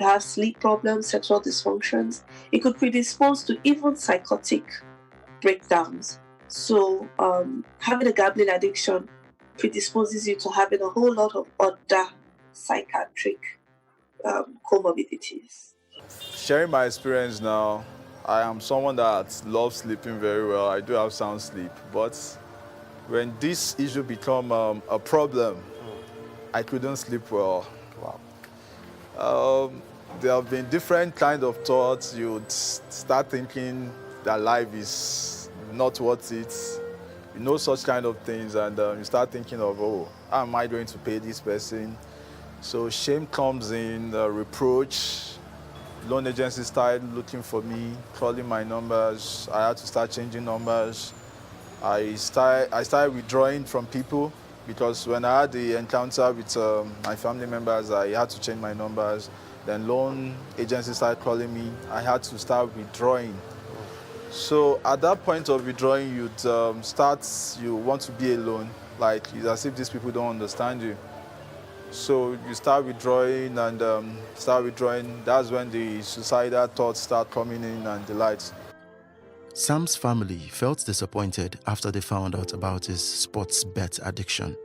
could have sleep problems, sexual dysfunctions. It could predispose to even psychotic breakdowns. So having a gambling addiction predisposes you to having a whole lot of other psychiatric comorbidities. Sharing my experience now, I am someone that loves sleeping very well. I do have sound sleep, but when this issue become a problem, I couldn't sleep well. Wow. There have been different kind of thoughts. You'd start thinking that life is not worth it. You know such kind of things, and you start thinking of, oh, how am I going to pay this person? So shame comes in, reproach. Loan agency started looking for me, calling my numbers. I had to start changing numbers. I started withdrawing from people because when I had the encounter with my family members, I had to change my numbers. Then loan agency started calling me. I had to start withdrawing. So at that point of withdrawing, you want to be alone. Like it's as if these people don't understand you. So you start withdrawing and That's when the suicidal thoughts start coming in and the lights. Sam's family felt disappointed after they found out about his sports bet addiction.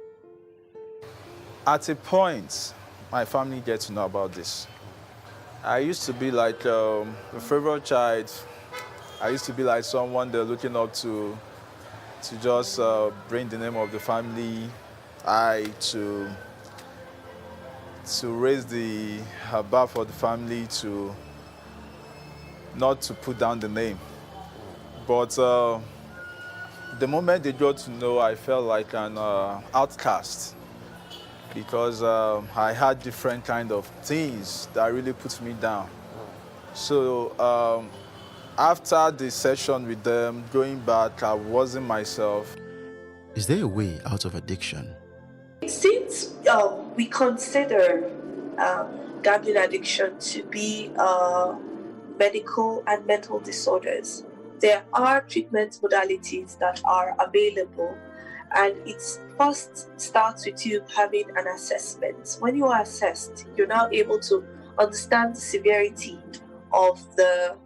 At a point, my family gets to know about this. I used to be like a favorite child. I used to be like someone they're looking up to just bring the name of the family, to raise the bar for the family, to not to put down the name. But the moment they got to know, I felt like an outcast because I had different kind of things that really put me down. So after the session with them, going back, I wasn't myself. Is there a way out of addiction? Since we consider gambling addiction to be medical and mental disorders, there are treatment modalities that are available, and it first starts with you having an assessment. When you are assessed, you're now able to understand the severity of the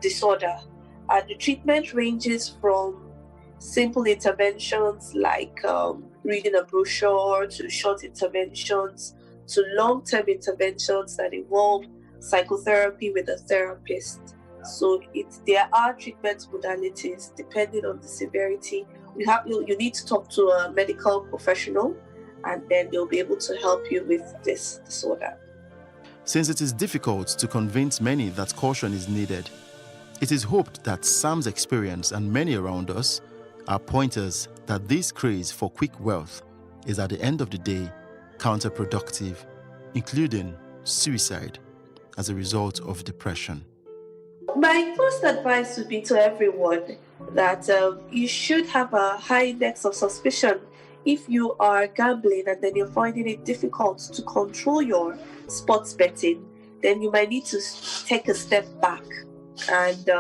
disorder, and the treatment ranges from simple interventions like reading a brochure to short interventions to long-term interventions that involve psychotherapy with a therapist. So there are treatment modalities depending on the severity. You need to talk to a medical professional, and then they'll be able to help you with this disorder. Since it is difficult to convince many that caution is needed, it is hoped that Sam's experience and many around us are pointers that this craze for quick wealth is at the end of the day counterproductive, including suicide as a result of depression. My first advice would be to everyone that you should have a high index of suspicion if you are gambling and then you're finding it difficult to control your sports betting. Then you might need to take a step back and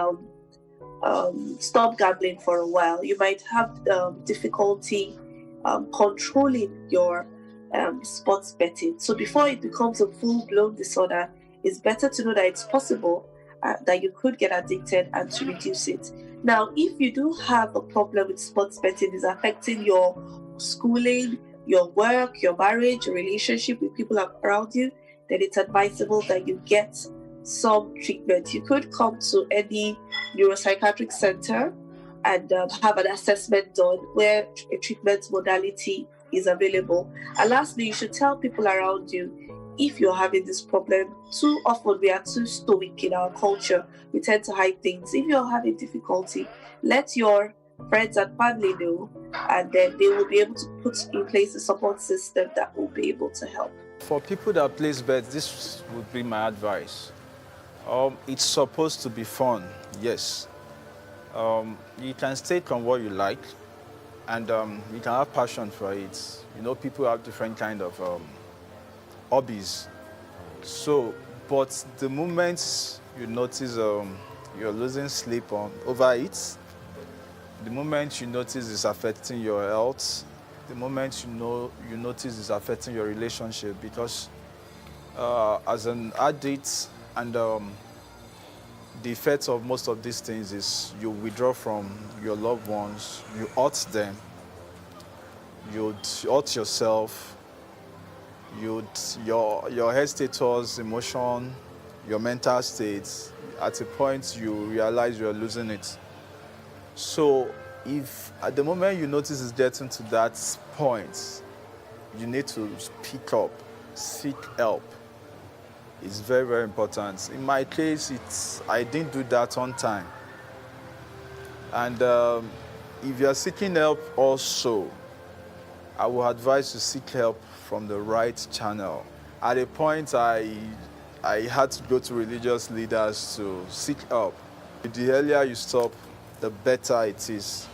stop gambling for a while. You might have difficulty controlling your sports betting. So before it becomes a full-blown disorder, it's better to know that it's possible that you could get addicted and to reduce it. Now, if you do have a problem with sports betting, is affecting your schooling, your work, your marriage, your relationship with people around you, then it's advisable that you get some treatment. You could come to any neuropsychiatric center and have an assessment done where a treatment modality is available. And lastly, you should tell people around you if you're having this problem. Too often we are too stoic in our culture. We tend to hide things. If you're having difficulty, let your friends and family know, and then they will be able to put in place a support system that will be able to help. For people that place bets, this would be my advice. It's supposed to be fun, yes. You can stake on what you like, and you can have passion for it. You know, people have different kind of hobbies. So, but the moment you notice you're losing sleep over it, the moment you notice it's affecting your health, the moment you notice it's affecting your relationship, because As an addict, and the effects of most of these things is you withdraw from your loved ones, you hurt them, you'd hurt yourself, your health status, emotion, your mental state, at a point you realize you're losing it. So if at the moment you notice it's getting to that point, you need to speak up, seek help. It's very, very important. In my case, I didn't do that on time. And if you're seeking help also, I would advise to seek help from the right channel. At a point, I had to go to religious leaders to seek help. The earlier you stop, the better it is.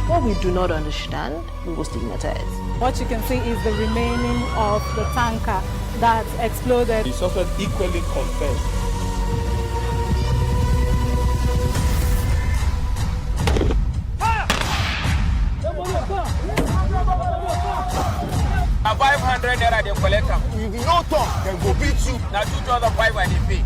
What we do not understand, we will stigmatize. What you can see is the remaining of the tanker that exploded. The suspect equally confessed. A 500 naira they collect them. If you don't talk, then go beat you. Now 2,500 they pay.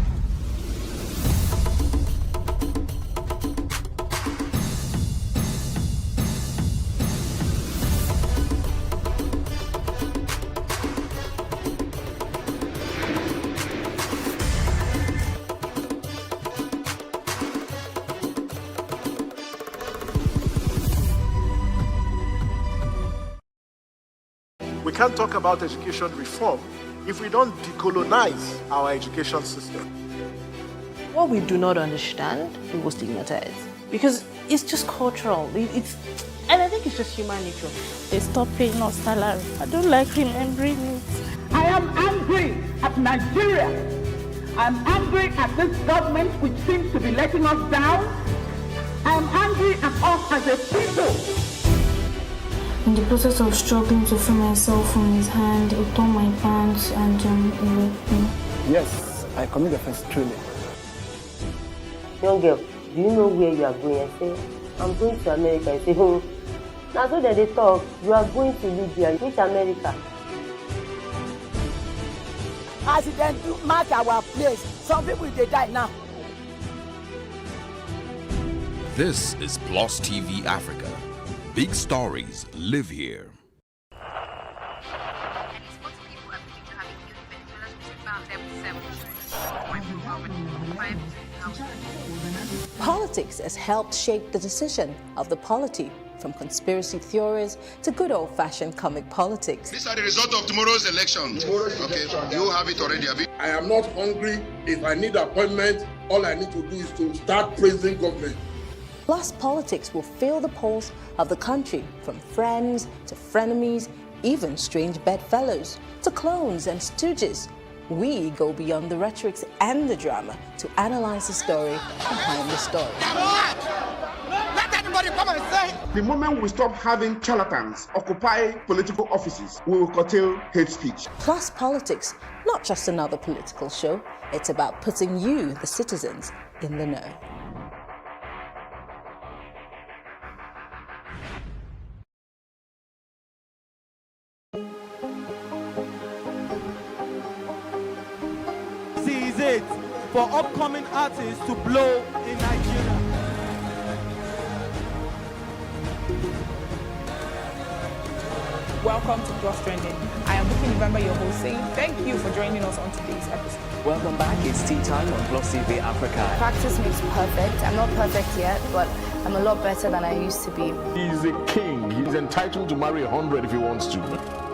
We can't talk about education reform if we don't decolonize our education system. What we do not understand, we will stigmatize. Because it's just cultural. And I think it's just human nature. They stopped paying us salary. I don't like remembering it. I am angry at Nigeria. I'm angry at this government which seems to be letting us down. I'm angry at us as a people. In the process of struggling to free myself from his hand, he tore my pants and he raped me. Yes, I commit the first truly. Young girl, do you know where you are going? I say, I'm going to America. I say, oh, now so that they talk, you are going to Libya. Which America? Accident do mark our place. Some people they die now. This is Plus TV Africa. Big stories live here. Politics has helped shape the decision of the polity, from conspiracy theories to good old-fashioned comic politics. These are the results of tomorrow's election. Okay, you have it already, Abi. I am not hungry. If I need appointment, all I need to do is to start praising government. Plus, politics will fill the polls of the country, from friends to frenemies, even strange bedfellows, to clones and stooges. We go beyond the rhetorics and the drama to analyze the story behind the story. Let anybody come and say. The moment we stop having charlatans occupy political offices, we will curtail hate speech. Plus Politics, not just another political show. It's about putting you, the citizens, in the know. It for upcoming artists to blow in Nigeria. Welcome to Plus Trending. I am Bookie November, your host, saying thank you for joining us on today's episode. Welcome back. It's tea time on Plus TV Africa. Practice makes perfect. I'm not perfect yet, but I'm a lot better than I used to be. He's a king. He's entitled to marry 100 if he wants to.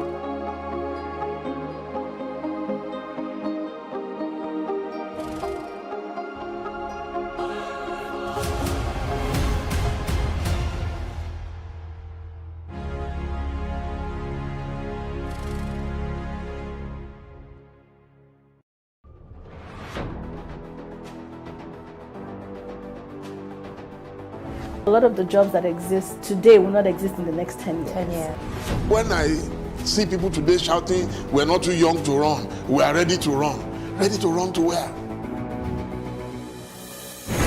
A lot of the jobs that exist today will not exist in the next 10 years. 10 years. When I see people today shouting, we're not too young to run, we are ready to run. Ready to run to where?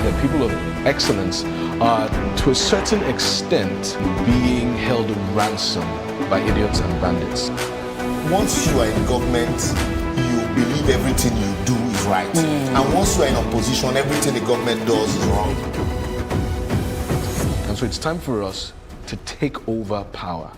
The people of excellence are, to a certain extent, being held ransom by idiots and bandits. Once you are in government, you believe everything you do is right. And once you are in opposition, everything the government does is wrong. And so it's time for us to take over power.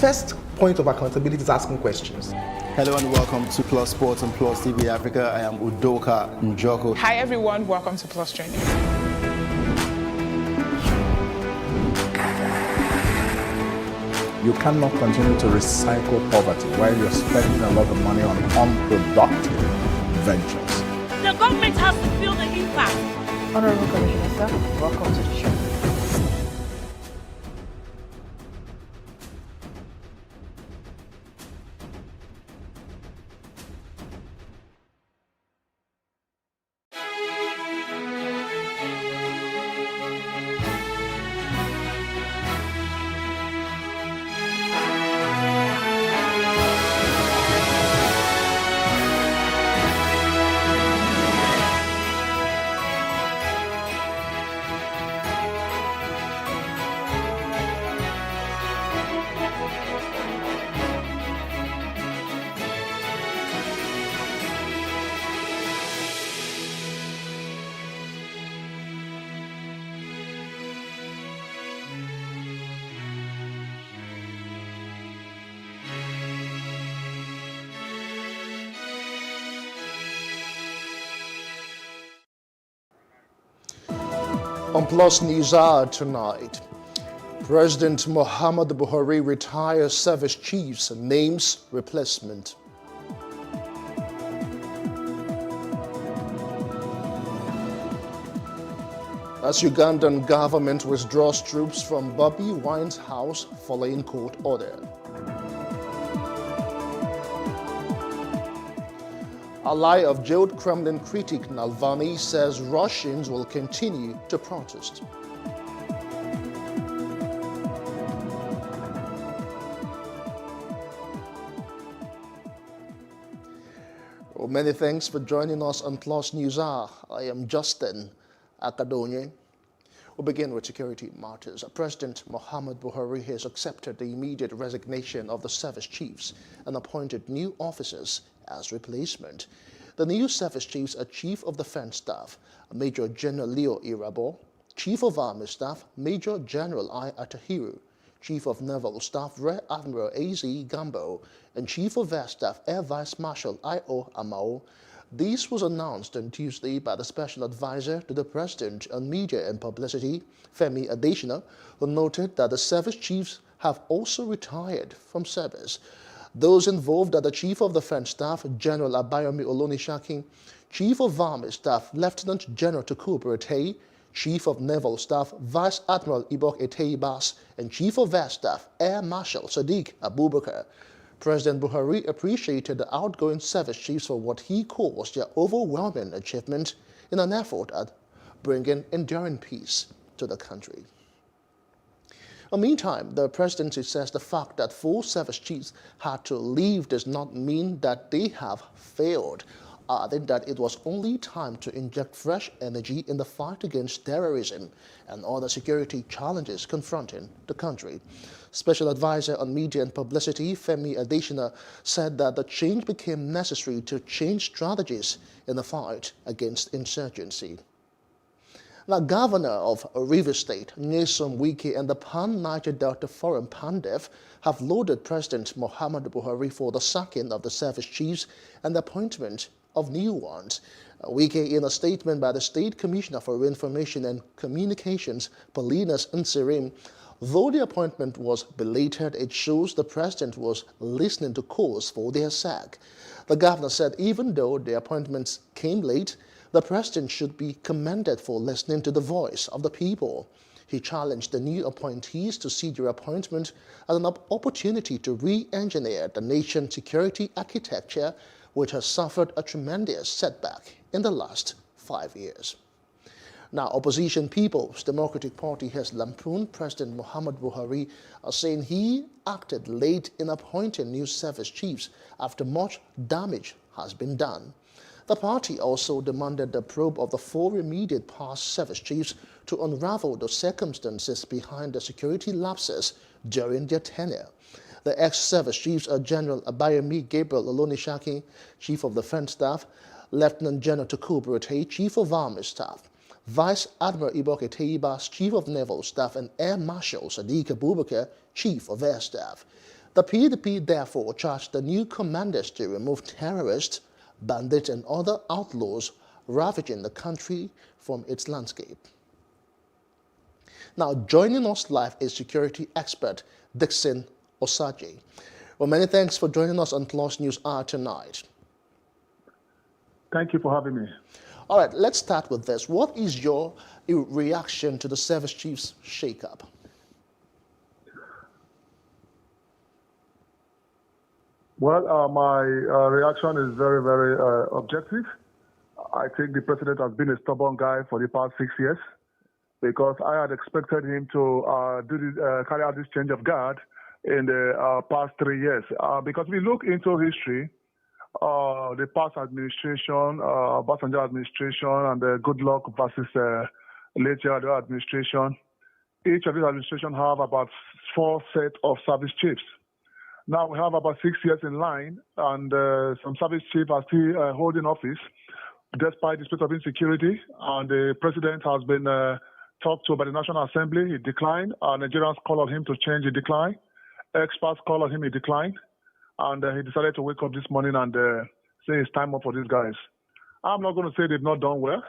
First point of accountability is asking questions. Hello and welcome to Plus Sports and Plus TV Africa. I am Udoka Njoko. Hi everyone, welcome to Plus Training. You cannot continue to recycle poverty while you're spending a lot of money on unproductive ventures. The government has to feel the impact. Honorable Commissioner, sir, welcome to the show. On Plus News Hour tonight, President Muhammadu Buhari retires service chiefs and names replacement. As Ugandan government withdraws troops from Bobby Wine's house following court order. Ally of jailed Kremlin critic Navalny says Russians will continue to protest. Well, many thanks for joining us on Plus News Hour. I am Justin Akadonye. We'll begin with security matters. President Muhammadu Buhari has accepted the immediate resignation of the service chiefs and appointed new officers as replacement. The new service chiefs are Chief of Defense Staff, Major General Leo Irabo, Chief of Army Staff, Major General I. Atahiru, Chief of Naval Staff, Rear Admiral A.Z. Gambo, and Chief of Air Staff, Air Vice Marshal I.O. Amao. This was announced on Tuesday by the Special Advisor to the President on Media and Publicity, Femi Adesina, who noted that the service chiefs have also retired from service. Those involved are the Chief of Defense Staff, General Abayomi Olonishakin, Chief of Army Staff, Lieutenant General Tukur Buratai, Chief of Naval Staff, Vice Admiral Ibok Eteibas, and Chief of Air Staff, Air Marshal Sadiq Abubakar. President Buhari appreciated the outgoing service chiefs for what he calls their overwhelming achievement in an effort at bringing enduring peace to the country. Meantime, the presidency says the fact that 4 service chiefs had to leave does not mean that they have failed. adding that it was only time to inject fresh energy in the fight against terrorism and other security challenges confronting the country. Special Advisor on Media and Publicity, Femi Adesina, said that the change became necessary to change strategies in the fight against insurgency. Now, Governor of Rivers State, Nyesom Wike, and the Pan-Niger Delta Forum, PANDEF, have lauded President Muhammadu Buhari for the sacking of the service chiefs and the appointment of new ones. Wike, in a statement by the State Commissioner for Information and Communications, Paulinus Nsirim, though the appointment was belated, it shows the president was listening to calls for their sack. The governor said even though the appointments came late, the president should be commended for listening to the voice of the people. He challenged the new appointees to see their appointment as an opportunity to re-engineer the nation's security architecture, which has suffered a tremendous setback in the last 5 years. Now, opposition People's Democratic Party has lampooned President Muhammadu Buhari, saying he acted late in appointing new service chiefs after much damage has been done. The party also demanded the probe of the 4 immediate past service chiefs to unravel the circumstances behind the security lapses during their tenure. The ex-service chiefs are General Abayomi Gabriel Olonishaki, Chief of Defense Staff, Lieutenant General Tukur Buratai, Chief of Army Staff, Vice Admiral Iboke Teibas, Chief of Naval Staff, and Air Marshal Sadiq Abubakar, Chief of Air Staff. The PDP therefore charged the new commanders to remove terrorists, bandits, and other outlaws ravaging the country from its landscape. Now, joining us live is security expert Dixon Osaje. Well, many thanks for joining us on Plus News Hour tonight. Thank you for having me. All right, let's start with this. What is your reaction to the service chief's shakeup? Well, my reaction is very, very objective. I think the president has been a stubborn guy for the past 6 years because I had expected him to carry out this change of guard in the past 3 years. Because we look into history, the past administration, Obasanjo administration, and the Goodluck versus late Yar'Adua administration, each of these administrations have about 4 sets of service chiefs. Now we have about 6 years in line, and some service chiefs are still holding office despite the state of insecurity. And the president has been talked to by the National Assembly. He declined. Nigerians called on him to change the decline. Experts called on him, he declined. And he decided to wake up this morning and say it's time up for these guys. I'm not going to say they've not done well,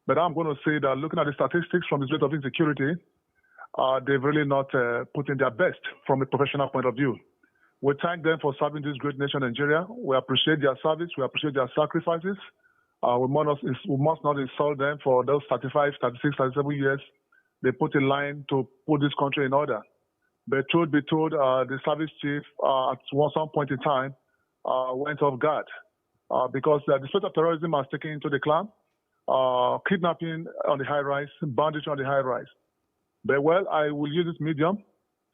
but I'm going to say that looking at the statistics from the state of insecurity, they've really not put in their best from a professional point of view. We thank them for serving this great nation, Nigeria. We appreciate their service. We appreciate their sacrifices. We must not insult them for those 35, 36, 37 years they put in line to put this country in order. But truth be told, the service chief at some point in time went off guard because the threat of terrorism has taken into decline, kidnapping on the high rise, banditry on the high rise. But well, I will use this medium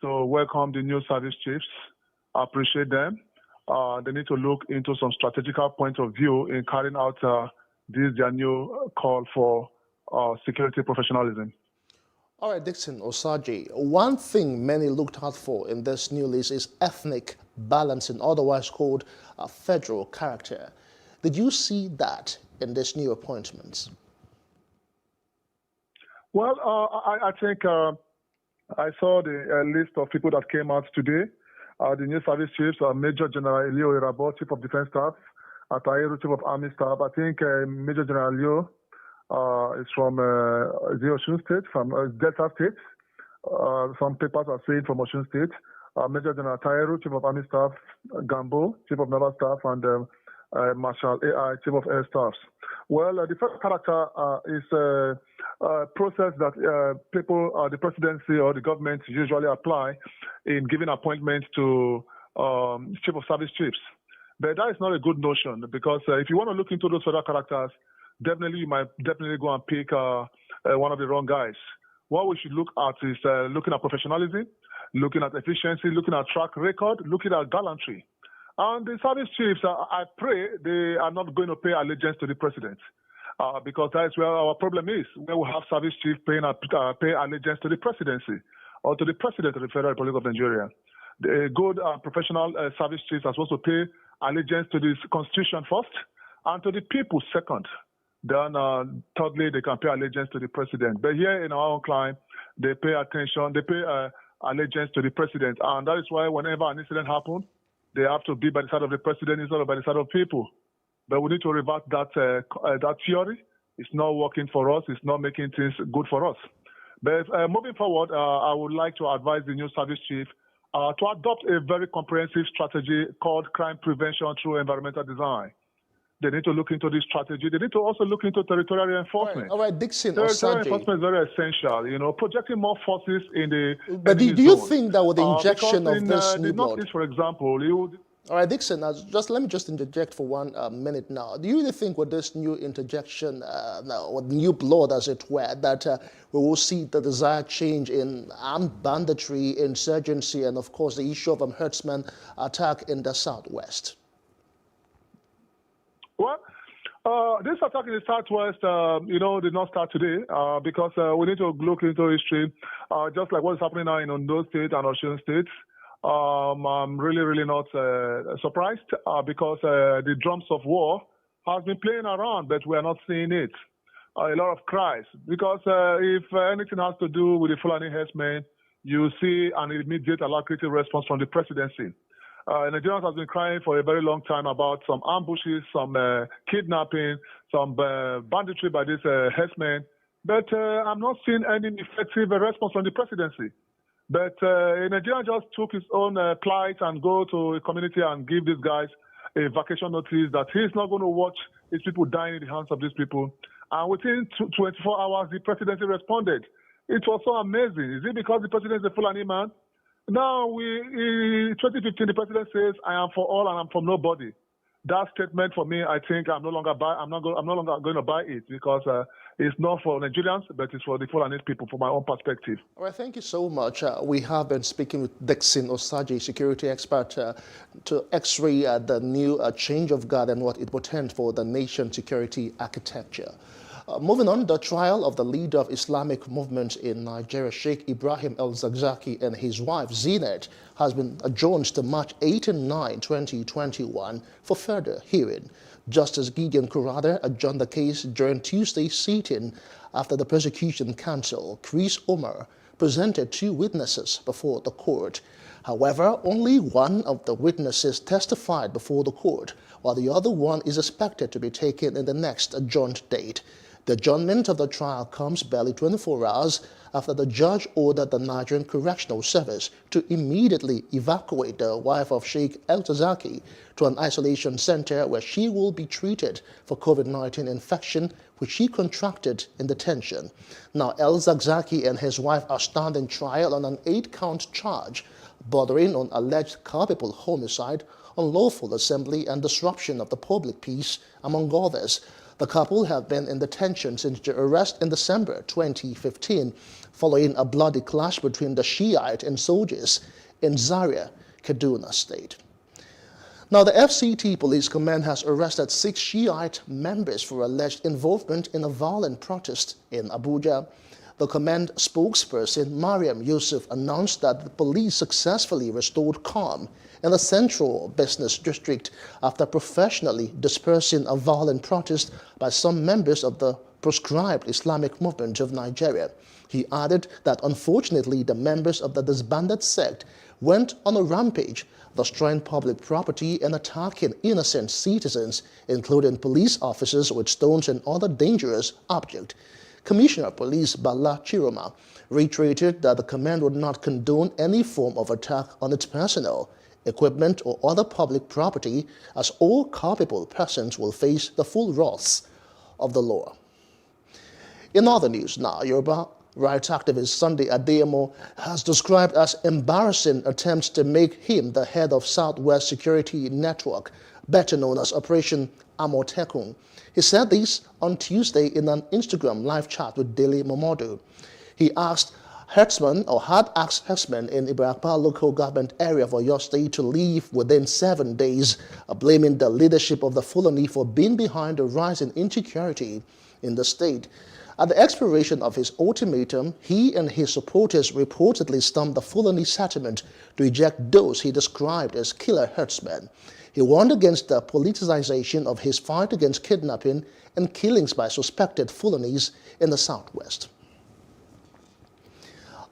to welcome the new service chiefs. I appreciate them. They need to look into some strategical point of view in carrying out their new call for security professionalism. All right, Dixon Osaje, one thing many looked out for in this new list is ethnic balancing, otherwise called a federal character. Did you see that in this new appointments? Well, I think I saw the list of people that came out today. The new service chiefs are Major General Elio Irabo, Chief of Defense Staff, Atayeru, Chief of Army Staff. I think Major General Elio is from Osun State, from Delta State. Some papers are saying from Osun State. Major General Atayeru, Chief of Army Staff, Gambo, Chief of Naval Staff, and Marshal AI, Chief of Air Staffs. Well, the first character is a process that the presidency or the government usually apply in giving appointments to Chief of Service Chiefs. But that is not a good notion because if you want to look into those federal characters, definitely you might go and pick one of the wrong guys. What we should look at is looking at professionalism, looking at efficiency, looking at track record, looking at gallantry. And the service chiefs, I pray they are not going to pay allegiance to the president. Because that is where our problem is, where we have service chiefs pay allegiance to the presidency or to the president of the Federal Republic of Nigeria. The good professional service chiefs are supposed to pay allegiance to the Constitution first and to the people second. Then, thirdly, they can pay allegiance to the president. But here in our own clime, they pay allegiance to the president. And that is why whenever an incident happens, they have to be by the side of the president instead of by the side of people. But we need to revert that theory. It's not working for us. It's not making things good for us. But moving forward, I would like to advise the new service chief to adopt a very comprehensive strategy called crime prevention through environmental design. They need to look into this strategy. They need to also look into territorial reinforcement. All right, Dixon Territorial Osagie. reinforcement is very essential. Projecting more forces in the But do you think that with the injection of this new the blood... Northeast, for example, All right, Dixon, let me just interject for 1 minute now. Do you really think with this new interjection, with new blood, as it were, that we will see the desired change in armed banditry, insurgency, and of course the issue of herdsmen attack in the Southwest? Well, this attack in the Southwest, did not start today because we need to look into history, just like what is happening now in Ondo State and Osun State. I'm really, really not surprised because the drums of war has been playing around, but we are not seeing it. A lot of cries because if anything has to do with the Fulani herdsmen, you see an immediate alacrity response from the presidency. Nigerians have been crying for a very long time about some ambushes, some kidnapping, some banditry by these herdsmen, but I'm not seeing any effective response from the presidency. But Nigeria just took his own plight and go to a community and give these guys a vacation notice that he's not going to watch these people dying in the hands of these people. And within 24 hours, the presidency responded. It was so amazing. Is it because the president is a Fulani man? Now, in 2015, the president says, "I am for all and I'm for nobody." That statement for me, I think I'm no longer going to buy it because it's not for Nigerians, but it's for the Fulani people, from my own perspective. All right, thank you so much. We have been speaking with Dixon Osagie, security expert, to x-ray the new change of guard and what it portends for the nation's security architecture. Moving on, the trial of the leader of Islamic movement in Nigeria, Sheikh Ibrahim El-Zakzaky, and his wife Zinat has been adjourned to March 8 and 9, 2021 for further hearing. Justice Gideon Kurada adjourned the case during Tuesday's sitting after the prosecution counsel, Chris Omar, presented 2 witnesses before the court. However, only one of the witnesses testified before the court, while the other one is expected to be taken in the next adjourned date. The adjournment of the trial comes barely 24 hours after the judge ordered the Nigerian Correctional Service to immediately evacuate the wife of Sheikh El-Zakzaky to an isolation center where she will be treated for COVID-19 infection, which she contracted in detention. Now, El-Zakzaky and his wife are standing trial on an 8-count charge bordering on alleged culpable homicide, unlawful assembly, and disruption of the public peace, among others. The couple have been in detention since their arrest in December 2015, following a bloody clash between the Shiite insurgents in Zaria, Kaduna State. Now, the FCT Police Command has arrested 6 Shiite members for alleged involvement in a violent protest in Abuja. The command spokesperson, Mariam Yusuf, announced that the police successfully restored calm in the central business district after professionally dispersing a violent protest by some members of the proscribed Islamic movement of Nigeria. He added that unfortunately the members of the disbanded sect went on a rampage, destroying public property and attacking innocent citizens, including police officers, with stones and other dangerous objects. Commissioner of Police Bala Chiroma reiterated that the command would not condone any form of attack on its personnel, equipment, or other public property, as all culpable persons will face the full wrath of the law. In other news now, Yoruba rights activist Sunday Adeyemo has described as embarrassing attempts to make him the head of Southwest Security Network, better known as Operation Amotekun. He said this on Tuesday in an Instagram live chat with Dele Momodu. He asked Herdsmen or had asked herdsmen in Ibrahima local government area of Oyo State to leave within 7 days, blaming the leadership of the Fulani for being behind the rise in insecurity in the state. At the expiration of his ultimatum, he and his supporters reportedly stormed the Fulani settlement to eject those he described as killer herdsmen. He warned against the politicization of his fight against kidnapping and killings by suspected Fulanis in the southwest.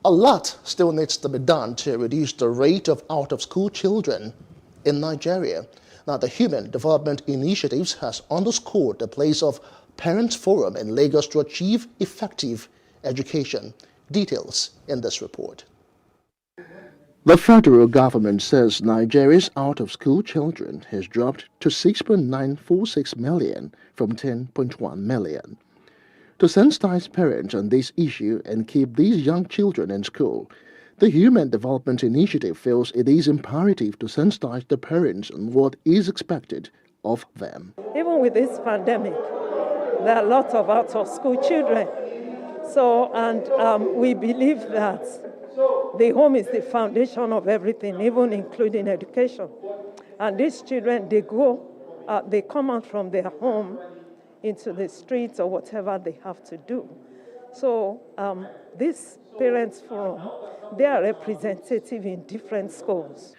A lot still needs to be done to reduce the rate of out-of-school children in Nigeria. Now, the Human Development Initiatives has underscored the place of Parents Forum in Lagos to achieve effective education. Details in this report. The federal government says Nigeria's out-of-school children has dropped to 6.946 million from 10.1 million. To sensitize parents on this issue and keep these young children in school, the Human Development Initiative feels it is imperative to sensitize the parents on what is expected of them. Even with this pandemic, there are lots of out-of-school children. We believe that the home is the foundation of everything, even including education. And these children, they come out from their home into the streets or whatever they have to do. So this Parents Forum, they are representative in different schools.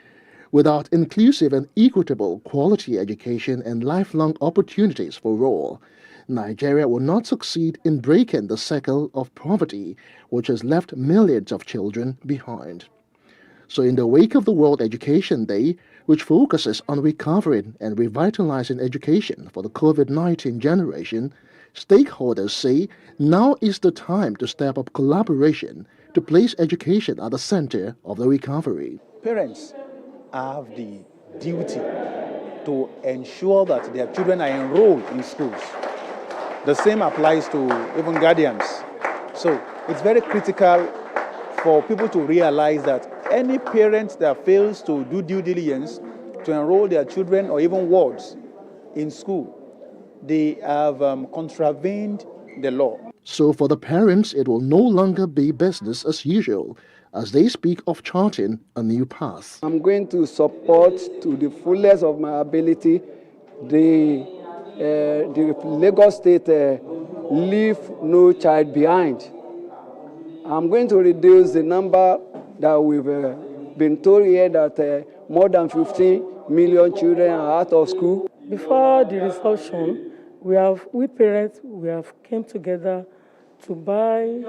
Without inclusive and equitable quality education and lifelong opportunities for all, Nigeria will not succeed in breaking the cycle of poverty which has left millions of children behind. So in the wake of the World Education Day, which focuses on recovering and revitalizing education for the COVID-19 generation, stakeholders say now is the time to step up collaboration to place education at the center of the recovery. Parents have the duty to ensure that their children are enrolled in schools. The same applies to even guardians. So it's very critical for people to realize that any parent that fails to do due diligence to enroll their children or even wards in school, they have contravened the law. So for the parents, it will no longer be business as usual as they speak of charting a new path. I'm going to support to the fullest of my ability the Lagos State Leave No Child Behind. I'm going to reduce the number that we've been told here that more than 15 million children are out of school. Before the reception, we parents came together to buy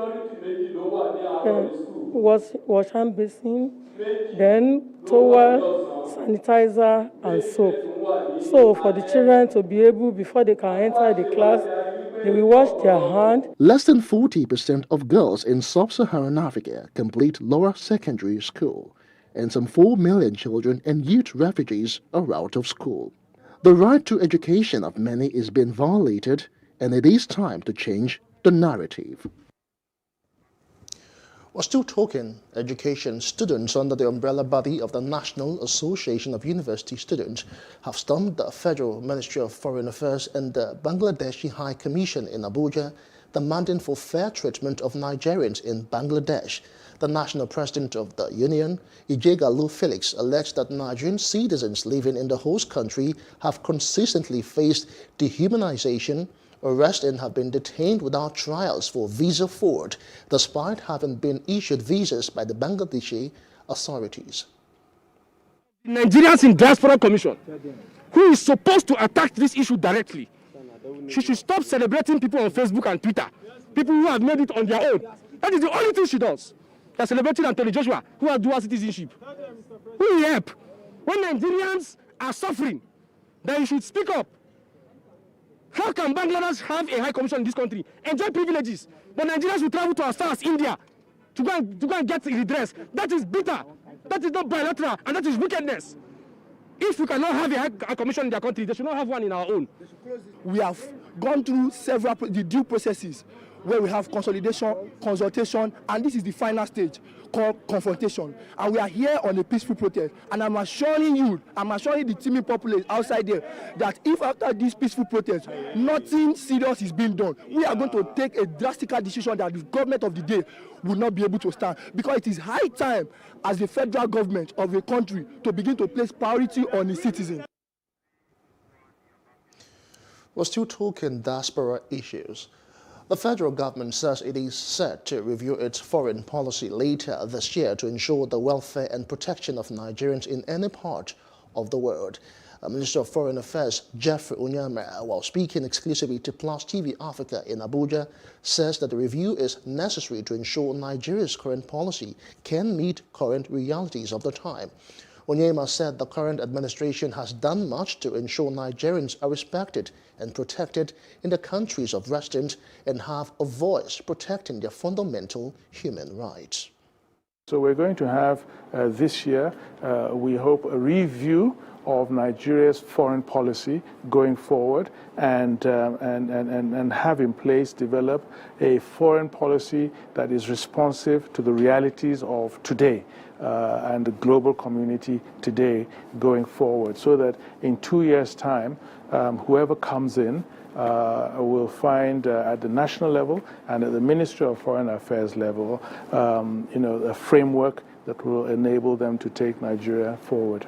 wash hand basin, then towel, sanitizer, and soap. So for the children to be able, before they can enter the class, they will wash their hands. Less than 40% of girls in sub-Saharan Africa complete lower secondary school, and some 4 million children and youth refugees are out of school. The right to education of many is being violated, and it is time to change the narrative. We're still talking education. Students under the umbrella body of the National Association of University Students have stormed the Federal Ministry of Foreign Affairs and the Bangladeshi High Commission in Abuja, demanding for fair treatment of Nigerians in Bangladesh. The national president of the union, Ijegalu Felix, alleged that Nigerian citizens living in the host country have consistently faced dehumanization, arrested and have been detained without trials for visa fraud, despite having been issued visas by the Bangladeshi authorities. Nigerians in Diaspora Commission, who is supposed to attack this issue directly, she should stop celebrating people on Facebook and Twitter, people who have made it on their own. That is the only thing she does. They're celebrating Anthony Joshua, who has dual citizenship. Who will help? When Nigerians are suffering, then you should speak up. How can Bangladesh have a high commission in this country, enjoy privileges, but Nigerians will travel to as far as India to go and get redress? That is bitter. That is not bilateral, and that is wickedness. If we cannot have a high commission in their country, they should not have one in our own. We have gone through several the due processes. where we have consolidation, consultation, and this is the final stage called confrontation. And we are here on a peaceful protest. And I'm assuring the teeming populace outside there that if after this peaceful protest, nothing serious is being done, we are going to take a drastic decision that the government of the day will not be able to stand. Because it is high time as the federal government of a country to begin to place priority on its citizens. We're still talking diaspora issues. The federal government says it is set to review its foreign policy later this year to ensure the welfare and protection of Nigerians in any part of the world. Minister of Foreign Affairs Geoffrey Onyeama, while speaking exclusively to Plus TV Africa in Abuja, says that the review is necessary to ensure Nigeria's current policy can meet current realities of the time. Onyeama said the current administration has done much to ensure Nigerians are respected and protected in the countries of residence and have a voice protecting their fundamental human rights. So we're going to have this year, we hope, a review of Nigeria's foreign policy going forward and have in place, develop a foreign policy that is responsive to the realities of today and the global community today going forward, so that in 2 years' time, whoever comes in will find at the national level and at the Ministry of Foreign Affairs level, a framework that will enable them to take Nigeria forward.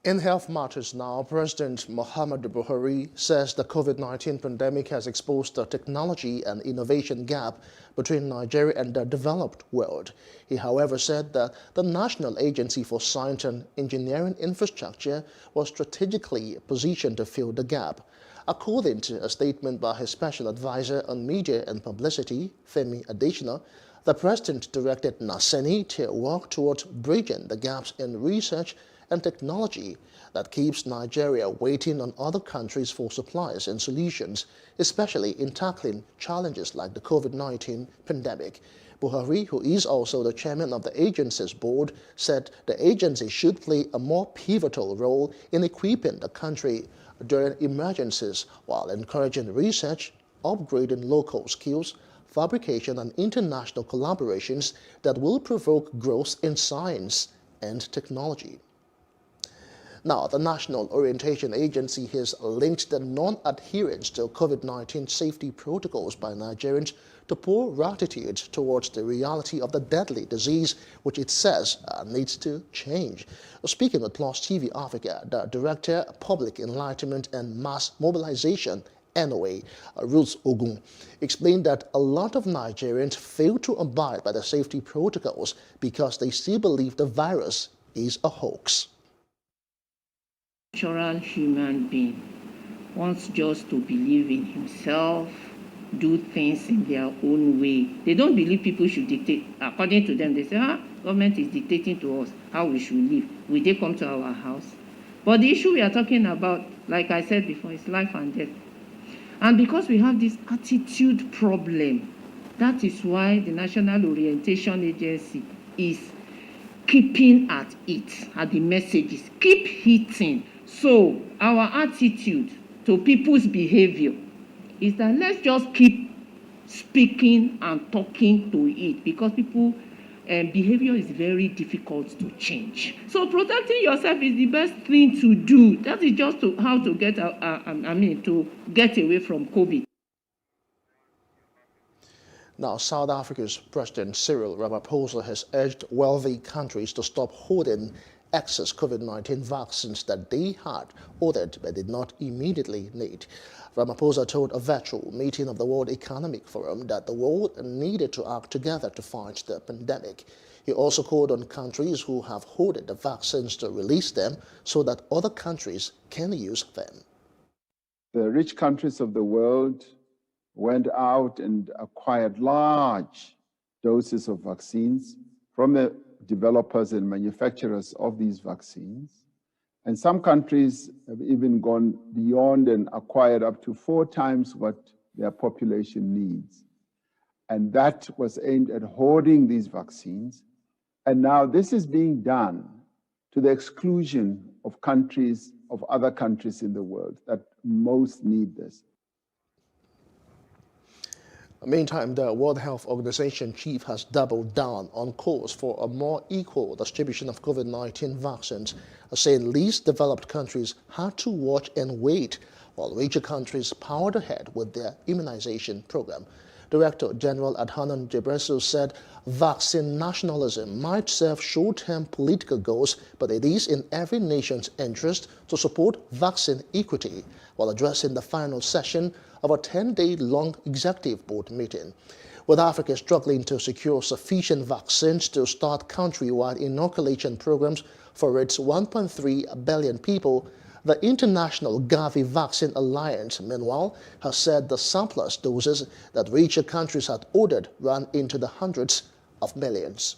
In health matters now, President Muhammadu Buhari says the COVID-19 pandemic has exposed the technology and innovation gap between Nigeria and the developed world. He, however, said that the National Agency for Science and Engineering Infrastructure was strategically positioned to fill the gap. According to a statement by his special advisor on media and publicity, Femi Adesina, the president directed NASENI to work towards bridging the gaps in research and technology that keeps Nigeria waiting on other countries for supplies and solutions, especially in tackling challenges like the COVID-19 pandemic. Buhari, who is also the chairman of the agency's board, said the agency should play a more pivotal role in equipping the country during emergencies while encouraging research, upgrading local skills, fabrication and international collaborations that will provoke growth in science and technology. Now, the National Orientation Agency has linked the non-adherence to COVID-19 safety protocols by Nigerians to poor attitude towards the reality of the deadly disease, which it says needs to change. Speaking with Plus TV Africa, the Director of Public Enlightenment and Mass Mobilization, NOA, Ruth Ogun, explained that a lot of Nigerians fail to abide by the safety protocols because they still believe the virus is a hoax. Natural human being wants just to believe in himself, do things in their own way. They don't believe people should dictate. According to them, they say, government is dictating to us how we should live. Will they come to our house? But the issue we are talking about, like I said before, is life and death. And because we have this attitude problem, that is why the National Orientation Agency is keeping at it, at the messages, keep hitting. So our attitude to people's behavior is that let's just keep speaking and talking to it, because people behavior is very difficult to change. So protecting yourself is the best thing to do. That is just how to get to get away from COVID. Now, South Africa's President Cyril Ramaphosa has urged wealthy countries to stop hoarding excess COVID-19 vaccines that they had ordered but did not immediately need. Ramaphosa told a virtual meeting of the World Economic Forum that the world needed to act together to fight the pandemic. He also called on countries who have hoarded the vaccines to release them so that other countries can use them. The rich countries of the world went out and acquired large doses of vaccines from the developers and manufacturers of these vaccines. And some countries have even gone beyond and acquired up to 4 times what their population needs. And that was aimed at hoarding these vaccines. And now this is being done to the exclusion of countries, of other countries in the world that most need this. Meantime, the World Health Organization chief has doubled down on calls for a more equal distribution of COVID-19 vaccines, saying least developed countries had to watch and wait while richer countries powered ahead with their immunization program. Director General Adhanom Ghebreyesus said vaccine nationalism might serve short-term political goals, but it is in every nation's interest to support vaccine equity, while addressing the final session of a 10-day-long executive board meeting. With Africa struggling to secure sufficient vaccines to start countrywide inoculation programs for its 1.3 billion people, the International Gavi Vaccine Alliance, meanwhile, has said the surplus doses that richer countries had ordered ran into the hundreds of millions.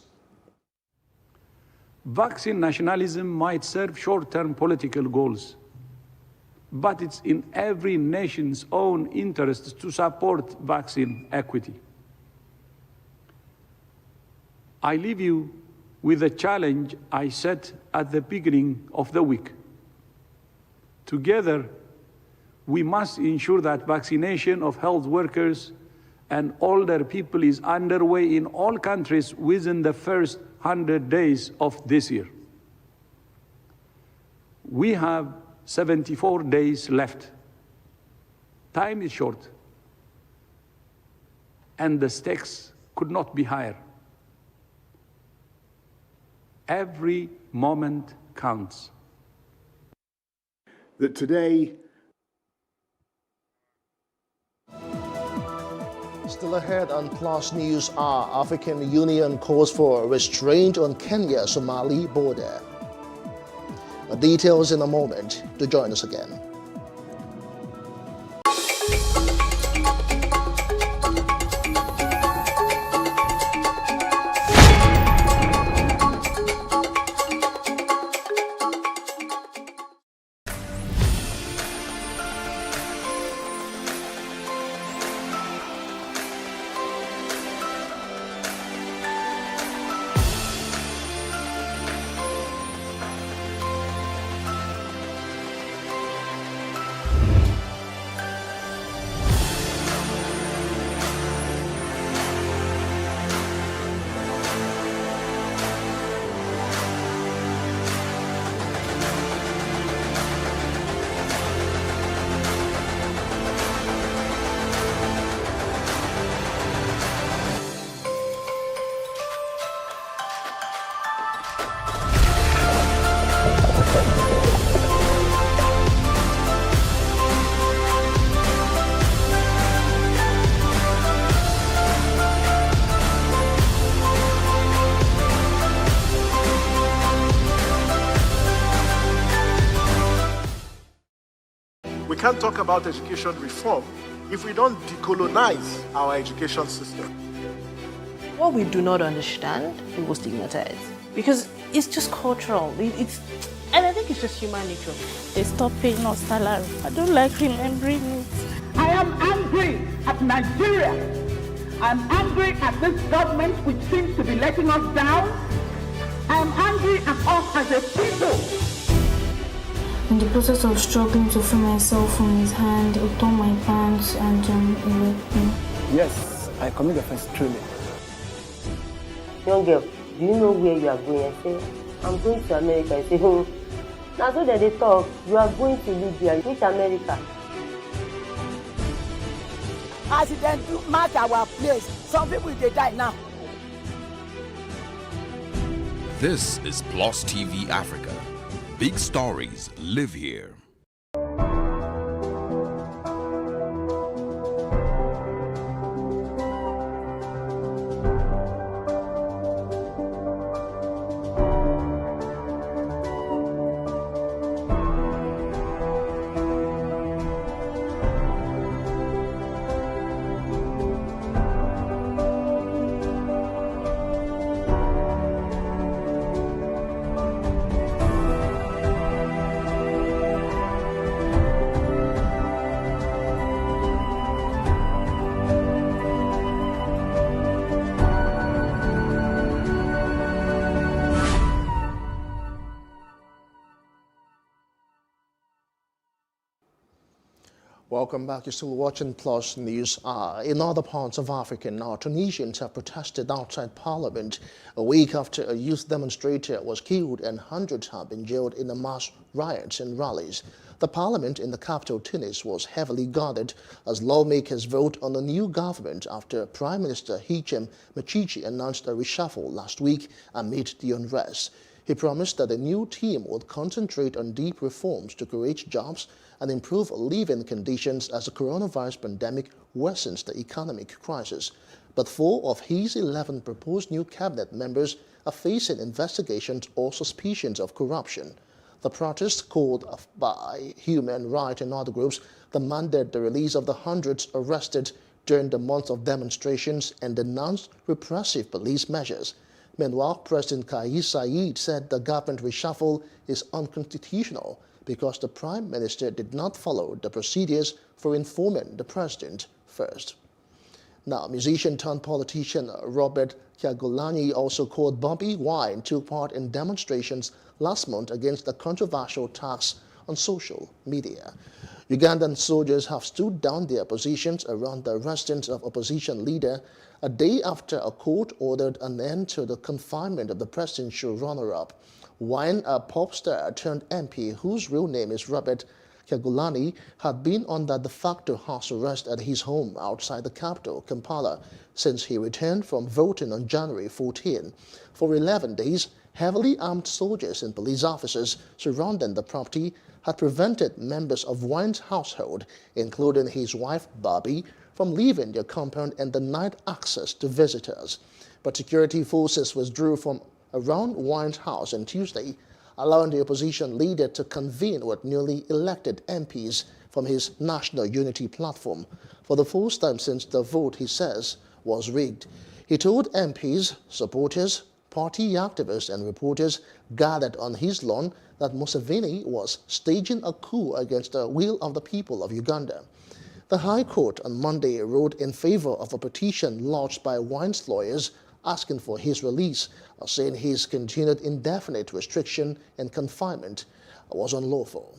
Vaccine nationalism might serve short-term political goals, but it's in every nation's own interest to support vaccine equity. I leave you with a challenge I set at the beginning of the week. Together, we must ensure that vaccination of health workers and older people is underway in all countries within the first 100 days of this year. We have 74 days left. Time is short, and the stakes could not be higher. Every moment counts. That today, still ahead on Plus News Hour, African Union calls for restraint on Kenya-Somali border. The details in a moment. To join us again. We can't talk about education reform if we don't decolonize our education system. What we do not understand, we will stigmatize. Because it's just cultural. And I think it's just human nature. They stop paying us salary. I don't like remembering it. I am angry at Nigeria. I'm angry at this government which seems to be letting us down. I am angry at us as a people. In the process of struggling to free myself from his hand, he tore my pants and he raped me. Yes, I commit offense truly. Young girl, do you know where you are going? I say, I'm going to America. I say, oh, now so that they talk, you are going to Libya. Which America? As it then do mark our place, some people they die now. This is Plus TV Africa. Big stories live here. Welcome back. You're still watching Plus News. In other parts of Africa now, Tunisians have protested outside Parliament a week after a youth demonstrator was killed and hundreds have been jailed in the mass riots and rallies. The parliament in the capital, Tunis, was heavily guarded as lawmakers vote on a new government after Prime Minister Hichem Mechichi announced a reshuffle last week amid the unrest. He promised that the new team would concentrate on deep reforms to create jobs and improve living conditions as the coronavirus pandemic worsens the economic crisis. But 4 of his 11 proposed new cabinet members are facing investigations or suspicions of corruption. The protest, called by Human Rights and other groups, demanded the release of the hundreds arrested during the month of demonstrations and denounced repressive police measures. Meanwhile, President Kais Saied said the government reshuffle is unconstitutional because the Prime Minister did not follow the procedures for informing the President first. Now, musician turned politician Robert Kyagulanyi, also called Bobi Wine, took part in demonstrations last month against the controversial tax on social media. Ugandan soldiers have stood down their positions around the residence of opposition leader a day after a court ordered an end to the confinement of the presidential runner-up. Wine, a pop star turned MP whose real name is Robert Kyagulanyi, had been under de facto house arrest at his home outside the capital, Kampala, since he returned from voting on January 14. For 11 days, heavily armed soldiers and police officers surrounding the property had prevented members of Wine's household, including his wife Bobby, from leaving their compound and denied access to visitors. But security forces withdrew from around Wine's house on Tuesday, allowing the opposition leader to convene with newly elected MPs from his National Unity platform for the first time since the vote, he says, was rigged. He told MPs, supporters, party activists and reporters gathered on his lawn that Museveni was staging a coup against the will of the people of Uganda. The High Court on Monday ruled in favor of a petition lodged by Wine's lawyers asking for his release, saying his continued indefinite restriction and confinement was unlawful.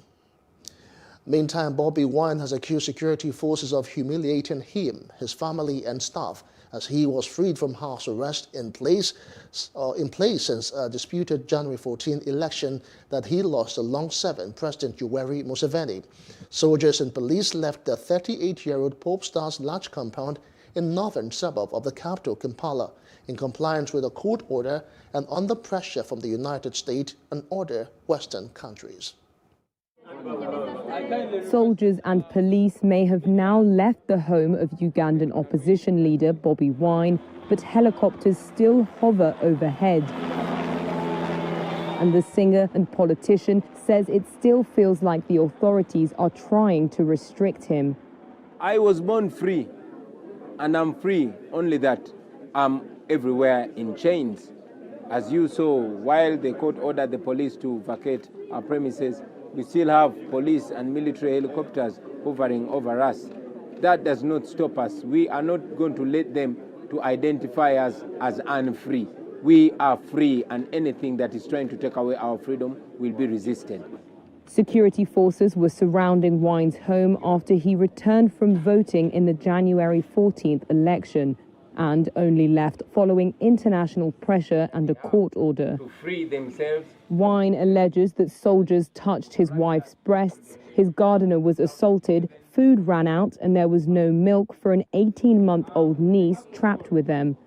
Meantime, Bobi Wine has accused security forces of humiliating him, his family and staff as he was freed from house arrest in place since a disputed January 14 election that he lost alongside President Yoweri Museveni. Soldiers and police left the 38-year-old pop star's large compound in northern suburb of the capital, Kampala, in compliance with a court order and under pressure from the United States and other Western countries. Soldiers and police may have now left the home of Ugandan opposition leader Bobi Wine, but helicopters still hover overhead. And the singer and politician says it still feels like the authorities are trying to restrict him. I was born free, and I'm free, only that I'm everywhere in chains. As you saw, while the court ordered the police to vacate our premises, we still have police and military helicopters hovering over us. That does not stop us. We are not going to let them to identify us as unfree. We are free, and anything that is trying to take away our freedom will be resisted. Security forces were surrounding Wine's home after he returned from voting in the January 14th election, and only left following international pressure and a court order. To free themselves. Wine alleges that soldiers touched his wife's breasts, his gardener was assaulted, food ran out, and there was no milk for an 18-month-old niece trapped with them.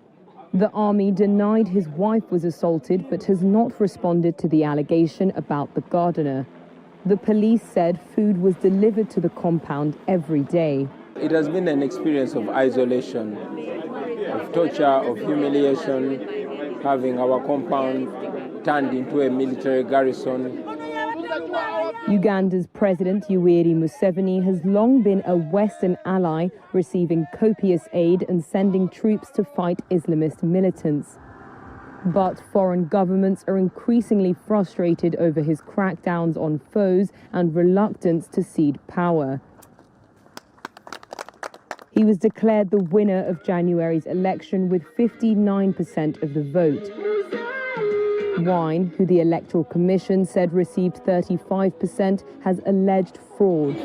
The army denied his wife was assaulted, but has not responded to the allegation about the gardener. The police said food was delivered to the compound every day. It has been an experience of isolation, of torture, of humiliation, having our compound turned into a military garrison. Uganda's President Yoweri Museveni has long been a Western ally, receiving copious aid and sending troops to fight Islamist militants. But foreign governments are increasingly frustrated over his crackdowns on foes and reluctance to cede power. He was declared the winner of January's election with 59% of the vote. Wine, who the Electoral Commission said received 35%, has alleged fraud.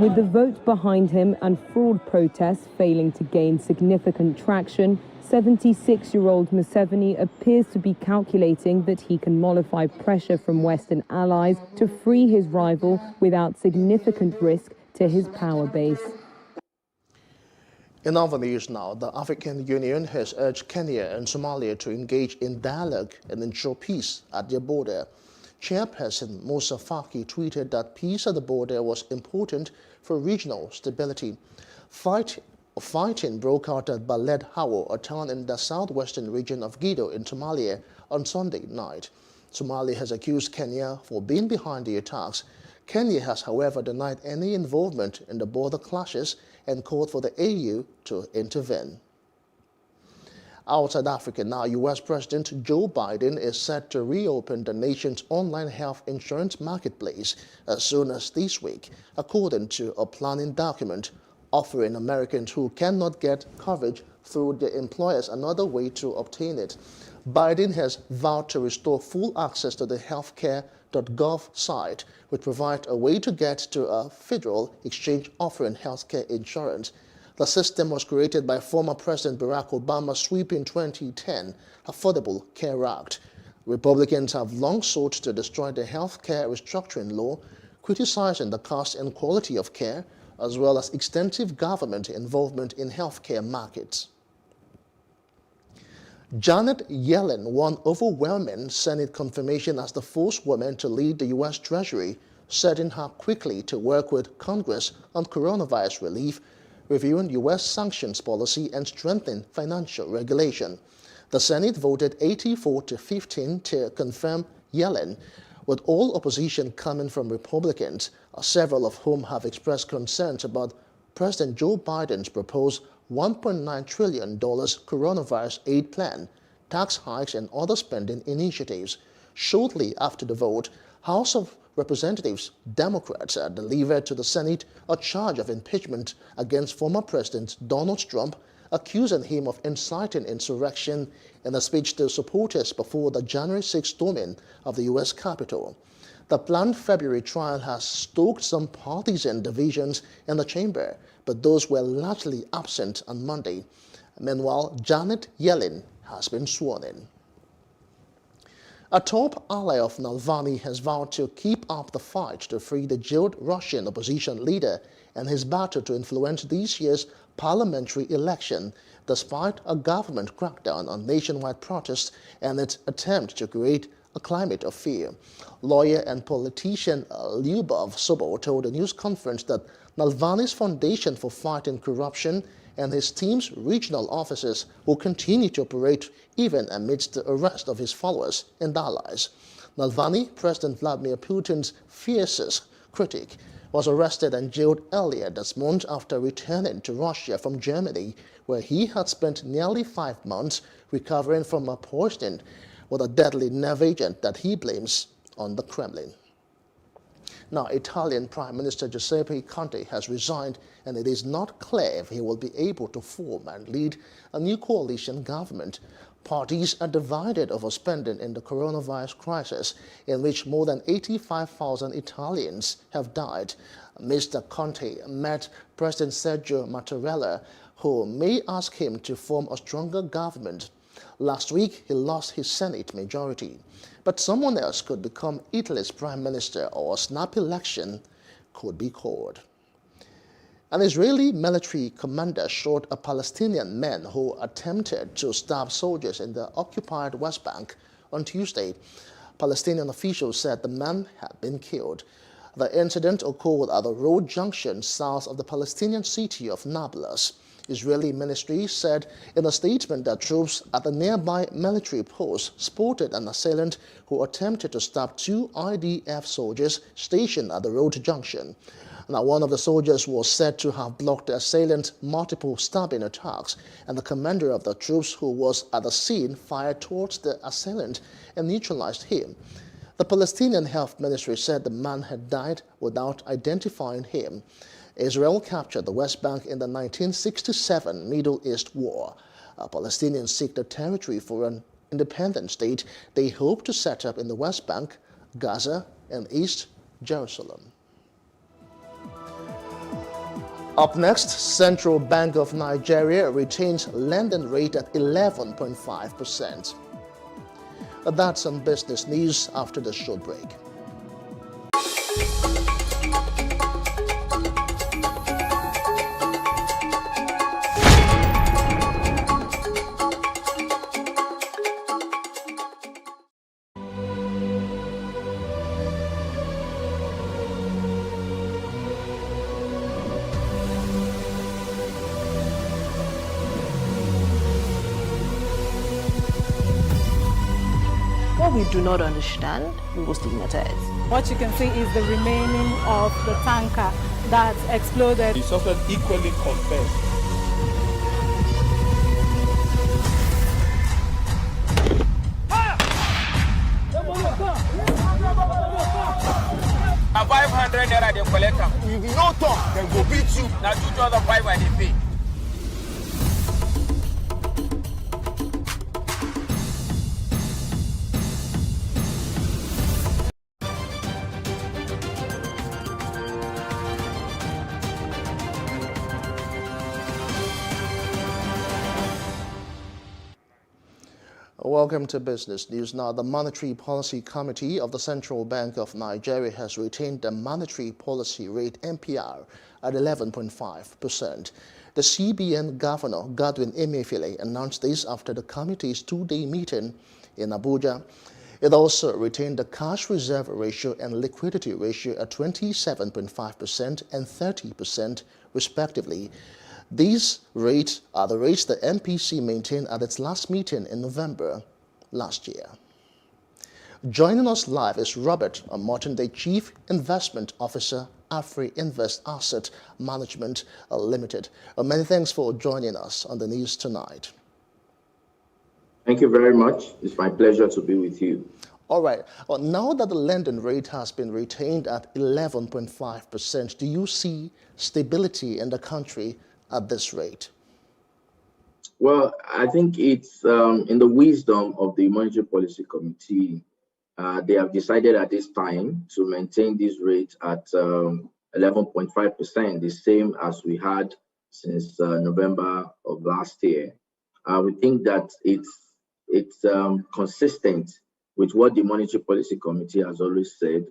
With the vote behind him and fraud protests failing to gain significant traction, 76-year-old Museveni appears to be calculating that he can mollify pressure from Western allies to free his rival without significant risk to his power base. In other news now, the African Union has urged Kenya and Somalia to engage in dialogue and ensure peace at their border. Chairperson Musa Faki tweeted that peace at the border was important for regional stability. Fighting broke out at Baled Hawo, a town in the southwestern region of Gedo in Somalia, on Sunday night. Somalia has accused Kenya for being behind the attacks. Kenya has, however, denied any involvement in the border clashes and called for the AU to intervene. Outside Africa now, U.S. President Joe Biden is set to reopen the nation's online health insurance marketplace as soon as this week, according to a planning document offering Americans who cannot get coverage through their employers another way to obtain it. Biden has vowed to restore full access to the healthcare.gov site, which provides a way to get to a federal exchange offering healthcare insurance. The system was created by former President Barack Obama's sweeping 2010 Affordable Care Act. Republicans have long sought to destroy the healthcare restructuring law, criticizing the cost and quality of care, as well as extensive government involvement in healthcare markets. Janet Yellen won overwhelming Senate confirmation as the first woman to lead the U.S. Treasury, setting her quickly to work with Congress on coronavirus relief, reviewing U.S. sanctions policy, and strengthening financial regulation. The Senate voted 84-15 to confirm Yellen, with all opposition coming from Republicans, several of whom have expressed concerns about President Joe Biden's proposed $1.9 trillion coronavirus aid plan, tax hikes, and other spending initiatives. Shortly after the vote, House of Representatives Democrats delivered to the Senate a charge of impeachment against former President Donald Trump, accusing him of inciting insurrection in a speech to supporters before the January 6 storming of the U.S. Capitol. The planned February trial has stoked some partisan divisions in the chamber, but those were largely absent on Monday. Meanwhile, Janet Yellen has been sworn in. A top ally of Navalny has vowed to keep up the fight to free the jailed Russian opposition leader and his battle to influence this year's parliamentary election, despite a government crackdown on nationwide protests and its attempt to create a climate of fear. Lawyer and politician Lyubov Sobol told a news conference that Navalny's Foundation for Fighting Corruption and his team's regional offices will continue to operate even amidst the arrest of his followers and allies. Navalny, President Vladimir Putin's fiercest critic, was arrested and jailed earlier this month after returning to Russia from Germany, where he had spent nearly 5 months recovering from a poisoning with a deadly nerve agent that he blames on the Kremlin. Now, Italian Prime Minister Giuseppe Conte has resigned, and it is not clear if he will be able to form and lead a new coalition government. Parties are divided over spending in the coronavirus crisis, in which more than 85,000 Italians have died. Mr. Conte met President Sergio Mattarella, who may ask him to form a stronger government. Last week, he lost his Senate majority. But someone else could become Italy's prime minister, or a snap election could be called. An Israeli military commander shot a Palestinian man who attempted to stab soldiers in the occupied West Bank on Tuesday. Palestinian officials said the man had been killed. The incident occurred at the road junction south of the Palestinian city of Nablus. Israeli ministry said in a statement that troops at the nearby military post spotted an assailant who attempted to stab 2 IDF soldiers stationed at the road junction. Now, one of the soldiers was said to have blocked the assailant's multiple stabbing attacks, and the commander of the troops, who was at the scene, fired towards the assailant and neutralized him. The Palestinian Health Ministry said the man had died without identifying him. Israel captured the West Bank in the 1967 Middle East War. Palestinians seek the territory for an independent state they hope to set up in the West Bank, Gaza, and East Jerusalem. Up next, Central Bank of Nigeria retains lending rate at 11.5%. That's some business news after the short break. What we do not understand, we will stigmatize. What you can see is the remaining of the tanker that exploded. The suspect equally confessed. A 500 naira they collect am. If you no talk, dem go beat you. Na 2,500 they pay. Welcome to Business News. Now, the Monetary Policy Committee of the Central Bank of Nigeria has retained the monetary policy rate MPR at 11.5%. The CBN Governor, Godwin Emefiele, announced this after the committee's two-day meeting in Abuja. It also retained the cash reserve ratio and liquidity ratio at 27.5% and 30%, respectively. These rates are the rates the MPC maintained at its last meeting in November last year. Joining us live is Robert Omotunde, Chief Investment Officer, Afri-Invest Asset Management Limited. Many thanks for joining us on the news tonight. Thank you very much. It's my pleasure to be with you. All right. Well, now that the lending rate has been retained at 11.5%, do you see stability in the country at this rate? Well, I think it's in the wisdom of the Monetary Policy Committee, they have decided at this time to maintain this rate at 11.5%, the same as we had since November of last year. We think that it's consistent with what the Monetary Policy Committee has always said.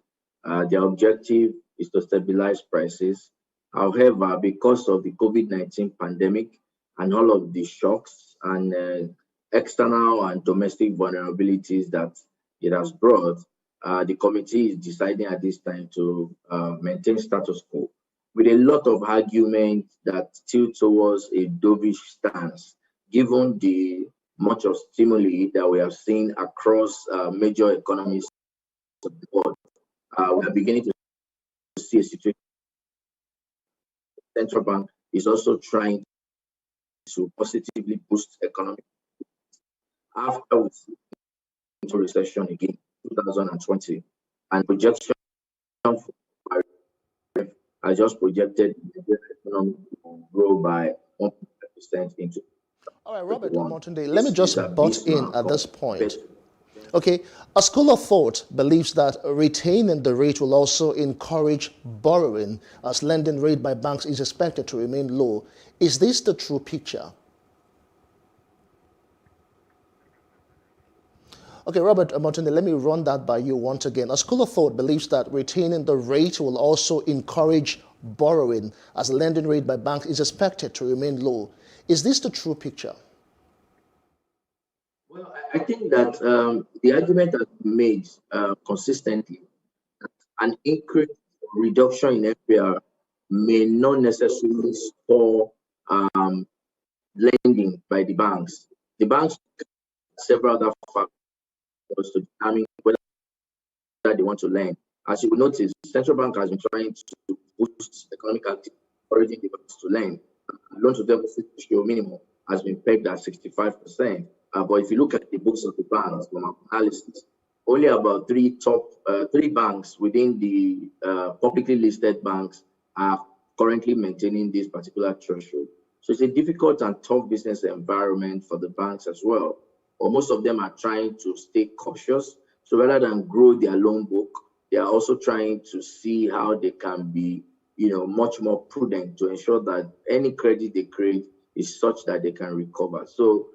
Their objective is to stabilize prices. However, because of the COVID-19 pandemic and all of the shocks and external and domestic vulnerabilities that it has brought, the committee is deciding at this time to maintain status quo, with a lot of arguments that tilt towards a dovish stance, given the much of stimuli that we have seen across major economies of the world. We are beginning to see a situation. The central bank is also trying to positively boost economic after we see into recession again, 2020, and projection I just projected the economy will grow by 1% into. All right, Robert Omotunde, let me just butt in at this point. Okay, a school of thought believes that retaining the rate will also encourage borrowing, as lending rate by banks is expected to remain low. Is this the true picture? Okay, Robert Omotunde, let me run that by you once again. A school of thought believes that retaining the rate will also encourage borrowing, as lending rate by banks is expected to remain low. Is this the true picture? Well, I think that the argument has been made consistently. An increase or reduction in FPR may not necessarily spur lending by the banks. The banks have several other factors to determine whether they want to lend. As you will notice, the central bank has been trying to boost economic activity, encouraging the banks to lend. Loan to deposit ratio minimum has been pegged at 65%. But if you look at the books of the banks from our analysis, only about three banks within the publicly listed banks are currently maintaining this particular threshold. So it's a difficult and tough business environment for the banks as well. or most of them are trying to stay cautious. So rather than grow their loan book, they are also trying to see how they can be, much more prudent to ensure that any credit they create is such that they can recover. So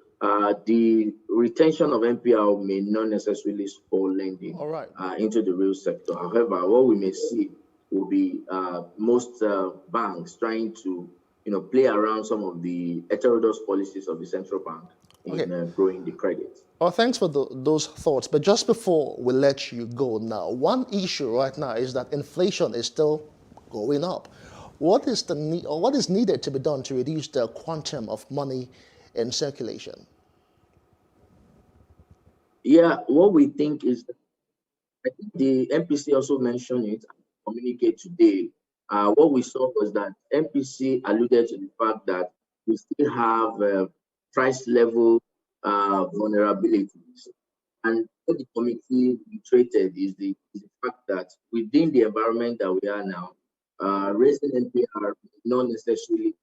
the retention of NPL may not necessarily spur lending into the real sector. However, what we may see will be most banks trying to, play around some of the heterodox policies of the central bank in growing the credit. Well, thanks for those thoughts. But just before we let you go now, one issue right now is that inflation is still going up. What is what is needed to be done to reduce the quantum of money in circulation? Yeah, what we think is, I think the MPC also mentioned it, communicate today. What we saw was that MPC alluded to the fact that we still have price level vulnerabilities. And what the committee reiterated is the fact that within the environment that we are now, raising NPR not necessarily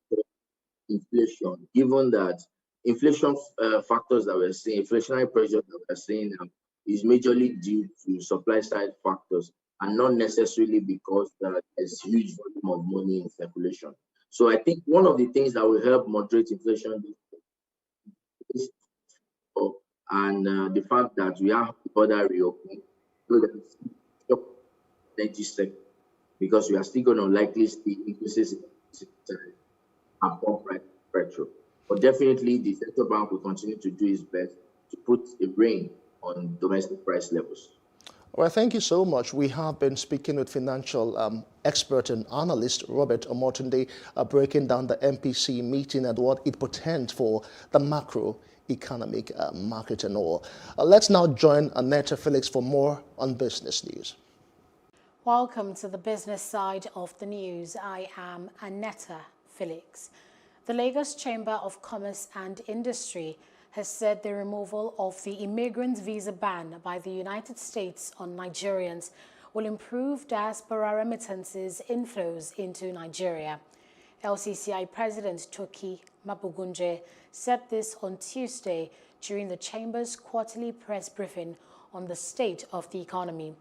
inflation, given that inflation factors that we're seeing, inflationary pressure that we're seeing now is majorly due to supply side factors and not necessarily because there's huge volume of money in circulation. So I think one of the things that will help moderate inflation is the fact that we have to further reopen so that energy sector, because we are still going to likely see increases in pump price petrol. But definitely the central bank will continue to do its best to put a rein on domestic price levels. Well, thank you so much. We have been speaking with financial expert and analyst Robert Omotunde, breaking down the MPC meeting and what it portends for the macroeconomic market and all. Let's now join Annetta Felix for more on business news. Welcome to the business side of the news. I am Annetta Felix. The Lagos Chamber of Commerce and Industry has said the removal of the immigrant visa ban by the United States on Nigerians will improve diaspora remittances inflows into Nigeria. LCCI President Toki Mabugunje said this on Tuesday during the Chamber's quarterly press briefing on the state of the economy.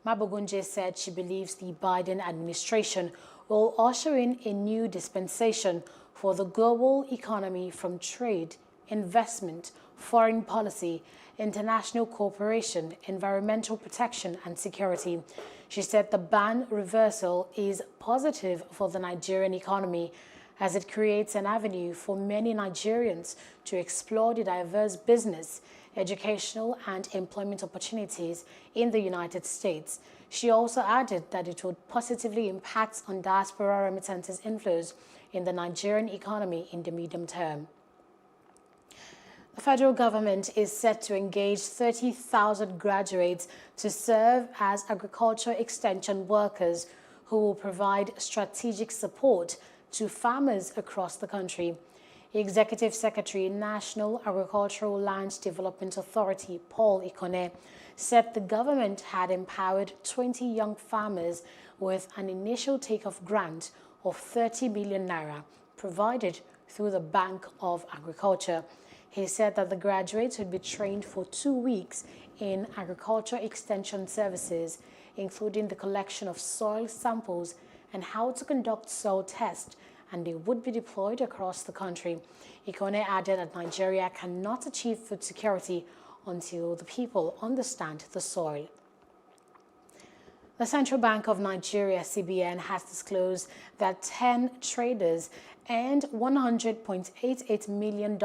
Mabugunje said she believes the Biden administration will usher in a new dispensation for the global economy from trade, investment, foreign policy, international cooperation, environmental protection, and security. She said the ban reversal is positive for the Nigerian economy as it creates an avenue for many Nigerians to explore the diverse business, educational, and employment opportunities in the United States. She also added that it would positively impact on diaspora remittances inflows in the Nigerian economy in the medium term. The federal government is set to engage 30,000 graduates to serve as agriculture extension workers who will provide strategic support to farmers across the country. Executive Secretary, National Agricultural Land Development Authority, Paul Ikone, said the government had empowered 20 young farmers with an initial take-off grant of 30 million naira provided through the Bank of Agriculture. He said that the graduates would be trained for 2 weeks in agriculture extension services, including the collection of soil samples and how to conduct soil tests, and they would be deployed across the country. Ikone added that Nigeria cannot achieve food security until the people understand the soil. The Central Bank of Nigeria, CBN, has disclosed that 10 traders earned $100.88 million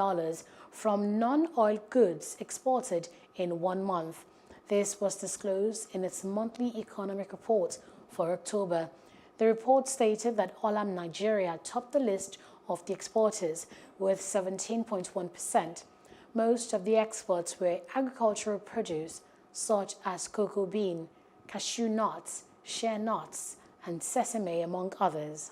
from non-oil goods exported in 1 month. This was disclosed in its monthly economic report for October. The report stated that Olam Nigeria topped the list of the exporters with 17.1%. Most of the exports were agricultural produce such as cocoa bean, cashew nuts, shea nuts, and sesame, among others.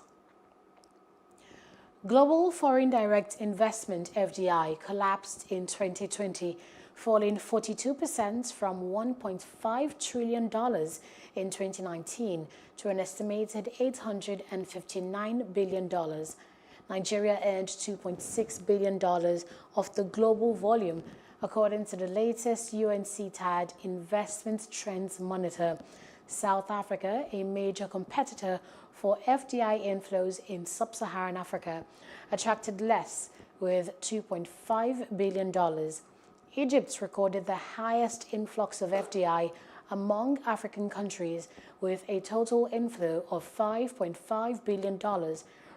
Global foreign direct investment FDI collapsed in 2020, falling 42% from $1.5 trillion in 2019 to an estimated $859 billion. Nigeria earned $2.6 billion of the global volume According to the latest UNCTAD Investment Trends Monitor, South Africa, a major competitor for FDI inflows in sub-Saharan Africa, attracted less with $2.5 billion. Egypt recorded the highest influx of FDI among African countries with a total inflow of $5.5 billion,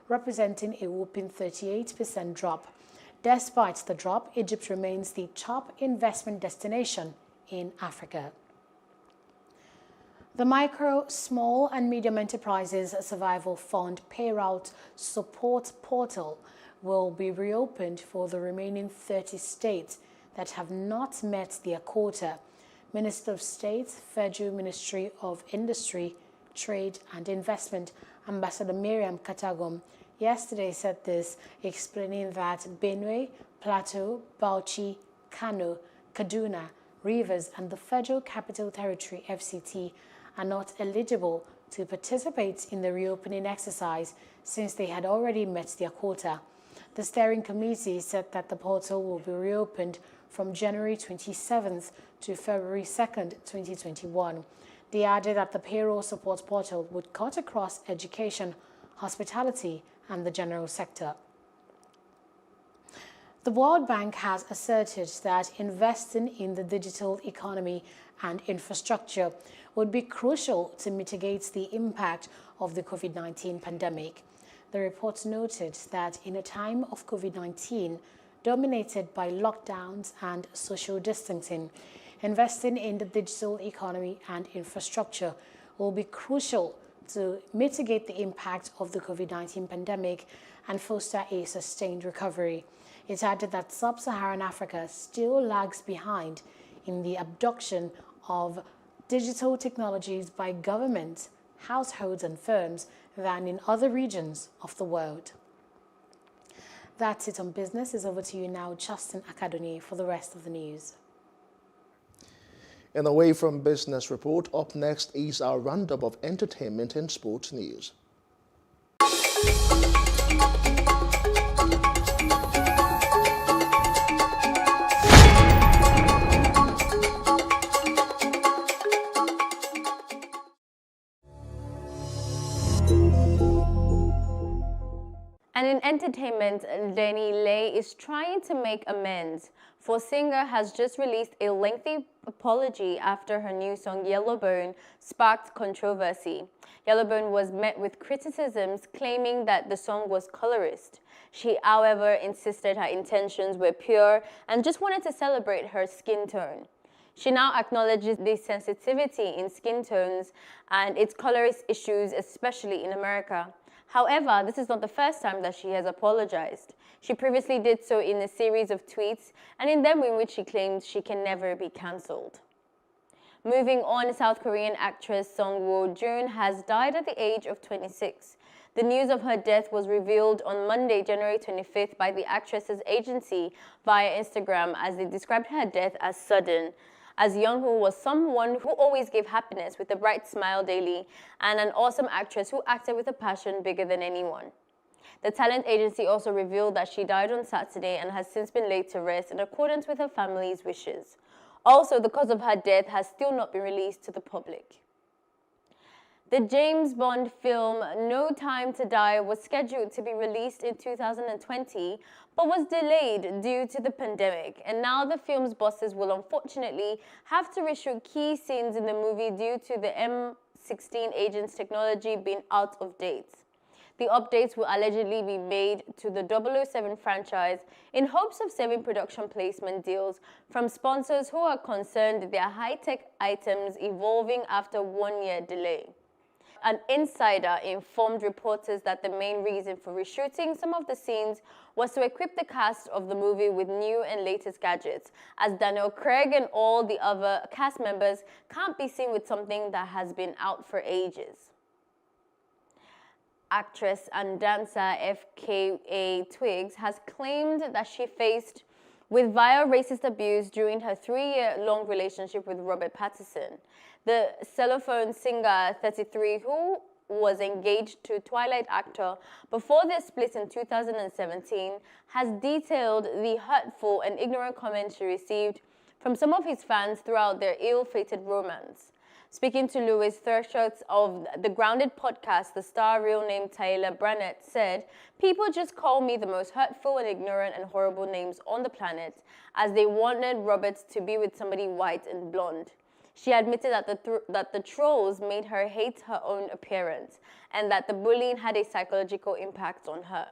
representing a whopping 38% drop. Despite the drop, Egypt remains the top investment destination in Africa. The Micro, Small and Medium Enterprises Survival Fund Payout Support Portal will be reopened for the remaining 30 states that have not met their quota. Minister of State, Federal Ministry of Industry, Trade and Investment, Ambassador Miriam Katagum, yesterday said this, explaining that Benue, Plateau, Bauchi, Kano, Kaduna, Rivers and the Federal Capital Territory FCT are not eligible to participate in the reopening exercise since they had already met their quota. The steering committee said that the portal will be reopened from January 27th to February 2nd, 2021. They added that the payroll support portal would cut across education, hospitality, and the general sector. The World Bank has asserted that investing in the digital economy and infrastructure would be crucial to mitigate the impact of the COVID-19 pandemic. The report noted that in a time of COVID-19, dominated by lockdowns and social distancing, investing in the digital economy and infrastructure will be crucial to mitigate the impact of the COVID-19 pandemic and foster a sustained recovery. It added that sub-Saharan Africa still lags behind in the adoption of digital technologies by governments, households and firms than in other regions of the world. That's it on business. It's over to you now, Justin Akadoni, for the rest of the news. And away from business report, up next is our roundup of entertainment and sports news. And in entertainment, Danny Lay is trying to make amends, for singer has just released a lengthy apology after her new song Yellowbone sparked controversy. Yellowbone was met with criticisms claiming that the song was colorist. She, however, insisted her intentions were pure and just wanted to celebrate her skin tone. She now acknowledges the sensitivity in skin tones and its colorist issues, especially in America. However, this is not the first time that she has apologized. She previously did so in a series of tweets, and in them in which she claimed she can never be cancelled. Moving on, South Korean actress Song Woo-jun has died at the age of 26. The news of her death was revealed on Monday, January 25th by the actress's agency via Instagram, as they described her death as sudden. As Young-woo was someone who always gave happiness with a bright smile daily and an awesome actress who acted with a passion bigger than anyone. The talent agency also revealed that she died on Saturday and has since been laid to rest in accordance with her family's wishes. Also, the cause of her death has still not been released to the public. The James Bond film No Time to Die was scheduled to be released in 2020, but was delayed due to the pandemic. And now the film's bosses will unfortunately have to reshoot key scenes in the movie due to the M16 agent's technology being out of date. The updates will allegedly be made to the 007 franchise in hopes of saving production placement deals from sponsors who are concerned their high-tech items evolving after 1 year delay. An insider informed reporters that the main reason for reshooting some of the scenes was to equip the cast of the movie with new and latest gadgets, as Daniel Craig and all the other cast members can't be seen with something that has been out for ages. Actress and dancer FKA Twigs has claimed that she faced with vile racist abuse during her 3-year-long relationship with Robert Pattinson. The cellophone singer, 33, who was engaged to Twilight actor before their split in 2017, has detailed the hurtful and ignorant comments she received from some of his fans throughout their ill-fated romance. Speaking to Louis Thurshotz of the Grounded podcast, the star, real name Tyler Brannett, said, "People just call me the most hurtful and ignorant and horrible names on the planet, as they wanted Robert to be with somebody white and blonde." She admitted that the trolls made her hate her own appearance and that the bullying had a psychological impact on her.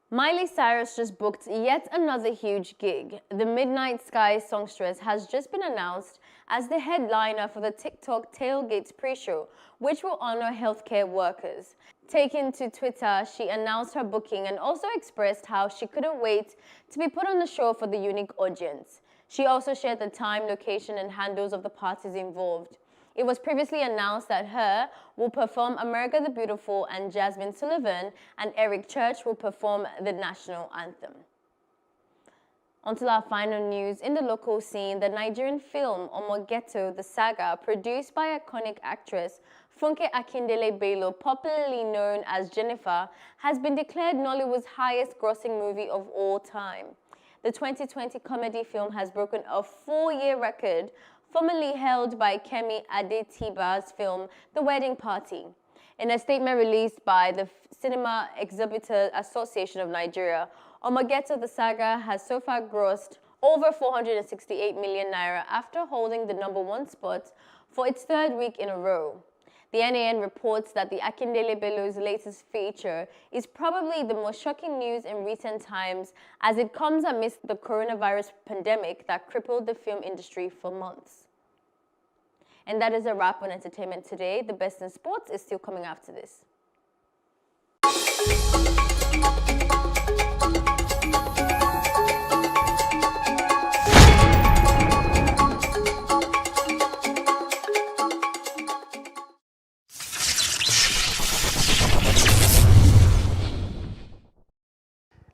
Miley Cyrus just booked yet another huge gig. The Midnight Sky songstress has just been announced as the headliner for the TikTok Tailgates pre-show, which will honor healthcare workers. Taking to Twitter, she announced her booking and also expressed how she couldn't wait to be put on the show for the unique audience. She also shared the time, location, and handles of the parties involved. It was previously announced that her will perform America the Beautiful and Jasmine Sullivan and Eric Church will perform the national anthem. Onto our final news. In the local scene, the Nigerian film Omogeto, the saga, produced by iconic actress Funke Akindele Bello, popularly known as Jennifer, has been declared Nollywood's highest grossing movie of all time. The 2020 comedy film has broken a 4-year record formerly held by Kemi Adetiba's film The Wedding Party. In a statement released by the Cinema Exhibitors Association of Nigeria, Omogeto the Saga has so far grossed over 468 million naira after holding the #1 spot for its 3rd week in a row. The NAN reports that the Akindele Bello's latest feature is probably the most shocking news in recent times, as it comes amidst the coronavirus pandemic that crippled the film industry for months. And that is a wrap on entertainment today. The best in sports is still coming after this.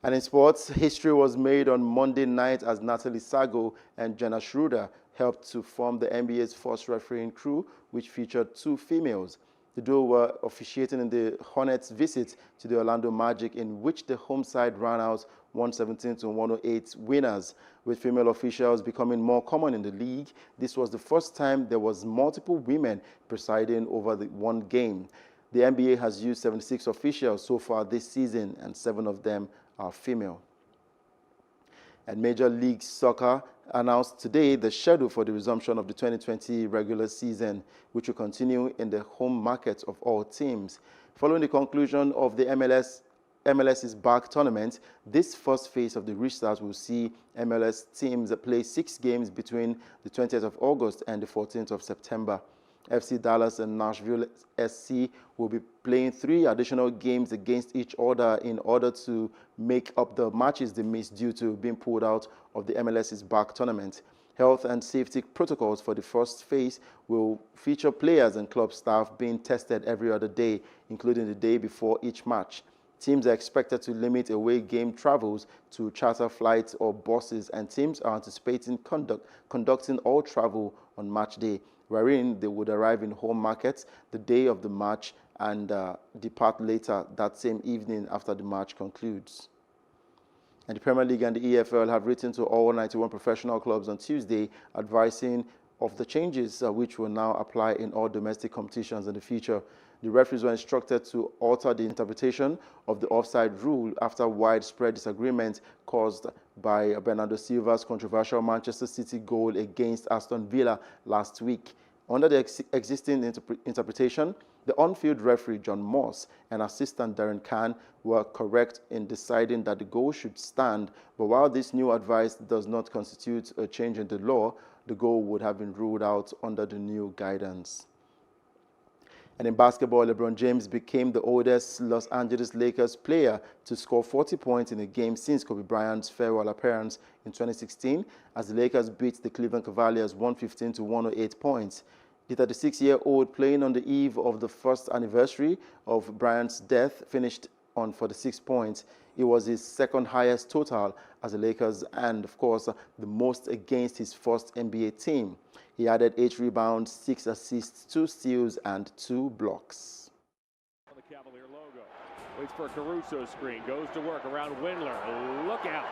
And in sports, history was made on Monday night as Natalie Sago and Jenna Schroeder helped to form the NBA's first refereeing crew, which featured 2 females. The duo were officiating in the Hornets' visit to the Orlando Magic, in which the home side ran out 117-108 winners. With female officials becoming more common in the league, this was the first time there was multiple women presiding over the one game. The NBA has used 76 officials so far this season, and 7 of them are female. And Major League Soccer announced today the schedule for the resumption of the 2020 regular season, which will continue in the home market of all teams. Following the conclusion of the MLS's back tournament, this first phase of the restart will see MLS teams play 6 games between the 20th of August and the 14th of September. FC Dallas and Nashville SC will be playing 3 additional games against each other in order to make up the matches they missed due to being pulled out of the MLS's back tournament. Health and safety protocols for the first phase will feature players and club staff being tested every other day, including the day before each match. Teams are expected to limit away game travels to charter flights or buses, and teams are anticipating conducting all travel on match day, wherein they would arrive in home markets the day of the match and depart later that same evening after the match concludes. And the Premier League and the EFL have written to all 91 professional clubs on Tuesday advising of the changes which will now apply in all domestic competitions in the future. The referees were instructed to alter the interpretation of the offside rule after widespread disagreement caused by Bernardo Silva's controversial Manchester City goal against Aston Villa last week. Under the existing interpretation, the on-field referee John Moss and assistant Darren Kahn were correct in deciding that the goal should stand, but while this new advice does not constitute a change in the law, the goal would have been ruled out under the new guidance. And in basketball, LeBron James became the oldest Los Angeles Lakers player to score 40 points in a game since Kobe Bryant's farewell appearance in 2016, as the Lakers beat the Cleveland Cavaliers 115-108 points. The 36-year-old, playing on the eve of the first anniversary of Bryant's death, finished on 46 points. It was his second highest total as the Lakers and, of course, the most against his first NBA team. He added 8 rebounds, 6 assists, 2 steals, and 2 blocks. Waits for a Caruso screen. Goes to work around Windler. Look out.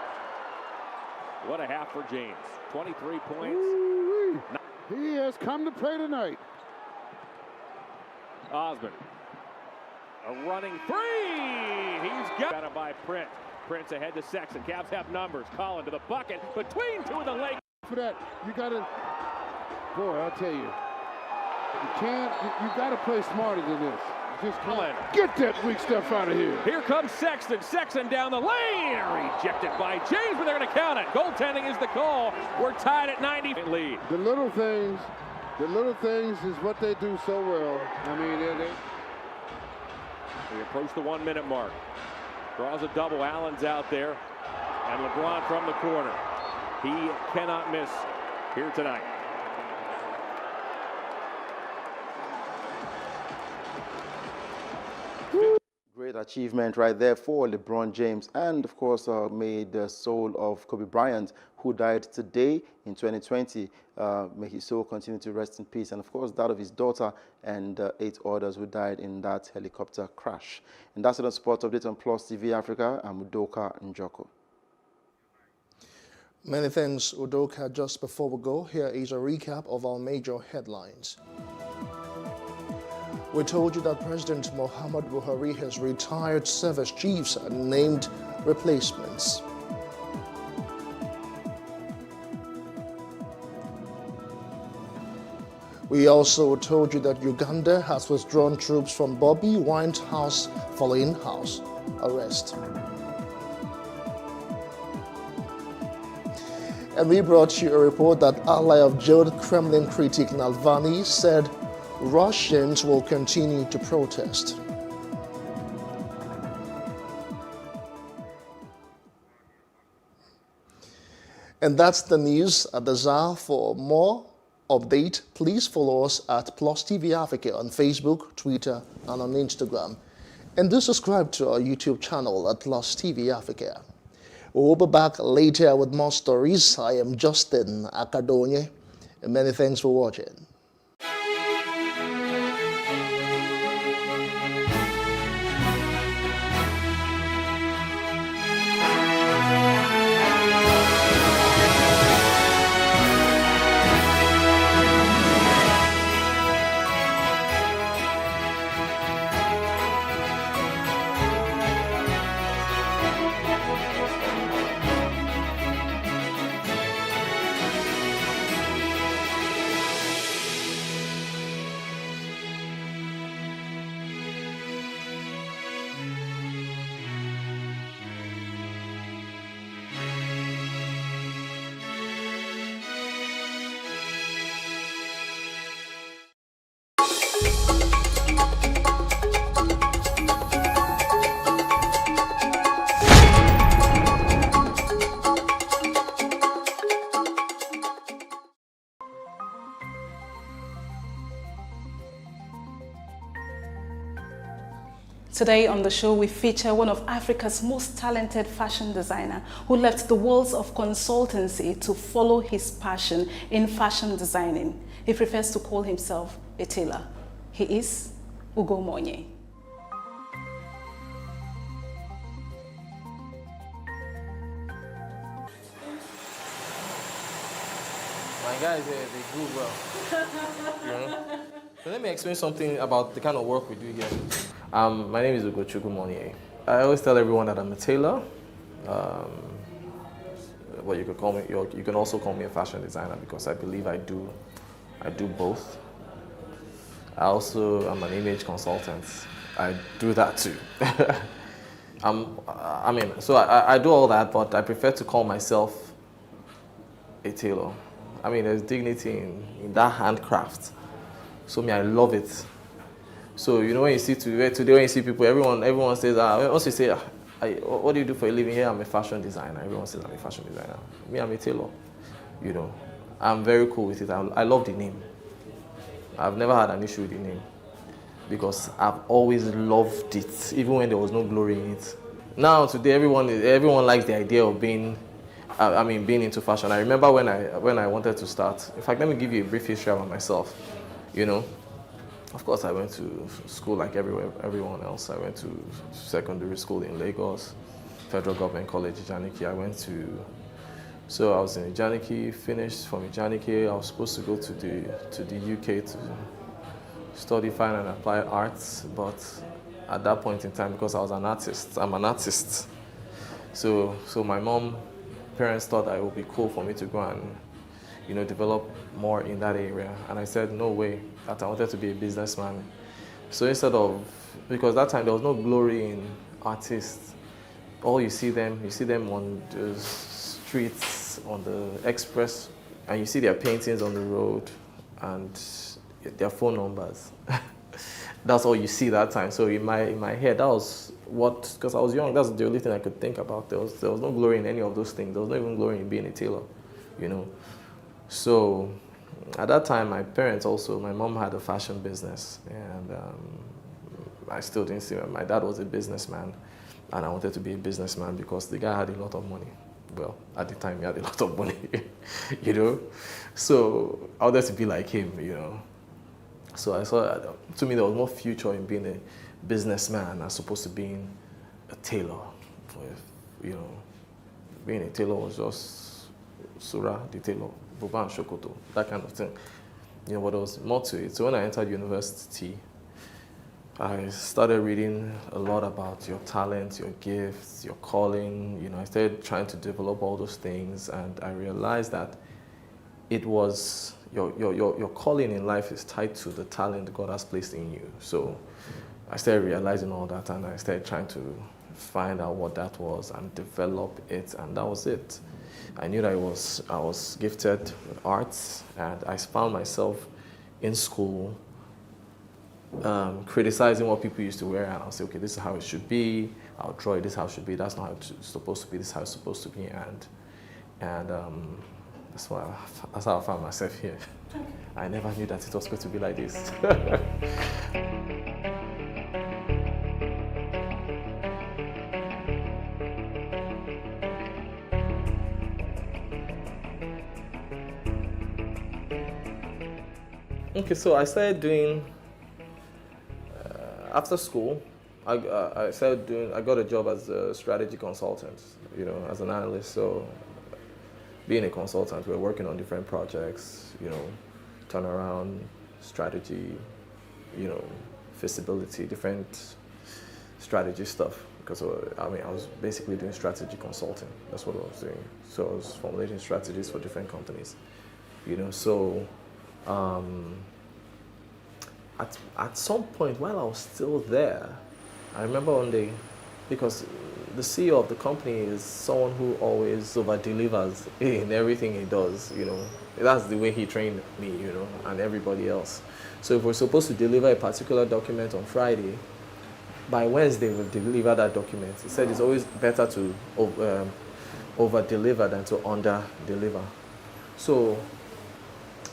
What a half for James. 23 points. Ooh-wee. He has come to play tonight. Osmond. A running three. He's got it by Prince. Prince ahead to Sexton. Cavs have numbers. Collin to the bucket. Between two of the legs. For that, you got to, boy, I'll tell you. You got to play smarter than this. Just get that weak stuff out of here. Here comes Sexton. Sexton down the lane. Rejected by James, but they're going to count it. Goaltending is the call. We're tied at 90 lead. The little things is what they do so well. I mean, We approach the 1 minute mark. Draws a double. Allen's out there. And LeBron from the corner. He cannot miss here tonight. Great achievement right there for LeBron James, and of course made the soul of Kobe Bryant, who died today in 2020. May his soul continue to rest in peace, and of course that of his daughter and 8 others who died in that helicopter crash. And that's it on Sports Update on Plus TV Africa. I'm Udoka Njoko. Many thanks, Udoka. Just before we go, here is a recap of our major headlines. We told you that President Muhammad Buhari has retired service chiefs and named replacements. We also told you that Uganda has withdrawn troops from Bobi Wine's house following house arrest. And we brought you a report that ally of jailed Kremlin critic Navalny said Russians will continue to protest. And that's the news at the ZAR. For more update, please follow us at Plus TV Africa on Facebook, Twitter, and on Instagram. And do subscribe to our YouTube channel at Plus TV Africa. We'll be back later with more stories. I am Justin Akadonye, and many thanks for watching. Today on the show, we feature one of Africa's most talented fashion designer who left the worlds of consultancy to follow his passion in fashion designing. He prefers to call himself a tailor. He is Ugo Monye. My guys, they do well. You know? So let me explain something about the kind of work we do here. My name is Ugochukwu Monye. I always tell everyone that I'm a tailor. Well, you could call me. You can also call me a fashion designer because I believe I do both. I'm an image consultant. I do that too. I do all that, but I prefer to call myself a tailor. I mean, there's dignity in that handcraft. So I love it. So you know, when you see today, when you see people, everyone says, once you say, what do you do for a living? Here, I'm a fashion designer. Everyone says I'm a fashion designer. Me, I'm a tailor. You know, I'm very cool with it. I love the name. I've never had an issue with the name because I've always loved it, even when there was no glory in it. Now today, everyone likes the idea of being into fashion. I remember when I wanted to start. In fact, let me give you a brief history about myself. You know, Of course, I went to school like everyone else. I went to secondary school in Lagos, Federal Government College, Ijaniki. So I was in Ijaniki, finished from Ijaniki. I was supposed to go to the UK to study fine and applied arts, but at that point in time, because I was an artist, I'm an artist. So my parents thought that it would be cool for me to go and, develop more in that area. And I said, no way, that I wanted to be a businessman. So instead of, because that time there was no glory in artists. All you see them on the streets, on the express, and you see their paintings on the road and their phone numbers. That's all you see that time. So in my head, that was what, because I was young, that's the only thing I could think about. There was no glory in any of those things. There was no even glory in being a tailor, So at that time, my parents also, my mom had a fashion business, and I still didn't see my dad was a businessman, and I wanted to be a businessman because the guy had a lot of money. Well, at the time, he had a lot of money, So I wanted to be like him, So I saw, to me, there was more future in being a businessman as opposed to being a tailor. Being a tailor was just Sura, the tailor, Buba and Shokoto, that kind of thing. But there was more to it. So when I entered university, I started reading a lot about your talents, your gifts, your calling. I started trying to develop all those things, and I realized that it was your calling in life is tied to the talent God has placed in you. So I started realizing all that, and I started trying to find out what that was and develop it, and that was it. I knew that I was gifted with arts, and I found myself in school criticizing what people used to wear, and I'll say, okay, this is how it should be. I'll draw it. This is how it should be. That's not how it's supposed to be. This is how it's supposed to be, and that's how I found myself here. I never knew that it was going to be like this. Okay, so I started doing, after school, I got a job as a strategy consultant, as an analyst. So being a consultant, we're working on different projects, turnaround, strategy, feasibility, different strategy stuff. Because I was basically doing strategy consulting. That's what I was doing. So I was formulating strategies for different companies, So at some point while I was still there, I remember one day, because the CEO of the company is someone who always over-delivers in everything he does, That's the way he trained me, and everybody else. So if we're supposed to deliver a particular document on Friday, by Wednesday we'll deliver that document. He said it's always better to over-deliver than to under-deliver. So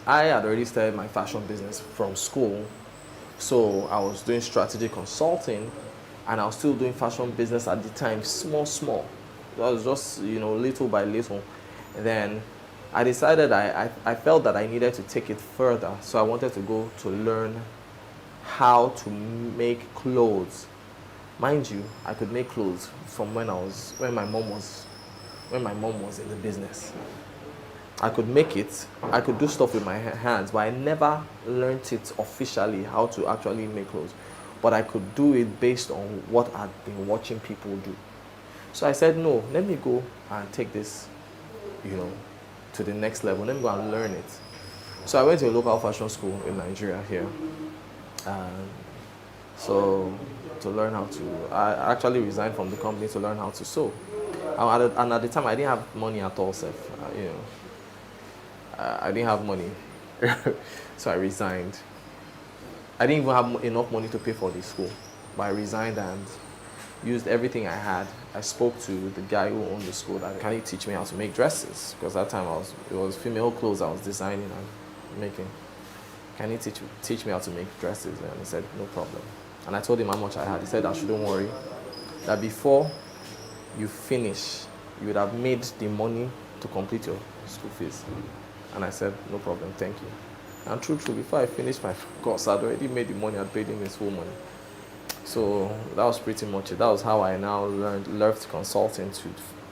I had already started my fashion business from school, so I was doing strategy consulting, and I was still doing fashion business at the time, small. It was just, little by little. And then I decided I felt that I needed to take it further, so I wanted to go to learn how to make clothes. Mind you, I could make clothes from when my mom was in the business. I could make it, I could do stuff with my hands, but I never learned it officially how to actually make clothes. But I could do it based on what I'd been watching people do. So I said, no, let me go and take this, to the next level. Let me go and learn it. So I went to a local fashion school in Nigeria here. So to learn how to, I actually resigned from the company to learn how to sew. And at the time, I didn't have money at all, I didn't have money, so I resigned. I didn't even have enough money to pay for the school, but I resigned and used everything I had. I spoke to the guy who owned the school that, can he teach me how to make dresses? Because at that time it was female clothes I was designing and making. Can he teach me how to make dresses? And he said, no problem. And I told him how much I had. He said, I shouldn't worry, that before you finish, you would have made the money to complete your school fees. And I said, no problem, thank you. And true, before I finished my course, I'd already made the money, I'd paid him his full money. So that was pretty much it. That was how I now left consulting to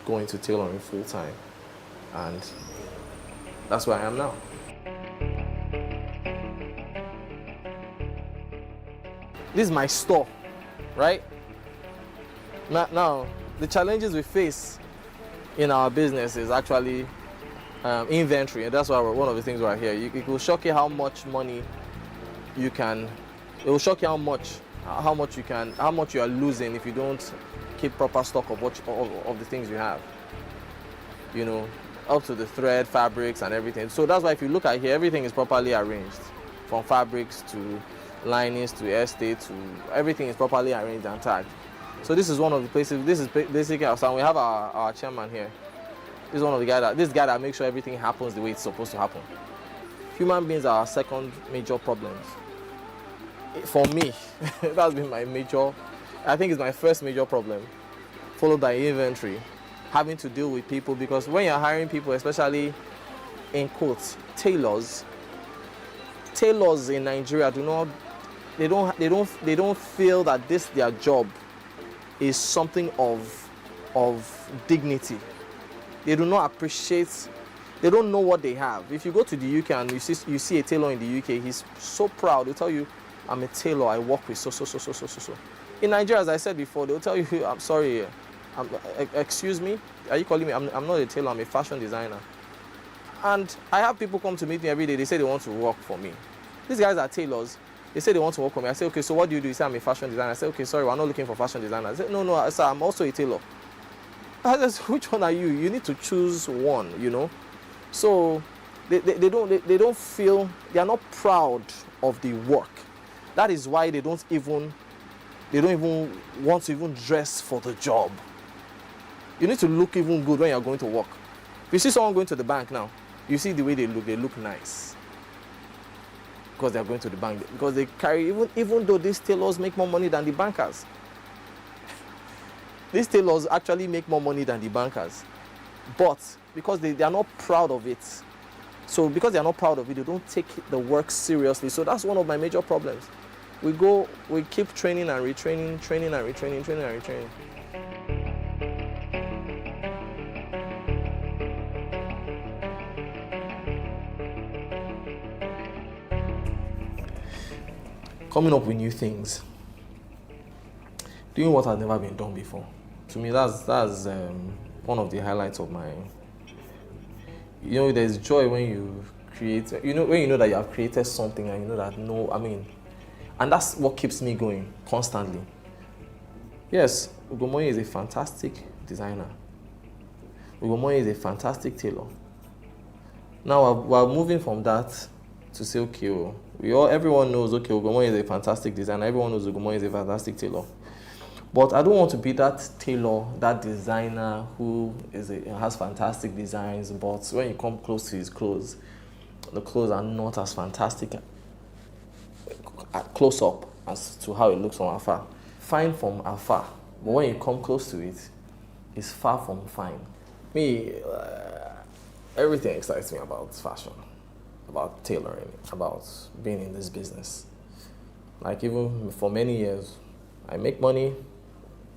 go into tailoring full time. And that's where I am now. This is my store, right? Now, the challenges we face in our business is actually inventory, and that's why one of the things right here. It will shock you how much money you can. It will shock you how much you are losing if you don't keep proper stock of of the things you have. You know, up to the thread, fabrics, and everything. So that's why if you look at here, everything is properly arranged, from fabrics to linings to estate to everything is properly arranged and tagged. So this is one of the places. This is basically our stand. We have our chairman here. This is one of the guy that makes sure everything happens the way it's supposed to happen. Human beings are our second major problems. For me, that's been my major. I think it's my first major problem, followed by inventory, having to deal with people, because when you're hiring people, especially in quotes, tailors in Nigeria they don't feel that their job is something of dignity. They do not appreciate, they don't know what they have. If you go to the UK and you see a tailor in the UK, he's so proud. He'll tell you, I'm a tailor, I work with so. In Nigeria, as I said before, they'll tell you, I'm sorry, excuse me, are you calling me? I'm not a tailor, I'm a fashion designer. And I have people come to meet me every day, they say they want to work for me. These guys are tailors. They say they want to work for me. I say, okay, so what do you do? You say, I'm a fashion designer. I say, okay, sorry, we're not looking for fashion designers. I say, no, sir, I'm also a tailor. I say, which one are you? You need to choose one, you know. So they don't feel, they are not proud of the work. That is why they don't even want to even dress for the job. You need to look even good when you're going to work. If you see someone going to the bank now, you see the way they look nice. Because they're going to the bank, because they carry, even though these tailors make more money than the bankers. These tailors actually make more money than the bankers. But because they are not proud of it, so because they are not proud of it, they don't take the work seriously. So that's one of my major problems. We keep training and retraining, training and retraining. Coming up with new things, doing what has never been done before. To me, that's one of the highlights of my. You know, there's joy when you create. When you know that you have created something, and you know that and that's what keeps me going constantly. Yes, Ugomoye is a fantastic designer. Ugomoye is a fantastic tailor. Now we're moving from that to say, okay, everyone knows, okay, Ugomoye is a fantastic designer. Everyone knows Ugomoye is a fantastic tailor. But I don't want to be that tailor, that designer who has fantastic designs, but when you come close to his clothes, the clothes are not as fantastic close up as to how it looks from afar. Fine from afar, but when you come close to it, it's far from fine. Everything excites me about fashion, about tailoring, about being in this business. Like, even for many years, I make money,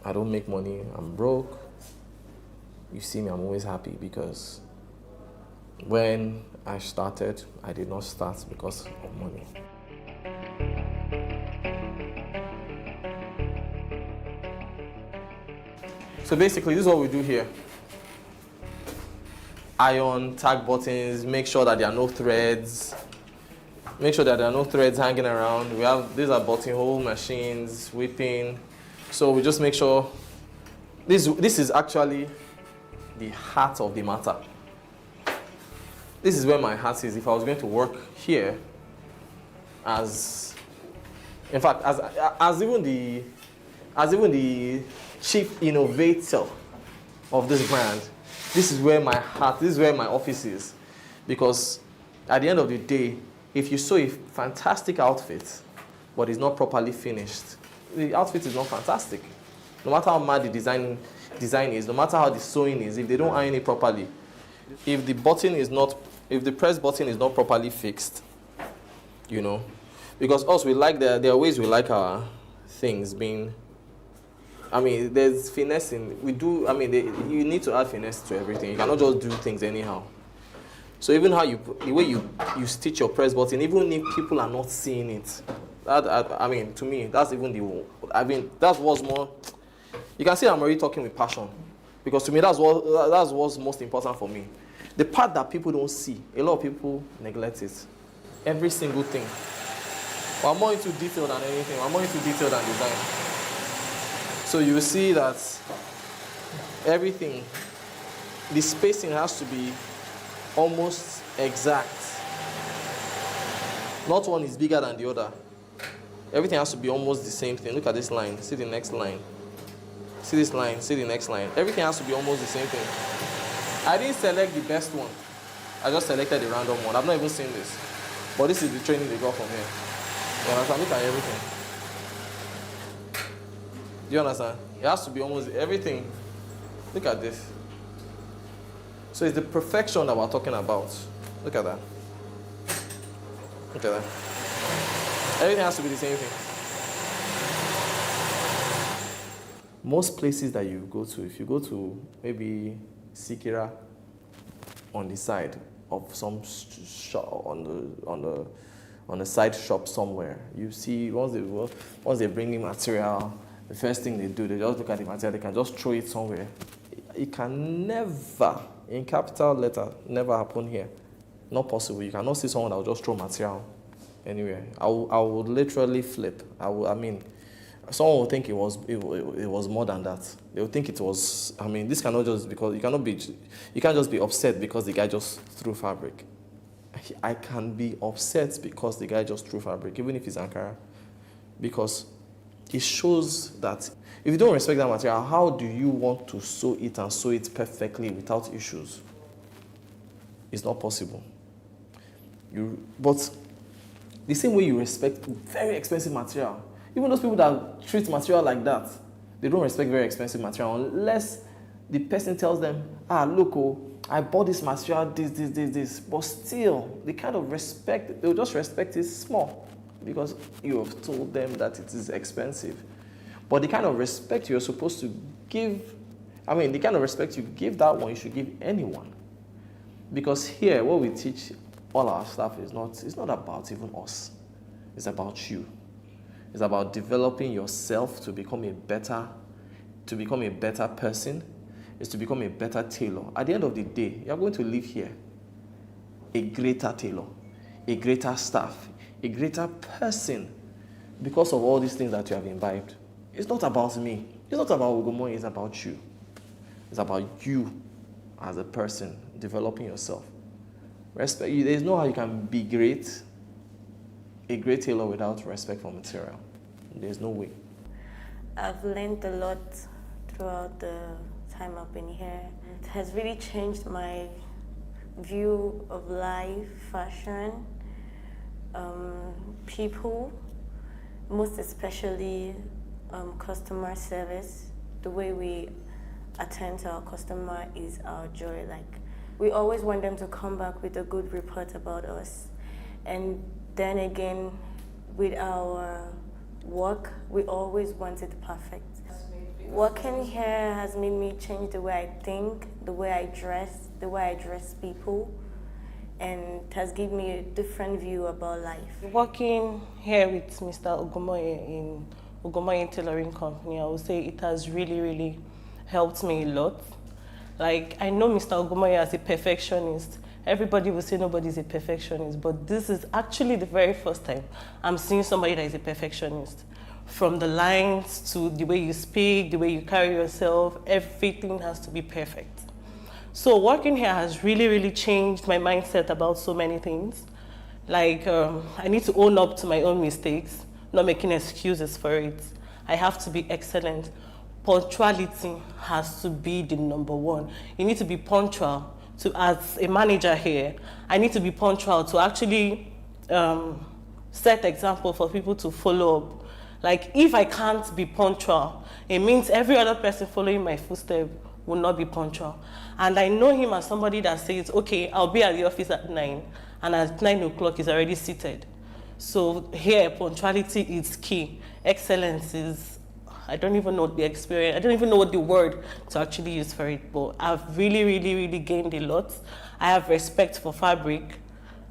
I don't make money, I'm broke. You see me, I'm always happy, because when I started, I did not start because of money. So basically, this is what we do here. Iron, tag buttons, make sure that there are no threads. Make sure that there are no threads hanging around. These are buttonhole machines, whipping. So we just make sure, this is actually the heart of the matter. This is where my heart is. If I was going to work here as even the chief innovator of this brand, this is where my heart, this is where my office is. Because at the end of the day, if you sew a fantastic outfit, but it's not properly finished, the outfit is not fantastic. No matter how mad the design is, no matter how the sewing is, if they don't iron it properly, if the press button is not properly fixed, you know, because us, we like there are ways we like our things being. I mean, there's finesse in, we do, I mean, you need to add finesse to everything. You cannot just do things anyhow. So even how the way you stitch your press button, even if people are not seeing it, I mean, to me, that's even that's what's more, you can see I'm already talking with passion. Because to me, that's what's most important for me. The part that people don't see, a lot of people neglect it. Every single thing. Well, I'm more into detail than anything. I'm more into detail than design. So you see that everything, the spacing has to be almost exact. Not one is bigger than the other. Everything has to be almost the same thing. Look at this line, see the next line. See this line, see the next line. Everything has to be almost the same thing. I didn't select the best one. I just selected the random one. I've not even seen this. But this is the training they got from here. You understand? Look at everything. Do you understand? It has to be almost everything. Look at this. So it's the perfection that we're talking about. Look at that. Look at that. Everything has to be the same thing. Most places that you go to, if you go to maybe Sikira on the side of some shop on the side shop somewhere, you see once they bring in material, the first thing they do, they just look at the material, they can just throw it somewhere. It can never, in capital letter, never happen here. Not possible. You cannot see someone that will just throw material anywhere. I would literally flip. I mean, someone would think it was more than that. They would think it was, I mean, this cannot just, because you can't just be upset because the guy just threw fabric. I can be upset because the guy just threw fabric, even if it's Ankara, because it shows that if you don't respect that material, how do you want to sew it and sew it perfectly without issues? It's not possible. But the same way you respect very expensive material, even those people that treat material like that, they don't respect very expensive material unless the person tells them, look, I bought this material, this. But still, the kind of respect, they'll just respect it small because you have told them that it is expensive. But the kind of respect you're supposed to give, I mean, the kind of respect you give that one, you should give anyone. Because here, what we teach all our staff it's not about even us. It's about you. It's about developing yourself to become a better person. It's to become a better tailor. At the end of the day, you're going to leave here a greater tailor, a greater staff, a greater person because of all these things that you have imbibed. It's not about me. It's not about Ugomoye. It's about you. It's about you as a person, developing yourself. Respect. There's no how you can be a great tailor without respect for material. There's no way. I've learned a lot throughout the time I've been here. It has really changed my view of life, fashion, people, most especially customer service. The way we attend to our customer is our joy. Like, we always want them to come back with a good report about us. And then again, with our work, we always want it perfect. Working here has made me change the way I think, the way I dress people, and it has given me a different view about life. Working here with Mr. Ugomoye in Ugomoye Tailoring Company, I would say it has really, really helped me a lot. Like, I know Mr. Ugomoye as a perfectionist. Everybody will say nobody's a perfectionist, but this is actually the very first time I'm seeing somebody that is a perfectionist. From the lines to the way you speak, the way you carry yourself, everything has to be perfect. So working here has really, really changed my mindset about so many things. Like, I need to own up to my own mistakes, not making excuses for it. I have to be excellent. Punctuality has to be the number one. You need to be punctual. As a manager here, I need to be punctual to actually set example for people to follow up. Like, if I can't be punctual, it means every other person following my footsteps will not be punctual. And I know him as somebody that says, okay, I'll be at the office at 9, and at 9 o'clock he's already seated. So here, punctuality is key. Excellence is, I don't even know the experience, I don't even know what the word to actually use for it, but I've really, really, really gained a lot. I have respect for fabric.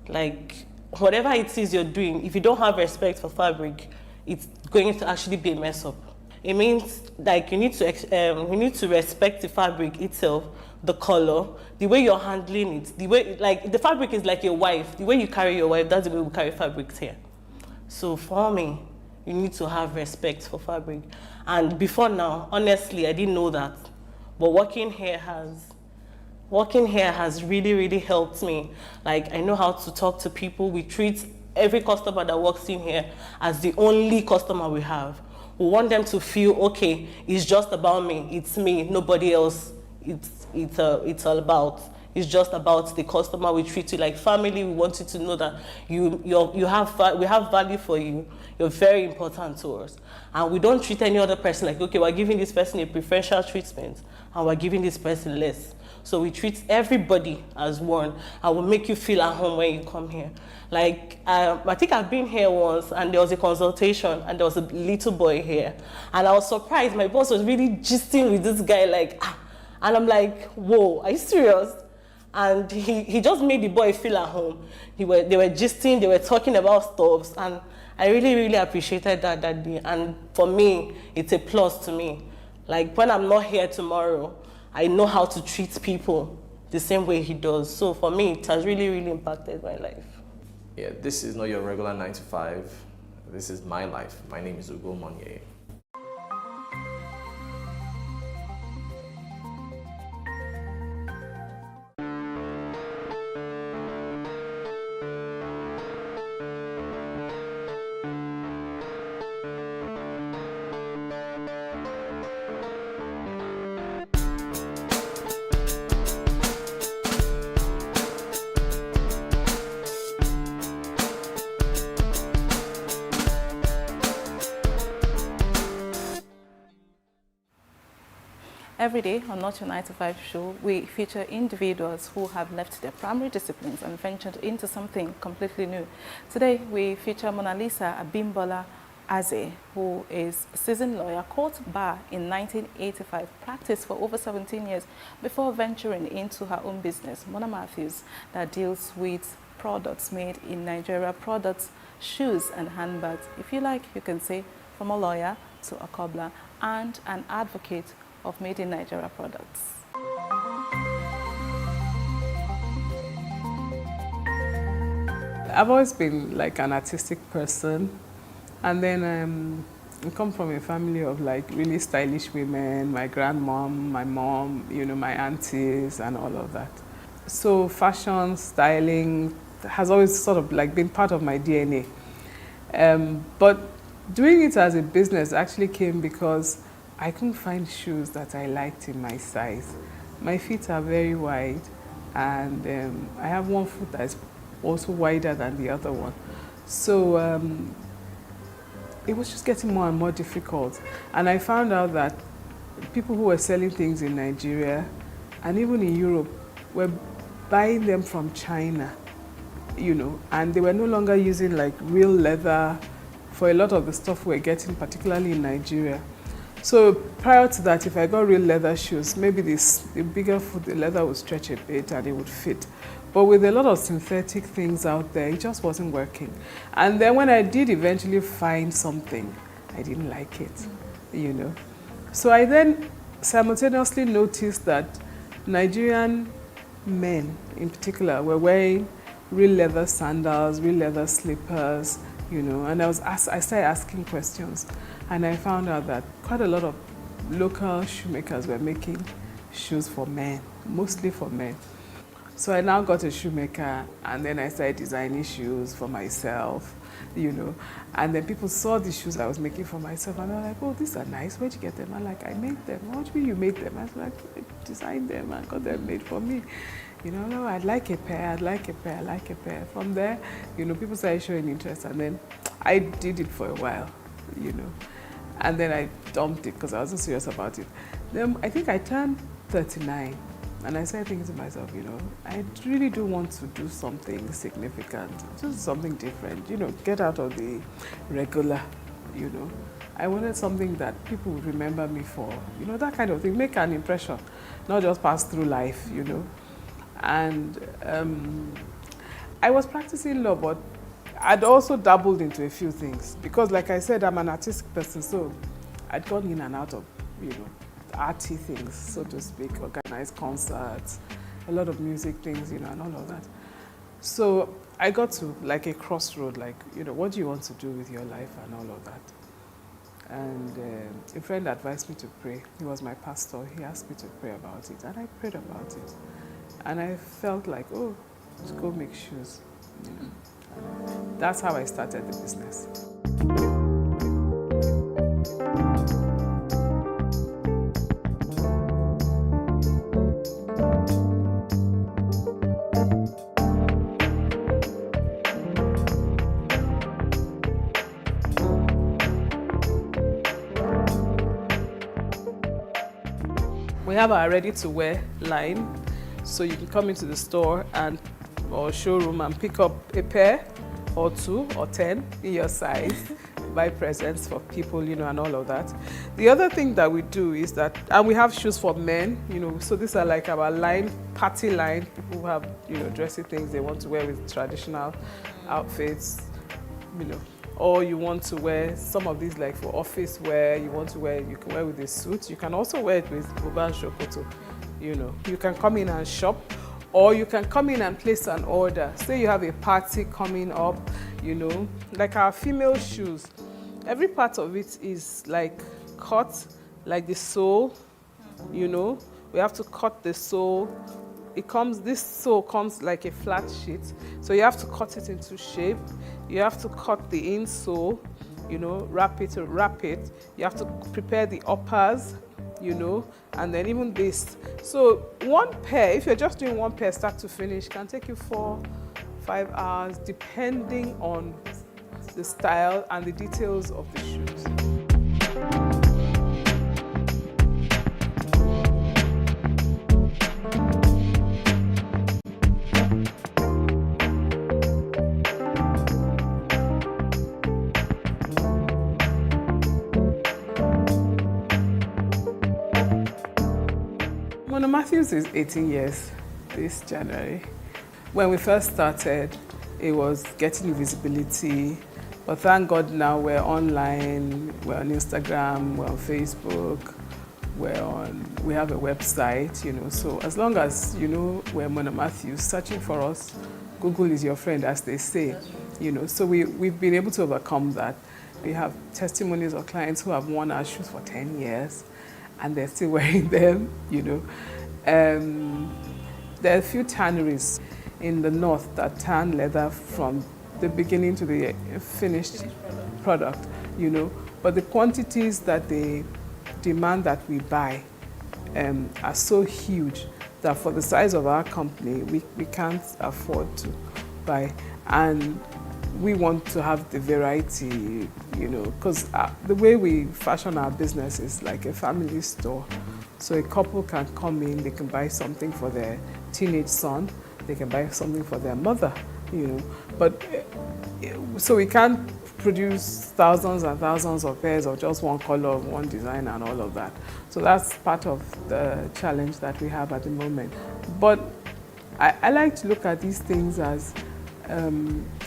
Like, whatever it is you're doing, if you don't have respect for fabric, it's going to actually be a mess up. It means like you need to respect the fabric itself, the color, the way you're handling it, the way, like, the fabric is like your wife. The way you carry your wife, that's the way we carry fabrics here. So for me, you need to have respect for fabric. And before now, honestly, I didn't know that. But working here has really, really helped me. Like, I know how to talk to people. We treat every customer that walks in here as the only customer we have. We want them to feel, okay, it's just about me. It's me, nobody else. It's all about. It's just about the customer. We treat you like family. We want you to know that we have value for you. You're very important to us. And we don't treat any other person like, okay, we're giving this person a preferential treatment and we're giving this person less. So we treat everybody as one and we'll make you feel at home when you come here. Like, I think I've been here once and there was a consultation and there was a little boy here. And I was surprised. My boss was really gisting with this guy, like, and I'm like, whoa, are you serious? And he just made the boy feel at home. They were gisting, they were talking about stuff, and I really, really appreciated that day. And for me, it's a plus to me. Like, when I'm not here tomorrow, I know how to treat people the same way he does. So for me, it has really, really impacted my life. Yeah, this is not your regular 9 to 5. This is my life. My name is Ugo Monye. Every day on Not Your 9 to 5 show, we feature individuals who have left their primary disciplines and ventured into something completely new. Today, we feature Mona Lisa Abimbola Aze, who is a seasoned lawyer, court bar in 1985, practiced for over 17 years before venturing into her own business, Mona Matthews, that deals with products made in Nigeria, products, shoes and handbags. If you like, you can say from a lawyer to a cobbler and an advocate of made in Nigeria products. I've always been like an artistic person, and then I come from a family of like really stylish women, my grandmom, my mom, you know, my aunties and all of that. So fashion, styling has always sort of like been part of my DNA. But doing it as a business actually came because I couldn't find shoes that I liked in my size. My feet are very wide, and I have one foot that's also wider than the other one. So it was just getting more and more difficult. And I found out that people who were selling things in Nigeria and even in Europe were buying them from China, you know, and they were no longer using like real leather for a lot of the stuff we're getting, particularly in Nigeria. So prior to that, if I got real leather shoes, maybe the bigger foot, the leather would stretch a bit and it would fit. But with a lot of synthetic things out there, it just wasn't working. And then when I did eventually find something, I didn't like it, you know. So I then simultaneously noticed that Nigerian men in particular were wearing real leather sandals, real leather slippers, you know, and I started asking questions. And I found out that quite a lot of local shoemakers were making shoes for men, mostly for men. So I now got a shoemaker, and then I started designing shoes for myself, you know. And then people saw the shoes I was making for myself, and they're like, oh, these are nice. Where'd you get them? I'm like, I made them. What do you mean you made them? I was like, I designed them and got them made for me. You know, no, I'd like a pair, I'd like a pair, I'd like a pair. From there, you know, people started showing interest, and then I did it for a while, you know. And then I dumped it because I wasn't serious about it. Then I think I turned 39 And I started thinking to myself, I really do want to do something significant, just something different, get out of the regular, I wanted something that people would remember me for, that kind of thing, make an impression, not just pass through life, And I was practicing law, but I'd also dabbled into a few things because, like I said, I'm an artistic person, so I'd gone in and out of, arty things, so to speak, organized concerts, a lot of music things, and all of that. So I got to like a crossroad, what do you want to do with your life and all of that? And a friend advised me to pray. He was my pastor. He asked me to pray about it, and I prayed about it. And I felt like, oh, let's go make shoes. That's how I started the business. We have our ready-to-wear line, so you can come into the store or showroom and pick up a pair or 2 or 10 in your size, buy presents for people, and all of that. The other thing that we do is that, and we have shoes for men, so these are like our line, party line. People who have, dressy things they want to wear with traditional outfits, or you want to wear some of these like for office wear, you can wear with a suit. You can also wear it with buba and shokoto, You can come in and shop, or you can come in and place an order. Say you have a party coming up, like our female shoes. Every part of it is like cut, like the sole, We have to cut the sole. This sole comes like a flat sheet, so you have to cut it into shape. You have to cut the insole, wrap it. You have to prepare the uppers, and then even this. So one pair, if you're just doing one pair start to finish, can take you 4-5 hours, depending on the style and the details of the shoes. Mona Matthews is 18 years this January. When we first started, it was getting visibility, but thank God now we're online, we're on Instagram, we're on Facebook, we have a website, so as long as we're Mona Matthews, searching for us, Google is your friend, as they say, so we've been able to overcome that. We have testimonies of clients who have worn our shoes for 10 years, and they're still wearing them, There are a few tanneries in the north that tan leather from the beginning to the finished product, But the quantities that they demand that we buy are so huge that for the size of our company, we can't afford to buy. And we want to have the variety, because the way we fashion our business is like a family store. So a couple can come in, they can buy something for their teenage son, they can buy something for their mother, But so we can't produce thousands and thousands of pairs of just one color, of one design and all of that. So that's part of the challenge that we have at the moment. But I like to look at these things as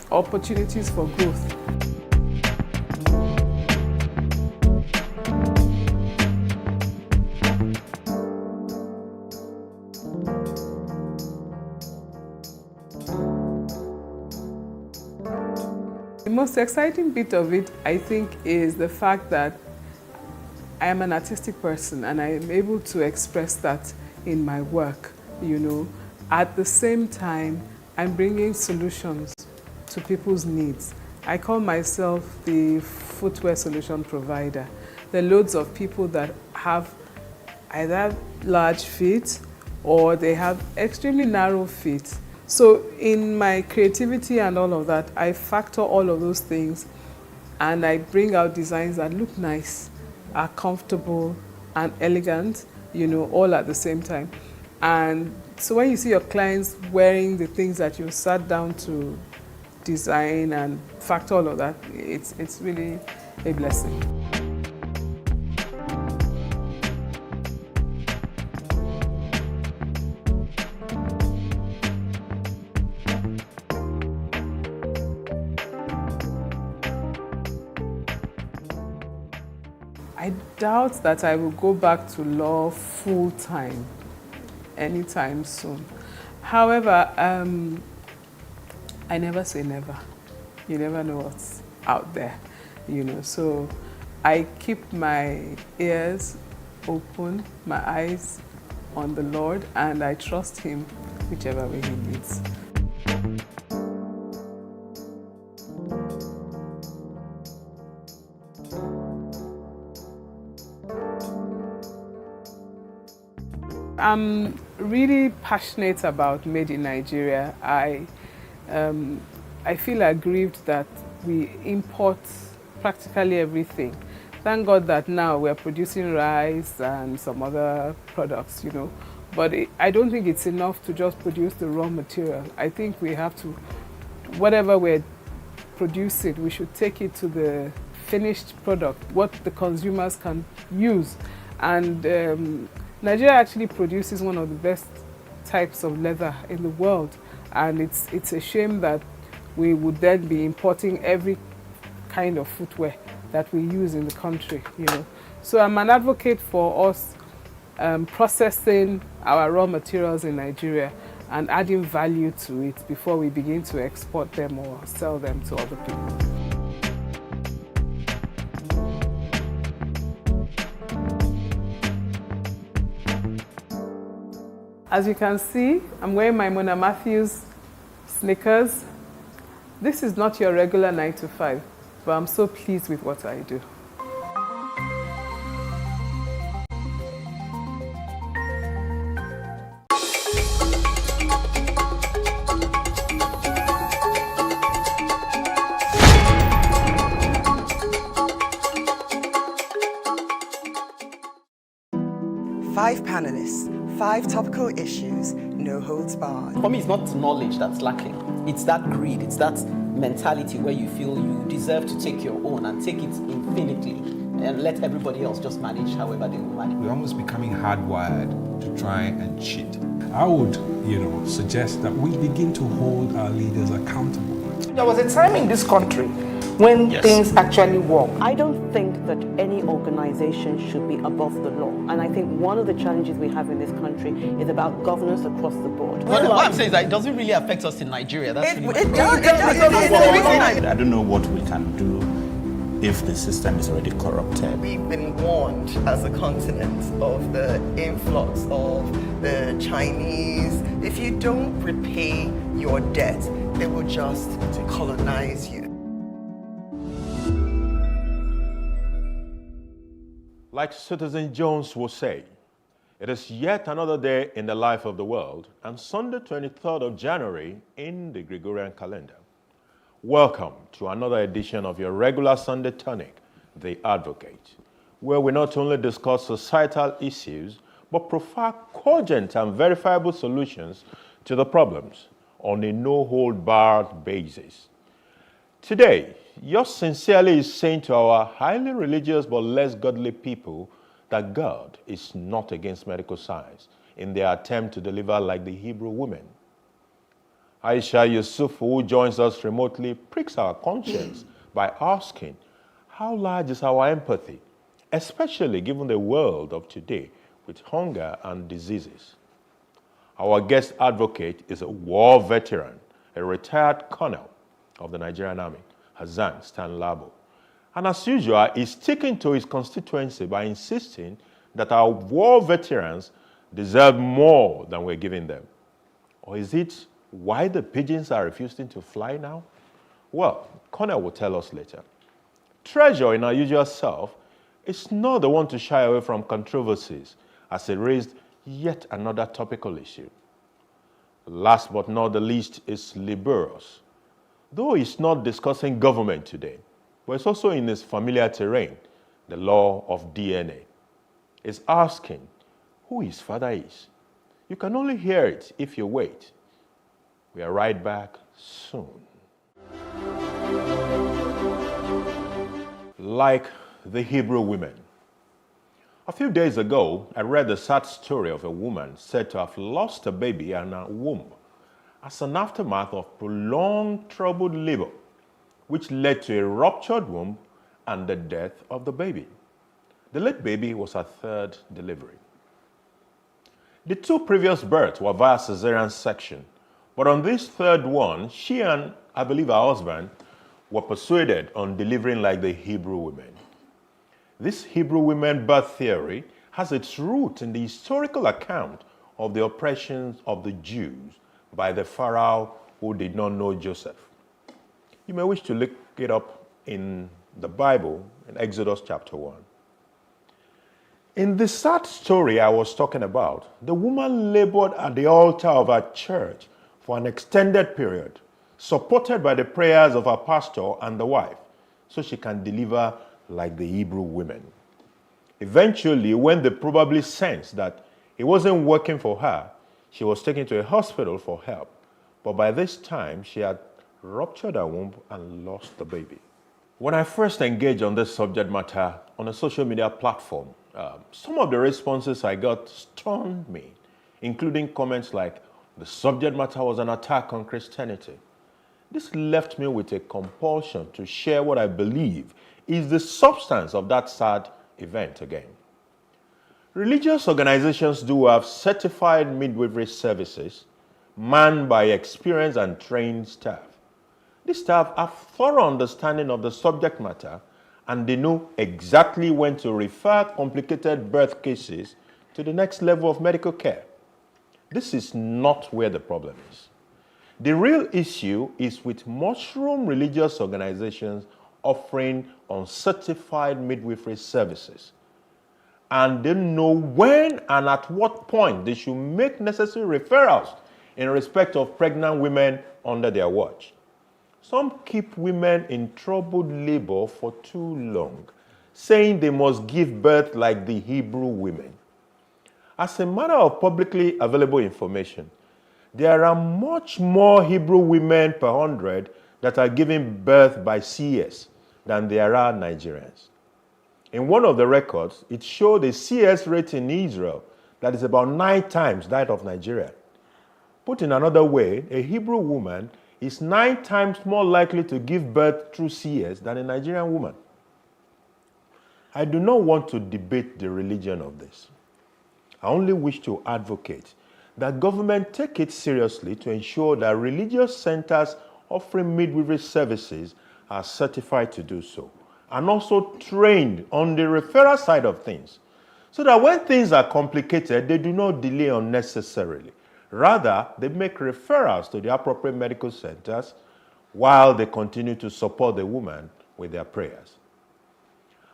opportunities for growth. The most exciting bit of it, I think, is the fact that I am an artistic person and I am able to express that in my work, At the same time, I'm bringing solutions to people's needs. I call myself the footwear solution provider. There are loads of people that have either large feet or they have extremely narrow feet. So in my creativity and all of that, I factor all of those things and I bring out designs that look nice, are comfortable and elegant, all at the same time. And so when you see your clients wearing the things that you sat down to design and factor all of that, it's really a blessing. I doubt that I will go back to law full-time anytime soon. However, I never say never. You never know what's out there, you know. So I keep my ears open, my eyes on the Lord, and I trust Him whichever way He leads. I'm really passionate about Made in Nigeria. I feel aggrieved that we import practically everything. Thank God that now we're producing rice and some other products, you know. But I don't think it's enough to just produce the raw material. I think we have to, whatever we're producing, we should take it to the finished product, what the consumers can use. And Nigeria actually produces one of the best types of leather in the world, and it's a shame that we would then be importing every kind of footwear that we use in the country, you know. So I'm an advocate for us processing our raw materials in Nigeria and adding value to it before we begin to export them or sell them to other people. As you can see, I'm wearing my Mona Matthews sneakers. This is not your regular 9 to 5, but I'm so pleased with what I do. Five panelists, 5 topical issues, no holds barred. For me, it's not knowledge that's lacking. It's that greed, it's that mentality where you feel you deserve to take your own and take it infinitely and let everybody else just manage however they will manage. We're almost becoming hardwired to try and cheat. I would, suggest that we begin to hold our leaders accountable. There was a time in this country when things actually work. I don't think that any organization should be above the law. And I think one of the challenges we have in this country is about governance across the board. What I'm saying is that it doesn't really affect us in Nigeria. That's It does. I don't know what we can do if the system is already corrupted. We've been warned as a continent of the influx of the Chinese. If you don't repay your debt, they will just colonize you. Like Citizen Jones will say, it is yet another day in the life of the world and Sunday 23rd of January in the Gregorian calendar. Welcome to another edition of your regular Sunday tonic, The Advocate, where we not only discuss societal issues, but provide cogent and verifiable solutions to the problems on a no-hold-barred basis. Today, yours sincerely is saying to our highly religious but less godly people that God is not against medical science in their attempt to deliver like the Hebrew women. Aisha Yusuf, who joins us remotely, pricks our conscience by asking, how large is our empathy, especially given the world of today with hunger and diseases? Our guest advocate is a war veteran, a retired colonel of the Nigerian Army, Hassan Stanlabo. And as usual, he's sticking to his constituency by insisting that our war veterans deserve more than we're giving them. Or is it why the pigeons are refusing to fly now? Well, Colonel will tell us later. Treasure, in our usual self, is not the one to shy away from controversies, as he raised yet another topical issue. Last but not the least is Liberos. Though he's not discussing government today, but it's also in his familiar terrain, the law of DNA. He's asking who his father is. You can only hear it if you wait. We are right back soon. Like the Hebrew women. A few days ago, I read the sad story of a woman said to have lost a baby and a womb as an aftermath of prolonged troubled labor, which led to a ruptured womb and the death of the baby. The late baby was her third delivery. The two previous births were via cesarean section, but on this third one, she and, I believe, her husband were persuaded on delivering like the Hebrew women. This Hebrew women birth theory has its root in the historical account of the oppressions of the Jews by the Pharaoh who did not know Joseph. You may wish to look it up in the Bible in Exodus chapter 1. In the sad story I was talking about, the woman labored at the altar of her church for an extended period, supported by the prayers of her pastor and the wife, so she can deliver like the Hebrew women. Eventually, when they probably sensed that it wasn't working for her, she was taken to a hospital for help. But by this time, she had ruptured her womb and lost the baby. When I first engaged on this subject matter on a social media platform, some of the responses I got stunned me, including comments like, the subject matter was an attack on Christianity. This left me with a compulsion to share what I believe is the substance of that sad event again. Religious organizations do have certified midwifery services manned by experienced and trained staff. These staff have thorough understanding of the subject matter and they know exactly when to refer complicated birth cases to the next level of medical care. This is not where the problem is. The real issue is with mushroom religious organizations offering uncertified midwifery services. And they know when and at what point they should make necessary referrals in respect of pregnant women under their watch. Some keep women in troubled labor for too long, saying they must give birth like the Hebrew women. As a matter of publicly available information, there are much more Hebrew women per 100 that are giving birth by CS than there are Nigerians. In one of the records, it showed a CS rate in Israel that is about 9 times that of Nigeria. Put in another way, a Hebrew woman is 9 times more likely to give birth through CS than a Nigerian woman. I do not want to debate the religion of this. I only wish to advocate that government take it seriously to ensure that religious centers offering midwifery services are certified to do so, and also trained on the referral side of things, so that when things are complicated, they do not delay unnecessarily. Rather, they make referrals to the appropriate medical centers while they continue to support the woman with their prayers.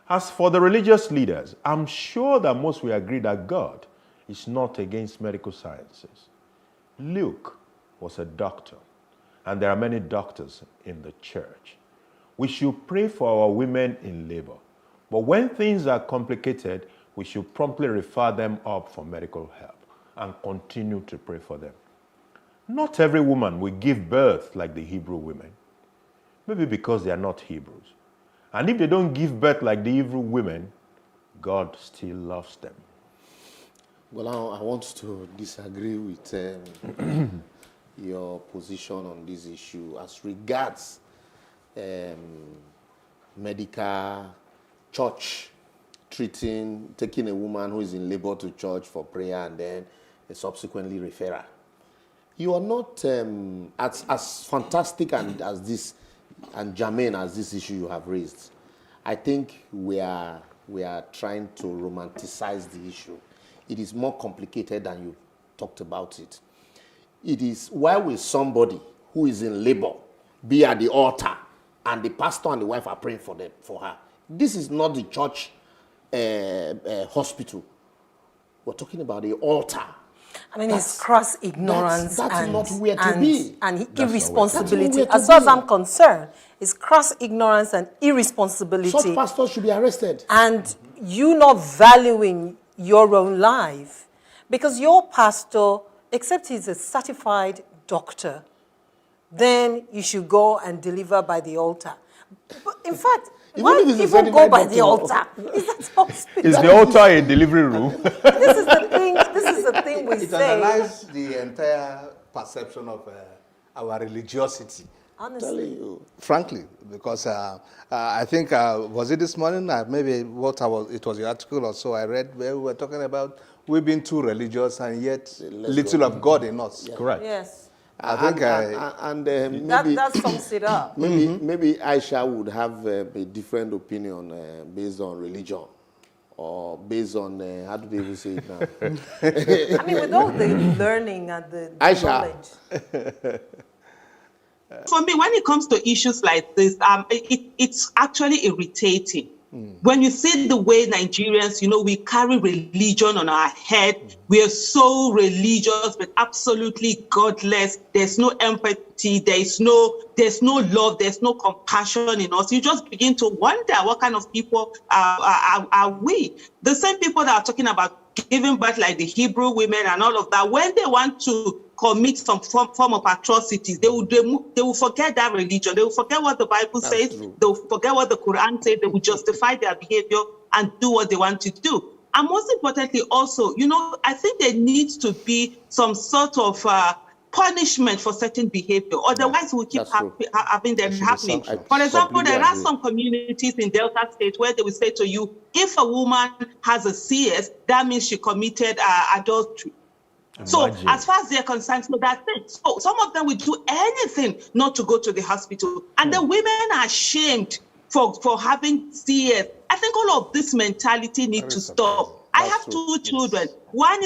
As for the religious leaders, I'm sure that most will agree that God is not against medical sciences. Luke was a doctor, and there are many doctors in the church. We should pray for our women in labor, but when things are complicated, we should promptly refer them up for medical help and continue to pray for them. Not every woman will give birth like the Hebrew women, maybe because they are not Hebrews. And if they don't give birth like the Hebrew women, God still loves them. Well, I want to disagree with your position on this issue as regards medical church taking a woman who is in labor to church for prayer and then a subsequently referral. You are not as fantastic and as this and germane as this issue you have raised. I think we are trying to romanticize the issue. It is more complicated than you talked about it. It is, why will somebody who is in labor be at the altar and the pastor and the wife are praying for her? This is not the church hospital. We're talking about the altar. I mean, it's cross ignorance that's not where to be. And irresponsibility. As far as I'm concerned, it's cross ignorance and irresponsibility. Such pastors should be arrested. And you not valuing your own life Because your pastor, except he's a certified doctor, then you should go and deliver by the altar. But in fact, why people go by the altar? Is that hospital? Is the altar a delivery room? This is the thing we It say. analyzes the entire perception of our religiosity. Honestly. Frankly, because I think, was it this morning? Maybe it was the article or so I read where we were talking about we've been too religious and yet little of God in us. Yeah. Correct. Yes. I think maybe that sums it up. Maybe Aisha would have a different opinion based on religion or based on, how do they even say it now? I mean, with all the learning and the knowledge. For me, when it comes to issues like this, it's actually irritating. When you see the way Nigerians, we carry religion on our head, we are so religious, but absolutely godless. There's no empathy, there's no love, there's no compassion in us. You just begin to wonder what kind of people are we? The same people that are talking about giving birth like the Hebrew women and all of that, when they want to commit some form of atrocities, they will forget that religion. They will forget what the Bible says. They will forget what the Quran says. They will justify their behavior and do what they want to do. And most importantly, also, I think there needs to be some sort of punishment for certain behavior. Otherwise, we'll keep having them happening. For example, there are some communities in Delta State where they will say to you, if a woman has a CS, that means she committed adultery. So as far as they're concerned, so that's it. So some of them will do anything not to go to the hospital. And the women are ashamed for having CS. I think all of this mentality needs to stop. I have two children. One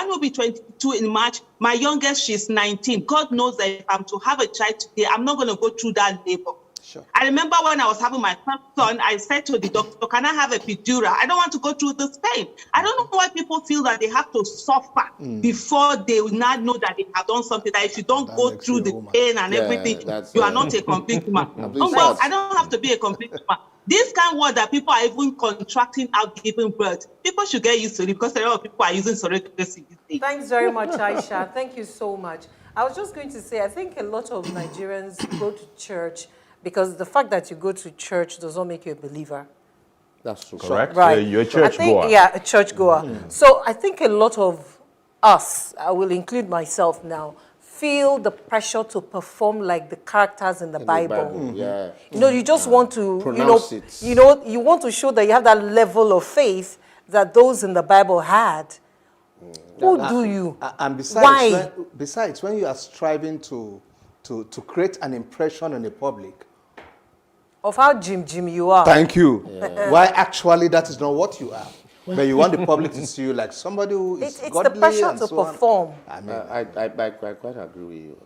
will be 22 in March. My youngest, she's 19. God knows that if I'm to have a child today, I'm not going to go through that labor. Sure. I remember when I was having my first son, I said to the doctor, can I have a epidural? I don't want to go through this pain. I don't know why people feel that they have to suffer before they will not know that they have done something, that if you don't go through the pain and everything, you are not a complete woman. Well, I don't have to be a complete woman. This kind of word that people are even contracting out giving birth, people should get used to it because a lot of people are using surrogacy these days. Thanks very much, Aisha. Thank you so much. I was just going to say, I think a lot of Nigerians go to church because the fact that you go to church does not make you a believer. That's true. Correct. Right. You're a church goer. Yeah, a church goer. So I think a lot of us, I will include myself now, feel the pressure to perform like the characters in the Bible. Yeah. You just want to, pronounce it. You want to show that you have that level of faith that those in the Bible had. Who do you? And besides, when you are striving to create an impression on the public of how Jim you are. Thank you. Yeah. Why actually that is not what you are. But you want the public to see you like somebody who is it's godly the pressure and to so perform. I quite agree with you.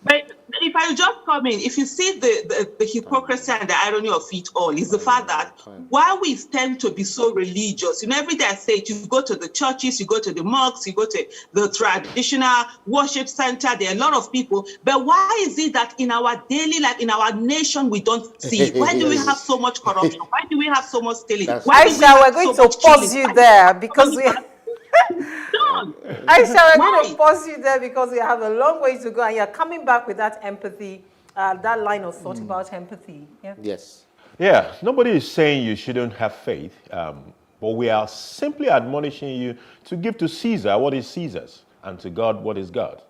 But if I just come in, if you see the hypocrisy and the irony of it all, is the fact that while we tend to be so religious, every day I say it, you go to the churches, you go to the mosques, you go to the traditional worship center, there are a lot of people. But why is it that in our daily life, in our nation, we don't see it? Why do we have so much corruption? Why do we have so much stealing? Aisha, we're going to pause you there because we... Aisha, we're going to pause you there because we have a long way to go and you're coming back with that empathy, that line of thought about empathy. Yeah? Yes. Yeah, nobody is saying you shouldn't have faith, but we are simply admonishing you to give to Caesar what is Caesar's and to God what is God.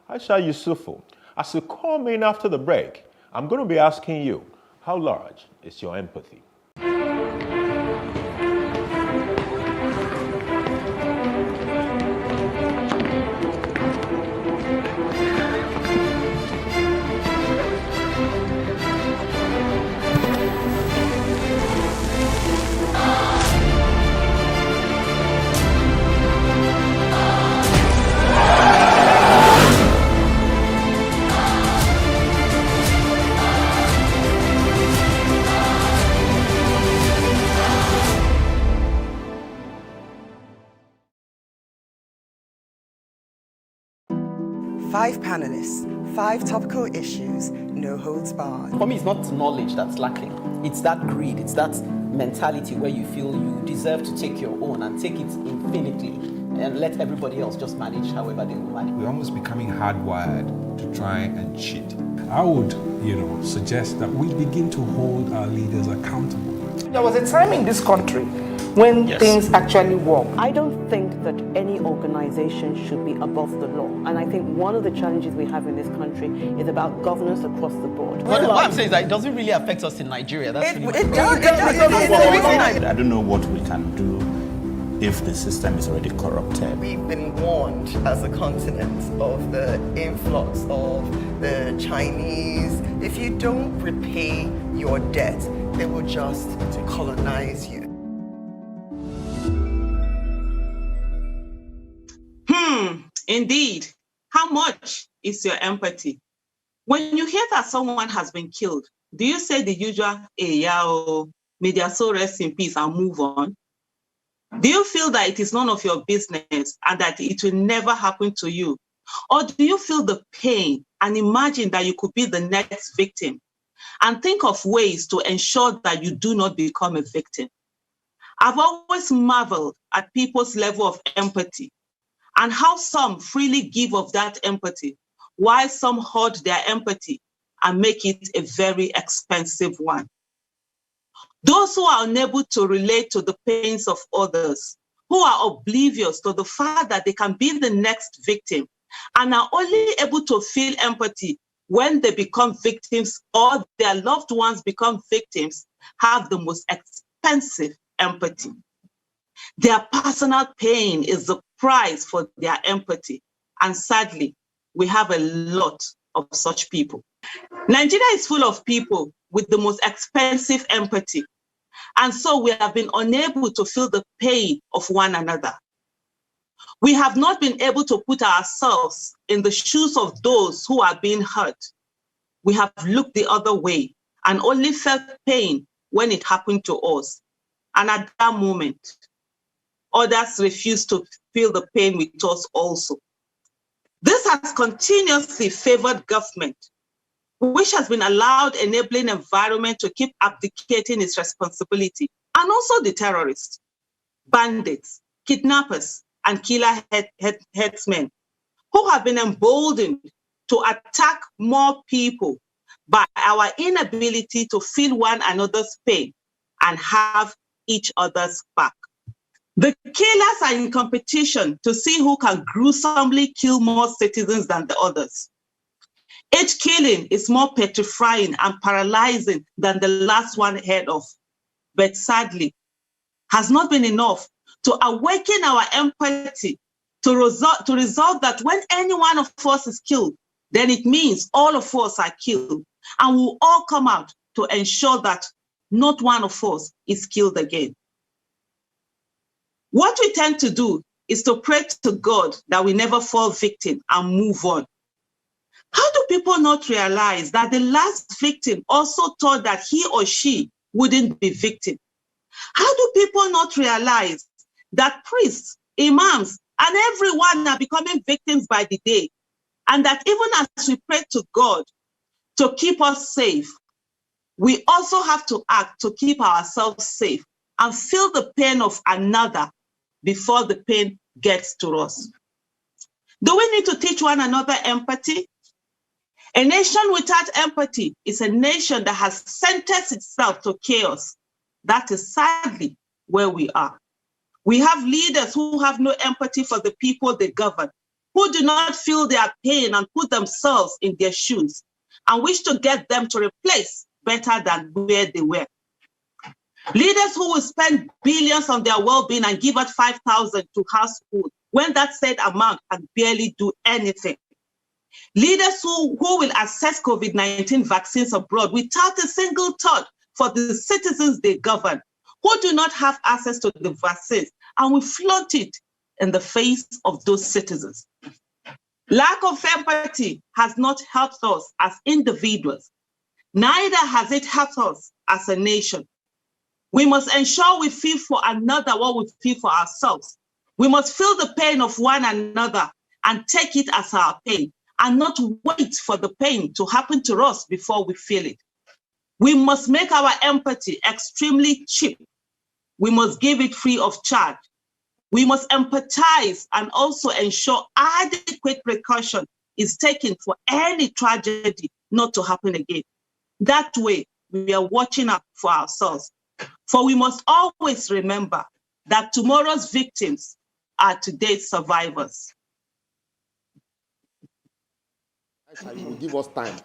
Aisha Yusufu, as you come in after the break, I'm going to be asking you, how large is your empathy? Five panelists, 5 topical issues, no holds barred. For me, it's not knowledge that's lacking. It's that greed. It's that mentality where you feel you deserve to take your own and take it infinitely. and let everybody else just manage however they will manage. We're almost becoming hardwired to try and cheat. I would, suggest that we begin to hold our leaders accountable. There was a time in this country when things actually work. I don't think that any organization should be above the law. And I think one of the challenges we have in this country is about governance across the board. But what I'm saying is that it doesn't really affect us in Nigeria. That's It does. I don't know what we can do if the system is already corrupted. We've been warned as a continent of the influx of the Chinese. If you don't repay your debt, they will just colonize you. Indeed. How much is your empathy? When you hear that someone has been killed, do you say the usual, may their soul rest in peace and move on? Do you feel that it is none of your business and that it will never happen to you? Or do you feel the pain and imagine that you could be the next victim and think of ways to ensure that you do not become a victim? I've always marveled at people's level of empathy and how some freely give of that empathy, while some hoard their empathy and make it a very expensive one. Those who are unable to relate to the pains of others, who are oblivious to the fact that they can be the next victim, and are only able to feel empathy when they become victims or their loved ones become victims, have the most expensive empathy. Their personal pain is the price for their empathy. And sadly, we have a lot of such people. Nigeria is full of people with the most expensive empathy. And so we have been unable to feel the pain of one another. We have not been able to put ourselves in the shoes of those who are being hurt. We have looked the other way and only felt pain when it happened to us. And at that moment, others refuse to feel the pain with us also. This has continuously favored government, which has been allowed enabling environment to keep abdicating its responsibility, and also the terrorists, bandits, kidnappers, and killer headsmen, who have been emboldened to attack more people by our inability to feel one another's pain and have each other's back. The killers are in competition to see who can gruesomely kill more citizens than the others. Each killing is more petrifying and paralyzing than the last one heard of, but sadly, has not been enough to awaken our empathy to resolve that when any one of us is killed, then it means all of us are killed, and we'll all come out to ensure that not one of us is killed again. What we tend to do is to pray to God that we never fall victim and move on. How do people not realize that the last victim also thought that he or she wouldn't be victim? How do people not realize that priests, imams, and everyone are becoming victims by the day? And that even as we pray to God to keep us safe, we also have to act to keep ourselves safe and feel the pain of another before the pain gets to us. Do we need to teach one another empathy? A nation without empathy is a nation that has sentenced itself to chaos. That is sadly where we are. We have leaders who have no empathy for the people they govern, who do not feel their pain and put themselves in their shoes, and wish to get them to replace better than where they were. Leaders who will spend billions on their well-being and give out 5,000 to household when that said amount can barely do anything. Leaders who will assess COVID-19 vaccines abroad without a single thought for the citizens they govern, who do not have access to the vaccines and will flaunt it in the face of those citizens. Lack of empathy has not helped us as individuals. Neither has it helped us as a nation. We must ensure we feel for another what we feel for ourselves. We must feel the pain of one another and take it as our pain, and not wait for the pain to happen to us before we feel it. We must make our empathy extremely cheap. We must give it free of charge. We must empathize and also ensure adequate precaution is taken for any tragedy not to happen again. That way, we are watching out for ourselves. For we must always remember that tomorrow's victims are today's survivors. You will give us time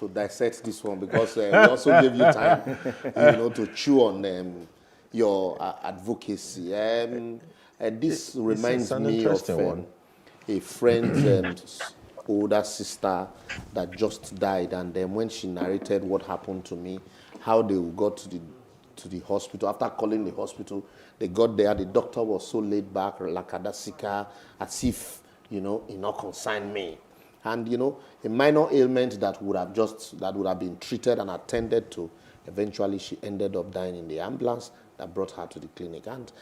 to dissect this one because we also gave you time, to chew on your advocacy. This reminds me of a friend's older sister that just died, and then when she narrated what happened to me, how they got to the hospital. After calling the hospital, they got there. The doctor was so laid back, lakadasika, as if he not concerned me. And a minor ailment that would have been treated and attended to, eventually she ended up dying in the ambulance that brought her to the clinic. And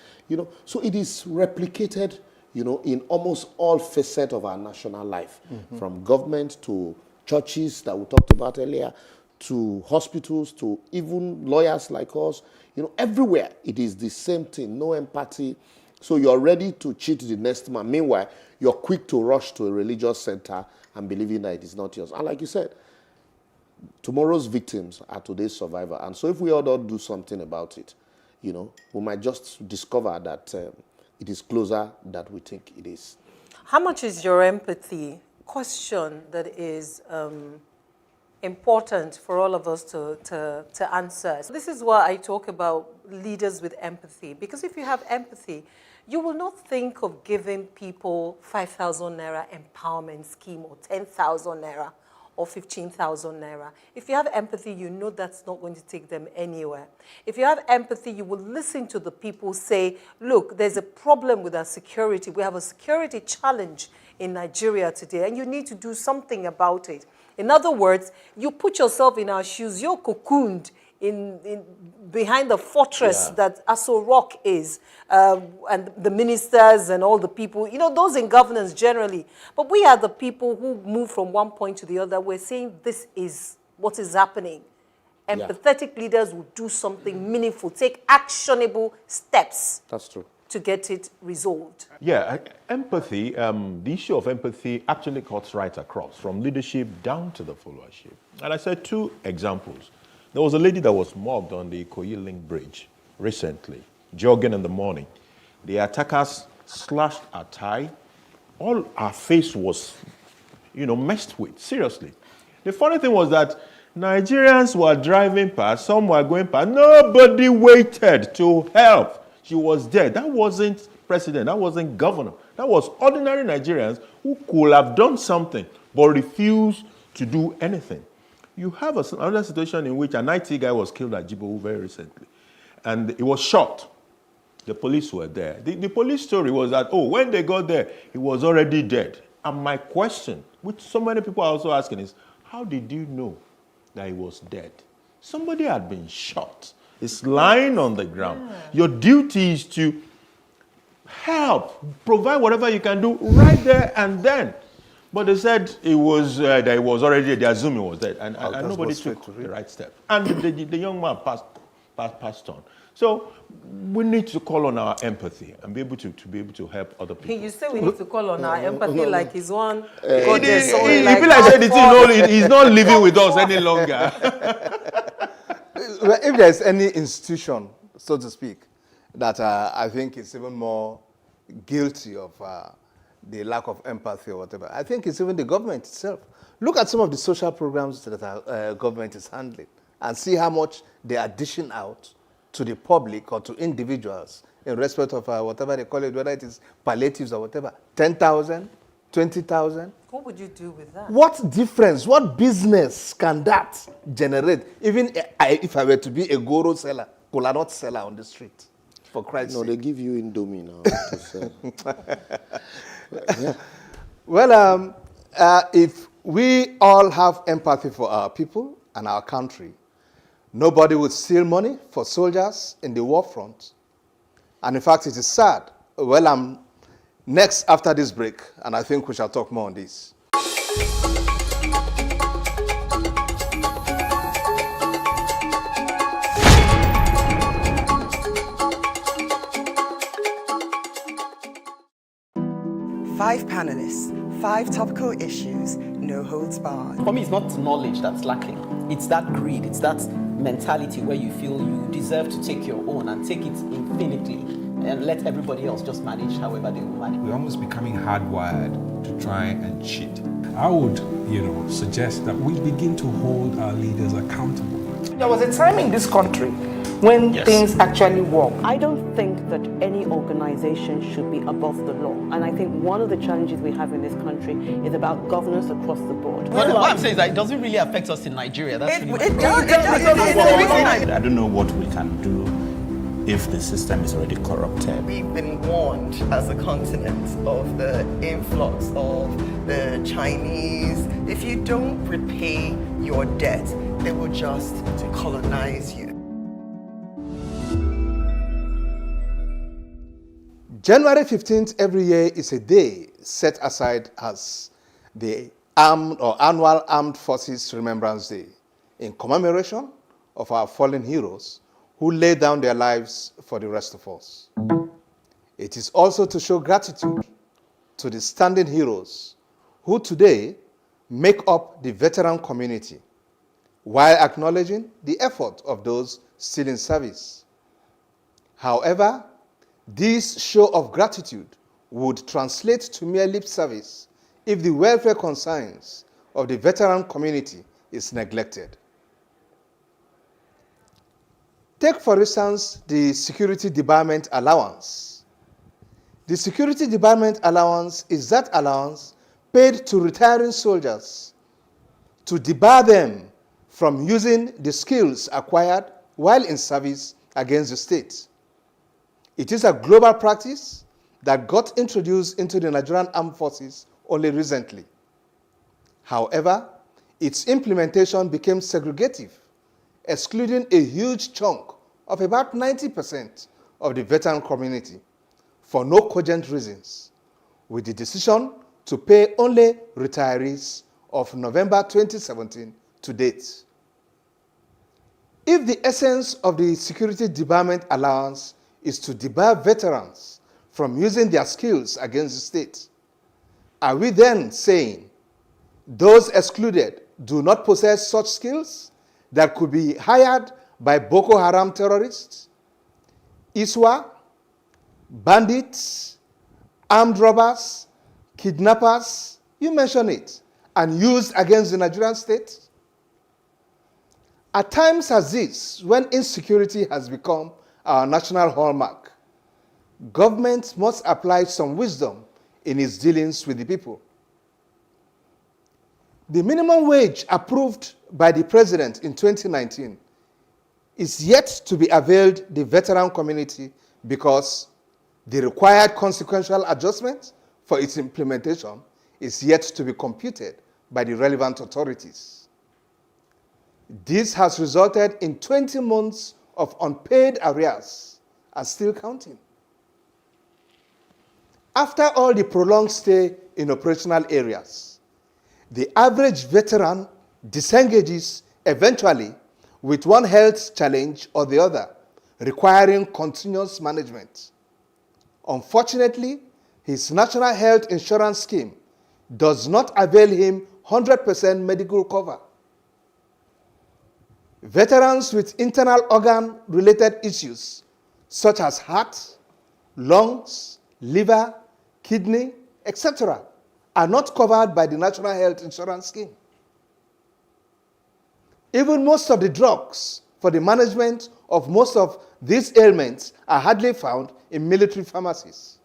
so it is replicated in almost all facets of our national life, from government to churches that we talked about earlier, to hospitals, to even lawyers like us. Everywhere it is the same thing, no empathy. So you're ready to cheat the next man. Meanwhile, you're quick to rush to a religious center and believing that it is not yours. And like you said, tomorrow's victims are today's survivors. And so if we all don't do something about it, we might just discover that it is closer than we think it is. How much is your empathy? Question that is important for all of us to answer. So this is why I talk about leaders with empathy, because if you have empathy, you will not think of giving people 5,000 naira empowerment scheme or 10,000 naira or 15,000 naira. If you have empathy, you know that's not going to take them anywhere. If you have empathy, you will listen to the people say, look, there's a problem with our security. We have a security challenge in Nigeria today, and you need to do something about it. In other words, you put yourself in our shoes. You're cocooned behind the fortress that Aso Rock is, and the ministers and all the people, those in governance generally. But we are the people who move from one point to the other. We're saying this is what is happening. Empathetic leaders will do something meaningful, take actionable steps. That's true. To get it resolved. Yeah, empathy, the issue of empathy actually cuts right across, from leadership down to the followership. And I said 2 examples. There was a lady that was mugged on the Ikoyi Link Bridge recently, jogging in the morning. The attackers slashed her tie. All her face was, messed with, seriously. The funny thing was that Nigerians were driving past, some were going past. Nobody waited to help. She was dead. That wasn't president. That wasn't governor. That was ordinary Nigerians who could have done something but refused to do anything. You have another situation in which an IT guy was killed at Djibouti very recently, and he was shot. The police were there. The police story was that, when they got there, he was already dead. And my question, which so many people are also asking, is, how did you know that he was dead? Somebody had been shot. It's lying on the ground. Yeah. Your duty is to help, provide whatever you can do right there and then. But they said it was that it was already, they assumed he was dead, and nobody took the right step. And the young man passed on. So we need to call on our empathy and be able to help other people. You say we need to call on our empathy like he's one. He feel like said he's not living with us any longer. Well, if there's any institution, so to speak, that I think is even more guilty of the lack of empathy or whatever, I think it's even the government itself. Look at some of the social programs that our government is handling and see how much they are dishing out to the public or to individuals in respect of whatever they call it, whether it is palliatives or whatever, 10,000, 20,000. What would you do with that? What difference, what business can that generate? Even if I were to be a Goro seller, could I not sell on the street? For Christ's sake. No, they give you Indomie now to sell. Yeah. Well, if we all have empathy for our people and our country, nobody would steal money for soldiers in the war front. And in fact, it is sad. Well, I'm next after this break, and I think we shall talk more on this. panelists, 5 topical issues, no holds barred. For me, it's not knowledge that's lacking. It's that greed. It's that mentality where you feel you deserve to take your own and take it infinitely and let everybody else just manage however they will manage. We're almost becoming hardwired to try and cheat. I would, suggest that we begin to hold our leaders accountable. There was a time in this country when things actually work. I don't think that any organization should be above the law. And I think one of the challenges we have in this country is about governance across the board. Well, what I'm saying is that it doesn't really affect us in Nigeria. That's really It does. I don't know what we can do if the system is already corrupted. We've been warned as a continent of the influx of the Chinese. If you don't repay your debt, they will just colonize you. January 15th every year is a day set aside as the annual Armed Forces Remembrance Day in commemoration of our fallen heroes who laid down their lives for the rest of us. It is also to show gratitude to the standing heroes who today make up the veteran community while acknowledging the effort of those still in service. However, this show of gratitude would translate to mere lip service if the welfare concerns of the veteran community is neglected. Take, for instance, the Security Debarment Allowance. The Security Debarment Allowance is that allowance paid to retiring soldiers to debar them from using the skills acquired while in service against the state. It is a global practice that got introduced into the Nigerian Armed Forces only recently. However, its implementation became segregative, excluding a huge chunk of about 90% of the veteran community for no cogent reasons, with the decision to pay only retirees of November 2017 to date. If the essence of the Security Debarment Allowance is to debar veterans from using their skills against the state, are we then saying those excluded do not possess such skills that could be hired by Boko Haram terrorists, ISWA, bandits, armed robbers, kidnappers, you mention it, and used against the Nigerian state? At times as this, when insecurity has become our national hallmark, government must apply some wisdom in its dealings with the people. The minimum wage approved by the president in 2019 is yet to be availed the veteran community because the required consequential adjustment for its implementation is yet to be computed by the relevant authorities. This has resulted in 20 months of unpaid arrears and still counting. After all the prolonged stay in operational areas, the average veteran disengages eventually with one health challenge or the other, requiring continuous management. Unfortunately, his national health insurance scheme does not avail him 100% medical cover. Veterans with internal organ-related issues such as heart, lungs, liver, kidney, etc. are not covered by the National Health Insurance Scheme. Even most of the drugs for the management of most of these ailments are hardly found in military pharmacies.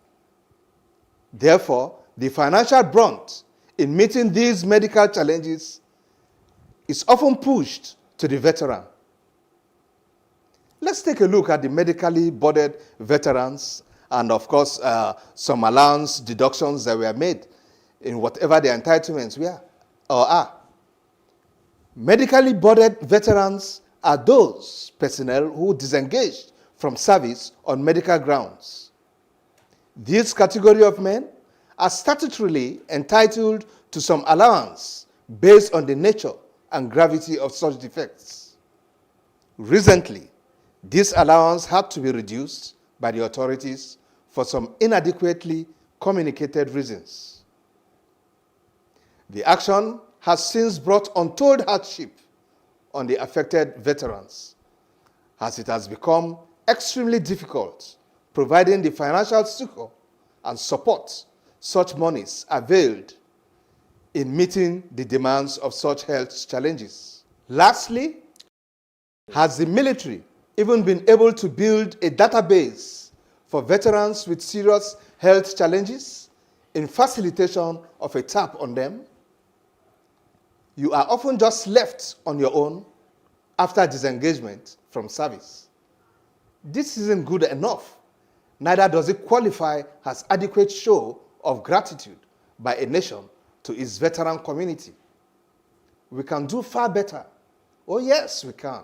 Therefore, the financial brunt in meeting these medical challenges is often pushed to the veteran. Let's take a look at the medically boarded veterans and, of course, some allowance deductions that were made in whatever their entitlements were or are. Medically boarded veterans are those personnel who disengaged from service on medical grounds. This category of men are statutorily entitled to some allowance based on the nature and gravity of such defects. Recently, this allowance had to be reduced by the authorities for some inadequately communicated reasons. The action has since brought untold hardship on the affected veterans, as it has become extremely difficult providing the financial succor and support such monies availed in meeting the demands of such health challenges. Lastly, has the military even been able to build a database for veterans with serious health challenges in facilitation of a tap on them? You are often just left on your own after disengagement from service. This isn't good enough. Neither does it qualify as adequate show of gratitude by a nation to its veteran community. We can do far better. Oh yes, we can.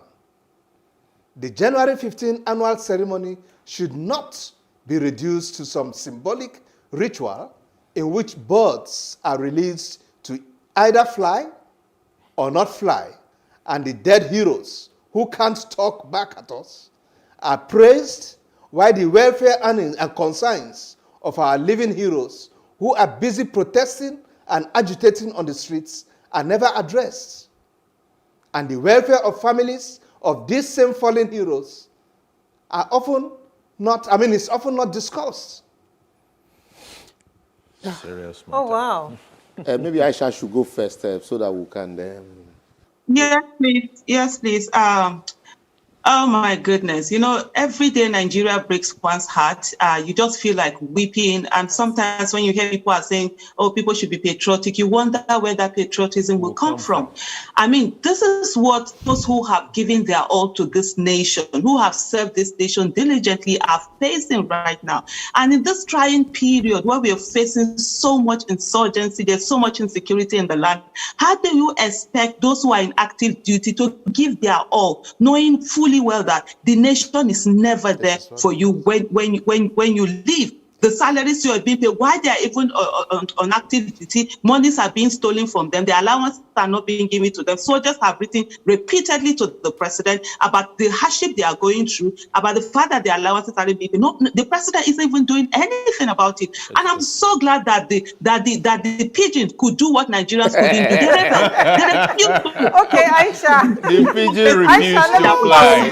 The January 15 annual ceremony should not be reduced to some symbolic ritual in which birds are released to either fly or not fly, and the dead heroes who can't talk back at us are praised, while the welfare earnings and concerns of our living heroes who are busy protesting and agitating on the streets are never addressed. And the welfare of families of these same fallen heroes are often not, it's often not discussed. Serious matter. Oh, wow. Maybe Aisha should go first so that we can... Yes, please. Yes, please. Oh my goodness. You know, every day Nigeria breaks one's heart. You just feel like weeping. And sometimes when you hear people are saying, oh, people should be patriotic, you wonder where that patriotism will come from. I mean, this is what those who have given their all to this nation, who have served this nation diligently, are facing right now. And in this trying period where we are facing so much insurgency, there's so much insecurity in the land, how do you expect those who are in active duty to give their all, knowing fully well that the nation is never there for you when you leave? The salaries you are being paid, why they are even on active duty, monies are being stolen from them, the allowances are not being given to them. Soldiers have written repeatedly to the president about the hardship they are going through, about the fact that the allowances are being paid. No, the president isn't even doing anything about it. And I'm so glad that the pigeon could do what Nigerians couldn't do. Okay, Aisha. The pigeon refused to fly.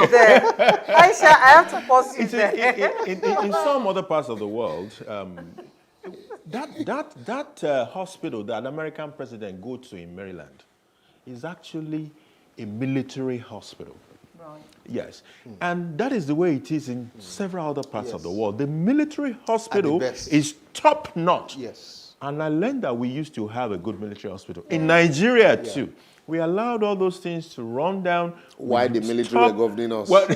Aisha, I have to pause you there. In some other parts of the world, that hospital that an American president goes to in Maryland is actually a military hospital. Right. Yes. And that is the way it is in several other parts of the world. The military hospital is top notch. Yes. And I learned that we used to have a good military hospital. In Nigeria too. We allowed all those things to run down. Why the military were governing us? Well,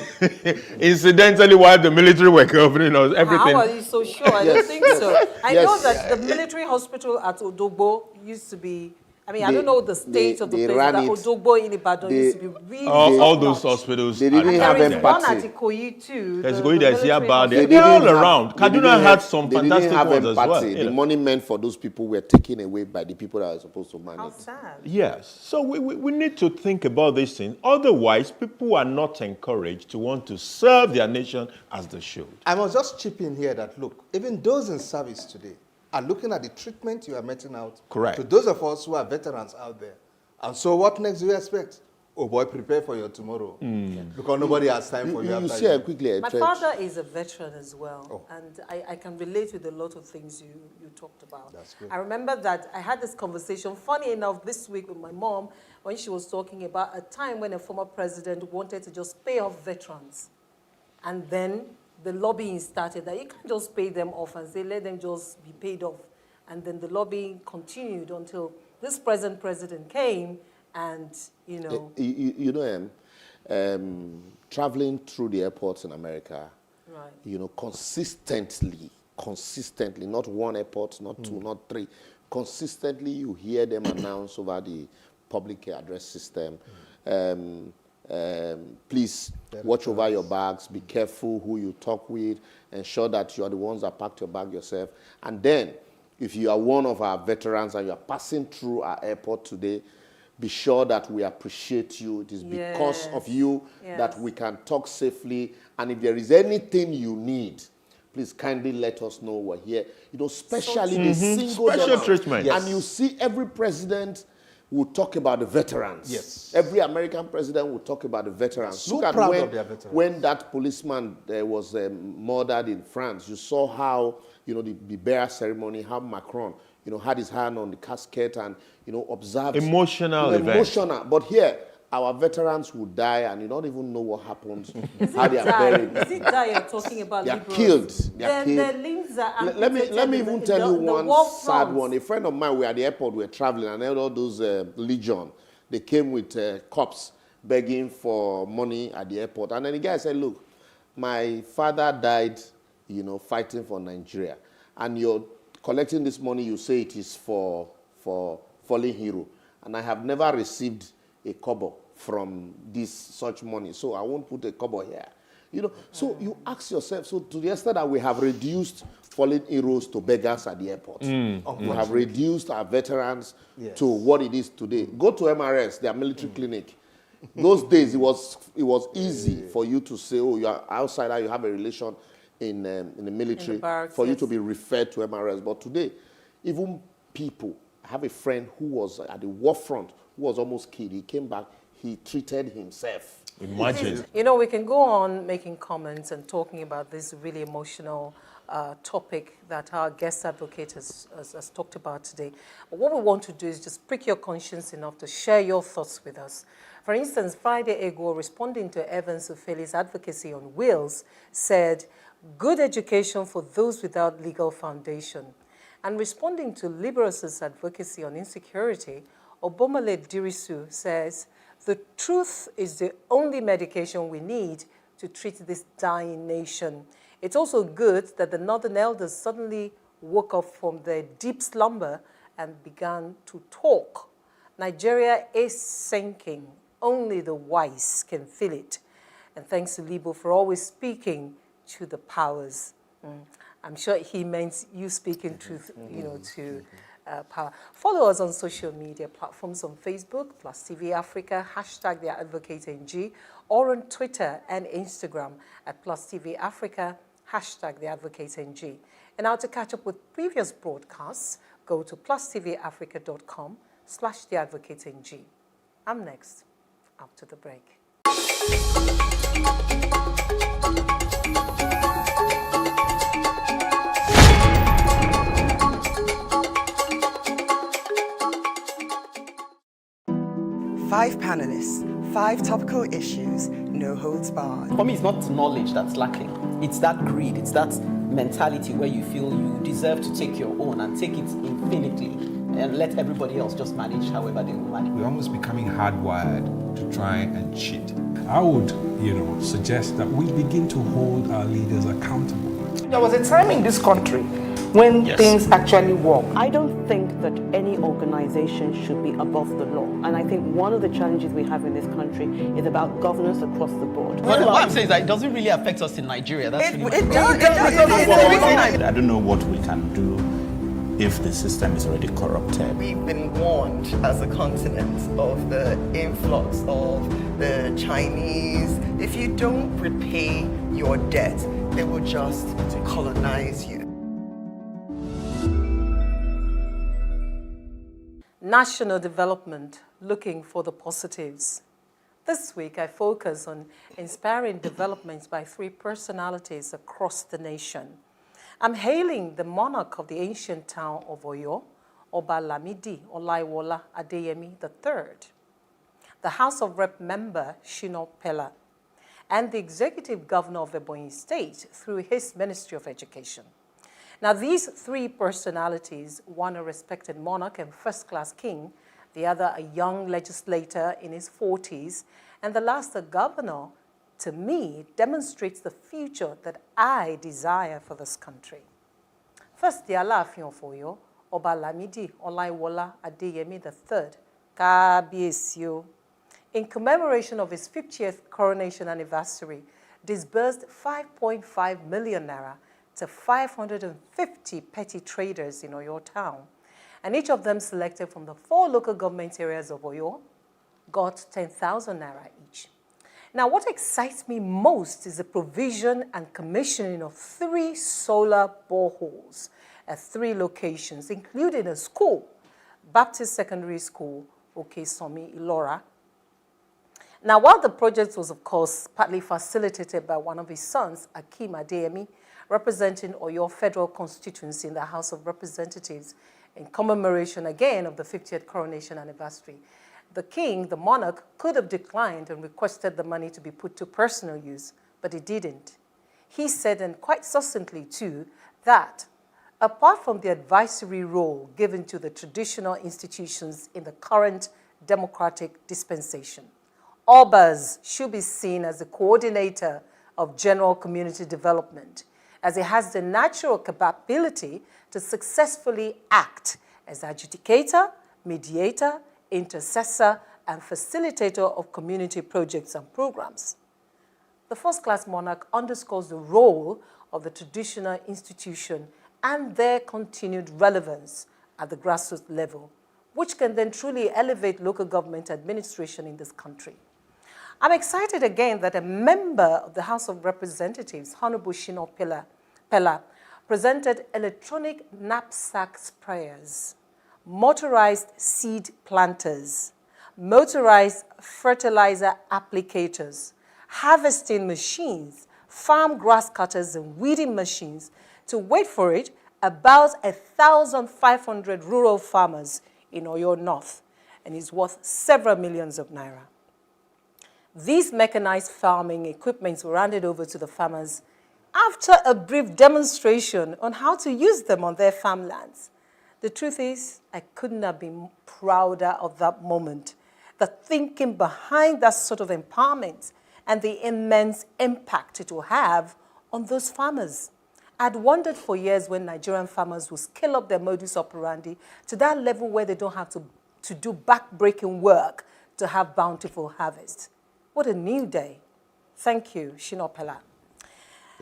incidentally, while the military were governing us, everything. How are you so sure? I don't think so. I know that the military hospital at Odogbo used to be, I don't know the state of the place, but Odogbo in Ibadan used to be really all those hospitals. They didn't have empathy. One at Ikoyi too. There's Ikoyi, there's Yaba, they're all around. Kaduna had some fantastic ones as well. The money meant for those people were taken away by the people that are supposed to manage. How sad. Yes. So we need to think about these things. Otherwise, people are not encouraged to want to serve their nation as they should. I must just chip in here that, look, even those in service today are looking at the treatment you are meting out to those of us who are veterans out there. And so what next do you expect? Oh boy, prepare for your tomorrow. Because nobody has time for you. You share quickly. My father is a veteran as well. And I can relate with a lot of things you talked about. That's good. I remember that I had this conversation, funny enough, this week with my mom, when she was talking about a time when a former president wanted to just pay off veterans. And then the lobbying started that you can't just pay them off and say, let them just be paid off. And then the lobbying continued until this present president came and, traveling through the airports in America, right. Consistently, not one airport, not two, not three, consistently you hear them announce over the public address system, please watch over your bags, be careful who you talk with, ensure that you are the ones that packed your bag yourself. And then, if you are one of our veterans and you are passing through our airport today, be sure that we appreciate you. It is because of you that we can talk safely. And if there is anything you need, Please kindly let us know we're here. You know, especially the single special treatment. And you see every president will talk about the veterans. Yes. Every American president will talk about the veterans. So Look at proud of their veterans. when that policeman was murdered in France. You saw how, you know, the burial ceremony, how Macron, you know, had his hand on the casket and, you know, observed. Emotional event. Emotional. But here, our veterans will die and you don't even know what happens, how they are buried. Is it die you're talking about? They are liberals? killed. They are killed. Their limbs are Let me even tell you one war sad front. one. A friend of mine, we were at the airport, we were traveling, and all those Legion, they came with cops begging for money at the airport. And then the guy said, look, my father died, you know, fighting for Nigeria. And you're collecting this money, you say it is for fallen hero. And I have never received a kobo from this such money, so I won't put a kobo here. You know, so you ask yourself, so to the extent that we have reduced fallen heroes to beggars at the airport, we have reduced our veterans to what it is today. Go to MRS, their military clinic. Those days, it was easy for you to say, oh, you are outsider, you have a relation in the military, barracks, for you to be referred to MRS. But today, even people, I have a friend who was at the war front, who was almost killed. He came back, he treated himself. Imagine. You know, we can go on making comments and talking about this really emotional topic that our guest advocate has talked about today. But what we want to do is just prick your conscience enough to share your thoughts with us. For instance, Friday ago, responding to Evans Ofeli's advocacy on wills, said, good education for those without legal foundation. And responding to Liberals' advocacy on insecurity, Obomale Dirisu says, the truth is the only medication we need to treat this dying nation. It's also good that the Northern elders suddenly woke up from their deep slumber and began to talk. Nigeria is sinking. Only the wise can feel it. And thanks to Libo for always speaking to the powers. I'm sure he meant you speaking truth, you know, to power. Follow us on social media platforms on Facebook, Plus TV Africa, hashtag The Advocate NG, or on Twitter and Instagram at Plus TV Africa, hashtag The Advocate NG. And now to catch up with previous broadcasts, go to plustvafrica.com/The Advocate NG. I'm next, after the break. 5 panelists, 5 topical issues, no holds barred. For me, it's not knowledge that's lacking. It's that greed. It's that mentality where you feel you deserve to take your own and take it infinitely and let everybody else just manage however they will manage. We're almost becoming hardwired to try and cheat. I would, suggest that we begin to hold our leaders accountable. There was a time in this country when things actually work. I don't think that any organization should be above the law. And I think one of the challenges we have in this country is about governance across the board. What I'm saying is that it doesn't really affect us in Nigeria. That's It does. I don't know what we can do if the system is already corrupted. We've been warned as a continent of the influx of the Chinese. If you don't repay your debt, they will just colonize you. National development, looking for the positives. This week, I focus on inspiring developments by 3 personalities across the nation. I'm hailing the monarch of the ancient town of Oyo, Oba Lamidi Olaiwola Adeyemi III, the House of Rep member Shina Pella, and the executive governor of Ebonyi State through his Ministry of Education. Now, these 3 personalities, one a respected monarch and first-class king, the other a young legislator in his 40s, and the last a governor, to me, demonstrates the future that I desire for this country. First, the Alaafin of Oyo, Oba Lamidi Olaiwola Adeyemi III, Kábíyèsí o, in commemoration of his 50th coronation anniversary, disbursed 5.5 million naira to 550 petty traders in Oyo town, and each of them selected from the 4 local government areas of Oyo got 10,000 naira each. Now, what excites me most is the provision and commissioning of 3 solar boreholes at 3 locations, including a school, Baptist Secondary School, Okesomi, Ilora. Now, while the project was, of course, partly facilitated by one of his sons, Akeem Adeyemi, representing Oyo Federal Constituency in the House of Representatives in commemoration again of the 50th coronation anniversary, the king, the monarch, could have declined and requested the money to be put to personal use, but he didn't. He said, and quite succinctly too, that apart from the advisory role given to the traditional institutions in the current democratic dispensation, Obas should be seen as the coordinator of general community development, as it has the natural capability to successfully act as adjudicator, mediator, intercessor, and facilitator of community projects and programs. The first-class monarch underscores the role of the traditional institution and their continued relevance at the grassroots level, which can then truly elevate local government administration in this country. I'm excited again that a member of the House of Representatives, Honorable Shino Pella, presented electronic knapsack sprayers, motorized seed planters, motorized fertilizer applicators, harvesting machines, farm grass cutters, and weeding machines to, wait for it, about 1,500 rural farmers in Oyo North, and is worth several millions of naira. These mechanized farming equipments were handed over to the farmers after a brief demonstration on how to use them on their farmlands. The truth is, I couldn't have been prouder of that moment. The thinking behind that sort of empowerment and the immense impact it will have on those farmers. I'd wondered for years when Nigerian farmers will scale up their modus operandi to that level where they don't have to do back-breaking work to have bountiful harvests. What a new day. Thank you, Shino Pella.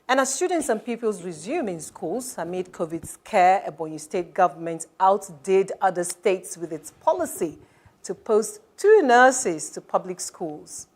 And as students and pupils resume in schools amid COVID scare, Ebonyi State government outdid other states with its policy to post 2 nurses to public schools.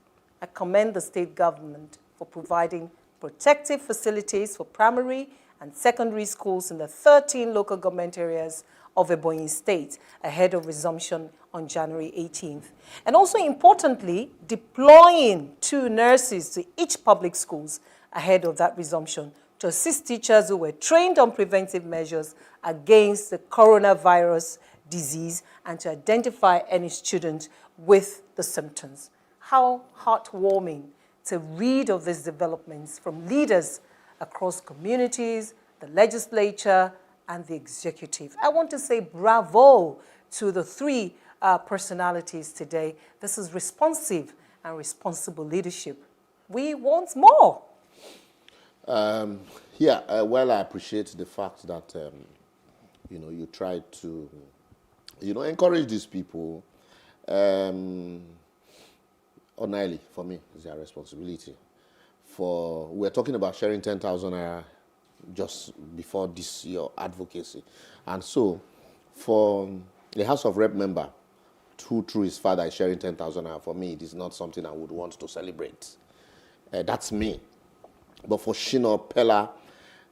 I commend the state government for providing protective facilities for primary and secondary schools in the 13 local government areas of Ebonyi State ahead of resumption on January 18th. And also importantly, deploying 2 nurses to each public schools ahead of that resumption to assist teachers who were trained on preventive measures against the coronavirus disease and to identify any student with the symptoms. How heartwarming to read of these developments from leaders across communities, the legislature, and the executive. I want to say bravo to the 3 personalities today. This is responsive and responsible leadership. We want more. Well, I appreciate the fact that, you try to, encourage these people. Ordinarily, for me, it's their responsibility. We're talking about sharing 10,000 naira just before this year advocacy. And so, for the House of Rep member, who through his father is sharing 10,000 naira, for me, it is not something I would want to celebrate. That's me. But for Shino Pella,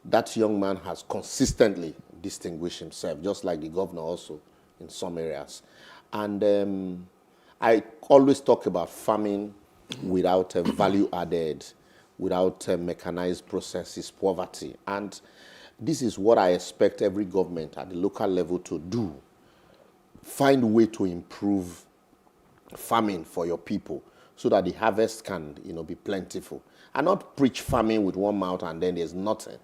that young man has consistently distinguished himself, just like the governor also in some areas. And I always talk about farming without value added, without mechanized processes, poverty. And this is what I expect every government at the local level to do. Find a way to improve farming for your people so that the harvest can, be plentiful. And not preach farming with one mouth and then there's nothing,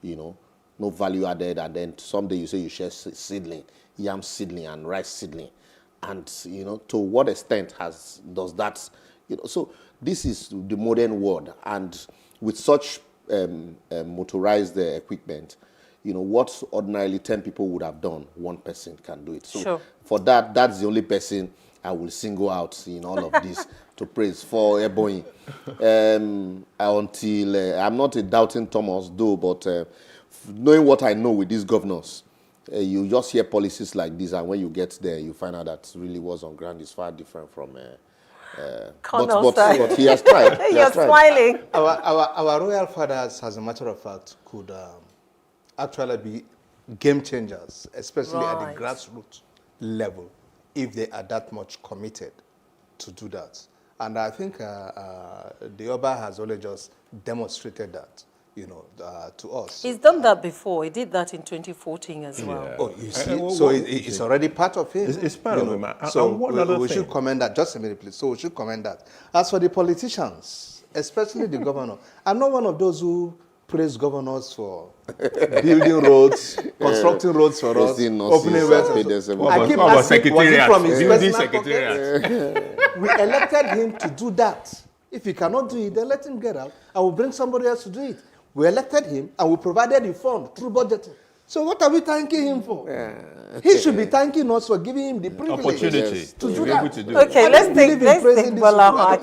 no value added. And then someday you say you share seedling, yam seedling and rice seedling. And, to what extent does that, so this is the modern world. And with such motorized equipment, what ordinarily 10 people would have done, 1 person can do it. So sure. For that's the only person I will single out in all of this to praise for Ebonyi. Until I'm not a doubting Thomas, though, but knowing what I know with these governors, you just hear policies like this, and when you get there, you find out that really what's on ground is far different from But he has tried. You're smiling. Our royal fathers, as a matter of fact, could actually be game changers, especially at the grassroots level, if they are that much committed to do that. And I think the Oba has only just demonstrated that, to us. He's done that before. He did that in 2014 as well. Oh, you see? So it's already part of him. It's part of him. So we should commend that. Just a minute, please. So we should commend that. As for the politicians, especially the governor, I'm not one of those who praise governors for building roads, constructing roads for us, opening wells. I keep asking, was it from his personal pocket? We elected him to do that. If he cannot do it, then let him get out. I will bring somebody else to do it. We elected him and we provided the fund through budgeting. So what are we thanking him for? He should be thanking us for giving him the privilege opportunity to do that. Okay, let's think Bola.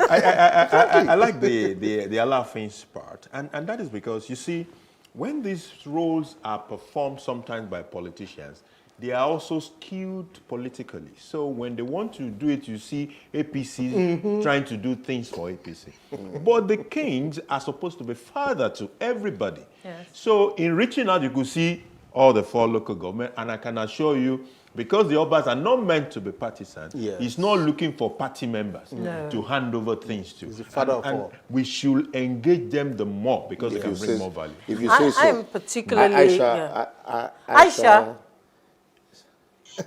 I like the Alaafin part, and that is because, you see, when these roles are performed sometimes by politicians, they are also skewed politically. So when they want to do it, you see APC trying to do things for APC. But the kings are supposed to be father to everybody. Yes. So in reaching out, you could see all the 4 local governments, and I can assure you, because the Obas are not meant to be partisan, he's not looking for party members to hand over things to. He's the father of all. We should engage them the more, because they can bring more value. If you say so. I'm particularly... Aisha.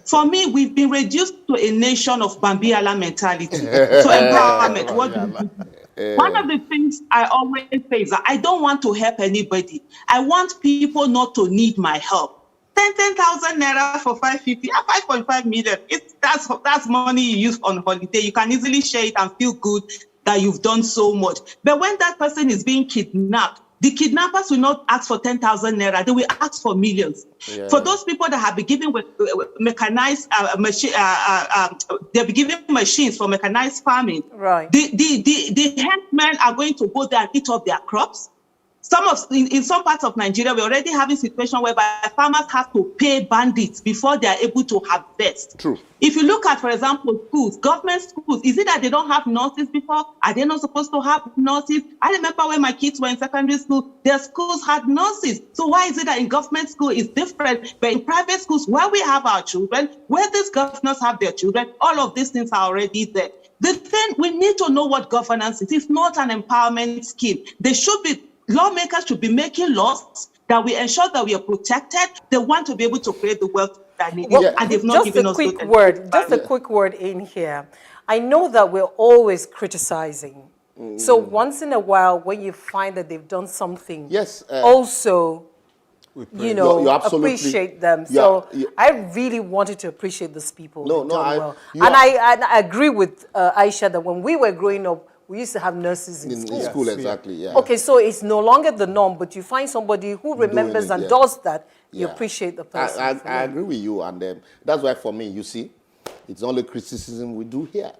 For me, we've been reduced to a nation of Bambiala mentality. So empowerment, what do we do? One of the things I always say is that I don't want to help anybody. I want people not to need my help. 10,000 naira for 550, 5.5 million. That's money you use on holiday. You can easily share it and feel good that you've done so much. But when that person is being kidnapped, the kidnappers will not ask for 10,000 naira. They will ask for millions. Yeah. For those people that have been given with mechanized machine, they'll be given machines for mechanized farming. Right. The headmen are going to go there and eat up their crops. In some parts of Nigeria, we're already having a situation whereby farmers have to pay bandits before they are able to harvest. True. If you look at, for example, schools, government schools, is it that they don't have nurses before? Are they not supposed to have nurses? I remember when my kids were in secondary school, their schools had nurses. So why is it that in government school it's different, but in private schools where we have our children, where these governors have their children, all of these things are already there. The thing, we need to know what governance is. It's not an empowerment scheme. Lawmakers should be making laws that we ensure that we are protected. They want to be able to create the wealth that they need, and they've not given us just a quick word in here. I know that we're always criticizing. So once in a while, when you find that they've done something, also, appreciate them. I really wanted to appreciate these people. I agree with Aisha that when we were growing up, we used to have nurses in school. In school, exactly, yeah. Okay, so it's no longer the norm, but you find somebody who remembers and does that, you appreciate the person. I agree with you, and that's why for me, you see, it's only criticism we do here,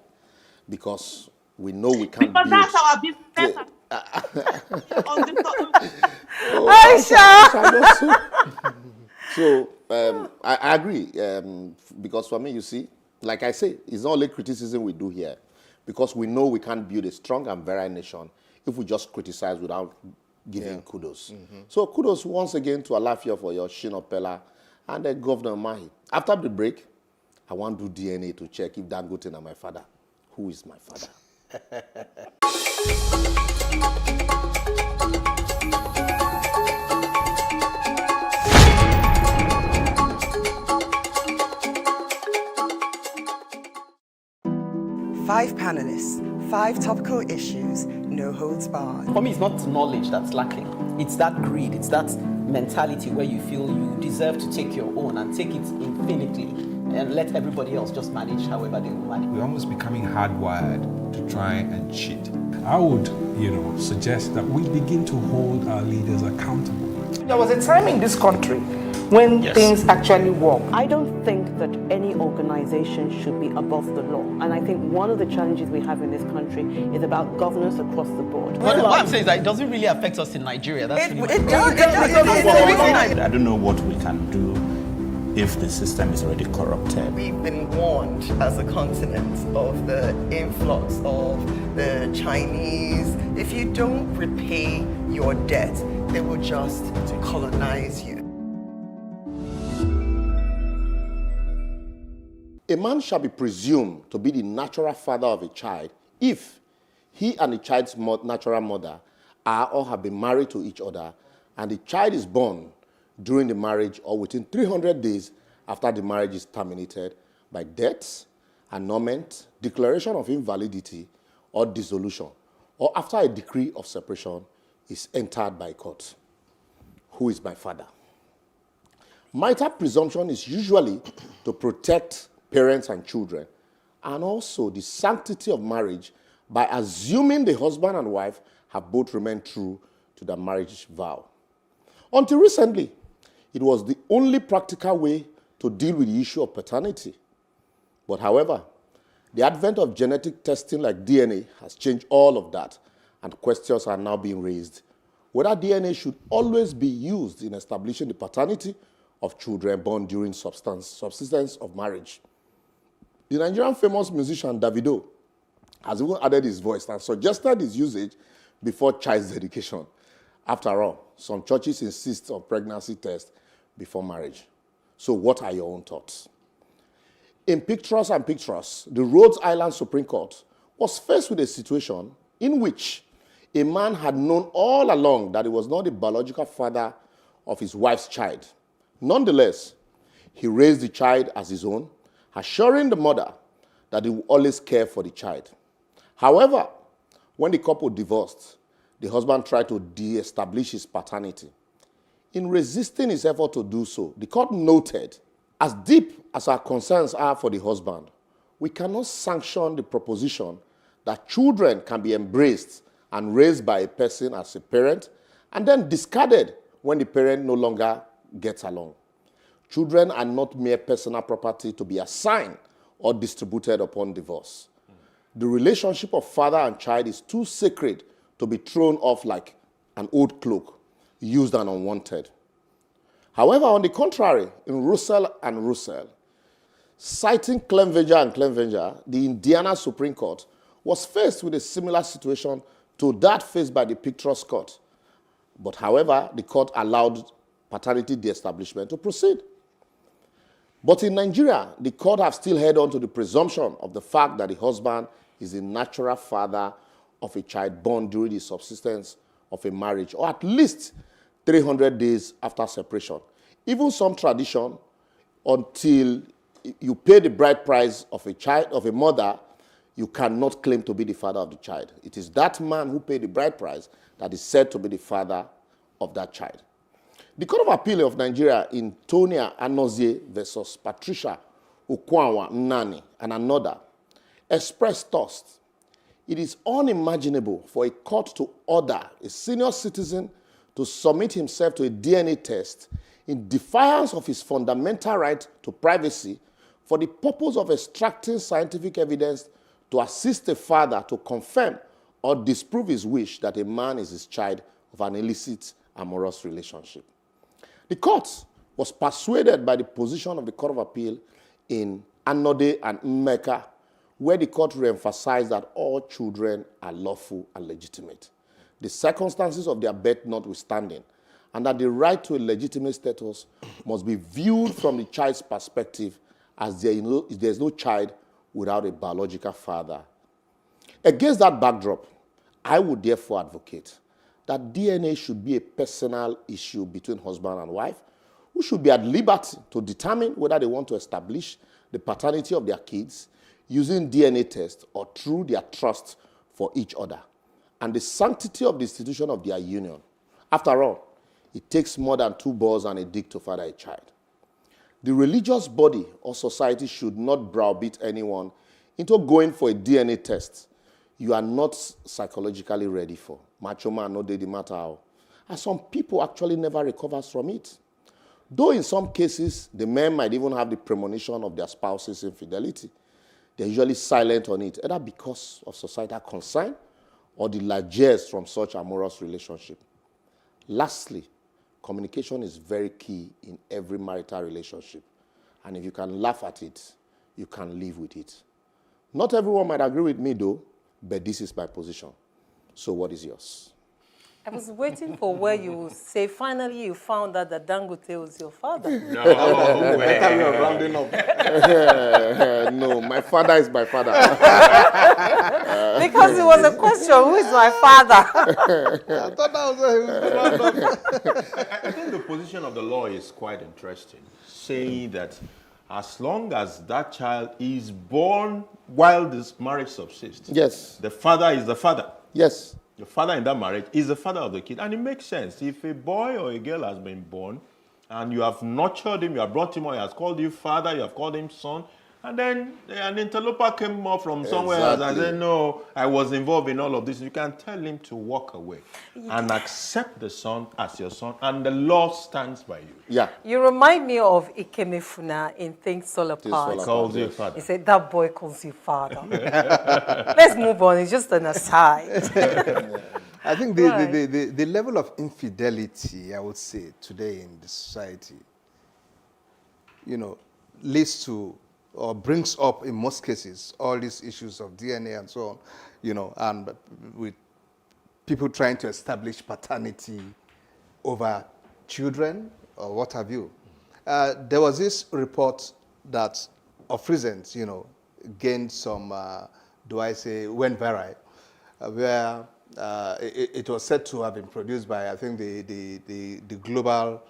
because we know we can't because that's our business. Aisha! So, I agree, because for me, you see, like I say, it's not only criticism we do here, because we know we can't build a strong and virile nation if we just criticize without giving kudos. So kudos once again to Alaafin for your Shina Pella and Governor Mahi. After the break, I want to do DNA to check if Dangote is my father. Who is my father? Five panelists, 5 topical issues, no holds barred. For me, it's not knowledge that's lacking. It's that greed. It's that mentality where you feel you deserve to take your own and take it infinitely and let everybody else just manage however they will manage. We're almost becoming hardwired to try and cheat. I would, suggest that we begin to hold our leaders accountable. There was a time in this country when things actually work. I don't think that any organization should be above the law. And I think one of the challenges we have in this country is about governance across the board. Well, what I'm saying is that it doesn't really affect us in Nigeria. That's it does. I don't know what we can do if the system is already corrupted. We've been warned as a continent of the influx of the Chinese. If you don't repay your debt, they will just colonize you. A man shall be presumed to be the natural father of a child if he and the child's natural mother are or have been married to each other and the child is born during the marriage or within 300 days after the marriage is terminated by death, annulment, declaration of invalidity or dissolution, or after a decree of separation is entered by court. Who is my father? Marital presumption is usually to protect parents and children, and also the sanctity of marriage by assuming the husband and wife have both remained true to their marriage vow. Until recently, it was the only practical way to deal with the issue of paternity. But however, the advent of genetic testing like DNA has changed all of that, and questions are now being raised whether DNA should always be used in establishing the paternity of children born during subsistence of marriage. The Nigerian famous musician Davido has even added his voice and suggested its usage before child's dedication. After all, some churches insist on pregnancy tests before marriage. So what are your own thoughts? In Pictures and Pictures, the Rhode Island Supreme Court was faced with a situation in which a man had known all along that he was not the biological father of his wife's child. Nonetheless, he raised the child as his own, assuring the mother that he would always care for the child. However, when the couple divorced, the husband tried to de-establish his paternity. In resisting his effort to do so, the court noted, as deep as our concerns are for the husband, we cannot sanction the proposition that children can be embraced and raised by a person as a parent and then discarded when the parent no longer gets along. Children are not mere personal property to be assigned or distributed upon divorce. The relationship of father and child is too sacred to be thrown off like an old cloak, used and unwanted. However, on the contrary, in Russell and Russell, citing Clevenger and Clevenger, the Indiana Supreme Court was faced with a similar situation to that faced by the Pictures Court. But however, the court allowed paternity de-establishment to proceed. But in Nigeria, the court have still held on to the presumption of the fact that the husband is the natural father of a child born during the subsistence of a marriage, or at least 300 days after separation. Even some tradition, until you pay the bride price of a child, of a mother, you cannot claim to be the father of the child. It is that man who paid the bride price that is said to be the father of that child. The Court of Appeal of Nigeria in Tonia Anozie versus Patricia Okwanwa Nani and another expressed thoughts. It is unimaginable for a court to order a senior citizen to submit himself to a DNA test in defiance of his fundamental right to privacy for the purpose of extracting scientific evidence to assist a father to confirm or disprove his wish that a man is his child of an illicit amorous relationship. The court was persuaded by the position of the Court of Appeal in Anode and Mmeka, where the court re-emphasized that all children are lawful and legitimate, the circumstances of their birth notwithstanding, and that the right to a legitimate status must be viewed from the child's perspective, as there is no child without a biological father. Against that backdrop, I would therefore advocate that DNA should be a personal issue between husband and wife, who should be at liberty to determine whether they want to establish the paternity of their kids using DNA tests or through their trust for each other, and the sanctity of the institution of their union. After all, it takes more than 2 balls and a dick to father a child. The religious body or society should not browbeat anyone into going for a DNA test you are not psychologically ready for. Macho man, no dey the matter how. And some people actually never recovers from it. Though in some cases, the men might even have the premonition of their spouse's infidelity. They're usually silent on it, either because of societal concern or the largesse from such amorous relationship. Lastly, communication is very key in every marital relationship. And if you can laugh at it, you can live with it. Not everyone might agree with me, though, but this is my position. So what is yours? I was waiting for where you would say, finally you found out that Dangote was your father. No, rounding up. No, my father is my father. Because it was a question, who is my father? I thought that was I think the position of the law is quite interesting, saying that as long as that child is born while this marriage subsists, yes, the father is the father. Yes. The father in that marriage is the father of the kid. And it makes sense. If a boy or a girl has been born and you have nurtured him, you have brought him up, he has called you father, you have called him son, and then an interloper came up from somewhere else and said, no, I was involved in all of this. You can tell him to walk away and accept the son as your son, and the law stands by you. Yeah. You remind me of Ikemefuna in Things Fall Apart. He calls you father. He said, that boy calls you father. Let's move on. It's just an aside. I think the level of infidelity, I would say, today in the society, leads to or brings up, in most cases, all these issues of DNA and so on, and with people trying to establish paternity over children or what have you. There was this report that of recent, gained some, went viral, where it was said to have been produced by, I think, the global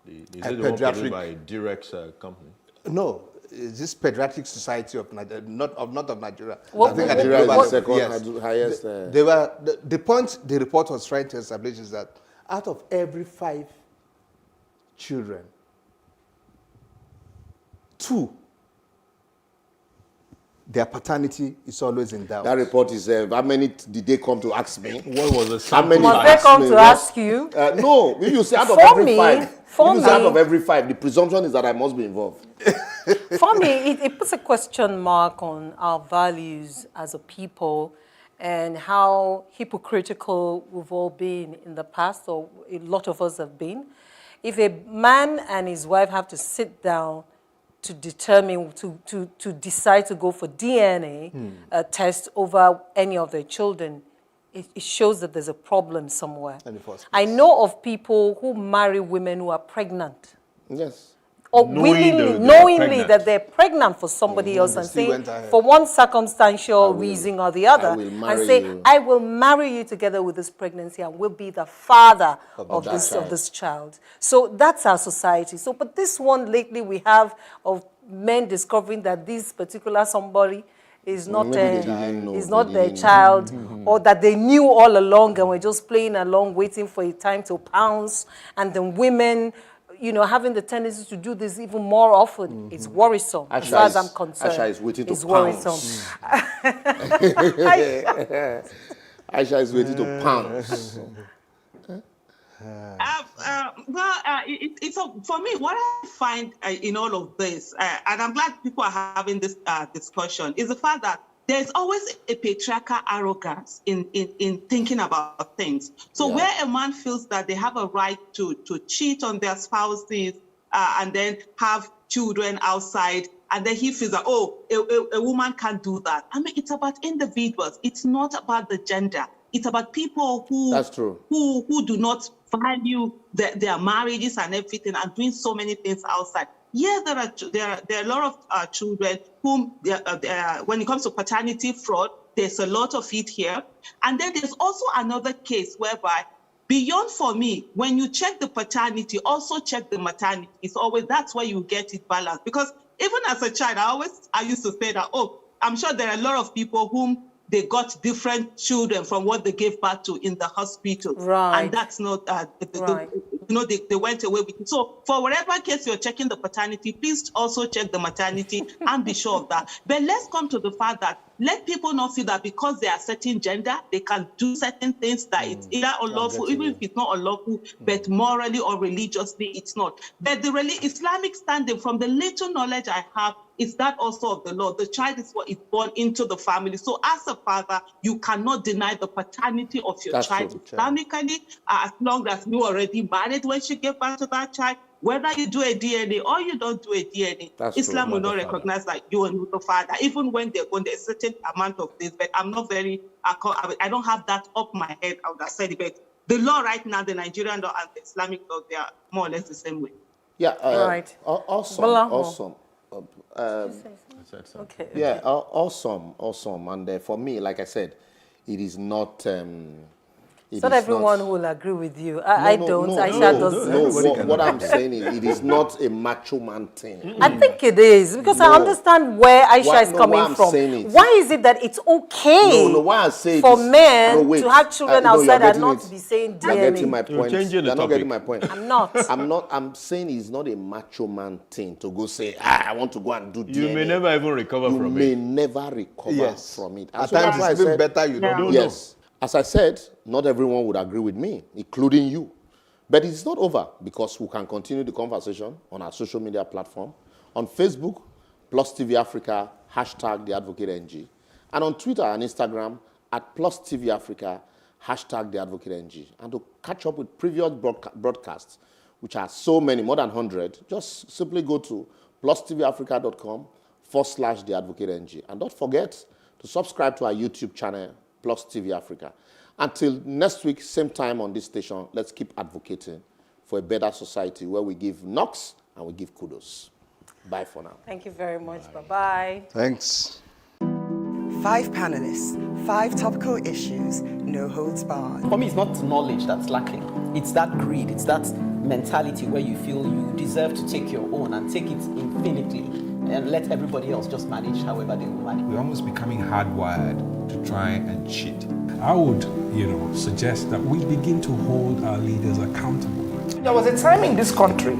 Is it the one produced by Durex company? No, it's this Pediatric Society of Nigeria, not of Nigeria. I think Nigeria is the second highest. The point the report was trying to establish is that out of every 5 children, 2, their paternity is always in doubt. That report is, how many did they come to ask me? What was the sample? How many must they come to ask you? No, if you say out of every 5. Out of every 5, the presumption is that I must be involved. For me, it puts a question mark on our values as a people and how hypocritical we've all been in the past, or a lot of us have been. If a man and his wife have to sit down to determine, to decide to go for DNA test over any of their children, it shows that there's a problem somewhere. I know of people who marry women who are pregnant. Yes. Or knowingly that they're pregnant for somebody else and saying, for one circumstantial reason or the other, and say, I will marry you together with this pregnancy and will be the father of this child. So that's our society. So, but this one lately we have of men discovering that this particular somebody is not their child, or that they knew all along and were just playing along, waiting for a time to pounce, and then women, having the tendency to do this even more often. It's worrisome, as far as I'm concerned. Aisha is waiting to pounce. Worrisome. Aisha is waiting to pounce. For me, what I find in all of this, and I'm glad people are having this discussion, is the fact that there's always a patriarchal arrogance in thinking about things. So where a man feels that they have a right to cheat on their spouses and then have children outside, and then he feels that, a woman can't do that. I mean, it's about individuals. It's not about the gender. It's about people who do not value their marriages and everything and doing so many things outside. Yes, there are a lot of children whom, when it comes to paternity fraud, there's a lot of it here. And then there's also another case whereby, beyond for me, when you check the paternity, also check the maternity. It's always, that's where you get it balanced. Because even as a child, I used to say that, I'm sure there are a lot of people whom they got different children from what they gave birth to in the hospital. Right. And that's not, they went away with it. So for whatever case you're checking the paternity, please also check the maternity and be sure of that. But let's come to the fact that let people not feel that because they are certain gender, they can do certain things that it's either unlawful, even if it's not unlawful, but morally or religiously, it's not. But the Islamic standing, from the little knowledge I have, is that also of the law. The child is what is born into the family. So as a father, you cannot deny the paternity of your child Islamically, as long as you already married when she gave birth to that child. Whether you do a DNA or you don't do a DNA, That's Islam true, will not mother, father. recognize that you are not the father, even when they're going, there's a certain amount of this, but I'm not very, I don't have that up my head, I would have said it, but the law right now, the Nigerian law and the Islamic law, they are more or less the same way. Yeah, Right. awesome, Bolanho. awesome. Okay. Yeah, awesome. And for me, like I said, it is not. It's not everyone who will agree with you. I don't. Aisha doesn't. What I'm saying is, it is not a macho man thing. I think it is, because I understand where Aisha is coming from. Why is it that it's okay why I say for men wait. to have children outside and not to be saying You're DNA? getting my point. changing the You're not topic. getting my point. I'm not. I'm saying it's not a macho man thing to go say, I want to go and do DNA. You may never even recover from You may it. never recover from it. And At so that's times why I it's even said- better you don't Yes. As I said, not everyone would agree with me, including you. But it's not over, because we can continue the conversation on our social media platform. On Facebook, Plus TV Africa, hashtag The Advocate NG. And on Twitter and Instagram, at Plus TV Africa, hashtag The Advocate NG. And to catch up with previous broadcasts, which are so many, more than 100, just simply go to plustvafrica.com/The Advocate NG. And don't forget to subscribe to our YouTube channel, Plus TV Africa. Until next week, same time on this station, let's keep advocating for a better society where we give knocks and we give kudos. Bye for now. Thank you very much. Bye-bye. Thanks. 5 panelists, 5 topical issues, no holds barred. For me, it's not knowledge that's lacking. It's that greed. It's that mentality where you feel you deserve to take your own and take it infinitely and let everybody else just manage however they will manage. We're almost becoming hardwired to try and cheat. I would, suggest that we begin to hold our leaders accountable. There was a time in this country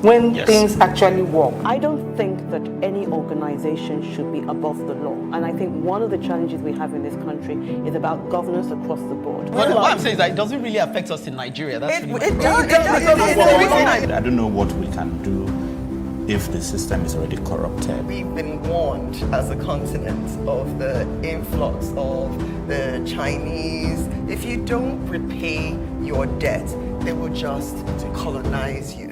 when things actually work. I don't think that any organization should be above the law. And I think one of the challenges we have in this country is about governance across the board. What I'm saying is that it doesn't really affect us in Nigeria. That's really It does. I don't know what we can do if the system is already corrupted. We've been warned as a continent of the influx of the Chinese. If you don't repay your debt, they will just colonize you.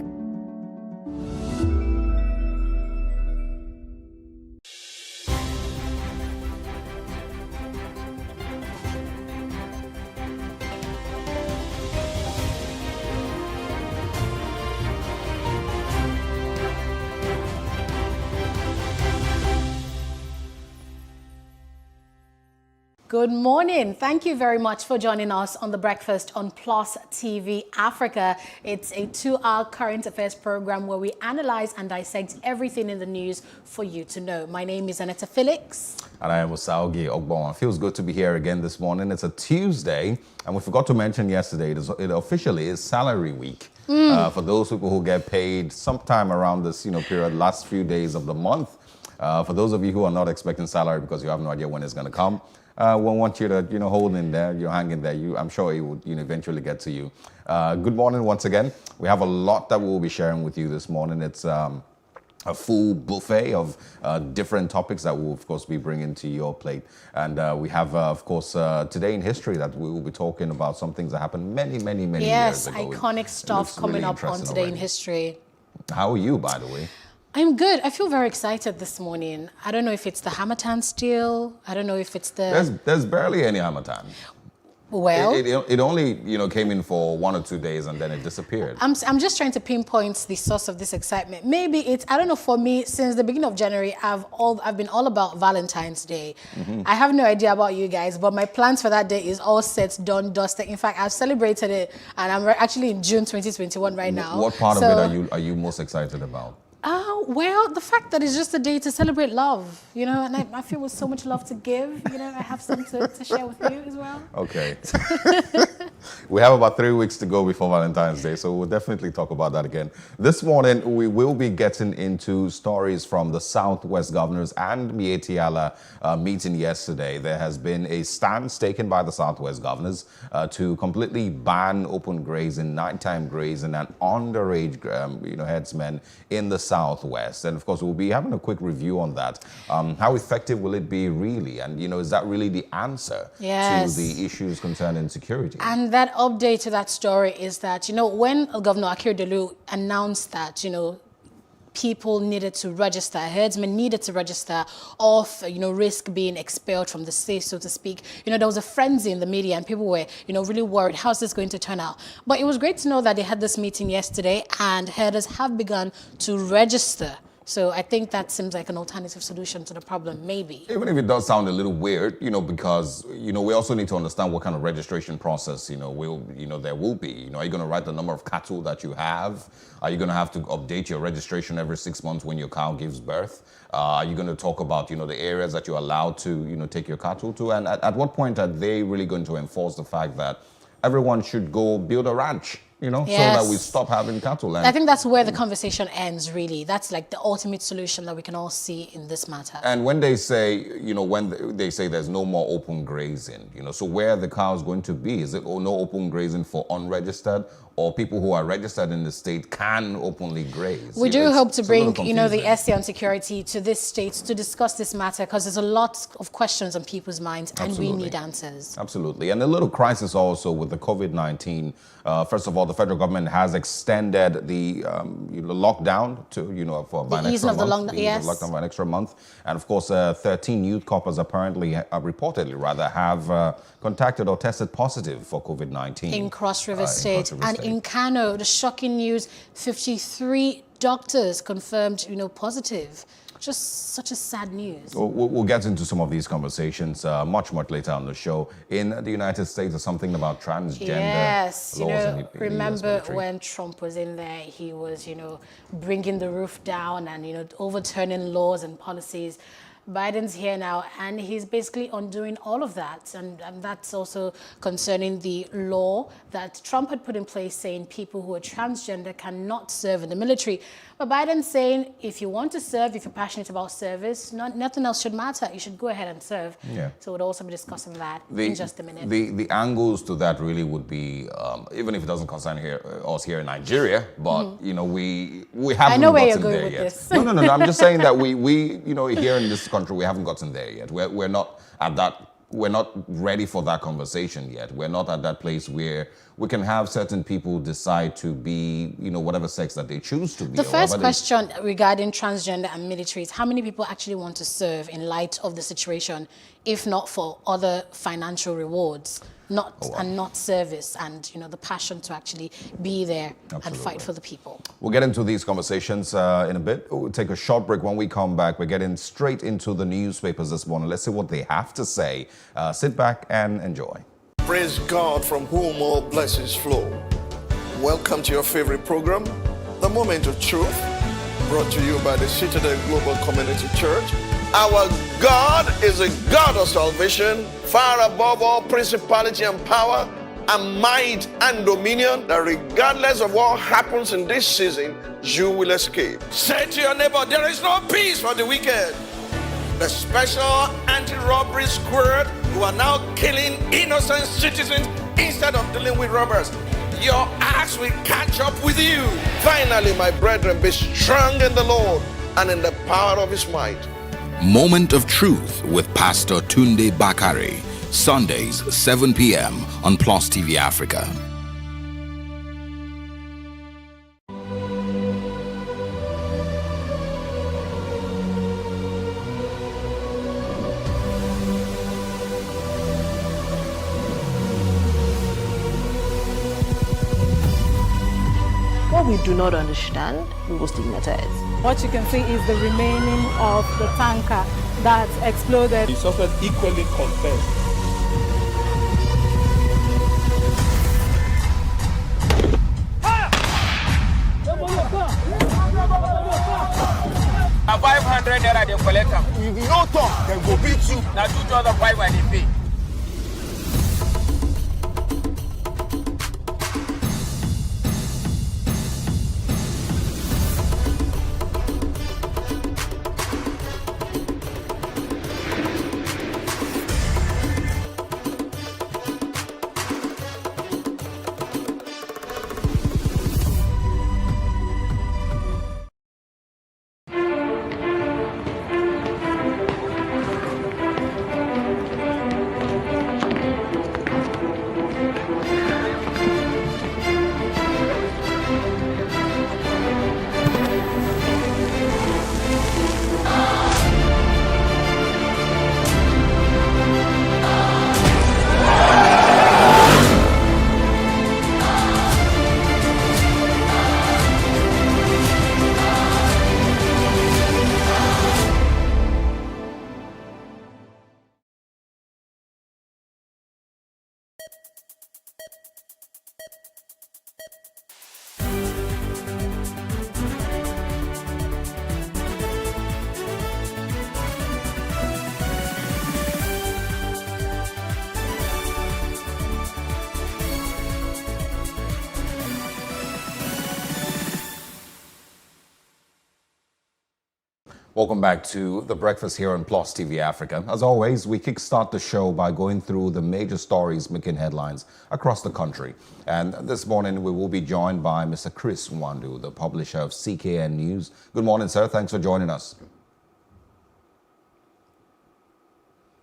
Good morning. Thank you very much for joining us on The Breakfast on Plus TV Africa. It's a 2-hour current affairs program where we analyze and dissect everything in the news for you to know. My name is Anetta Felix. And I am Osaugi Ogbon. Feels good to be here again this morning. It's a Tuesday, and we forgot to mention yesterday, it officially is salary week. For those people who get paid sometime around this period, last few days of the month. For those of you who are not expecting salary because you have no idea when it's going to come, we want you to, hold in there, hang in there. I'm sure it would eventually get to you. Good morning once again. We have a lot that we'll be sharing with you this morning. It's a full buffet of different topics that we'll, of course, be bringing to your plate. And we have, of course, Today in History that we will be talking about some things that happened many years ago. Yes, iconic stuff coming really up on Today in History. How are you, by the way? I'm good. I feel very excited this morning. I don't know if it's the Hamatan still. I don't know if it's the... There's barely any Hamatan. Well... It only, came in for 1 or 2 days and then it disappeared. I'm just trying to pinpoint the source of this excitement. Maybe it's, I don't know, for me, since the beginning of January, I've been all about Valentine's Day. I have no idea about you guys, but my plans for that day is all set, done, dusted. In fact, I've celebrated it and I'm actually in June 2021 right now. What part of it are you most excited about? Well, the fact that it's just a day to celebrate love, and I feel with so much love to give, I have some to share with you as well. Okay. We have about 3 weeks to go before Valentine's Day, so we'll definitely talk about that again. This morning, we will be getting into stories from the Southwest Governors and Miyetti Allah meeting yesterday. There has been a stance taken by the Southwest Governors to completely ban open grazing, nighttime grazing, and underage headsmen in the Southwest. And of course, we'll be having a quick review on that. How effective will it be really? And, is that really the answer Yes. to the issues concerning security? And that update to that story is that, when Governor Akeredolu announced that, people needed to register, herdsmen needed to register of, risk being expelled from the state, so to speak. There was a frenzy in the media and people were, really worried, how's this going to turn out? But it was great to know that they had this meeting yesterday and herders have begun to register. So I think that seems like an alternative solution to the problem, maybe. Even if it does sound a little weird, because, we also need to understand what kind of registration process, there will be. Are you going to write the number of cattle that you have? Are you going to have to update your registration every 6 months when your cow gives birth? Are you going to talk about, the areas that you're allowed to, take your cattle to? And at what point are they really going to enforce the fact that everyone should go build a ranch? So that we stop having cattle. And I think that's where the conversation ends, really. That's like the ultimate solution that we can all see in this matter. And when they say, when they say there's no more open grazing, so where are the cows going to be? Is it no open grazing for unregistered, or people who are registered in the state can openly graze? We do hope to bring, the SC on security to this state to discuss this matter, because there's a lot of questions on people's minds and we need answers. Absolutely. And a little crisis also with the COVID-19. First of all, the federal government has extended the lockdown to, for by an extra month. Yes. Lockdown by an extra month. And of course, 13 youth coppers apparently, reportedly rather, have contacted or tested positive for COVID-19. In Cross River State. And in Kano, the shocking news, 53 doctors confirmed, positive. Just such a sad news. We'll get into some of these conversations much later on the show. In the United States, there's something about transgender laws. Remember when Trump was in there, he was, bringing the roof down and, overturning laws and policies. Biden's here now, and he's basically undoing all of that. And that's also concerning the law that Trump had put in place, saying people who are transgender cannot serve in the military. But Biden's saying, if you want to serve, if you're passionate about service, nothing else should matter. You should go ahead and serve. Yeah. So we'll also be discussing that in just a minute. The angles to that really would be, even if it doesn't concern us here in Nigeria, but, we haven't gotten there yet. This. No. I'm just saying that we here in this country, we haven't gotten there yet. We're not at that. We're not ready for that conversation yet. We're not at that place where we can have certain people decide to be, whatever sex that they choose to be. The first question regarding transgender and military is how many people actually want to serve in light of the situation, if not for other financial rewards, not service and, the passion to actually be there and fight for the people. We'll get into these conversations in a bit. We'll take a short break. When we come back, we're getting straight into the newspapers this morning. Let's see what they have to say. Sit back and enjoy. Praise God, from whom all blessings flow. Welcome to your favorite program, The Moment of Truth, brought to you by the Citadel Global Community Church. Our God is a God of salvation, far above all principality and power, and might and dominion, that regardless of what happens in this season, you will escape. Say to your neighbor, there is no peace for the wicked. The special anti-robbery squad who are now killing innocent citizens instead of dealing with robbers. Your axe will catch up with you. Finally, my brethren, be strong in the Lord and in the power of his might. Moment of Truth with Pastor Tunde Bakare. Sundays, 7 p.m. on Plus TV Africa. What we do not understand, we will stigmatize. What you can see is the remaining of the tanker that exploded. The suspect equally confessed. A 500 naira they collect them. If you no talk, they go beat you. Now 2,500 they pay. Welcome back to The Breakfast here on Plus TV Africa. As always, we kickstart the show by going through the major stories making headlines across the country. And this morning, we will be joined by Mr. Chris Nwandu, the publisher of CKN News. Good morning, sir. Thanks for joining us.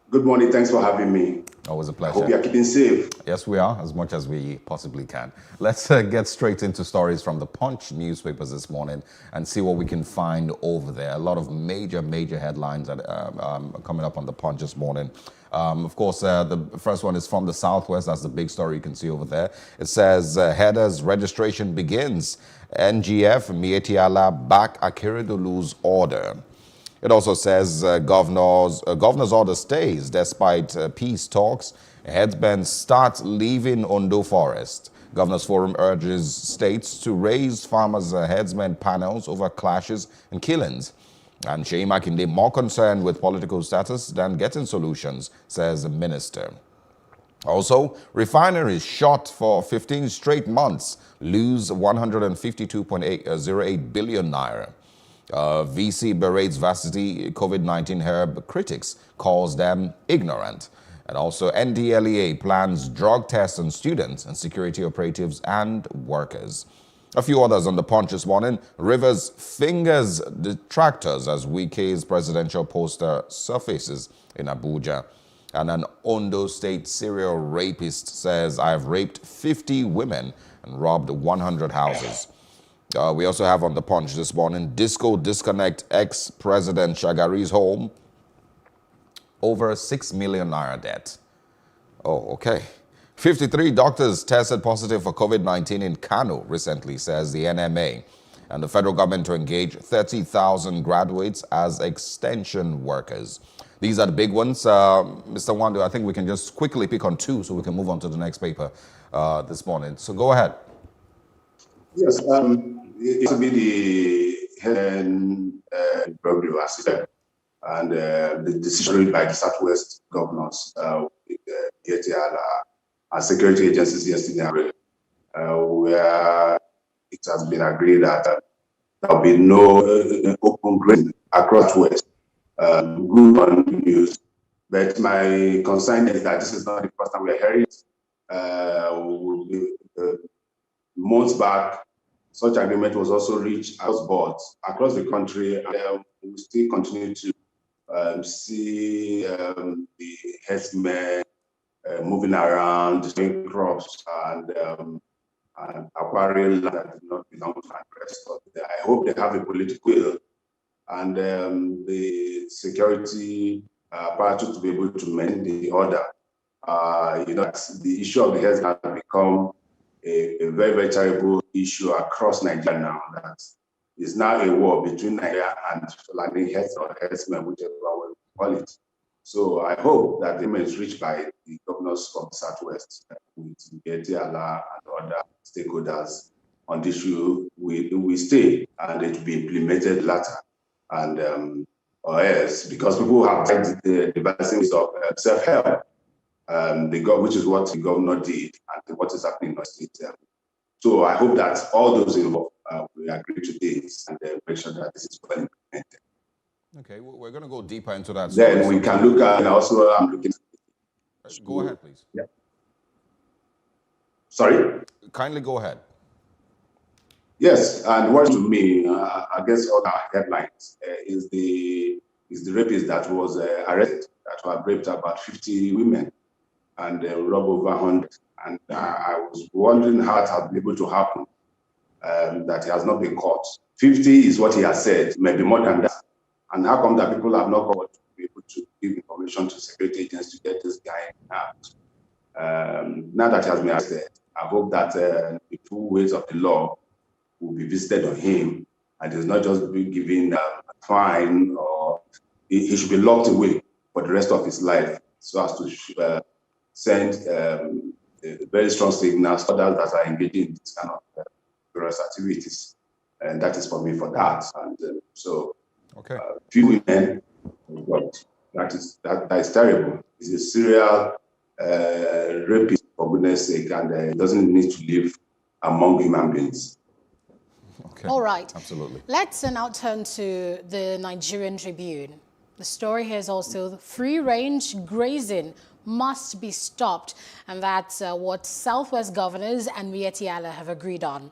Good morning. Thanks for having me. Always a pleasure. Hope you are keeping safe. Yes, we are, as much as we possibly can. Let's get straight into stories from the Punch newspapers this morning and see what we can find over there. A lot of major headlines that are coming up on the Punch this morning. Of course, the first one is from the Southwest. That's the big story you can see over there. It says, headers registration begins. NGF, Miyetti Allah back Akeredolu's order. It also says governor's order stays despite peace talks. Headsmen start leaving Ondo Forest. Governors Forum urges states to raise farmers' headsmen panels over clashes and killings. And Seyi Makinde more concerned with political status than getting solutions, says the minister. Also, refineries shut for 15 straight months lose 152.08 billion naira. VC berates varsity COVID-19 herb critics, calls them ignorant. And also NDLEA plans drug tests on students and security operatives and workers. A few others on the Punch this morning. Rivers fingers detractors as Wike's presidential poster surfaces in Abuja. And an Ondo State serial rapist says, I've raped 50 women and robbed 100 houses. We also have on the Punch this morning, Disco disconnect ex-President Shagari's home over 6 million naira debt. Oh, okay. 53 doctors tested positive for COVID-19 in Kano recently, says the NMA. And the federal government to engage 30,000 graduates as extension workers. These are the big ones. Mr. Nwandu, I think we can just quickly pick on two so we can move on to the next paper this morning. So go ahead. Yes, it will be the head drug assistant and the decision by the Southwest governors, Miyetti Allah, and security agencies yesterday, where it has been agreed that there will be no open grazing across West. Good on news, but my concern is that this is not the first time we are hearing it. Months back, such agreement was also reached across boards across the country, and we still continue to see the herdsmen moving around, destroying crops and acquiring land that do not belong to the rest of them. I hope they have a political will and the security apparatus to be able to maintain the order. The issue of the herds has become a very, very terrible issue across Nigeria now. That is now a war between Nigeria and Fulani heads or herdsmen, whichever way we call it. So I hope that the agreement is reached by the governors from the Southwest with Miyetti Allah and other stakeholders on this issue. We stay and it will be implemented later. And or else, because people have tried the devices of self-help, which is what the governor did and what is happening in our state. So I hope that all those involved will agree to this and make sure that this is well implemented. Okay, we're going to go deeper into that. Then we can look at, and also I'm looking at... Go ahead, please. Yeah. Sorry? Kindly go ahead. Yes, and what to me, I guess all our headlines is the rapist that was arrested, that was raped about 50 women and robbed over 100. And I was wondering how it has been able to happen, that he has not been caught. 50 is what he has said, maybe more than that. And how come that people have not got to be able to give information to security agents to get this guy out? Now that he has been arrested, I hope that the full ways of the law will be visited on him, and it's not just be given a fine, or he should be locked away for the rest of his life, so as to send very strong signals for others that are engaging in this kind of various activities. And that is for me for that. And few women, that is terrible. It's a serial rapist, for goodness sake, and it doesn't need to live among human beings. Okay. All right. Absolutely. Let's now turn to the Nigerian Tribune. The story here is also free-range grazing must be stopped, and that's what Southwest governors and Miyetti Allah have agreed on.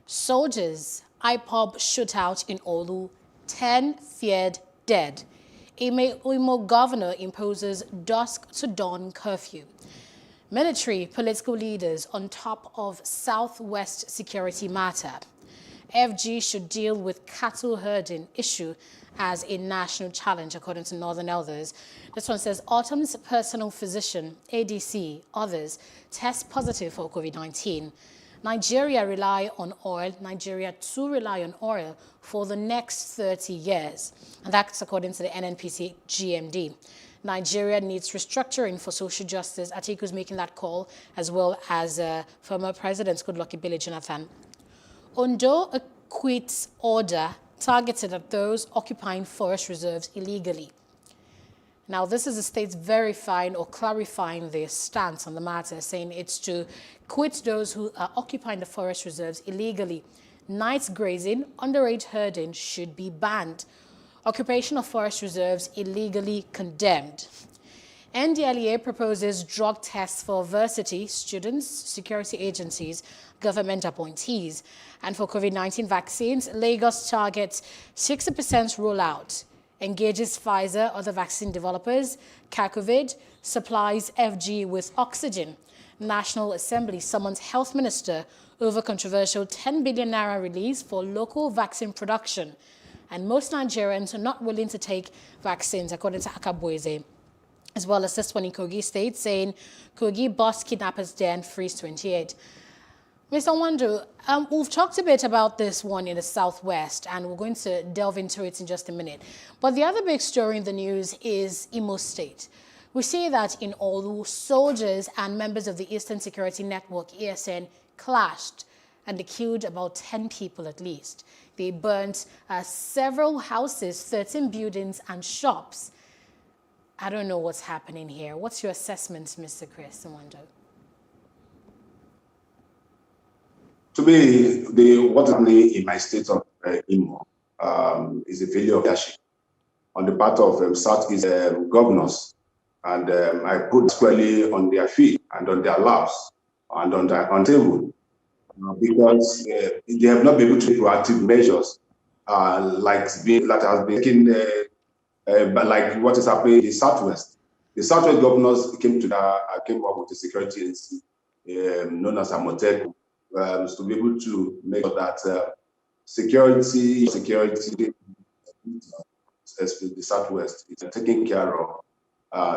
Soldiers, IPOB shootout in Olu, 10 feared dead. Imo governor imposes dusk to dawn curfew. Military political leaders on top of Southwest security matter. FG should deal with cattle herding issue as a national challenge, according to Northern Elders. This one says, Autumn's personal physician, ADC, others, test positive for COVID-19. Nigeria rely on oil. Nigeria to rely on oil for the next 30 years. And that's according to the NNPC GMD. Nigeria needs restructuring for social justice. Atiku's making that call, as well as former President Goodluck Ebele Jonathan. Ondo acquits order targeted at those occupying forest reserves illegally. Now, this is the state verifying or clarifying their stance on the matter, saying it's to quit those who are occupying the forest reserves illegally. Night grazing, underage herding should be banned. Occupation of forest reserves illegally condemned. NDLEA proposes drug tests for varsity students, security agencies, government appointees. And for COVID-19 vaccines, Lagos targets 60% rollout. Engages Pfizer, other vaccine developers. Cacovid supplies FG with oxygen. National Assembly summons Health Minister over controversial 10 billion naira release for local vaccine production. And most Nigerians are not willing to take vaccines, according to Akabueze. As well as this one in Kogi State, saying Kogi bust kidnappers den frees 28. Mr. Nwandu, we've talked a bit about this one in the Southwest, and we're going to delve into it in just a minute. But the other big story in the news is Imo State. We see that in Olu, soldiers and members of the Eastern Security Network, ESN, clashed, and they killed about 10 people at least. They burnt several houses, 13 buildings, and shops. I don't know what's happening here. What's your assessment, Mr. Chris Nwandu? To me, what's happening in my state of Imo is a failure of leadership on the part of Southeast governors. And I put squarely on their feet and on their laps and on their table because they have not been able to take proactive measures that has been taken, like what is happening in the Southwest. The Southwest governors came up with a security agency known as Amoteco. To be able to make sure that security, especially the Southwest, is taken care of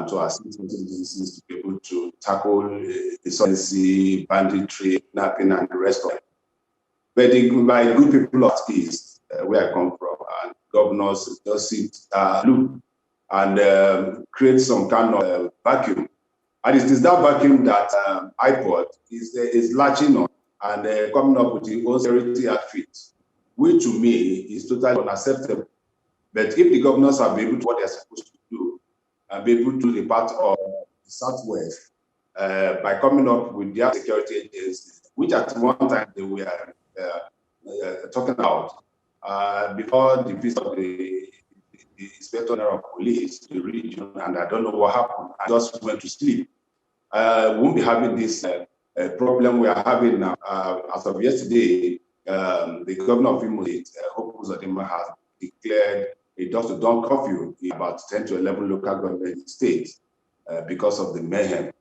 to assist agencies to be able to tackle insurgency, banditry, kidnapping, and the rest of it. But by good people of East, where I come from, and governors just sit, look, and create some kind of vacuum. And it is that vacuum that IPOD is latching on and coming up with the own security outfit, which to me is totally unacceptable. But if the governors are able to what they're supposed to do, and be able to be part of the Southwest by coming up with their security agencies, which at one time they were talking about before the visit of the Inspector General of Police, the region, and I don't know what happened. I just went to sleep. We won't be having this problem we are having now. As of yesterday, the governor of Imo State, Hope Uzodinma, has declared a dusk-to-dawn curfew in about 10 to 11 local government states because of the mayhem.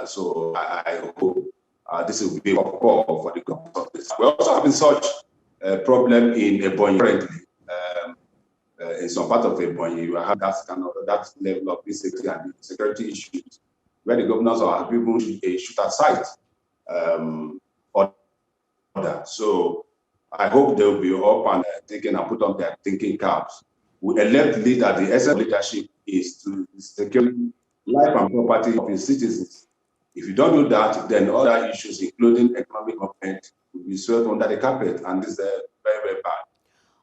So I hope this will be a call for the government of this. We're also having such a problem in Ebonyi currently. In some part of Ebonyi, you have that level of insecurity and security issues, where the governors are people shoot at sight. So I hope they will be up and taken and put on their thinking caps. We elect leader, the essence of leadership is to secure life and property of its citizens. If you don't do that, then other issues, including economic government, will be swept under the carpet, and this is very, very bad.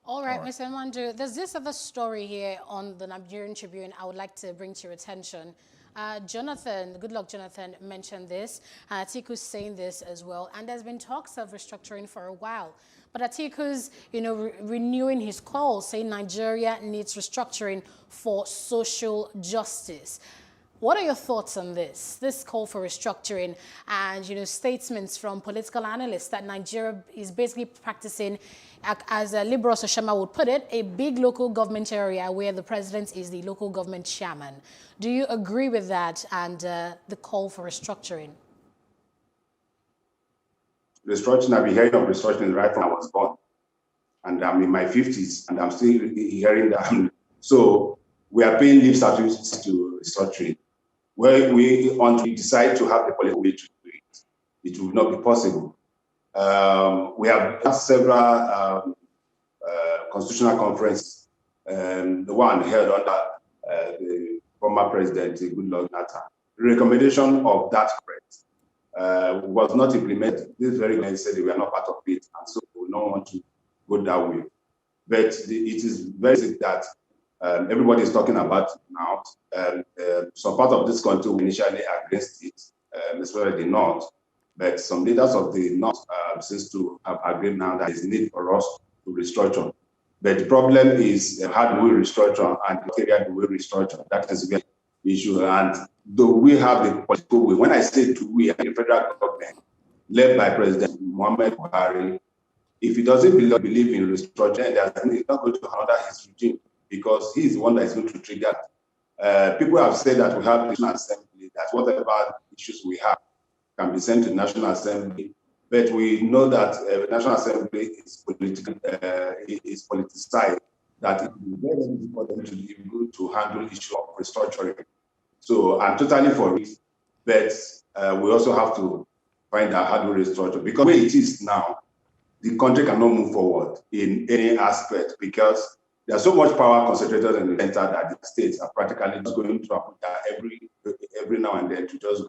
All right, Mr. Nwandu, there's this other story here on the Nigerian Tribune I would like to bring to your attention. Jonathan, Goodluck Jonathan mentioned this. Atiku's saying this as well. And there's been talks of restructuring for a while. But Atiku's, renewing his call, saying Nigeria needs restructuring for social justice. What are your thoughts on this call for restructuring and, statements from political analysts that Nigeria is basically practicing, as Liberal Oshama would put it, a big local government area where the president is the local government chairman. Do you agree with that and the call for restructuring? Restructuring, I've been hearing of restructuring right from I was born. And I'm in my 50s, and I'm still hearing that. So we are paying lip service to restructuring. Where we want to decide to have the political way to do it, it will not be possible. We have had several constitutional conferences, the one held under the former president, Goodluck Jonathan. The recommendation of that conference was not implemented. This very guy said we are not part of it, and so we don't want to go that way. But it is very sick that everybody is talking about it now. Some part of this country were initially against it, especially the North. But some leaders of the North seem to have agreed now that there is need for us to restructure. But the problem is how do we restructure and what area do we restructure? That is the issue. And though we have the political will, when I say to we, the federal government, led by President Muhammad Buhari, if he doesn't believe in restructuring, he's not going to honor his regime, because he is the one that is going to trigger. People have said that we have National Assembly, that whatever issues we have can be sent to the National Assembly, but we know that National Assembly is political, is politicized, that it is very difficult for them to be able to handle issue of restructuring. So I'm totally for it, but we also have to find out how to restructure, because where it is now, the country cannot move forward in any aspect, because there's so much power concentrated in the center that the states are practically just going to Abuja every now and then to just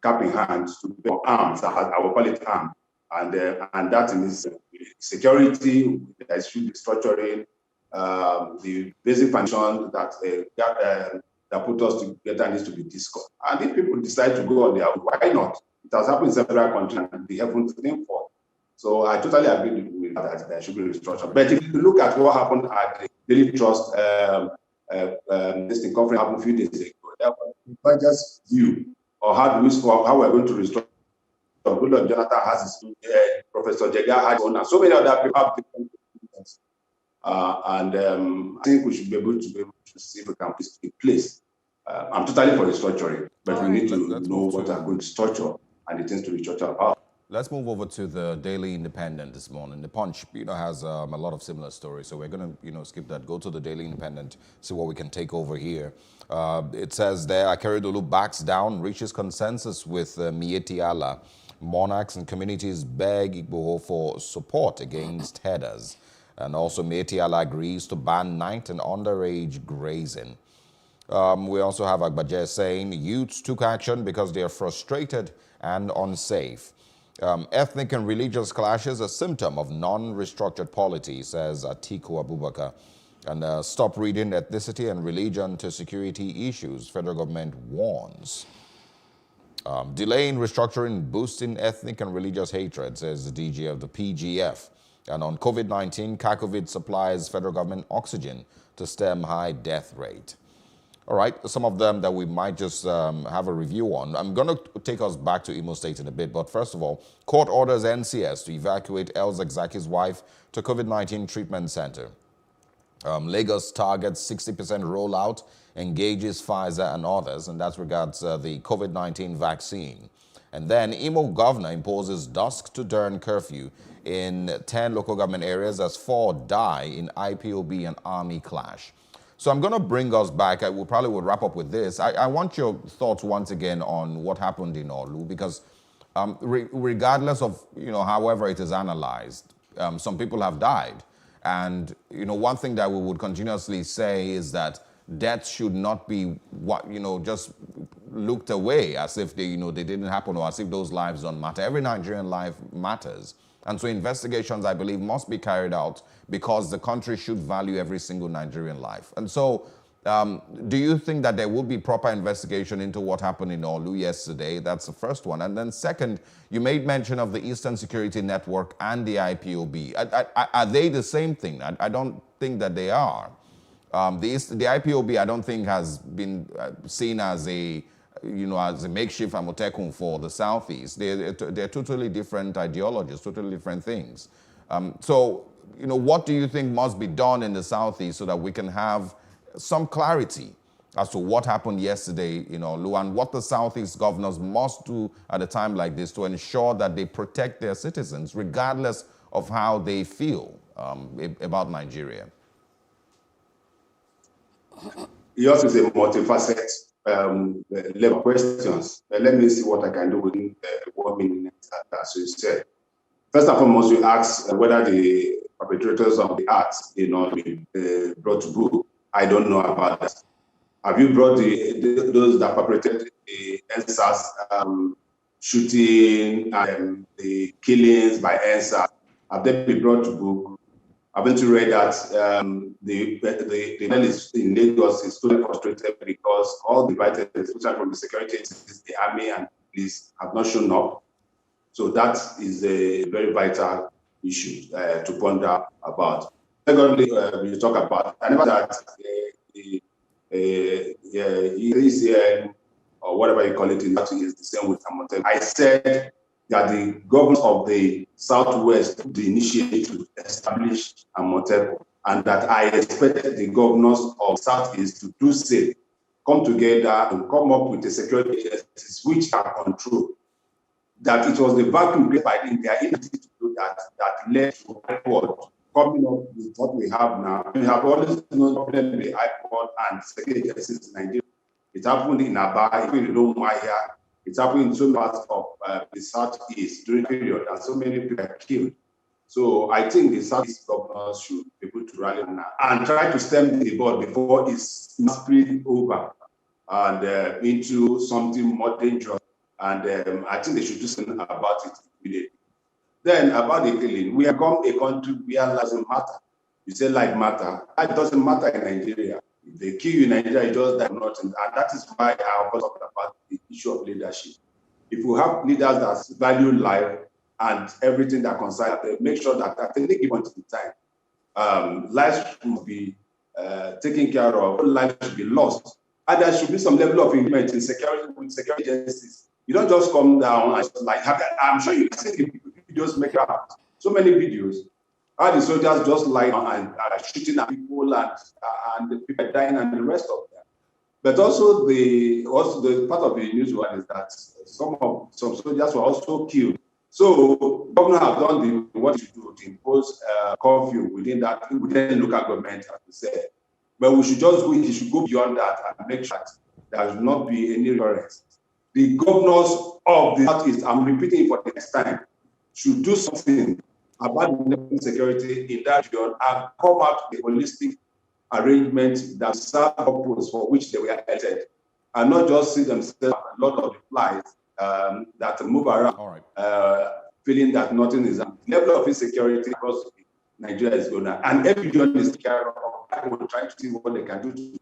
cap in hands to pay arms, I will call it arms, and that means security, there should be structuring, the basic function that put us together needs to be discussed. And if people decide to go on their own, why not? It has happened in several countries and they haven't named for. So I totally agree with that there should be restructuring. But if you look at what happened at the Daily Trust this conference happened a few days ago, that just view or how we're going to restructure. Goodluck Jonathan has his Professor Jega has his own, and so many other people have different opinions. I think we should be able to see if we can put in place. I'm totally for restructuring, but we need to know what are going to structure and the things to restructure about. Let's move over to the Daily Independent this morning. The Punch, has a lot of similar stories, so we're going to, skip that. Go to the Daily Independent, see what we can take over here. It says there, Akeredolu backs down, reaches consensus with Miyetti Allah. Monarchs and communities beg Igboho for support against headers. And also Miyetti Allah agrees to ban night and underage grazing. We also have Agbaje saying youths took action because they are frustrated and unsafe. Ethnic and religious clashes a symptom of non-restructured polity, says Atiku Abubakar. And stop reading ethnicity and religion to security issues, federal government warns. Delaying restructuring, boosting ethnic and religious hatred, says the DG of the PGF. And on COVID-19, Kakovid supplies federal government oxygen to stem high death rate. All right, some of them that we might just have a review on. I'm going to take us back to Imo State in a bit, but first of all, court orders NCS to evacuate El Zakzaki's wife to COVID-19 treatment center. Lagos targets 60% rollout, engages Pfizer and others, and that regards the COVID-19 vaccine. And then Imo governor imposes dusk to dawn curfew in 10 local government areas as 4 die in IPOB and army clash. So I'm going to bring us back. I will probably wrap up with this. I want your thoughts once again on what happened in Orlu, because regardless of, however it is analyzed, some people have died. And, one thing that we would continuously say is that death should not be, just looked away as if they didn't happen, or as if those lives don't matter. Every Nigerian life matters. And so investigations, I believe, must be carried out because the country should value every single Nigerian life. And so do you think that there will be proper investigation into what happened in Olu yesterday? That's the first one. And then second, you made mention of the Eastern Security Network and the IPOB. Are they the same thing? I don't think that they are. The IPOB, I don't think, has been seen as a makeshift Amotekun for the Southeast. They're totally different ideologies, totally different things. So, what do you think must be done in the Southeast so that we can have some clarity as to what happened yesterday in Olu and what the Southeast governors must do at a time like this to ensure that they protect their citizens, regardless of how they feel about Nigeria? Yours is a multifaceted level of questions. Let me see what I can do within 1 minute, as you said. First and foremost, you asked whether the perpetrators of the acts, been brought to book. I don't know about that. Have you brought those that perpetrated the NSAS shooting and the killings by NSAS? Have they been brought to book? Haven't you read that the journalists in Lagos is totally frustrated because all the invited, especially from the security agencies, the army and police, have not shown up? So that is a very vital issue to ponder about. Secondly, we talk about, I never that ECN or whatever you call it in that is the same with Amotekun. I said that the governors of the Southwest took the initiative to establish Amotekun, and that I expected the governors of Southeast to do same, come together and come up with a security agencies which are controlled. That it was the vacuum created by their inability to do that that led to IPOD coming up with what we have now. We have always known problem with IPOD and security agencies in Nigeria. It happened in Aba, it happened in Umuahia, it happened in some parts of the Southeast during the period, and so many people were killed. So I think the Southeast governors should be able to rally now and try to stem the board before it's spread over and into something more dangerous. And I think they should do something about it immediately. Then about the killing, we have become a country where life doesn't matter. You say life matter. Life doesn't matter in Nigeria. If they kill you in Nigeria, you just die nothing. And that is why I was talking about the issue of leadership. If we have leaders that value life and everything that concerns them, make sure that at any given time, life should be taken care of, life should be lost. And there should be some level of engagement in security with security agencies. You don't just come down and I'm sure you can see the videos make up. So many videos. How the soldiers just lie down and shooting at people and the people dying and the rest of them. But also the part of the news one is that some soldiers were also killed. So governor have done what he should do to impose curfew within local government, as we said. But we should he should go beyond that and make sure that there will not be any recurrence. The governors of the Southeast, I'm repeating it for the next time, should do something about the security in that region and come out with a holistic arrangement that serve the purpose for which they were elected, and not just see themselves a lot of the flies that move around, feeling that nothing is happening. The level of insecurity across Nigeria is going on, and every journalist care of people trying to see what they can do to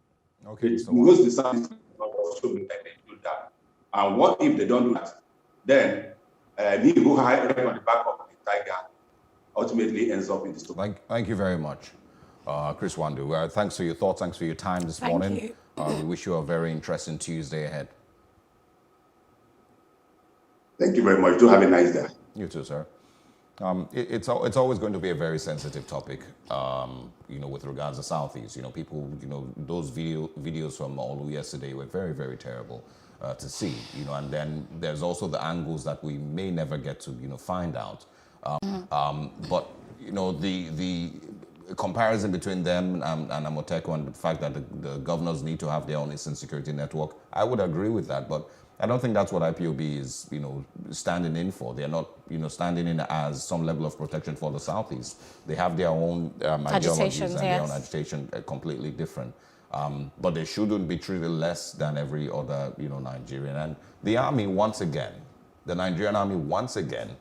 because the South also do that. And what if they don't do that? Then me who hide on the back of the tiger ultimately ends up in the story. Thank you very much, Chris Nwandu. Thanks for your thoughts. Thanks for your time this morning. We wish you a very interesting Tuesday ahead. Thank you very much. Do have a nice day. You too, sir. It's always going to be a very sensitive topic, with regards to Southeast. People, those videos from Olu yesterday were very, very terrible to see. And then there's also the angles that we may never get to, find out. But the comparison between them and Amotekun and the fact that the governors need to have their own Eastern Security Network, I would agree with that. But I don't think that's what IPOB is, standing in for. They're not, standing in as some level of protection for the Southeast. They have their own ideologies and their own agitation, completely different. but they shouldn't be treated less than every other, Nigerian. And the army, once again, the Nigerian army, once again,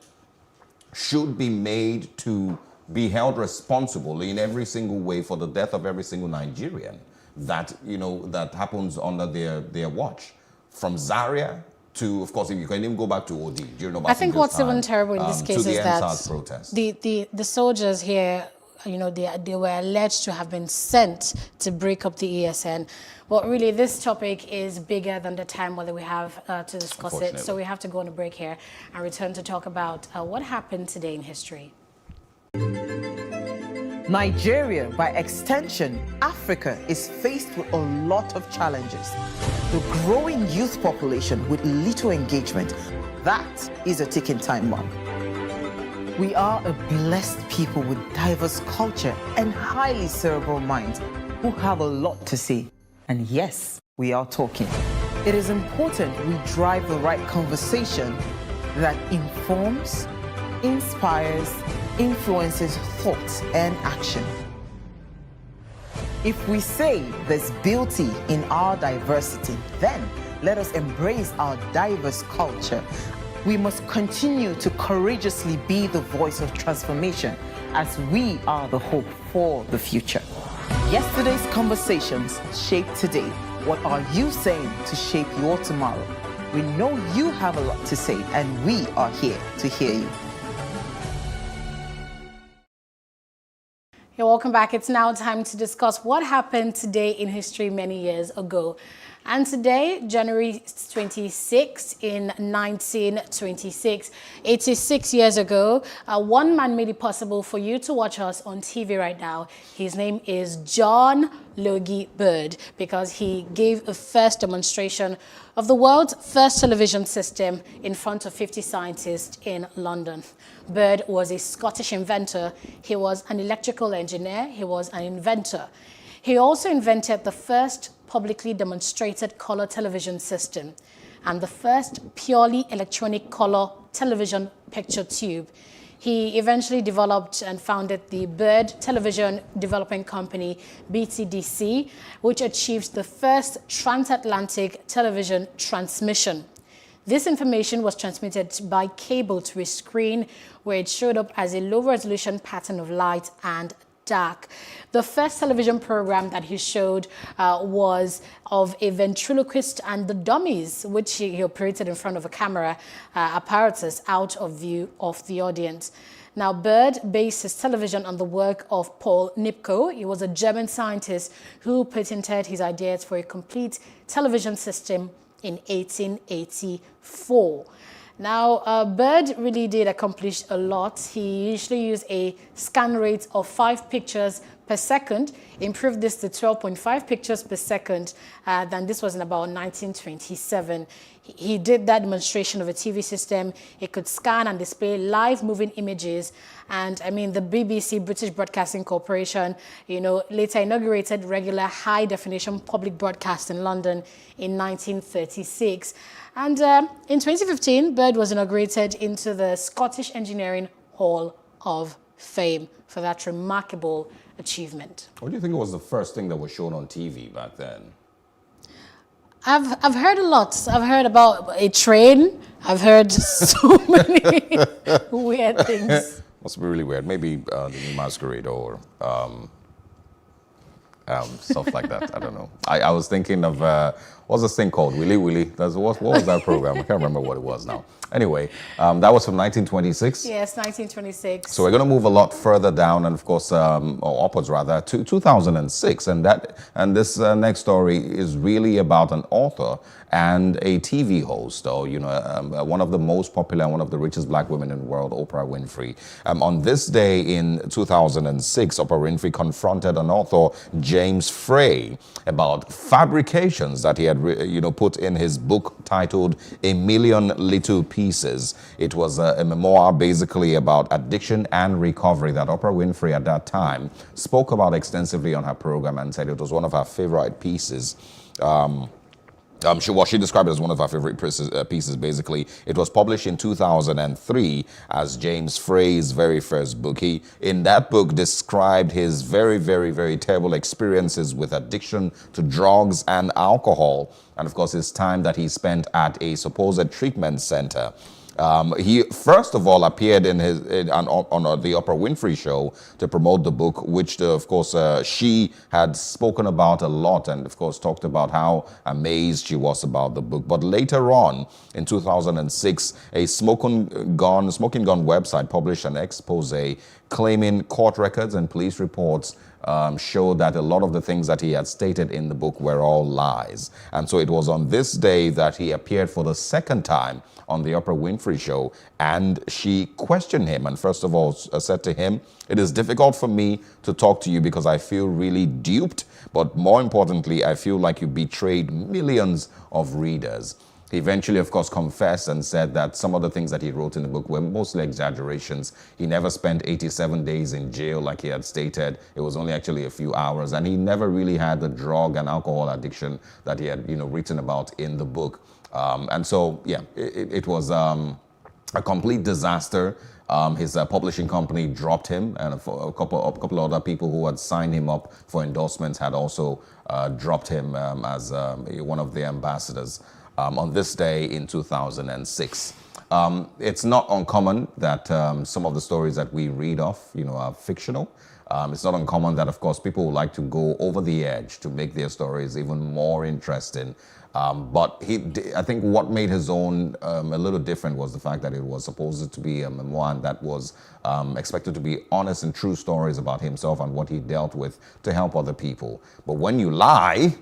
should be made to be held responsible in every single way for the death of every single Nigerian that, that happens under their watch. From Zaria to, of course, if you can even go back to OD during Obasanjo's I think what's time, even terrible in this case is that the soldiers here, they were alleged to have been sent to break up the ESN. But really, this topic is bigger than the time that we have to discuss it. So we have to go on a break here and return to talk about what happened today in history. Nigeria, by extension, Africa, is faced with a lot of challenges. The growing youth population with little engagement, that is a ticking time bomb. We are a blessed people with diverse culture and highly cerebral minds who have a lot to say. And yes, we are talking. It is important we drive the right conversation that informs, inspires, influences thought and action. If we say there's beauty in our diversity, then let us embrace our diverse culture. We must continue to courageously be the voice of transformation as we are the hope for the future. Yesterday's conversations shape today. What are you saying to shape your tomorrow? We know you have a lot to say, and we are here to hear you. Hey, welcome back. It's now time to discuss what happened today in history many years ago. And today, January 26 in 1926, 86 years ago, one man made it possible for you to watch us on TV right now. His name is John Logie Baird, because he gave a first demonstration of the world's first television system in front of 50 scientists in London. Baird was a Scottish inventor. He was an electrical engineer. He was an inventor. He also invented the first publicly demonstrated color television system and the first purely electronic color television picture tube. He eventually developed and founded the Baird Television Development Company, BTDC, which achieved the first transatlantic television transmission. This information was transmitted by cable to a screen where it showed up as a low-resolution pattern of light and dark. The first television program that he showed was of a ventriloquist and the dummies, which he operated in front of a camera apparatus out of view of the audience. Now, Baird based his television on the work of Paul Nipkow. He was a German scientist who patented his ideas for a complete television system in 1884. Now, Baird really did accomplish a lot. He usually used a scan rate of 5 pictures per second, improved this to 12.5 pictures per second, then this was in about 1927. He did that demonstration of a TV system. It could scan and display live moving images. And I mean, the BBC, British Broadcasting Corporation, later inaugurated regular high definition public broadcast in London in 1936. And in 2015, Baird was inaugurated into the Scottish Engineering Hall of Fame for that remarkable achievement. What do you think was the first thing that was shown on TV back then? I've heard a lot. I've heard about a train. I've heard so many weird things. Must be really weird. Maybe the New Masquerade or stuff like that. I don't know. I was thinking of what's this thing called? Willy Willy. What was that program? I can't remember what it was now. Anyway, that was from 1926. Yes, 1926. So we're going to move a lot further down, and of course, or upwards rather, to 2006. And this next story is really about an author and a TV host, or one of the most popular, one of the richest black women in the world, Oprah Winfrey. On this day in 2006, Oprah Winfrey confronted an author, James Frey, about fabrications that he had, put in his book titled A Million Little Pieces. It was a memoir basically about addiction and recovery that Oprah Winfrey at that time spoke about extensively on her program and said it was one of her favorite pieces. She described it as one of her favorite pieces, basically. It was published in 2003 as James Frey's very first book. He, in that book, described his very, very, very terrible experiences with addiction to drugs and alcohol. And, of course, his time that he spent at a supposed treatment center. He first of all appeared on the Oprah Winfrey Show to promote the book, which of course she had spoken about a lot, and of course talked about how amazed she was about the book. But later on, in 2006, a smoking gun website published an expose claiming court records and police reports showed that a lot of the things that he had stated in the book were all lies. And so it was on this day that he appeared for the second time on the Oprah Winfrey Show, and she questioned him and first of all said to him, "It is difficult for me to talk to you because I feel really duped, but more importantly, I feel like you betrayed millions of readers." He eventually, of course, confessed and said that some of the things that he wrote in the book were mostly exaggerations. He never spent 87 days in jail like he had stated. It was only actually a few hours, and he never really had the drug and alcohol addiction that he had, written about in the book. And so, yeah, it was a complete disaster. His publishing company dropped him, and a couple of other people who had signed him up for endorsements had also dropped him as one of the ambassadors on this day in 2006. It's not uncommon that some of the stories that we read off, are fictional. It's not uncommon that, of course, people would like to go over the edge to make their stories even more interesting. But I think what made his own a little different was the fact that it was supposed to be a memoir that was expected to be honest and true stories about himself and what he dealt with to help other people. But when you lie,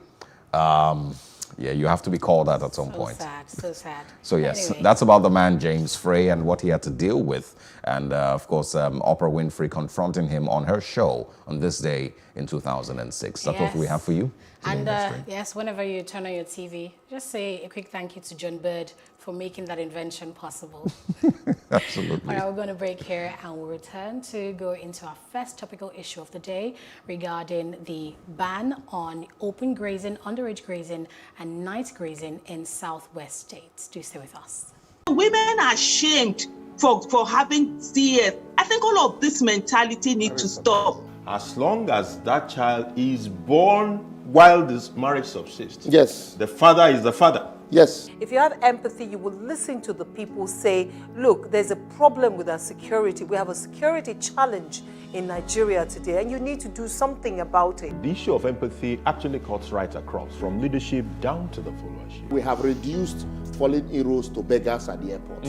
you have to be called out at some point. So sad. So yes, anyway. That's about the man James Frey and what he had to deal with. And of course, Oprah Winfrey confronting him on her show on this day in 2006. That's what we have for you. And yes, whenever you turn on your TV, just say a quick thank you to John Bird for making that invention possible. Absolutely. All right, we're going to break here and we'll return to go into our first topical issue of the day regarding the ban on open grazing, underage grazing, and night grazing in Southwest states. Do stay with us. Women are shamed for having CS. I think all of this mentality needs to stop. As long as that child is born while this marriage subsists. Yes. The father is the father. Yes. If you have empathy, you will listen to the people say, look, there's a problem with our security. We have a security challenge in Nigeria today, and you need to do something about it. The issue of empathy actually cuts right across, from leadership down to the followership. We have reduced fallen heroes to beggars at the airport.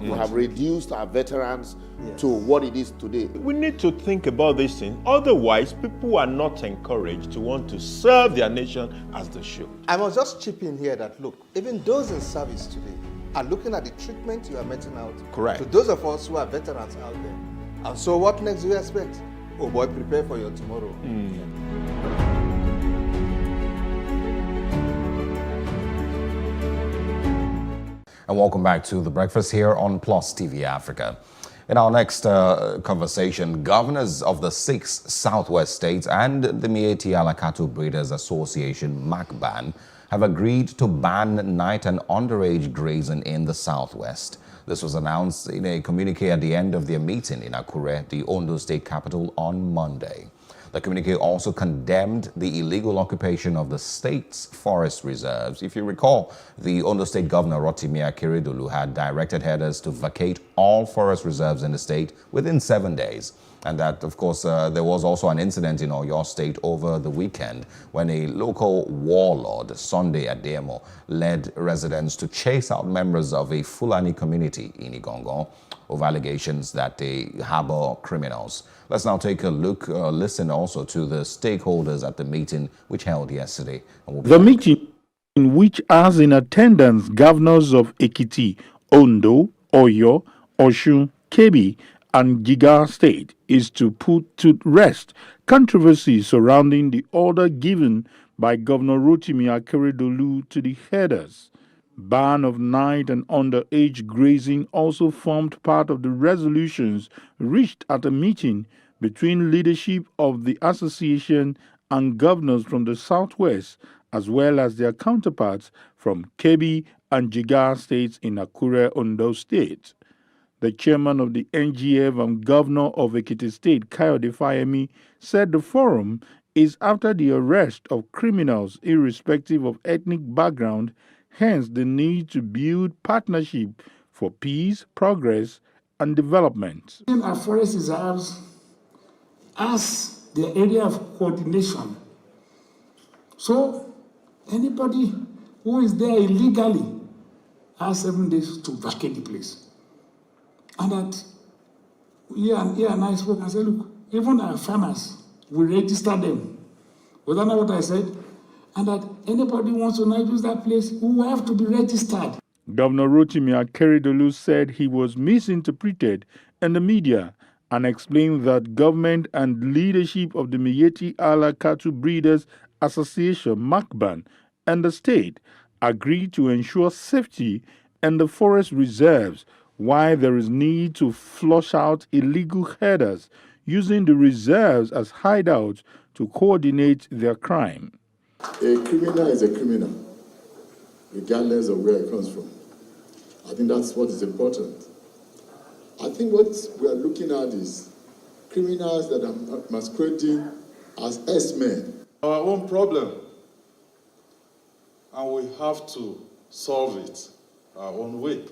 We have reduced our veterans to what it is today. We need to think about these things. Otherwise, people are not encouraged to want to serve their nation as they should. I must just chip in here that, look, even those in service today are looking at the treatment you are meting out. Correct. To those of us who are veterans out there. And so what next do you expect? Oh boy, prepare for your tomorrow. And welcome back to The Breakfast here on Plus TV Africa. In our next conversation, governors of the 6 Southwest states and the Mieti Alakatu Breeders Association, MACBAN, have agreed to ban night and underage grazing in the Southwest. This was announced in a communique at the end of their meeting in Akure, the Ondo State capital, on Monday. The communique also condemned the illegal occupation of the state's forest reserves. If you recall, the Ondo State Governor Rotimi Akeredolu had directed headers to vacate all forest reserves in the state within 7 days. And that, of course, there was also an incident in Oyo State over the weekend when a local warlord, Sunday Ademo, led residents to chase out members of a Fulani community in Igongo over allegations that they harbor criminals. Let's now take a look, listen also to the stakeholders at the meeting which held yesterday. The meeting, in which has in attendance governors of Ekiti, Ondo, Oyo, Osun, Kebbi, and Jigawa State, is to put to rest controversy surrounding the order given by Governor Rotimi Akeredolu to the headers. Ban of night and underage grazing also formed part of the resolutions reached at a meeting between leadership of the association and governors from the Southwest as well as their counterparts from Kebbi and Jigar states in Akure, Ondo State. The chairman of the NGF and governor of Ekiti State, Kayode Fayemi, said the forum is after the arrest of criminals irrespective of ethnic background, hence the need to build partnership for peace, progress, and development. Our forest reserves as the area of coordination. So anybody who is there illegally has 7 days to vacate the place. And that here and I spoke and said, look, even our farmers, we register them. Was that not what I said? And that anybody wants to now use that place, we will have to be registered. Governor Rotimi Akeredolu said he was misinterpreted in the media and explained that government and leadership of the Miyetti Allah Cattle Breeders Association, MACBAN, and the state agreed to ensure safety in the forest reserves, while there is need to flush out illegal herders using the reserves as hideouts to coordinate their crime. A criminal is a criminal, regardless of where it comes from. I think that's what is important. I think what we are looking at is criminals that are masquerading as S-men. Our own problem, and we have to solve it our own way.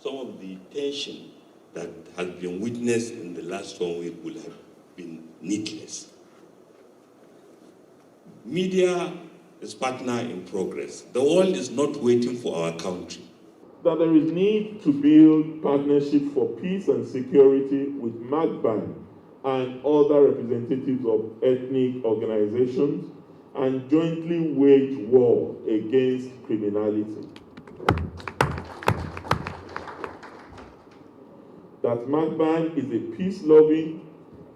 Some of the tension that has been witnessed in the last 1 week will have been needless. Media is partner in progress. The world is not waiting for our country. That there is need to build partnership for peace and security with MACBAN and other representatives of ethnic organizations and jointly wage war against criminality. That MACBAN is a peace-loving,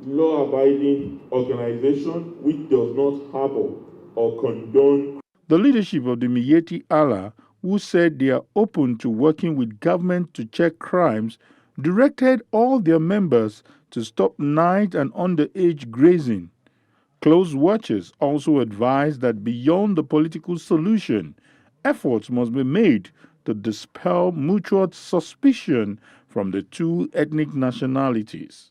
law-abiding organization which does not harbor or condone. The leadership of the Miyetti Allah, who said they are open to working with government to check crimes, directed all their members to stop night and underage grazing. Close watchers also advised that beyond the political solution, efforts must be made to dispel mutual suspicion from the two ethnic nationalities.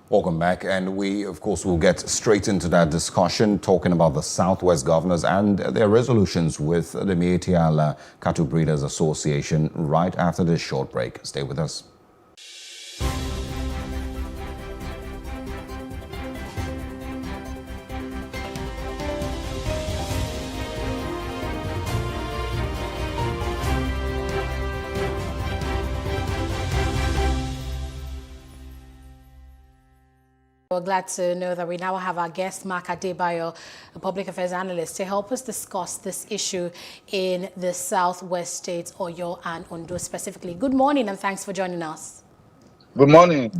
Welcome back, and we, of course, will get straight into that discussion, talking about the Southwest governors and their resolutions with the Miyetti Allah Cattle Breeders Association right after this short break. Stay with us. We're glad to know that we now have our guest, Mark Adebayo, a public affairs analyst, to help us discuss this issue in the Southwest states, Oyo and Ondo specifically. Good morning and thanks for joining us. Good morning.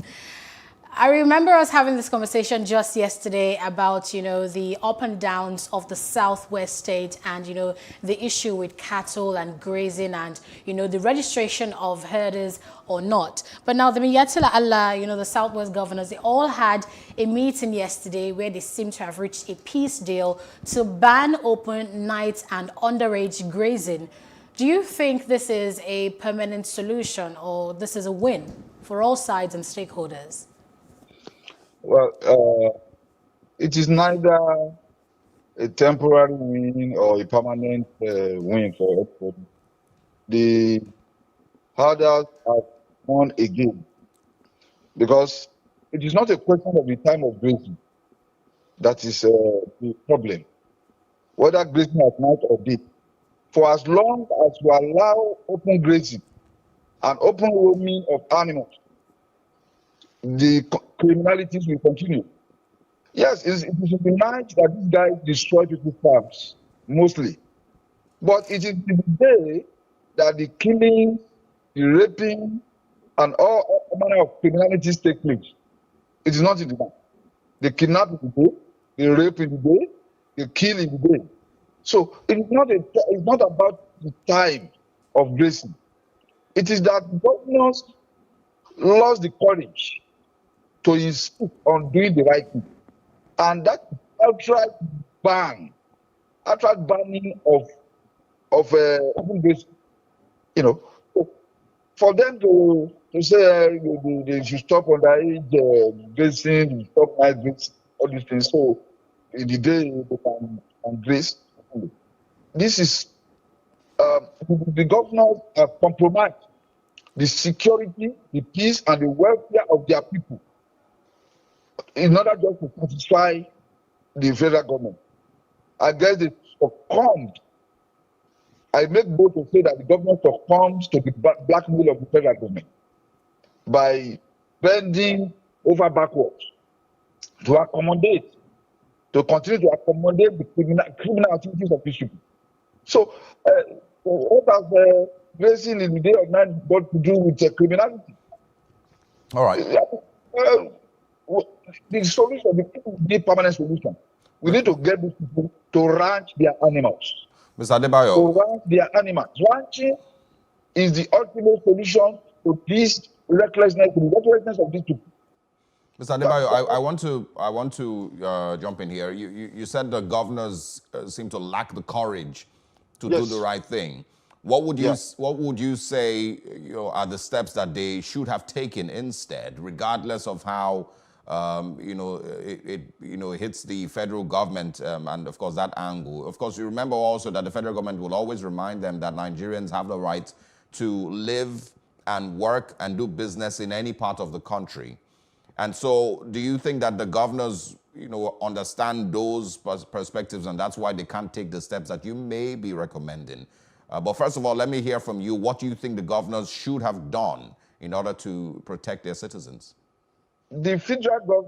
I remember us having this conversation just yesterday about, the up and downs of the Southwest state and, the issue with cattle and grazing and, the registration of herders or not. But now the Miyetti Allah, the Southwest governors, they all had a meeting yesterday where they seem to have reached a peace deal to ban open night and underage grazing. Do you think this is a permanent solution or this is a win for all sides and stakeholders? Well, it is neither a temporary win or a permanent win for everybody. The herders have won again because it is not a question of the time of grazing that is the problem, whether grazing at night or day. For as long as you allow open grazing and open roaming of animals, the criminalities will continue. Yes, it is the night that these guys destroy people's farms, mostly. But it is the day that the killing, the raping, and all manner of criminalities take place. It is not in the night. They kidnap in the day, they rape in the day, they kill in the day. So it's not about the time of grazing. It is that governors lost the courage to insist on doing the right thing. And that outright banning of open grazing, you know, for them to say they should stop underage grazing, stop night grazing, all these things. So in the day they can graze. This is the governors have compromised the security, the peace, and the welfare of their people in order just to satisfy the federal government. I guess they succumbed. I make bold to say that the government succumbs to the blackmail of the federal government by bending over backwards to accommodate, to continue to accommodate the criminal activities of these people. So, what has grazing in the day of night got to do with criminality? All right. The solution, the permanent solution. We need to get these people to ranch their animals. Mr. Adebayo. To ranch their animals. Ranching is the ultimate solution to this recklessness of these people. Mr. Adebayo, I want to jump in here. You said the governors seem to lack the courage to do the right thing. What would you say are the steps that they should have taken instead, regardless of how it hits the federal government and of course that angle? Of course, you remember also that the federal government will always remind them that Nigerians have the right to live and work and do business in any part of the country. And so do you think that the governors, understand those perspectives and that's why they can't take the steps that you may be recommending? But first of all, let me hear from you. What do you think the governors should have done in order to protect their citizens? The federal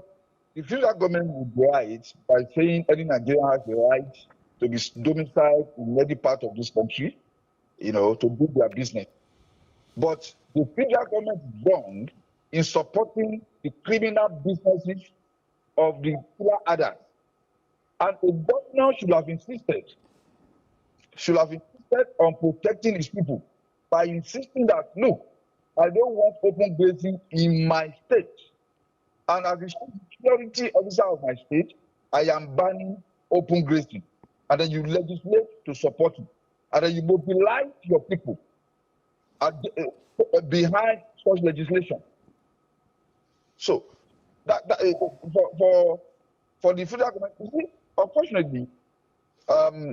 government would write by saying any Nigerian has the right to be domiciled in any part of this country, to do their business. But the federal government is wrong in supporting the criminal businesses of the killer others. And the governor should have insisted on protecting his people by insisting that, look, I don't want open grazing in my state. And as the security officer of my state, I am banning open grazing. And then you legislate to support it. And then you mobilize your people behind such legislation. So, for the federal government, you see, unfortunately,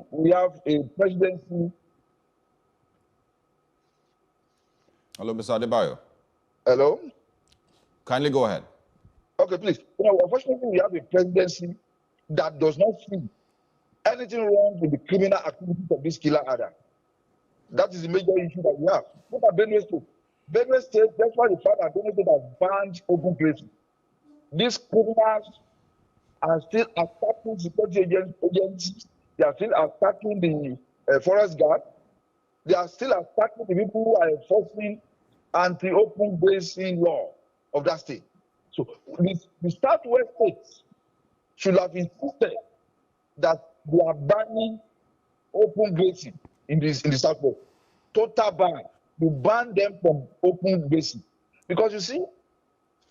we have a presidency. Hello, Mr. Adebayo. Hello? Kindly go ahead. Okay, please. Unfortunately, we have a presidency that does not see anything wrong with the criminal activities of this killer adder. That is the major issue that we have. Look at Benue State. Benue State, that's why the fact that Benue State has banned open grazing. These criminals are still attacking security agencies. They are still attacking the forest guard. They are still attacking the people who are enforcing anti-open grazing law of that state. So the Southwest states should have insisted that they are banning open grazing in the Southwest. Total ban. To ban them from open grazing. Because you see,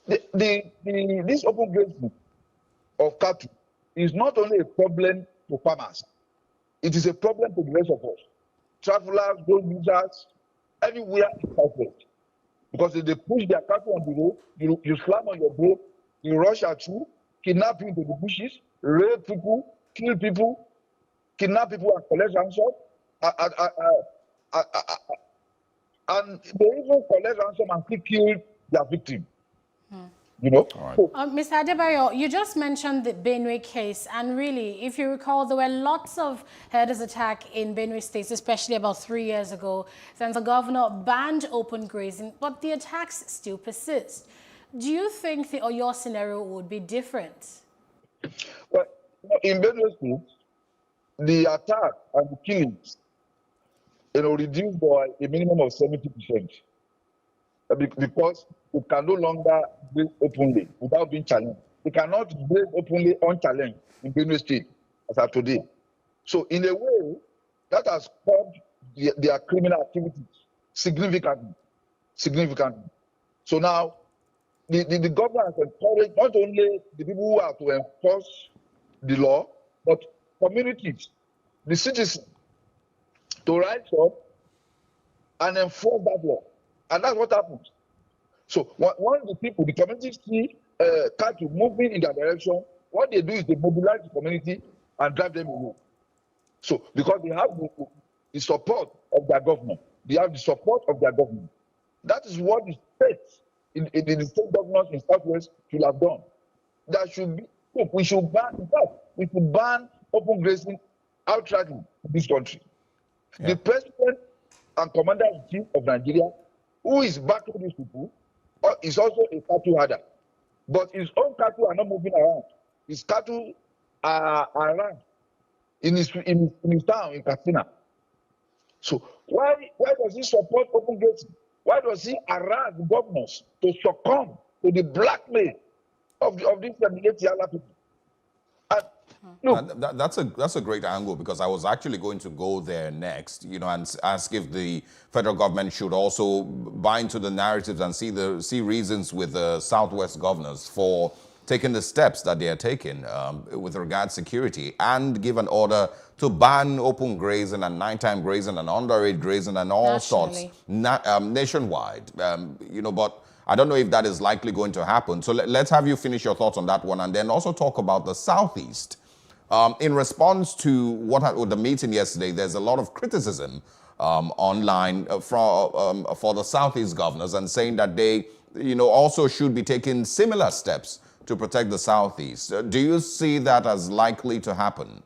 this open grazing of cattle is not only a problem to farmers, it is a problem to the rest of us. Travelers, road users, everywhere in Southwest. Because if they push their cattle on the road, you slam on your brake, you rush at you, kidnap you into the bushes, rape people, kill people, kidnap people and collect ransom. And they even collect ransom and kill their victim. Mr. Adebayo, you just mentioned the Benue case, and really, if you recall, there were lots of herders attack in Benue State, especially about 3 years ago. Then the governor banned open grazing, but the attacks still persist. Do you think your scenario would be different? Well, in Benue State, the attack and the killings, reduced by a minimum of 70%. Because you can no longer graze openly without being challenged. You cannot graze openly unchallenged in Benue State as of today. So in a way, that has curbed their criminal activities significantly. So now, the government has encouraged not only the people who are to enforce the law, but communities, the citizens, to rise up and enforce that law. And that's what happens. So when the people, the communities see cattle moving in that direction, what they do is they mobilize the community and drive them away. So because they have the support of their government, they have the support of their government. That is what the states, in the state governments in Southwest should have done. That should be, look, we should ban, in fact, we should ban open grazing outrightly in this country. Yeah. The president and commander-in-chief of Nigeria, who is backing these people, is also a cattle herder. But his own cattle are not moving around. His cattle are around in his town, in Katsina. So why does he support open grazing? Why does he harass the governors to succumb to the blackmail of these Yala people? That's a great angle, because I was actually going to go there next, you know, and ask if the federal government should also buy into the narratives and see reasons with the Southwest governors for taking the steps that they are taking with regard to security, and give an order to ban open grazing and nighttime grazing and underage grazing and all sorts nationwide. You know, but I don't know if that is likely going to happen. So let's have you finish your thoughts on that one, and then also talk about the Southeast. In response to the meeting yesterday, there's a lot of criticism online for the Southeast governors, and saying that they, you know, also should be taking similar steps to protect the Southeast. Do you see that as likely to happen?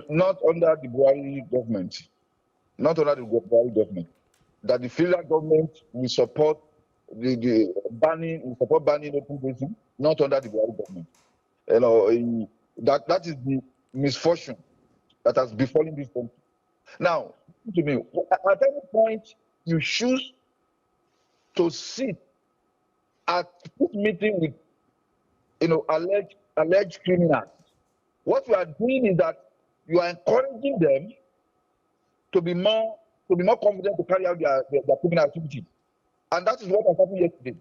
Not under the Buhari government. Not under the Buhari government. That the federal government will support the banning open grazing. Not under the Buhari government. You know, that is the misfortune that has befallen this country. Now, to me, at any point you choose to sit at this meeting with, you know, alleged criminals, what you are doing is that you are encouraging them to be more confident to carry out their criminal activities. And that is what has happened yesterday.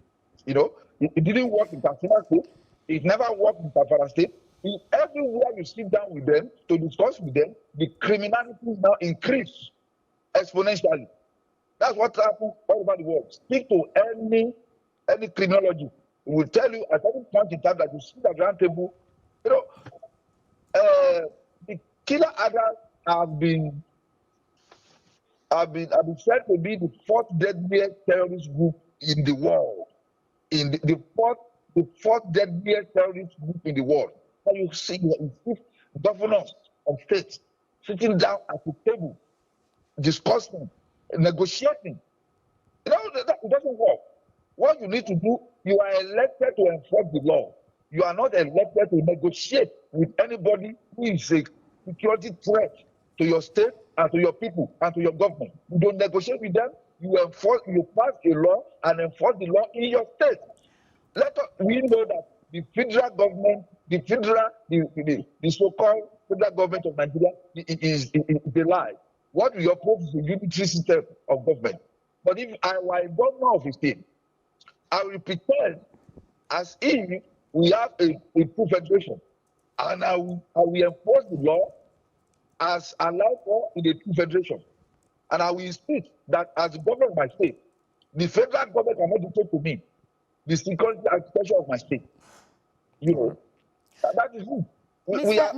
You know, it didn't work in Katsina State. It never worked in Zamfara State. Everywhere you sit down with them to discuss with them, the criminality is now increased exponentially. That's what happens all over the world. Speak to any criminologist. It will tell you at any point in time that you see the round table, you know, the killer others have been said to be the fourth deadliest terrorist group in the world. In the fourth deadliest terrorist group in the world. And you see governors of states sitting down at the table, discussing, negotiating. You know, it doesn't work. What you need to do, you are elected to enforce the law. You are not elected to negotiate with anybody who is a security threat to your state and to your people and to your government. You don't negotiate with them. You pass a law and enforce the law in your state. We know that the federal government, the so-called federal government of Nigeria is a lie. What we oppose is a unitary system of government. But if I were a governor of a state, I will pretend as if we have a true federation, and I will enforce the law as allowed for in a true federation. And I will insist that as the governor of my state, the federal government cannot dictate to me the security architecture of my state. You know, that is it. Mr.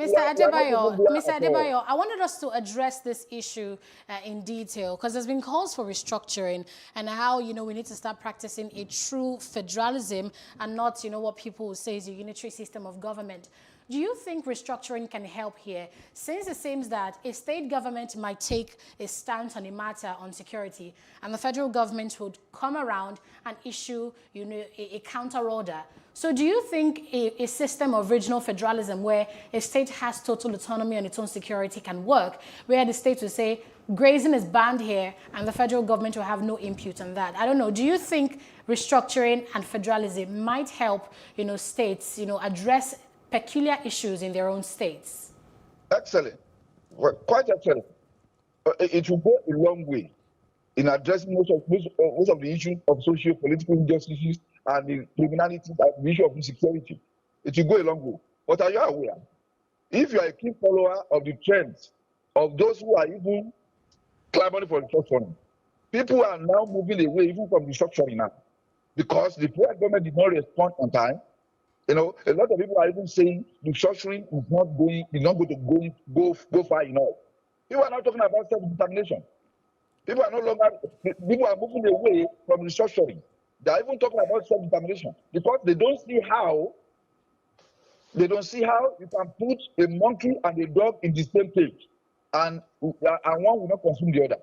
Adebayo, I wanted us to address this issue in detail, because there's been calls for restructuring and how, you know, we need to start practicing a true federalism and not, you know, what people will say is a unitary system of government. Do you think restructuring can help here, since it seems that a state government might take a stance on a matter on security and the federal government would come around and issue, you know, a counter order? So do you think a system of regional federalism where a state has total autonomy on its own security can work, where the state will say grazing is banned here and the federal government will have no input on that? I don't know. Do you think restructuring and federalism might help, you know, states, you know, address peculiar issues in their own states? Excellent. Well, quite excellent. It will go a long way in addressing most of the issues of socio-political injustices and the criminality and the issue of insecurity, it will go a long way. But are you aware? If you are a key follower of the trends of those who are even clamoring for restructuring, people are now moving away even from restructuring now, because the federal government did not respond on time. You know, a lot of people are even saying restructuring is not going to go far enough. People are not talking about self-determination. People are moving away from restructuring. They are even talking about self-determination because they don't see how you can put a monkey and a dog in the same cage, and one will not consume the other.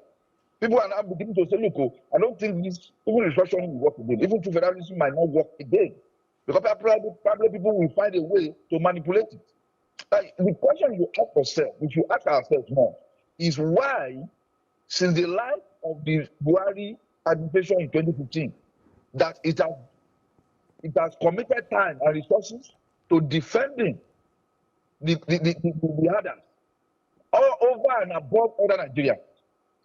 People are now beginning to say, look, I don't think this even restructuring will work again. Even federalism might not work again, because probably people will find a way to manipulate it. The question you ask yourself, if you ask ourselves more, is why, since the life of the Buhari administration in 2015, that it has committed time and resources to defending the others, all over and above other Nigeria.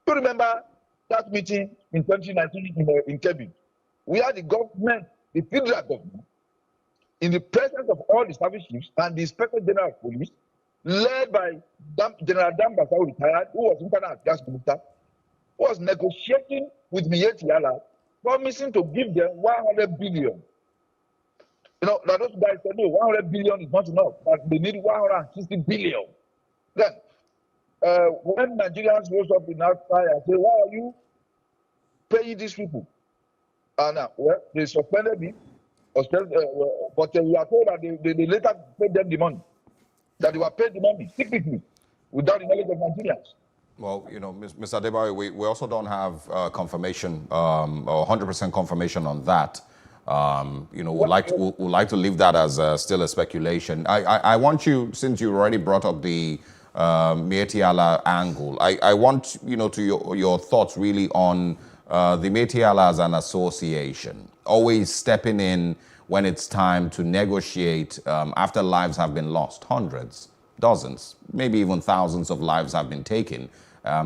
You remember that meeting in 2019 in Kebbi? We had the government, the federal government, in the presence of all the service chiefs and the Inspector General of Police, led by General Dan Basau, retired, who was internal affairs minister, was negotiating with Miyetti Allah, promising to give them 100 billion. You know, that those guys said, no, 100 billion is not enough, but they need 160 billion. Then, when Nigerians rose up in outcry and said, why are you paying these people? And well, they suspended it, but we are told that they later paid them the money, that they were paid the money secretly without the knowledge of Nigerians. Well, you know, Mr. Adebayo, we also don't have confirmation or 100% confirmation on that. You know, we'd like to leave that as still a speculation. I want you, since you already brought up the Miyetti Allah angle, I want, you know, to your thoughts really on the Miyetti Allah as an association, always stepping in when it's time to negotiate after lives have been lost, hundreds, dozens, maybe even thousands of lives have been taken.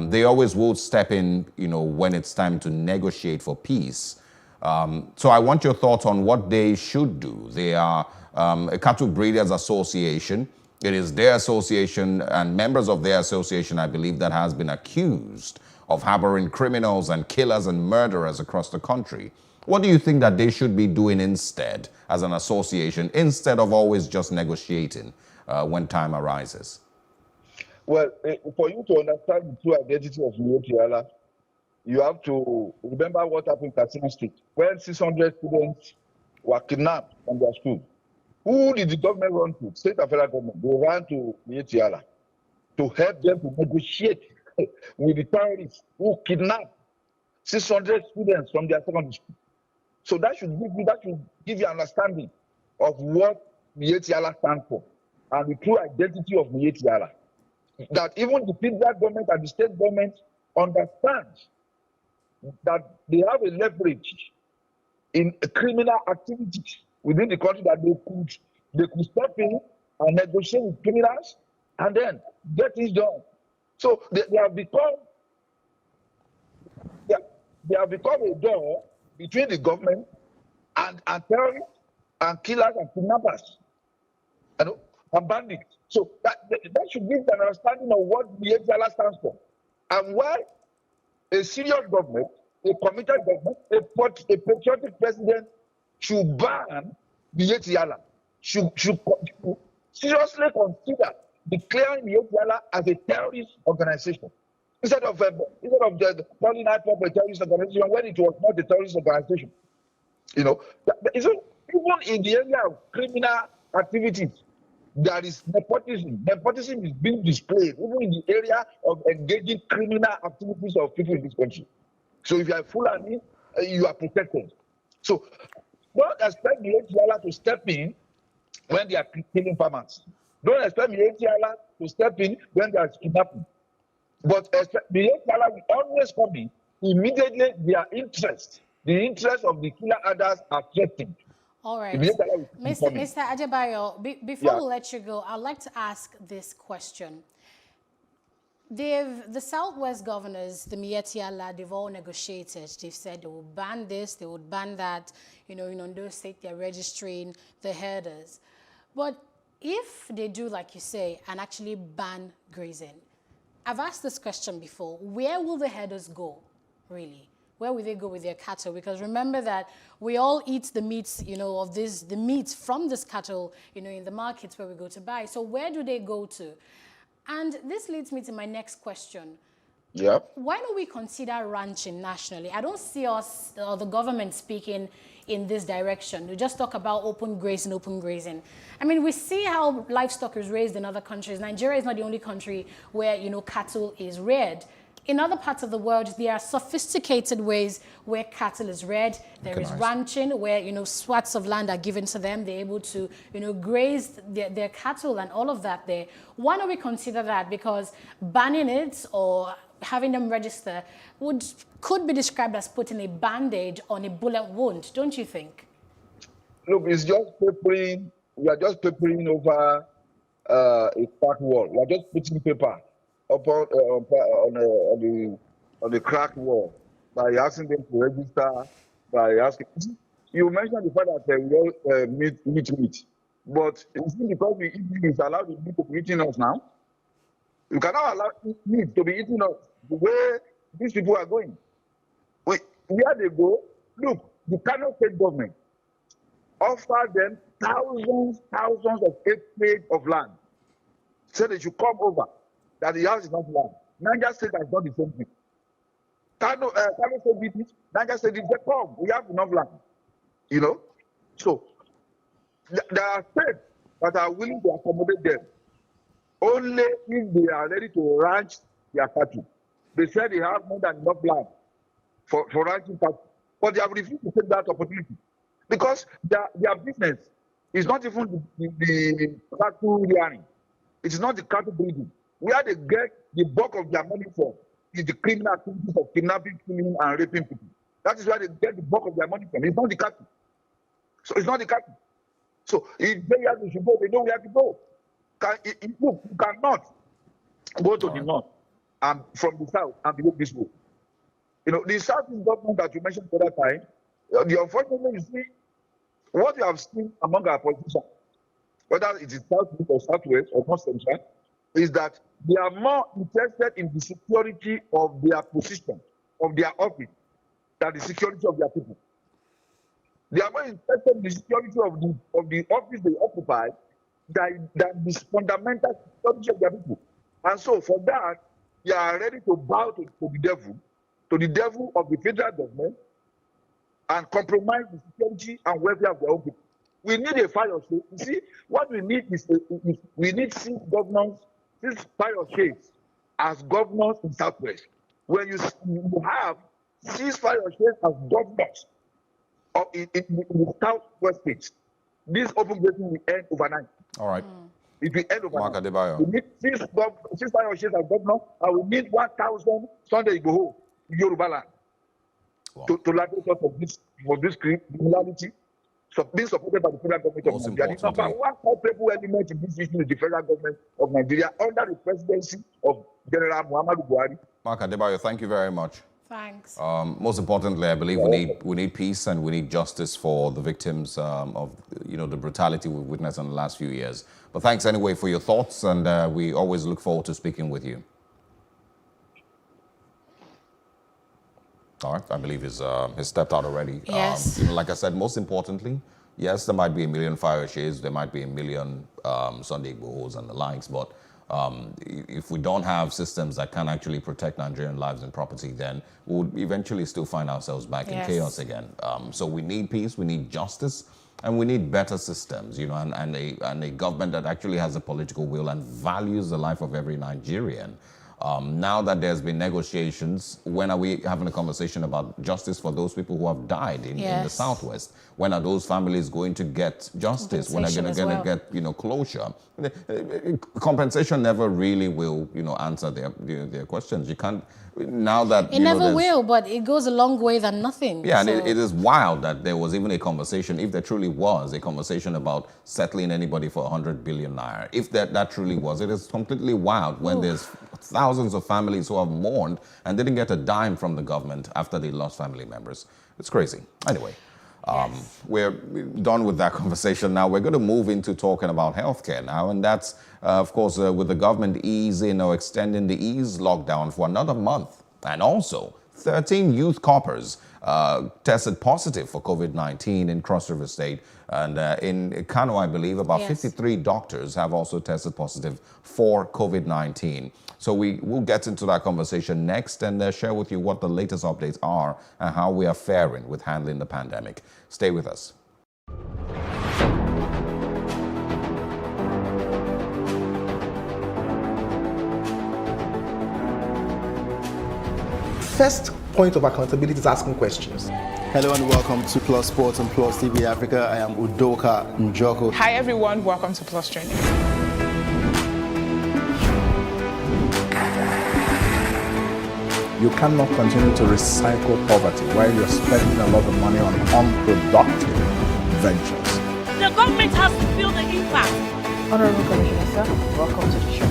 They always will step in, you know, when it's time to negotiate for peace. So I want your thoughts on what they should do. They are a cattle breeders association. It is their association and members of their association, I believe, that has been accused of harboring criminals and killers and murderers across the country. What do you think that they should be doing instead as an association, instead of always just negotiating when time arises? Well, for you to understand the true identity of Miyetti Allah, you have to remember what happened in Katsina State when 600 students were kidnapped from their school. Who did the government run to? State and federal government. They ran to Miyetti Allah to help them to negotiate with the terrorists who kidnapped 600 students from their secondary school. So that should give you an understanding of what Miyetti Allah stands for and the true identity of Miyetti Allah. That even the federal government and the state government understand that they have a leverage in criminal activities within the country, that they could step in and negotiate with criminals and then get things done. So they have become a door between the government and terrorists and killers and kidnappers and bandits. So that should give an understanding of what Miyetti Allah stands for and why a serious government, a committed government, a patriotic president should ban Miyetti Allah, should seriously consider declaring Miyetti Allah as a terrorist organization. Instead of calling IPOB a terrorist organization when it was not a terrorist organization. You know, even in the area of criminal activities, there is nepotism. Nepotism is being displayed even in the area of engaging criminal activities of people in this country. So if you are Fulani, you are protected. So don't expect Miyetti Allah to step in when they are killing farmers. Don't expect Miyetti Allah to step in when they are kidnapping. But Miyetti Allah will always come in immediately the interest of the killer others are threatened. All right. Mr. Adebayo, before we let you go, I'd like to ask this question. The Southwest governors, the Miyetti Allah, they've all negotiated. They've said they will ban this, they would ban that. You know, in Ondo State, they're registering the herders. But if they do, like you say, and actually ban grazing, I've asked this question before, where will the herders go, really? Where will they go with their cattle? Because remember that we all eat the meats, you know, the meats from this cattle, you know, in the markets where we go to buy. So where do they go to? And this leads me to my next question. Yeah. Why don't we consider ranching nationally? I don't see us or the government speaking in this direction. We just talk about open grazing. I mean, we see how livestock is raised in other countries. Nigeria is not the only country where, you know, cattle is reared. In other parts of the world, there are sophisticated ways where cattle is reared. There is ranching, where, you know, swaths of land are given to them. They're able to, you know, graze their cattle and all of that there. Why don't we consider that? Because banning it or having them register could be described as putting a band-aid on a bullet wound, don't you think? Look, it's just papering. We are just papering over a cracked wall. We are just putting paper upon on the cracked wall by asking them to register. By asking, you mentioned the fact that we all meat, but it's because we eat meat, it's allowed the meat to be eating us now. You cannot allow meat to be eating us the way these people are going. Where they go, look, the Kano state government offer them thousands of acres of land. So they should come over, that the house is not land. Niger State has done the same thing. Kano State did it, Niger State did it, come, we have enough land. You know? So, there are states that are willing to accommodate them only if they are ready to ranch their cattle. They said they have more than enough land for ranching cattle, but they have refused to take that opportunity because their business is not even the cattle rearing. It is not the cattle breeding. Where they get the bulk of their money from is the criminal activities of kidnapping, killing, and raping people. That is where they get the bulk of their money from. It's not the cattle. So it's not the cattle. So if they have to go, they know where to go. Look, you cannot go to the north and from the south and behave this way. You know, the Southeast government that you mentioned for that time, the unfortunately, you see, what you have seen among our politicians, whether it is Southeast or Southwest or North Central, is that they are more interested in the security of their position, of their office, than the security of their people. They are more interested in the security of the office they occupy than the fundamental security of their people. And so for that, they are ready to bow to the devil of the federal government, and compromise the security and welfare of their own people. We need a fire state. You see, what we need is we need 6 governors, 6 fire states as governors in Southwest. When you have 6 fire states as governors in the Southwest states, this open grazing will end overnight. All right. It will end overnight. Mark Adebayo. We need 6 fire states as governors, and we need 1,000 Sunday Igboho in Yoruba land. Wow. To liberate us for this criminality, so being supported by the federal government of Nigeria. The number one culpable element in this issue is the federal government of Nigeria under the presidency of General Muhammadu Buhari. Mark Adebayo, thank you very much. Thanks. Most importantly, I believe we need peace and we need justice for the victims of the brutality we've witnessed in the last few years. But thanks anyway for your thoughts, and we always look forward to speaking with you. All right, I believe he's stepped out already. Yes. Like I said, most importantly, yes, there might be 1 million fire shades, there might be 1 million Sunday Igbohos and the likes, but if we don't have systems that can actually protect Nigerian lives and property, then we'll eventually still find ourselves back in chaos again. So we need peace, we need justice, and we need better systems, and a government that actually has a political will and values the life of every Nigerian. Now that there's been negotiations, when are we having a conversation about justice for those people who have died in the Southwest? When are those families going to get justice? When are they going to get closure? Compensation never really will answer their questions. You can't now that it never will, but it goes a long way than nothing. Yeah, so. And it is wild that there was even a conversation, if there truly was a conversation about settling anybody for 100 billion naira. If that truly was, it is completely wild when there's thousands of families who have mourned and didn't get a dime from the government after they lost family members. It's crazy. Anyway, we're done with that conversation now. We're going to move into talking about healthcare now, and that's, of course, with the government easing or extending the ease lockdown for another month. And also, 13 youth coppers tested positive for COVID-19 in Cross River State. And in Kano, I believe, about 53 doctors have also tested positive for COVID-19. So we will get into that conversation next and share with you what the latest updates are and how we are faring with handling the pandemic. Stay with us. First point of accountability is asking questions. Hello and welcome to Plus Sports and Plus TV Africa. I am Udoka Njoko. Hi everyone, welcome to Plus Training. You cannot continue to recycle poverty while you're spending a lot of money on unproductive ventures. The government has to feel the impact. Honorable Commissioner, sir, welcome to the show.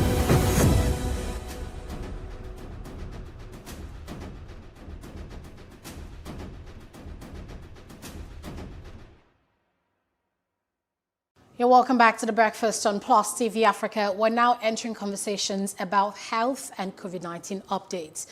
You're welcome back to The Breakfast on Plus TV Africa. We're now entering conversations about health and COVID-19 updates.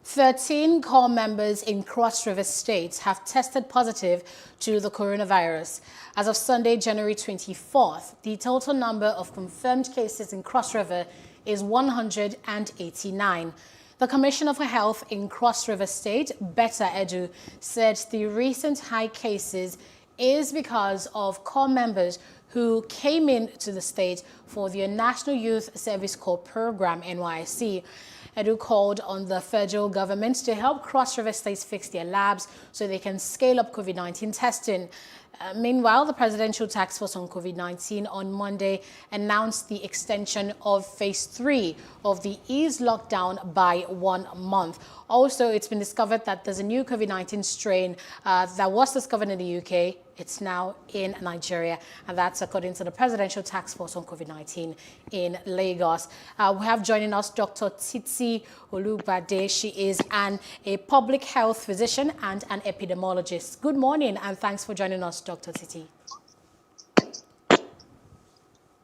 13 core members in Cross River State have tested positive to the coronavirus. As of Sunday, January 24th, the total number of confirmed cases in Cross River is 189. The Commissioner for Health in Cross River State, Betta Edu, said the recent high cases is because of core members who came into the state for the National Youth Service Corps program, NYSC. Edu called on the federal government to help Cross River States fix their labs so they can scale up COVID-19 testing. Meanwhile, the Presidential Task Force on COVID-19 on Monday announced the extension of Phase 3 of the ease lockdown by 1 month. Also, it's been discovered that there's a new COVID-19 strain that was discovered in the UK. It's now in Nigeria, and that's according to the Presidential Task Force on COVID-19 in Lagos. We have joining us Dr. Titi Olubade. She is a public health physician and an epidemiologist. Good morning, and thanks for joining us, Dr. Titi. Good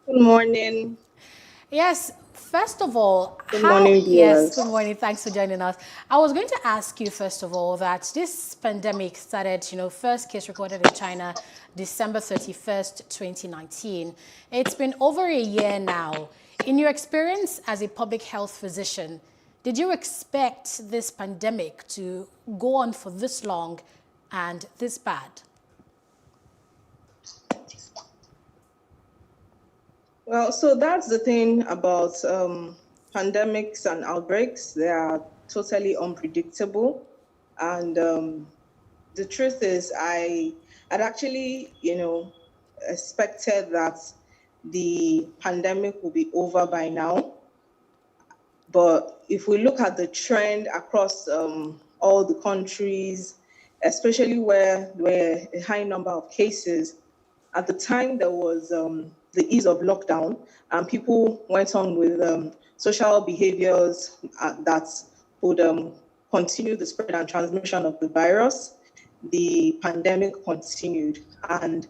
morning. Yes. First of all, good morning, yes, good morning. Thanks for joining us. I was going to ask you, first of all, that this pandemic started, first case recorded in China, December 31st, 2019. It's been over a year now. In your experience as a public health physician, did you expect this pandemic to go on for this long and this bad? Well, so that's the thing about pandemics and outbreaks. They are totally unpredictable. And the truth is, I'd actually, expected that the pandemic will be over by now. But if we look at the trend across all the countries, especially where there were a high number of cases, at the time there was the ease of lockdown, and people went on with social behaviors that would continue the spread and transmission of the virus. The pandemic continued, and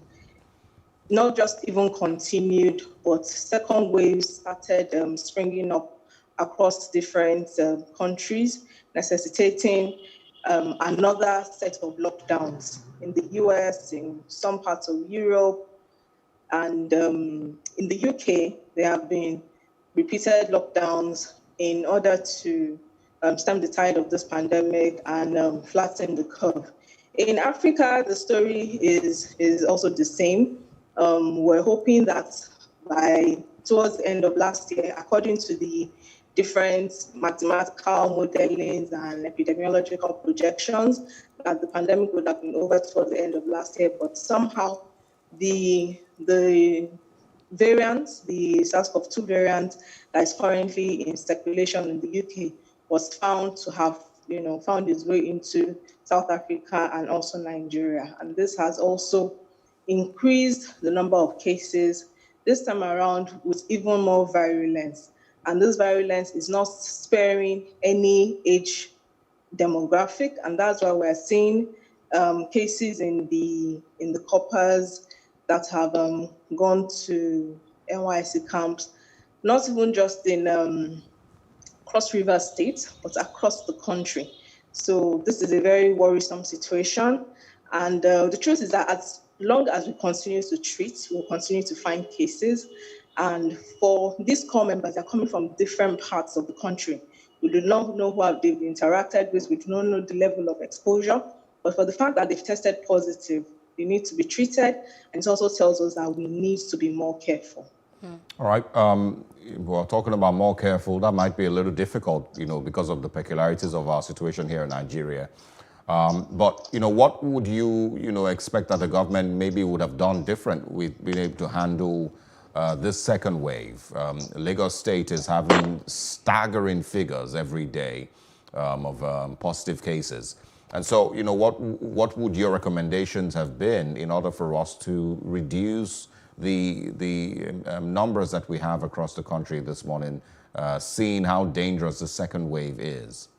not just even continued, but second waves started springing up across different countries, necessitating another set of lockdowns in the US, in some parts of Europe. And in the UK, there have been repeated lockdowns in order to stem the tide of this pandemic and flatten the curve. In Africa, the story is also the same. We're hoping that towards the end of last year, according to the different mathematical modelings and epidemiological projections, that the pandemic would have been over towards the end of last year, but somehow the variant, the SARS-CoV-2 variant that is currently in circulation in the UK, was found to have, found its way into South Africa and also Nigeria. And this has also increased the number of cases, this time around with even more virulence. And this virulence is not sparing any age demographic, and that's why we're seeing cases in the coppers that have gone to NYSC camps, not even just in Cross River State, but across the country. So this is a very worrisome situation. And the truth is that as long as we continue to treat, we'll continue to find cases. And for these core members, they're coming from different parts of the country. We do not know who they've interacted with. We do not know the level of exposure. But for the fact that they've tested positive, they need to be treated. And it also tells us that we need to be more careful. All right. We're talking about more careful. That might be a little difficult, because of the peculiarities of our situation here in Nigeria. But, what would you, expect that the government maybe would have done different with being able to handle this second wave? Lagos State is having staggering figures every day of positive cases. And so, what would your recommendations have been in order for us to reduce the numbers that we have across the country this morning, seeing how dangerous the second wave is?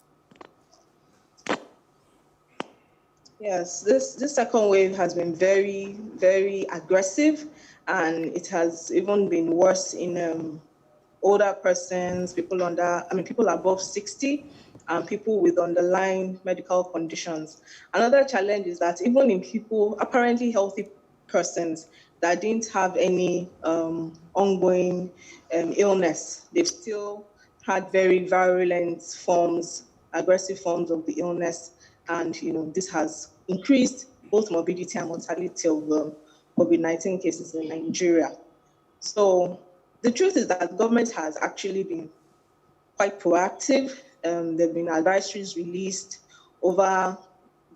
Yes, this second wave has been very, very aggressive, and it has even been worse in older persons, people above 60, and people with underlying medical conditions. Another challenge is that even in people, apparently healthy persons that didn't have any ongoing illness, they've still had very virulent forms, aggressive forms of the illness. And, this has increased both morbidity and mortality of COVID-19 cases in Nigeria. So the truth is that government has actually been quite proactive. There have been advisories released over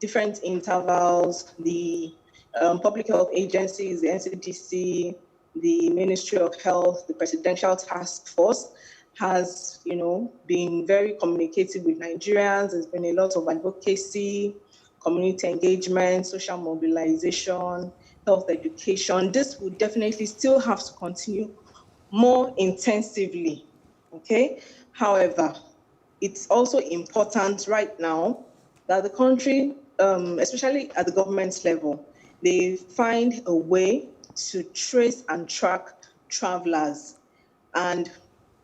different intervals. The public health agencies, the NCDC, the Ministry of Health, the Presidential Task Force has, been very communicative with Nigerians. There's been a lot of advocacy, community engagement, social mobilization, health education. This will definitely still have to continue more intensively, okay? However, it's also important right now that the country, especially at the government level, they find a way to trace and track travelers and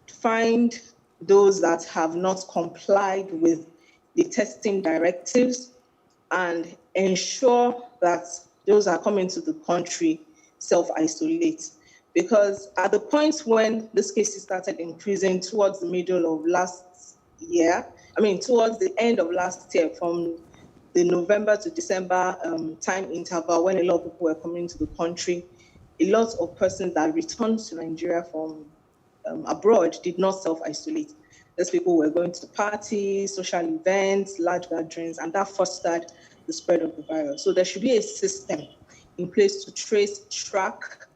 find those that have not complied with the testing directives and ensure that those that are coming to the country self-isolate. Because at the point when this cases started increasing towards the middle of last year, towards the end of last year, from the November to December time interval when a lot of people were coming to the country, a lot of persons that returned to Nigeria from abroad did not self-isolate. Those people were going to parties, social events, large gatherings, and that fostered the spread of the virus. So there should be a system in place to trace, track,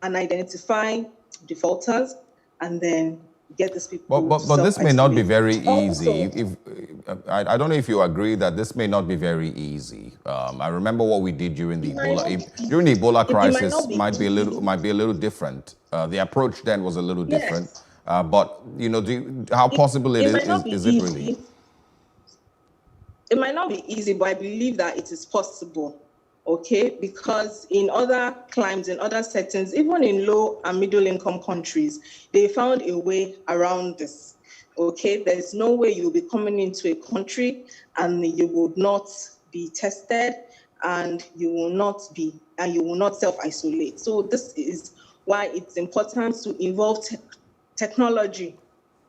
and identify defaulters, and then get these people. But this may not be very easy. I don't know if you agree that this may not be very easy. I remember what we did during the Ebola crisis might be a little different. The approach then was a little different. But how possible is it really? It might not be easy, but I believe that it is possible. Okay, because in other climes, in other settings, even in low and middle income countries, they found a way around this. Okay, there's no way you'll be coming into a country and you will not be tested and you will not self-isolate. So this is why it's important to involve technology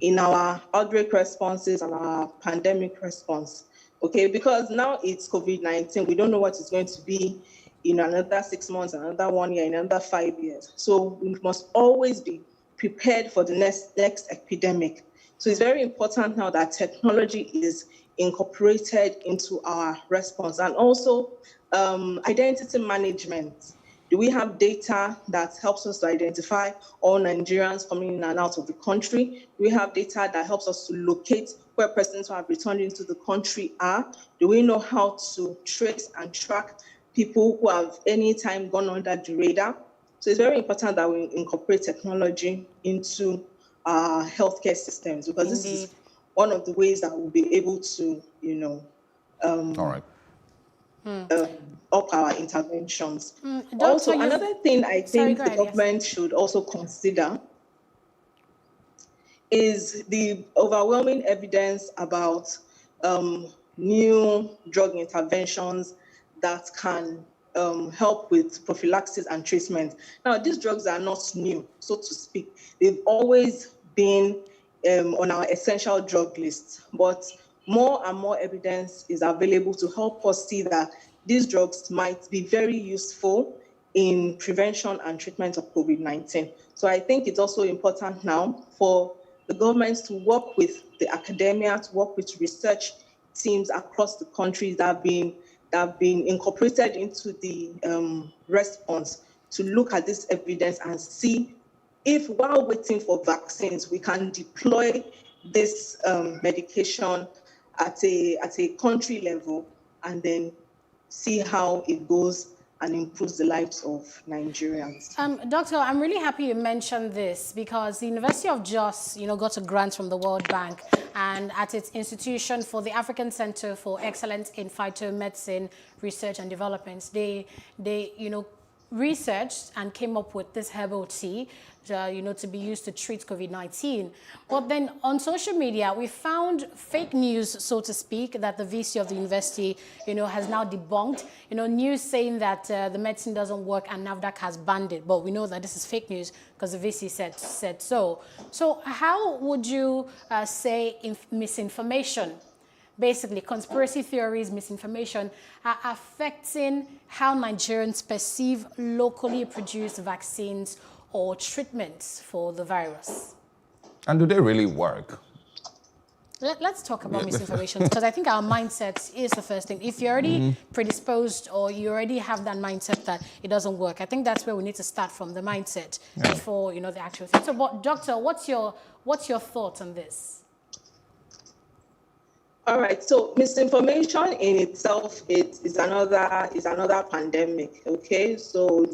in our outbreak responses and our pandemic response. Okay, because now it's COVID-19. We don't know what it's going to be in another 6 months, another 1 year, another 5 years. So we must always be prepared for the next epidemic. So it's very important now that technology is incorporated into our response. And also identity management. Do we have data that helps us to identify all Nigerians coming in and out of the country? Do we have data that helps us to locate where persons who have returned into the country are? Do we know how to trace and track people who have any time gone under the radar? So it's very important that we incorporate technology into our healthcare systems, because this is one of the ways that we'll be able to, All right. up our interventions. Doctor, Also, another thing I think the government should also consider is the overwhelming evidence about new drug interventions that can help with prophylaxis and treatment. Now, these drugs are not new, so to speak. They've always been on our essential drug list, but more and more evidence is available to help us see that these drugs might be very useful in prevention and treatment of COVID-19. So I think it's also important now for the government to work with the academia, to work with research teams across the country that have been incorporated into the response to look at this evidence and see if, while waiting for vaccines, we can deploy this medication at a country level and then see how it goes and improves the lives of Nigerians. Doctor, I'm really happy you mentioned this because the University of Jos, got a grant from the World Bank, and at its institution for the African Center for Excellence in Phytomedicine Research and Development, they researched and came up with this herbal tea, to be used to treat COVID-19. But then on social media, we found fake news, so to speak, that the VC of the university, has now debunked. News saying that the medicine doesn't work and NAFDAC has banned it. But we know that this is fake news because the VC said so. So how would you say misinformation, basically conspiracy theories, misinformation, are affecting how Nigerians perceive locally produced vaccines or treatments for the virus? And do they really work? Let's talk about misinformation, because I think our mindset is the first thing. If you're already predisposed or you already have that mindset that it doesn't work, I think that's where we need to start from, the mindset, before the actual thing. So, Doctor, what's your thoughts on this? All right. So misinformation in itself is another pandemic. Okay. So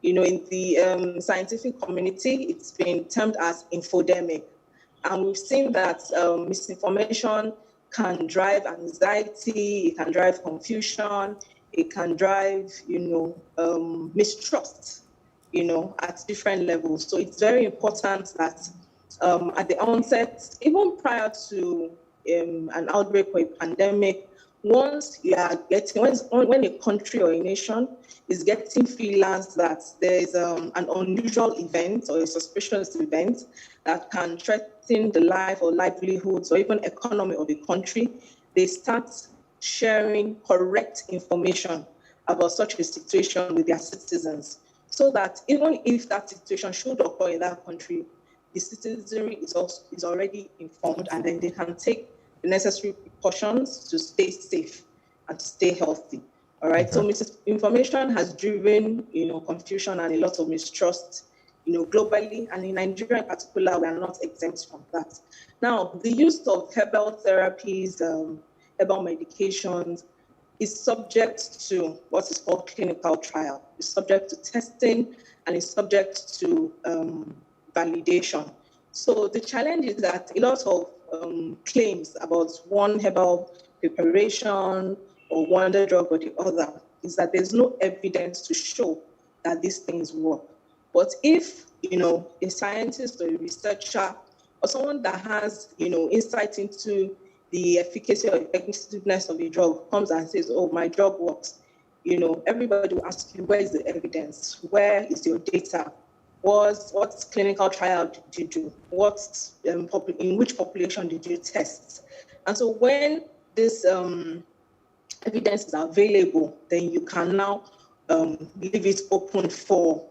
in the scientific community, it's been termed as infodemic, and we've seen that misinformation can drive anxiety, it can drive confusion, it can drive mistrust, at different levels. So it's very important that at the onset, even prior to an outbreak or a pandemic, once you are getting, when a country or a nation is getting feelers that there is an unusual event or a suspicious event that can threaten the life or livelihoods or even economy of the country, they start sharing correct information about such a situation with their citizens, so that even if that situation should occur in that country, the citizenry is already informed, and then they can take the necessary precautions to stay safe and to stay healthy. All right. Okay. So misinformation has driven, confusion and a lot of mistrust, globally, and in Nigeria in particular, we are not exempt from that. Now, the use of herbal therapies, herbal medications, is subject to what is called clinical trial. It's subject to testing and it's subject to validation. So the challenge is that a lot of claims about one herbal preparation or one drug or the other is that there's no evidence to show that these things work. But if, a scientist or a researcher or someone that has, insight into the efficacy or effectiveness of a drug comes and says, oh, my drug works, everybody will ask you, where is the evidence? Where is your data? What clinical trial did you do? In which population did you test? And so when this evidence is available, then you can now leave it open for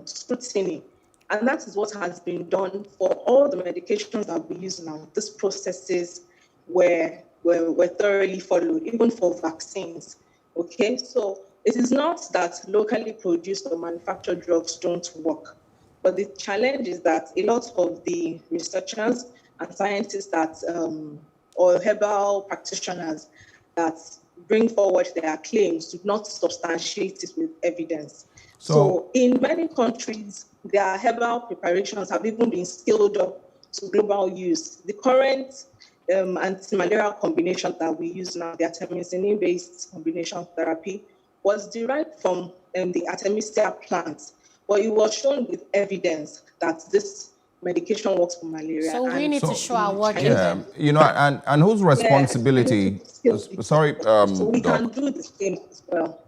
scrutiny. And that is what has been done for all the medications that we use now. These processes were thoroughly followed, even for vaccines. Okay, so it is not that locally produced or manufactured drugs don't work. But the challenge is that a lot of the researchers and scientists or herbal practitioners that bring forward their claims do not substantiate it with evidence. So in many countries, their herbal preparations have even been scaled up to global use. The current anti-malarial combination that we use now, the artemisinin-based combination therapy, was derived from the Artemisia plant, but it was shown with evidence that this medication works for malaria. So we need to show our work. Yeah, you know, and whose responsibility? Sorry, so we Doc. can do the same as well.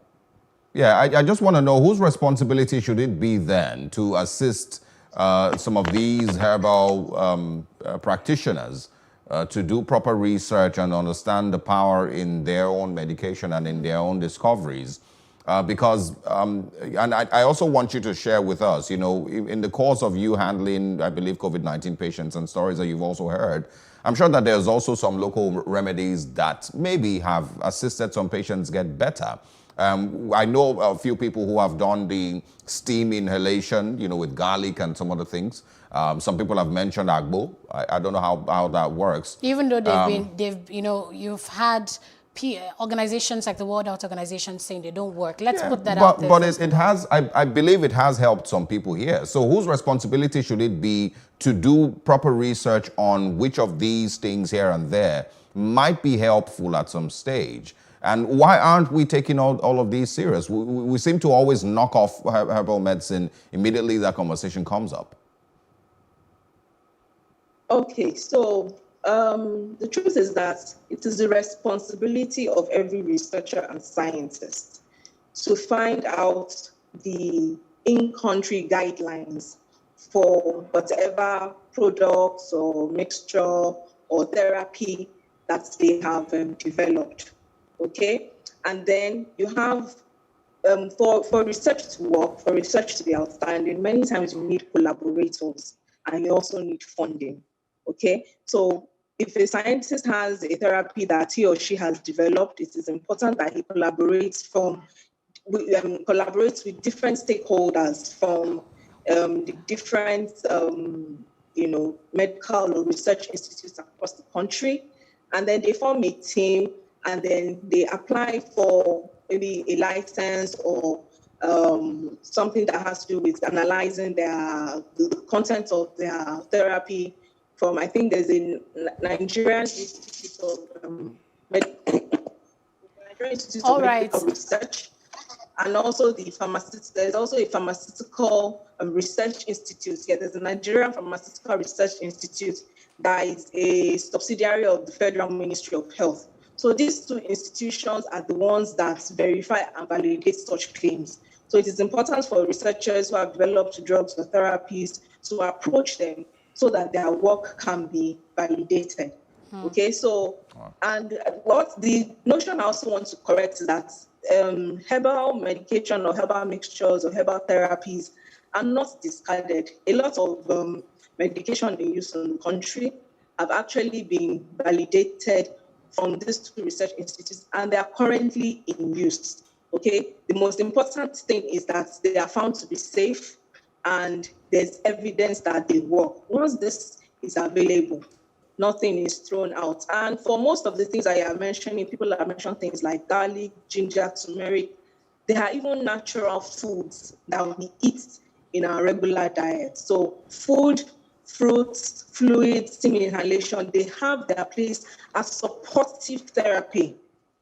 Yeah, I just want to know whose responsibility should it be then to assist some of these herbal practitioners to do proper research and understand the power in their own medication and in their own discoveries. Because, and I also want you to share with us, you know, in the course of you handling, I believe, COVID-19 patients and stories that you've also heard, I'm sure that there's also some local remedies that maybe have assisted some patients get better. I know a few people who have done the steam inhalation, you know, with garlic and some other things. Some people have mentioned Agbo. I don't know how that works. Even though you've had organizations like the World Health Organization saying they don't work. Let's put that out there. But it has, I believe it has helped some people here. So whose responsibility should it be to do proper research on which of these things here and there might be helpful at some stage? And why aren't we taking all of these serious? We seem to always knock off herbal medicine immediately that conversation comes up. Okay, so the truth is that it is the responsibility of every researcher and scientist to find out the in-country guidelines for whatever products or mixture or therapy that they have developed. Okay, and then you have for research to work, for research to be outstanding, many times you need collaborators and you also need funding. Okay, so if a scientist has a therapy that he or she has developed, it is important that he collaborates with different stakeholders from the different medical or research institutes across the country, and then they form a team. And then they apply for maybe a license or something that has to do with analyzing the content of their therapy from, I think there's a Nigerian Institute of Medical Research, and also there's also a pharmaceutical research institute. Yeah, there's a Nigerian Pharmaceutical Research Institute that is a subsidiary of the Federal Ministry of Health. So these two institutions are the ones that verify and validate such claims. So it is important for researchers who have developed drugs or therapies to approach them so that their work can be validated. Okay, so, and what the notion I also want to correct is that herbal medication or herbal mixtures or herbal therapies are not discarded. A lot of medication in use in the country have actually been validated from these two research institutes, and they are currently in use. Okay, the most important thing is that they are found to be safe and there's evidence that they work. Once this is available, nothing is thrown out. And for most of the things I am mentioning, people have mentioned things like garlic, ginger, turmeric. They are even natural foods that we eat in our regular diet. So food, fruits, fluids, steam inhalation, they have their place as supportive therapy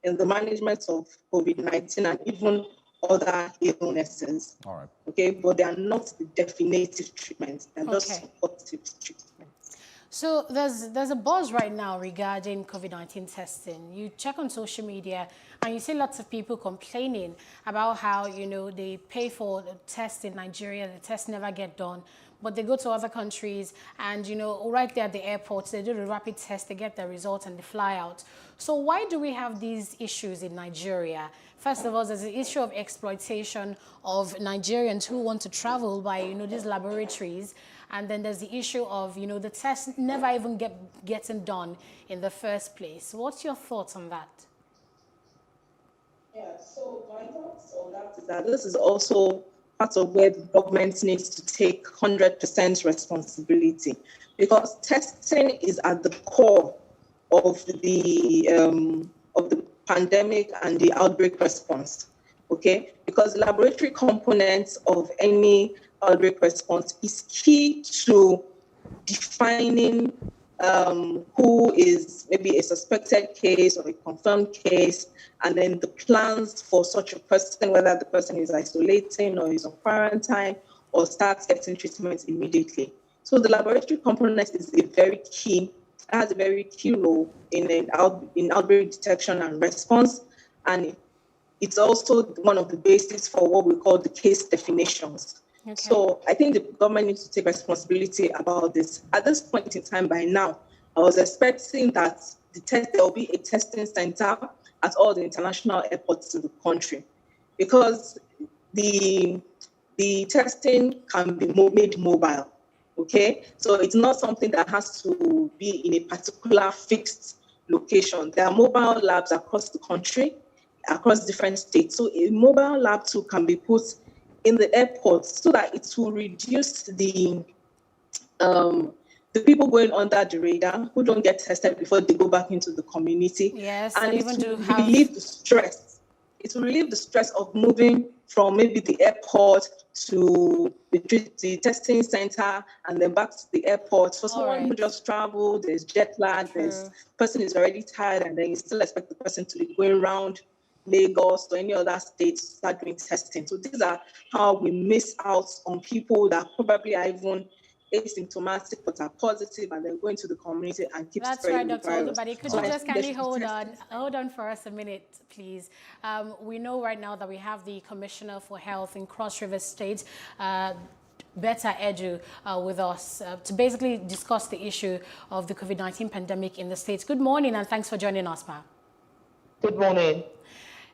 in the management of COVID-19 and even other illnesses. All right. Okay, but they are not the definitive treatments. They're just supportive treatments. So there's a buzz right now regarding COVID-19 testing. You check on social media and you see lots of people complaining about how, they pay for the test in Nigeria, the tests never get done. But they go to other countries and, right there at the airports, they do the rapid test, they get the results and they fly out. So why do we have these issues in Nigeria? First of all, there's the issue of exploitation of Nigerians who want to travel by, these laboratories. And then there's the issue of, the test never even getting done in the first place. What's your thoughts on that? Yeah, so my thoughts on that is that this is also part of where the government needs to take 100% responsibility, because testing is at the core of the pandemic and the outbreak response. Okay, because laboratory components of any outbreak response is key to defining who is maybe a suspected case or a confirmed case, and then the plans for such a person, whether the person is isolating or is on quarantine or starts getting treatment immediately. So the laboratory component has a very key role in outbreak detection and response, and it's also one of the bases for what we call the case definitions. Okay. So I think the government needs to take responsibility about this. At this point in time, by now, I was expecting that there will be a testing center at all the international airports in the country, because the testing can be made mobile. Okay, so it's not something that has to be in a particular fixed location. There are mobile labs across the country, across different states. So a mobile lab too can be put in the airports so that it will reduce the people going under the radar who don't get tested before they go back into the community. Yes, and it will relieve the stress. It will relieve the stress of moving from maybe the airport to the testing center and then back to the airport. For someone who just traveled, there's jet lag, the person is already tired, and then you still expect the person to be going around Lagos or any other state to start doing testing. So these are how we miss out on people that probably are even asymptomatic but are positive, and then go into the community and keep spreading the virus. That's right, Dr. Odubade. Could you just kindly hold on for us a minute, please? We know right now that we have the Commissioner for Health in Cross River State, Betta Edu, with us to basically discuss the issue of the COVID-19 pandemic in the States. Good morning, and thanks for joining us, ma'am. Good morning.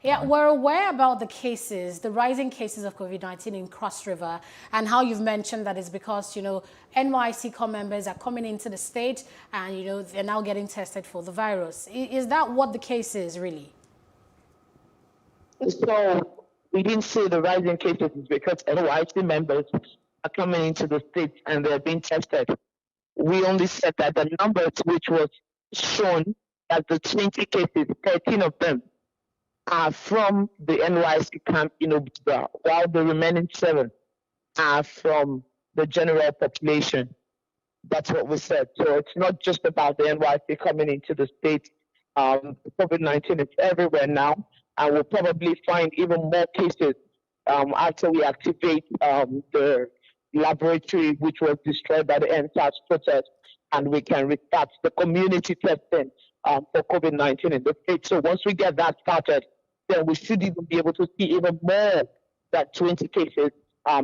Yeah, we're aware about the cases, the rising cases of COVID-19 in Cross River, and how you've mentioned that it's because, NYSC corps members are coming into the state and, they're now getting tested for the virus. Is that what the case is, really? So we didn't say the rising cases is because NYSC members are coming into the state and they're being tested. We only said that the numbers which was shown as the 20 cases, 13 of them are from the NYSC camp in Obuja, while the remaining 7 are from the general population. That's what we said. So it's not just about the NYSC coming into the state. COVID-19 is everywhere now, and we'll probably find even more cases after we activate the laboratory which was destroyed by the NSAS protest, and we can restart the community testing for COVID-19 in the state. So once we get that started, then we should even be able to see even more than 20 cases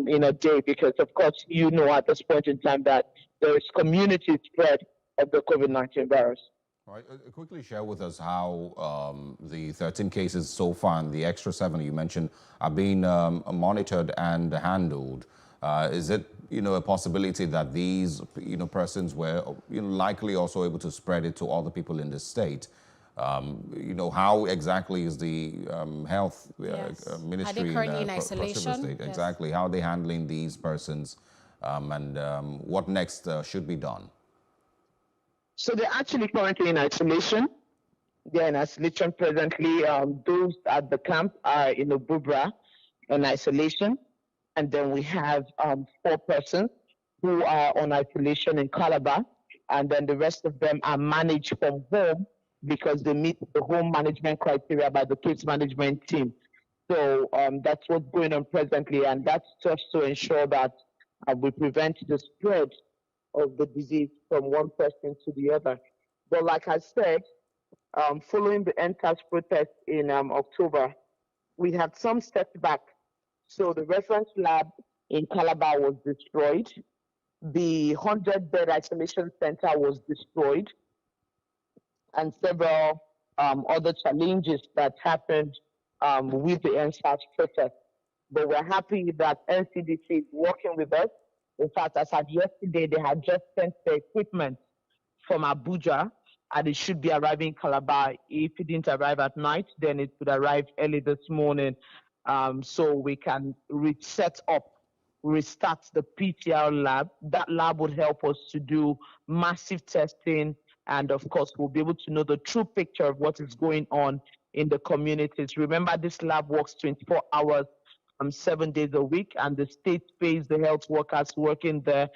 in a day, because of course, at this point in time that there is community spread of the COVID-19 virus. All right, quickly share with us how the 13 cases so far and the extra 7 you mentioned are being monitored and handled. Is it, a possibility that these, persons were, likely also able to spread it to all the people in the state? How exactly is the health ministry are they currently in isolation? State, exactly, how are they handling these persons, and what next should be done? So they're actually currently in isolation. They're in isolation presently. Those at the camp are in Obubra in isolation. And then we have 4 persons who are on isolation in Calabar. And then the rest of them are managed from home because they meet the home management criteria by the case management team. So that's what's going on presently. And that's just to ensure that we prevent the spread of the disease from one person to the other. But like I said, following the NCAS protest in October, we had some steps back. So the reference lab in Calabar was destroyed. The 100-bed isolation center was destroyed, and several other challenges that happened with the NSAS protest. But we're happy that NCDC is working with us. In fact, as of yesterday, they had just sent the equipment from Abuja, and it should be arriving in Calabar. If it didn't arrive at night, then it would arrive early this morning. So we can restart the PCR lab. That lab would help us to do massive testing. And of course, we'll be able to know the true picture of what is going on in the communities. Remember, this lab works 24 hours 7 days a week, and the state pays the health workers working there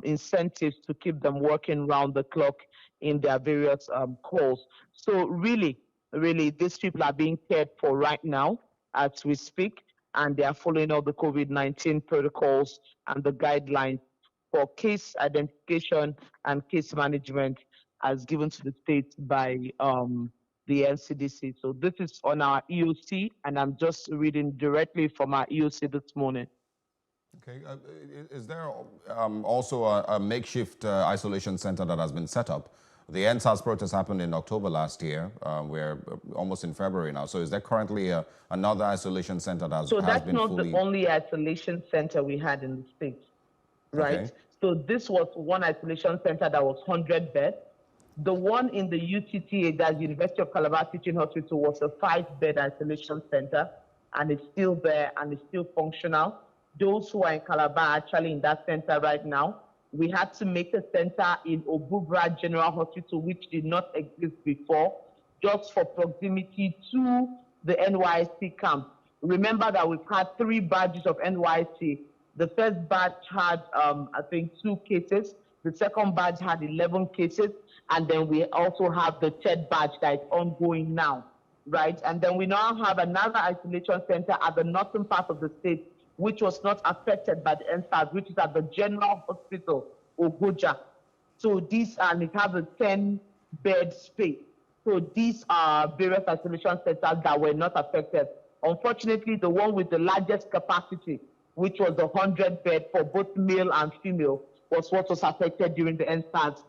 incentives to keep them working round the clock in their various calls. So really, these people are being cared for right now as we speak, and they are following all the COVID-19 protocols and the guidelines for case identification and case management as given to the state by the NCDC. So this is on our EOC, and I'm just reading directly from our EOC this morning. Okay. Is there also a makeshift isolation center that has been set up? The NSAS protest happened in October last year. We're almost in February now. So is there currently another isolation center that has been fully... So that's not the only isolation center we had in the state, right? Okay. So this was one isolation center that was 100 beds. The one in the UTTA, that's University of Calabar Teaching Hospital, was a 5-bed isolation center, and it's still there and it's still functional. Those who are in Calabar are actually in that center right now. We had to make a center in Obubra General Hospital, which did not exist before, just for proximity to the NYSC camp. Remember that we've had 3 batches of NYSC. The first batch had, I think, 2 cases. The second batch had 11 cases. And then we also have the 3rd batch that is ongoing now, right? And then we now have another isolation center at the northern part of the state, which was not affected by the NSAS, which is at the General Hospital, Ogoja. So these, and it has a 10-bed space. So these are various isolation centers that were not affected. Unfortunately, the one with the largest capacity, which was the 100-bed for both male and female, was what was affected during the NSAS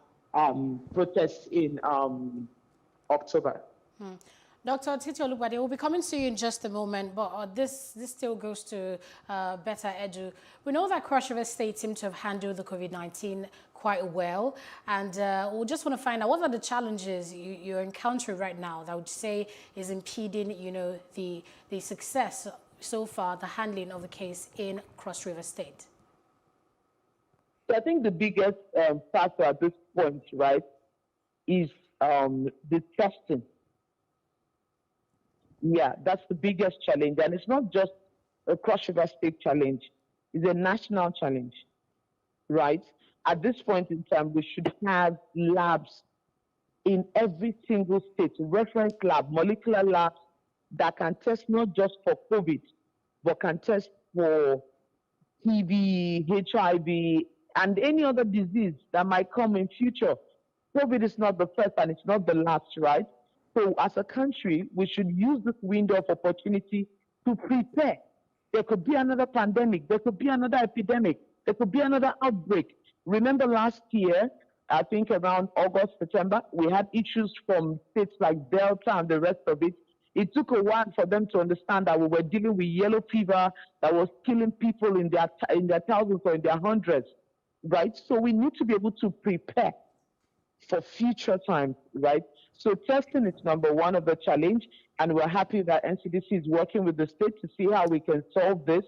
protests in October. Dr. Titi Olubade, we'll be coming to you in just a moment, but this still goes to Better Edu. We know that Cross River State seemed to have handled the COVID-19 quite well, and we just want to find out what are the challenges you're encountering right now that would say is impeding, the success so far, the handling of the case in Cross River State. I think the biggest factor at this point, right, is the testing. Yeah, that's the biggest challenge. And it's not just a Cross River State challenge. It's a national challenge, right? At this point in time, we should have labs in every single state, reference lab, molecular labs that can test not just for COVID, but can test for TB, HIV, and any other disease that might come in future. COVID is not the first and it's not the last, right? So as a country, we should use this window of opportunity to prepare. There could be another pandemic. There could be another epidemic. There could be another outbreak. Remember last year, I think around August, September, we had issues from states like Delta and the rest of it. It took a while for them to understand that we were dealing with yellow fever that was killing people in their thousands or in their hundreds, right? So we need to be able to prepare for future times, right? So testing is number one of the challenge, and we're happy that NCDC is working with the state to see how we can solve this.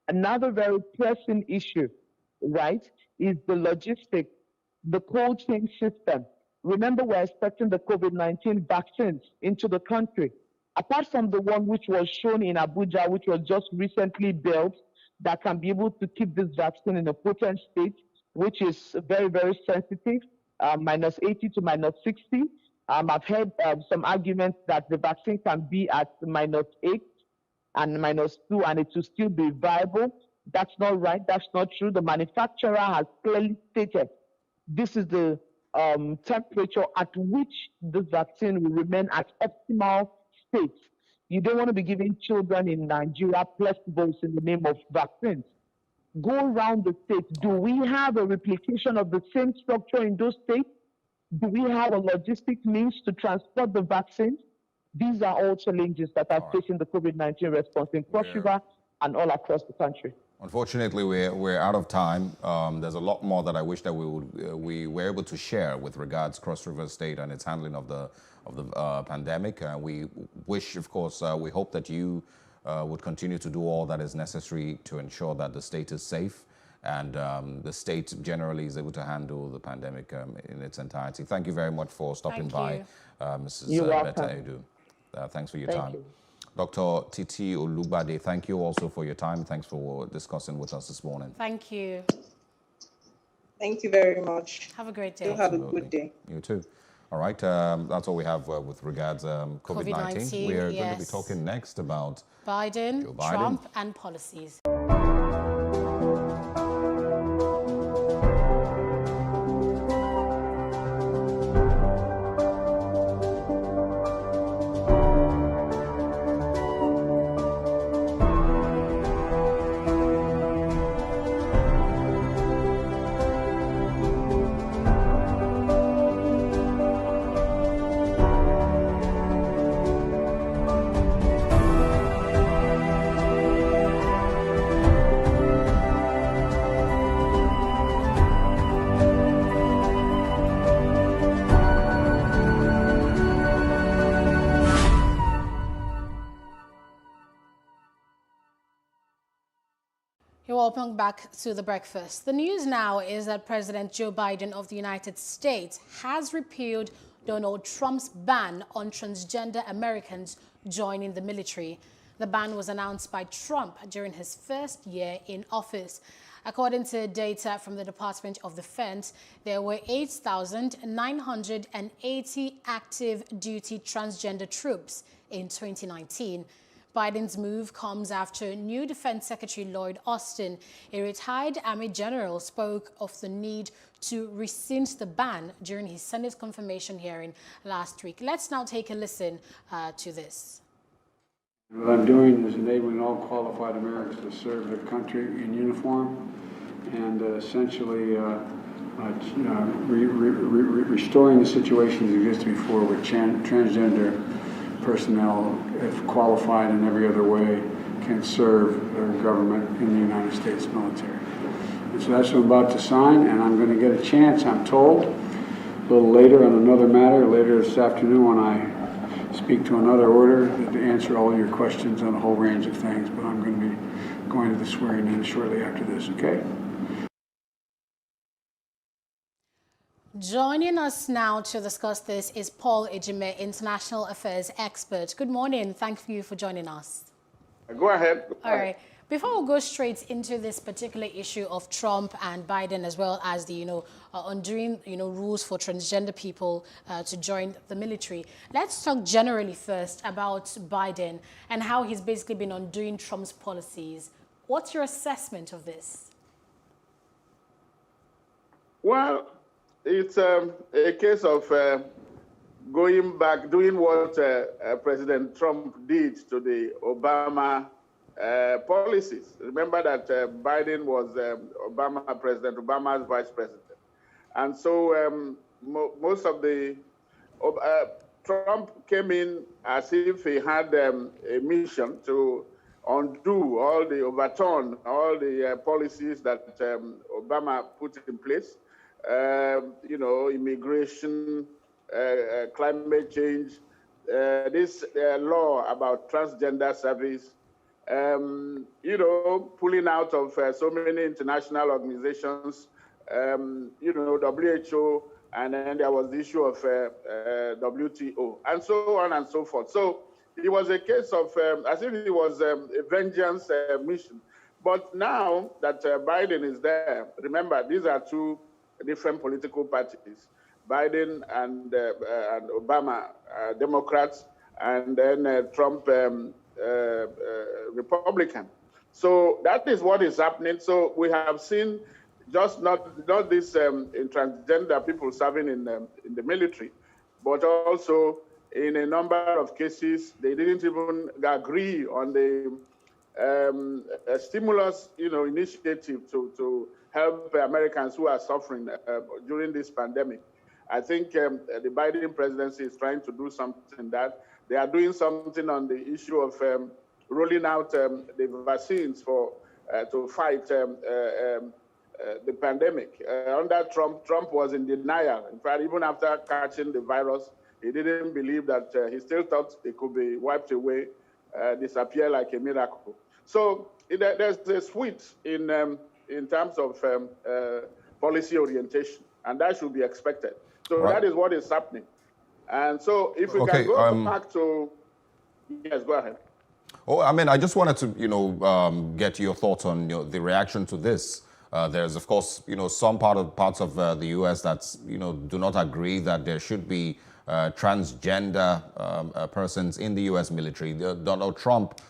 Another very pressing issue, right, is the logistics, the cold chain system. Remember, we're expecting the COVID-19 vaccines into the country. Apart from the one which was shown in Abuja, which was just recently built, that can be able to keep this vaccine in a potent state, which is very, very sensitive, minus 80 to minus 60. I've heard some arguments that the vaccine can be at minus 8 and minus 2, and it will still be viable. That's not right. That's not true. The manufacturer has clearly stated this is the temperature at which this vaccine will remain at optimal state. You don't want to be giving children in Nigeria placebos in the name of vaccines. Go around the states. Do we have a replication of the same structure in those states? Do we have a logistic means to transport the vaccines? These are all challenges that are facing the COVID-19 response in Cross River and all across the country. Unfortunately, we're out of time. There's a lot more that I wish that we were able to share with regards Cross River State and its handling of the pandemic. We wish, of course, we hope that you would continue to do all that is necessary to ensure that the state is safe and the state generally is able to handle the pandemic in its entirety. Thank you very much for stopping by, Mrs. Better Edu. Thanks for your time. Dr. Titi Olugbade, thank you also for your time. Thanks for discussing with us this morning. Thank you. Thank you very much. Have a great day. You have a good day. You too. All right, that's all we have with regards COVID-19. We're going to be talking next about Biden, Joe Biden, Trump, and policies. You're welcome back to The Breakfast. The news now is that President Joe Biden of the United States has repealed Donald Trump's ban on transgender Americans joining the military. The ban was announced by Trump during his first year in office. According to data from the Department of Defense, there were 8,980 active duty transgender troops in 2019. Biden's move comes after new Defense Secretary Lloyd Austin, a retired Army general, spoke of the need to rescind the ban during his Senate confirmation hearing last week. Let's now take a listen to this. What I'm doing is enabling all qualified Americans to serve their country in uniform and essentially restoring the situation that existed before with transgender personnel, if qualified in every other way, can serve their government in the United States military. And so that's what I'm about to sign, and I'm going to get a chance, I'm told, a little later on another matter, later this afternoon when I speak to another order, to answer all your questions on a whole range of things, but I'm going to be going to the swearing in shortly after this, okay? Joining us now to discuss this is Paul Ejime, International Affairs expert. Good morning. Thank you for joining us. Go ahead. All right. Before we go straight into this particular issue of Trump and Biden, as well as the, undoing, rules for transgender people to join the military, let's talk generally first about Biden and how he's basically been undoing Trump's policies. What's your assessment of this? Well, it's a case of going back, doing what President Trump did to the Obama policies. Remember that Biden was President Obama's vice president. And so most of the, Trump came in as if he had a mission to undo overturn all the policies that Obama put in place. Immigration, climate change, this law about transgender service, pulling out of so many international organizations, WHO, and then there was the issue of WTO, and so on and so forth. So it was a case of, as if it was a vengeance mission. But now that Biden is there, remember, these are two different political parties, Biden and Obama, Democrats, and then Trump, Republican. So that is what is happening. So we have seen just not this in transgender people serving in the military, but also in a number of cases, they didn't even agree on the stimulus, initiative to help Americans who are suffering during this pandemic. I think the Biden presidency is trying to do something that they are doing something on the issue of rolling out the vaccines to fight the pandemic. Under Trump was in denial. In fact, even after catching the virus, he didn't believe that he still thought it could be wiped away, disappear like a miracle. So there's a switch in terms of policy orientation, and that should be expected. So that is what is happening. And so if we can go back to, yes, go ahead. Oh, I mean, I just wanted to, get your thoughts on the reaction to this. There's, of course, some parts of the U.S. that's, do not agree that there should be transgender persons in the U.S. military. Donald Trump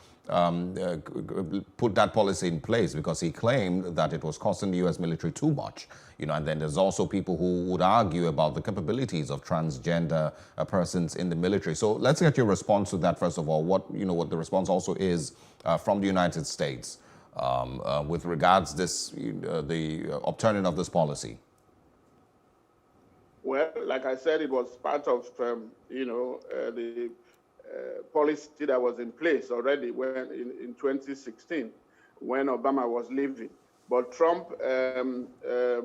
put that policy in place because he claimed that it was costing the U.S. military too much. And then there's also people who would argue about the capabilities of transgender persons in the military. So let's get your response to that first of all. What the response also is from the United States with regards this the upturning of this policy. Well, like I said, it was part of the policy that was in place already when in 2016 when Obama was leaving. But Trump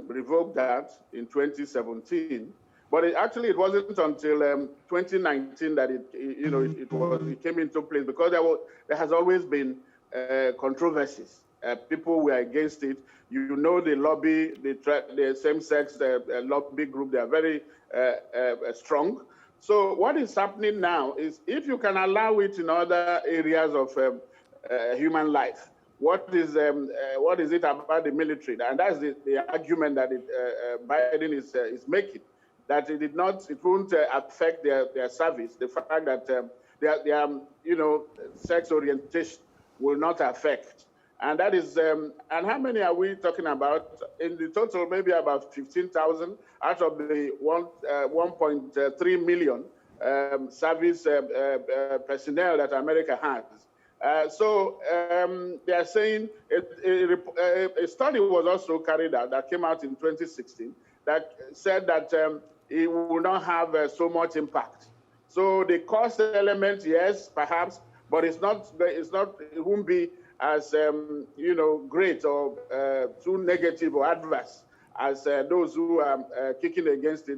revoked that in 2017. But it wasn't until 2019 that it came into place, because there has always been controversies. People were against it. The lobby, the same-sex lobby group, they are very strong. So what is happening now is, if you can allow it in other areas of human life, what is it about the military? And that's the argument that Biden is making, that it won't affect their service. The fact that their sex orientation will not affect. And that is, and how many are we talking about? In the total, maybe about 15,000 out of the 1.3 million service personnel that America has. So they are saying a study was also carried out that came out in 2016 that said that it will not have so much impact. So the cost element, yes, perhaps, but it won't be as great or too negative or adverse as those who are kicking against it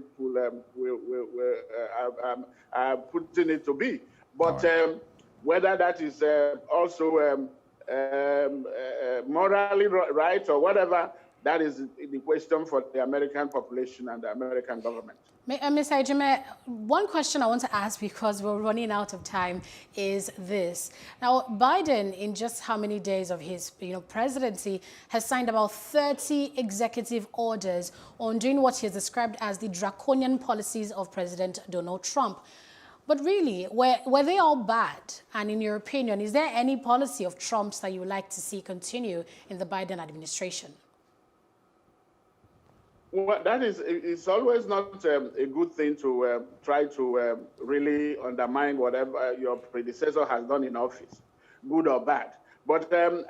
are putting it to be. But whether that is also morally right or whatever, that is the question for the American population and the American government. Ms. Ejime, one question I want to ask, because we're running out of time, is this. Now, Biden, in just how many days of his presidency, has signed about 30 executive orders on doing what he has described as the draconian policies of President Donald Trump. But really, were they all bad? And in your opinion, is there any policy of Trump's that you would like to see continue in the Biden administration? Well, it's always not a good thing to try to really undermine whatever your predecessor has done in office, good or bad. But I'm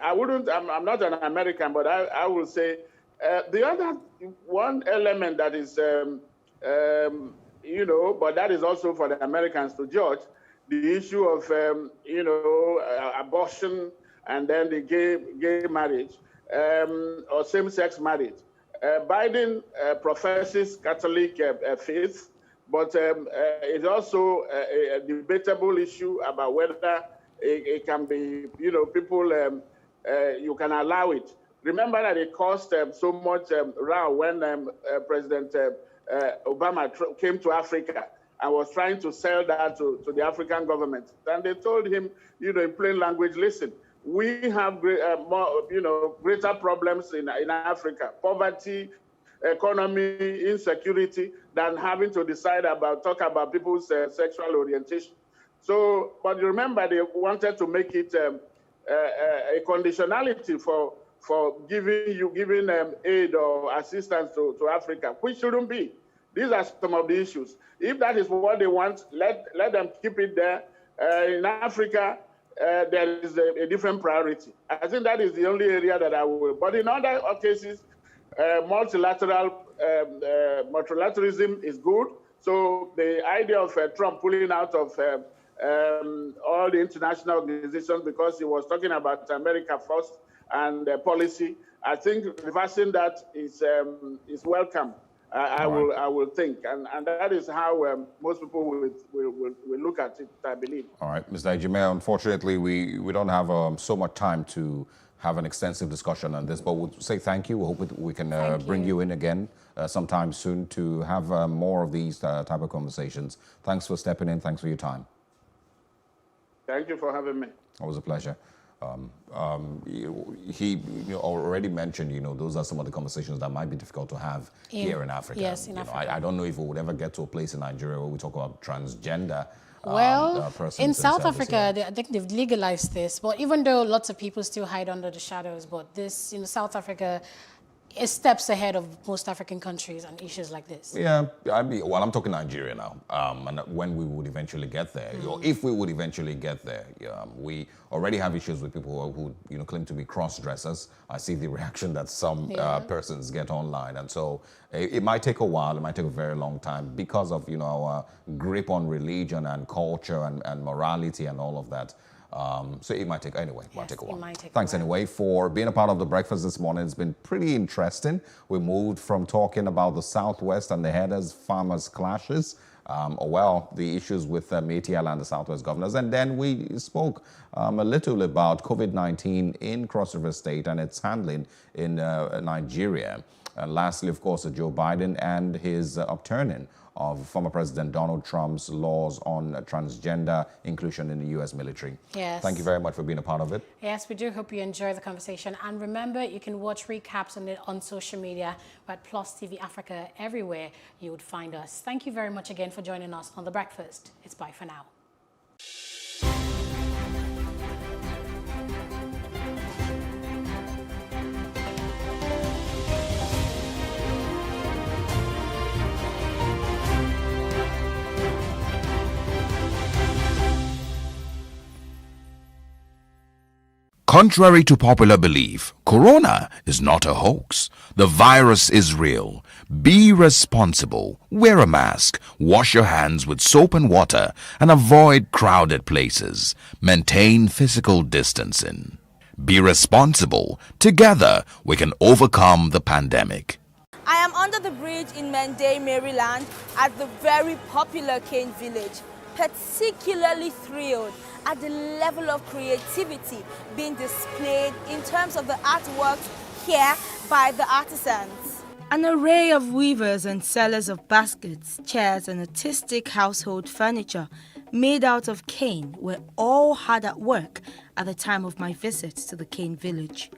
not an American, but I will say the other one element that is, but that is also for the Americans to judge, the issue of, abortion and then the gay marriage or same-sex marriage. Biden professes Catholic faith, but it's also a debatable issue about whether it can be, people, you can allow it. Remember that it caused so much row when President Obama came to Africa and was trying to sell that to the African government. And they told him, in plain language, listen, we have greater problems in Africa, poverty, economy, insecurity, than having to talk about people's sexual orientation. So, but you remember, they wanted to make it a conditionality for giving aid or assistance to Africa, which shouldn't be. These are some of the issues. If that is what they want, let them keep it there. In Africa, there is a different priority. I think that is the only area that I will. But in other cases, multilateralism is good. So the idea of Trump pulling out of all the international organizations because he was talking about America first and policy, I think reversing that is welcome. I will think, and that is how most people will look at it, I believe. All right, Mr. Ejime, unfortunately, we don't have so much time to have an extensive discussion on this, but we'll say thank you. We hope we can bring you in again sometime soon to have more of these type of conversations. Thanks for stepping in. Thanks for your time. Thank you for having me. Always a pleasure. He already mentioned, those are some of the conversations that might be difficult to have here in Africa. Yes, in Africa. I don't know if we would ever get to a place in Nigeria where we talk about transgender persons in South service, Africa, I think they've legalized this, but even though lots of people still hide under the shadows, but this, South Africa is steps ahead of most African countries on issues like this. Yeah, I'm talking Nigeria now, and when we would eventually get there, or if we would eventually get there, we already have issues with people who claim to be cross-dressers. I see the reaction that some persons get online, and so it might take a while. It might take a very long time because of our grip on religion and culture and morality and all of that. So it might take, anyway, it might take a while. Thanks anyway for being a part of the breakfast this morning. It's been pretty interesting. We moved from talking about the Southwest and the headers farmers clashes, the issues with Métis and the Southwest governors. And then we spoke a little about COVID-19 in Cross River State and its handling in Nigeria. And lastly, of course, Joe Biden and his upturning of former President Donald Trump's laws on transgender inclusion in the U.S. military. Yes. Thank you very much for being a part of it. Yes, we do hope you enjoy the conversation. And remember, you can watch recaps on it on social media at Plus TV Africa, everywhere you would find us. Thank you very much again for joining us on The Breakfast. It's bye for now. Contrary to popular belief, Corona is not a hoax. The virus is real. Be responsible. Wear a mask. Wash your hands with soap and water and avoid crowded places. Maintain physical distancing. Be responsible. Together, we can overcome the pandemic. I am under the bridge in Menday, Maryland at the very popular Cane Village, particularly thrilled at the level of creativity being displayed in terms of the artworks here by the artisans. An array of weavers and sellers of baskets, chairs and artistic household furniture made out of cane were all hard at work at the time of my visit to the Cane Village.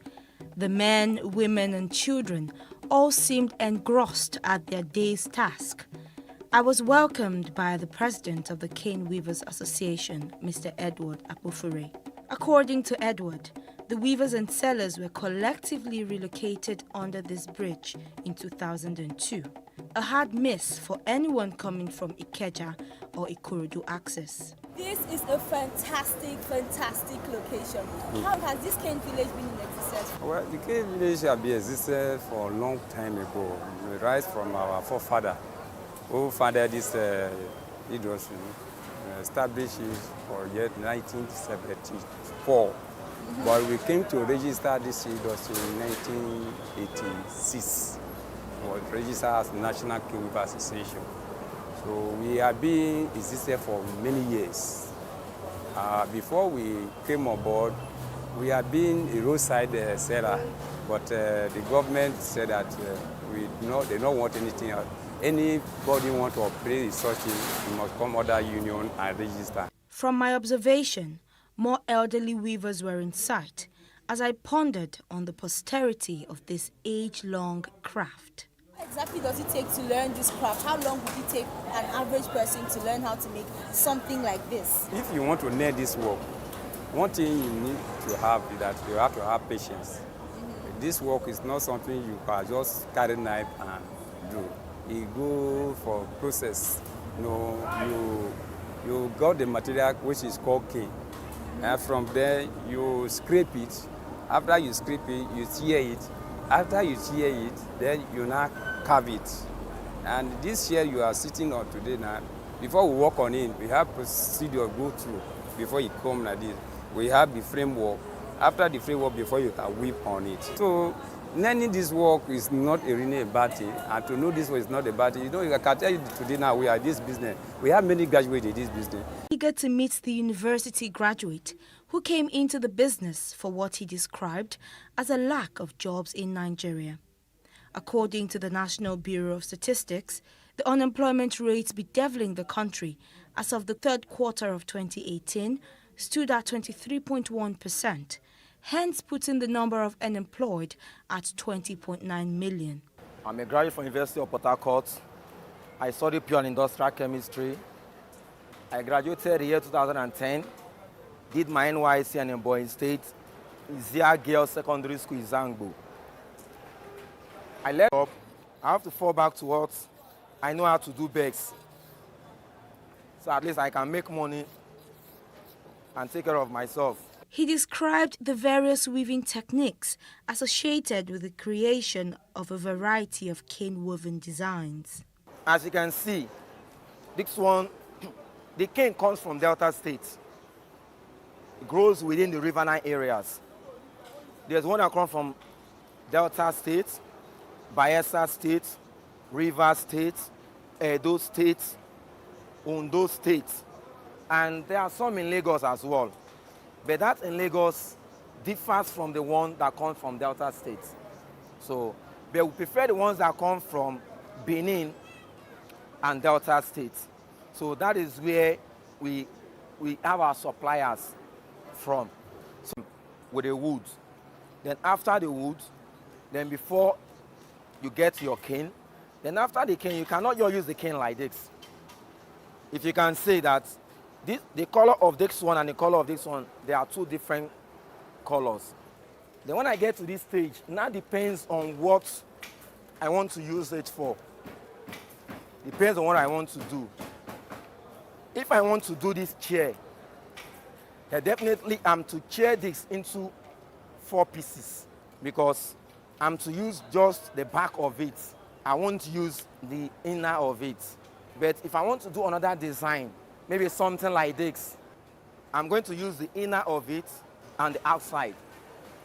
The men, women and children all seemed engrossed at their day's task. I was welcomed by the president of the Cane Weavers Association, Mr. Edward Apofure. According to Edward, the weavers and sellers were collectively relocated under this bridge in 2002. A hard miss for anyone coming from Ikeja or Ikorodu access. This is a fantastic location. How has this Cane Village been in existence? Well, the Cane Village has been existed for a long time ago. We rise from our forefather who founded this industry, established it for year 1974. But we came to register this industry in 1986. It was registered as National Cane Weaver Association. So we have been existed for many years. Before we came on board, we have been a roadside seller, but the government said that they don't want anything else. Anybody want to operate such thing, you must come under union and register. From my observation, more elderly weavers were in sight as I pondered on the posterity of this age-long craft. What exactly does it take to learn this craft? How long would it take an average person to learn how to make something like this? If you want to learn this work, one thing you need to have is that you have to have patience. This work is not something you can just carry knife and do. You go for process. You got the material which is called cane. And from there you scrape it. After you scrape it, you tear it. After you tear it, then you now carve it. And this here you are sitting on today now, before we work on it, we have procedure go through before you come like this. We have the framework. After the framework, before you can weave on it. So learning this work is not really a bad thing, and to know this work is not a bad thing. I can tell you today now we are this business. We have many graduates in this business. Eager to meet the university graduate who came into the business for what he described as a lack of jobs in Nigeria. According to the National Bureau of Statistics, the unemployment rate bedeviling the country as of the third quarter of 2018 stood at 23.1%, hence putting the number of unemployed at 20.9 million. I'm a graduate from University of Port Harcourt. I studied pure and industrial chemistry. I graduated the year 2010, did my NYSC in Boeing State, Zia Girls Secondary School in Zangbo. I left up, I have to fall back to what I know how to do best. So at least I can make money and take care of myself. He described the various weaving techniques associated with the creation of a variety of cane-woven designs. As you can see, this one, the cane comes from Delta State. It grows within the riverine areas. There's one that comes from Delta State, Bayelsa State, Rivers State, Edo State, Ondo State, and there are some in Lagos as well. But that in Lagos differs from the one that comes from Delta State. So, but we prefer the ones that come from Benin and Delta State. So that is where we have our suppliers from. So with the wood. Then after the wood, then before you get your cane, then after the cane, you cannot just use the cane like this. If you can say that the color of this one and the color of this one, they are two different colors. Then when I get to this stage, now depends on what I want to use it for. Depends on what I want to do. If I want to do this chair, then definitely I'm to chair this into 4 pieces because I'm to use just the back of it. I won't use the inner of it. But if I want to do another design, maybe something like this, I'm going to use the inner of it and the outside.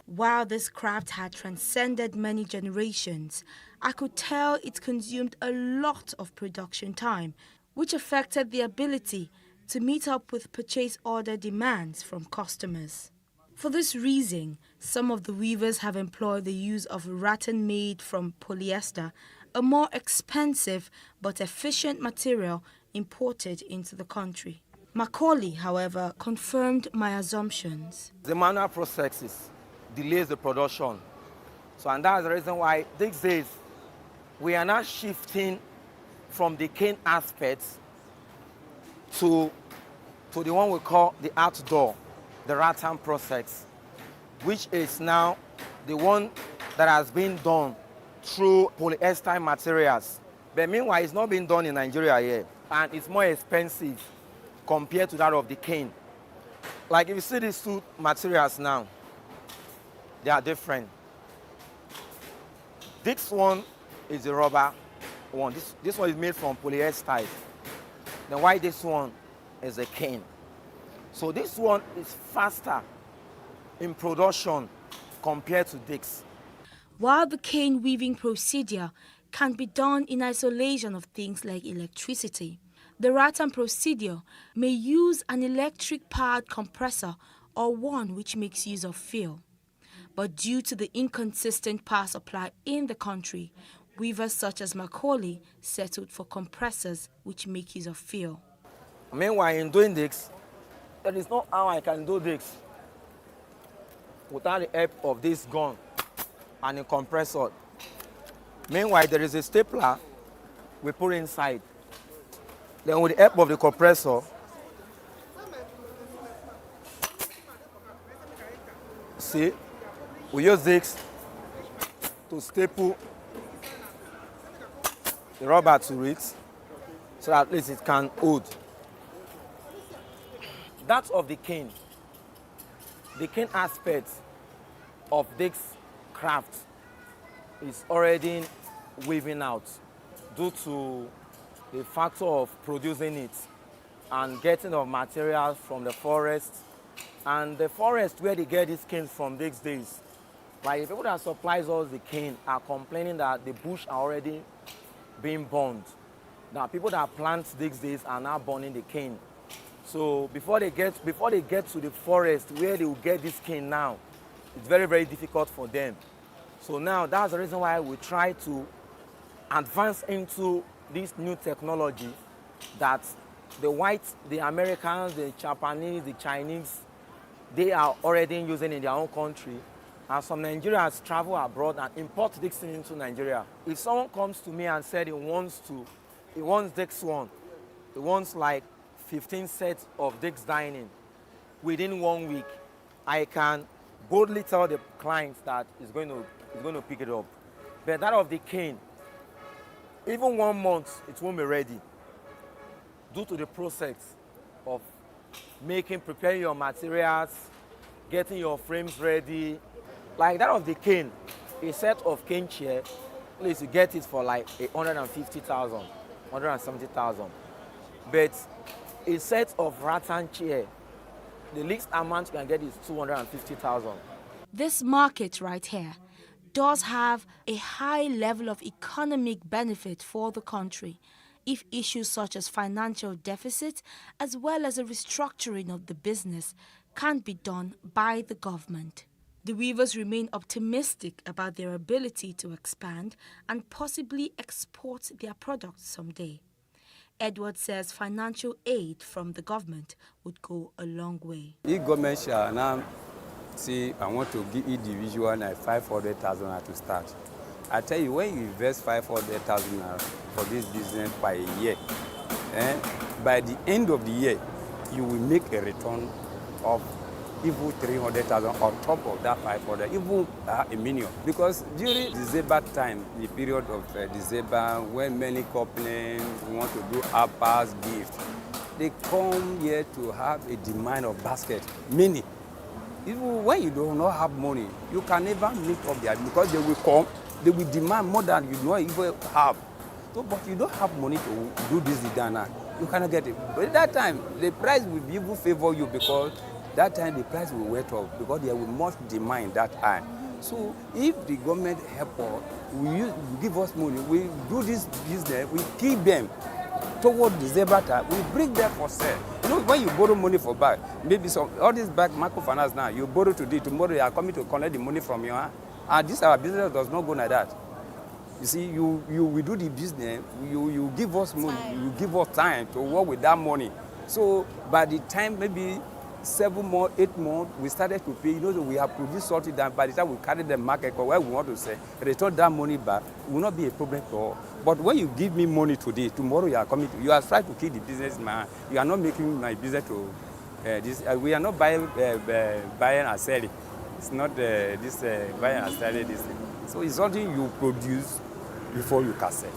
While this craft had transcended many generations, I could tell it consumed a lot of production time, which affected the ability to meet up with purchase order demands from customers. For this reason, some of the weavers have employed the use of rattan made from polyester, a more expensive but efficient material imported into the country. Macaulay, however, confirmed my assumptions. The manual processes delays the production. So, and that's the reason why these days we are now shifting from the cane aspects to the one we call the outdoor, the rattan process, which is now the one that has been done through polyester materials. But meanwhile, it's not being done in Nigeria yet, and it's more expensive compared to that of the cane. Like if you see these two materials now, they are different. This one is the rubber one. This one is made from polyester. Then why this one is a cane. So this one is faster in production compared to this. While the cane weaving procedure can be done in isolation of things like electricity, the rattan procedure may use an electric-powered compressor or one which makes use of fuel. But due to the inconsistent power supply in the country, weavers such as Macaulay settled for compressors which make use of fuel. Meanwhile, in doing this, there is no how I can do this without the help of this gun and a compressor. Meanwhile, there is a stapler we put inside. Then with the help of the compressor, see, we use this to staple the rubber to it so that at least it can hold. That of the cane aspect of this craft is already weaving out due to the factor of producing it and getting of materials from the forest. And the forest where they get these canes from these days, like the people that supplies us the cane are complaining that the bush are already being burned. Now people that plant these days are now burning the cane. So before they get to the forest where they will get this cane now, it's very, very difficult for them. So now that's the reason why we try to advance into this new technology that the whites, the Americans, the Japanese, the Chinese they are already using in their own country. And some Nigerians travel abroad and import this thing into Nigeria. If someone comes to me and said he wants Dix one, he wants like 15 sets of Dix dining within 1 week, I can boldly tell the clients that he's going to pick it up. But that of the cane, even 1 month, it won't be ready due to the process of preparing your materials, getting your frames ready. Like that of the cane, a set of cane chair, please you get it for like 150,000, 170,000. But a set of rattan chair, the least amount you can get is 250,000. This market right here does have a high level of economic benefit for the country if issues such as financial deficit as well as a restructuring of the business can't be done by the government. The weavers remain optimistic about their ability to expand and possibly export their products someday. Edward says financial aid from the government would go a long way. The government shall now say, I want to give individual 500,000 to start. I tell you, when you invest 500,000 for this business by a year, by the end of the year, you will make a return of even 300,000 on top of that 500, even a million. Because during December time, the period of December, when many companies want to do outpass gift, they come here to have a demand of basket. Meaning, even when you do not have money, you can never meet up there because they will come, they will demand more than you don't even have. So, but you don't have money to do this Ghana, you cannot get it. But at that time, the price will be even favor you because that time the price will wait up because there will much demand that time. So if the government help us, will give us money, we do this business, we keep them toward December time, we bring them for sale. You know, when you borrow money for bank, maybe all these bank microfinance now, you borrow today, tomorrow you are coming to collect the money from you. And this our business does not go like that. You see, we do the business, you give us money, you give us time to work with that money. So by the time maybe 7 months, 8 months, we started to pay. You know, we have produced something that by the time we carry the market where we want to sell, return that money back, it will not be a problem for us. But when you give me money today, tomorrow you are coming to, you are trying to keep the business in my hand. You are not making my business to this. We are not buying and selling. It's not this buying and selling this thing. So it's something you produce before you can sell.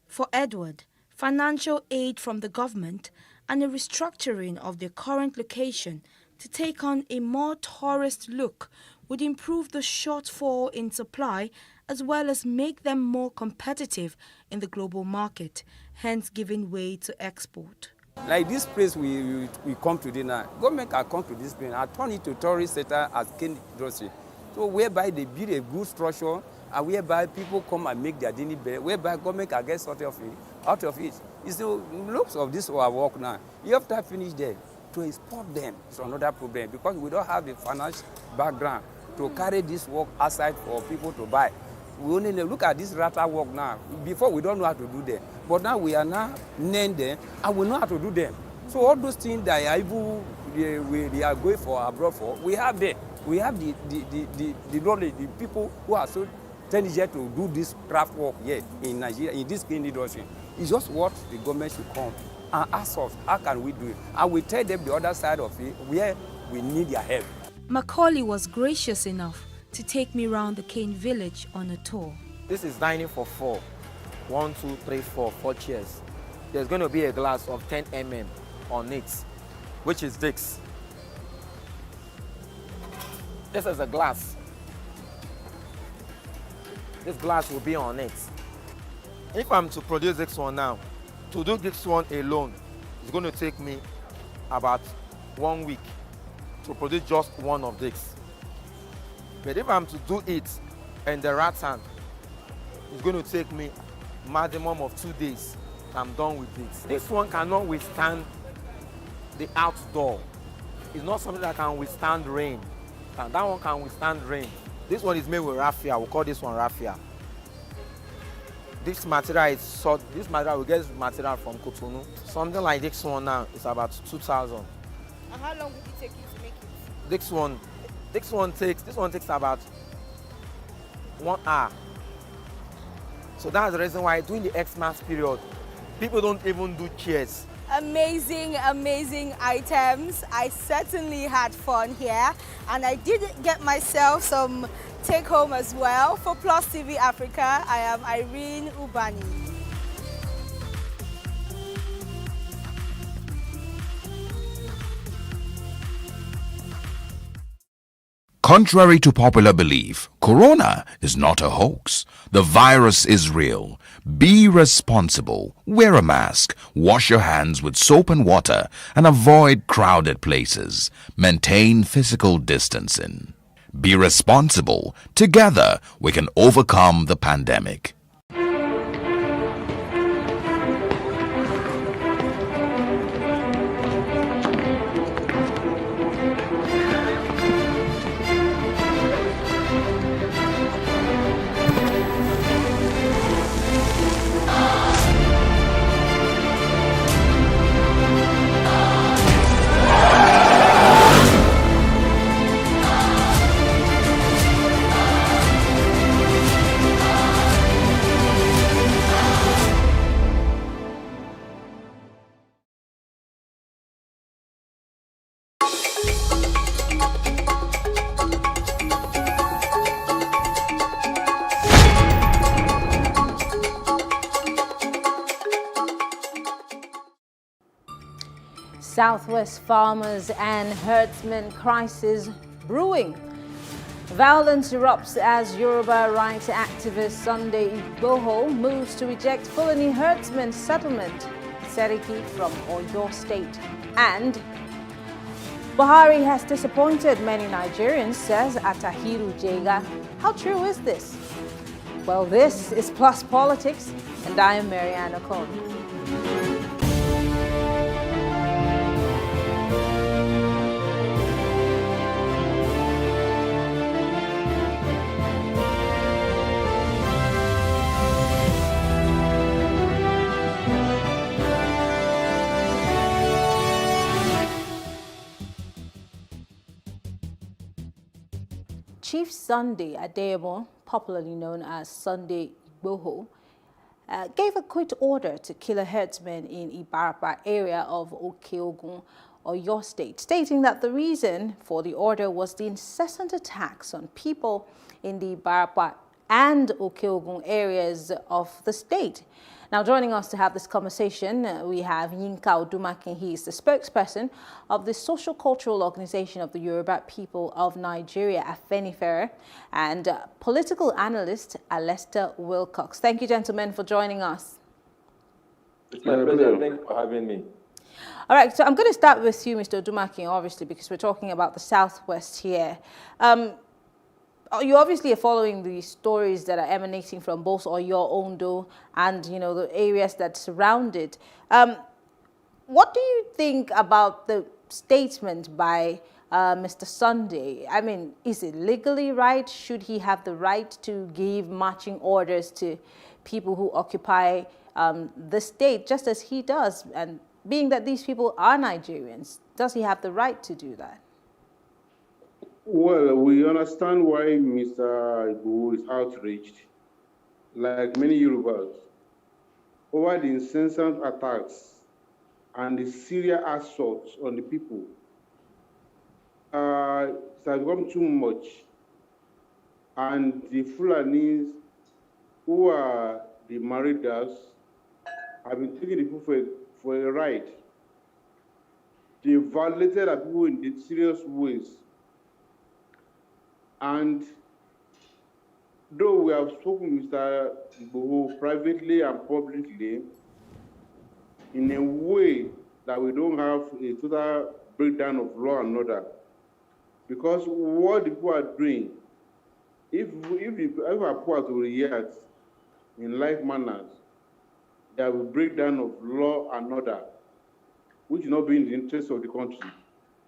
For Edward, financial aid from the government and a restructuring of their current location to take on a more tourist look would improve the shortfall in supply as well as make them more competitive in the global market, hence giving way to export. Like this place we come to now, government can come to this place and turn it to tourist center as cane industry. So whereby they build a good structure and whereby people come and make their daily bread, whereby government can get sort of out of it. It's the looks of this our work now. You have to finish there to export them. It's another problem because we don't have the financial background to carry this work outside for people to buy. We only look at this rata work now. Before we don't know how to do them, but now we are now named them and we know how to do them. So all those things that are even they are going for abroad for, we have them. We have the knowledge, the people who are so intelligent to do this craft work here in Nigeria, in this cane industry. It's just what the government should come and ask us, how can we do it? And we tell them the other side of it where we need their help. Macaulay was gracious enough to take me around the cane village on a tour. This is dining for 4. 1, 2, 3, 4, 4 chairs. There's going to be a glass of 10 mm on it, which is Dix. This is a glass. This glass will be on it. If I'm to produce this one now, to do this one alone, it's going to take me about 1 week to produce just one of this. But if I'm to do it in the rattan, it's going to take me maximum of 2 days. I'm done with this. This one cannot withstand the outdoor. It's not something that can withstand rain. And that one can withstand rain. This one is made with raffia. We'll call this one raffia. This material is sort. This material, we get this material from Cotonou. Something like this one now is about 2,000. And how long would it take you to make it? This one takes about 1 hour. So that's the reason why during the Xmas period, people don't even do cheers. Amazing items. I certainly had fun here, and I did get myself some take home as well. For Plus TV Africa, I am Irene Ubani. Contrary to popular belief, Corona is not a hoax. The virus is real. Be responsible. Wear a mask. Wash your hands with soap and water and avoid crowded places. Maintain physical distancing. Be responsible. Together, we can overcome the pandemic. Southwest farmers and herdsmen crisis brewing. Violence erupts as Yoruba rights activist Sunday Igboho moves to reject Fulani herdsmen settlement, Seriki from Oyo State. And Buhari has disappointed many Nigerians, says Atahiru Jega. How true is this? Well, this is Plus Politics, and I am Marianne Okon. Chief Sunday Adeyemo, popularly known as Sunday Igboho, gave a quit order to kill a herdsman in Ibarapa area of Okeogun, Oyo State, stating that the reason for the order was the incessant attacks on people in the Ibarapa and Okeogun areas of the state. Now, joining us to have this conversation, we have Yinka Odumakin. He is the spokesperson of the Social Cultural Organization of the Yoruba People of Nigeria, Afenifere, and political analyst Alester Wilcox. Thank you, gentlemen, for joining us. It's my pleasure. Thanks for having me. All right, so I'm going to start with you, Mr. Odumakin, obviously, because we're talking about the Southwest here. You obviously are following the stories that are emanating from both Oyo, Ondo, and the areas that surround it. What do you think about the statement by Mr. Sunday? I mean, is it legally right? Should he have the right to give marching orders to people who occupy the state, just as he does? And being that these people are Nigerians, does he have the right to do that? Well, we understand why Mr. Igboho is outraged, like many Yorubas, over the incessant attacks and the serious assaults on the people. It has become too much. And the Fulanis, who are the marauders, have been taking the people for a ride. They violated our people in serious ways. And though we have spoken with Mr. Igboho privately and publicly, in a way that we don't have a total breakdown of law and order, because what the people are doing, if our poor to react in like manners, there will breakdown of law and order, which will not be in the interest of the country.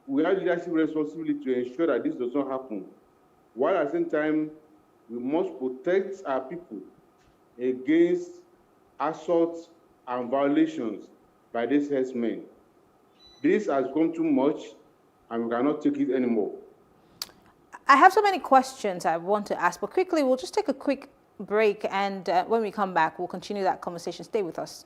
We have leadership responsibility to ensure that this does not happen, while at the same time, we must protect our people against assaults and violations by these herdsmen. This has gone too much, and we cannot take it anymore. I have so many questions I want to ask, but quickly, we'll just take a quick break, and when we come back, we'll continue that conversation. Stay with us.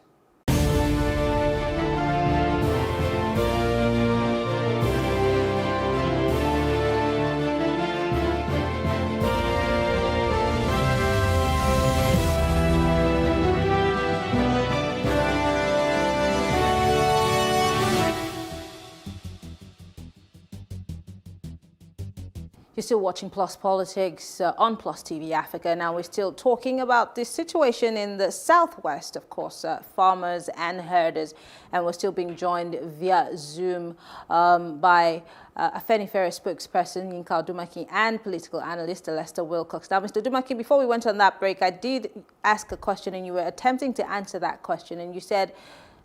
You're still watching Plus Politics on Plus TV Africa. Now we're still talking about the situation in the southwest, of course, farmers and herders, and we're still being joined via Zoom by Afenifere spokesperson Yinka Odumaki and political analyst Lester Wilcox. Now, Mr. Odumaki, before we went on that break, I did ask a question, and you were attempting to answer that question, and you said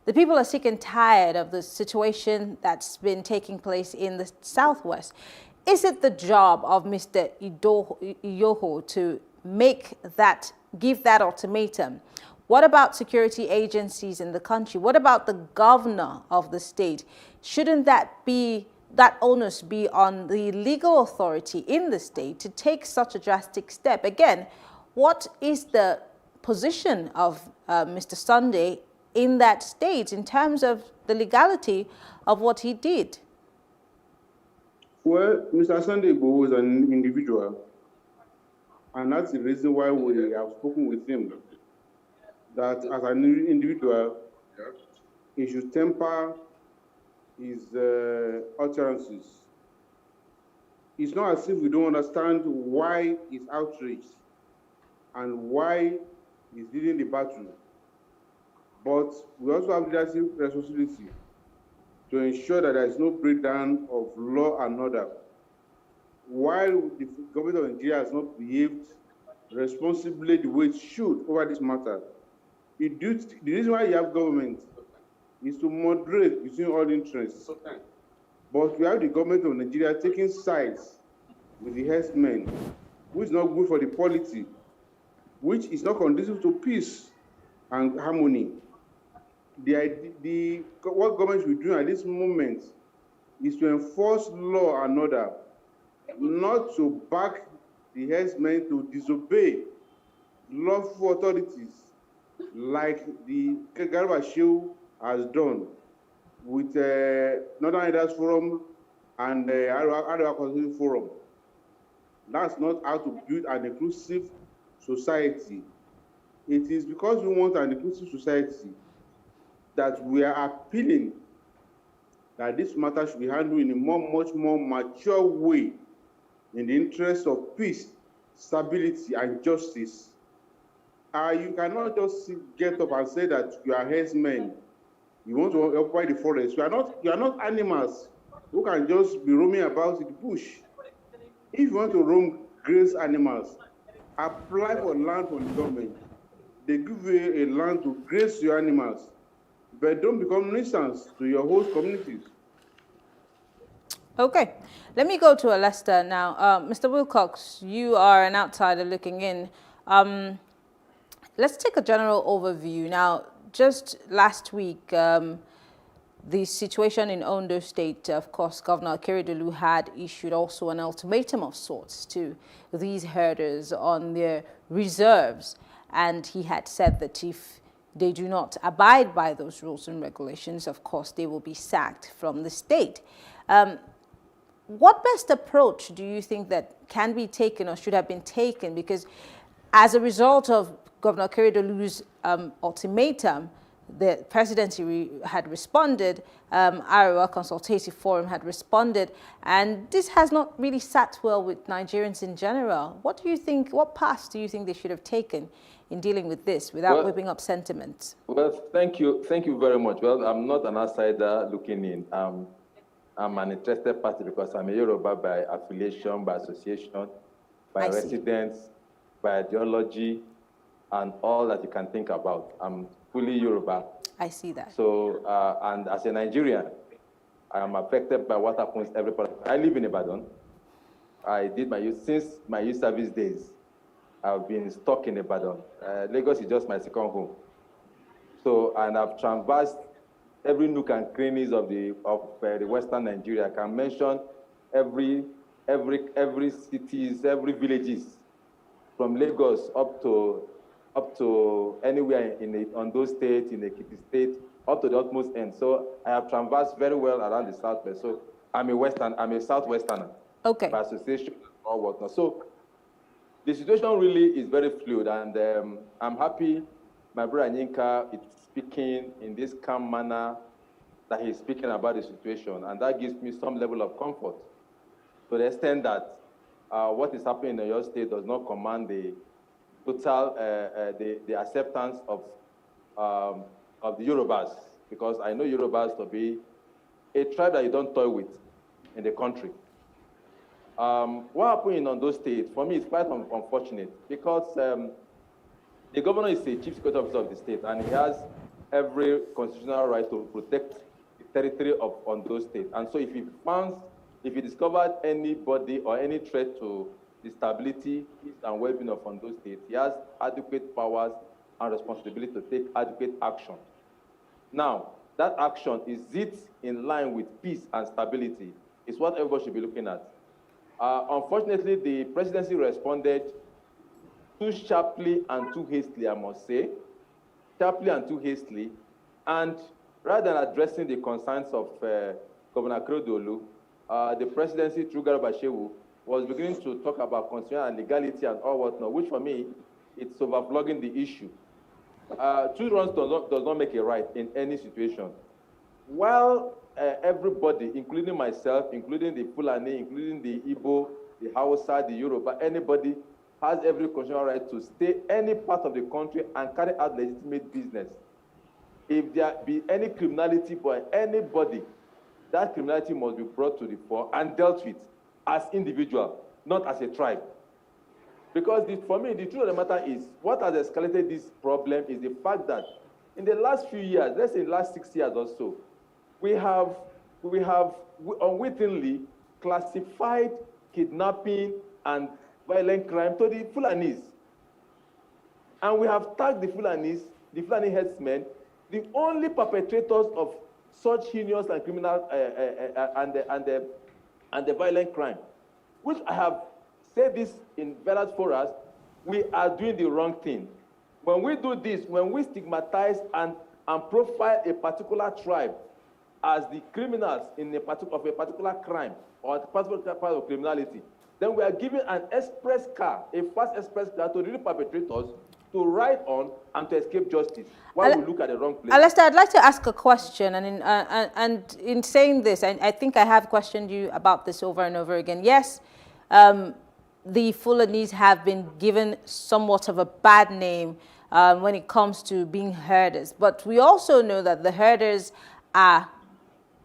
the people are sick and tired of the situation that's been taking place in the southwest. Is it the job of Mr. Iyoho to give that ultimatum? What about security agencies in the country? What about the governor of the state? Shouldn't that onus be on the legal authority in the state to take such a drastic step? Again, what is the position of Mr. Sunday in that state in terms of the legality of what he did? Well, Mr. Sunday Igboho is an individual, and that's the reason why we have spoken with him, that as an individual, he should temper his utterances. It's not as if we don't understand why he's outraged and why he's leading the battle, but we also have leadership responsibility to ensure that there is no breakdown of law and order. While the government of Nigeria has not behaved responsibly the way it should over this matter, the reason why you have government is to moderate between all interests. But we have the government of Nigeria taking sides with the herdsmen, which is not good for the polity, which is not conducive to peace and harmony. What government should be doing at this moment is to enforce law and order, not to back the herdsmen to disobey lawful authorities like the Garba Shehu has done with Northern Leaders Forum and Arewa Constitution Forum. That's not how to build an inclusive society. It is because we want an inclusive society that we are appealing that this matter should be handled in a much more mature way in the interest of peace, stability, and justice. You cannot just get up and say that you are herdsmen. You want to occupy the forest. You are not animals who can just be roaming about in the bush. If you want to roam, graze animals, apply for land from the government. They give you a land to graze your animals, but don't become nuisance to your host communities. Okay, let me go to Lester now. Mr. Wilcox, you are an outsider looking in. Let's take a general overview. Now, just last week, the situation in Ondo State, of course, Governor Akeredolu had issued also an ultimatum of sorts to these herders on their reserves. And he had said that if they do not abide by those rules and regulations, of course, they will be sacked from the state. What best approach do you think that can be taken or should have been taken? Because as a result of Governor Akeredolu's ultimatum, the presidency had responded, Arewa Consultative Forum had responded, and this has not really sat well with Nigerians in general. What do you think, what path do you think they should have taken in dealing with this without whipping up sentiments? Well, thank you very much. Well, I'm not an outsider looking in. I'm an interested party because I'm a Yoruba by affiliation, by association, by residence, by ideology, and all that you can think about. I'm fully Yoruba. I see that. So, and as a Nigerian, I am affected by what happens every part. I live in Ibadan. I did my youth, since my youth service days, I've been stuck in Ibadan. Lagos is just my second home. So, and I've traversed every nook and crannies of the Western Nigeria. I can mention every every cities, every villages, from Lagos up to anywhere in Ondo State, in Ekiti State, up to the utmost end. So I have traversed very well around the Southwest. So I'm a Southwesterner. Okay. By association or whatnot. So the situation really is very fluid, and I'm happy my brother Yinka is speaking in this calm manner that he's speaking about the situation, and that gives me some level of comfort to the extent that what is happening in your state does not command the total the acceptance of the Yorubas, because I know Yorubas to be a tribe that you don't toy with in the country. What happened in Ondo State, for me, is quite unfortunate, because the governor is the chief security officer of the state, and he has every constitutional right to protect the territory of Ondo State. And so if he discovered anybody or any threat to the stability, peace, and well-being of Ondo State, he has adequate powers and responsibility to take adequate action. Now, that action, is it in line with peace and stability, is what everybody should be looking at. Unfortunately, the presidency responded too sharply and too hastily, I must say. Sharply and too hastily. And rather than addressing the concerns of Governor Akeredolu, the presidency, through Garba Shehu, was beginning to talk about constitutional legality and all whatnot, which for me, it's overflogging the issue. Two wrongs does not make a right in any situation. While everybody, including myself, including the Fulani, including the Igbo, the Hausa, the Yoruba, anybody has every constitutional right to stay any part of the country and carry out legitimate business. If there be any criminality by anybody, that criminality must be brought to the fore and dealt with as individual, not as a tribe. Because for me, the truth of the matter is, what has escalated this problem is the fact that in the last few years, let's say the last 6 years or so, we have unwittingly classified kidnapping and violent crime to the Fulanis. And we have tagged the Fulanis, the Fulani headsmen, the only perpetrators of such heinous and criminal and the violent crime, which I have said this in various forums, we are doing the wrong thing. When we do this, when we stigmatize and profile a particular tribe as the criminals of a particular crime or a particular part of criminality, then we are giving an express car, a fast express car to the real perpetrators to ride on and to escape justice while we look at the wrong place. Alistair, I'd like to ask a question, and in saying this, I think I have questioned you about this over and over again. Yes, the Fulanese have been given somewhat of a bad name when it comes to being herders, but we also know that the herders are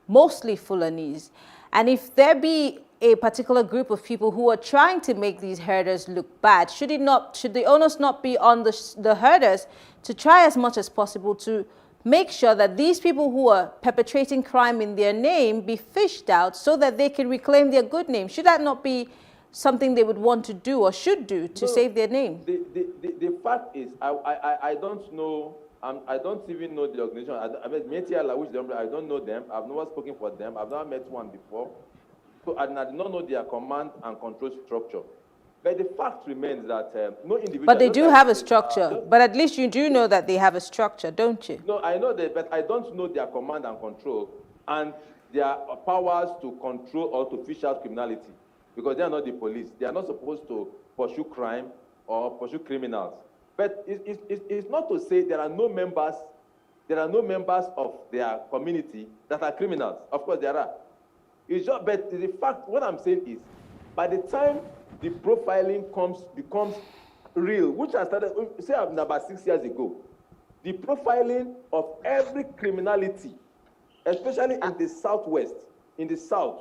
mostly Fulanese, and if there be a particular group of people who are trying to make these herders look bad, should the onus not be on the herders to try as much as possible to make sure that these people who are perpetrating crime in their name be fished out so that they can reclaim their good name? Should that not be something they would want to do or should do to save their name? The fact is, I don't know. I don't even know the organization. I mean, Metiala, which I don't know them. I've never spoken for them. I've never met one before. So I did not know their command and control structure. But the fact remains that no individual... But they do have a structure. But at least you do know that they have a structure, don't you? No, I know that, but I don't know their command and control and their powers to control or to fish out criminality. Because they are not the police. They are not supposed to pursue crime or pursue criminals. But it's not to say there are no members of their community that are criminals. Of course there are. It's just, but the fact, what I'm saying is, by the time the profiling becomes real, which I started, say about 6 years ago, the profiling of every criminality, especially in the Southwest, in the South,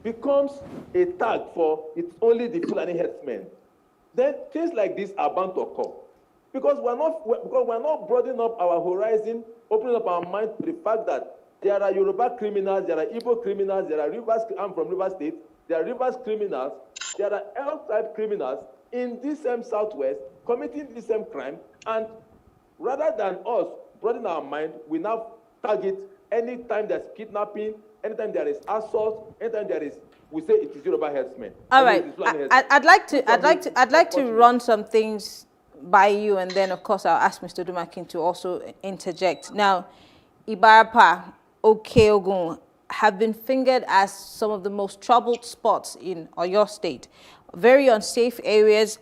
becomes a tag for it's only the Fulani headsmen. Then things like this are bound to occur. Because we're not broadening up our horizon, opening up our mind to the fact that there are Yoruba criminals, there are Igbo criminals, there are I'm from Rivers State, there are Rivers criminals, there are outside criminals in this same Southwest committing this same crime, and rather than us broadening our mind, we now target anytime there's kidnapping, anytime there is assault, anytime there is we say it is Yoruba herdsmen. All right. I'd like to run some things by you, and then of course I'll ask Mr. Dumakin to also interject. Now, Ibarapa, Okeogun have been fingered as some of the most troubled spots in Oyo State. Very unsafe areas.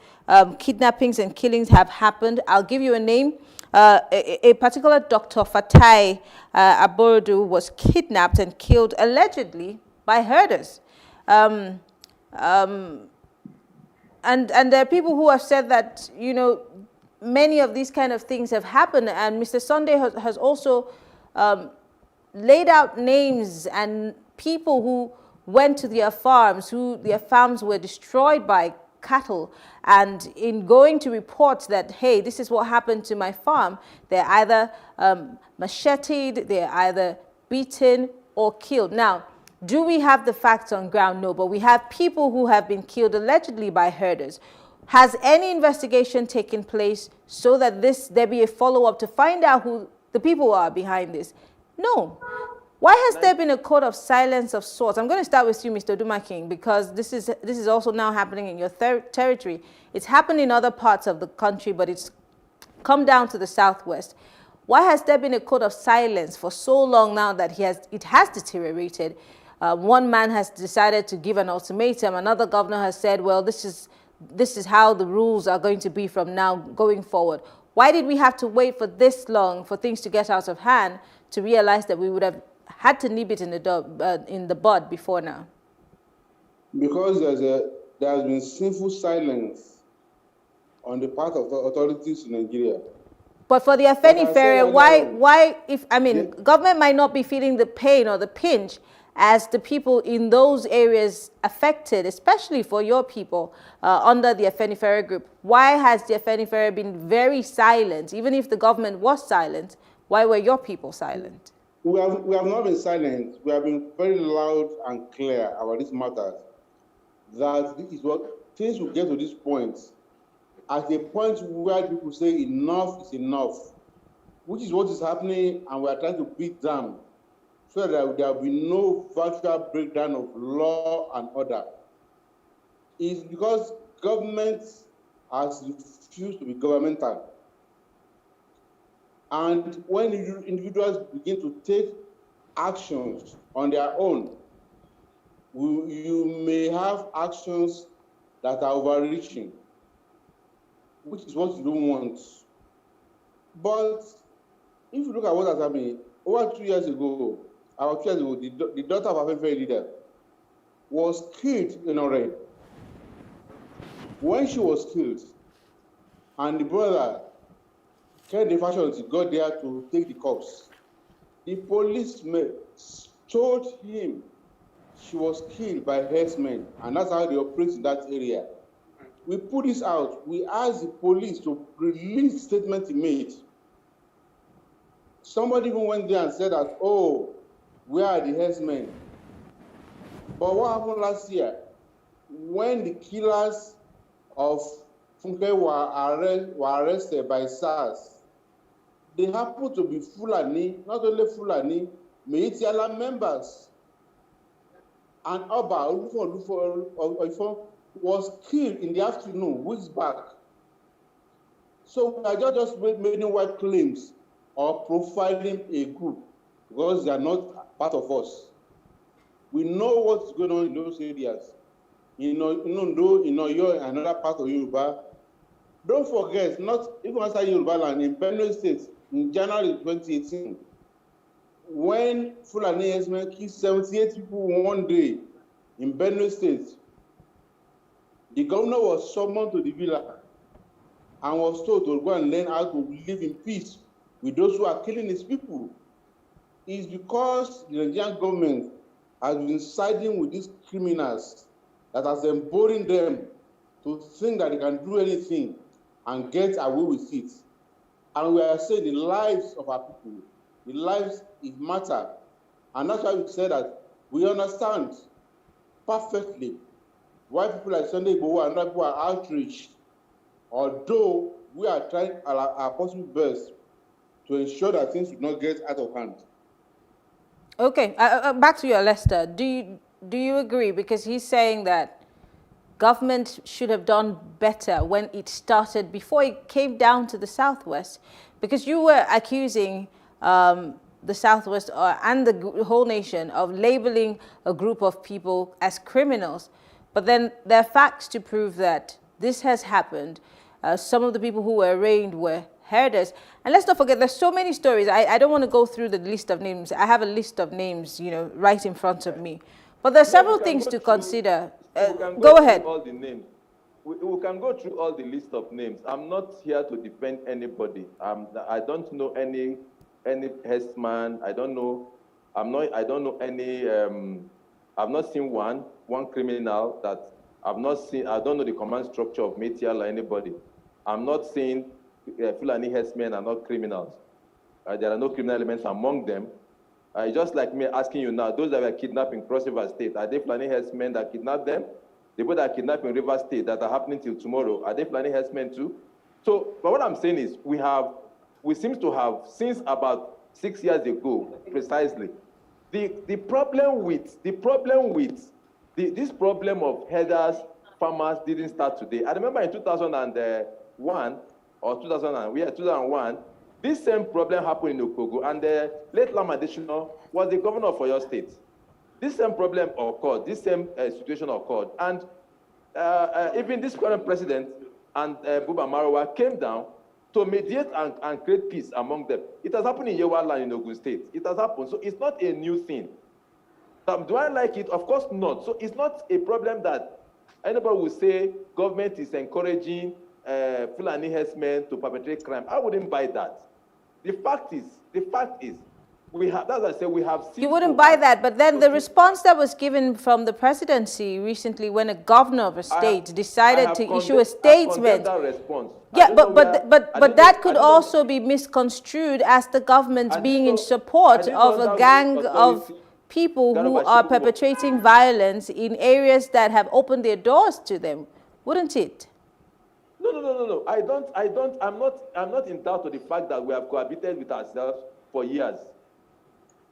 Kidnappings and killings have happened. I'll give you a name. A particular Dr. Fatai Aborodu was kidnapped and killed allegedly by herders. And there are people who have said that, you know, many of these kind of things have happened, and Mr. Sunday has also laid out names and people who went to their farms, who their farms were destroyed by cattle, and in going to report that, hey, this is what happened to my farm, they're either macheted, they're either beaten or killed. Now, do we have the facts on ground? No, but we have people who have been killed allegedly by herders. Has any investigation taken place so that there be a follow-up to find out who the people are behind this? No. Why has there been a code of silence of sorts? I'm going to start with you, Mr. Dumakin, because this is also now happening in your territory. It's happened in other parts of the country, but it's come down to the southwest. Why has there been a code of silence for so long now that it has deteriorated? One man has decided to give an ultimatum. Another governor has said, well, this is how the rules are going to be from now going forward. Why did we have to wait for this long for things to get out of hand to realize that we would have had to nip it in the bud before now? Because there has been sinful silence on the part of the authorities in Nigeria. But for the Afenifere, government might not be feeling the pain or the pinch as the people in those areas affected, especially for your people under the Afenifere group. Why has the Afenifere been very silent? Even if the government was silent, why were your people silent? We have not been silent. We have been very loud and clear about this matter. That this is what things will get to this point. At a point where people say enough is enough, which is what is happening, and we are trying to beat them so that there will be no virtual breakdown of law and order. It's because government has refused to be governmental. And when individuals begin to take actions on their own, you may have actions that are overreaching, which is what you don't want. But if you look at what has happened, about 2 years ago, the daughter of a very leader was killed in Oren. When she was killed, and the brother, Kennedy Fashion, got there to take the corpse, the policeman told him she was killed by herdsmen, and that's how they operate in that area. We put this out. We asked the police to release the statement he made. Somebody even went there and said that, oh, where are the herdsmen? But what happened last year? When the killers of Funke were arrested by SARS, they happened to be Fulani, not only Fulani, Meitiala members. And Oba was killed in the afternoon, weeks back. So we are just making white claims or profiling a group because they are not part of us. We know what's going on in those areas. In Oyo, another part of Yoruba. Don't forget, not even outside Yoruba land, in Benue State, in January 2018, when Fulani herdsmen killed 78 people one day in Benue State, the governor was summoned to the villa and was told to go and learn how to live in peace with those who are killing his people. It's because the Nigerian government has been siding with these criminals that has emboldened them to think that they can do anything and get away with it. And we are saying the lives of our people, the lives, it matter. And that's why we say that we understand perfectly why people like Sunday Igboho and other people are outraged, although we are trying our possible best to ensure that things will not get out of hand. Okay, back to you, Lester. do you agree? Because he's saying that government should have done better when it started, before it came down to the Southwest. Because you were accusing the Southwest and the whole nation of labeling a group of people as criminals. But then there are facts to prove that this has happened. Some of the people who were arraigned were herders. And let's not forget, there's so many stories. I don't want to go through the list of names. I have a list of names, right in front of me. But there are several things to consider. Go ahead. All the names. We can go through all the list of names. I'm not here to defend anybody. I don't know any herdsman. I don't know any. I've not seen one criminal that I've not seen. I don't know the command structure of Metial or anybody. I'm not saying Fulani herdsmen are not criminals. There are no criminal elements among them. Just like me asking you now, those that were kidnapped in Cross River State, are they Fulani herdsmen that kidnapped them? The people that are kidnapped in River State that are happening till tomorrow, are they Fulani herdsmen too? So, but what I'm saying is, we seem to have, since about 6 years ago, precisely, this problem of herders, farmers didn't start today. I remember in 2001 or 2001, this same problem happened in Okogo, and the late Lam Adesina was the governor of Oyo State. This same problem occurred, this same situation occurred, and even this current president and Buba Marwa came down to mediate and create peace among them. It has happened in Yewa Land in Ogun State. It has happened, so it's not a new thing. Do I like it? Of course not. So it's not a problem that anybody will say government is encouraging Fulani herdsmen to perpetrate crime. I wouldn't buy that. The fact is, we have, as I say, we have seen. You wouldn't buy that, but then the response that was given from the presidency recently, when a governor of a state decided to issue a statement. That response. Yeah, but that could also be misconstrued as the government being in support of a gang of people who are perpetrating violence in areas that have opened their doors to them, wouldn't it? No. I'm not in doubt of the fact that we have cohabited with ourselves for years.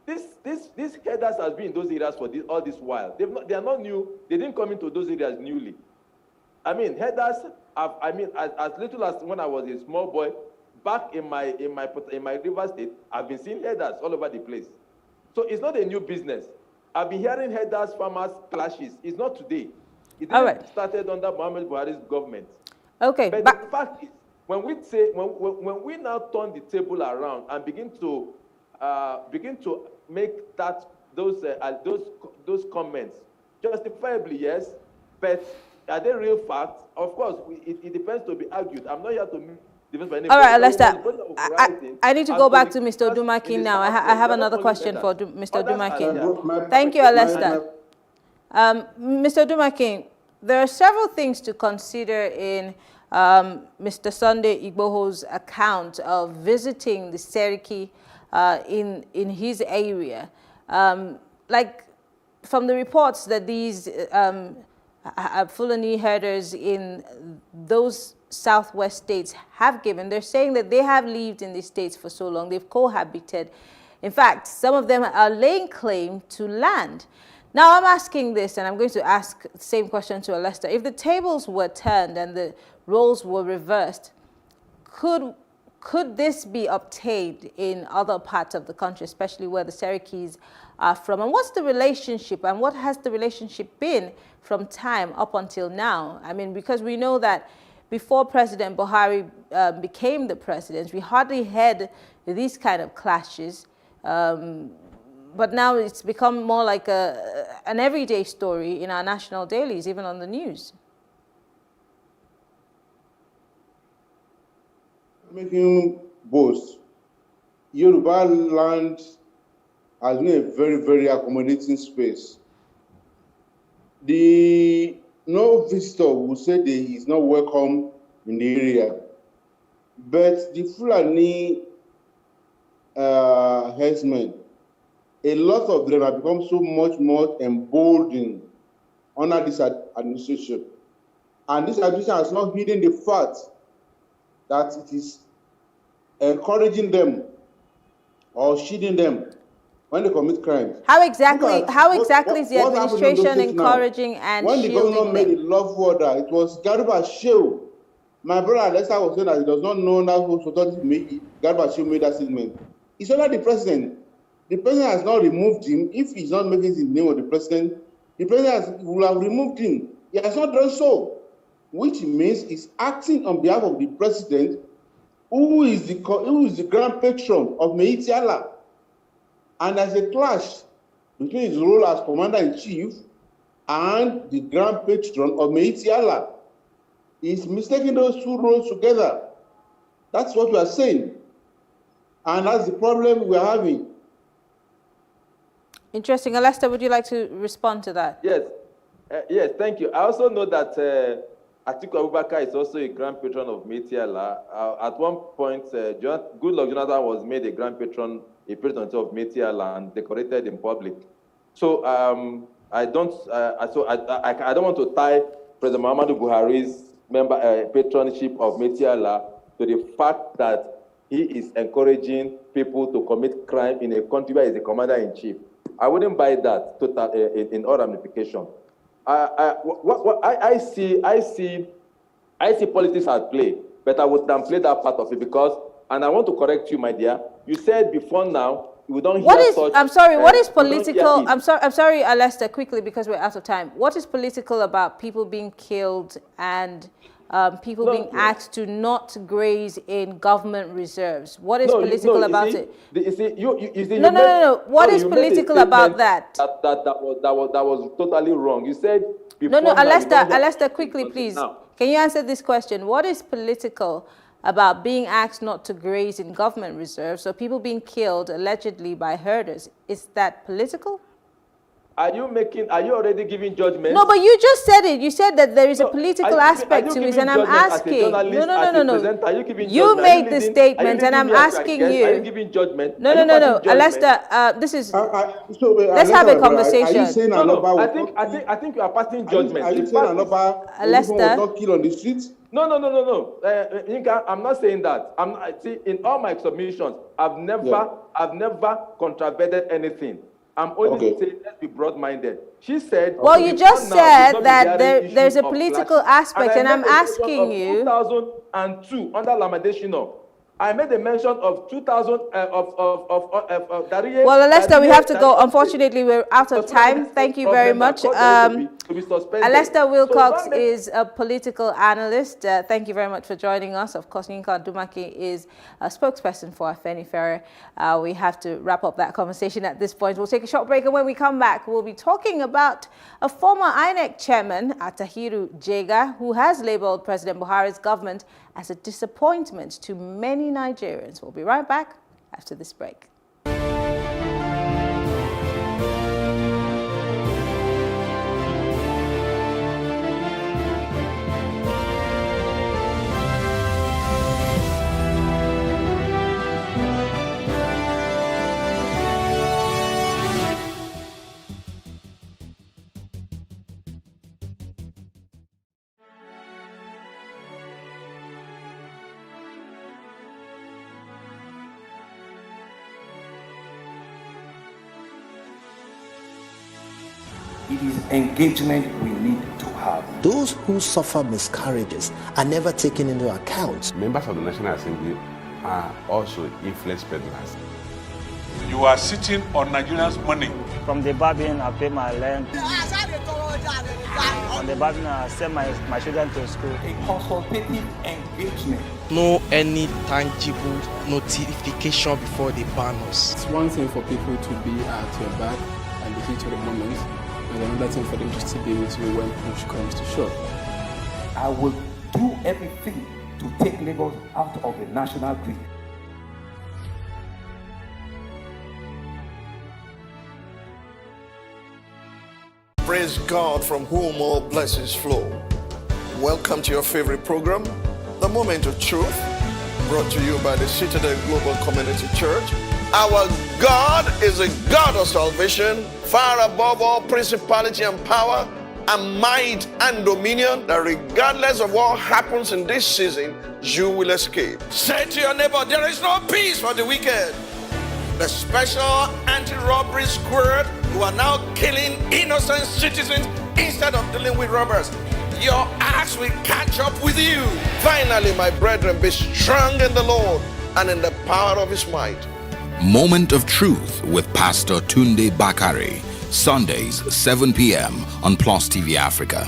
These herders has been in those areas for all this while. They are not new. They didn't come into those areas newly. I mean, herders have. I mean, as little as when I was a small boy, back in my River State, I've been seeing herders all over the place. So it's not a new business. I've been hearing herders, farmers clashes. It's not today. It didn't started under Muhammad Buhari's government. Okay. But the fact is, when we now turn the table around and begin to make those comments justifiably, yes, but are they real facts? Of course, it depends to be argued. I'm not here to defend anybody. All right, Lester, I need to go back to Mr. Odumakin now. I have another question for Mr. Odumakin. Thank you, Lester. Mr. Odumakin, there are several things to consider in Mr. Sunday Igboho's account of visiting the Seriki in his area. Like from the reports that these Fulani herders in those southwest states have given, they're saying that they have lived in these states for so long, they've cohabited. In fact, some of them are laying claim to land. Now I'm asking this, and I'm going to ask the same question to Lester. If the tables were turned and the roles were reversed, could this be obtained in other parts of the country, especially where the Serikis are from? And what's the relationship, and what has the relationship been from time up until now? I mean, because we know that before President Buhari became the president, we hardly had these kind of clashes. But now it's become more like an everyday story in our national dailies, even on the news. Making boast, Yoruba land has been a very, very accommodating space. No visitor will say that he is not welcome in the area, but the Fulani herdsmen, a lot of them have become so much more emboldened under this administration. And this administration has not hidden the fact that it is encouraging them or shielding them when they commit crimes. How exactly is the what happened in those administration states now? encouraging and when the shielding governor made them? a lawful order, it was Garba Shehu. My brother Lester was saying that he does not know that who Garba Shehu made that statement. It's under the president. The president has not removed him. If he's not making the name of the president will have removed him. He has not done so, which means he's acting on behalf of the president, who is the grand patron of Meiti Allah. And there's a clash between his role as commander-in-chief and the grand patron of Meiti Allah. He's mistaking those two roles together. That's what we are saying. And that's the problem we are having. Interesting. Alester, would you like to respond to that? Yes. Yes, thank you. I also know that Atiku Abubakar is also a grand patron of Meiti Allah. At one point, Goodluck Jonathan was made a grand patron, a patron of Meiti Allah, and decorated in public. So I don't want to tie President Muhammadu Buhari's patronship of Meiti Allah to the fact that he is encouraging people to commit crime in a country where he's a commander-in-chief. I wouldn't buy that total in all ramification. I see politics at play, but I would downplay that part of it because, and I want to correct you, my dear. You said before now we don't hear such. I'm sorry. What is political? I'm sorry, Alester. Quickly, because we're out of time. What is political about people being killed and people being asked to not graze in government reserves? What is political about it? No. What is political about that? That was totally wrong. You said before. No, Alester, quickly, please. Can you answer this question? What is political about being asked not to graze in government reserves, so people being killed allegedly by herders? Is that political? Are you already giving judgment? No, but you just said it. You said that there is a political aspect to it, and I'm asking. No. You made the statement, and I'm asking you. Are you giving judgment? No. Alester, this is. Let's have a conversation. I think you are passing judgment. Are you saying Alester was not killed on the streets? No. I'm not saying that. In all my submissions, I've never contravened anything. I'm only saying let's be broad-minded. She said. Well, you just said that there's a political aspect, and I'm asking you. 2002 under Lamadeshino, I made a mention of 2000 Well, Alester, we have to go. Unfortunately, we're out of time. Thank you very much. Alester Wilcox is a political analyst. Thank you very much for joining us. Of course, Yinka Dumaki is a spokesperson for Afenifere. We have to wrap up that conversation at this point. We'll take a short break, and when we come back, we'll be talking about a former INEC chairman, Atahiru Jega, who has labeled President Buhari's government as a disappointment to many Nigerians. We'll be right back after this break. It is engagement we need to have. Those who suffer miscarriages are never taken into account. Members of the National Assembly are also influence peddlers. You are sitting on Nigerians' money. From the Babin, I pay my rent. On the Babin, I send my children to school. A consultative engagement. No any tangible notification before they ban us. It's one thing for people to be at your back and the heat of the moment, and another thing for them to still be with you when push comes to shove. I will do everything to take Lagos out of the national grid. Praise God, from whom all blessings flow. Welcome to your favorite program, The Moment of Truth, brought to you by the Citadel Global Community Church. Our God is a God of salvation, far above all principality and power and might and dominion, that regardless of what happens in this season, you will escape. Say to your neighbor, there is no peace for the wicked. the Special Anti-Robbery Squad, who are now killing innocent citizens instead of dealing with robbers. Your axe will catch up with you. Finally, my brethren, be strong in the Lord and in the power of his might. Moment of Truth with Pastor Tunde Bakare. Sundays, 7 p.m. on Plus TV Africa.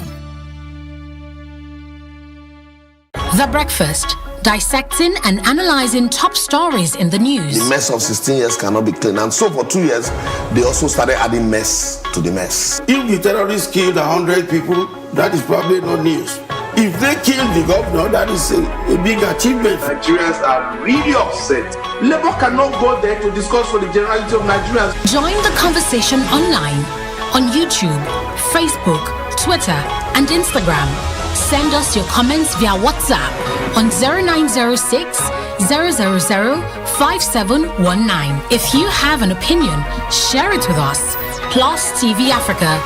The Breakfast, dissecting and analyzing top stories in the news. The mess of 16 years cannot be clean. And so for 2 years, they also started adding mess to the mess. If the terrorists killed 100 people, that is probably not news. If they killed the governor, that is a big achievement. Nigerians are really upset. Labour cannot go there to discuss for the generality of Nigerians. Join the conversation online on YouTube, Facebook, Twitter, and Instagram. Send us your comments via WhatsApp on 0906 000 5719. If you have an opinion, share it with us. Plus TV Africa.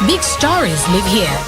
Big stories live here.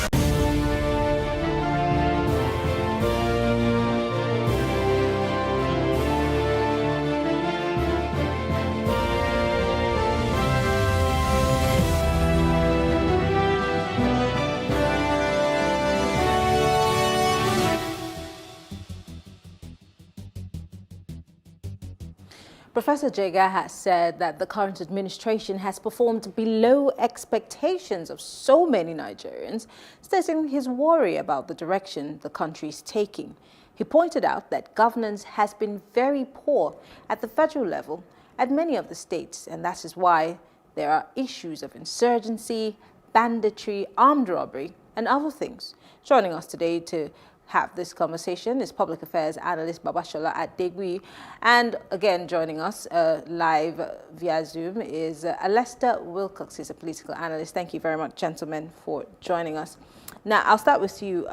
Professor Jega has said that the current administration has performed below expectations of so many Nigerians, stating his worry about the direction the country is taking. He pointed out that governance has been very poor at the federal level at many of the states, and that is why there are issues of insurgency, banditry, armed robbery, and other things. Joining us today to have this conversation is public affairs analyst Babashola Adegui, and again joining us live via Zoom is Alester Wilcox. He's a political analyst. Thank you very much, gentlemen, for joining us. Now, I'll start with you,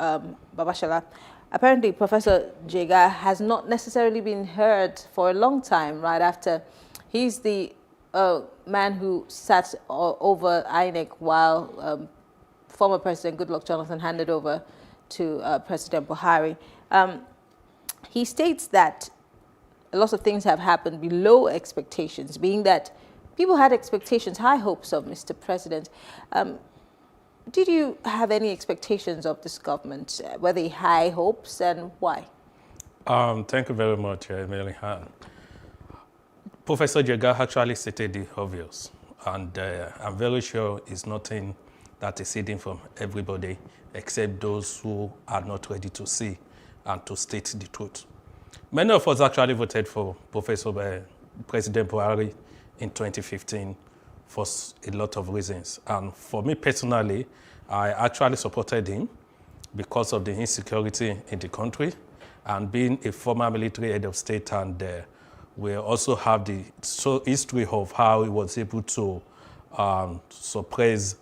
Babashola. Apparently, Professor Jega has not necessarily been heard for a long time, right after he's the man who sat over INEC while former President Goodluck Jonathan handed over to President Buhari. He states that a lot of things have happened below expectations, being that people had expectations, high hopes of Mr. President. Did you have any expectations of this government? Were they high hopes, and why? Thank you very much, Emily Han. Professor Jega actually stated the obvious, and I'm very sure it's nothing that is hidden from everybody except those who are not ready to see and to state the truth. Many of us actually voted for President Buhari in 2015 for a lot of reasons. And for me personally, I actually supported him because of the insecurity in the country and being a former military head of state, and we also have the history of how he was able to suppress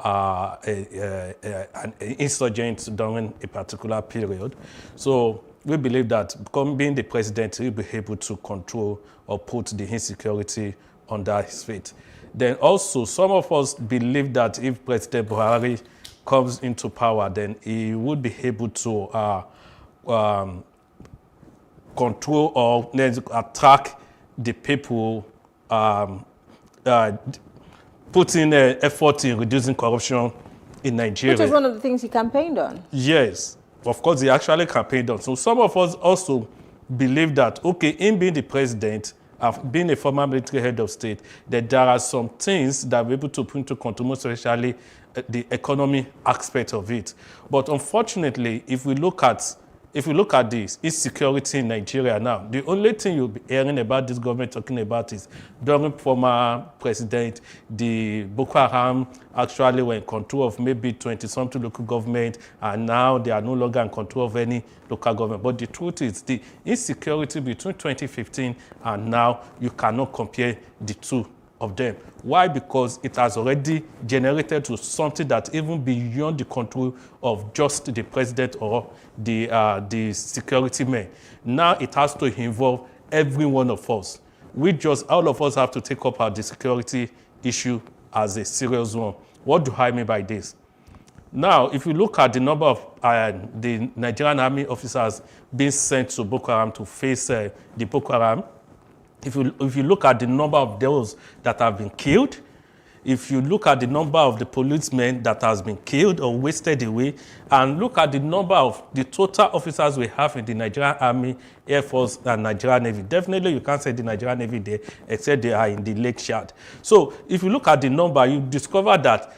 an insurgent during a particular period. So we believe that being the president, he'll be able to control or put the insecurity under his feet. Then also, some of us believe that if President Buhari comes into power, then he would be able to control or attack the people, putting effort in reducing corruption in Nigeria. Which is one of the things he campaigned on. Yes, of course, he actually campaigned on. So some of us also believe that, okay, in being the president, being a former military head of state, that there are some things that we're able to put into control, especially the economy aspect of it. But unfortunately, if we look at this insecurity in Nigeria now, the only thing you'll be hearing about this government talking about is during former president, the Boko Haram actually were in control of maybe 20-something local government, and now they are no longer in control of any local government. But the truth is, the insecurity between 2015 and now, you cannot compare the two of them. Why? Because it has already generated to something that even beyond the control of just the president or the security men. Now it has to involve every one of us. All of us have to take up the security issue as a serious one. What do I mean by this? Now, if you look at the number of the Nigerian army officers being sent to Boko Haram to face the Boko Haram, if you look at the number of those that have been killed, if you look at the number of the policemen that has been killed or wasted away, and look at the number of the total officers we have in the Nigerian Army, Air Force, and Nigerian Navy, definitely you can't say the Nigerian Navy there, except they are in the Lake Shard. So if you look at the number, you discover that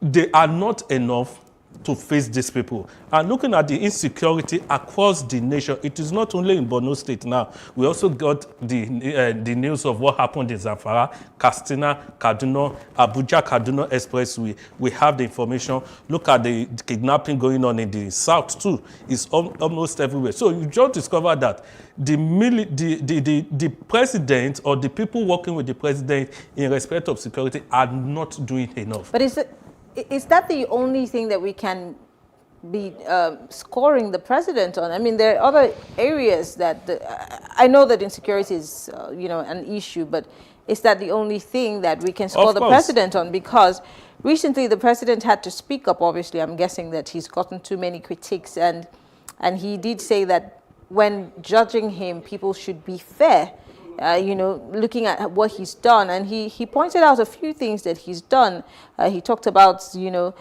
they are not enough to face these people. And looking at the insecurity across the nation, it is not only in Borno State now. We also got the news of what happened in Zamfara, Katsina, Kaduna, Abuja-Kaduna Expressway. We have the information. Look at the kidnapping going on in the south too. It's almost everywhere. So you just discover that the president or the people working with the president in respect of security are not doing enough. But is that the only thing that we can be scoring the president on? I mean, there are other areas that I know that insecurity is, an issue, but is that the only thing that we can score the president on? Because recently the president had to speak up. Obviously, I'm guessing that he's gotten too many critiques, and he did say that when judging him, people should be fair. Looking at what he's done, and he pointed out a few things that he's done. He talked about, the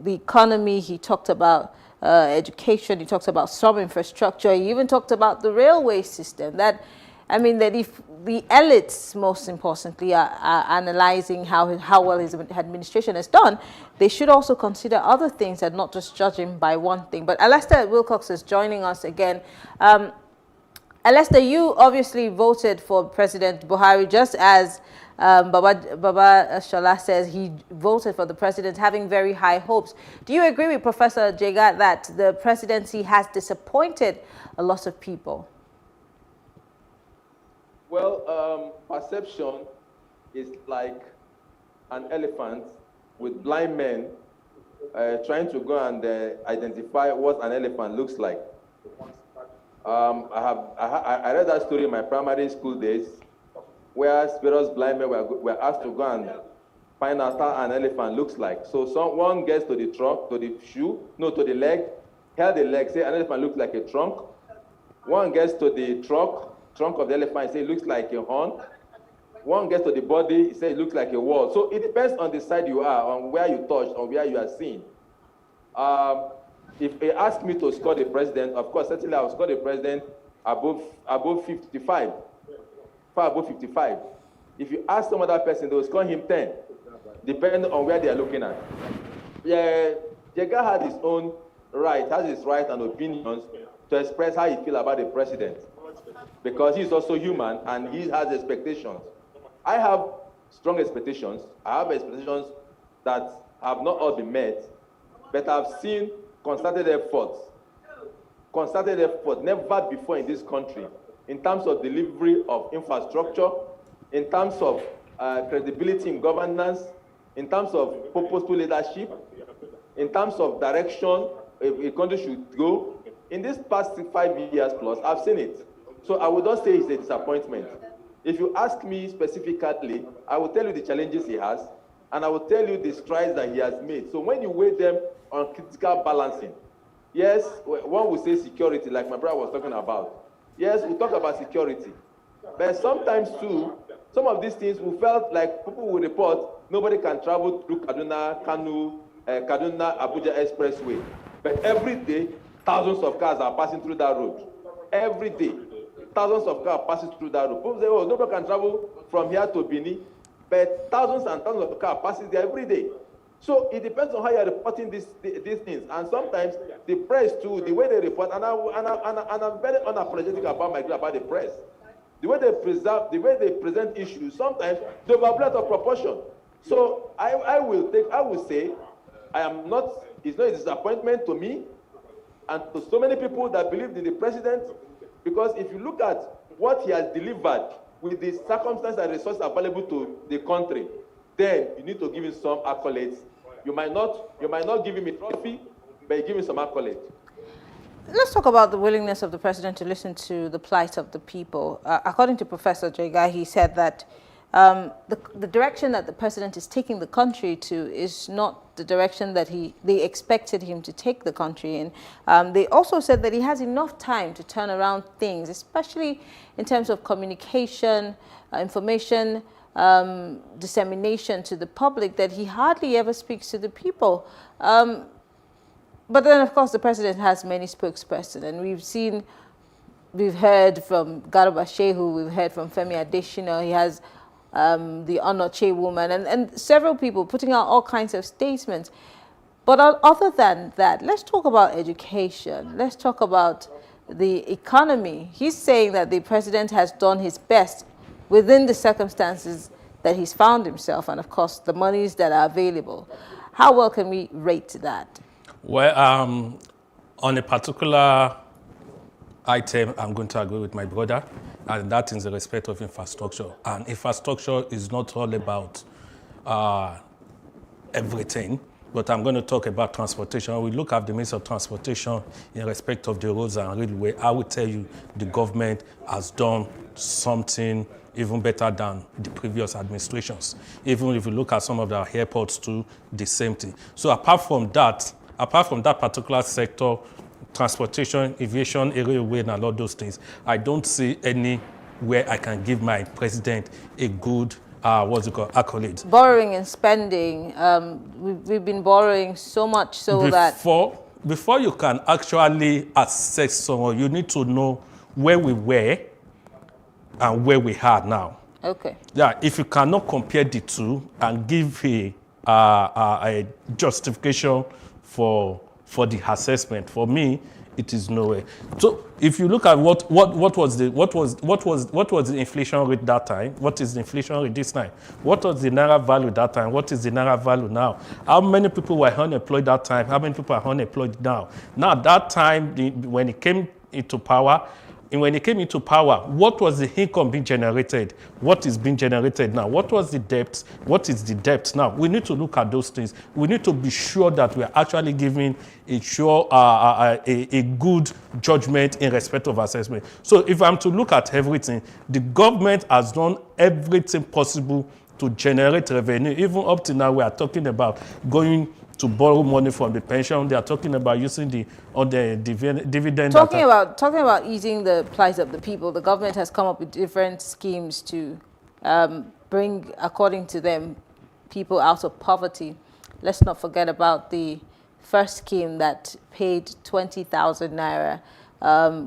economy. He talked about education. He talked about some infrastructure. He even talked about the railway system. That if the elites, most importantly, are analyzing how well his administration has done, they should also consider other things and not just judge him by one thing. But Alastair Wilcox is joining us again. Alastair, you obviously voted for President Buhari, just as Baba Shola says he voted for the president having very high hopes. Do you agree with Professor Jega that the presidency has disappointed a lot of people? Well, perception is like an elephant with blind men trying to go and identify what an elephant looks like. I read that story in my primary school days, where various blind men were asked to go and find out how an elephant looks like. So someone gets to the trunk, to the leg, held the leg, say an elephant looks like a trunk. One gets to the trunk of the elephant, say it looks like a horn. One gets to the body, say it looks like a wall. So it depends on the side you are, on where you touch, on where you are seen. If they ask me to score the president, of course, certainly I'll score the president above 55, far above 55. If you ask some other person, they'll score him 10, depending on where they are looking at. Yeah, Jega has his own right, and opinions to express how he feels about the president, because he's also human and he has expectations. I have strong expectations. I have expectations that have not all been met, but I've seen concerted effort never before in this country, in terms of delivery of infrastructure, in terms of credibility in governance, in terms of purposeful leadership, in terms of direction a country should go. In this past 5 years plus, I've seen it. So I would not say it's a disappointment. If you ask me specifically, I will tell you the challenges he has, and I will tell you the strides that he has made. So when you weigh them on critical balancing, yes, one would say security, like my brother was talking about. Yes, we talk about security. But sometimes too, some of these things we felt like people will report, nobody can travel through Kaduna, Abuja Expressway. But every day, thousands of cars are passing through that road. Every day, thousands of cars passing through that road. People say, oh, nobody can travel from here to Bini. But thousands and thousands of cars passing there every day. So it depends on how you are reporting these things. And sometimes the press too, the way they report, and I'm very unapologetic about my view about the press. The way they present issues, sometimes they overplay out of proportion. So I will say, it's not a disappointment to me and to so many people that believe in the president, because if you look at what he has delivered with the circumstances and resources available to the country, then you need to give him some accolades. You might not give him a trophy, but you give him some accolades. Let's talk about the willingness of the president to listen to the plight of the people. According to Professor Jega, he said that the direction that the president is taking the country to is not the direction that they expected him to take the country in. They also said that he has enough time to turn around things, especially in terms of communication, information, dissemination to the public, that he hardly ever speaks to the people. But then, of course, the president has many spokespersons, and we've heard from Garba Shehu, we've heard from Femi Adesina, he has the Onoche woman, and several people putting out all kinds of statements. But other than that, let's talk about education. Let's talk about the economy. He's saying that the president has done his best within the circumstances that he's found himself, and of course, the monies that are available. How well can we rate that? Well, on a particular item, I'm going to agree with my brother, and that is the respect of infrastructure. And infrastructure is not all about everything, but I'm going to talk about transportation. We look at the means of transportation in respect of the roads and railway. I would tell you the government has done something even better than the previous administrations. Even if you look at some of our airports too, the same thing. So apart from that particular sector, transportation, aviation, railway, and all those things, I don't see anywhere I can give my president a good, accolade. Borrowing and spending, we've been borrowing so much so Before you can actually assess someone, you need to know where we were and where we are now. Okay. Yeah, if you cannot compare the two and give a justification for the assessment, for me, it is nowhere. So if you look at what was the inflation rate that time, what is the inflation rate this time? What was the Naira value that time? What is the Naira value now? How many people were unemployed that time? How many people are unemployed now? Now that time, when he came into power, what was the income being generated? What is being generated now? What was the debt? What is the debt now? We need to look at those things. We need to be sure that we are actually giving a good judgment in respect of assessment. So if I'm to look at everything, the government has done everything possible to generate revenue. Even up to now, we are talking about going to borrow money from the pension. They are talking about using the dividend. Talking about easing the plight of the people, the government has come up with different schemes to bring, according to them, people out of poverty. Let's not forget about the first scheme that paid 20,000 naira.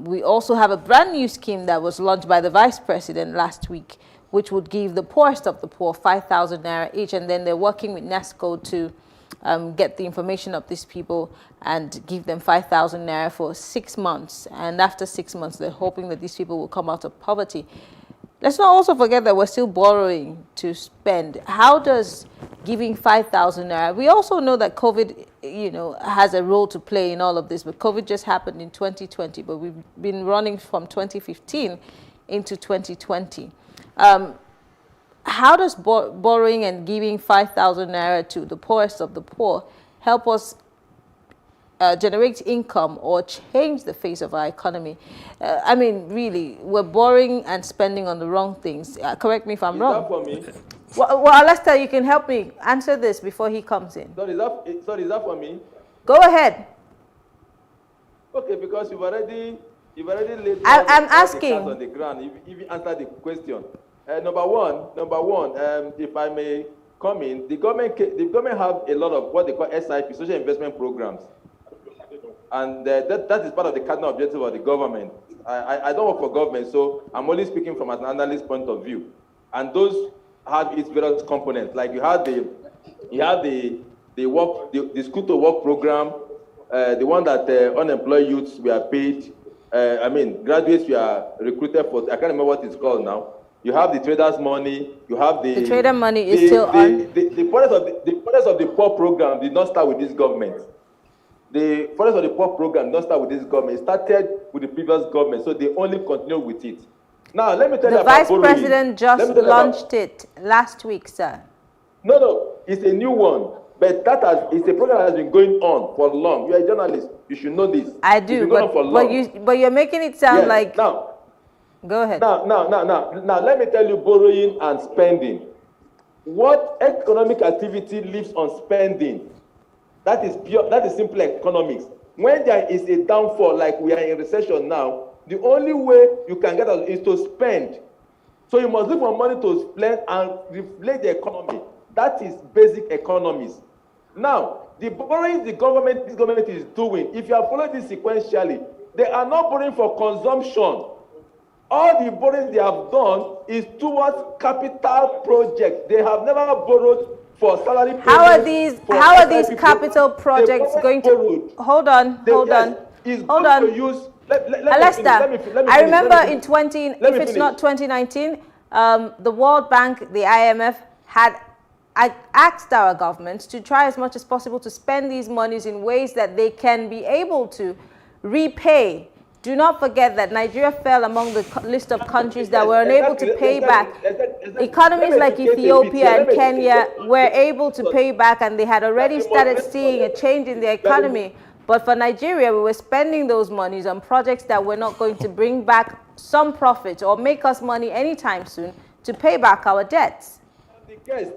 We also have a brand new scheme that was launched by the vice president last week, which would give the poorest of the poor 5,000 naira each, and then they're working with NESCO to get the information of these people and give them 5,000 naira for 6 months. And after 6 months, they're hoping that these people will come out of poverty. Let's not also forget that we're still borrowing to spend. How does giving 5,000 naira? We also know that COVID, has a role to play in all of this, but COVID just happened in 2020, but we've been running from 2015 into 2020. How does borrowing and giving 5,000 naira to the poorest of the poor help us generate income or change the face of our economy? I mean, really, we're borrowing and spending on the wrong things. Correct me if I'm wrong. Is that for me? Well, Lester, you can help me answer this before he comes in. Sorry, is that for me? Go ahead. Okay, because you've already laid I'm asking on the ground. If you answer the question. Number one, if I may come in, the government have a lot of what they call SIP, social investment programs. And that is part of the cardinal objective of the government. I don't work for government, so I'm only speaking from an analyst point of view. And those have its various components. Like you have the school to work program, the one that unemployed youths were paid. Graduates were recruited for. I can't remember what it's called now. You have the traders' money. You have the trader money is still on. The Forest of the Poor program did not start with this government. The Forest of the Poor program did not start with this government. It started with the previous government, so they only continue with it. Now, let me tell you about borrowing. The vice president just launched it last week, sir. No, it's a new one. But it's a program that has been going on for long. You are a journalist. You should know this. I do, but you're making it sound like Go ahead. Now, let me tell you borrowing and spending. What economic activity lives on spending? That is simple economics. When there is a downfall, like we are in recession now, the only way you can get out is to spend. So you must look for money to spend and reflate the economy. That is basic economics. Now, the borrowing this government is doing, if you are following this sequentially, they are not borrowing for consumption. All the borrowing they have done is towards capital projects. They have never borrowed for salary payments. How are these capital projects going to... Hold on. Alesta, I remember in 2019, the World Bank, the IMF, had asked our government to try as much as possible to spend these monies in ways that they can be able to repay. Do not forget that Nigeria fell among the list of countries that were unable to pay back. Economies like Ethiopia and Kenya were able to pay back, and they had already started seeing a change in their economy. But for Nigeria, we were spending those monies on projects that were not going to bring back some profit or make us money anytime soon to pay back our debts.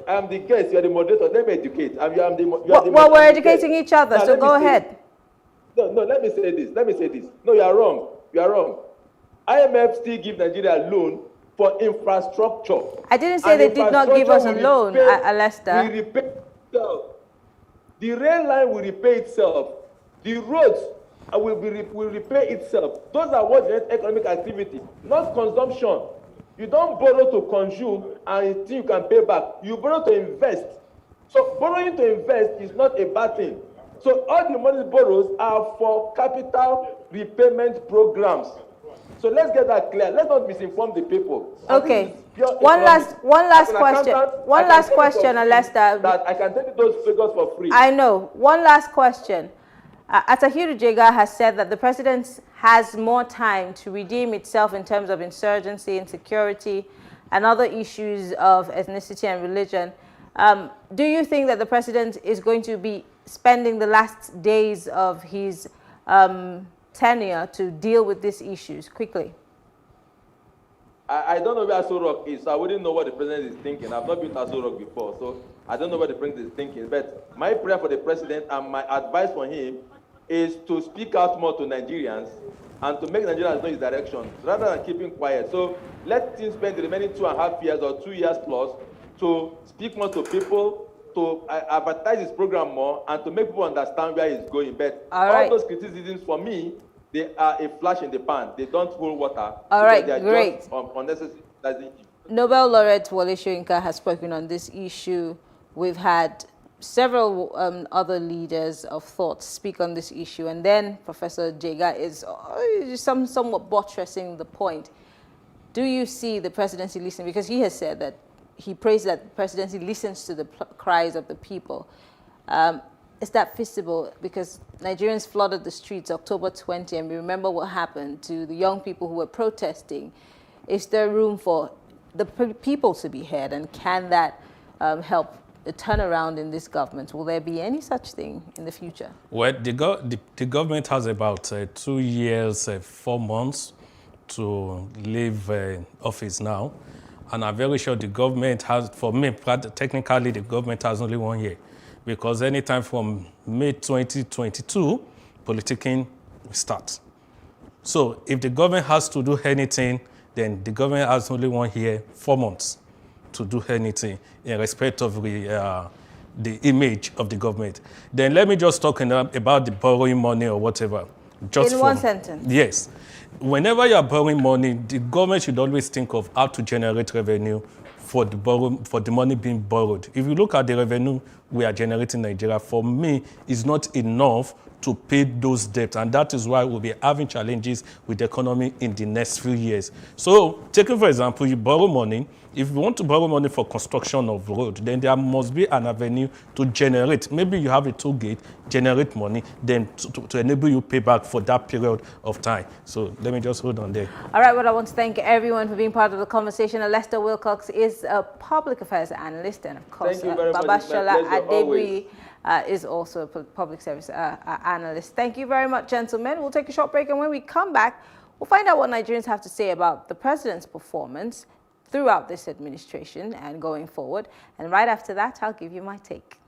I'm the guest. You're the moderator. Let me educate. Well, we're educating each other, so go ahead. No, let me say this. No, you are wrong. IMF still give Nigeria a loan for infrastructure. I didn't say they did not give us a loan, Alesta. We repay itself. The rail line will repay itself. The roads will repay itself. Those are what generate economic activity, not consumption. You don't borrow to consume and you think you can pay back. You borrow to invest. So borrowing to invest is not a bad thing. So all the money borrowed are for capital repayment programs. So let's get that clear. Let's not misinform the people. Okay. One last question, Alesta. That I can tell you those figures for free. I know. One last question. Atahiru Jega has said that the president has more time to redeem itself in terms of insurgency, insecurity, and other issues of ethnicity and religion. Do you think that the president is going to be spending the last days of his tenure to deal with these issues quickly? I don't know where Aso Rock is, so I wouldn't know what the president is thinking. I've not been to Aso Rock before, so I don't know what the president is thinking. But my prayer for the president and my advice for him is to speak out more to Nigerians and to make Nigerians know his direction, rather than keeping quiet. So let him spend the remaining 2.5 years or 2 years plus to speak more to people, to advertise his program more, and to make people understand where he's going. But all those criticisms, for me, they are a flash in the pan. They don't hold water. All right, they are great. Just unnecessary. Nobel laureate Wole Soyinka has spoken on this issue. We've had several other leaders of thought speak on this issue, and then Professor Jega is somewhat buttressing the point. Do you see the presidency listening? Because he has said that he prays that the presidency listens to the cries of the people. Is that feasible? Because Nigerians flooded the streets October 20, and we remember what happened to the young people who were protesting. Is there room for the people to be heard, and can that help a turnaround in this government? Will there be any such thing in the future? Well, the government has about 2 years, 4 months to leave office now. And I'm very sure the government has, for me, technically the government has only 1 year. Because anytime from May 2022, politicking will start. So if the government has to do anything, then the government has only 1 year, 4 months to do anything in respect of the image of the government. Then let me just talk about the borrowing money or whatever. Just in one sentence. Yes. Whenever you are borrowing money, the government should always think of how to generate revenue for the money being borrowed. If you look at the revenue we are generating in Nigeria, for me, it's not enough to pay those debts. And that is why we'll be having challenges with the economy in the next few years. So, taking for example, you borrow money. If you want to borrow money for construction of road, then there must be an avenue to generate. Maybe you have a toll gate, generate money, then to enable you pay back for that period of time. So let me just hold on there. All right, well, I want to thank everyone for being part of the conversation. Lester Wilcox is a public affairs analyst, and of course, Babashola Adebuyi is also a public service analyst. Thank you very much, gentlemen. We'll take a short break, and when we come back, We'll find out what Nigerians have to say about the president's performance throughout this administration and going forward. And right after that, I'll give you my take.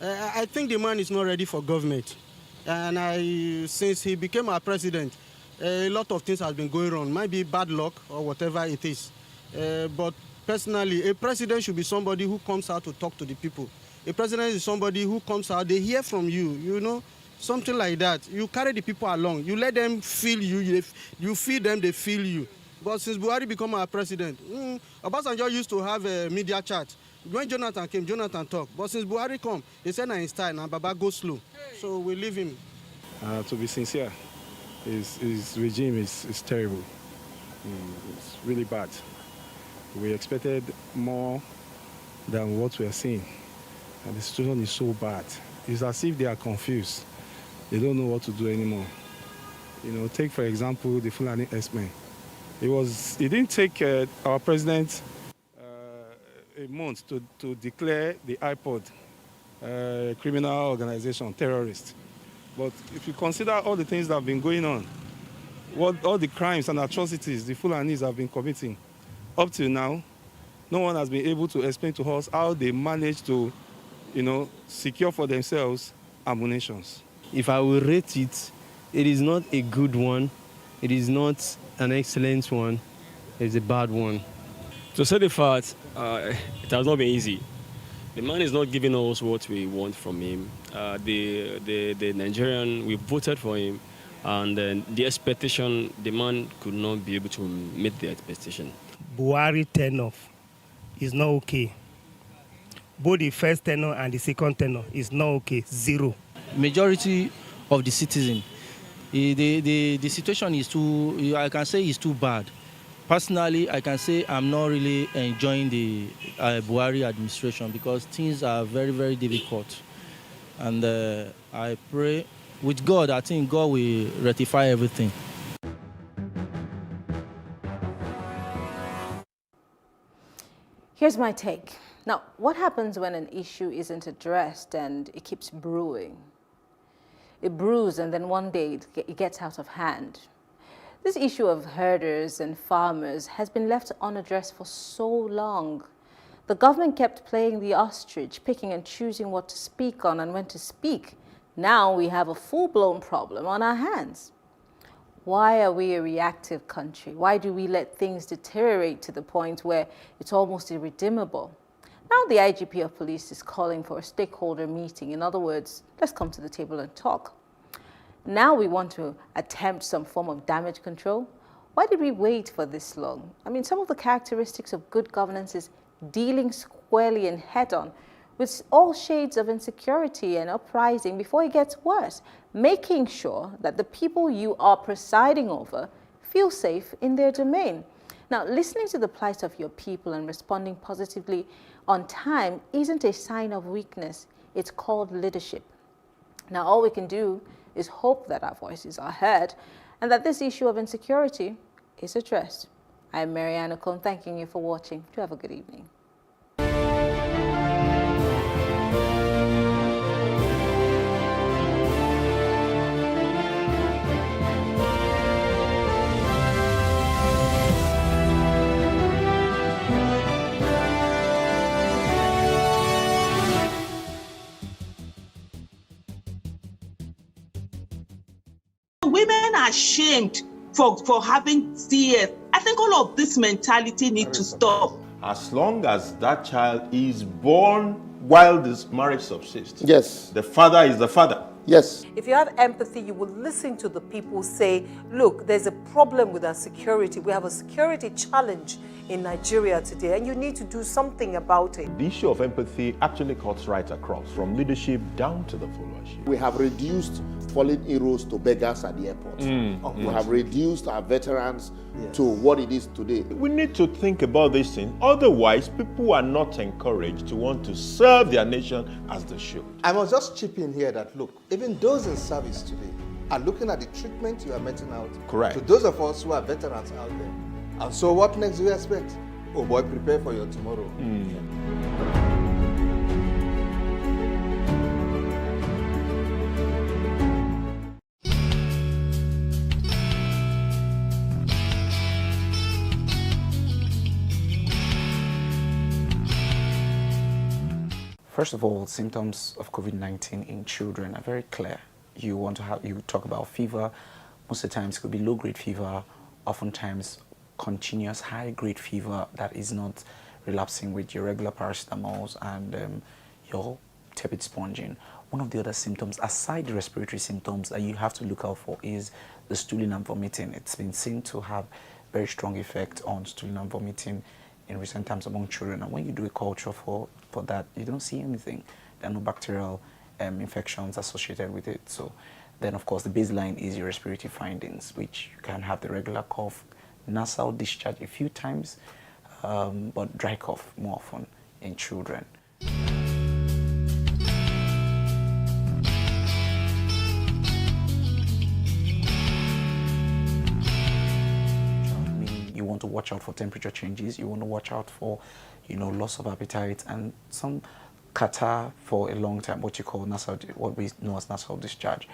I think the man is not ready for government. And since he became our president, a lot of things have been going on. Might be bad luck or whatever it is. But personally, a president should be somebody who comes out to talk to the people. A president is somebody who comes out, they hear from you, you know, something like that. You carry the people along. You let them feel you. You feel them, they feel you. But since Buhari became our president, Obasanjo used to have a media chat. When Jonathan came, Jonathan talked. But since Buhari come, they said in style, and Baba go slow. So we leave him. To be sincere, his regime is terrible. It's really bad. We expected more than what we are seeing. And the situation is so bad. It's as if they are confused. They don't know what to do anymore. You know, take for example the Fulani X-Men. It didn't take our president a month to declare the IPOD criminal organization, terrorist. But if you consider all the things that have been going on, all the crimes and atrocities the Fulanis have been committing, up till now, no one has been able to explain to us how they managed to, you know, secure for themselves ammunitions. If I will rate it, it is not a good one. It is not an excellent one. It's a bad one. To say the fact, it has not been easy. The man is not giving us what we want from him. The Nigerian, we voted for him, and the expectation, the man could not be able to meet the expectation. Buhari tenure is not okay. Both the first tenure and the second tenure is not okay. Zero. Majority of the citizen, the situation is too, I can say, is too bad. Personally, I can say I'm not really enjoying the Buhari administration because things are very, very difficult. And I pray with God, I think God will rectify everything. Here's my take. Now, what happens when an issue isn't addressed and it keeps brewing? It brews and then one day it gets out of hand. This issue of herders and farmers has been left unaddressed for so long. The government kept playing the ostrich, picking and choosing what to speak on and when to speak. Now we have a full-blown problem on our hands. Why are we a reactive country? Why do we let things deteriorate to the point where it's almost irredeemable? Now the IGP of police is calling for a stakeholder meeting. In other words, let's come to the table and talk. Now we want to attempt some form of damage control. Why did we wait for this long? I mean, some of the characteristics of good governance is dealing squarely and head-on with all shades of insecurity and uprising before it gets worse, making sure that the people you are presiding over feel safe in their domain. Now, listening to the plight of your people and responding positively on time isn't a sign of weakness. It's called leadership. Now, all we can do is hope that our voices are heard and that this issue of insecurity is addressed. I'm Marianne Okon, thanking you for watching. Do have a good evening. Women are ashamed for having CS. I think all of this mentality needs to stop. As long as that child is born while this marriage subsists, yes, the father is the father. Yes. If you have empathy, you will listen to the people say, look, there's a problem with our security. We have a security challenge in Nigeria today, and you need to do something about it. The issue of empathy actually cuts right across, from leadership down to the followership. We have reduced fallen heroes to beggars at the airport. We have reduced our veterans to what it is today. We need to think about this thing. Otherwise, people are not encouraged to want to serve their nation as they should. I must just chip in here that, look, even those in service today are looking at the treatment you are meting out. Correct. To those of us who are veterans out there. And so what next do you expect? Oh boy, prepare for your tomorrow. First of all, symptoms of COVID-19 in children are very clear. You talk about fever. Most of the times it could be low-grade fever, oftentimes continuous high-grade fever that is not relapsing with your regular paracetamols and your tepid sponging. One of the other symptoms, aside the respiratory symptoms that you have to look out for, is the stooling and vomiting. It's been seen to have very strong effect on stooling and vomiting in recent times among children. And when you do a culture for that, you don't see anything. There are no bacterial infections associated with it. So then, of course, the baseline is your respiratory findings, which you can have the regular cough, nasal discharge a few times, but dry cough more often in children. You want to watch out for temperature changes. You want to watch out for, loss of appetite and some catarrh for a long time, what we know as nasal discharge.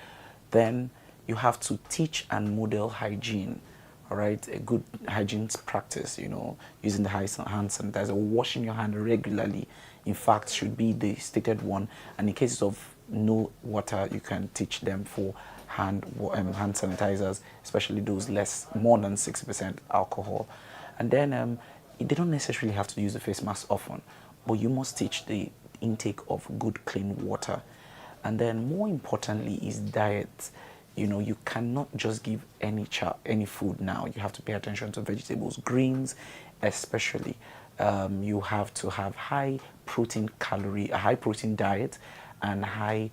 Then you have to teach and model hygiene. All right, a good hygiene practice, using the hand sanitizer, washing your hand regularly, in fact, should be the stated one. And in cases of no water, you can teach them for hand sanitizers, especially those more than 60% alcohol. And then they don't necessarily have to use the face mask often, but you must teach the intake of good, clean water. And then more importantly is diet. You cannot just give any food now. You have to pay attention to vegetables, greens especially. You have to have a high protein diet and high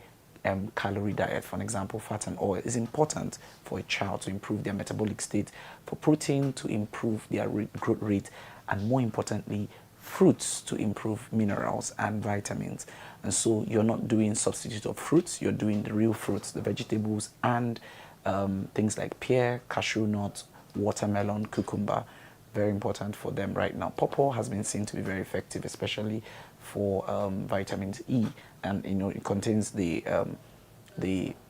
calorie diet. For example, fat and oil is important for a child to improve their metabolic state, for protein to improve their growth rate, and more importantly, fruits to improve minerals and vitamins. And so you're not doing substitute of fruits, you're doing the real fruits, the vegetables, and things like pear, cashew nut, watermelon, cucumber. Very important for them right now. Pawpaw has been seen to be very effective, especially for vitamin E, and it contains the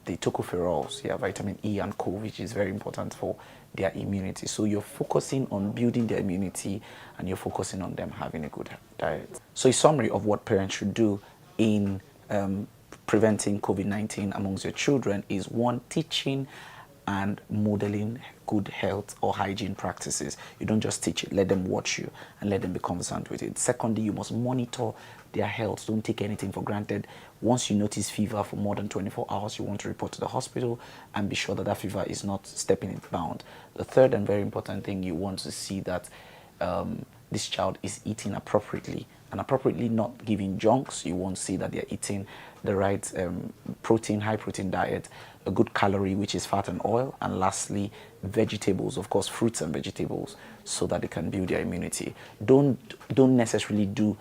tocopherols, vitamin E and Co, which is very important for their immunity. So you're focusing on building their immunity, and you're focusing on them having a good diet. So a summary of what parents should do in preventing COVID-19 amongst your children is: 1, teaching and modeling good health or hygiene practices. You don't just teach it, let them watch you and let them be conversant with it. Secondly, you must monitor their health. Don't take anything for granted. Once you notice fever for more than 24 hours, you want to report to the hospital and be sure that that fever is not stepping its bound. The third and very important thing, you want to see that this child is eating appropriately, and appropriately not giving junks. You want to see that they're eating the right protein, high protein diet, a good calorie, which is fat and oil, and lastly, vegetables, of course, fruits and vegetables, so that they can build their immunity. Don't necessarily do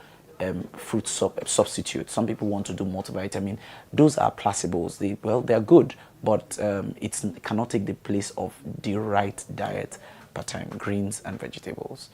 fruit substitute. Some people want to do multivitamin. Those are placebos. They're good, but it cannot take the place of the right diet per time, greens and vegetables.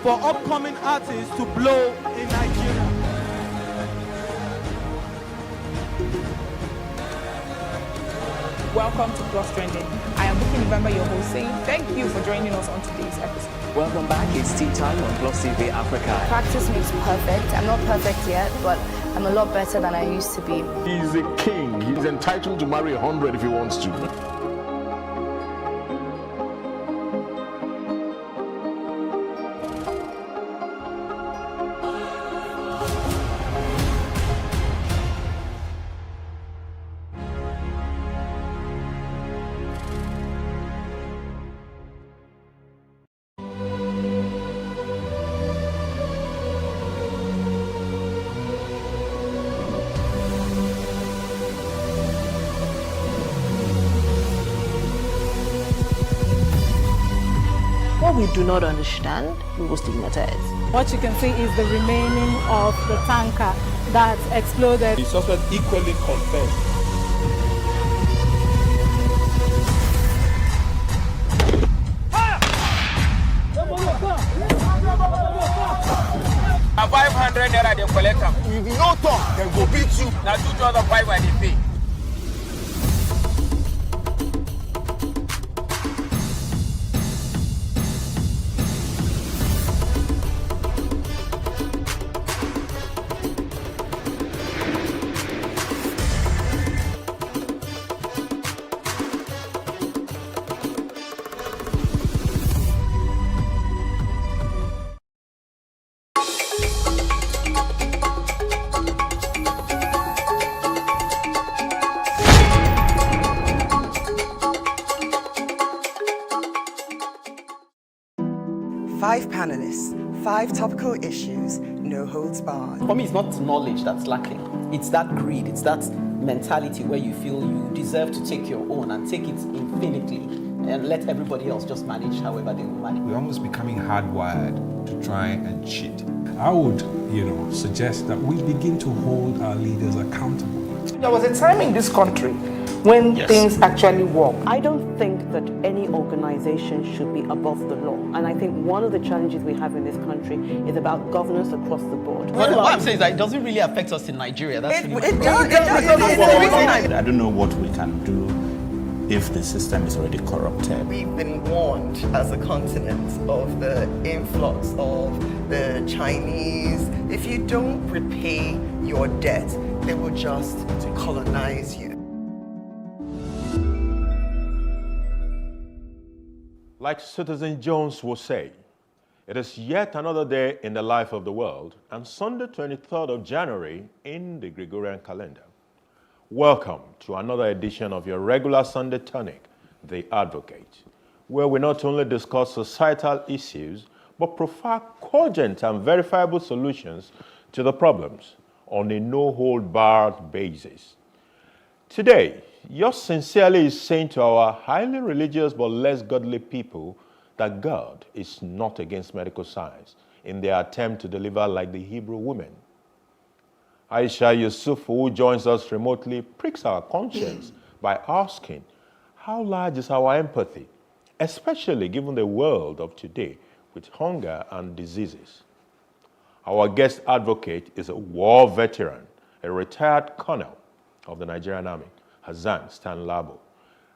For upcoming artists to blow in Nigeria. Welcome to Plus Trending. I am Bookie November, your host, saying thank you for joining us on today's episode. Welcome back. It's tea time on Plus TV Africa. Practice makes perfect. I'm not perfect yet, but I'm a lot better than I used to be. He's a king. He's entitled to marry 100 if he wants to. What we do not understand, we will stigmatize. What you can see is the remaining of the tanker that exploded. The suspect equally confessed. A 500 naira they collect them. If you no talk, then go beat you. Now 2,500 I dey pay. Five panelists, 5 topical issues, no holds barred. For me, it's not knowledge that's lacking. It's that greed. It's that mentality where you feel you deserve to take your own and take it infinitely and let everybody else just manage however they will manage. We're almost becoming hardwired to try and cheat. I would, suggest that we begin to hold our leaders accountable. There was a time in this country when things actually work. I don't think that any organization should be above the law. And I think one of the challenges we have in this country is about governance across the board. But what I'm saying is that it doesn't really affect us in Nigeria. That's It does. I don't know what we can do if the system is already corrupted. We've been warned as a continent of the influx of the Chinese. If you don't repay your debt, they will just colonize you. Like Citizen Jones will say, it is yet another day in the life of the world and Sunday 23rd of January in the Gregorian calendar. Welcome to another edition of your regular Sunday tonic, The Advocate, where we not only discuss societal issues, but provide cogent and verifiable solutions to the problems on a no-hold-barred basis. Today, yours sincerely is saying to our highly religious but less godly people that God is not against medical science in their attempt to deliver like the Hebrew women. Aisha Yusuf, who joins us remotely, pricks our conscience by asking, how large is our empathy, especially given the world of today with hunger and diseases? Our guest advocate is a war veteran, a retired colonel of the Nigerian Army, Hassan Stanlabo.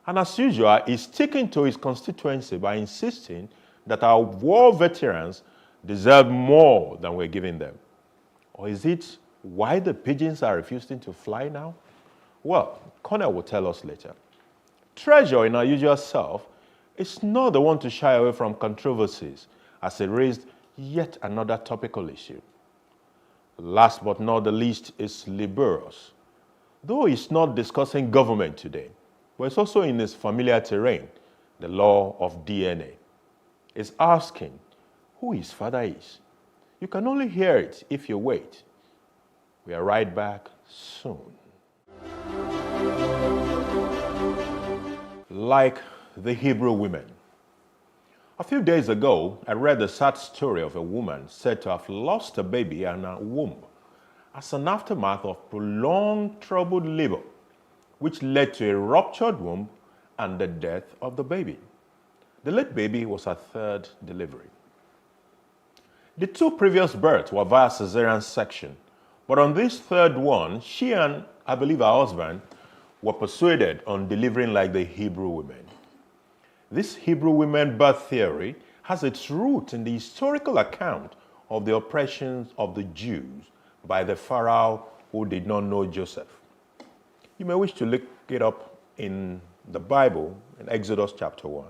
And as usual, he's sticking to his constituency by insisting that our war veterans deserve more than we're giving them. Or is it why the pigeons are refusing to fly now? Well, Colonel will tell us later. Treasure, in our usual self, is not the one to shy away from controversies, as he raised yet another topical issue. Last but not the least is Liberos. Though he's not discussing government today, but it's also in his familiar terrain, the law of DNA. It's asking who his father is. You can only hear it if you wait. We are right back soon. Like the Hebrew women. A few days ago, I read the sad story of a woman said to have lost a baby in her womb as an aftermath of prolonged troubled labor, which led to a ruptured womb and the death of the baby. The late baby was her third delivery. The 2 previous births were via cesarean section, but on this third one, she and I believe her husband, were persuaded on delivering like the Hebrew women. This Hebrew women birth theory has its root in the historical account of the oppressions of the Jews by the Pharaoh who did not know Joseph. You may wish to look it up in the Bible in Exodus chapter 1.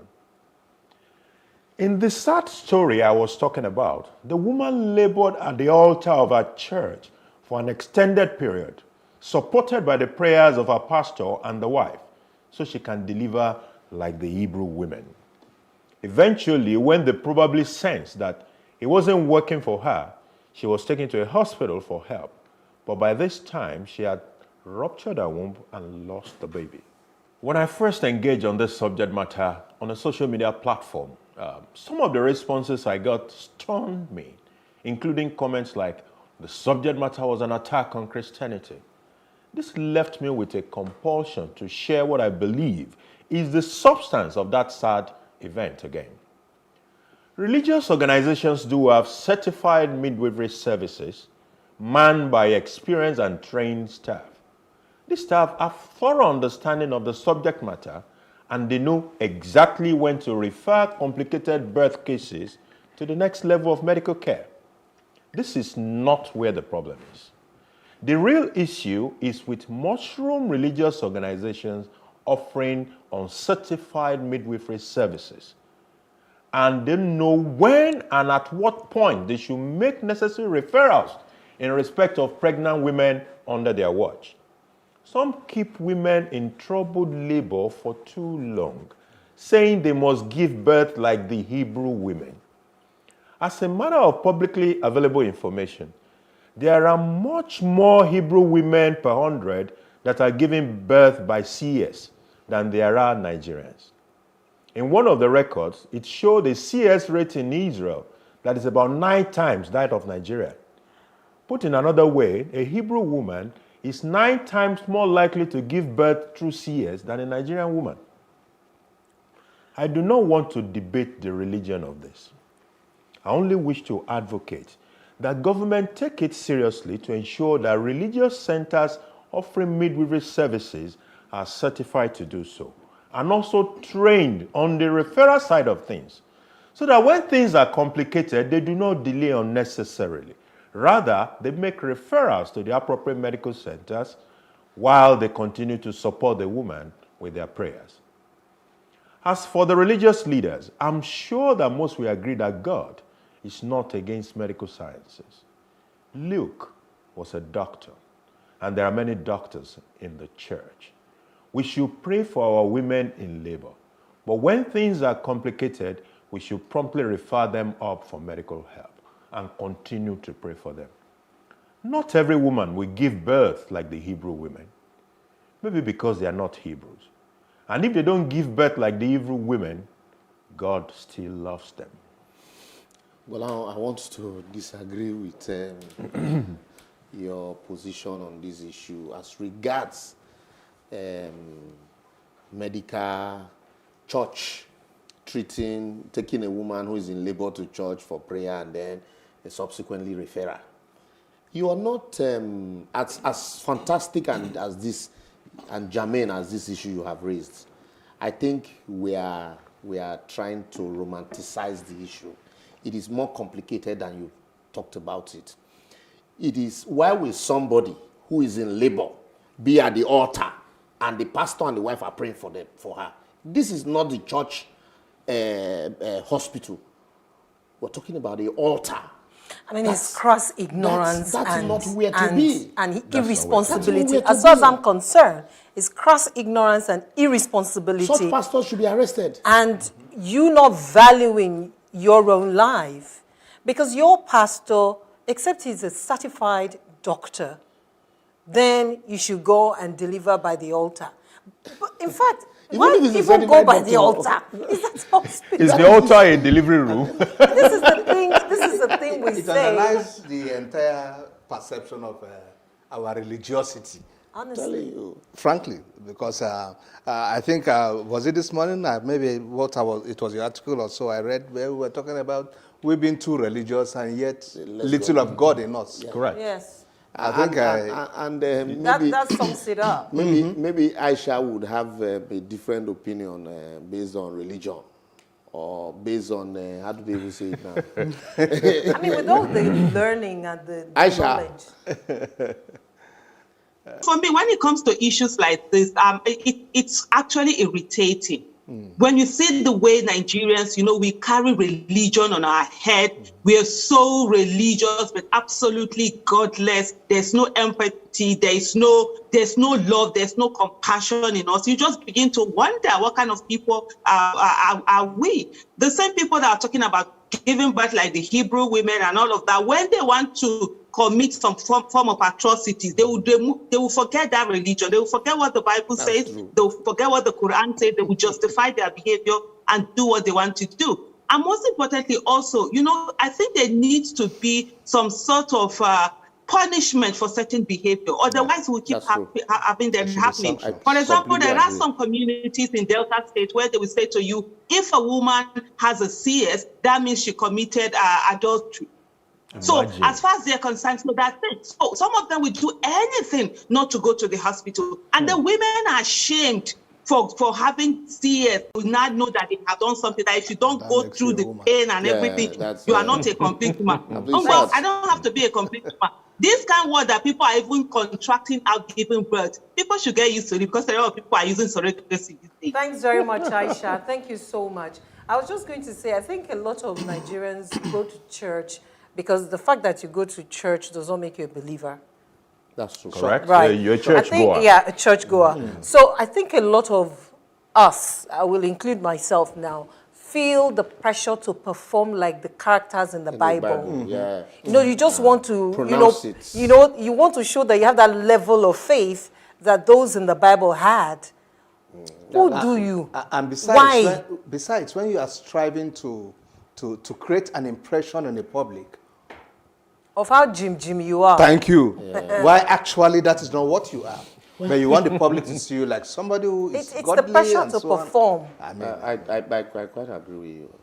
In the sad story I was talking about, the woman labored at the altar of her church for an extended period, supported by the prayers of her pastor and the wife, so she can deliver like the Hebrew women. Eventually, when they probably sensed that it wasn't working for her, she was taken to a hospital for help. But by this time, she had ruptured her womb and lost the baby. When I first engaged on this subject matter on a social media platform, some of the responses I got stunned me, including comments like, the subject matter was an attack on Christianity. This left me with a compulsion to share what I believe is the substance of that sad event again. Religious organizations do have certified midwifery services manned by experienced and trained staff. These staff have thorough understanding of the subject matter and they know exactly when to refer complicated birth cases to the next level of medical care. This is not where the problem is. The real issue is with mushroom religious organizations offering uncertified midwifery services. And they know when and at what point they should make necessary referrals in respect of pregnant women under their watch. Some keep women in troubled labor for too long, saying they must give birth like the Hebrew women. As a matter of publicly available information, there are much more Hebrew women per 100 that are giving birth by CS than there are Nigerians. In one of the records, it showed a CS rate in Israel that is about 9 times that of Nigeria. Put in another way, a Hebrew woman is 9 times more likely to give birth through CS than a Nigerian woman. I do not want to debate the religion of this. I only wish to advocate that government take it seriously to ensure that religious centers offering midwifery services are certified to do so, and also trained on the referral side of things, so that when things are complicated, they do not delay unnecessarily. Rather, they make referrals to the appropriate medical centers while they continue to support the woman with their prayers. As for the religious leaders, I'm sure that most will agree that God is not against medical sciences. Luke was a doctor, and there are many doctors in the church. We should pray for our women in labor, but when things are complicated, we should promptly refer them up for medical help and continue to pray for them. Not every woman will give birth like the Hebrew women, maybe because they are not Hebrews. And if they don't give birth like the Hebrew women, God still loves them. Well, I want to disagree with your position on this issue as regards medical church taking a woman who is in labor to church for prayer and then subsequently referral. You are not as fantastic and as this and germane as this issue you have raised. I think we are trying to romanticize the issue. It is more complicated than you talked about it. It is why will somebody who is in labor be at the altar and the pastor and the wife are praying for her? This is not the church hospital. We're talking about the altar. I mean, it's cross ignorance and not where to be. And irresponsibility. As far as I'm concerned, it's cross ignorance and irresponsibility. Such pastors should be arrested. And you not valuing your own life, because your pastor, except he's a certified doctor, then you should go and deliver by the altar. But in fact, why people go by the altar? Is that hospital? Is the altar a delivery room? This is the thing we say. It analyzes the entire perception of our religiosity. Honestly. Frankly, because I think, was it this morning? Maybe it was the article or so I read where we were talking about we've been too religious and yet little of God in us. Yeah. Correct. Yes. I think maybe that sums it up. Maybe Aisha would have a different opinion based on religion. Or based on, how do they even say it now? I mean, with all the learning and the knowledge. For me, when it comes to issues like this, it's actually irritating. When you see the way Nigerians, we carry religion on our head. We are so religious, but absolutely godless. There's no empathy. There's no love. There's no compassion in us. You just begin to wonder what kind of people are we? The same people that are talking about giving birth like the Hebrew women and all of that, when they want to commit some form of atrocities, they will forget that religion. They will forget what the Bible says. They will forget what the Quran says. They will justify their behavior and do what they want to do. And most importantly, also, I think there needs to be some sort of punishment for certain behavior. Otherwise, we'll keep having them happening. For example, there are some communities in Delta State where they will say to you, if a woman has a CS, that means she committed adultery. So as far as they're concerned, so that's it. So some of them will do anything not to go to the hospital. And the women are ashamed for having CS, will not know that they have done something, that if you don't go through the pain and everything, you are not a complete woman. Well, I don't have to be a complete woman. This kind of word that people are even contracting out giving birth, people should get used to it because a lot of people are using surrogacy these days. Thanks very much, Aisha. Thank you so much. I was just going to say, I think a lot of Nigerians go to church because the fact that you go to church does not make you a believer. That's true. Correct. Right. You're a church goer. Yeah, a church goer. So I think a lot of us, I will include myself now, feel the pressure to perform like the characters in the Bible. Yeah. You just want to, Pronounce you want to show that you have that level of faith that those in the Bible had. Who do you? And besides, when you are striving to create an impression on the public of how Jim you are. Thank you. Why actually that is not what you are. But you want the public to see you like somebody who is it's godly the pressure and to so perform. I quite agree with you.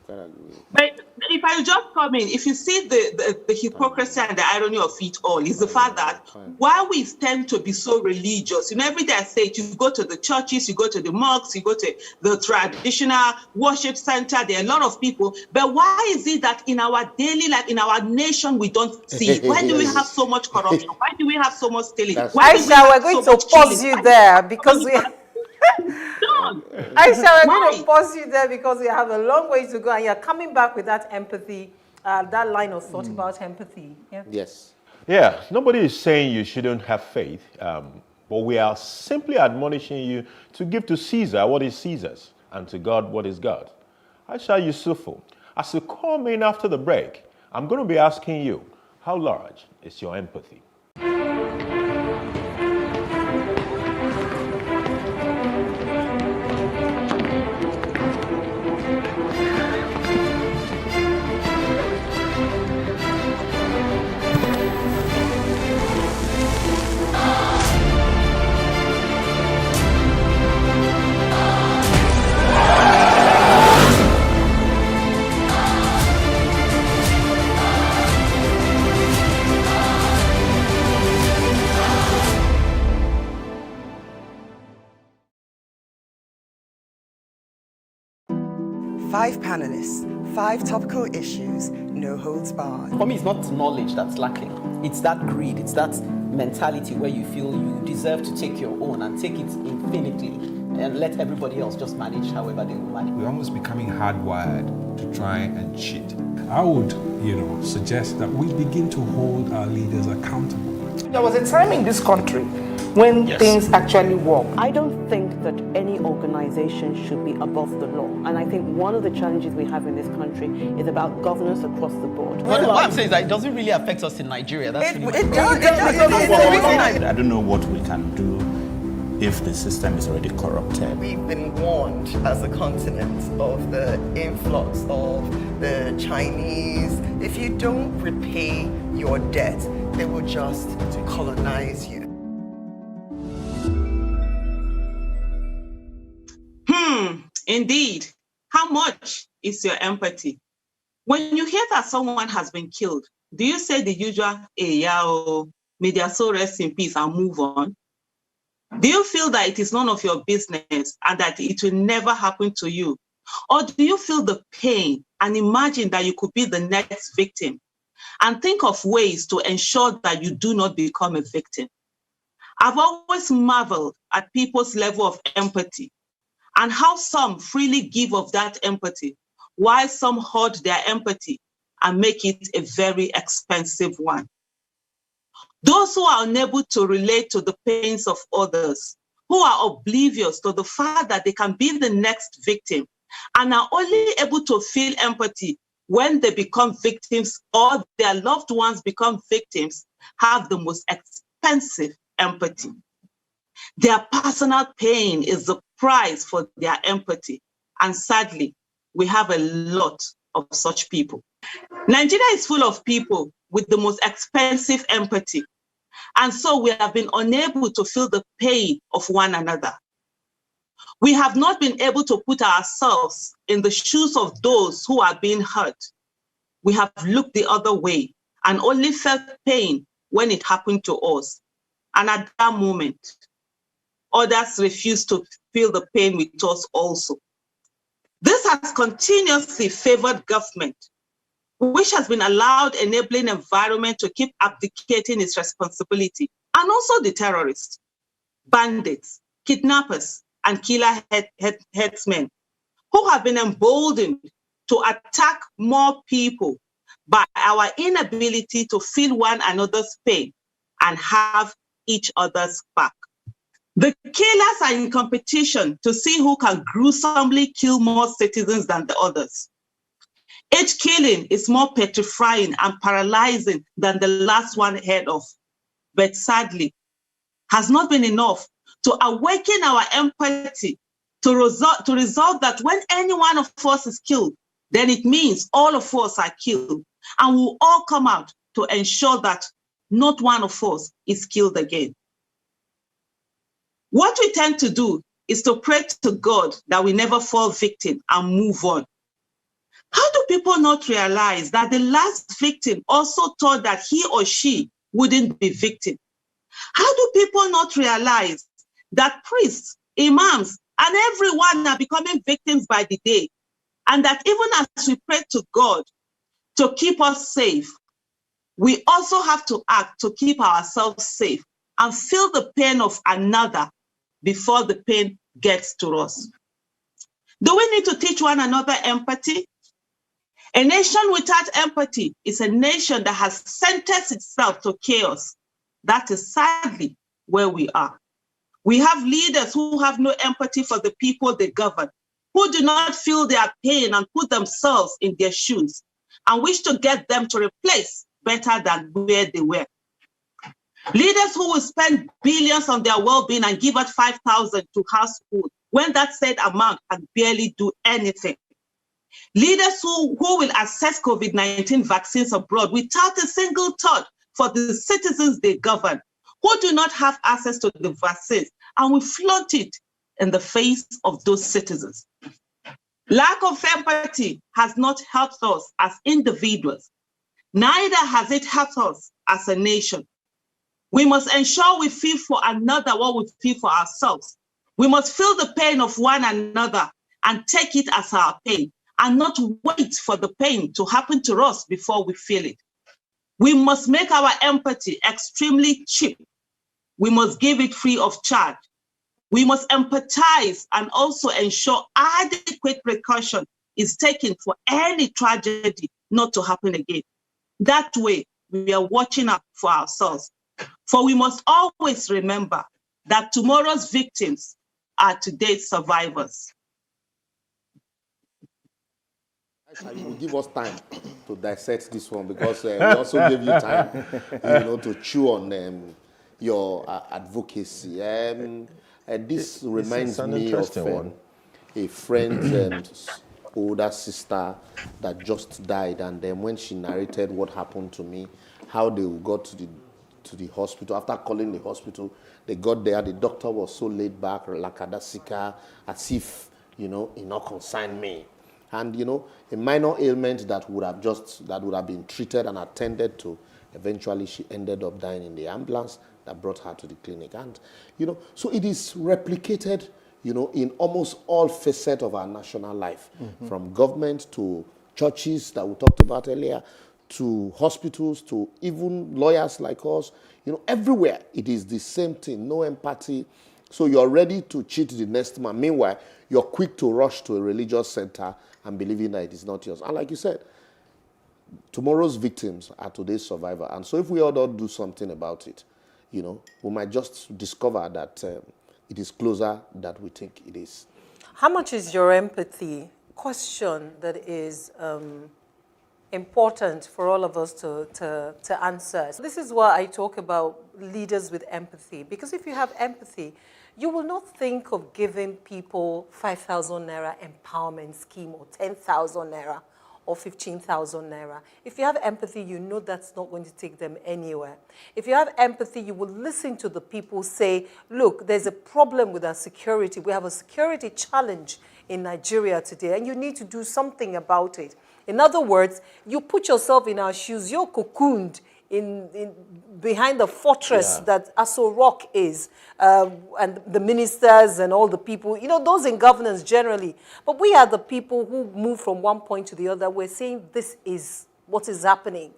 But if I just come in, if you see the hypocrisy and the irony of it all, is the fact that while we tend to be so religious, every day I say it, you go to the churches, you go to the mosques, you go to the traditional worship center, there are a lot of people. But why is it that in our daily life, in our nation, we don't see it? Why do we have so much corruption? Why do we have so much stealing? Aisha, we're going to pause you there because we... Aisha, we're going to pause you there because we have a long way to go, and you're coming back with that empathy, that line of thought about empathy. Yeah? Yes. Yeah, nobody is saying you shouldn't have faith, but we are simply admonishing you to give to Caesar what is Caesar's and to God what is God. Aisha Yusufu, as you come in after the break, I'm going to be asking you, how large is your empathy? Five panelists, 5 topical issues, no holds barred. For me, it's not knowledge that's lacking. It's that greed. It's that mentality where you feel you deserve to take your own and take it infinitely and let everybody else just manage however they will manage. We're almost becoming hardwired to try and cheat. I would, suggest that we begin to hold our leaders accountable. There was a time in this country when things actually work. I don't think that any organization should be above the law. And I think one of the challenges we have in this country is about governance across the board. Well, what I'm saying is that it doesn't really affect us in Nigeria. That's It does. I don't know what we can do if the system is already corrupted. We've been warned as a continent of the influx of the Chinese. If you don't repay your debt, they will just colonize you. Indeed. How much is your empathy? When you hear that someone has been killed, do you say the usual, hey, yao, may their soul rest in peace, and move on? Do you feel that it is none of your business and that it will never happen to you? Or do you feel the pain and imagine that you could be the next victim and think of ways to ensure that you do not become a victim? I've always marveled at people's level of empathy and how some freely give of that empathy, while some hoard their empathy and make it a very expensive one. Those who are unable to relate to the pains of others, who are oblivious to the fact that they can be the next victim and are only able to feel empathy when they become victims or their loved ones become victims, have the most expensive empathy. Their personal pain is the price for their empathy. And sadly, we have a lot of such people. Nigeria is full of people with the most expensive empathy. And so we have been unable to feel the pain of one another. We have not been able to put ourselves in the shoes of those who are being hurt. We have looked the other way and only felt pain when it happened to us. And at that moment, others refused to feel the pain with us also. This has continuously favored government, which has been allowed enabling environment to keep abdicating its responsibility, and also the terrorists, bandits, kidnappers, and killer headsmen, who have been emboldened to attack more people by our inability to feel one another's pain and have each other's back. The killers are in competition to see who can gruesomely kill more citizens than the others. Each killing is more petrifying and paralyzing than the last one heard of, but sadly, has not been enough to awaken our empathy to resolve that when any one of us is killed, then it means all of us are killed, and we'll all come out to ensure that not one of us is killed again. What we tend to do is to pray to God that we never fall victim and move on. How do people not realize that the last victim also thought that he or she wouldn't be victim? How do people not realize that priests, imams, and everyone are becoming victims by the day? And that even as we pray to God to keep us safe, we also have to act to keep ourselves safe and feel the pain of another before the pain gets to us. Do we need to teach one another empathy? A nation without empathy is a nation that has sentenced itself to chaos. That is sadly where we are. We have leaders who have no empathy for the people they govern, who do not feel their pain and put themselves in their shoes, and wish to get them to replace better than where they were. Leaders who will spend billions on their well-being and give out 5,000 to household when that said amount can barely do anything. Leaders who will assess COVID-19 vaccines abroad without a single thought for the citizens they govern, who do not have access to the vaccines and will flaunt it in the face of those citizens. Lack of empathy has not helped us as individuals. Neither has it helped us as a nation. We must ensure we feel for another what we feel for ourselves. We must feel the pain of one another and take it as our pain, and not wait for the pain to happen to us before we feel it. We must make our empathy extremely cheap. We must give it free of charge. We must empathize and also ensure adequate precaution is taken for any tragedy not to happen again. That way, we are watching out for ourselves. For we must always remember that tomorrow's victims are today's survivors. You will give us time to dissect this one, because we also gave you time, to chew on your advocacy. And this reminds me of a friend's older sister that just died, and then when she narrated what happened to me, how they got to the hospital. After calling the hospital, they got there. The doctor was so laid back, lakadasika, as if he not concerned me. And a minor ailment that would have been treated and attended to Eventually, she ended up dying in the ambulance that brought her to the clinic. And, so it is replicated, in almost all facets of our national life, from government to churches that we talked about earlier, to hospitals, to even lawyers like us. Everywhere it is the same thing, no empathy. So you're ready to cheat the next man. Meanwhile, you're quick to rush to a religious center and believing that it is not yours. And like you said, tomorrow's victims are today's survivors. And so if we all don't do something about it, we might just discover that it is closer than we think it is. How much is your empathy? Question that is important for all of us to answer. So this is why I talk about leaders with empathy, because if you have empathy, you will not think of giving people 5,000 naira empowerment scheme or 10,000 naira or 15,000 naira. If you have empathy, you know that's not going to take them anywhere. If you have empathy, you will listen to the people say, look, there's a problem with our security. We have a security challenge in Nigeria today, and you need to do something about it. In other words, you put yourself in our shoes. You're cocooned behind the fortress that Aso Rock is, and the ministers and all the people, those in governance generally. But we are the people who move from one point to the other. We're saying this is what is happening.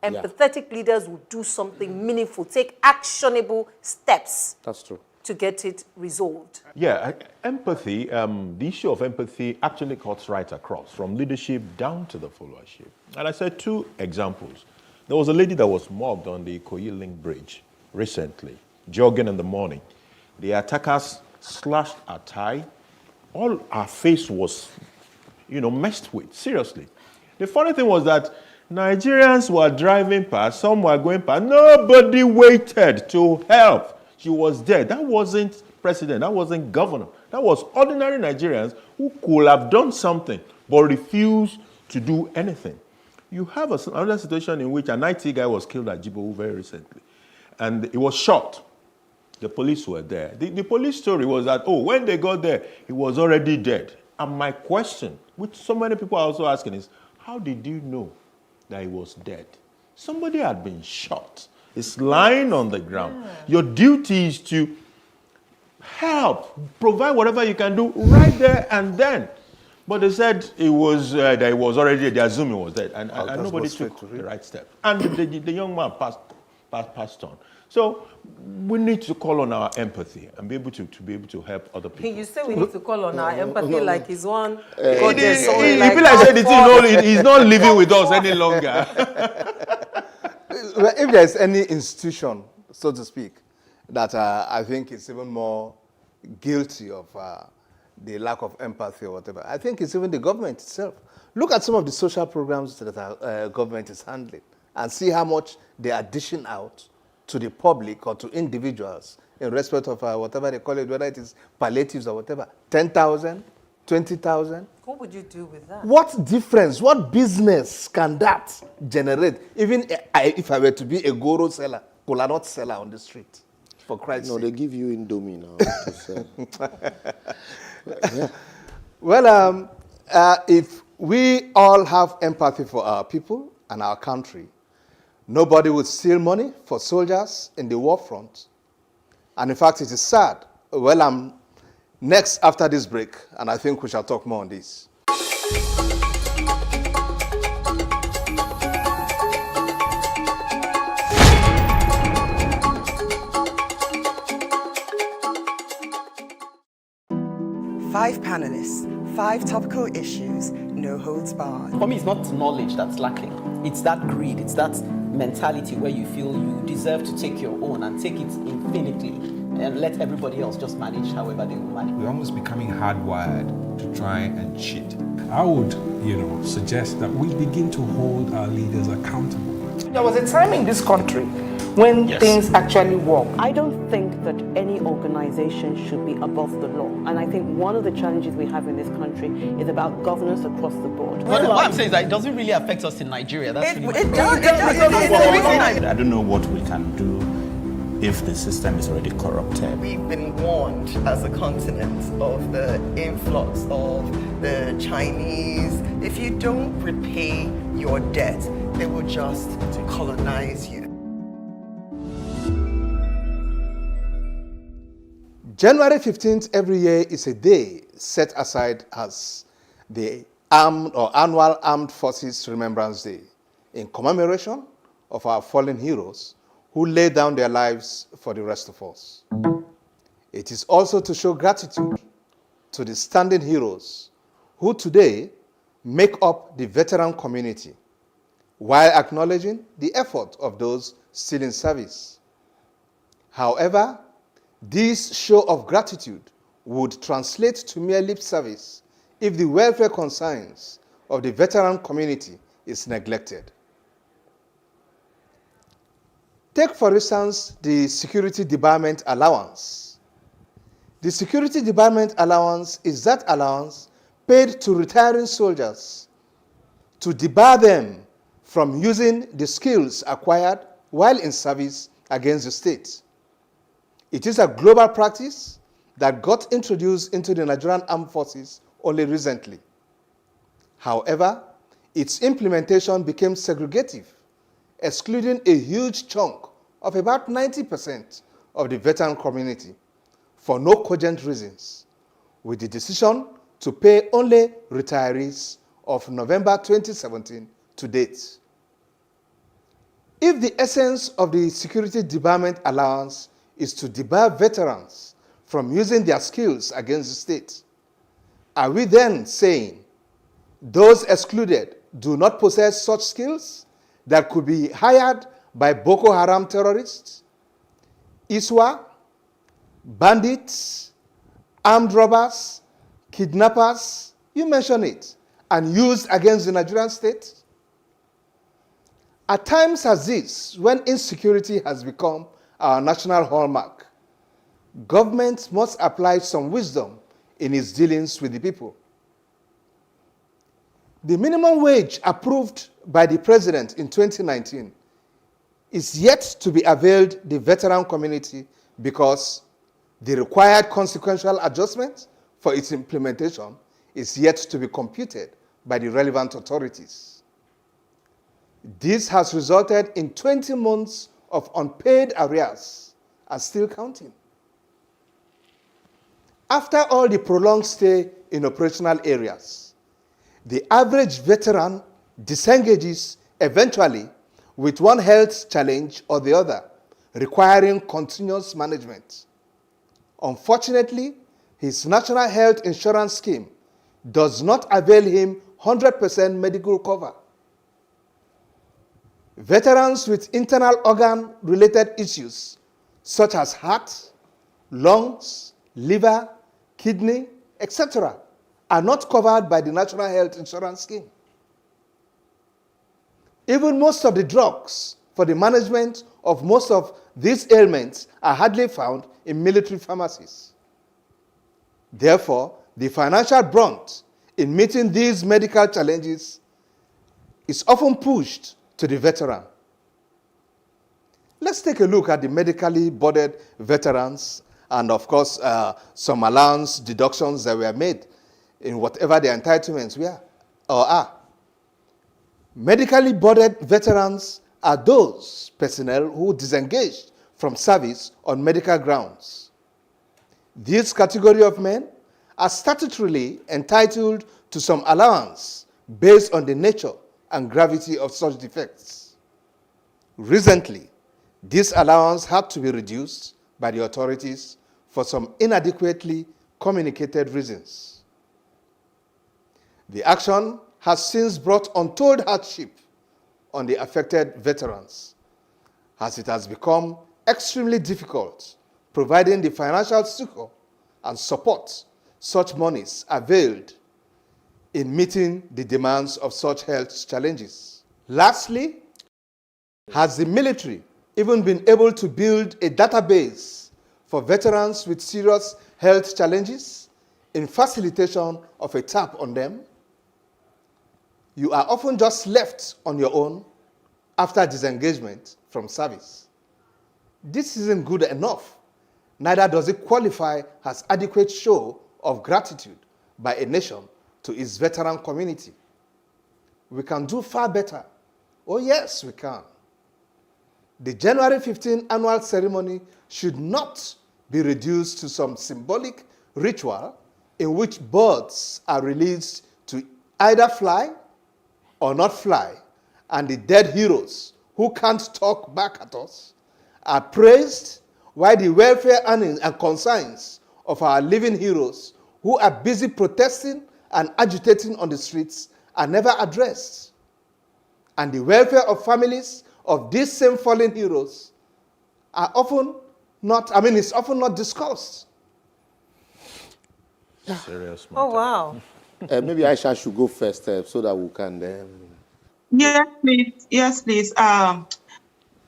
Empathetic leaders will do something meaningful, take actionable steps. That's true. To get it resolved. Yeah, empathy, the issue of empathy actually cuts right across, from leadership down to the followership. And I said 2 examples. There was a lady that was mobbed on the Ikoyi Link Bridge recently, jogging in the morning. The attackers slashed her thigh. All her face was, messed with, seriously. The funny thing was that Nigerians were driving past, some were going past, nobody waited to help. She was dead. That wasn't president, that wasn't governor. That was ordinary Nigerians who could have done something but refused to do anything. You have another situation in which an IT guy was killed at Djibouti very recently, and he was shot. The police were there. The police story was that, when they got there, he was already dead. And my question, which so many people are also asking, is, how did you know that he was dead? Somebody had been shot. He's lying on the ground. Your duty is to help, provide whatever you can do right there and then. But they said that he was already, they assumed he was dead, and nobody took the right step. And the young man passed on. So we need to call on our empathy and be able to help other people. You say we need to call on our empathy like he's one. He feel like said he's not living with us any longer. If there's any institution, so to speak, that I think is even more guilty of the lack of empathy or whatever, I think it's even the government itself. Look at some of the social programs that our government is handling and see how much they are dishing out to the public or to individuals in respect of whatever they call it, whether it is palliatives or whatever, 10,000, 20,000. What would you do with that? What difference, what business can that generate? Even if I were to be a Goro seller, could I not sell on the street? For Christ's sake. No, they give you Indomie now to sell. Well, if we all have empathy for our people and our country, nobody would steal money for soldiers in the war front. And in fact, it is sad. Well, I'm next after this break, and I think we shall talk more on this. Five panelists, 5 topical issues, no holds barred. For me, it's not knowledge that's lacking. It's that greed. It's that mentality where you feel you deserve to take your own and take it infinitely and let everybody else just manage however they will manage. We're almost becoming hardwired to try and cheat. I would, suggest that we begin to hold our leaders accountable. There was a time in this country when things actually work. I don't think that any organization should be above the law. And I think one of the challenges we have in this country is about governance across the board. What I'm saying is that it doesn't really affect us in Nigeria. That's It does. I don't know what we can do if the system is already corrupted. We've been warned as a continent of the influx of the Chinese. If you don't repay your debt, they will just colonize you. January 15th every year is a day set aside as the annual Armed Forces Remembrance Day in commemoration of our fallen heroes who laid down their lives for the rest of us. It is also to show gratitude to the standing heroes who today make up the veteran community, while acknowledging the effort of those still in service. However, this show of gratitude would translate to mere lip service if the welfare concerns of the veteran community is neglected. Take, for instance, the Security Debarment Allowance. The Security Debarment Allowance is that allowance paid to retiring soldiers to debar them from using the skills acquired while in service against the state. It is a global practice that got introduced into the Nigerian Armed Forces only recently. However, its implementation became segregative, excluding a huge chunk of about 90% of the veteran community for no cogent reasons, with the decision to pay only retirees of November 2017 to date. If the essence of the Security Debarment Allowance is to debar veterans from using their skills against the state, are we then saying those excluded do not possess such skills that could be hired by Boko Haram terrorists, ISWA, bandits, armed robbers, kidnappers, you mention it, and used against the Nigerian state? At times as this, when insecurity has become our national hallmark, government must apply some wisdom in its dealings with the people. The minimum wage approved by the president in 2019 is yet to be availed the veteran community because the required consequential adjustment for its implementation is yet to be computed by the relevant authorities. This has resulted in 20 months of unpaid arrears and still counting. After all the prolonged stay in operational areas, the average veteran disengages eventually with one health challenge or the other, requiring continuous management. Unfortunately, his national health insurance scheme does not avail him 100% medical cover. Veterans with internal organ-related issues such as heart, lungs, liver, kidney, etc. are not covered by the National Health Insurance Scheme. Even most of the drugs for the management of most of these ailments are hardly found in military pharmacies. Therefore, the financial brunt in meeting these medical challenges is often pushed to the veteran. Let's take a look at the medically boarded veterans and, of course, some allowance deductions that were made in whatever their entitlements were or are. Medically boarded veterans are those personnel who disengaged from service on medical grounds. This category of men are statutorily entitled to some allowance based on the nature and gravity of such defects. Recently, this allowance had to be reduced by the authorities for some inadequately communicated reasons. The action has since brought untold hardship on the affected veterans, as it has become extremely difficult providing the financial succor and support such monies availed in meeting the demands of such health challenges. Lastly, has the military even been able to build a database for veterans with serious health challenges in facilitation of a tap on them? You are often just left on your own after disengagement from service. This isn't good enough. Neither does it qualify as adequate show of gratitude by a nation to its veteran community. We can do far better Oh yes, we can. The January 15 annual ceremony should not be reduced to some symbolic ritual in which birds are released to either fly or not fly, and the dead heroes who can't talk back at us are praised, while the welfare and concerns of our living heroes who are busy protesting and agitating on the streets are never addressed. And the welfare of families of these same fallen heroes are often not, it's often not discussed. Serious matter. Oh, wow. Maybe Aisha should go first so that we can... Yes, please. Yes, please.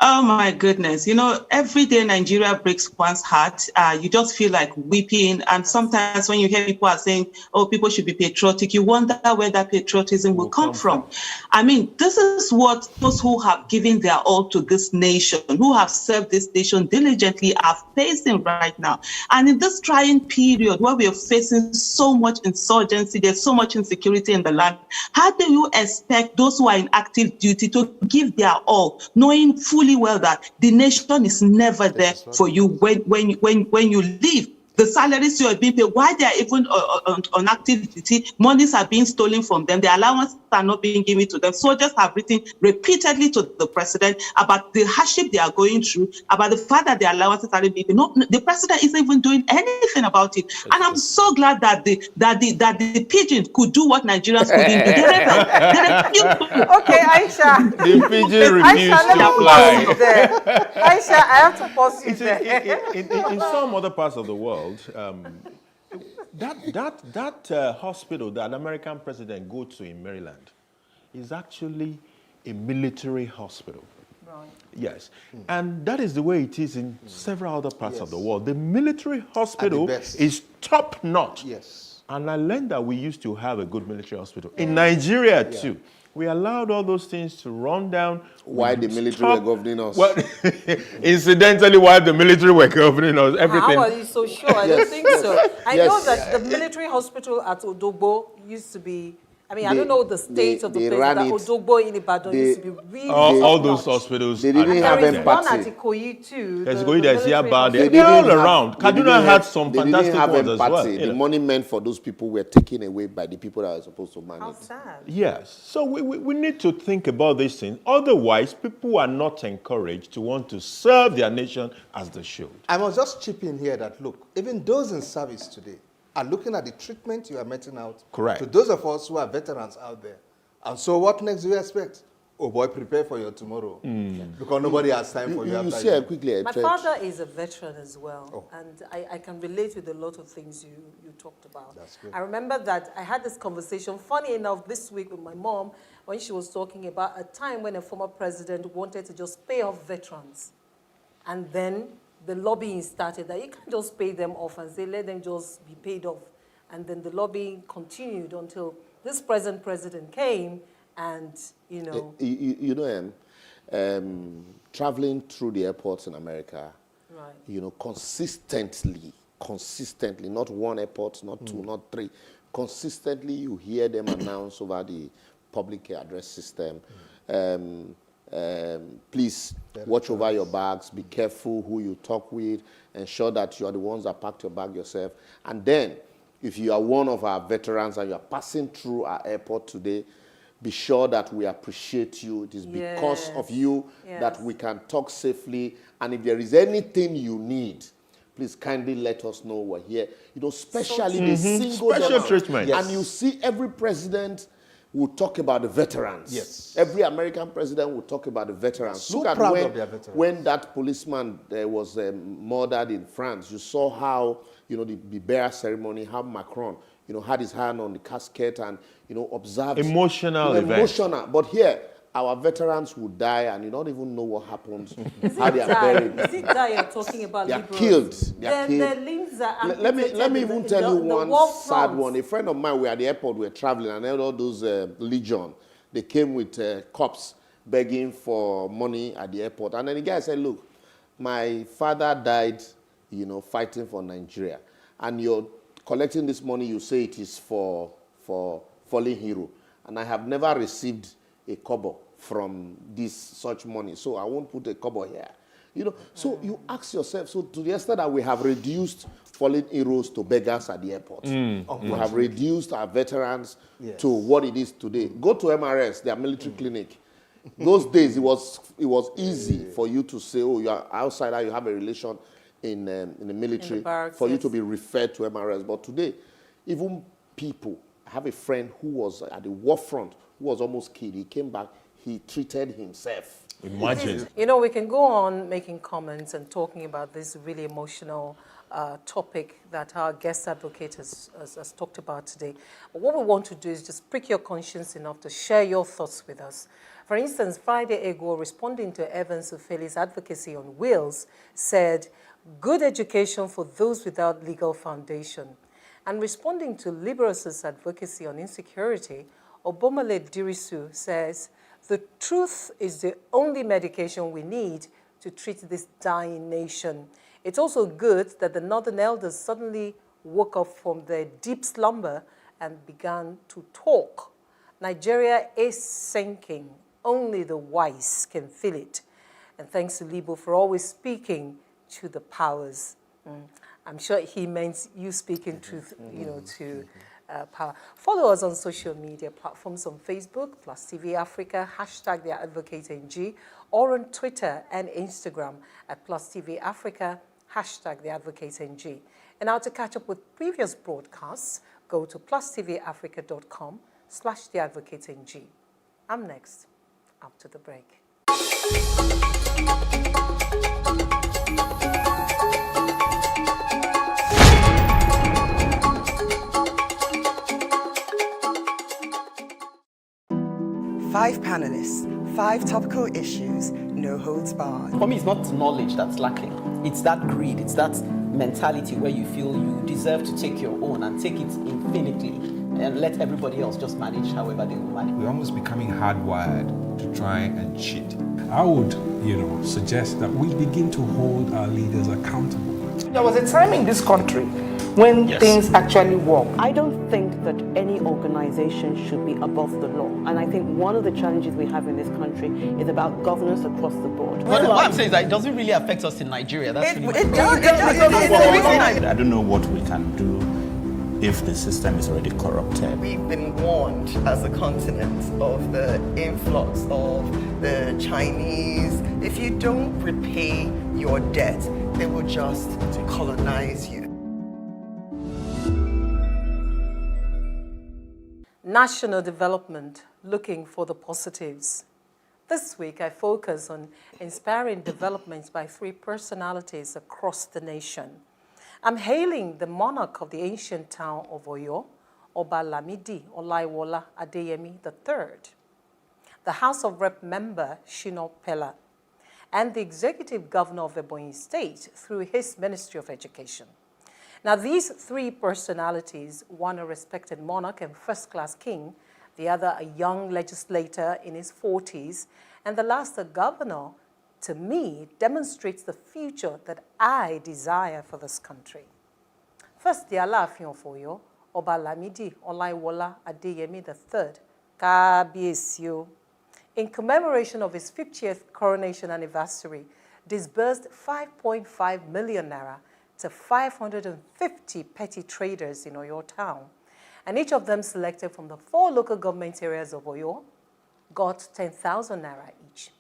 Oh my goodness. You know, every day Nigeria breaks one's heart. You just feel like weeping. And sometimes when you hear people are saying, oh, people should be patriotic, you wonder where that patriotism will come from. I mean, this is what those who have given their all to this nation, who have served this nation diligently, are facing right now. And in this trying period where we are facing so much insurgency, there's so much insecurity in the land, how do you expect those who are in active duty to give their all, knowing fully well that the nation is never there for you when you leave? The salaries you are being paid, why they are even on active duty, monies are being stolen from them, the allowances are not being given to them. Soldiers have written repeatedly to the president about the hardship they are going through, about the fact that the allowances are being paid. No, the president isn't even doing anything about it. And I'm so glad that the pigeon could do what Nigerians couldn't do. Okay, Aisha. The pigeon refused to fly. Aisha, I have to pause you there. In some other parts of the world, that hospital that an American president go to in Maryland is actually a military hospital. Right. Yes, and that is the way it is in several other parts of the world. The military hospital is top notch. Yes. And I learned that we used to have a good military hospital in Nigeria too. We allowed all those things to run down. Why the military were governing us? Well, incidentally, while the military were governing us, everything. How are you so sure? I don't think so. I know that the military hospital at Odogbo used to be, I don't know the state of the place, that Odogbo in Ibadan used to be really all those hospitals. They didn't have empathy. One at Ikoyi too. There's Ikoyi, there's Yaba, they're all around. Kaduna had some fantastic ones as well. The money meant for those people were taken away by the people that were supposed to manage. How sad. Yes. So we need to think about these things. Otherwise, people are not encouraged to want to serve their nation as they should. I must just chip in here that, look, even those in service today are looking at the treatment you are meting out Correct. to those of us who are veterans out there. And so what next do you expect? Oh boy, prepare for your tomorrow. Because nobody has time for you after see you. quickly. My father is a veteran as well, and I can relate with a lot of things you talked about. That's good. I remember that I had this conversation, funny enough, this week with my mom, when she was talking about a time when a former president wanted to just pay off veterans. And then the lobbying started that you can't just pay them off and say, let them just be paid off. And then the lobbying continued until this present president came and, traveling through the airports in America, right. consistently, not one airport, not two, not three, consistently you hear them announce over the public address system, please watch over your bags, be careful who you talk with, ensure that you are the ones that packed your bag yourself. And then, if you are one of our veterans and you are passing through our airport today, be sure that we appreciate you. It is because of you that we can talk safely. And if there is anything you need, please kindly let us know we're here. Especially the single special treatment. Yes. And you see every president will talk about the veterans. Yes. Every American president will talk about the veterans. So Look at proud of their veterans. when that policeman was murdered in France. You saw how, the burial ceremony, how Macron, had his hand on the casket and, observed. Emotional event. Emotional. But here, our veterans will die and you don't even know what happens, how they are buried. Is it that you're talking about? They are liberals? killed. They are killed. Their limbs are Let me even tell you one sad one. A friend of mine, we were at the airport, we were traveling, and all those Legion, they came with cops begging for money at the airport. And then the guy said, look, my father died, fighting for Nigeria. And you're collecting this money, you say it is for fallen hero. And I have never received a kobo from this such money, so I won't put a kobo here. You know, so you ask yourself, so to the extent that we have reduced fallen heroes to beggars at the airport, we have reduced our veterans to what it is today. Go to MRS, their military clinic. Those days, it was easy for you to say, oh, you're outsider, you have a relation in the military, in the barracks, for you to be referred to MRS. But today, even people, I have a friend who was at the war front, who was almost killed. He came back, he treated himself. Imagine. You know, we can go on making comments and talking about this really emotional topic that our guest advocate has talked about today. But what we want to do is just prick your conscience enough to share your thoughts with us. For instance, Friday Ego, responding to Evans Ofeli's advocacy on wills, said, good education for those without legal foundation. And responding to Liberals' advocacy on insecurity, Obomale Dirisu says, the truth is the only medication we need to treat this dying nation. It's also good that the Northern elders suddenly woke up from their deep slumber and began to talk. Nigeria is sinking. Only the wise can feel it. And thanks to Libo for always speaking to the powers. I'm sure he meant you speaking truth, you know, to power. Follow us on social media platforms on Facebook, Plus TV Africa, hashtag #TheAdvocateNG, or on Twitter and Instagram at Plus TV Africa, hashtag #TheAdvocateNG. And now to catch up with previous broadcasts, go to plustvafrica.com/TheAdvocateNG. I'm next, after the break. 5 panelists, 5 topical issues, no holds barred. For me, it's not knowledge that's lacking. It's that greed. It's that mentality where you feel you deserve to take your own and take it infinitely and let everybody else just manage however they will manage. We're almost becoming hardwired to try and cheat. I would, suggest that we begin to hold our leaders accountable. There was a time in this country when things actually work. I don't think that any organization should be above the law. And I think one of the challenges we have in this country is about governance across the board. What I'm saying is that it doesn't really affect us in Nigeria. That's It does. I don't know what we can do if the system is already corrupted. We've been warned as a continent of the influx of the Chinese. If you don't repay your debt, they will just colonize you. National development, looking for the positives. This week, I focus on inspiring developments by 3 personalities across the nation. I'm hailing the monarch of the ancient town of Oyo, Oba Lamidi Olaiwola Adeyemi III, the House of Rep member Shino Pella, and the executive governor of Ebonyi State through his Ministry of Education. Now, these 3 personalities, one a respected monarch and first-class king, the other a young legislator in his 40s, and the last a governor, to me, demonstrates the future that I desire for this country. First, the Alaafin of Oyo, Oba Lamidi Olaiwola Adeyemi III, Kábíyèsí. In commemoration of his 50th coronation anniversary, disbursed 5.5 million naira to 550 petty traders in Oyo town. And each of them selected from the 4 local government areas of Oyo got 10,000 naira each.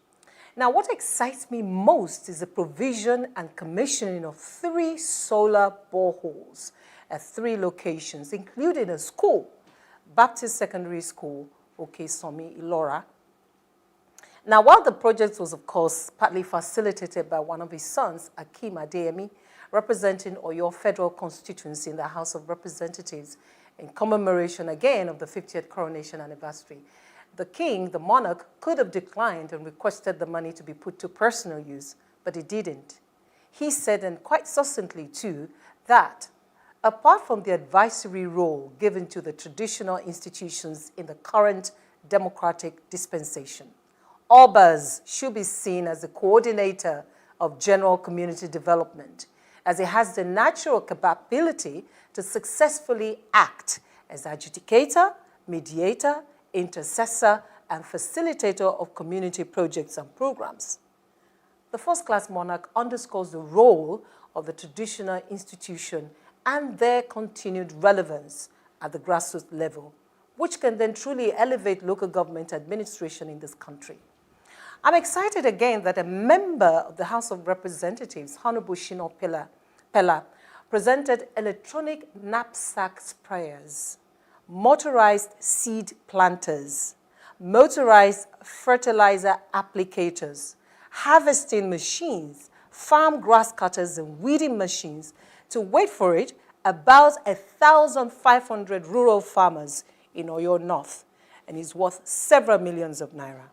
Now, what excites me most is the provision and commissioning of 3 solar boreholes at 3 locations, including a school, Baptist Secondary School, Okesomi, Ilora. Now, while the project was, of course, partly facilitated by one of his sons, Akeem Adeyemi, representing Oyo Federal Constituency in the House of Representatives, in commemoration again of the 50th coronation anniversary, the king, the monarch, could have declined and requested the money to be put to personal use, but he didn't. He said, and quite succinctly too, that apart from the advisory role given to the traditional institutions in the current democratic dispensation, Obas should be seen as the coordinator of general community development, as it has the natural capability to successfully act as adjudicator, mediator, intercessor, and facilitator of community projects and programs. The first-class monarch underscores the role of the traditional institution and their continued relevance at the grassroots level, which can then truly elevate local government administration in this country. I'm excited again that a member of the House of Representatives, Honorable Shina Pella, presented electronic knapsack sprayers, motorized seed planters, motorized fertilizer applicators, harvesting machines, farm grass cutters and weeding machines to, wait for it, about 1,500 rural farmers in Oyo North, and is worth several millions of naira.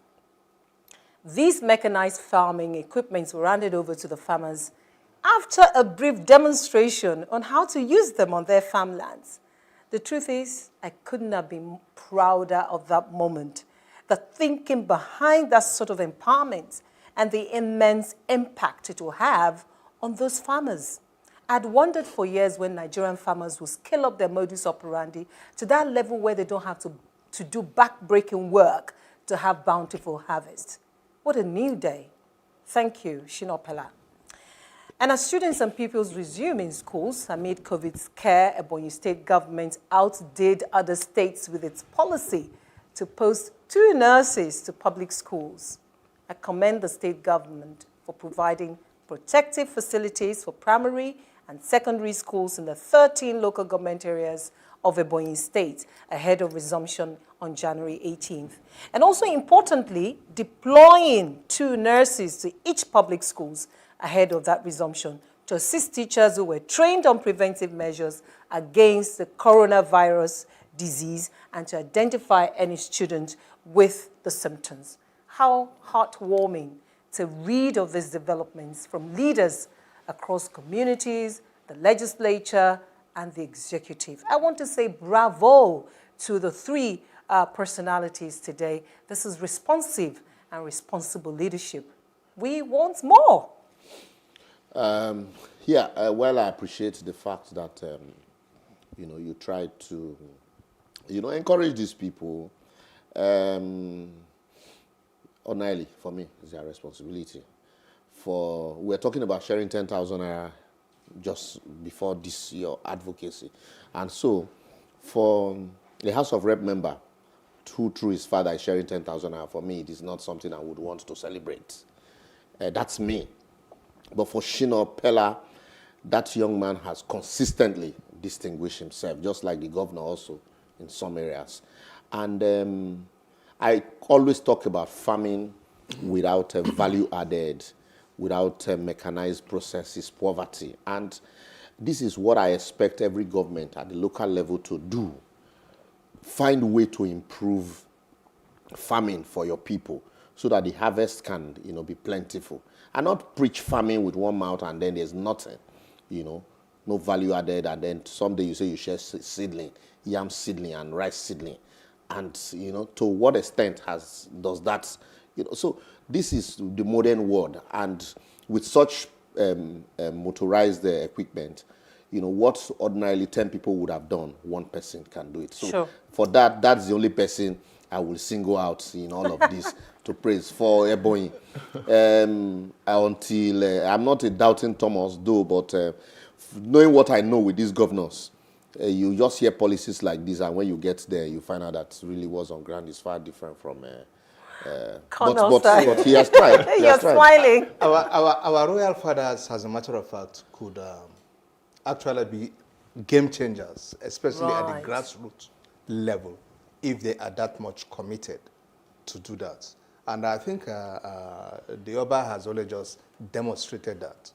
These mechanized farming equipments were handed over to the farmers after a brief demonstration on how to use them on their farmlands. The truth is, I couldn't have been prouder of that moment, the thinking behind that sort of empowerment and the immense impact it will have on those farmers. I'd wondered for years when Nigerian farmers will scale up their modus operandi to that level where they don't have to do back-breaking work to have bountiful harvests. What a new day. Thank you, Shina Pella. And as students and pupils resume in schools amid COVID scare, Ebonyi State government outdid other states with its policy to post 2 nurses to public schools. I commend the state government for providing protective facilities for primary and secondary schools in the 13 local government areas of Ebonyi State ahead of resumption on January 18th. And also importantly, deploying 2 nurses to each public schools ahead of that resumption to assist teachers who were trained on preventive measures against the coronavirus disease and to identify any student with the symptoms. How heartwarming to read of these developments from leaders across communities, the legislature, and the executive. I want to say bravo to the 3 personalities today. This is responsive and responsible leadership. We want more. Well, I appreciate the fact that, you try to, encourage these people. Ordinarily, for me, it's their responsibility. We're talking about sharing 10,000 naira just before this year advocacy. And so, for the House of Rep member, who through his father is sharing 10,000 naira, for me, it is not something I would want to celebrate. That's me. But for Shina Pella, that young man has consistently distinguished himself, just like the governor also in some areas. And I always talk about farming without value added, without mechanized processes, poverty. And this is what I expect every government at the local level to do. Find a way to improve farming for your people so that the harvest can, be plentiful. And not preach farming with one mouth and then there's nothing, no value added. And then someday you say you share seedling, yam seedling and rice seedling. And, to what extent does that, so this is the modern world. And with such motorized equipment, what ordinarily 10 people would have done, 1 person can do it. So sure. For that's the only person I will single out in all of this to praise for Ebonyi. Until, I'm not a doubting Thomas though, but knowing what I know with these governors, you just hear policies like this, and when you get there, you find out that really what's on ground is far different from. But he has tried. You're smiling. Our royal fathers, as a matter of fact, could actually be game changers, especially at the grassroots level, if they are that much committed to do that. And I think the Oba has only just demonstrated that.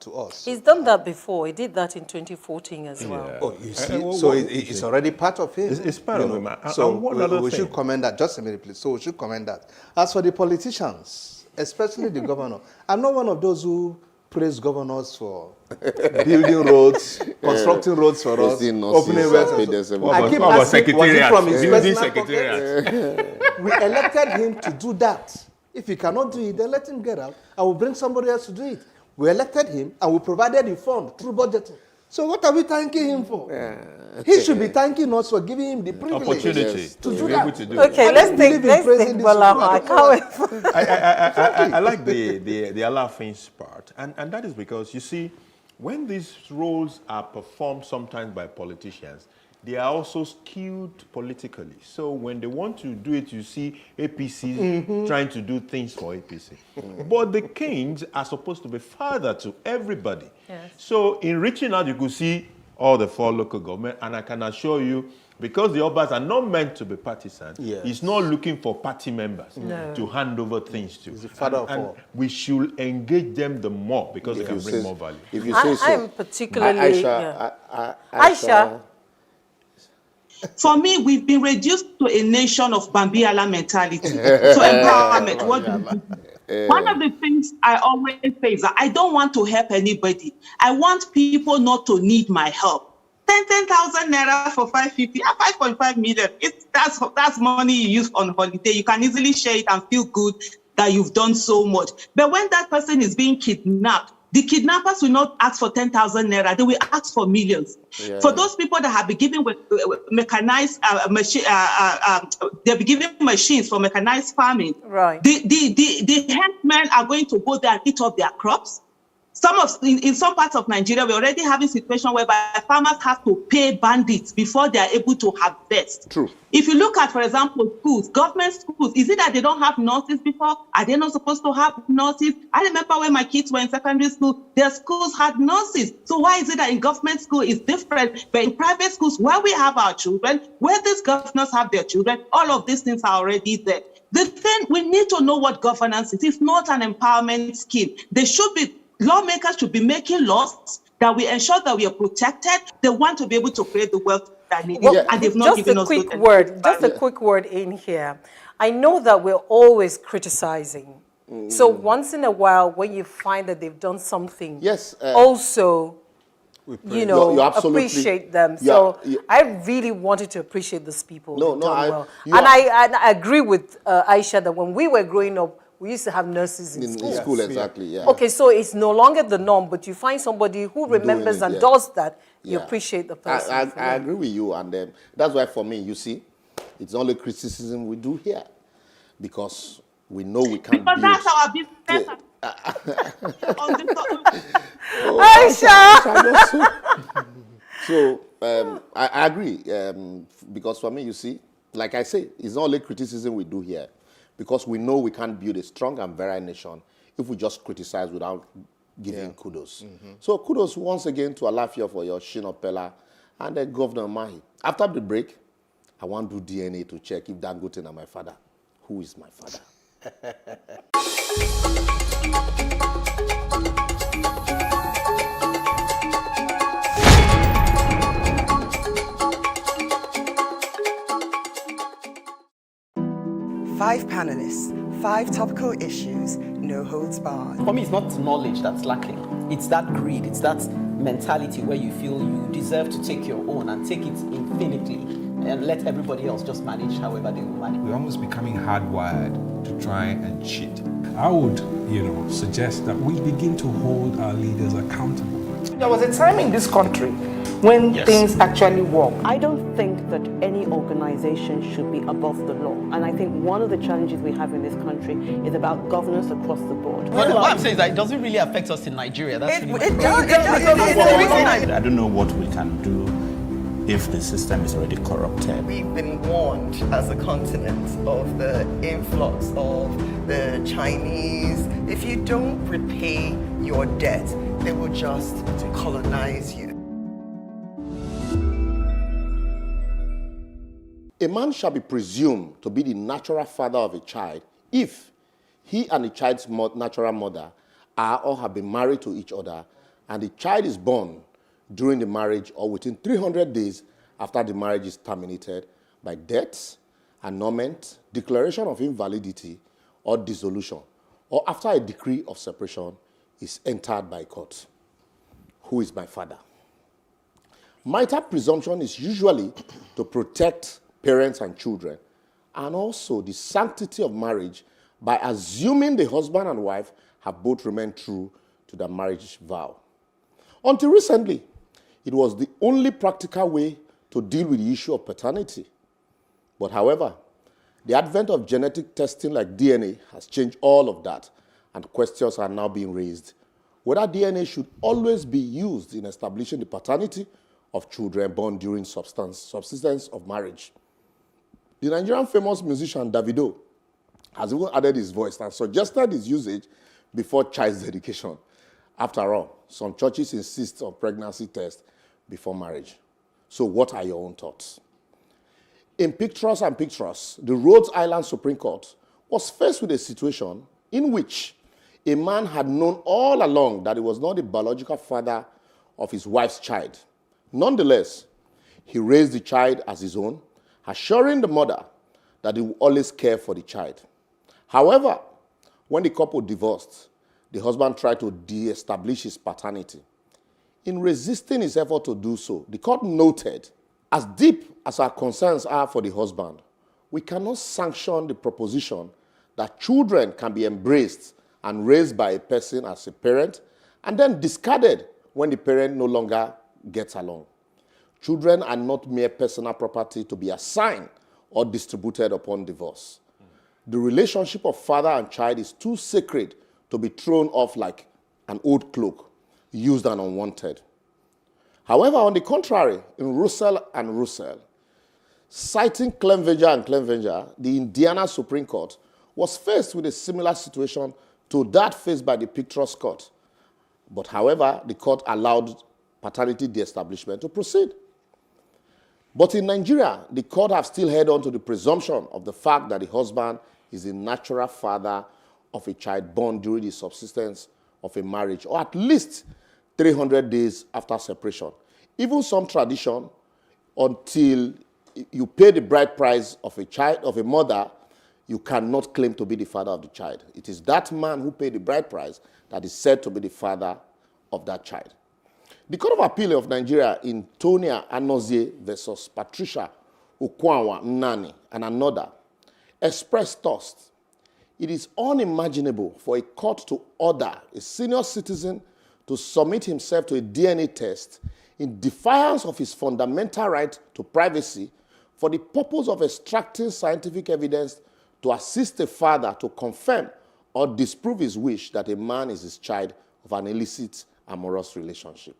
To us. He's done that before. He did that in 2014 as well. Oh, you see? So it's already part of him. It's part of him. So we should commend that. Just a minute, please. So we should commend that. As for the politicians, especially the governor, I'm not one of those who praise governors for building roads, constructing roads for us, opening wells. I keep asking, was it from his personal pocket? We elected him to do that. If he cannot do it, then let him get out. I will bring somebody else to do it. We elected him and we provided the fund through budgeting. So what are we thanking him for? He should be thanking us for giving him the privilege Opportunity to do be that. able to do Okay, it. let's take Bola. I can't wait. I like the Alaafin part, and that is because, you see, when these roles are performed sometimes by politicians, they are also skewed politically. So when they want to do it, you see APC trying to do things for APC. But the kings are supposed to be father to everybody. Yes. So in reaching out, you could see all the 4 local government, and I can assure you, because the Obas are not meant to be partisan, he's not looking for party members to hand over things to. He's the father of all. We should engage them the more, because they can bring more value. If you say so. I'm particularly... Aisha. For me, we've been reduced to a nation of Bambiala mentality. So empowerment, what do you do? One of the things I always say is that I don't want to help anybody. I want people not to need my help. 10,000 naira for 550, 5.5 million. That's money you use on holiday. You can easily share it and feel good that you've done so much. But when that person is being kidnapped, the kidnappers will not ask for 10,000 naira. They will ask for millions. Yeah. For those people that have been given mechanized machine, they'll be given machines for mechanized farming. Right. The headmen are going to go there and eat up their crops. In some parts of Nigeria, we're already having a situation whereby farmers have to pay bandits before they are able to harvest. True. If you look at, for example, schools, government schools, is it that they don't have nurses before? Are they not supposed to have nurses? I remember when my kids were in secondary school, their schools had nurses. So why is it that in government school it's different, but in private schools where we have our children, where these governors have their children, all of these things are already there. The thing, we need to know what governance is. It's not an empowerment scheme. Lawmakers should be making laws that we ensure that we are protected. They want to be able to create the wealth that they need, and they've not given us Just a quick word in here. I know that we're always criticizing. So once in a while, when you find that they've done something, also, you appreciate them. So I really wanted to appreciate these people. I agree with Aisha that when we were growing up, we used to have nurses in school. In school, exactly, yeah. Okay, so it's no longer the norm, but you find somebody who remembers and does that, you appreciate the person. I agree with you, and that's why for me, you see, it's only criticism we do here, because we know we can't because that's our business. Aisha! So, I agree, because for me, you see, like I say, it's not only criticism we do here, because we know we can't build a strong and virile nation if we just criticize without giving kudos. So kudos once again to Alaafin for your Shina Pella and then Governor Mahi. After the break, I want to do DNA to check if Dangote is my father. Who is my father? Five panelists, 5 topical issues, no holds barred. For me, it's not knowledge that's lacking. It's that greed. It's that mentality where you feel you deserve to take your own and take it infinitely and let everybody else just manage however they will manage. We're almost becoming hardwired to try and cheat. I would, suggest that we begin to hold our leaders accountable. There was a time in this country when things actually work. I don't think that any organization should be above the law. And I think one of the challenges we have in this country is about governance across the board. Well, what I'm saying is that it doesn't really affect us in Nigeria. That's I don't know what we can do if the system is already corrupted. We've been warned as a continent of the influx of the Chinese. If you don't repay your debt, they will just colonize you. A man shall be presumed to be the natural father of a child if he and the child's natural mother are or have been married to each other and the child is born during the marriage or within 300 days after the marriage is terminated by death, annulment, declaration of invalidity or dissolution, or after a decree of separation is entered by court. Who is my father? Marital presumption is usually to protect parents and children, and also the sanctity of marriage by assuming the husband and wife have both remained true to their marriage vow. Until recently, It was the only practical way to deal with the issue of paternity. But however, the advent of genetic testing like DNA has changed all of that, and questions are now being raised whether DNA should always be used in establishing the paternity of children born during subsistence of marriage. The Nigerian famous musician Davido has even added his voice and suggested its usage before child's dedication. After all, some churches insist on pregnancy tests before marriage. So what are your own thoughts? In Pictures and Pictures, the Rhode Island Supreme Court was faced with a situation in which a man had known all along that he was not the biological father of his wife's child. Nonetheless, he raised the child as his own, assuring the mother that he would always care for the child. However, when the couple divorced, the husband tried to de-establish his paternity. In resisting his effort to do so, the court noted, as deep as our concerns are for the husband, we cannot sanction the proposition that children can be embraced and raised by a person as a parent and then discarded when the parent no longer gets along. Children are not mere personal property to be assigned or distributed upon divorce. The relationship of father and child is too sacred to be thrown off like an old cloak, used and unwanted. However, on the contrary, in Russell and Russell, citing Clevenger and Clevenger, the Indiana Supreme Court was faced with a similar situation to that faced by the Pictures Court. But however, the court allowed paternity de-establishment to proceed. But in Nigeria, the court have still held on to the presumption of the fact that the husband is the natural father of a child born during the subsistence of a marriage, or at least 300 days after separation. Even some tradition, until you pay the bride price of a child, of a mother, you cannot claim to be the father of the child. It is that man who paid the bride price that is said to be the father of that child. The Court of Appeal of Nigeria in Tonia Anozie versus Patricia Ukwanwa Nani and another expressed thoughts. It is unimaginable for a court to order a senior citizen to submit himself to a DNA test in defiance of his fundamental right to privacy for the purpose of extracting scientific evidence to assist a father to confirm or disprove his wish that a man is his child of an illicit amorous relationship.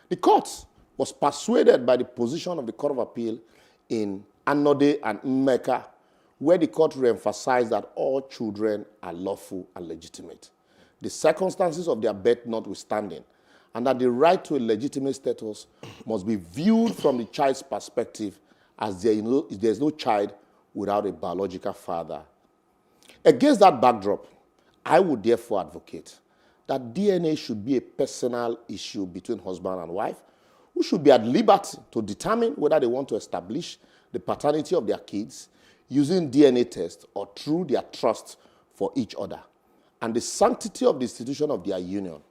The court was persuaded by the position of the Court of Appeal in Anode and Mmeka, where the court re-emphasized that all children are lawful and legitimate, the circumstances of their birth notwithstanding, and that the right to a legitimate status must be viewed from the child's perspective, as there is no child without a biological father. Against that backdrop, I would therefore advocate that DNA should be a personal issue between husband and wife, who should be at liberty to determine whether they want to establish the paternity of their kids using DNA tests or through their trust for each other and the sanctity of the institution of their union.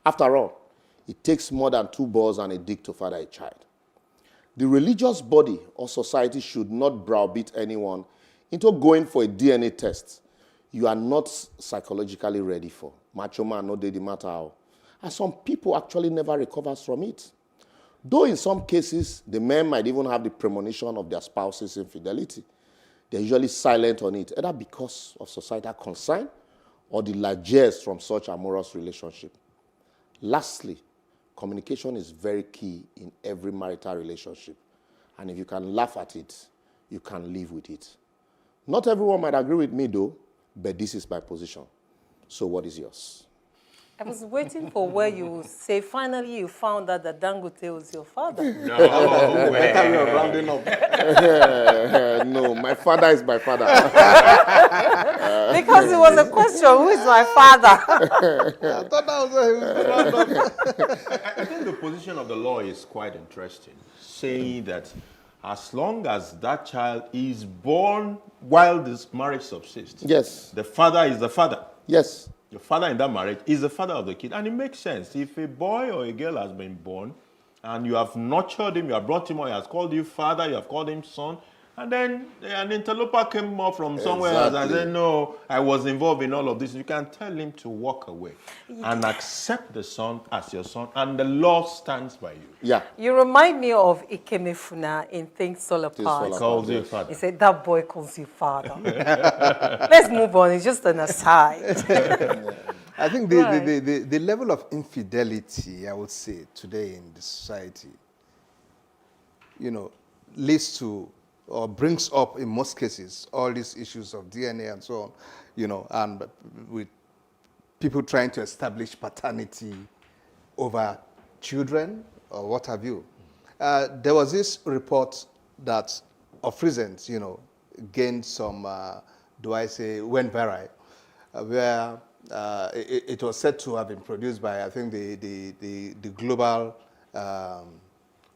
After all, it takes more than two balls and a dick to father a child. The religious body or society should not browbeat anyone into going for a DNA test you are not psychologically ready for. Macho man, no daddy matter how. And some people actually never recovers from it. Though in some cases, the men might even have the premonition of their spouse's infidelity. They're usually silent on it, either because of societal concern or the largesse from such amorous relationship. Lastly, communication is very key in every marital relationship. And if you can laugh at it, you can live with it. Not everyone might agree with me though, but this is my position. So what is yours? I was waiting for where you would say, finally you found out that Dangote was your father. No, I thought we were rounding up. No, my father is my father. Because it was a question, who is my father? I thought that was where he was round up. I think the position of the law is quite interesting, saying that as long as that child is born while this marriage subsists, yes, the father is the father. Yes. The father in that marriage is the father of the kid. And it makes sense. If a boy or a girl has been born and you have nurtured him, you have brought him up, he has called you father, you have called him son, And then an interloper came up from somewhere else and said, no, I was involved in all of this. You can tell him to walk away and accept the son as your son, and the law stands by you. Yeah. You remind me of Ikemefuna in Things Fall Apart. He calls you father. He said, that boy calls you father. Let's move on. It's just an aside. I think the level of infidelity, I would say, today in the society, you know, leads to or brings up, in most cases, all these issues of DNA and so on, you know, and with people trying to establish paternity over children or what have you. There was this report that of recent, you know, gained some, went viral, where it was said to have been produced by, I think, the global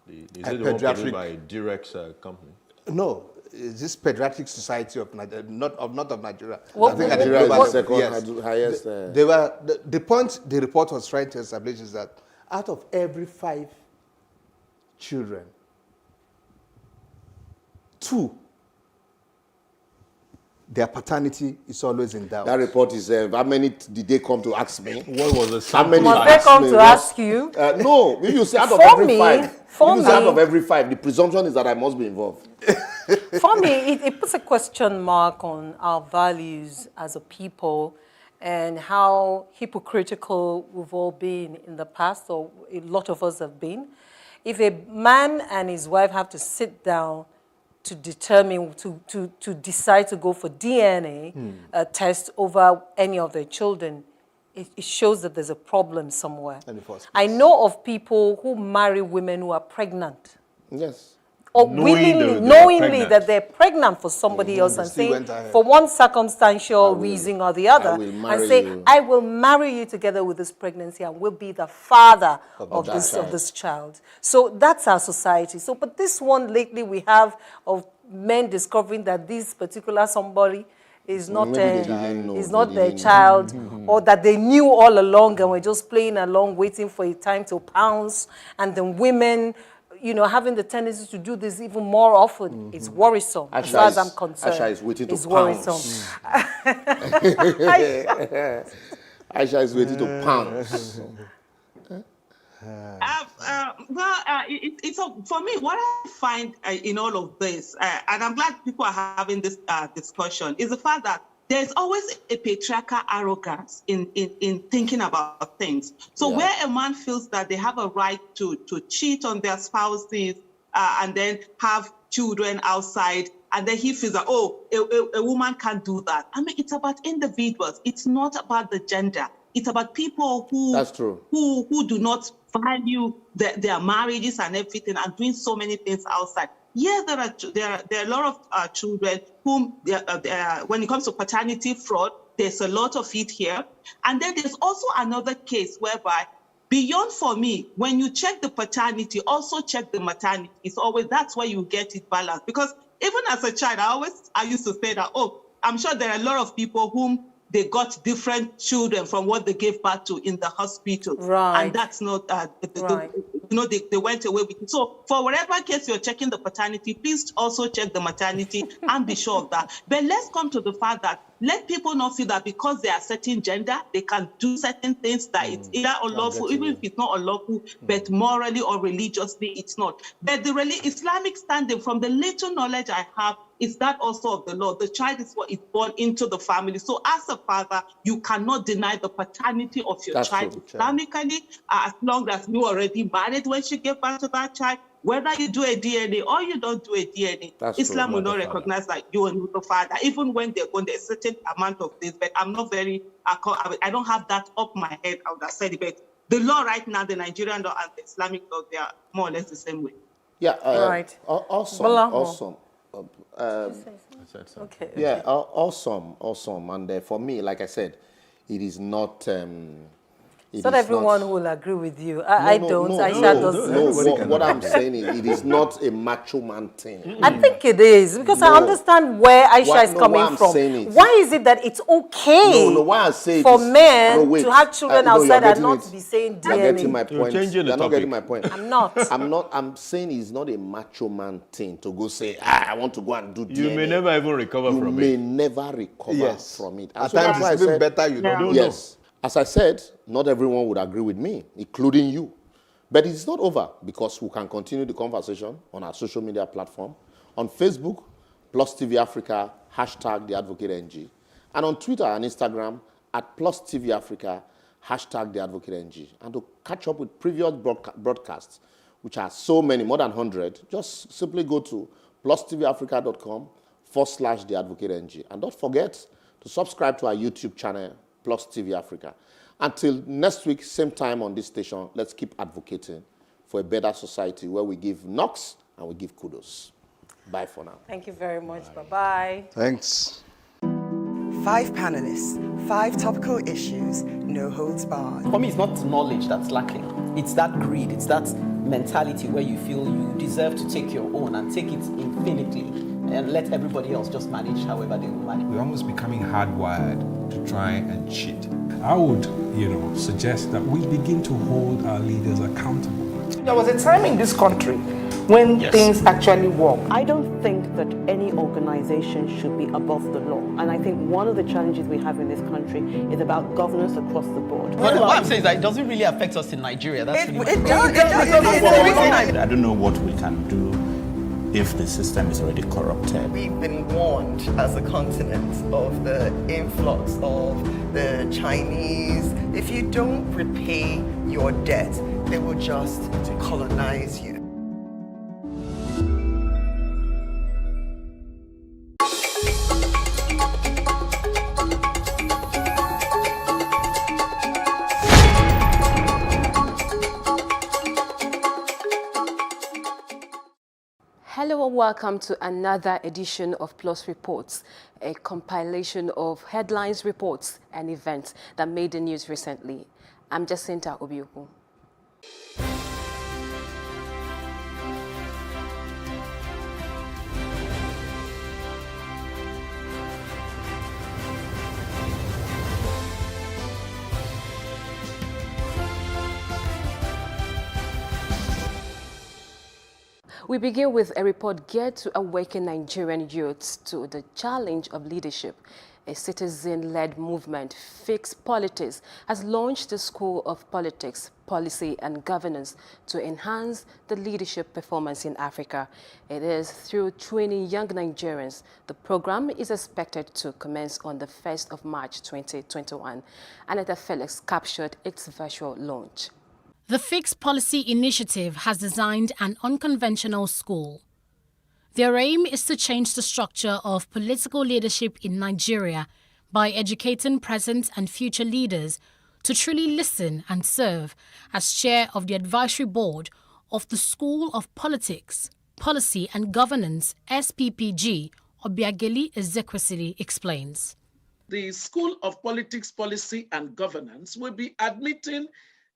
Is it the one produced by Durex company? No, is this Pediatric Society of Nigeria, not of Nigeria. I think Nigeria is the second highest. They were the point the report was trying to establish is that out of every 5 children, 2, their paternity is always in doubt. That report is, how many did they come to ask me? What was the sample? How many must they come to ask you? No, if you say out of every 5, out of every 5, the presumption is that I must be involved. For me, it puts a question mark on our values as a people and how hypocritical we've all been in the past, or a lot of us have been. If a man and his wife have to sit down to determine, to decide to go for DNA test over any of their children, it shows that there's a problem somewhere. I know of people who marry women who are pregnant. Yes. Or knowingly that they're pregnant for somebody else, and saying, for one circumstantial reason or the other, and say, I will marry you together with this pregnancy and will be the father of this child. So that's our society. So, but this one lately we have of men discovering that this particular somebody is not their child, or that they knew all along and were just playing along, waiting for a time to pounce, and then women, you know, having the tendency to do this even more often. It's worrisome, as far as I'm concerned. Aisha is waiting to pounce. Worrisome. Aisha is waiting to pounce. For me, what I find in all of this, and I'm glad people are having this discussion, is the fact that there's always a patriarchal arrogance in thinking about things. So where a man feels that they have a right to cheat on their spouses and then have children outside, and then he feels that, oh, a woman can't do that. I mean, it's about individuals. It's not about the gender. It's about people who do not value their marriages and everything, and doing so many things outside. Yeah, there are a lot of children whom, when it comes to paternity fraud, there's a lot of it here. And then there's also another case whereby, beyond, for me, when you check the paternity, also check the maternity. It's always, that's where you get it balanced. Because even as a child, I used to say that, oh, I'm sure there are a lot of people whom they got different children from what they gave birth to in the hospital. Right. And that's not, they went away with it. So for whatever case you're checking the paternity, please also check the maternity and be sure of that. But let's come to the fact that let people not feel that because they are certain gender, they can do certain things that it's either unlawful, even if it's not unlawful, but morally or religiously, it's not. But the Islamic standing, from the little knowledge I have, is that also of the law. The child is what is born into the family. So as a father, you cannot deny the paternity of your child Islamically, as long as you already married when she gave birth to that child. Whether you do a DNA or you don't do a DNA, Islam will not recognize that you are the father, even when they're going a certain amount of this. But I'm not very, I don't have that up my head, I would have said it. But the law right now, the Nigerian law and the Islamic law, they are more or less the same way. Yeah, right. Awesome. Okay. Yeah, awesome. And for me, like I said, it is not It Not is everyone will agree with you. I don't. Aisha doesn't. No, what I'm saying is it is not a macho man thing. I think it is, because I understand where Aisha is coming from. Why is it that it's okay why I say for men to have children outside and not be saying DNA? You're getting my point. You're not getting my point. I'm not. I'm saying it's not a macho man thing to go say, I want to go and do DNA. You may never even recover from it. You may never recover from it. At times it's even better you don't know. Yes. As I said, not everyone would agree with me, including you. But it's not over, because we can continue the conversation on our social media platform. On Facebook, Plus TV Africa, hashtag The Advocate NG. And on Twitter and Instagram, at Plus TV Africa, hashtag The Advocate NG. And to catch up with previous broadcasts, which are so many, more than 100, just simply go to plustvafrica.com/The Advocate NG. And don't forget to subscribe to our YouTube channel, Plus TV Africa. Until next week, same time on this station, let's keep advocating for a better society where we give knocks and we give kudos. Bye for now. Thank you very much. Bye-bye. Thanks. 5 panelists, 5 topical issues, no holds barred. For me, it's not knowledge that's lacking. It's that greed. It's that mentality where you feel you deserve to take your own and take it infinitely and let everybody else just manage however they will manage. We're almost becoming hardwired to try and cheat. I would, suggest that we begin to hold our leaders accountable. There was a time in this country when things actually work. I don't think that any organization should be above the law. And I think one of the challenges we have in this country is about governance across the board. Well, what I'm saying is that it doesn't really affect us in Nigeria. That's It does. I don't know what we can do if the system is already corrupted. We've been warned as a continent of the influx of the Chinese. If you don't repay your debt, they will just colonize you. Hello and welcome to another edition of Plus Reports, a compilation of headlines, reports and events that made the news recently. I'm Jacinta Obiuku. We begin with a report geared to awaken Nigerian youths to the challenge of leadership. A citizen-led movement, Fix Politics, has launched the School of Politics, Policy and Governance to enhance the leadership performance in Africa. It is through training young Nigerians. The program is expected to commence on the 1st of March 2021. Anita Felix captured its virtual launch. The Fix Policy Initiative has designed an unconventional school. Their aim is to change the structure of political leadership in Nigeria by educating present and future leaders to truly listen and serve as chair of the advisory board of the School of Politics, Policy and Governance, SPPG, Obiageli Ezekwesili explains. The School of Politics, Policy and Governance will be admitting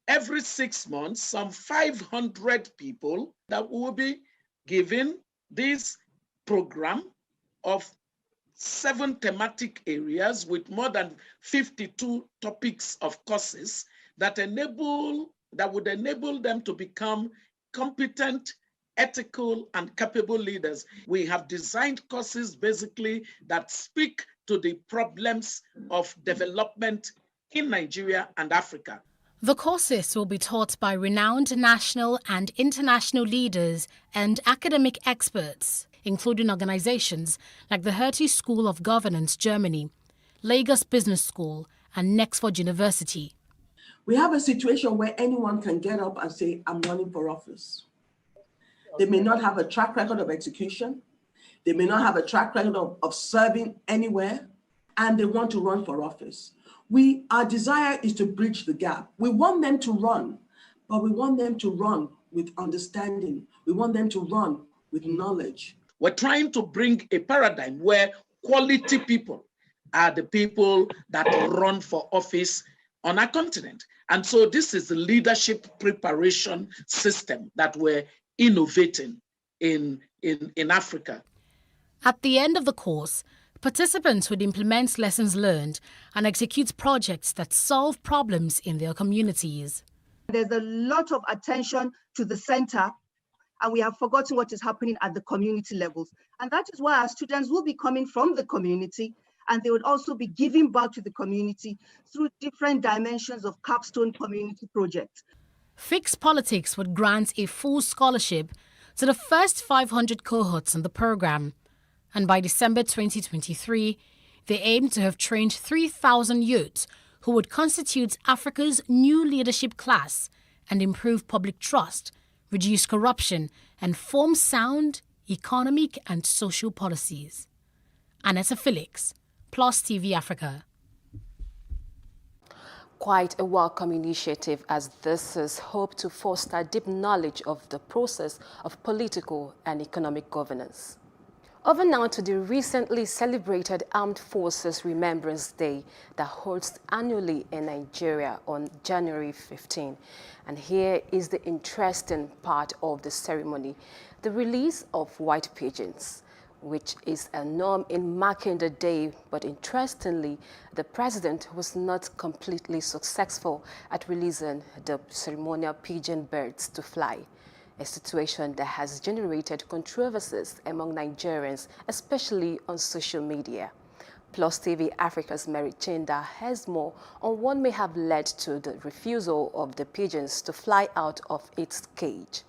every 6 months some 500 people that will be given this program of 7 thematic areas with more than 52 topics of courses that would enable them to become competent, ethical, and capable leaders. We have designed courses basically that speak to the problems of development in Nigeria and Africa. The courses will be taught by renowned national and international leaders and academic experts, including organizations like the Hertie School of Governance, Germany, Lagos Business School, and Nexford University. We have a situation where anyone can get up and say, I'm running for office. They may not have a track record of execution. They may not have a track record of serving anywhere, and they want to run for office. Our desire is to bridge the gap. We want them to run, but we want them to run with understanding. We want them to run with knowledge. We're trying to bring a paradigm where quality people are the people that run for office on our continent. And so this is the leadership preparation system that we're innovating in Africa. At the end of the course, participants would implement lessons learned and execute projects that solve problems in their communities. There's a lot of attention to the center, and we have forgotten what is happening at the community levels. And that is why our students will be coming from the community, and they would also be giving back to the community through different dimensions of capstone community projects. Fix Politics would grant a full scholarship to the first 500 cohorts in the program. And by December 2023, they aim to have trained 3,000 youths who would constitute Africa's new leadership class and improve public trust, reduce corruption, and form sound economic and social policies. Anetta Felix, Plus TV Africa. Quite a welcome initiative, as this is hoped to foster deep knowledge of the process of political and economic governance. Over now to the recently celebrated Armed Forces Remembrance Day that holds annually in Nigeria on January 15. And here is the interesting part of the ceremony, the release of white pigeons, which is a norm in marking the day. But interestingly, the president was not completely successful at releasing the ceremonial pigeon birds to fly, a situation that has generated controversies among Nigerians, especially on social media. Plus TV Africa's Mary Chinda has more on what may have led to the refusal of the pigeons to fly out of its cage.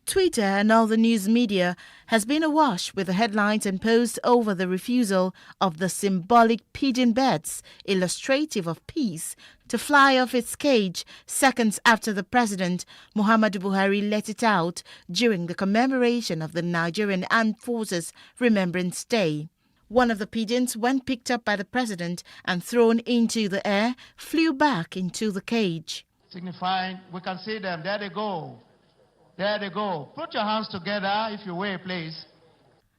Twitter and all the news media has been awash with the headlines and posts over the refusal of the symbolic pigeon birds, illustrative of peace, to fly off its cage seconds after the President, Muhammadu Buhari, let it out during the commemoration of the Nigerian Armed Forces Remembrance Day. One of the pigeons, when picked up by the President and thrown into the air, flew back into the cage. Signifying, we can see them, there they go. There they go. Put your hands together if you will, please.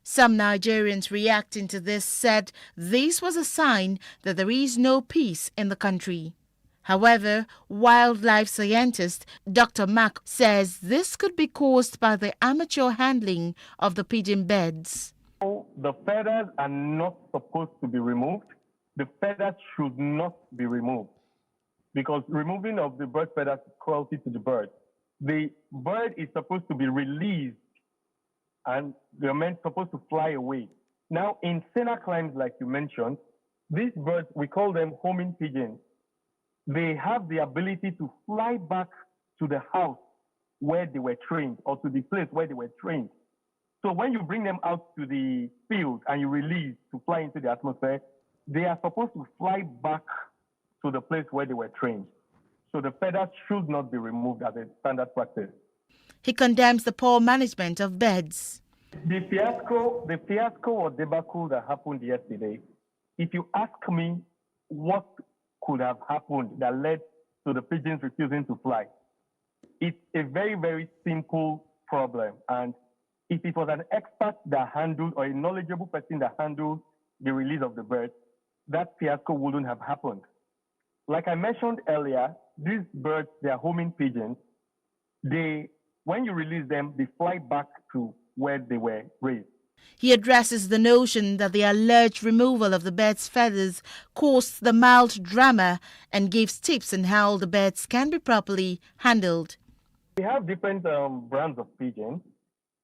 Some Nigerians reacting to this said this was a sign that there is no peace in the country. However, wildlife scientist Dr. Mark says this could be caused by the amateur handling of the pigeon birds. The feathers are not supposed to be removed. The feathers should not be removed, because removing of the bird feathers is cruelty to the bird. The bird is supposed to be released and they're supposed to fly away. Now, in saner climes, like you mentioned, these birds, we call them homing pigeons. They have the ability to fly back to the house where they were trained, or to the place where they were trained. So when you bring them out to the field and you release to fly into the atmosphere, they are supposed to fly back to the place where they were trained. So the feathers should not be removed as a standard practice. He condemns the poor management of birds. The fiasco or debacle that happened yesterday, if you ask me what could have happened that led to the pigeons refusing to fly, it's a very, very simple problem. And if it was an expert that handled, or a knowledgeable person that handled the release of the birds, that fiasco wouldn't have happened. Like I mentioned earlier, these birds, they are homing pigeons. When you release them, they fly back to where they were raised. He addresses the notion that the alleged removal of the bird's feathers caused the mild drama and gives tips on how the birds can be properly handled. We have different brands of pigeons.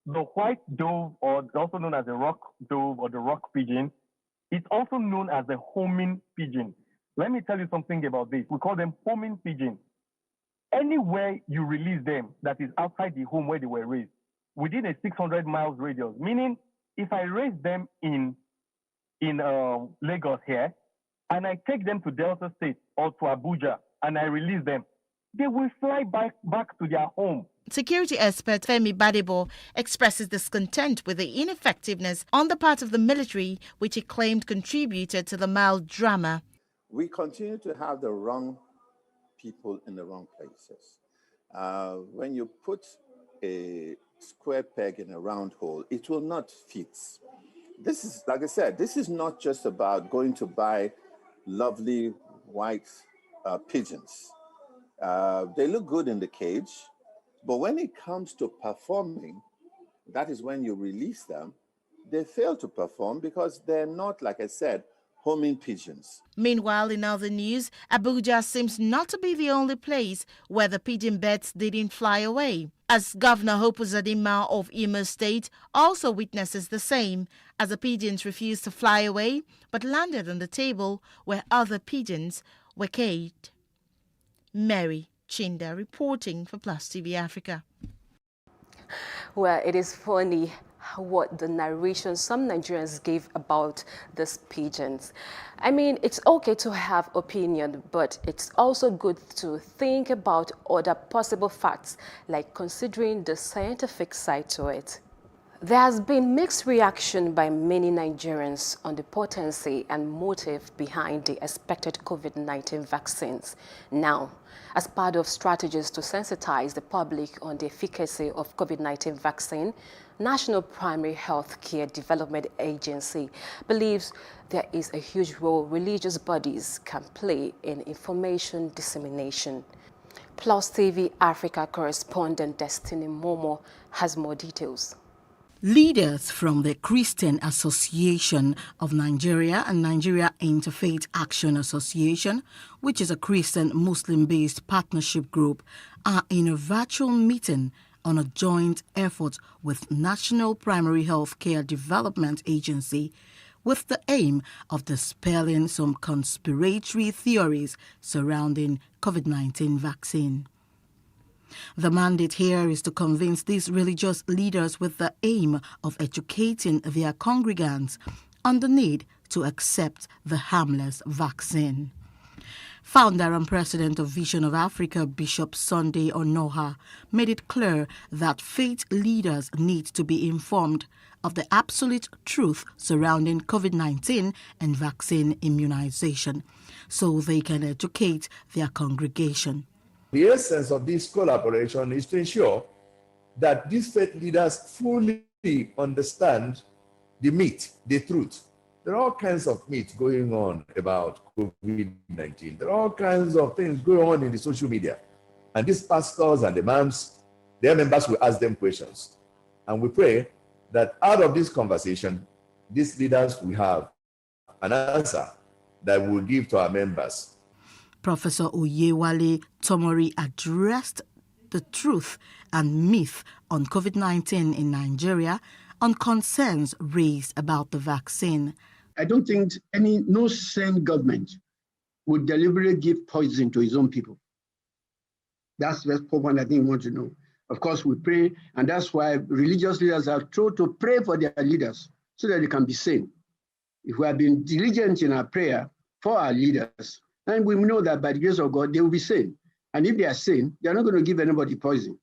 The white dove, or also known as the rock dove or the rock pigeon, is also known as the homing pigeon. Let me tell you something about this. We call them homing pigeons. Anywhere you release them that is outside the home where they were raised, within a 600 miles radius, meaning if I raise them in Lagos here, and I take them to Delta State or to Abuja, and I release them, they will fly back to their home. Security expert Femi Badebo expresses discontent with the ineffectiveness on the part of the military, which he claimed contributed to the mild drama. We continue to have the wrong people in the wrong places. When you put a square peg in a round hole, it will not fit. This is, like I said, this is not just about going to buy lovely white pigeons. They look good in the cage, but when it comes to performing, that is when you release them, they fail to perform because they're not, like I said, homing pigeons. Meanwhile, in other news, Abuja seems not to be the only place where the pigeon birds didn't fly away, as Governor Hope Uzodinma of Imo State also witnesses the same, as the pigeons refused to fly away but landed on the table where other pigeons were caged. Mary Chinda reporting for Plus TV Africa. Well, it is funny what the narration some Nigerians gave about these pigeons. I mean, it's okay to have opinion, but it's also good to think about other possible facts, like considering the scientific side to it. There has been mixed reaction by many Nigerians on the potency and motive behind the expected COVID-19 vaccines. Now, as part of strategies to sensitize the public on the efficacy of COVID-19 vaccine, National Primary Health Care Development Agency believes there is a huge role religious bodies can play in information dissemination. Plus TV Africa correspondent Destiny Momo has more details. Leaders from the Christian Association of Nigeria and Nigeria Interfaith Action Association, which is a Christian Muslim-based partnership group, are in a virtual meeting on a joint effort with National Primary Health Care Development Agency with the aim of dispelling some conspiratory theories surrounding COVID-19 vaccine. The mandate here is to convince these religious leaders with the aim of educating their congregants on the need to accept the harmless vaccine. Founder and president of Vision of Africa, Bishop Sunday Onoha, made it clear that faith leaders need to be informed of the absolute truth surrounding COVID-19 and vaccine immunization so they can educate their congregation. The essence of this collaboration is to ensure that these faith leaders fully understand the myth, the truth. There are all kinds of myths going on about COVID-19. There are all kinds of things going on in the social media. And these pastors and imams, their members will ask them questions. And we pray that out of this conversation, these leaders will have an answer that we will give to our members. Professor Oyewale Tomori addressed the truth and myth on COVID-19 in Nigeria on concerns raised about the vaccine. I don't think no sane government would deliberately give poison to his own people. That's the point I think we want to know. Of course, we pray, and that's why religious leaders are told to pray for their leaders so that they can be sane. If we have been diligent in our prayer for our leaders, then we know that by the grace of God, they will be sane. And if they are sane, they are not going to give anybody poison.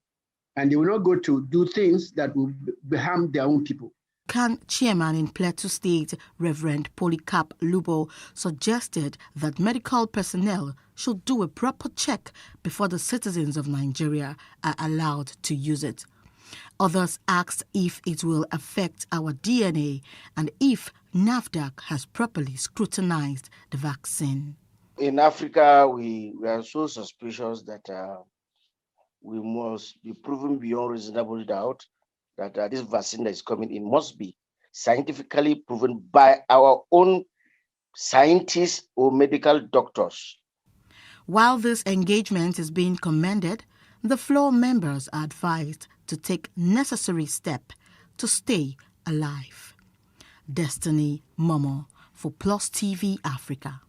And they will not go to do things that will harm their own people. CAN chairman in Plateau State, Reverend Polycarp Lubo, suggested that medical personnel should do a proper check before the citizens of Nigeria are allowed to use it. Others asked if it will affect our DNA and if NAFDAC has properly scrutinized the vaccine. In Africa, we are so suspicious that we must be proven beyond reasonable doubt that this vaccine that is coming in must be scientifically proven by our own scientists or medical doctors. While this engagement is being commended, the floor members are advised to take necessary steps to stay alive. Destiny Momo for Plus TV Africa.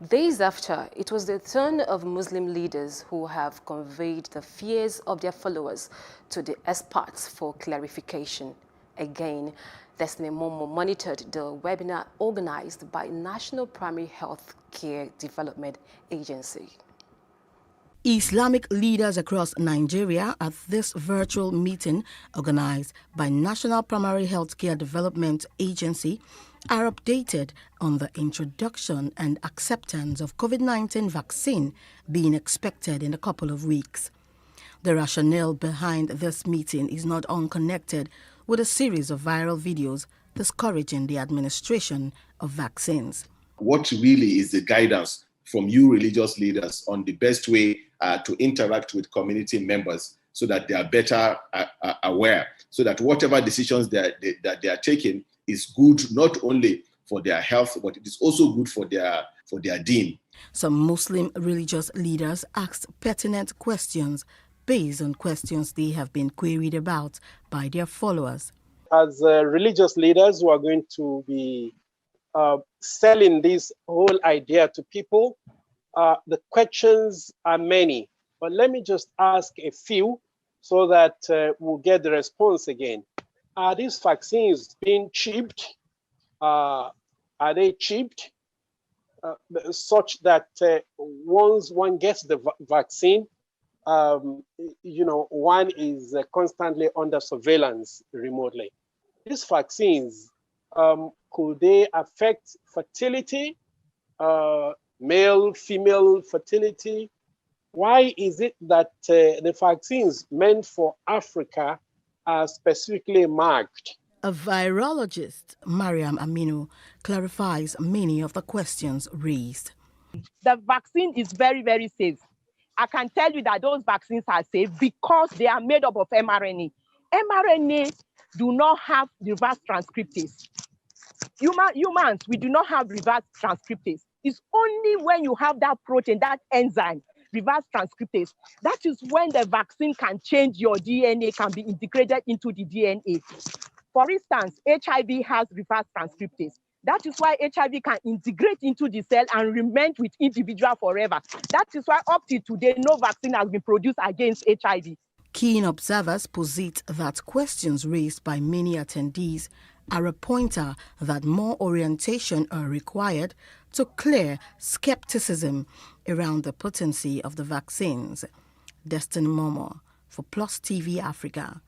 Days after, it was the turn of Muslim leaders who have conveyed the fears of their followers to the experts for clarification. Again, Destiny Momo monitored the webinar organized by National Primary Health Care Development Agency. Islamic leaders across Nigeria at this virtual meeting organized by National Primary Health Care Development Agency are updated on the introduction and acceptance of COVID-19 vaccine being expected in a couple of weeks. The rationale behind this meeting is not unconnected with a series of viral videos discouraging the administration of vaccines. What really is the guidance from you religious leaders on the best way to interact with community members so that they are better aware, so that whatever decisions that they are taking is good not only for their health, but it is also good for their deen. Some Muslim religious leaders asked pertinent questions based on questions they have been queried about by their followers. As religious leaders who are going to be selling this whole idea to people, the questions are many, but let me just ask a few so that we'll get the response again. Are these vaccines being chipped? Are they chipped such that once one gets the vaccine, one is constantly under surveillance remotely? These vaccines, could they affect fertility, male, female fertility? Why is it that the vaccines meant for Africa are specifically marked? A virologist, Mariam Aminu, clarifies many of the questions raised. The vaccine is very, very safe. I can tell you that those vaccines are safe because they are made up of mRNA. mRNA do not have reverse transcriptase. Humans, we do not have reverse transcriptase. It's only when you have that protein, that enzyme, reverse transcriptase, that is when the vaccine can change your DNA, can be integrated into the DNA. For instance, HIV has reverse transcriptase. That is why HIV can integrate into the cell and remain with individual forever. That is why up to today, no vaccine has been produced against HIV. Keen observers posit that questions raised by many attendees are a pointer that more orientation are required to clear skepticism around the potency of the vaccines. Destiny Momo for Plus TV Africa.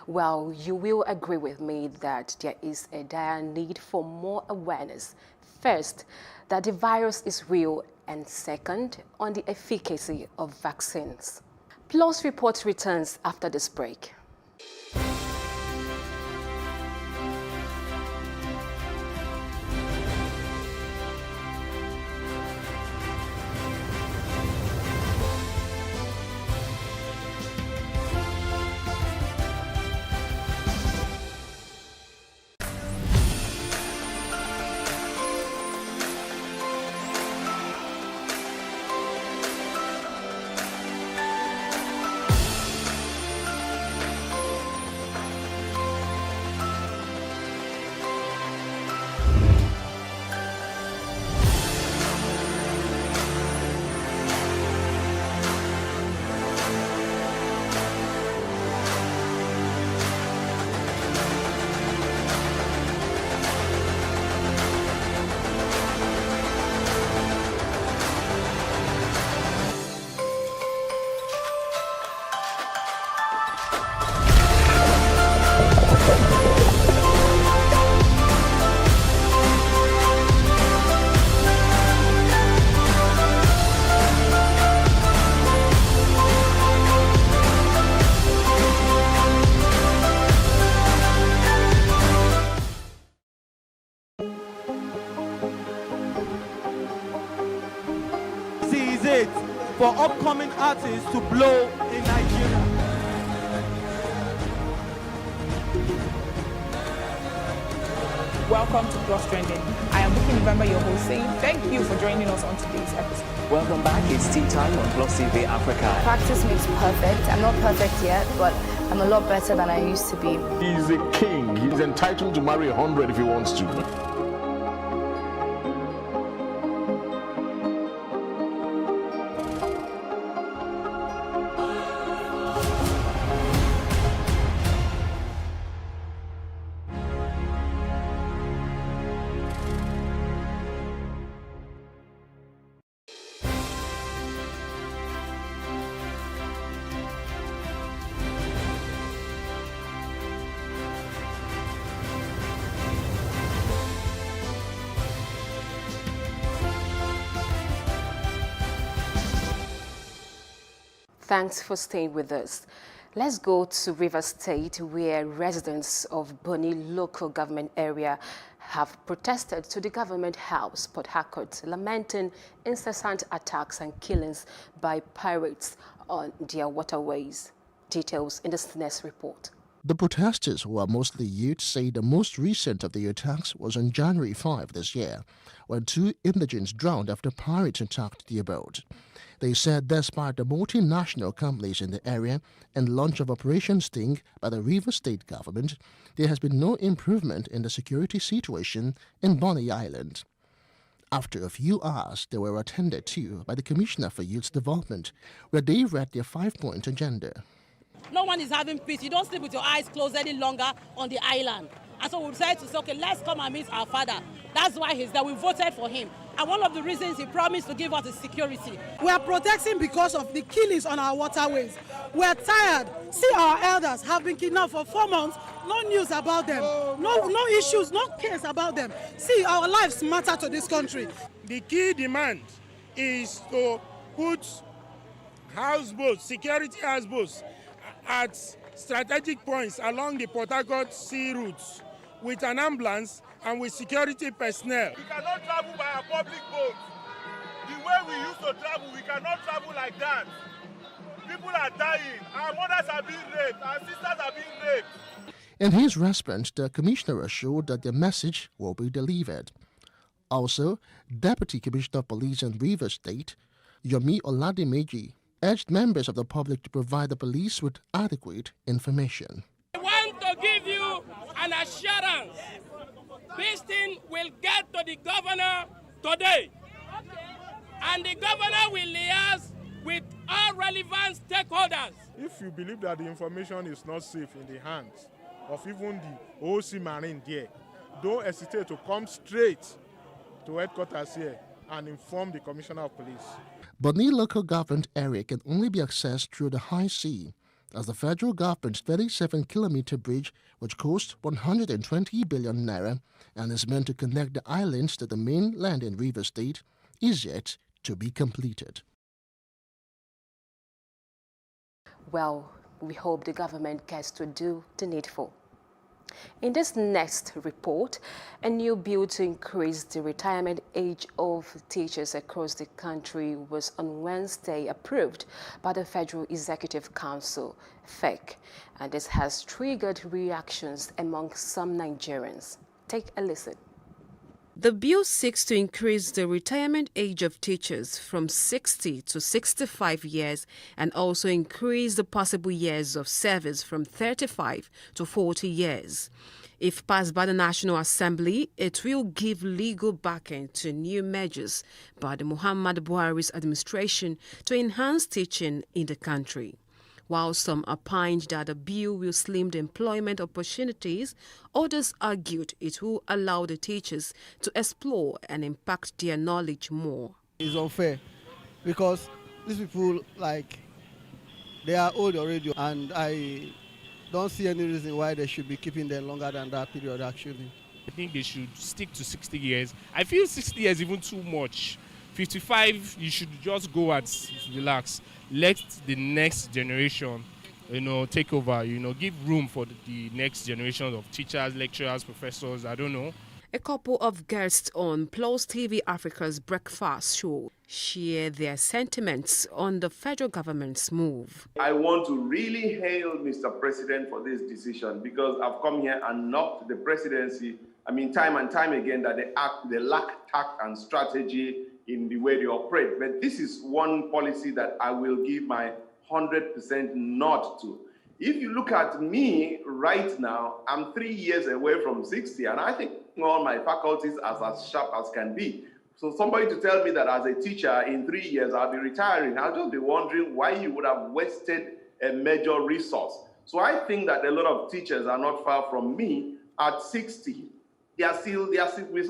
Well, you will agree with me that there is a dire need for more awareness. First, that the virus is real, and second, on the efficacy of vaccines. Plus Report returns after this break. For upcoming artists to blow in Nigeria. Welcome to Plus Trending. I am Bukky November, your host, saying thank you for joining us on today's episode. Welcome back. It's tea time on Plus TV Africa. Practice makes perfect. I'm not perfect yet, but I'm a lot better than I used to be. He's a king. He's entitled to marry 100 if he wants to. Thanks for staying with us. Let's go to Rivers State, where residents of Bonny local government area have protested to the government house, Port Harcourt, lamenting incessant attacks and killings by pirates on their waterways. Details in this next report. The protesters, who are mostly youth, say the most recent of the attacks was on January 5 this year, when 2 indigents drowned after pirates attacked their boat. They said despite the multinational companies in the area and launch of Operation Sting by the Rivers State government, there has been no improvement in the security situation in Bonny Island. After a few hours, they were attended to by the Commissioner for Youth Development, where they read their 5-point agenda. No one is having peace. You don't sleep with your eyes closed any longer on the island. And so we decided to say, okay, let's come and meet our father. That's why he's there. We voted for him. And one of the reasons he promised to give us is security. We are protesting because of the killings on our waterways. We are tired. See, our elders have been kidnapped for 4 months. No news about them. No issues, no case about them. See, our lives matter to this country. The key demand is to put houseboats, security houseboats, at strategic points along the Port Harcourt sea routes with an ambulance and with security personnel. We cannot travel by a public boat. The way we used to travel, we cannot travel like that. People are dying. Our mothers are being raped. Our sisters are being raped. In his response, the Commissioner assured that the message will be delivered. Also, Deputy Commissioner of Police in Rivers State, Yomi Oladimeji, urged members of the public to provide the police with adequate information. I want to give you an assurance. This thing will get to the governor today. And the governor will liaise with all relevant stakeholders. If you believe that the information is not safe in the hands of even the OC Marine there, don't hesitate to come straight to headquarters here and inform the Commissioner of Police. Bonny local government area can only be accessed through the high sea, as the federal government's 37-kilometer bridge, which costs 120 billion naira and is meant to connect the islands to the mainland in Rivers State, is yet to be completed. Well, we hope the government gets to do the needful. In this next report, a new bill to increase the retirement age of teachers across the country was on Wednesday approved by the Federal Executive Council, FEC, and this has triggered reactions among some Nigerians. Take a listen. The bill seeks to increase the retirement age of teachers from 60 to 65 years and also increase the possible years of service from 35 to 40 years. If passed by the National Assembly, it will give legal backing to new measures by the Muhammadu Buhari's administration to enhance teaching in the country. While some opined that the bill will slim the employment opportunities, others argued it will allow the teachers to explore and impact their knowledge more. It's unfair because these people, they are old already, and I don't see any reason why they should be keeping them longer than that period, actually. I think they should stick to 60 years. I feel 60 years even too much. 55, you should just go and relax. Let the next generation, take over, give room for the next generation of teachers, lecturers, professors, I don't know. A couple of guests on Plus TV Africa's Breakfast show share their sentiments on the federal government's move. I want to really hail Mr. President for this decision because I've come here and knocked the presidency, time and time again that they lack tact and strategy in the way they operate. But this is one policy that I will give my 100% nod to. If you look at me right now, I'm 3 years away from 60, and I think all my faculties are as sharp as can be. So somebody to tell me that as a teacher in 3 years I'll be retiring, I'll just be wondering why you would have wasted a major resource. So I think that a lot of teachers are not far from me at 60. They are still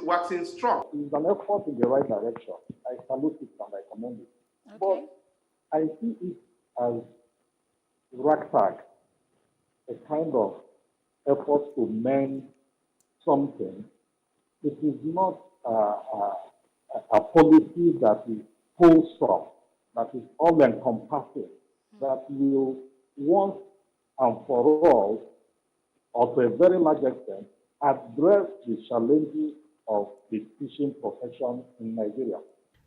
waxing strong. It's an effort in the right direction. I salute it and I commend it. Okay. But I see it as ragtag, a kind of effort to mend something. It is not a policy that is wholesome, that is all-encompassing, that will, once and for all, or to a very large extent, address the challenges of the teaching profession in Nigeria.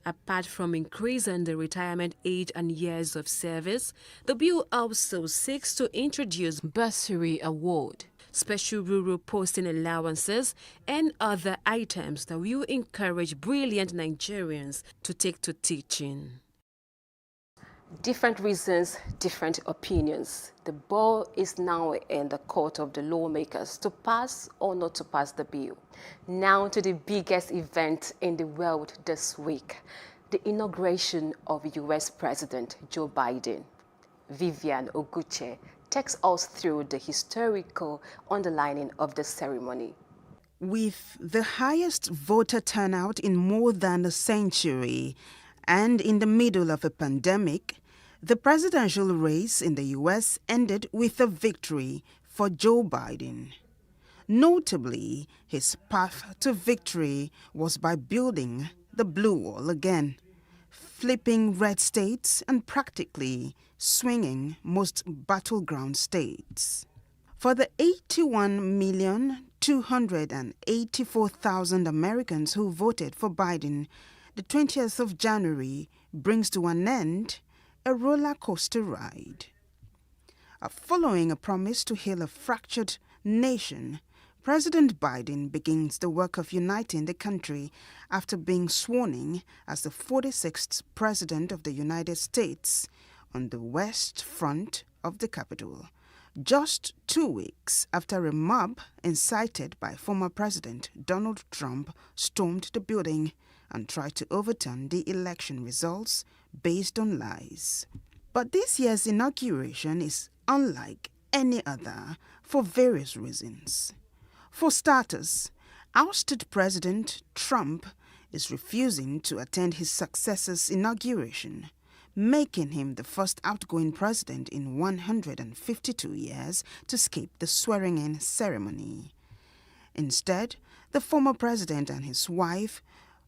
Apart from increasing the retirement age and years of service, the bill also seeks to introduce bursary award, special rural posting allowances, and other items that will encourage brilliant Nigerians to take to teaching. Different reasons, different opinions. The ball is now in the court of the lawmakers to pass or not to pass the bill. Now to the biggest event in the world this week, the inauguration of US President Joe Biden. Vivian Oguche takes us through the historical underlining of the ceremony. With the highest voter turnout in more than a century, and in the middle of a pandemic, the presidential race in the U.S. ended with a victory for Joe Biden. Notably, his path to victory was by building the blue wall again, flipping red states and practically swinging most battleground states. For the 81,284,000 Americans who voted for Biden, the 20th of January brings to an end a roller coaster ride. Following a promise to heal a fractured nation, President Biden begins the work of uniting the country after being sworn in as the 46th President of the United States on the west front of the Capitol, just 2 weeks after a mob incited by former President Donald Trump stormed the building and tried to overturn the election results based on lies. But this year's inauguration is unlike any other for various reasons. For starters, ousted President Trump is refusing to attend his successor's inauguration, making him the first outgoing president in 152 years to skip the swearing-in ceremony. Instead, the former president and his wife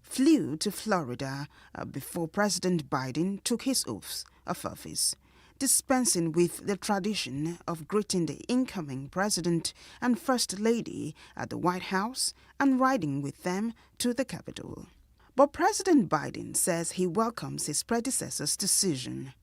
flew to Florida before President Biden took his oath of office, dispensing with the tradition of greeting the incoming president and first lady at the White House and riding with them to the Capitol. But President Biden says he welcomes his predecessor's decision.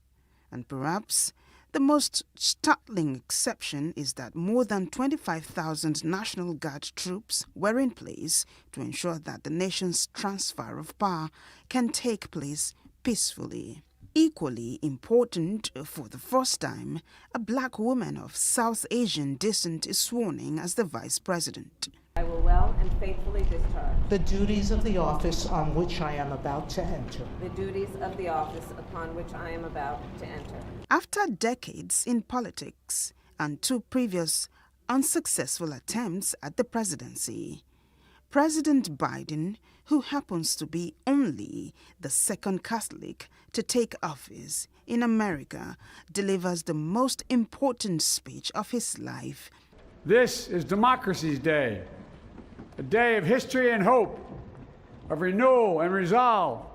And perhaps the most startling exception is that more than 25,000 National Guard troops were in place to ensure that the nation's transfer of power can take place peacefully. Equally important, for the first time, a black woman of South Asian descent is sworn in as the vice president. I will well and faithfully discharge the duties of the office on which I am about to enter. the duties of the office upon which I am about to enter. After decades in politics and 2 previous unsuccessful attempts at the presidency, President Biden, who happens to be only the second Catholic to take office in America, delivers the most important speech of his life. This is Democracy's Day, a day of history and hope, of renewal and resolve.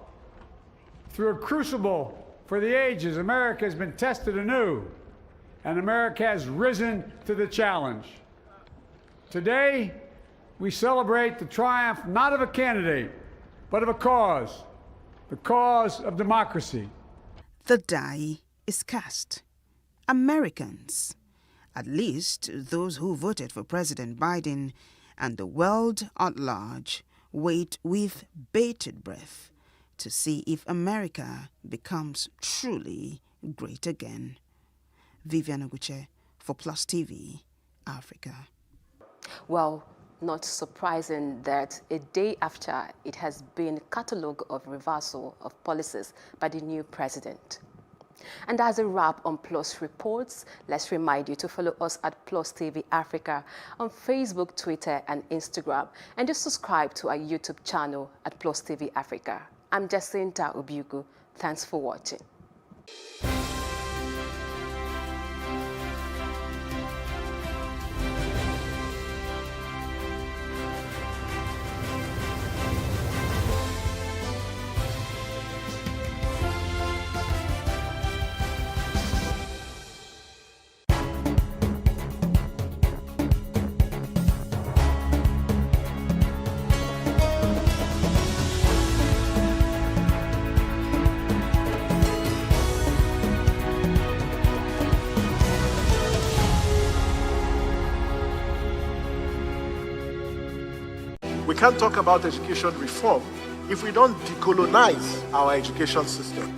Through a crucible for the ages, America has been tested anew, and America has risen to the challenge. Today, we celebrate the triumph not of a candidate, but of a cause, the cause of democracy. The die is cast. Americans, at least those who voted for President Biden, and the world at large, wait with bated breath to see if America becomes truly great again. Vivian Oguche for Plus TV, Africa. Well, not surprising that a day after it has been catalogued of reversal of policies by the new president. And as a wrap on Plus Reports, let's remind you to follow us at Plus TV Africa on Facebook, Twitter, and Instagram, and to subscribe to our YouTube channel at Plus TV Africa. I'm Jacinta Obiugu. Thanks for watching. We can't talk about education reform if we don't decolonize our education system.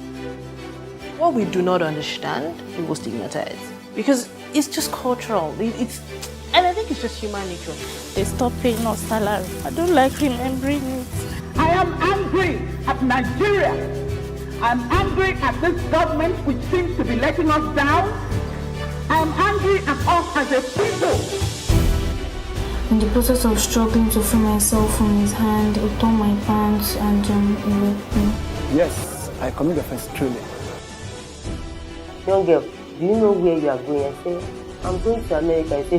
What we do not understand, we will stigmatize. Because it's just cultural. And I think it's just human nature. They stop paying us salary. I don't like remembering it. I am angry at Nigeria. I'm angry at this government which seems to be letting us down. I'm angry at us as a people. In the process of struggling to free myself from his hand, he tore my pants and he raped me. Yes, I commit the offense truly. Young girl, do you know where you are going? I say, I'm going to America. I say,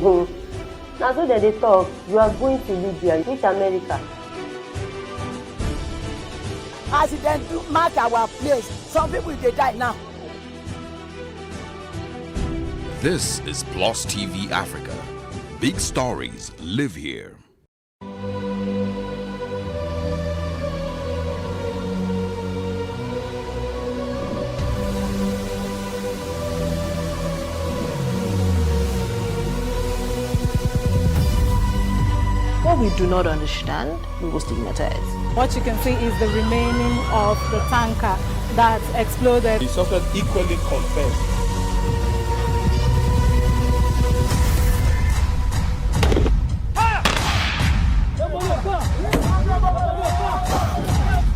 now so that they talk, you are going to Libya. Which America? As it then do mark our place, some people they die now. This is Plus TV Africa. Big stories live here. What we do not understand, we will stigmatize. What you can see is the remaining of the tanker that exploded. He suffered equally confessed.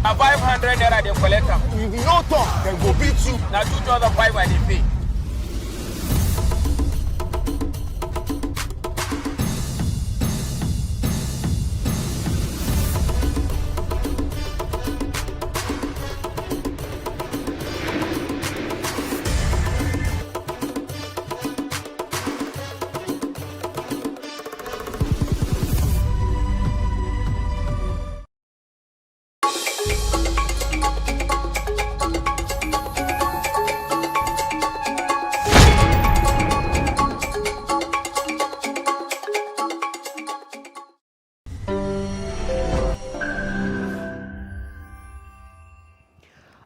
A 500 naira they collect them. If you no talk, they go beat you. Now 2,500 I dey pay.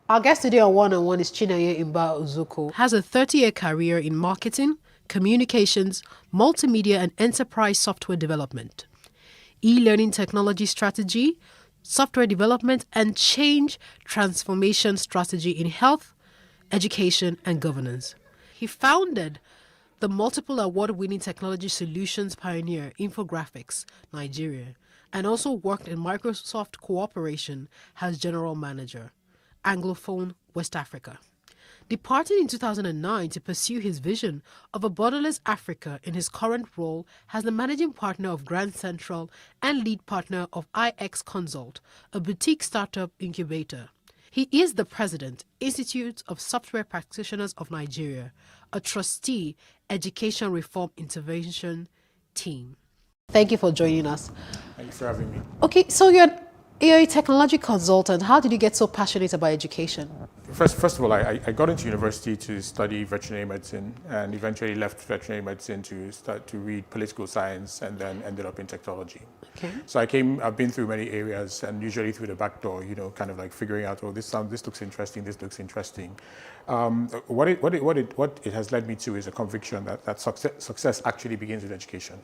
Our guest today on One-on-One is Chinenye Imba Uzuko. Has a 30-year career in marketing, communications, multimedia and enterprise software development, e-learning technology strategy, software development and change transformation strategy in health, education and governance. He founded the multiple award-winning technology solutions pioneer Infographics, Nigeria, and also worked in Microsoft Cooperation as general manager, Anglophone West Africa. Departing in 2009 to pursue his vision of a borderless Africa in his current role as the managing partner of Grand Central and lead partner of IX Consult, a boutique startup incubator. He is the president, Institute of Software Practitioners of Nigeria, a trustee, Education Reform Intervention Team. Thank you for joining us. Thanks for having me. Okay, so you're a technology consultant. How did you get so passionate about education? First of all, I got into university to study veterinary medicine and eventually left veterinary medicine to start to read political science and then ended up in technology. Okay. So I've been through many areas and usually through the back door, kind of like figuring out, oh, this looks interesting, this looks interesting. What it has led me to is a conviction that success actually begins with education.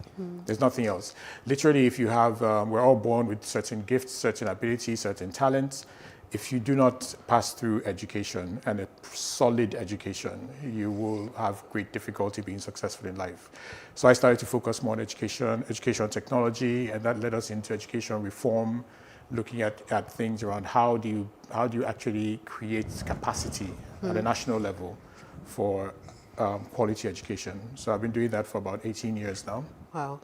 There's nothing else. Literally, if you have, we're all born with certain gifts, certain abilities, certain talents. If you do not pass through education and a solid education, you will have great difficulty being successful in life. So I started to focus more on education technology, and that led us into education reform, looking at things around how do you actually create capacity at a national level for quality education. So I've been doing that for about 18 years now. Wow.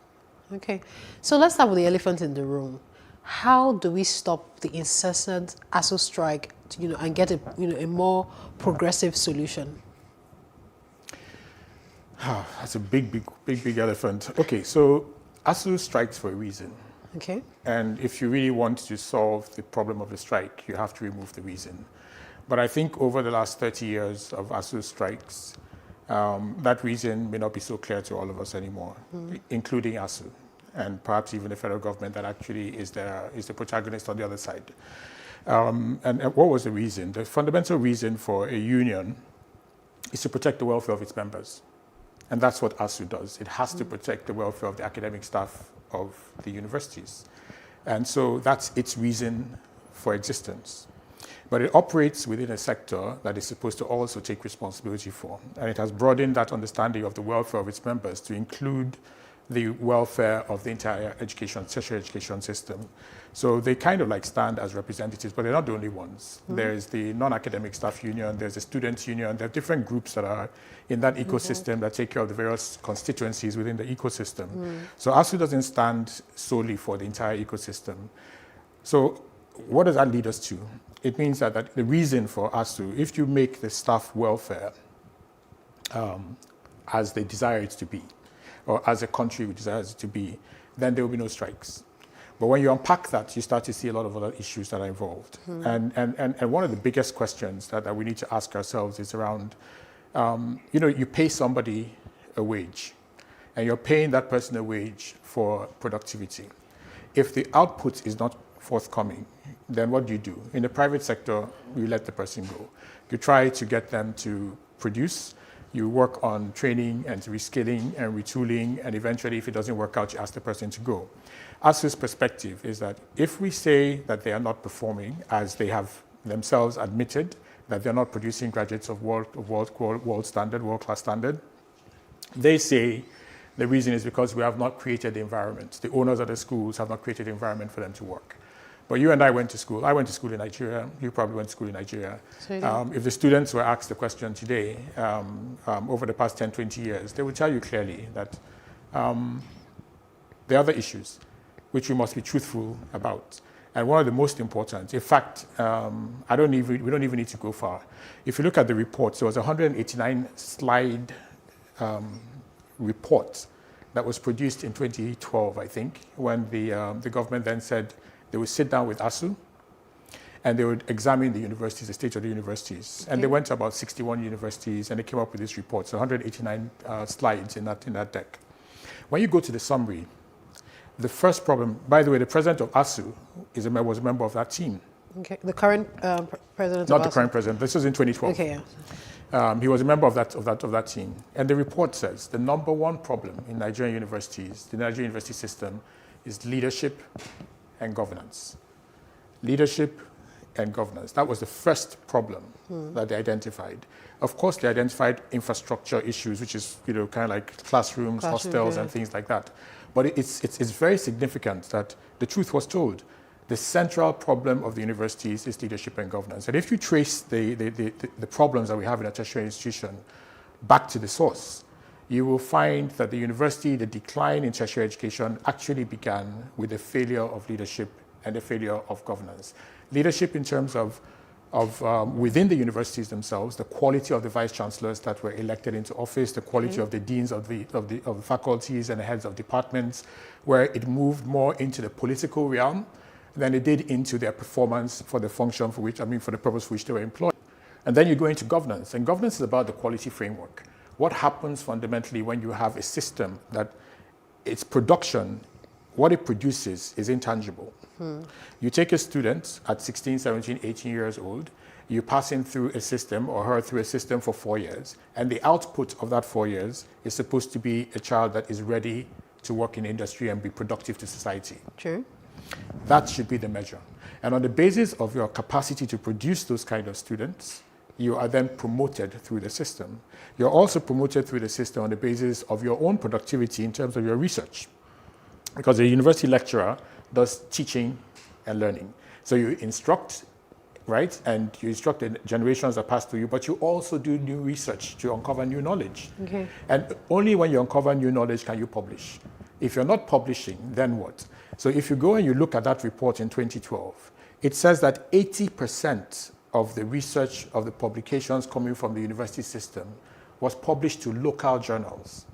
Okay. So let's start with the elephant in the room. How do we stop the incessant ASUU strike, and get a more progressive solution? That's a big elephant. Okay, so ASUU strikes for a reason. Okay. And if you really want to solve the problem of the strike, you have to remove the reason. But I think over the last 30 years of ASUU strikes, that reason may not be so clear to all of us anymore, including ASUU, and perhaps even the federal government that actually is the protagonist on the other side. And what was the reason? The fundamental reason for a union is to protect the welfare of its members. And that's what ASUU does. It has to protect the welfare of the academic staff of the universities. And so that's its reason for existence. But it operates within a sector that is supposed to also take responsibility for. And it has broadened that understanding of the welfare of its members to include the welfare of the entire tertiary education system. So they kind of like stand as representatives, but they're not the only ones. There's the non-academic staff union, there's the students union, there are different groups that are in that ecosystem that take care of the various constituencies within the ecosystem. So ASUU doesn't stand solely for the entire ecosystem. So what does that lead us to? It means that the reason for ASUU, if you make the staff welfare as they desire it to be, or as a country desires it to be, then there will be no strikes. But when you unpack that, you start to see a lot of other issues that are involved. And one of the biggest questions that we need to ask ourselves is around, you pay somebody a wage, and you're paying that person a wage for productivity. If the output is not forthcoming, then what do? In the private sector, you let the person go. You try to get them to produce. You work on training and reskilling and retooling, and eventually, if it doesn't work out, you ask the person to go. ASUU's perspective is that if we say that they are not performing, as they have themselves admitted, that they're not producing graduates of world standard, world-class standard, they say the reason is because we have not created the environment. The owners of the schools have not created the environment for them to work. But you and I went to school. I went to school in Nigeria. You probably went to school in Nigeria. If the students were asked the question today, over the past 10, 20 years, they would tell you clearly that there are other issues which we must be truthful about. And one of the most important, in fact, we don't even need to go far. If you look at the reports, there was a 189-slide report that was produced in 2012, I think, when the government then said they would sit down with ASUU and they would examine the universities, the state of the universities. Okay. And they went to about 61 universities and they came up with this report, so 189 slides in that deck. When you go to the summary, the first problem, by the way, the president of ASUU was a member of that team. Okay, the current president Not the current president, this was in 2012. Okay, yeah. He was a member of that team. And the report says the number one problem in Nigerian universities, the Nigerian university system, is leadership and governance. Leadership and governance. That was the first problem that they identified. Of course, they identified infrastructure issues, which is kind of like classrooms, hostels, and things like that. But it's very significant that the truth was told. The central problem of the universities is leadership and governance. And if you trace the problems that we have in a tertiary institution back to the source, you will find that the decline in tertiary education actually began with the failure of leadership and the failure of governance. Leadership in terms of within the universities themselves, the quality of the vice chancellors that were elected into office, the quality of the deans of the faculties and the heads of departments, where it moved more into the political realm than it did into their performance for the function for the purpose for which they were employed. And then you go into governance, and governance is about the quality framework. What happens fundamentally when you have a system that its production, what it produces is intangible. You take a student at 16, 17, 18 years old, you pass him through a system or her through a system for 4 years, and the output of that 4 years is supposed to be a child that is ready to work in industry and be productive to society. True. That should be the measure. And on the basis of your capacity to produce those kind of students, you are then promoted through the system. You're also promoted through the system on the basis of your own productivity in terms of your research. Because a university lecturer does teaching and learning. So you instruct, right? And you instruct the generations that pass through you, but you also do new research to uncover new knowledge. Okay. And only when you uncover new knowledge can you publish. If you're not publishing, then what? So if you go and you look at that report in 2012, it says that 80% of the research of the publications coming from the university system was published to local journals.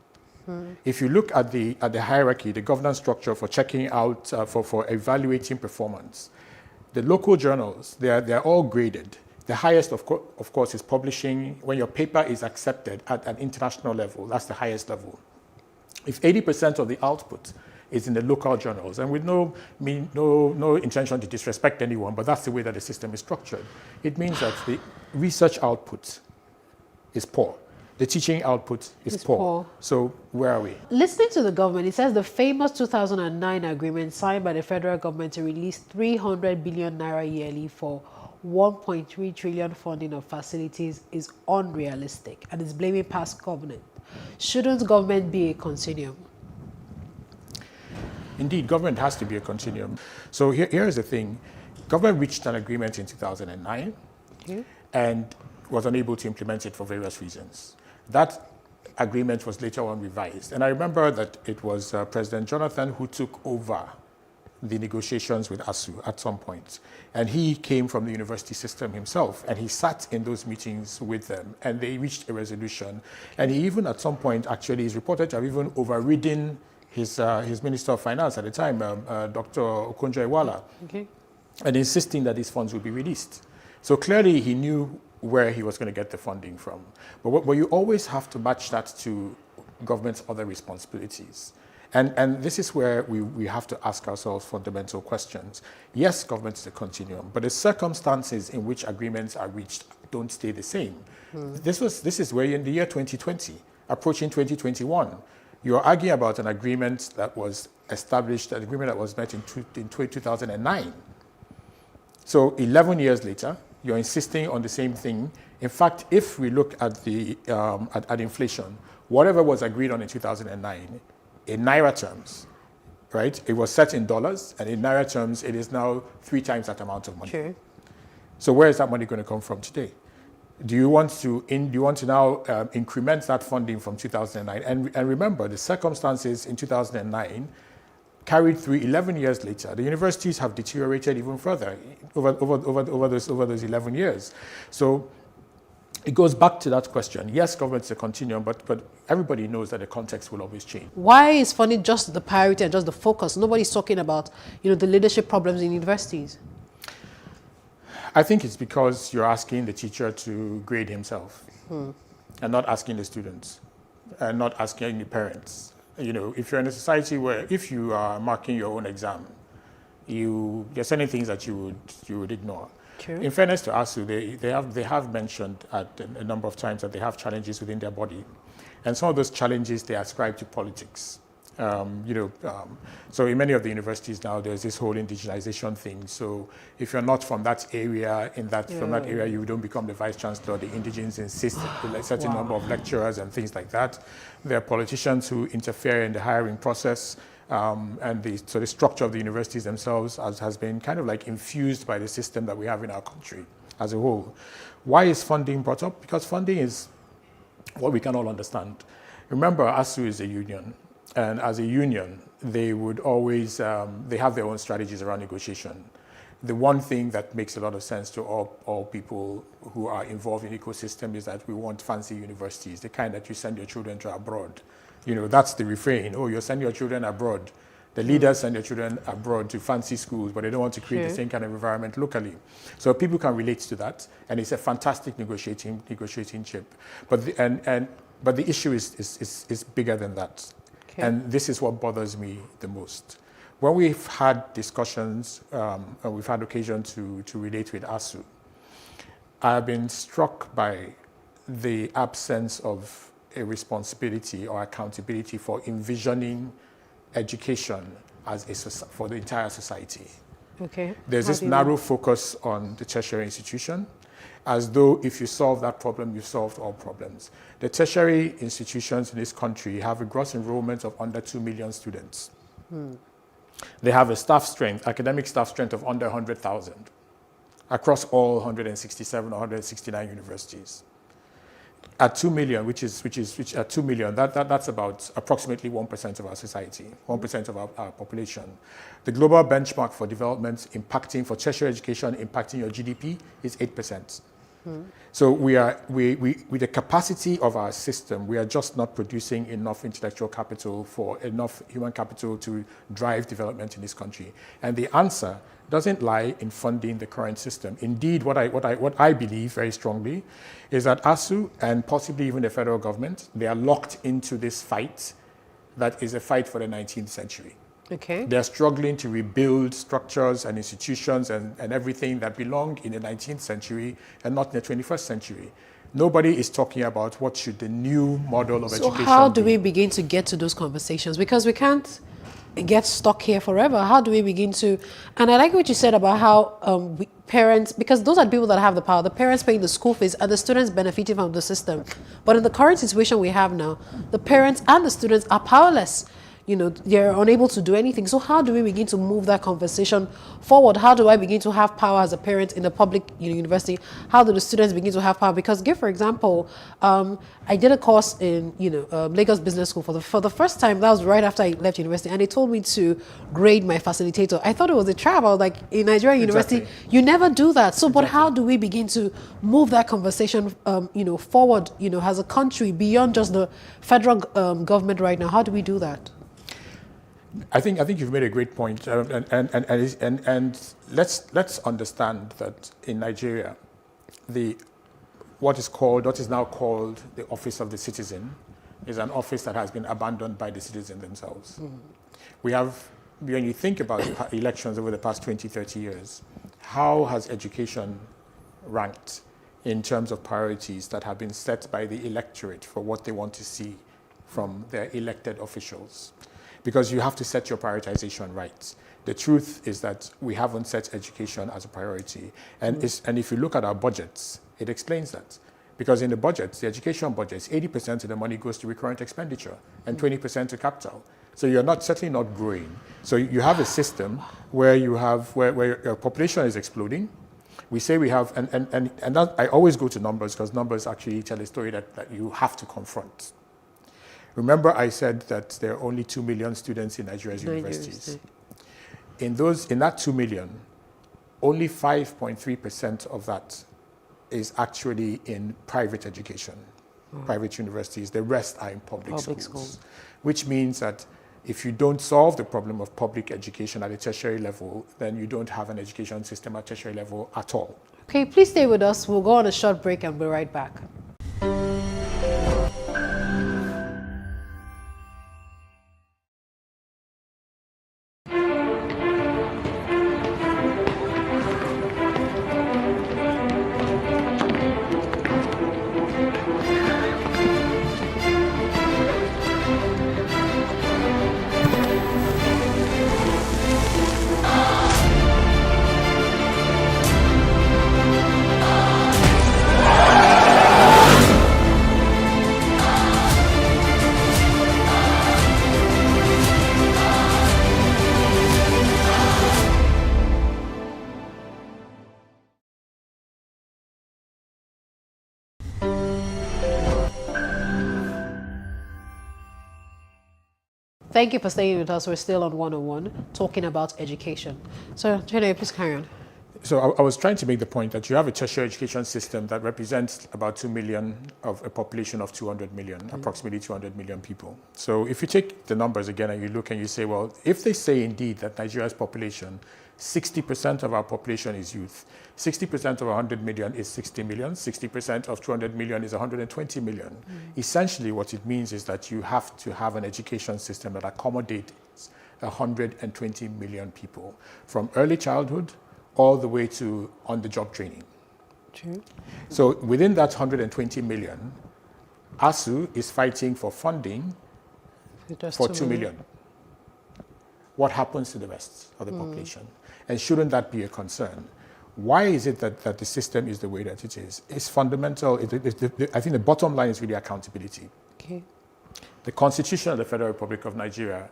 If you look at the hierarchy, the governance structure for checking out, for evaluating performance, the local journals, they're all graded. The highest, of course, is publishing when your paper is accepted at an international level. That's the highest level. If 80% of the output is in the local journals, and with no intention to disrespect anyone, but that's the way that the system is structured, it means that the research output is poor. the teaching output is poor. So where are we? Listening to the government, it says the famous 2009 agreement signed by the federal government to release 300 billion naira yearly for 1.3 trillion funding of facilities is unrealistic and is blaming past government. Shouldn't government be a continuum? Indeed, government has to be a continuum. So here is the thing. Government reached an agreement in 2009 and was unable to implement it for various reasons. That agreement was later on revised. And I remember that it was President Jonathan who took over the negotiations with ASU at some point. And he came from the university system himself, and he sat in those meetings with them, and they reached a resolution. And he even at some point actually is reported to have even overridden his Minister of Finance at the time, Dr. Okonjo-Iweala, and insisting that these funds would be released. So clearly he knew where he was going to get the funding from. But you always have to match that to government's other responsibilities. And this is where we have to ask ourselves fundamental questions. Yes, government is a continuum, but the circumstances in which agreements are reached don't stay the same. This is where in the year 2020, approaching 2021, you're arguing about an agreement that was established, an agreement that was met in 2009. So 11 years later, you're insisting on the same thing. In fact, if we look at the at inflation, whatever was agreed on in 2009, in Naira terms, right, it was set in dollars, and in Naira terms, it is now 3 times that amount of money. Sure. So where is that money going to come from today? Do you want to now increment that funding from 2009? And remember, the circumstances in 2009 carried through 11 years later. The universities have deteriorated even further over those 11 years. So it goes back to that question. Yes, government is a continuum, but everybody knows that the context will always change. Why is funding just the priority and just the focus? Nobody's talking about, the leadership problems in universities. I think it's because you're asking the teacher to grade himself and not asking the students and not asking the parents. If you're in a society where if you are marking your own exam, there's certain things that you would ignore. True. In fairness to ASU, they have mentioned at a number of times that they have challenges within their body, and some of those challenges they ascribe to politics. So in many of the universities now, there's this whole indigenization thing. So if you're not from that area, from that area, you don't become the vice chancellor. The indigenes insist on a certain number of lecturers and things like that. There are politicians who interfere in the hiring process. And the structure of the universities themselves has been kind of like infused by the system that we have in our country as a whole. Why is funding brought up? Because funding is what we can all understand. Remember, ASU is a union. And as a union, they would always, they have their own strategies around negotiation. The one thing that makes a lot of sense to all people who are involved in the ecosystem is that we want fancy universities, the kind that you send your children to abroad. That's the refrain. Oh, you're sending your children abroad. The leaders send their children abroad to fancy schools, but they don't want to create the same kind of environment locally. So people can relate to that, and it's a fantastic negotiating chip. But the issue is bigger than that. Okay. And this is what bothers me the most. When we've had discussions, and we've had occasion to relate with ASU, I've been struck by the absence of a responsibility or accountability for envisioning education for the entire society. Okay. There's this narrow focus on the tertiary institution, as though if you solve that problem, you've solved all problems. The tertiary institutions in this country have a gross enrollment of under 2 million students. They have a academic staff strength of under 100,000 across all 167 or 169 universities. At 2 million, which at 2 million, that's about approximately 1% of our society, 1% of our population. The global benchmark for development for tertiary education impacting your GDP is 8%. So with the capacity of our system, we are just not producing enough intellectual capital enough human capital to drive development in this country. And the answer doesn't lie in funding the current system. Indeed, what I believe very strongly is that ASU and possibly even the federal government, they are locked into this fight that is a fight for the 19th century. Okay. They're struggling to rebuild structures and institutions and everything that belong in the 19th century and not in the 21st century. Nobody is talking about what should the new model of education So how do be. we begin to get to those conversations? Because we can't get stuck here forever. How do we begin to, and I like what you said about how parents, because those are the people that have the power, the parents paying the school fees and the students benefiting from the system. But in the current situation we have now, the parents and the students are powerless. You know, they're unable to do anything. So how do we begin to move that conversation forward? How do I begin to have power as a parent in a public university? How do the students begin to have power? Because, give for example, I did a course in Lagos Business School for the first time. That was right after I left university, and they told me to grade my facilitator. I thought it was a trap. I was like, in Nigerian university, you never do that. So, but how do we begin to move that conversation, forward? As a country beyond just the federal government right now. How do we do that? I think you've made a great point, and let's understand that in Nigeria, what is now called the Office of the Citizen is an office that has been abandoned by the citizens themselves. We have, when you think about elections over the past 20, 30 years, how has education ranked in terms of priorities that have been set by the electorate for what they want to see from their elected officials? Because you have to set your prioritization right. The truth is that we haven't set education as a priority. And if you look at our budgets, it explains that. Because in the budgets, the education budgets, 80% of the money goes to recurrent expenditure and 20% to capital. So you're certainly not growing. So you have a system where where your population is exploding. We say we have, and that, I always go to numbers because numbers actually tell a story that you have to confront. Remember I said that there are only 2 million students in Nigeria's universities. In that 2 million, only 5.3% of that is actually in private education, private universities. The rest are in public schools. Which means that if you don't solve the problem of public education at a tertiary level, then you don't have an education system at tertiary level at all. Okay, please stay with us. We'll go on a short break and we'll be right back. Thank you for staying with us. We're still on 101, talking about education. So, Chinenye, please carry on. So I was trying to make the point that you have a tertiary education system that represents about 2 million of a population of 200 million, approximately 200 million people. So if you take the numbers again and you look and you say, well, if they say indeed that Nigeria's population, 60% of our population is youth, 60% of 100 million is 60 million, 60% of 200 million is 120 million. Essentially what it means is that you have to have an education system that accommodates 120 million people, from early childhood all the way to on-the-job training. True. So within that 120 million, ASU is fighting for funding for 2 million. What happens to the rest of the population? And shouldn't that be a concern? Why is it that the system is the way that it is? It's fundamental. I think the bottom line is really accountability. Okay. The Constitution of the Federal Republic of Nigeria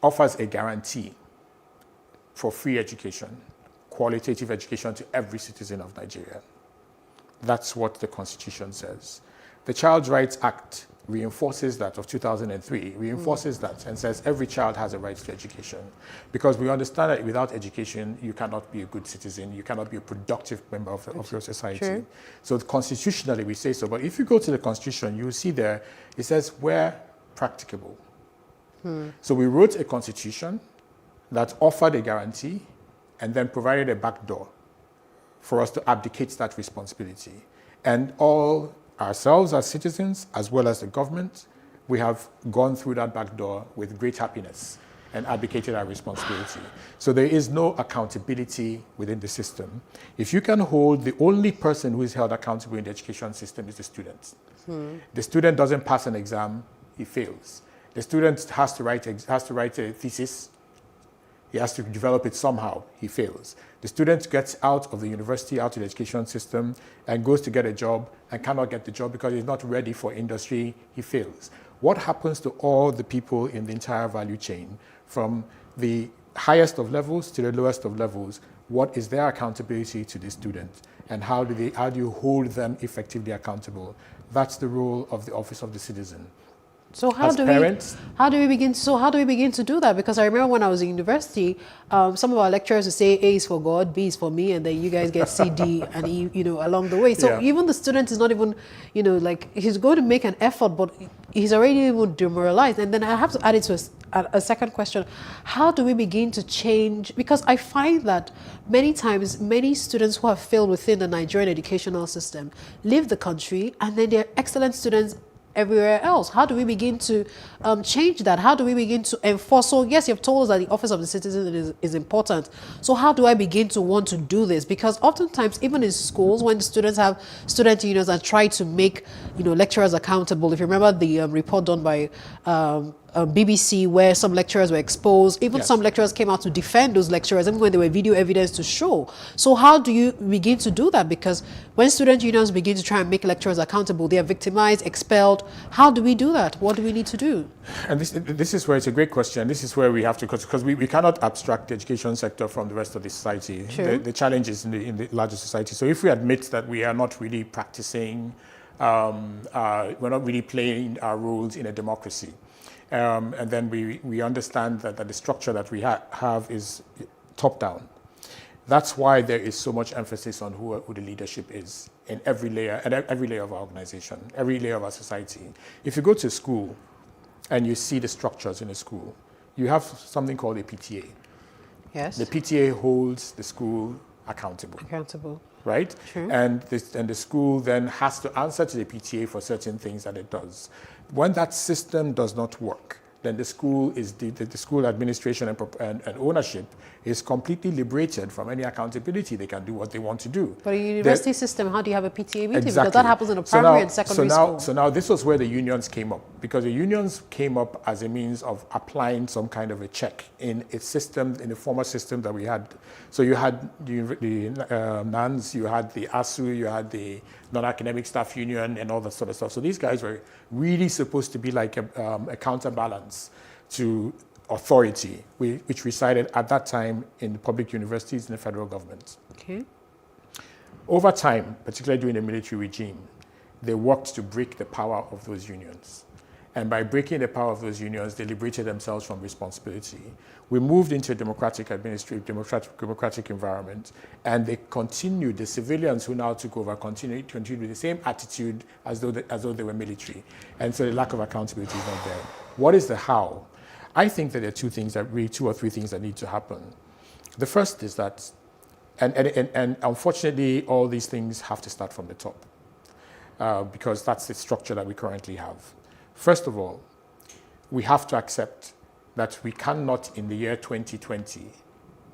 offers a guarantee for free education, qualitative education to every citizen of Nigeria. That's what the Constitution says. The Child Rights Act reinforces that, of 2003, reinforces that and says every child has a right to education. Because we understand that without education, you cannot be a good citizen, you cannot be a productive member of your society. True. So constitutionally we say so, but if you go to the Constitution, you'll see there, it says where practicable. So we wrote a constitution that offered a guarantee and then provided a backdoor for us to abdicate that responsibility. And all ourselves as citizens, as well as the government, we have gone through that backdoor with great happiness. and abdicated our responsibility. So there is no accountability within the system. If you can hold, the only person who is held accountable in the education system is the student. The student doesn't pass an exam, he fails. The student has to write a thesis, he has to develop it somehow, he fails. The student gets out of the university, out of the education system, and goes to get a job and cannot get the job because he's not ready for industry, he fails. What happens to all the people in the entire value chain, from the highest of levels to the lowest of levels? What is their accountability to the student? And how do you hold them effectively accountable? That's the role of the Office of the Citizen. So how do we begin to do that? Because I remember when I was in university, some of our lecturers would say A is for God, B is for me, and then you guys get C, D, and E, along the way. So even the student is not even, like, he's going to make an effort, but he's already even demoralized. And then I have to add it to a second question. How do we begin to change? Because I find that many times, many students who have failed within the Nigerian educational system leave the country, and then they're excellent students everywhere else. How do we begin to change that? How do we begin to enforce? So yes, you've told us that the Office of the Citizen is important. So how do I begin to want to do this? Because oftentimes, even in schools, when the students have student unions and try to make lecturers accountable, if you remember the report done by BBC, where some lecturers were exposed, even some lecturers came out to defend those lecturers, even when there were video evidence to show. So how do you begin to do that? Because when student unions begin to try and make lecturers accountable, they are victimized, expelled. How do we do that? What do we need to do? And this is where it's a great question. This is where we have to, because we cannot abstract the education sector from the rest of the society. The challenge is in the larger society. So if we admit that we are not really practicing, we're not really playing our roles in a democracy, and then we understand that the structure that we have is top-down. That's why there is so much emphasis on who the leadership is in every layer of our organization, every layer of our society. If you go to school and you see the structures in a school, you have something called a PTA. Yes. The PTA holds the school accountable. Right? True. And the school then has to answer to the PTA for certain things that it does. When that system does not work, then the school administration and ownership is completely liberated from any accountability. They can do what they want to do. But in a university system, how do you have a PTA meeting? Exactly. Because that happens in a primary and secondary school. So now this was where the unions came up, because the unions came up as a means of applying some kind of a check in a system, in the former system that we had. So you had the NANS, you had the ASU, you had the non-academic staff union and all that sort of stuff. So these guys were really supposed to be like a counterbalance to authority, which resided at that time in the public universities and the federal government. Okay. Over time, particularly during the military regime, they worked to break the power of those unions. And by breaking the power of those unions, they liberated themselves from responsibility. We moved into a democratic environment, and they continued, the civilians who now took over continued with the same attitude as though they were military. And so the lack of accountability is not there. What is the how? I think that there are two or three things that need to happen. The first is that, and unfortunately, all these things have to start from the top, because that's the structure that we currently have. First of all, we have to accept that we cannot, in the year 2020,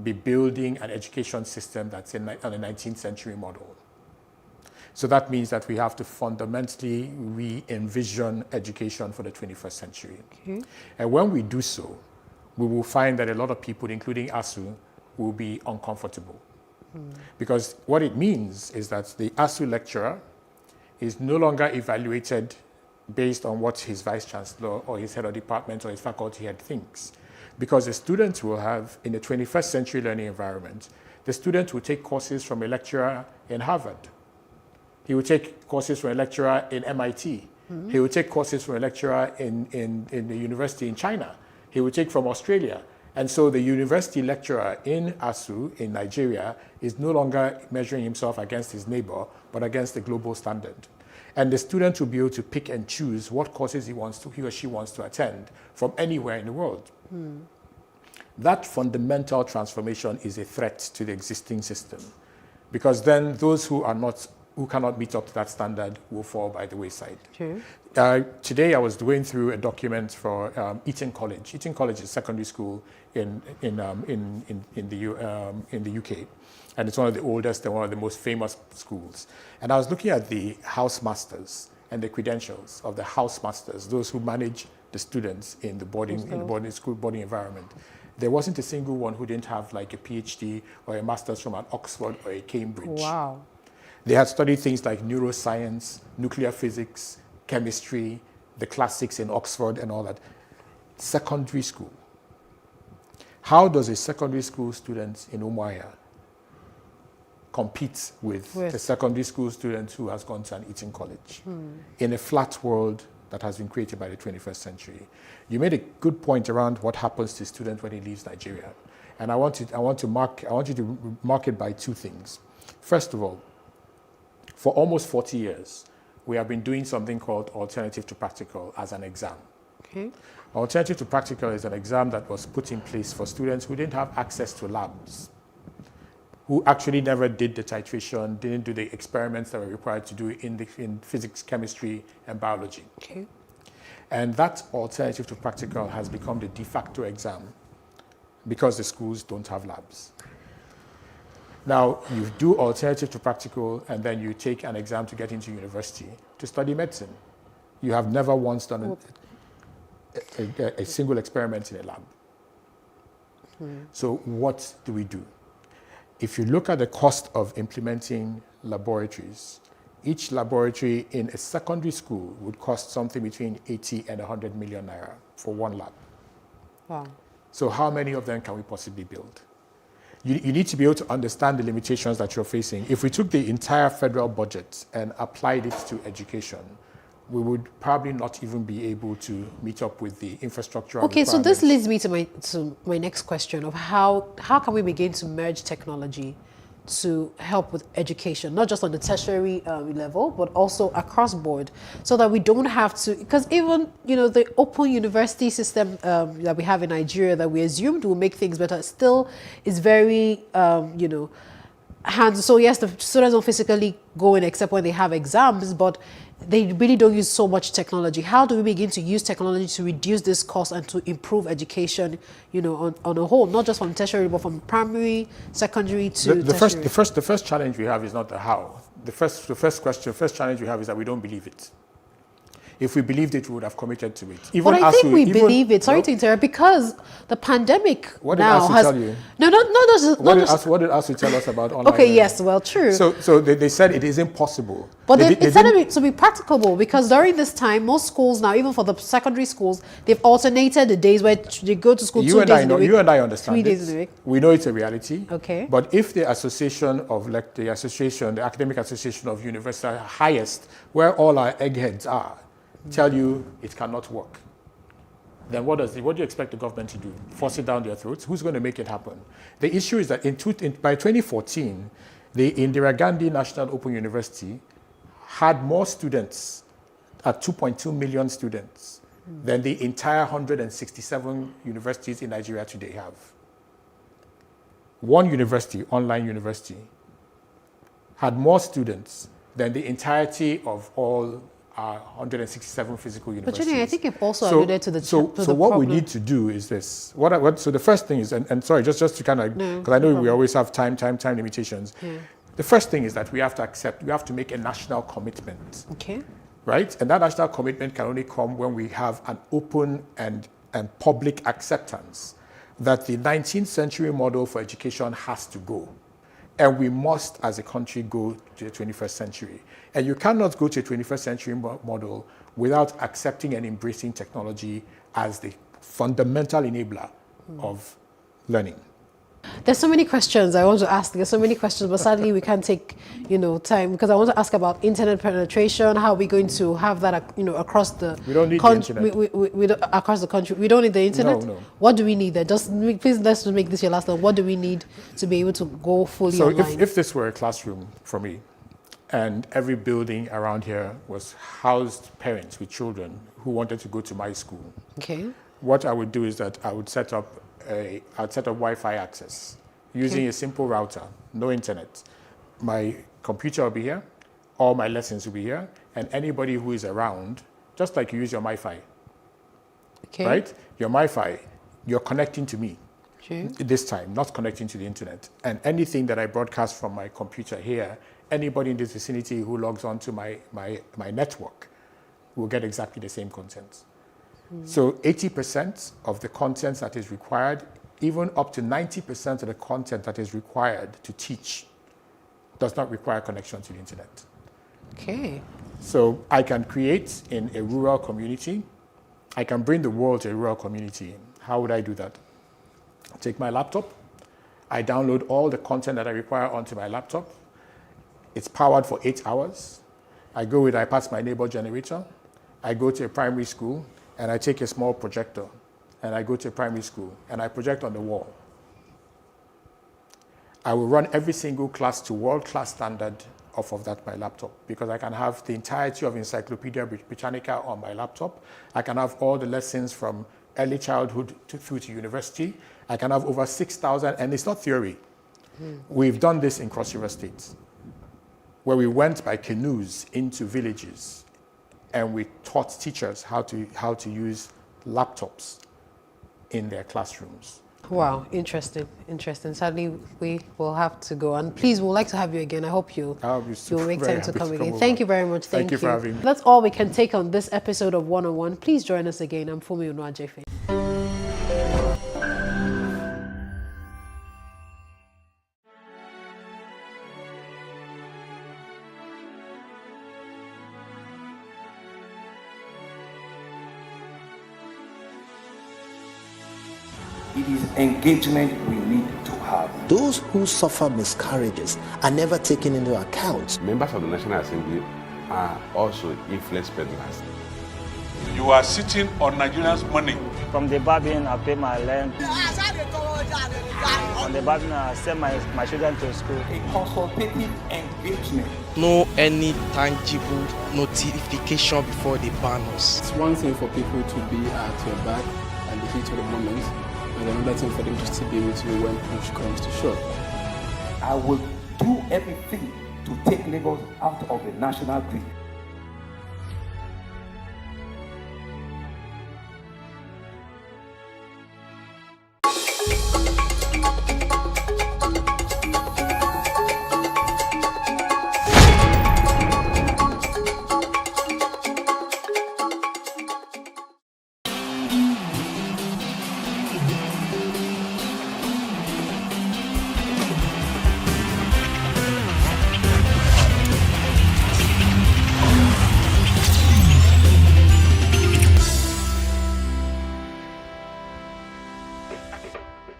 be building an education system that's on a 19th century model. So that means that we have to fundamentally re-envision education for the 21st century. Okay. And when we do so, we will find that a lot of people, including ASU, will be uncomfortable. Because what it means is that the ASU lecturer is no longer evaluated based on what his vice chancellor or his head of department or his faculty head thinks. Because the students will have, in the 21st century learning environment, the student will take courses from a lecturer in Harvard. He will take courses from a lecturer in MIT. He will take courses from a lecturer in the university in China. He will take from Australia. And so the university lecturer in ASU, in Nigeria, is no longer measuring himself against his neighbor, but against the global standard. And the student will be able to pick and choose what courses he or she wants to attend from anywhere in the world. That fundamental transformation is a threat to the existing system, because then those who are not who cannot meet up to that standard will fall by the wayside. True. Today I was going through a document for Eton College. Eton College is a secondary school in the UK, and it's one of the oldest and one of the most famous schools. And I was looking at the housemasters and the credentials of the housemasters, those who manage the students in the school boarding environment. There wasn't a single one who didn't have like a PhD or a master's from an Oxford or a Cambridge. Wow. They had studied things like neuroscience, nuclear physics, chemistry, the classics in Oxford and all that. Secondary school. How does a secondary school student in Umuahia compete with a secondary school student who has gone to an Eton College in a flat world that has been created by the 21st century? You made a good point around what happens to a student when he leaves Nigeria. And I want you to mark it by two things. First of all, for almost 40 years, we have been doing something called Alternative to Practical as an exam. Okay. Alternative to Practical is an exam that was put in place for students who didn't have access to labs, who actually never did the titration, didn't do the experiments that were required to do in physics, chemistry, and biology. Okay. And that Alternative to Practical has become the de facto exam because the schools don't have labs. Now, you do Alternative to Practical, and then you take an exam to get into university to study medicine. You have never once done a single experiment in a lab. So what do we do? If you look at the cost of implementing laboratories, each laboratory in a secondary school would cost something between 80 and 100 million naira for one lab. Wow. So how many of them can we possibly build? You need to be able to understand the limitations that you're facing. If we took the entire federal budget and applied it to education, we would probably not even be able to meet up with the infrastructure. Okay, so this leads me to my next question of how can we begin to merge technology to help with education, not just on the tertiary level, but also across board, so that we don't have to, because even, the open university system that we have in Nigeria that we assumed will make things better still is very, hands. So yes, the students don't physically go in except when they have exams, but they really don't use so much technology. How do we begin to use technology to reduce this cost and to improve education, on a whole, not just from tertiary, but from primary, secondary to tertiary? The first challenge we have is not the how. The first challenge we have is that we don't believe it. If we believed it, we would have committed to it. But I think we believe it. Sorry to interrupt, because the pandemic what did now has... tell you? What did ASU tell us about online Okay, learning? yes, well, true. So they said it is impossible. But it said to be practicable, because during this time, most schools now, even for the secondary schools, they've alternated the days where they go to school 2 days in a week. You and I understand 3 days in a week. We know it's a reality. Okay. But if the the Academic Association of Universities, highest, where all our eggheads are, tell you it cannot work, then what do you expect the government to do? Force it down their throats? Who's going to make it happen? The issue is that by 2014, the Indira Gandhi National Open University had more students, at 2.2 million students, than the entire 167 universities in Nigeria today have. One university, online university, had more students than the entirety of all 167 physical universities. But I think you've also alluded to the problem. So what we need to do is this. So the first thing is, and sorry, just to kind of, because I know we always have time limitations. Yeah. The first thing is that we have to make a national commitment. Okay. Right? And that national commitment can only come when we have an open and public acceptance that the 19th century model for education has to go. And we must, as a country, go to the 21st century. And you cannot go to a 21st century model without accepting and embracing technology as the fundamental enabler of learning. There's so many questions I want to ask. There's so many questions, but sadly we can't take, time, because I want to ask about internet penetration. How are we going to have that, across the We don't need the internet. We don't, across the country. We don't need the internet? No. What do we need then? Please, let's make this your last one. What do we need to be able to go fully online? So if this were a classroom for me, and every building around here was housed parents with children who wanted to go to my school, okay, what I would do is that I would set up Wi-Fi access using a simple router, no internet. My computer will be here, all my lessons will be here, and anybody who is around, just like you use your MiFi, right? Your MiFi, you're connecting to me this time, not connecting to the internet. And anything that I broadcast from my computer here, anybody in this vicinity who logs on to my network will get exactly the same content. So 80% of the content that is required, even up to 90% of the content that is required to teach, does not require connection to the internet. Okay. So I can create in a rural community. I can bring the world to a rural community. How would I do that? Take my laptop. I download all the content that I require onto my laptop. It's powered for 8 hours. I pass my neighbor generator. I go to a primary school, and I take a small projector, and I go to a primary school, and I project on the wall. I will run every single class to world-class standard off of that my laptop, because I can have the entirety of Encyclopedia Britannica on my laptop. I can have all the lessons from early childhood through to university. I can have over 6,000, and it's not theory. We've done this in Cross River State, where we went by canoes into villages, and we taught teachers how to use laptops in their classrooms. Wow, interesting. Sadly, we will have to go. And please, we'd like to have you again. I hope you'll make time to come again. Thank you very much. Thank you for having me. That's all we can take on this episode of 101. Please join us again. I'm Fumi Unuajefe. It is engagement we need to have. Those who suffer miscarriages are never taken into account. Members of the National Assembly are also influence peddlers. You are sitting on Nigerians' money. From the barbing, I pay my rent. From the barbing, I send my children to school. A consultative engagement. No any tangible notification before they ban us. It's one thing for people to be at your back at the heat of the moment, and another thing for them to still be with you when push comes to shove. I will do everything to take Lagos out of the national grid.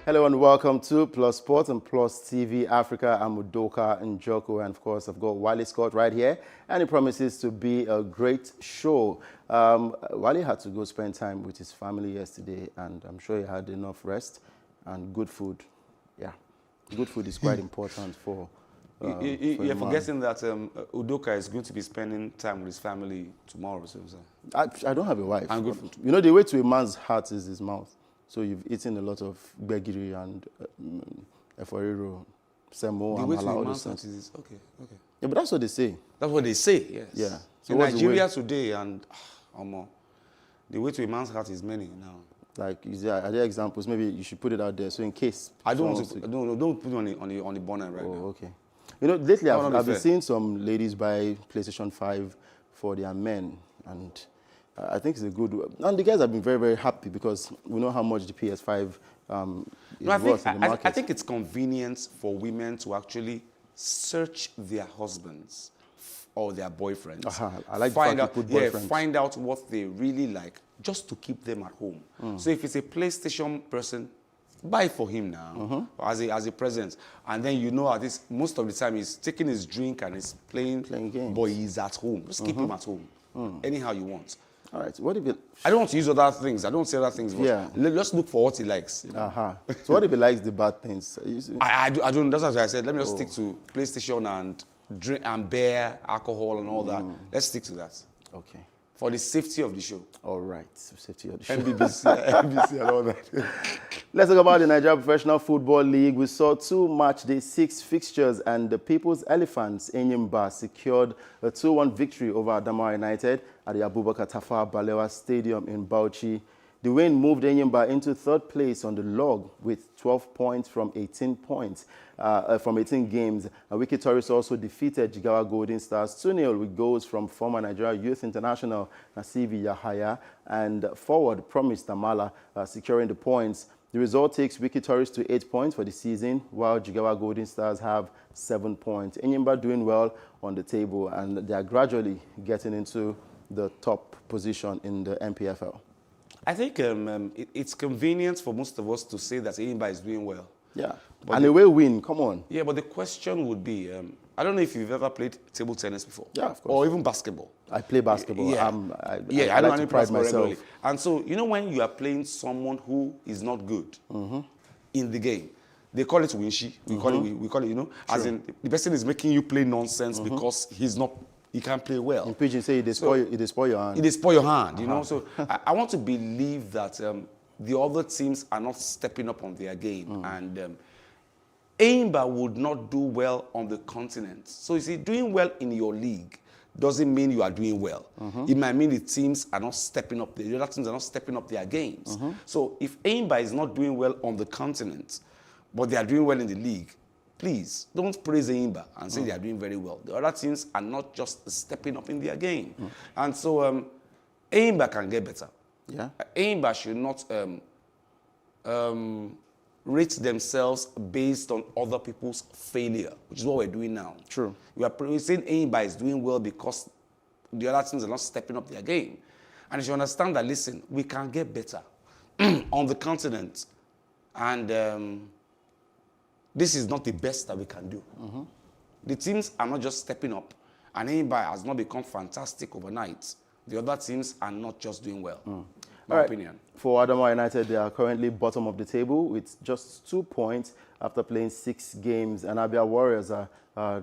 Hello and welcome to Plus Sports and Plus TV Africa. I'm Udoka Njoku, and of course I've got Wale Scott right here, and it promises to be a great show. Wale had to go spend time with his family yesterday, and I'm sure he had enough rest and good food. Yeah, good food is quite important for you're forgetting that Udoka is going to be spending time with his family tomorrow. So. I don't have a wife. And good food. You know, the way to a man's heart is his mouth. So you've eaten a lot of gbegiri and eforiro, semo, the way to amala, a man's heart is okay. Yeah, but that's what they say. That's what they say, yes. Yeah. So in Nigeria today, and the way to a man's heart is many now. Like, are there examples? Maybe you should put it out there, so in case. I don't want to. Don't put it on the bonnet right now. Okay. You know, lately I've been seeing some ladies buy PlayStation 5 for their men, and I think it's a good one. And the guys have been very, very happy because we know how much the PS5 is worth in the market. I think it's convenient for women to actually search their husbands or their boyfriends. I like find out what they really like, just to keep them at home. So if it's a PlayStation person, buy for him now as a present, and then you know at this most of the time he's taking his drink and he's playing games, but he's at home. Just keep him at home, anyhow you want. All right. What if it? I don't want to use other things. I don't say other things. Yeah. Let's look for what he likes. You know? So what if he likes the bad things? I don't. That's what I said. Let me just stick to PlayStation and drink and beer, alcohol, and all that. Let's stick to that. Okay. for the safety of the show. All right, safety of the show. NBC and all that. Let's talk about the Nigeria Professional Football League. We saw 2 match-day 6 fixtures, and the People's Elephants, Enyimba, secured a 2-1 victory over Adamawa United at the Abubakar Tafawa Balewa Stadium in Bauchi. The win moved Enyimba into 3rd place on the log with 12 points from 18 games. Wiki Tourists also defeated Jigawa Golden Stars 2-0 with goals from former Nigeria Youth International Nasivi Yahaya and forward Promise Tamala securing the points. The result takes Wiki Tourists to 8 points for the season, while Jigawa Golden Stars have 7 points. Enyimba doing well on the table, and they are gradually getting into the top position in the MPFL. I think it's convenient for most of us to say that Enyimba is doing well. Yeah, and a way win, come on. Yeah, but the question would be, I don't know if you've ever played table tennis before. Yeah, of course. Or even basketball. I play basketball. Yeah, I like to pride myself. Regularly. And so, you know, when you are playing someone who is not good in the game, they call it winshi. We call it, you know, as in the person is making you play nonsense because he can't play well. In pidgin, say it spoil your hand. It spoil your hand, you know. So I want to believe that the other teams are not stepping up on their game. And Enyimba would not do well on the continent. So you see, doing well in your league doesn't mean you are doing well. It might mean the teams are not stepping up. The other teams are not stepping up their games. So if Enyimba is not doing well on the continent, but they are doing well in the league, please don't praise Enyimba and say they are doing very well. The other teams are not just stepping up in their game. And so Enyimba can get better. Yeah. Enyimba should not rate themselves based on other people's failure, which is what we're doing now. True. We are saying Enyimba is doing well because the other teams are not stepping up their game. And you should understand that, listen, we can get better on the continent. And this is not the best that we can do. The teams are not just stepping up. And Enyimba has not become fantastic overnight. The other teams are not just doing well. My opinion. For Adamawa United, they are currently bottom of the table with just 2 points after playing 6 games. And Abia Warriors are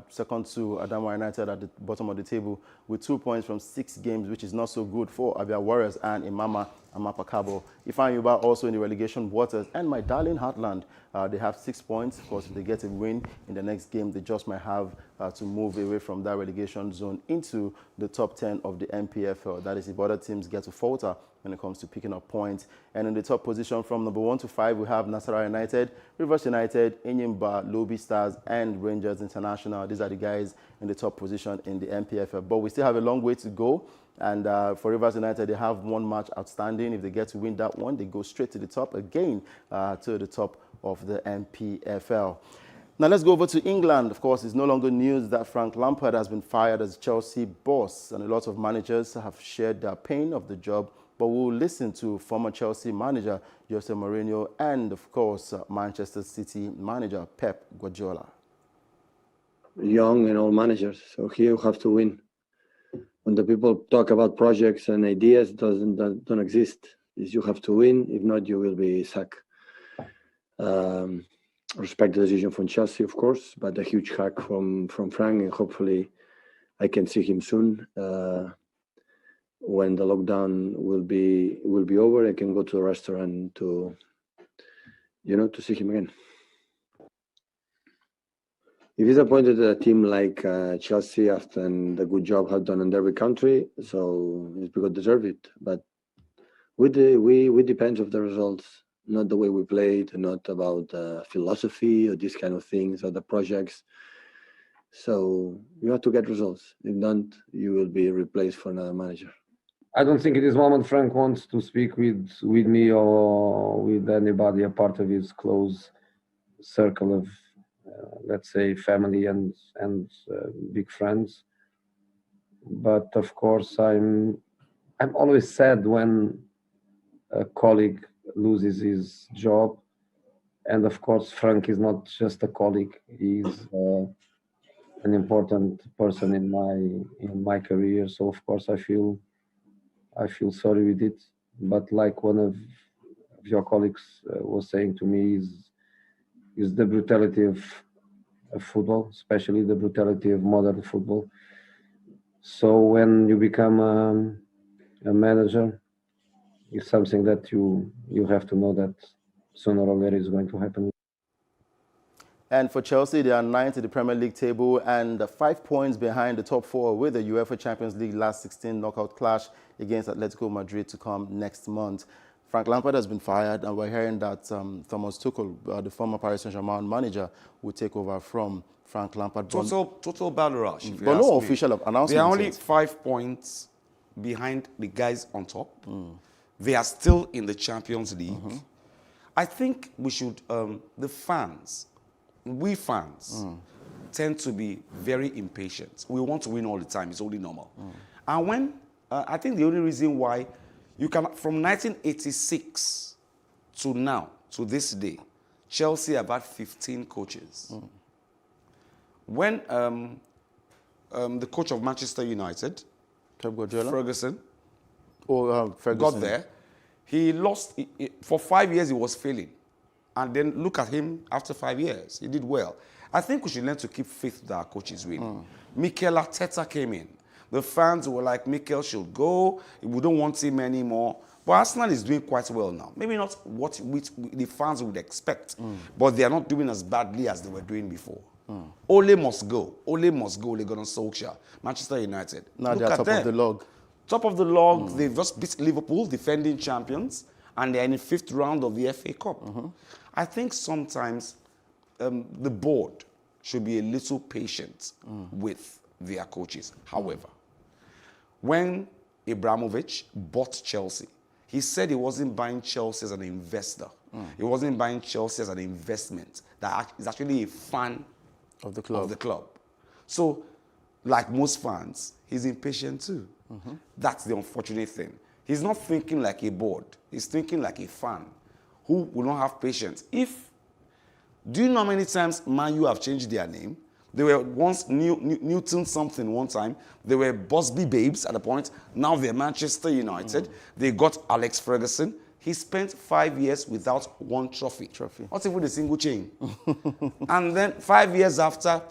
second to Adamawa United at the bottom of the table with 2 points from 6 games, which is not so good for Abia Warriors and Imama Amapakabo. Ifeanyi Uba also in the relegation waters. And my darling Heartland, they have 6 points. Of course, if they get a win in the next game, they just might have to move away from that relegation zone into the top 10 of the MPFL. That is if other teams get to falter when it comes to picking up points. And in the top position from number 1 to 5, we have Nasarawa United, Rivers United, Enyimba, Lobi Stars, and Rangers International. These are the guys in the top position in the MPFL. But we still have a long way to go. And for Rivers United, they have 1 match outstanding. If they get to win that one, they go straight to the top again, to the top of the MPFL. Now let's go over to England. Of course, it's no longer news that Frank Lampard has been fired as Chelsea boss, and a lot of managers have shared their pain of the job. But we'll listen to former Chelsea manager Jose Mourinho and, of course, Manchester City manager Pep Guardiola. Young and old managers, so here you have to win. When the people talk about projects and ideas, don't exist. You have to win. If not, you will be sacked. Respect the decision from Chelsea, of course, but a huge hack from Frank, and hopefully I can see him soon. When the lockdown will be over, I can go to a restaurant to see him again. If he's appointed a team like Chelsea after the good job have done in every country, so it's because they deserve it. But we depend on the results, not the way we played, not about philosophy or these kind of things or the projects. So you have to get results. If not, you will be replaced for another manager. I don't think at this moment Frank wants to speak with me or with anybody, a part of his close circle of, let's say, family and big friends. But of course, I'm always sad when a colleague loses his job, and of course, Frank is not just a colleague; he's an important person in my career. So of course, I feel sorry with it, but like one of your colleagues was saying to me, is the brutality of football, especially the brutality of modern football. So when you become a manager is something that you have to know that sooner or later is going to happen. And for Chelsea, they are 9th in the Premier League table and 5 points behind the top 4 with the UEFA Champions League last 16 knockout clash against Atletico Madrid to come next month. Frank Lampard has been fired, and we're hearing that Thomas Tuchel, the former Paris Saint-Germain manager, will take over from Frank Lampard. Total battle rush. But no official announcement. They are only 5 points behind the guys on top. They are still in the Champions League. I think we should, the fans, we fans tend to be very impatient. We want to win all the time. It's only normal. And when, I think the only reason why you can, from 1986 to now, to this day, Chelsea have had 15 coaches. When the coach of Manchester United, Ferguson, got there, he lost, for 5 years he was failing. And then look at him after 5 years. He did well. I think we should learn to keep faith that our coaches win. Mikel Arteta came in. The fans were like, Mikel should go. We don't want him anymore. But Arsenal is doing quite well now. Maybe not what the fans would expect, but they are not doing as badly as they were doing before. Ole must go. Ole must go. Ole Gunnar Solskjaer. Manchester United. Now they're top of the log. Top of the log. They've just beat Liverpool, defending champions, and they're in the 5th round of the FA Cup. I think sometimes the board should be a little patient with their coaches. However, when Abramovich bought Chelsea, he said he wasn't buying Chelsea as an investor. He wasn't buying Chelsea as an investment. That is actually a fan of the club. So, like most fans, he's impatient too. That's the unfortunate thing. He's not thinking like a board. He's thinking like a fan who will not have patience. Do you know how many times Man U have changed their name? They were once Newton something one time. They were Busby Babes at a point. Now they're Manchester United. They got Alex Ferguson. He spent 5 years without one trophy. Not even a single chain. And then 5 years after,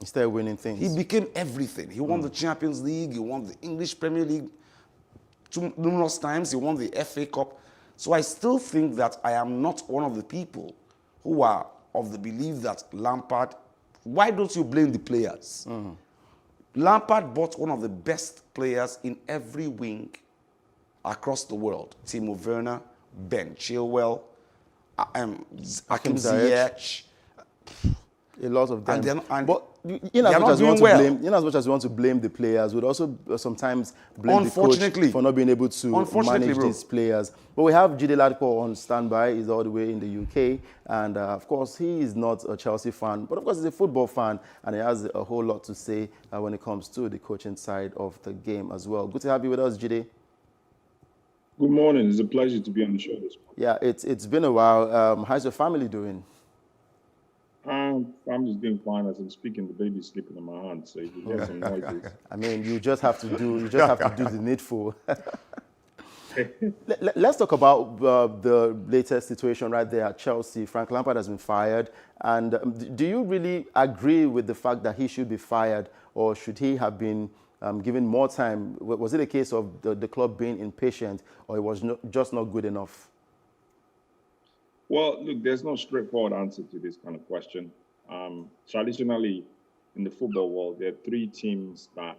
he started winning things. He became everything. He won the Champions League. He won the English Premier League numerous times. He won the FA Cup. So I still think that I am not one of the people who are of the belief that Lampard, why don't you blame the players? Lampard bought one of the best players in every wing across the world. Timo Werner, Ben Chilwell, Hakim Ziyech. A lot of them. But in as much as you want to blame the players, would also sometimes blame the coach for not being able to manage these players. But we have Jide Ladipo on standby. He's all the way in the UK. And of course, he is not a Chelsea fan. But of course, he's a football fan. And he has a whole lot to say when it comes to the coaching side of the game as well. Good to have you with us, Jide. Good morning. It's a pleasure to be on the show this morning. Yeah, it's been a while. How's your family doing? Family's doing fine as I'm speaking. The baby's sleeping in my hand, so you can hear some noises. I mean, you just have to do the needful. Let's talk about the latest situation right there at Chelsea. Frank Lampard has been fired, and do you really agree with the fact that he should be fired, or should he have been given more time? Was it a case of the club being impatient, or it was just not good enough? Well, look, there's no straightforward answer to this kind of question. Traditionally, in the football world, there are 3 teams that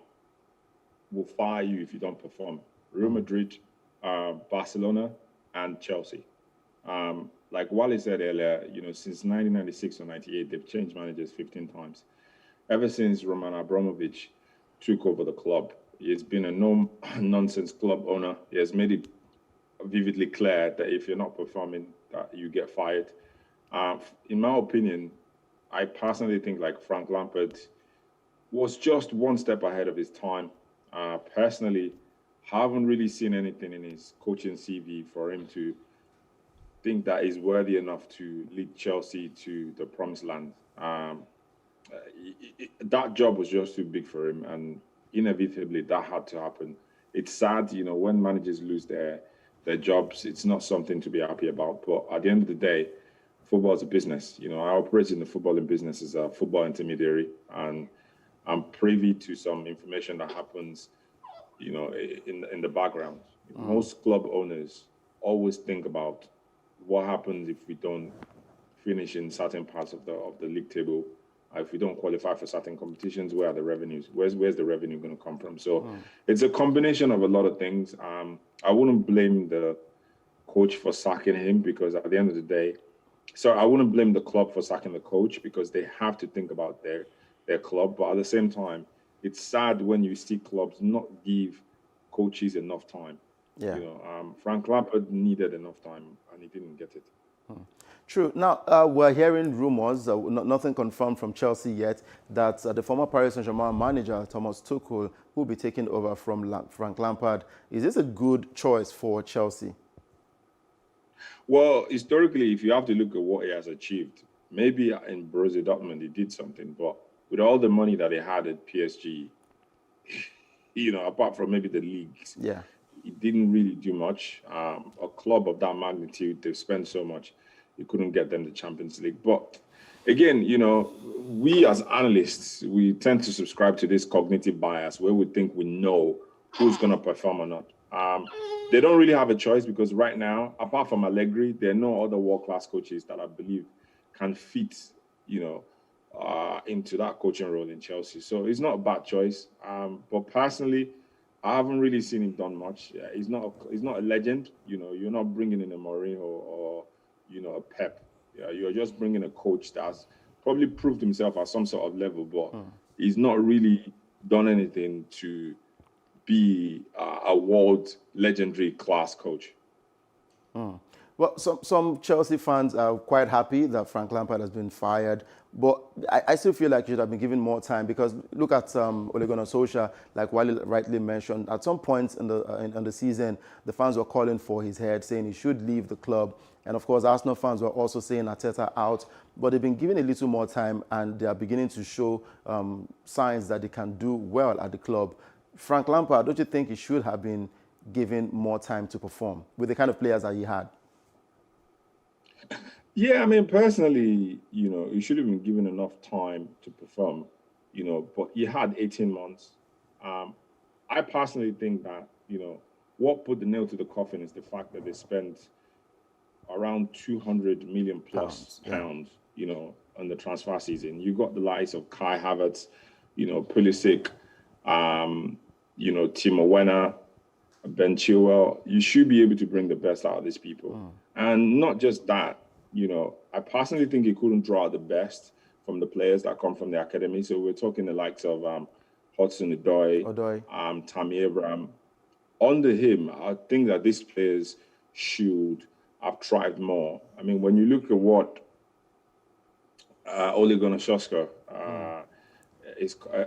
will fire you if you don't perform. Real Madrid, Barcelona, and Chelsea. Like Wally said earlier, since 1996 or 98, they've changed managers 15 times. Ever since Roman Abramovich took over the club, he's been a no-nonsense club owner. He has made it vividly clear that if you're not performing, that you get fired. In my opinion, I personally think like Frank Lampard was just one step ahead of his time. Personally, haven't really seen anything in his coaching CV for him to think that he's worthy enough to lead Chelsea to the promised land. That job was just too big for him, and inevitably that had to happen. It's sad, when managers lose their jobs, it's not something to be happy about. But at the end of the day, football is a business. I operate in the footballing business as a football intermediary, and I'm privy to some information that happens you know, in the background. Most club owners always think about what happens if we don't finish in certain parts of the league table. If we don't qualify for certain competitions, where are the revenues? Where's the revenue going to come from? So it's a combination of a lot of things. I wouldn't blame the coach for sacking him, because at the end of the day, I wouldn't blame the club for sacking the coach, because they have to think about their club. But at the same time, it's sad when you see clubs not give coaches enough time. Yeah. You know, Frank Lampard needed enough time and he didn't get it. True. Now, we're hearing rumors, nothing confirmed from Chelsea yet, that the former Paris Saint-Germain manager, Thomas Tuchel, will be taking over from Frank Lampard. Is this a good choice for Chelsea? Well, historically, if you have to look at what he has achieved, maybe in Borussia Dortmund he did something, but with all the money that he had at PSG, you know, apart from maybe the leagues, he didn't really do much. A club of that magnitude, they've spent so much, you couldn't get them the Champions League. But again, you know, we as analysts, we tend to subscribe to this cognitive bias where we think we know who's going to perform or not. They don't really have a choice, because right now, apart from Allegri, there are no other world-class coaches that I believe can fit, you know, into that coaching role in Chelsea. So it's not a bad choice. But personally, I haven't really seen him done much. He's not a legend. You know, you're not bringing in a Mourinho or you know, a Pep. You're just bringing a coach that's probably proved himself at some sort of level, but he's not really done anything to be a world legendary class coach. Well, some Chelsea fans are quite happy that Frank Lampard has been fired, but I still feel like he should have been given more time, because look at Ole Gunnar Solskjaer, like Wally rightly mentioned, at some point in the season, the fans were calling for his head, saying he should leave the club. And of course, Arsenal fans were also saying Arteta out, but they've been given a little more time and they are beginning to show signs that they can do well at the club. Frank Lampard, don't you think he should have been given more time to perform with the kind of players that he had? Yeah, I mean, personally, you know, he should have been given enough time to perform, you know, but he had 18 months. I personally think that, you know, what put the nail to the coffin is the fact that they spent around 200 million plus pounds, you know, on the transfer season. You got the likes of Kai Havertz, you know, Pulisic, you know, Timo Werner, Ben Chilwell. You should be able to bring the best out of these people. And not just that, you know, I personally think he couldn't draw out the best from the players that come from the academy. So we're talking the likes of Hudson-Odoi, Tammy Abraham. Under him, I think that these players should have tried more. I mean, when you look at what Ole Gunnar Solskjaer,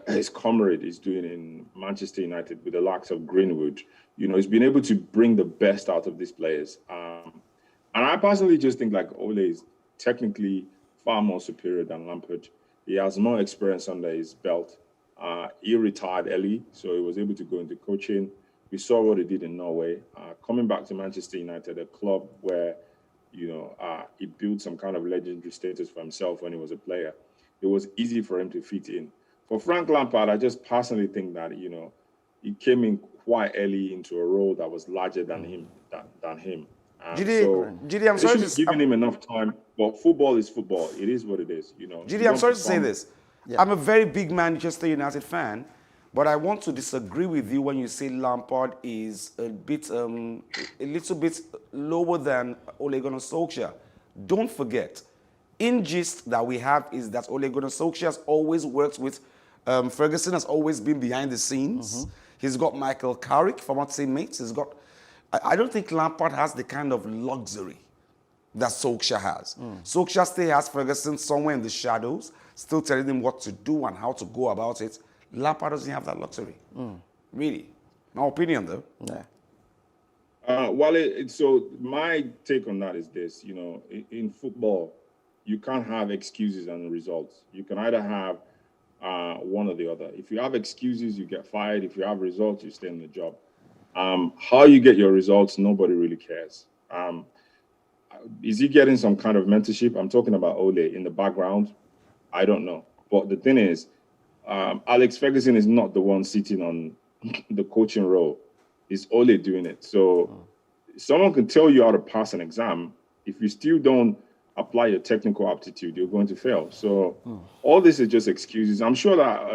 his comrade is doing in Manchester United with the likes of Greenwood, you know, he's been able to bring the best out of these players. And I personally just think like Ole is technically far more superior than Lampard. He has more experience under his belt. He retired early, so he was able to go into coaching. We saw what he did in Norway. Coming back to Manchester United, a club where, you know, he built some kind of legendary status for himself when he was a player. It was easy for him to fit in. For Frank Lampard, I just personally think that, you know, he came in quite early into a role that was larger than him. GD, I'm sorry to giving him enough time, but football is football. It is what it is, you know. GD, I'm sorry to say this. I'm a very big Manchester United fan, but I want to disagree with you when you say Lampard is a little bit lower than Ole Gunnar Solskjaer. Don't forget, in gist that we have is that Ole Gunnar Solskjaer has always worked with Ferguson, has always been behind the scenes. He's got Michael Carrick, former teammates. He's got. I don't think Lampard has the kind of luxury that Solskjaer has. Solskjaer still has Ferguson somewhere in the shadows, still telling him what to do and how to go about it. Lampard doesn't have that luxury. Really. My opinion, though. Yeah. So my take on that is this, you know, in football, you can't have excuses and results. You can either have one or the other. If you have excuses, you get fired. If you have results, you stay in the job. How you get your results, nobody really cares. Is he getting some kind of mentorship? I'm talking about Ole in the background. I don't know. But the thing is, Alex Ferguson is not the one sitting on the coaching role. It's Ole doing it. So someone can tell you how to pass an exam. If you still don't apply your technical aptitude, you're going to fail. So all this is just excuses. I'm sure that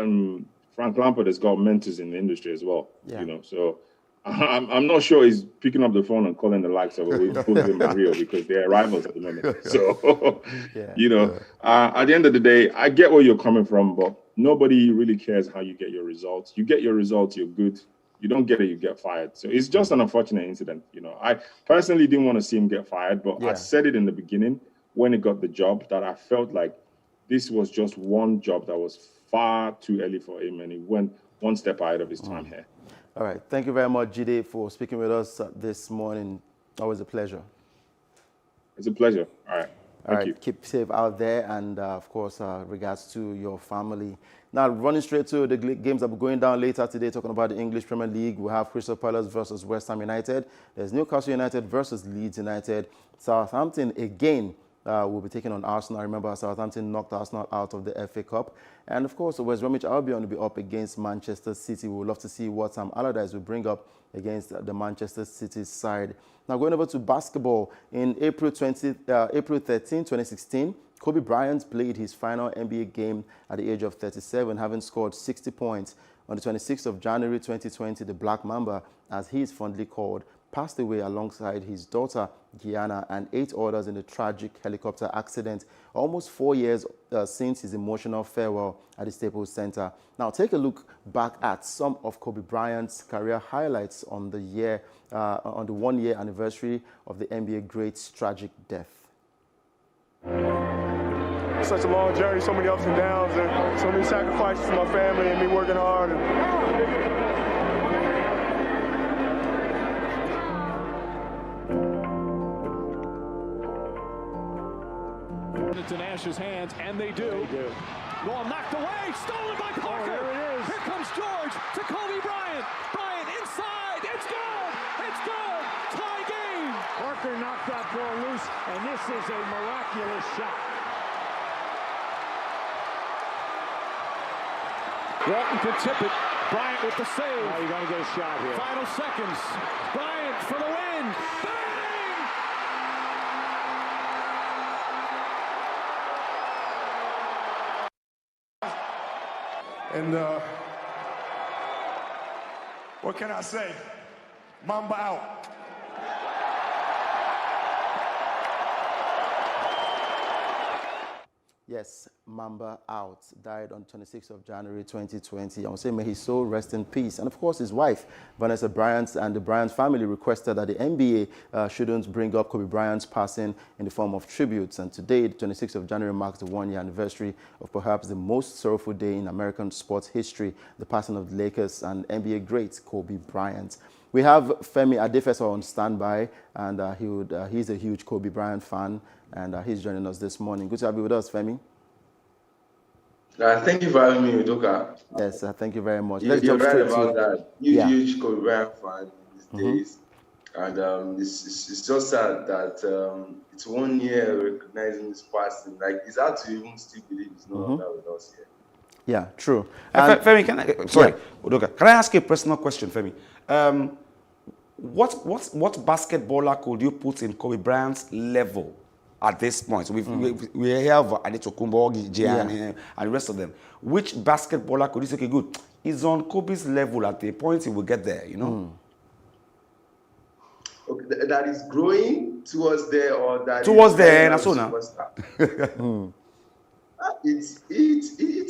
Frank Lampard has got mentors in the industry as well. Yeah. You know, so I'm not sure he's picking up the phone and calling the likes of Jose Mario because they're rivals at the moment. So, you know, at the end of the day, I get where you're coming from, but nobody really cares how you get your results. You get your results, you're good. You don't get it, you get fired. So it's just an unfortunate incident. You know, I personally didn't want to see him get fired, but I said it in the beginning when he got the job that I felt like this was just one job that was far too early for him, and he went one step ahead of his time here. All right. Thank you very much, Jide, for speaking with us this morning. Always a pleasure. It's a pleasure. All right. Thank you. Keep safe out there, and of course, regards to your family. Now, running straight to the games that will be going down later today, talking about the English Premier League. We have Crystal Palace versus West Ham United. There's Newcastle United versus Leeds United. Southampton again will be taking on Arsenal. Remember, Southampton knocked Arsenal out of the FA Cup. And of course, West Bromwich Albion will be up against Manchester City. We would love to see what Sam Allardyce will bring up against the Manchester City side. Now, going over to basketball, in April 13, 2016, Kobe Bryant played his final NBA game at the age of 37, having scored 60 points. On the 26th of January 2020, the Black Mamba, as he is fondly called, passed away alongside his daughter, Gianna, and 8 others in a tragic helicopter accident, almost 4 years since his emotional farewell at the Staples Center. Now, take a look back at some of Kobe Bryant's career highlights on the 1-year anniversary of the NBA great's tragic death. Such a long journey, so many ups and downs, and so many sacrifices for my family and me working hard. Into Nash's hands, and they do. Ball knocked away, stolen by Parker. There it is. Here comes George to Kobe Bryant. Bryant inside, it's good! It's good! Tie game! Parker knocked that ball loose, and this is a miraculous shot. Walton can tip it. Bryant with the save. Now you got to get a shot here. Final seconds. Bryant for the win. Bang! And what can I say? Mamba out. Yes, Mamba out. Died on 26th of January 2020. I would say may his soul rest in peace. And of course, his wife, Vanessa Bryant, and the Bryant family requested that the NBA shouldn't bring up Kobe Bryant's passing in the form of tributes. And today, the 26th of January, marks the 1-year anniversary of perhaps the most sorrowful day in American sports history, the passing of the Lakers and NBA great Kobe Bryant. We have Femi Adefeso on standby, and he's a huge Kobe Bryant fan, and he's joining us this morning. Good to have you with us, Femi. Thank you for having me, Udoka. Yes, thank you very much. You're right about that. Huge Kobe Bryant fan these days. And it's just sad that it's 1 year recognizing his passing. Like, it's hard to even still believe he's no longer with us here. Yeah, true. Femi, Udoka, can I ask you a personal question, Femi? What basketballer could you put in Kobe Bryant's level at this point? So we have Adetokunbo, Gian, and the rest of them. Which basketballer could you say, okay, good, is on Kobe's level at the point he will get there, you know? Okay, that is growing towards there, or that towards is there, that's all now. It's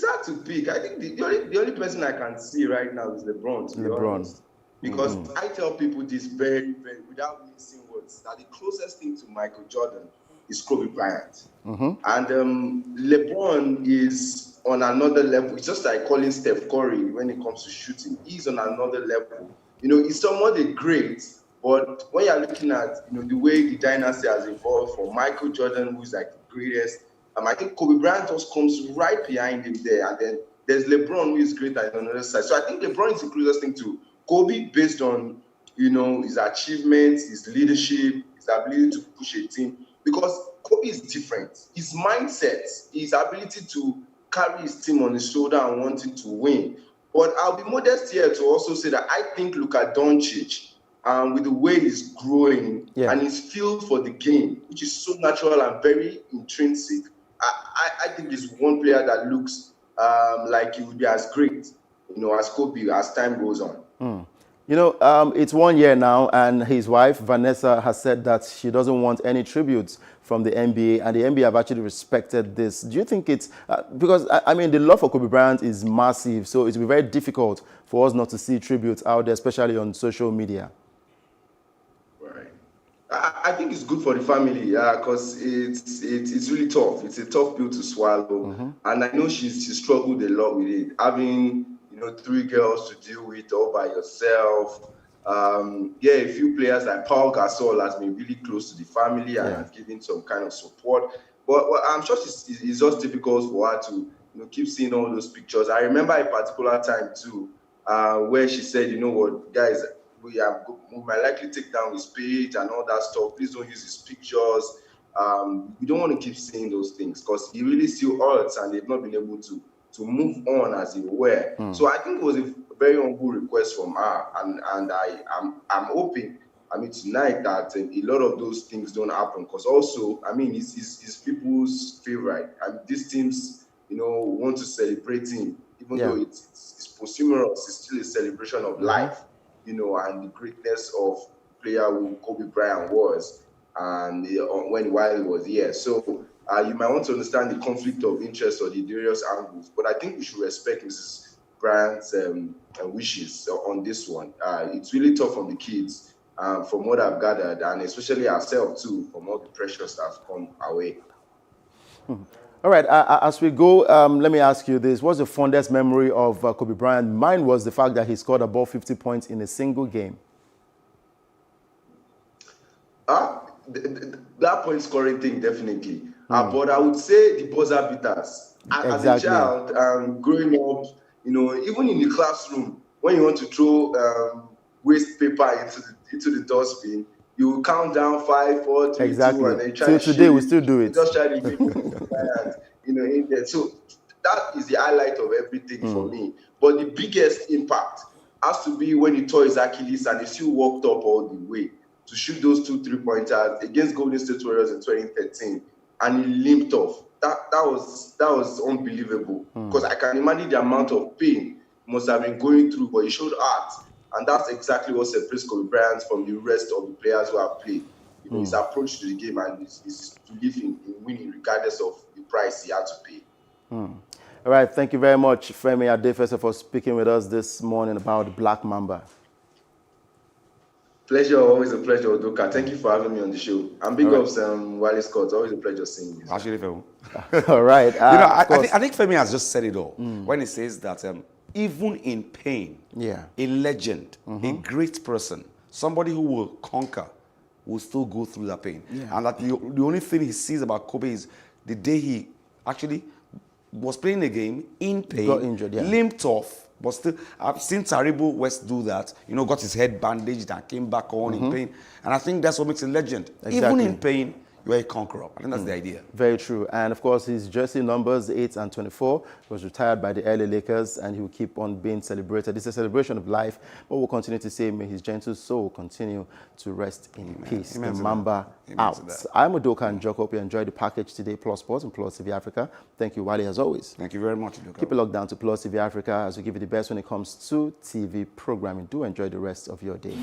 hard to pick. I think the only person I can see right now is LeBron, to be honest. Because I tell people this very, very, without missing words, that the closest thing to Michael Jordan is Kobe Bryant. And LeBron is on another level. It's just like calling Steph Curry when it comes to shooting. He's on another level. You know, he's somewhat great, but when you're looking at, you know, the way the dynasty has evolved from Michael Jordan, who's like the greatest, I think Kobe Bryant just comes right behind him there. And then there's LeBron, who is great on the other side. So I think LeBron is the closest thing to Kobe based on, you know, his achievements, his leadership, his ability to push a team. Because Kobe is different. His mindset, his ability to carry his team on his shoulder and wanting to win. But I'll be modest here to also say that I think Luka Doncic, with the way he's growing and his feel for the game, which is so natural and very intrinsic, I think he's one player that looks like he would be as great, as Kobe as time goes on. It's 1 year now, and his wife, Vanessa, has said that she doesn't want any tributes from the NBA, and the NBA have actually respected this. Do you think it's... because, the love for Kobe Bryant is massive, so it will be very difficult for us not to see tributes out there, especially on social media. Right. I think it's good for the family, because it's really tough. It's a tough pill to swallow, and I know she struggled a lot with it. Having 3 girls to deal with all by yourself. A few players like Paul Gasol has been really close to the family and has given some kind of support. But I'm sure it's just difficult for her to keep seeing all those pictures. I remember a particular time too, where she said, "You know what, guys, we might likely take down his page and all that stuff. Please don't use his pictures. We don't want to keep seeing those things because he really still hurts and they've not been able to move on as it were." So I think it was a very humble request from her, and I'm hoping, tonight that a lot of those things don't happen, because also, it's people's favorite, and these teams, want to celebrate him, even though it's posthumous, it's still a celebration of life, and the greatness of player who Kobe Bryant was, and while he was here. So you might want to understand the conflict of interest or the various angles, but I think we should respect Mrs. Bryant's wishes on this one. It's really tough on the kids, from what I've gathered, and especially ourselves too, from all the pressures that have come our way. All right, as we go, let me ask you this. What's the fondest memory of Kobe Bryant? Mine was the fact that he scored above 50 points in a single game. That point scoring thing, definitely. But I would say the buzzer beaters. As a child, growing up, even in the classroom, when you want to throw waste paper into the dustbin, you count down 5, 4, 3, 2, and then try to today we still do it. Just try to get in there. So that is the highlight of everything for me. But the biggest impact has to be when he tore his Achilles and he still walked up all the way to shoot those 2 3-pointers against Golden State Warriors in 2013, and he limped off. That was unbelievable, because I can imagine the amount of pain he must have been going through, but he showed heart, and that's exactly what separates Kobe Bryant from the rest of the players who have played. His approach to the game and his belief in winning, regardless of the price he had to pay. All right, thank you very much, Femi Adefesa, for speaking with us this morning about Black Mamba. Pleasure, always a pleasure, Udoka. Thank you for having me on the show. And big ups, Wally Scott. Always a pleasure seeing you. Actually, all right. I think Femi has just said it all when he says that even in pain, a legend, a great person, somebody who will conquer, will still go through that pain. And that the only thing he sees about Kobe is the day he actually was playing a game in pain, got injured, limped off. But still, I've seen Taribo West do that. Got his head bandaged and came back on in pain. And I think that's what makes a legend. Exactly. Even in pain, you're a conqueror. I think that's the idea. Very true. And of course, his jersey numbers 8 and 24 was retired by the LA Lakers, and he will keep on being celebrated. It's a celebration of life, but we'll continue to say, may his gentle soul continue to rest in peace. The Mamba out. I'm Udoka Njoku. Hope you enjoyed the package today, Plus Sports and Plus TV Africa. Thank you, Wally, as always. Thank you very much, Udoka. Keep it locked down to Plus TV Africa as we give you the best when it comes to TV programming. Do enjoy the rest of your day.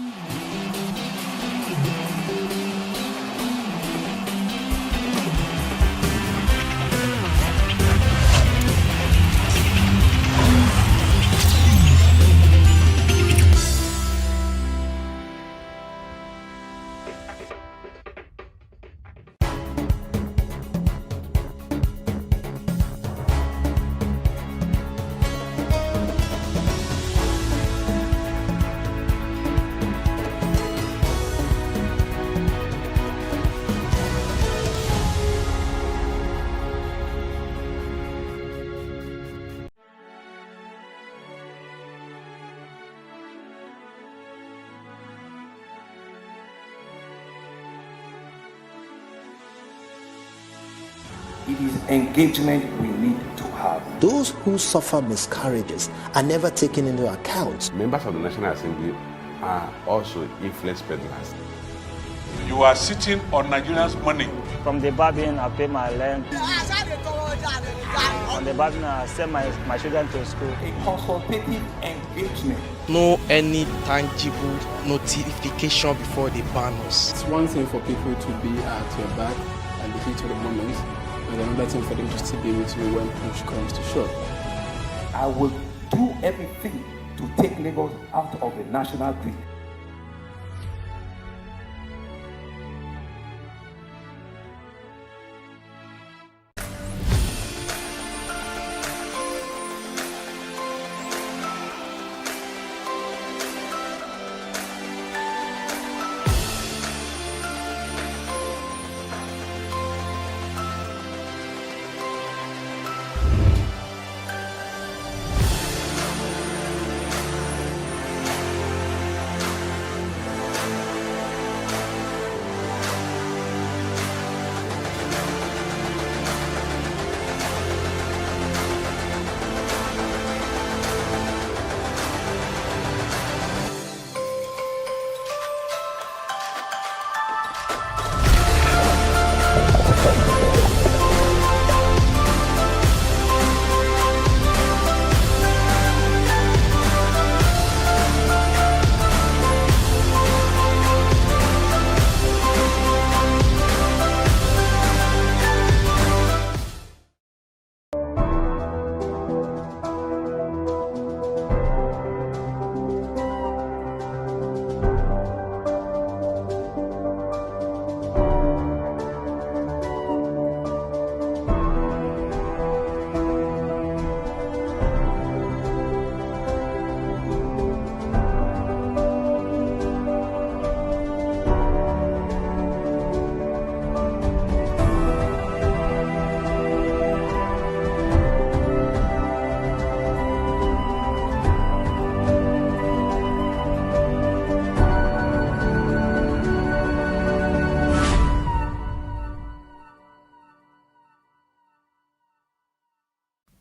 It is engagement we need to have. Those who suffer miscarriages are never taken into account. Members of the National Assembly are also influence peddlers. You are sitting on Nigerians' money. From the barbing, I pay my rent. From the barbing, I send my children to school. A consultative engagement. No any tangible notification before they ban us. It's one thing for people to be at your back and the heat of the moment, and another thing for them to still be with you when push comes to shove. I will do everything to take Lagos out of the national grid.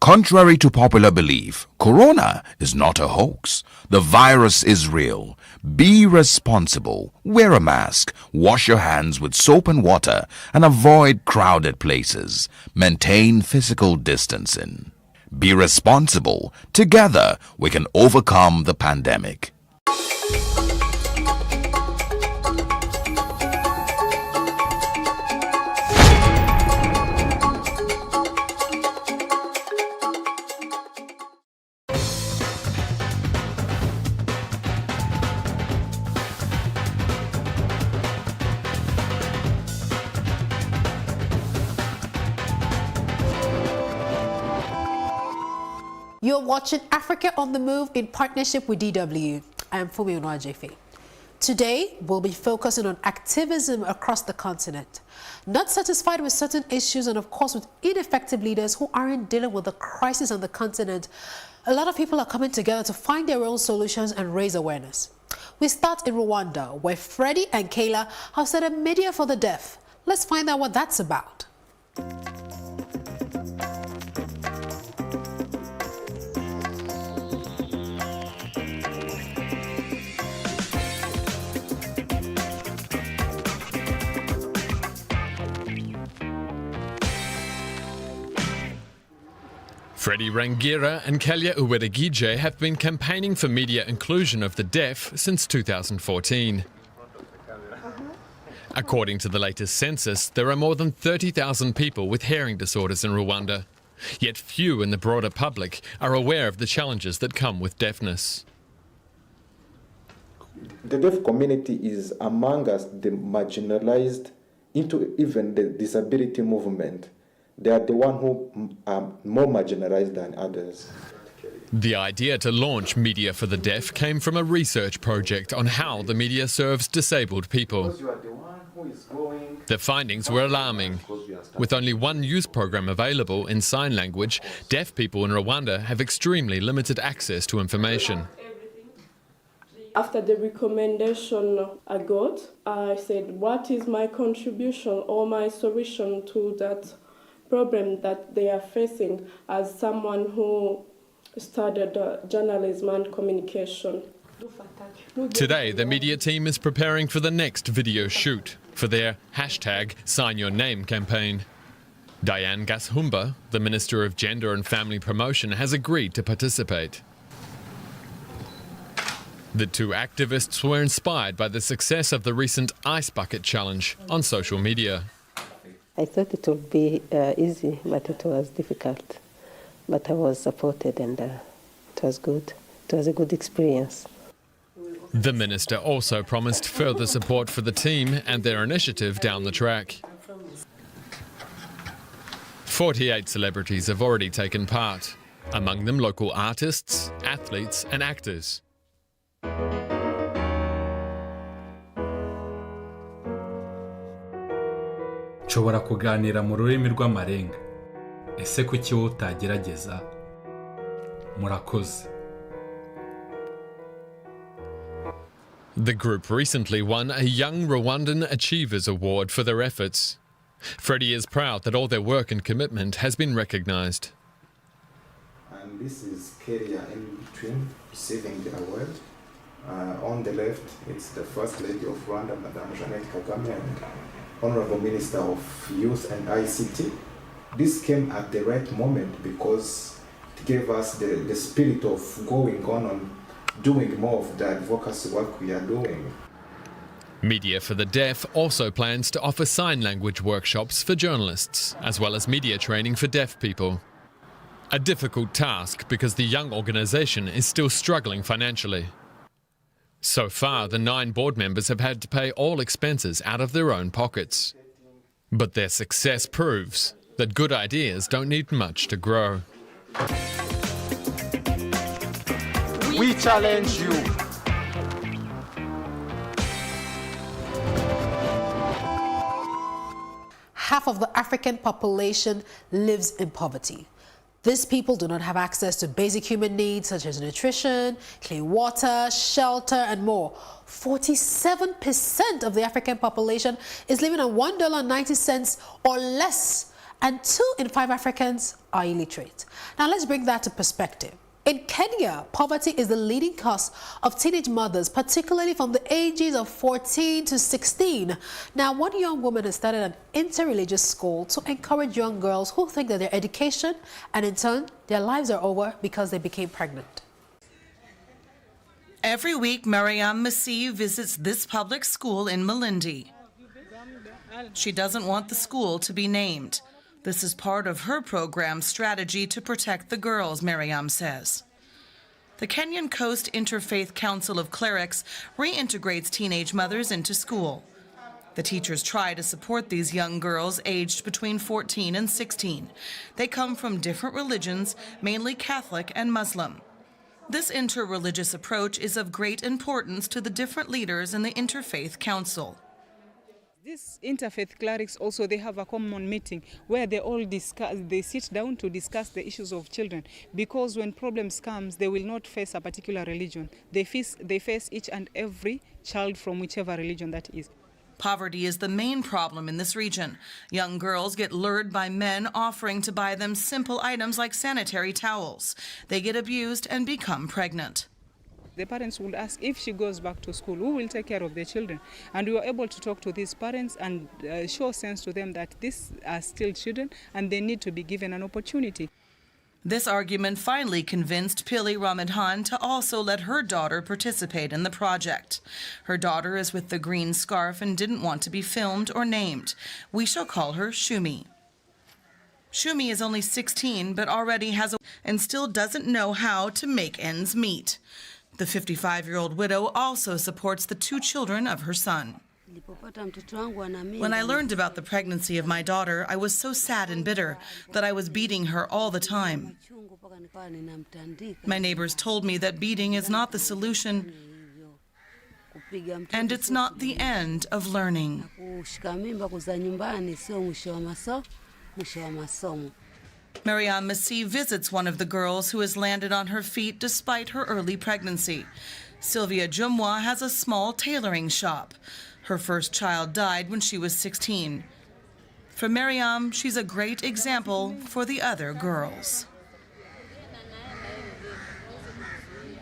Contrary to popular belief, Corona is not a hoax. The virus is real. Be responsible. Wear a mask. Wash your hands with soap and water and avoid crowded places. Maintain physical distancing. Be responsible. Together, we can overcome the pandemic. You're watching Africa on the Move in partnership with DW. I am Fumi Onwajefe. Today, we'll be focusing on activism across the continent. Not satisfied with certain issues and of course with ineffective leaders who aren't dealing with the crisis on the continent, a lot of people are coming together to find their own solutions and raise awareness. We start in Rwanda, where Freddie and Kayla have set up Media for the Deaf. Let's find out what that's about. Freddie Rangira and Kelya Uwedegije have been campaigning for media inclusion of the deaf since 2014. According to the latest census, there are more than 30,000 people with hearing disorders in Rwanda. Yet few in the broader public are aware of the challenges that come with deafness. The deaf community is among us the marginalized into even the disability movement. They are the one who are more marginalized than others. The idea to launch Media for the Deaf came from a research project on how the media serves disabled people. The findings were alarming. With only one news program available in sign language, deaf people in Rwanda have extremely limited access to information. After the recommendation I got, I said, what is my contribution or my solution to that problem that they are facing as someone who studied journalism and communication. Today, the media team is preparing for the next video shoot for their #SignYourName campaign. Diane Gashumba, the Minister of Gender and Family Promotion, has agreed to participate. The two activists were inspired by the success of the recent Ice Bucket Challenge on social media. I thought it would be easy, but it was difficult. But I was supported and it was good. It was a good experience. The minister also promised further support for the team and their initiative down the track. 48 celebrities have already taken part, among them local artists, athletes and actors. nshobora kuganira mu rurimi rw'amarenga. Ese kuki wowe utagerageza? Murakoze. The group recently won a Young Rwandan Achievers Award for their efforts. Freddie is proud that all their work and commitment has been recognized. And this is Kenya in between receiving the award. On the left, it's the First Lady of Rwanda, Madame Jeannette Kagame, and Honorable Minister of Youth and ICT. This came at the right moment because it gave us the spirit of going on doing more of the advocacy work we are doing. Media for the Deaf also plans to offer sign language workshops for journalists, as well as media training for deaf people. A difficult task because the young organisation is still struggling financially. So far, the 9 board members have had to pay all expenses out of their own pockets. But their success proves that good ideas don't need much to grow. We challenge you. Half of the African population lives in poverty. These people do not have access to basic human needs such as nutrition, clean water, shelter, and more. 47% of the African population is living on $1.90 or less, and 2 in 5 Africans are illiterate. Now let's bring that to perspective. In Kenya, poverty is the leading cause of teenage mothers, particularly from the ages of 14 to 16. Now, one young woman has started an interreligious school to encourage young girls who think that their education and in turn their lives are over because they became pregnant. Every week, Mariam Masih visits this public school in Malindi. She doesn't want the school to be named. This is part of her program's strategy to protect the girls, Mariam says. The Kenyan Coast Interfaith Council of Clerics reintegrates teenage mothers into school. The teachers try to support these young girls aged between 14 and 16. They come from different religions, mainly Catholic and Muslim. This interreligious approach is of great importance to the different leaders in the Interfaith Council. These interfaith clerics also, they have a common meeting where they all discuss, they sit down to discuss the issues of children, because when problems comes, they will not face a particular religion. They face each and every child from whichever religion that is. Poverty is the main problem in this region. Young girls get lured by men offering to buy them simple items like sanitary towels. They get abused and become pregnant. The parents will ask, if she goes back to school, who will take care of their children? And we were able to talk to these parents and show sense to them that these are still children and they need to be given an opportunity. This argument finally convinced Pili Ramadhan to also let her daughter participate in the project. Her daughter is with the green scarf and didn't want to be filmed or named. We shall call her Shumi. Shumi is only 16, but already has and still doesn't know how to make ends meet. The 55-year-old widow also supports the 2 children of her son. When I learned about the pregnancy of my daughter, I was so sad and bitter that I was beating her all the time. My neighbors told me that beating is not the solution, and it's not the end of learning. Mariam Masih visits one of the girls who has landed on her feet despite her early pregnancy. Sylvia Jumwa has a small tailoring shop. Her first child died when she was 16. For Mariam, she's a great example for the other girls.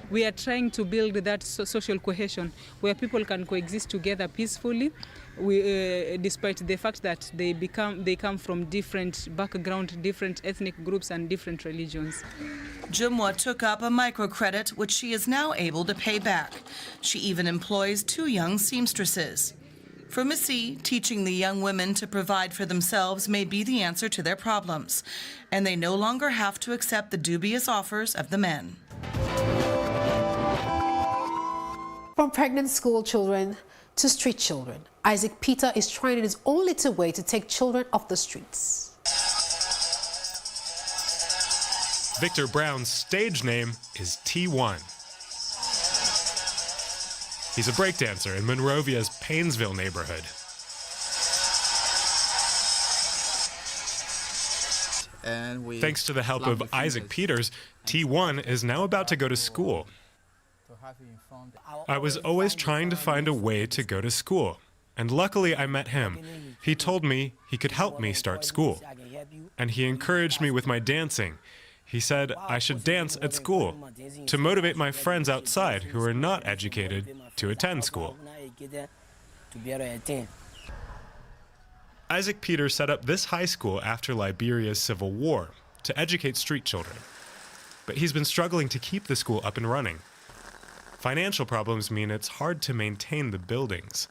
We are trying to build that social cohesion where people can coexist together peacefully, despite the fact that they come from different backgrounds, different ethnic groups and different religions. Jumwa took up a microcredit, which she is now able to pay back. She even employs 2 young seamstresses. For Missy, teaching the young women to provide for themselves may be the answer to their problems, and they no longer have to accept the dubious offers of the men. From pregnant school children to street children, Isaac Peter is trying in his own little way to take children off the streets. Victor Brown's stage name is T1. He's a breakdancer in Monrovia's Paynesville neighborhood. Thanks to the help of Isaac Peters, T1 is now about to go to school. I was always trying to find a way to go to school, and luckily I met him. He told me he could help me start school, and he encouraged me with my dancing. He said I should dance at school to motivate my friends outside who are not educated to attend school. Isaac Peters set up this high school after Liberia's civil war to educate street children, but he's been struggling to keep the school up and running. Financial problems mean it's hard to maintain the buildings.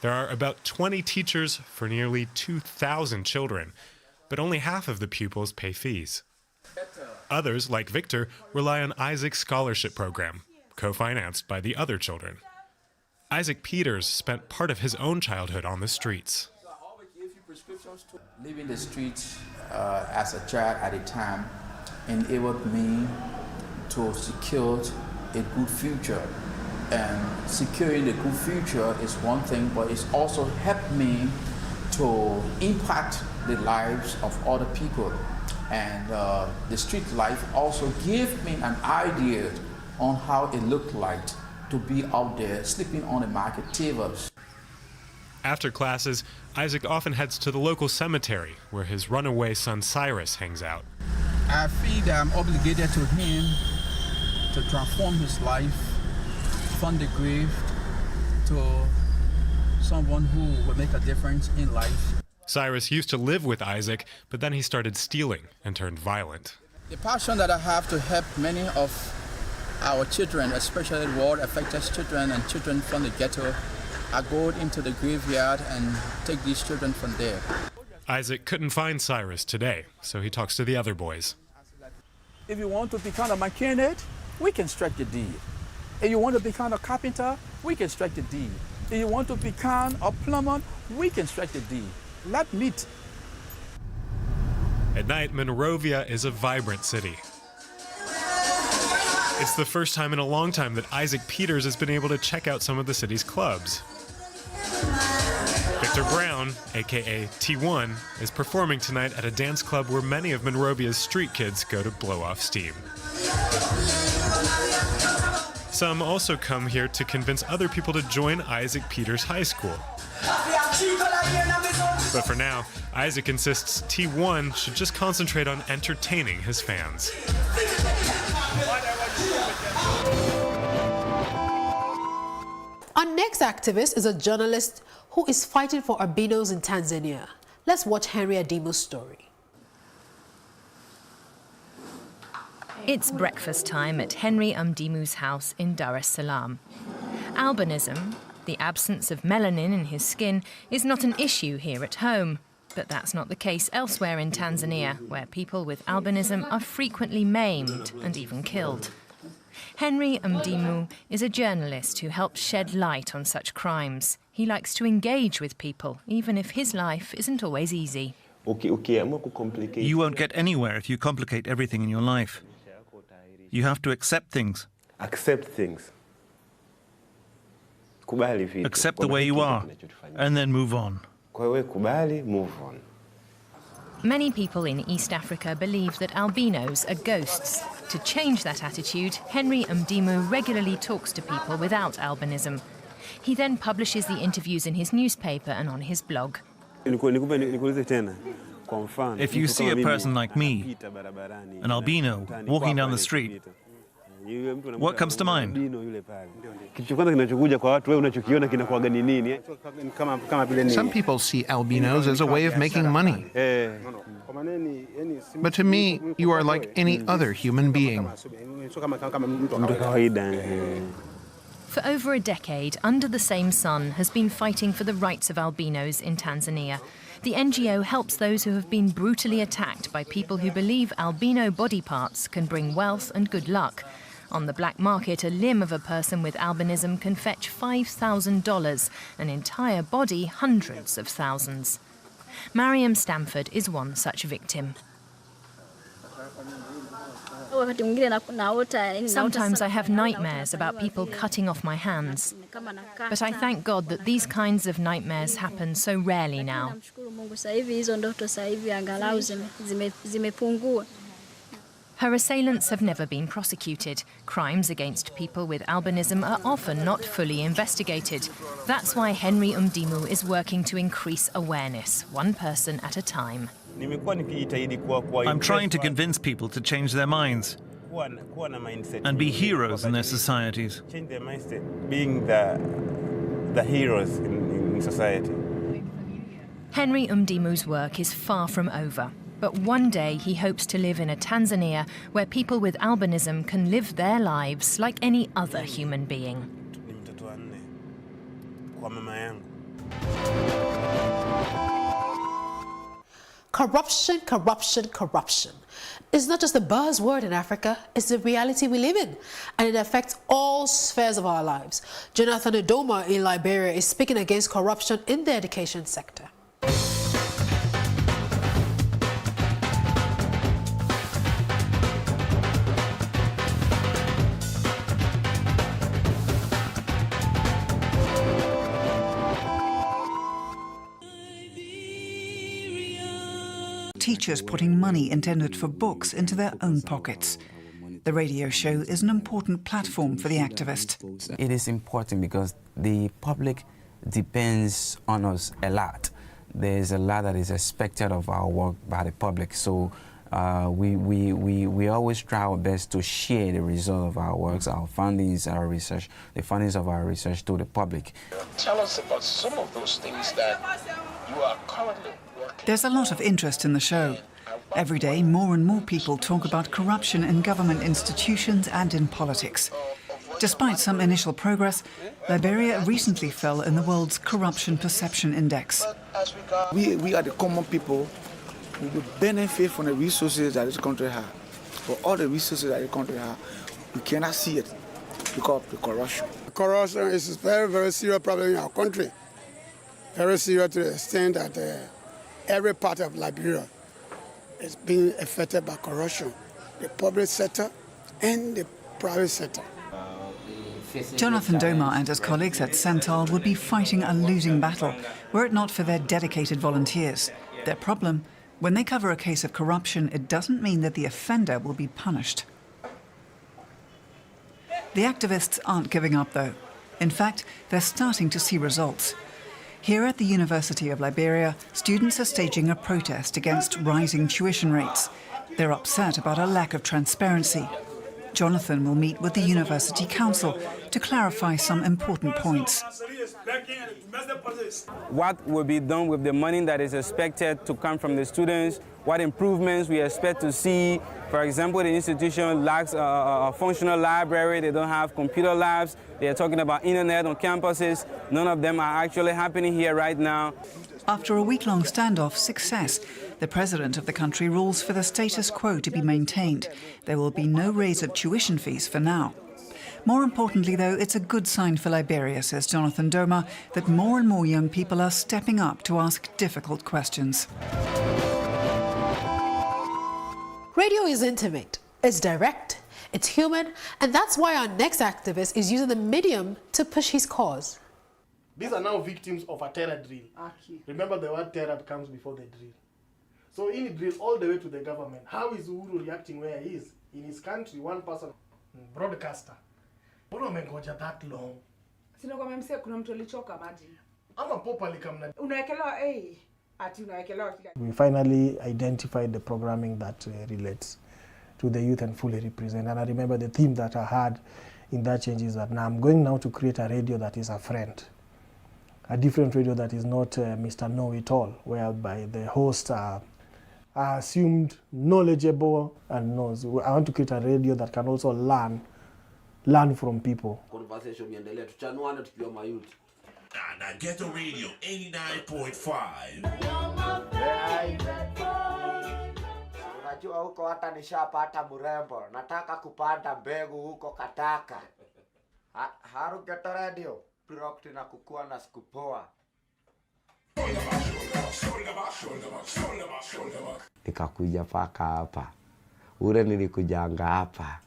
There are about 20 teachers for nearly 2,000 children, but only half of the pupils pay fees. Others, like Victor, rely on Isaac's scholarship program, co-financed by the other children. Isaac Peters spent part of his own childhood on the streets. Living the streets as a child at a time enabled me to secure a good future. And securing a good future is one thing, but it's also helped me to impact the lives of other people. And the street life also gave me an idea on how it looked like to be out there sleeping on the market tables. After classes, Isaac often heads to the local cemetery where his runaway son Cyrus hangs out. I feel that I'm obligated to him to transform his life from the grave to someone who will make a difference in life. Cyrus used to live with Isaac, but then he started stealing and turned violent. The passion that I have to help many of our children, especially war-affected children and children from the ghetto, I go into the graveyard and take these children from there. Isaac couldn't find Cyrus today, so he talks to the other boys. If you want to become a mechanic, we can strike the deal. If you want to become a carpenter, we can strike the deal. If you want to become a plumber, we can strike the deal. Let's meet. At night, Monrovia is a vibrant city. It's the first time in a long time that Isaac Peters has been able to check out some of the city's clubs. Victor Brown, aka T1, is performing tonight at a dance club where many of Monrovia's street kids go to blow off steam. Some also come here to convince other people to join Isaac Peters High School. But for now, Isaac insists T1 should just concentrate on entertaining his fans. Our next activist is a journalist who is fighting for albinos in Tanzania. Let's watch Henry Adimu's story. It's breakfast time at Henry Mdimu's house in Dar es Salaam. Albinism, the absence of melanin in his skin, is not an issue here at home. But that's not the case elsewhere in Tanzania, where people with albinism are frequently maimed and even killed. Henry Mdimu is a journalist who helps shed light on such crimes. He likes to engage with people, even if his life isn't always easy. You won't get anywhere if you complicate everything in your life. You have to accept things. Accept things. Accept the way you are, and then move on. Many people in East Africa believe that albinos are ghosts. To change that attitude, Henry Mdimu regularly talks to people without albinism. He then publishes the interviews in his newspaper and on his blog. If you see a person like me, an albino, walking down the street, what comes to mind? Some people see albinos as a way of making money. But to me, you are like any other human being. For over a decade, Under the Same Sun has been fighting for the rights of albinos in Tanzania. The NGO helps those who have been brutally attacked by people who believe albino body parts can bring wealth and good luck. On the black market, a limb of a person with albinism can fetch $5,000, an entire body hundreds of thousands. Mariam Stamford is one such victim. Sometimes I have nightmares about people cutting off my hands. But I thank God that these kinds of nightmares happen so rarely now. Her assailants have never been prosecuted. Crimes against people with albinism are often not fully investigated. That's why Henry Umdimu is working to increase awareness, one person at a time. I'm trying to convince people to change their minds and be heroes in their societies. Change their mindset, being the heroes in society. Henry Umdimu's work is far from over. But one day he hopes to live in a Tanzania where people with albinism can live their lives like any other human being. Corruption, corruption, corruption. It's not just a buzzword in Africa, it's the reality we live in, and it affects all spheres of our lives. Jonathan Idoma in Liberia is speaking against corruption in the education sector. Teachers putting money intended for books into their own pockets. The radio show is an important platform for the activist. It is important because the public depends on us a lot. There's a lot that is expected of our work by the public, so we always try our best to share the result of our works, our findings, our research, the findings of our research to the public. Tell us about some of those things that you are currently working. There's a lot of interest in the show. Every day, more and more people talk about corruption in government institutions and in politics. Despite some initial progress, Liberia recently fell in the world's Corruption Perception Index. We are the common people who would benefit from the resources that this country has. But all the resources that the country has, we cannot see it because of the corruption. Corruption is a very, very serious problem in our country. Very serious to the extent that every part of Liberia is being affected by corruption, the public sector and the private sector. Jonathan Doma and his colleagues at Sental would be fighting a losing battle were it not for their dedicated volunteers. Their problem, when they cover a case of corruption, it doesn't mean that the offender will be punished. The activists aren't giving up, though. In fact, they're starting to see results. Here at the University of Liberia, students are staging a protest against rising tuition rates. They're upset about a lack of transparency. Jonathan will meet with the University Council to clarify some important points. What will be done with the money that is expected to come from the students? What improvements we expect to see? For example, the institution lacks a functional library. They don't have computer labs. They are talking about internet on campuses. None of them are actually happening here right now. After a week-long standoff success, the president of the country rules for the status quo to be maintained. There will be no raise of tuition fees for now. More importantly, though, it's a good sign for Liberia, says Jonathan Doma, that more and more young people are stepping up to ask difficult questions. Radio is intimate, it's direct, it's human, and that's why our next activist is using the medium to push his cause. These are now victims of a terror drill. Remember, the word terror comes before the drill. So in the drill, all the way to the government, how is Uhuru reacting where he is? In his country, one person, broadcaster. Uno mengoja that long. Sina kwa mse kuna mtu alichoka maji. Ama popa likamna. Unaekelewa ati unaekelewa kila. We finally identified the programming that relates to the youth and fully represent. And I remember the theme that I had in that change is that now I'm going now to create a radio that is a friend. A different radio that is not Mr. Know-it-all, whereby the hosts are assumed knowledgeable and knows. I want to create a radio that can also learn from people. Conversation iendelee, tuchanuane tukiwa mayuti. Na Ghetto Radio 89.5. Unajua huko hata nishapata mrembo. Nataka kupanda mbegu huko Kataka. Haru Ghetto Radio. Pirokti na kukua na sikupoa. Nikakuja paka hapa. Ule nilikujanga hapa.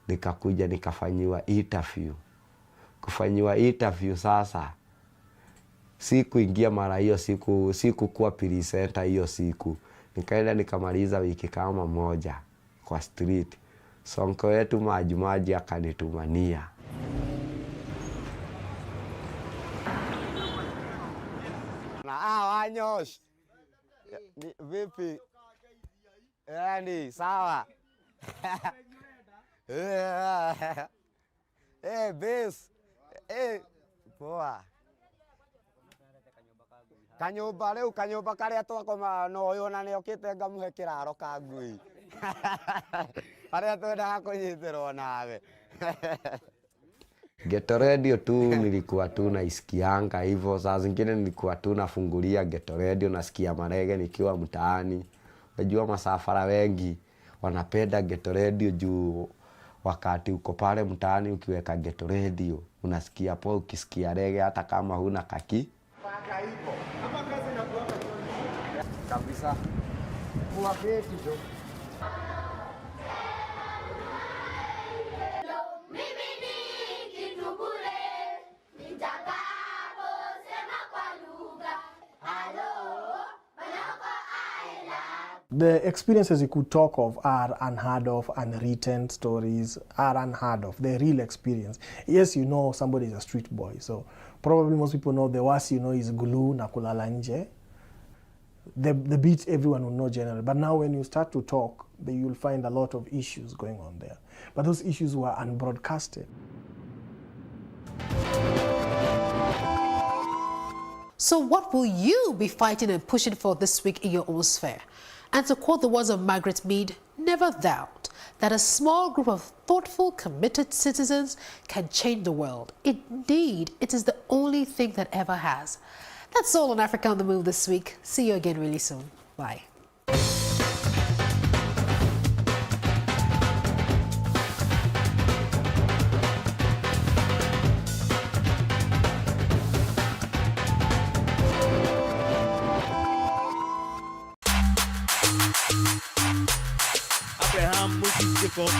Nikakuja nikafanyiwa interview. Kufanyiwa interview sasa. Siku ingia mara hiyo siku kuwa presenter hiyo siku. Nikaenda nikamaliza wiki kama moja kwa street. Sonko yetu maji akanitumania. Na wanyosh. Vipi? Yani sawa. Base. Poa. Kanyumba karia twakoma no uyu na ni okite ngamuhe kiraro ka ngui. Aria twenda kunyitirwo nawe. Ghetto Radio tu nilikuwa tu naisikianga hivyo, saa zingine nilikuwa tu nafungulia Ghetto Radio nasikia marege nikiwa mtaani. Unajua masafara wengi wanapenda Ghetto Radio juu wakati uko pale mtaani ukiweka Ghetto Radio unasikia hapo, ukisikia rege hata kama huna kaki paka hivyo kama kazi inakuwa kabisa kwa feti tu. The experiences you could talk of are unheard of, unwritten stories are unheard of. The real experience. Yes, you know somebody is a street boy, so probably most people know the worst you know is glue na kulala nje. The beats everyone will know generally, but now when you start to talk, you'll find a lot of issues going on there. But those issues were unbroadcasted. So what will you be fighting and pushing for this week in your own sphere? And to quote the words of Margaret Mead, never doubt that a small group of thoughtful, committed citizens can change the world. Indeed, it is the only thing that ever has. That's all on Africa on the Move this week. See you again really soon. Bye.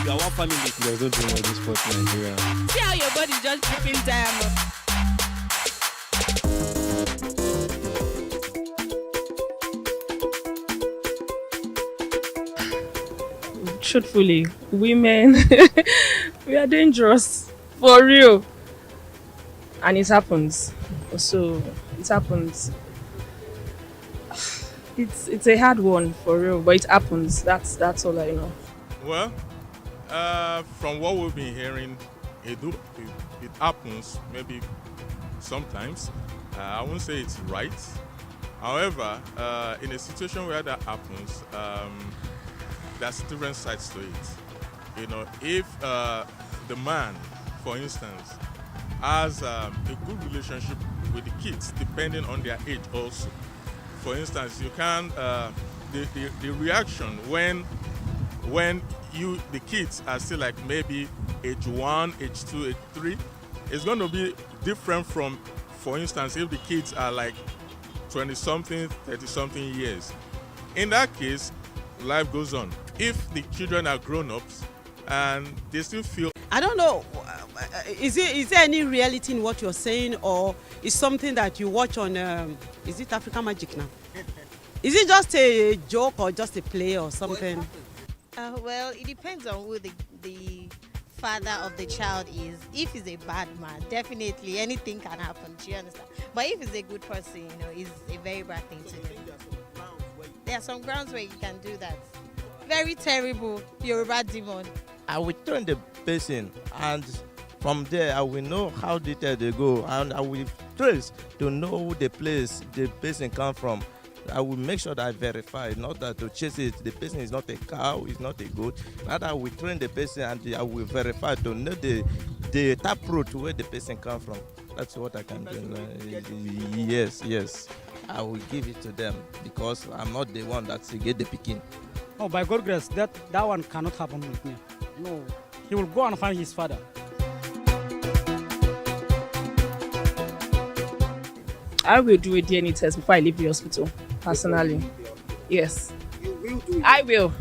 Our family. There's no dream of this sport in Nigeria. See how your body just dripping diamond. Truthfully, women, we are dangerous. For real. And it happens. So, it happens. It's a hard one, for real, but it happens. That's all I know. Well, from what we've been hearing, it happens maybe sometimes. I won't say it's right. However, in a situation where that happens, there's different sides to it. You know, if the man, for instance, has a good relationship with the kids, depending on their age also. For instance, you can the reaction when the kids are still like maybe age 1, age 2, age 3, it's going to be different from, for instance, if the kids are like 20-something, 30-something years. In that case, life goes on. If the children are grown-ups and they still feel... I don't know, is there any reality in what you're saying, or is something that you watch on, is it African Magic now? Is it just a joke or just a play or something? Well, it depends on who the father of the child is. If he's a bad man, definitely anything can happen. Do you understand? But if he's a good person, you know, it's a very bad thing to do. There are some grounds where you can do that. Very terrible Yoruba demon. I will turn the person, and from there I will know how detailed they go, and I will trace to know the place the person come from. I will make sure that I verify, not that to chase it. The person is not a cow, is not a goat. Rather, I will train the person and I will verify to know the tap root where the person come from. That's what I can do. Yes. I will give it to them because I'm not the one that's get the picking. Oh, by God's grace, that one cannot happen with me. No, he will go and find his father. I will do a DNA test before I leave the hospital, personally. Yes. You will do it? I will.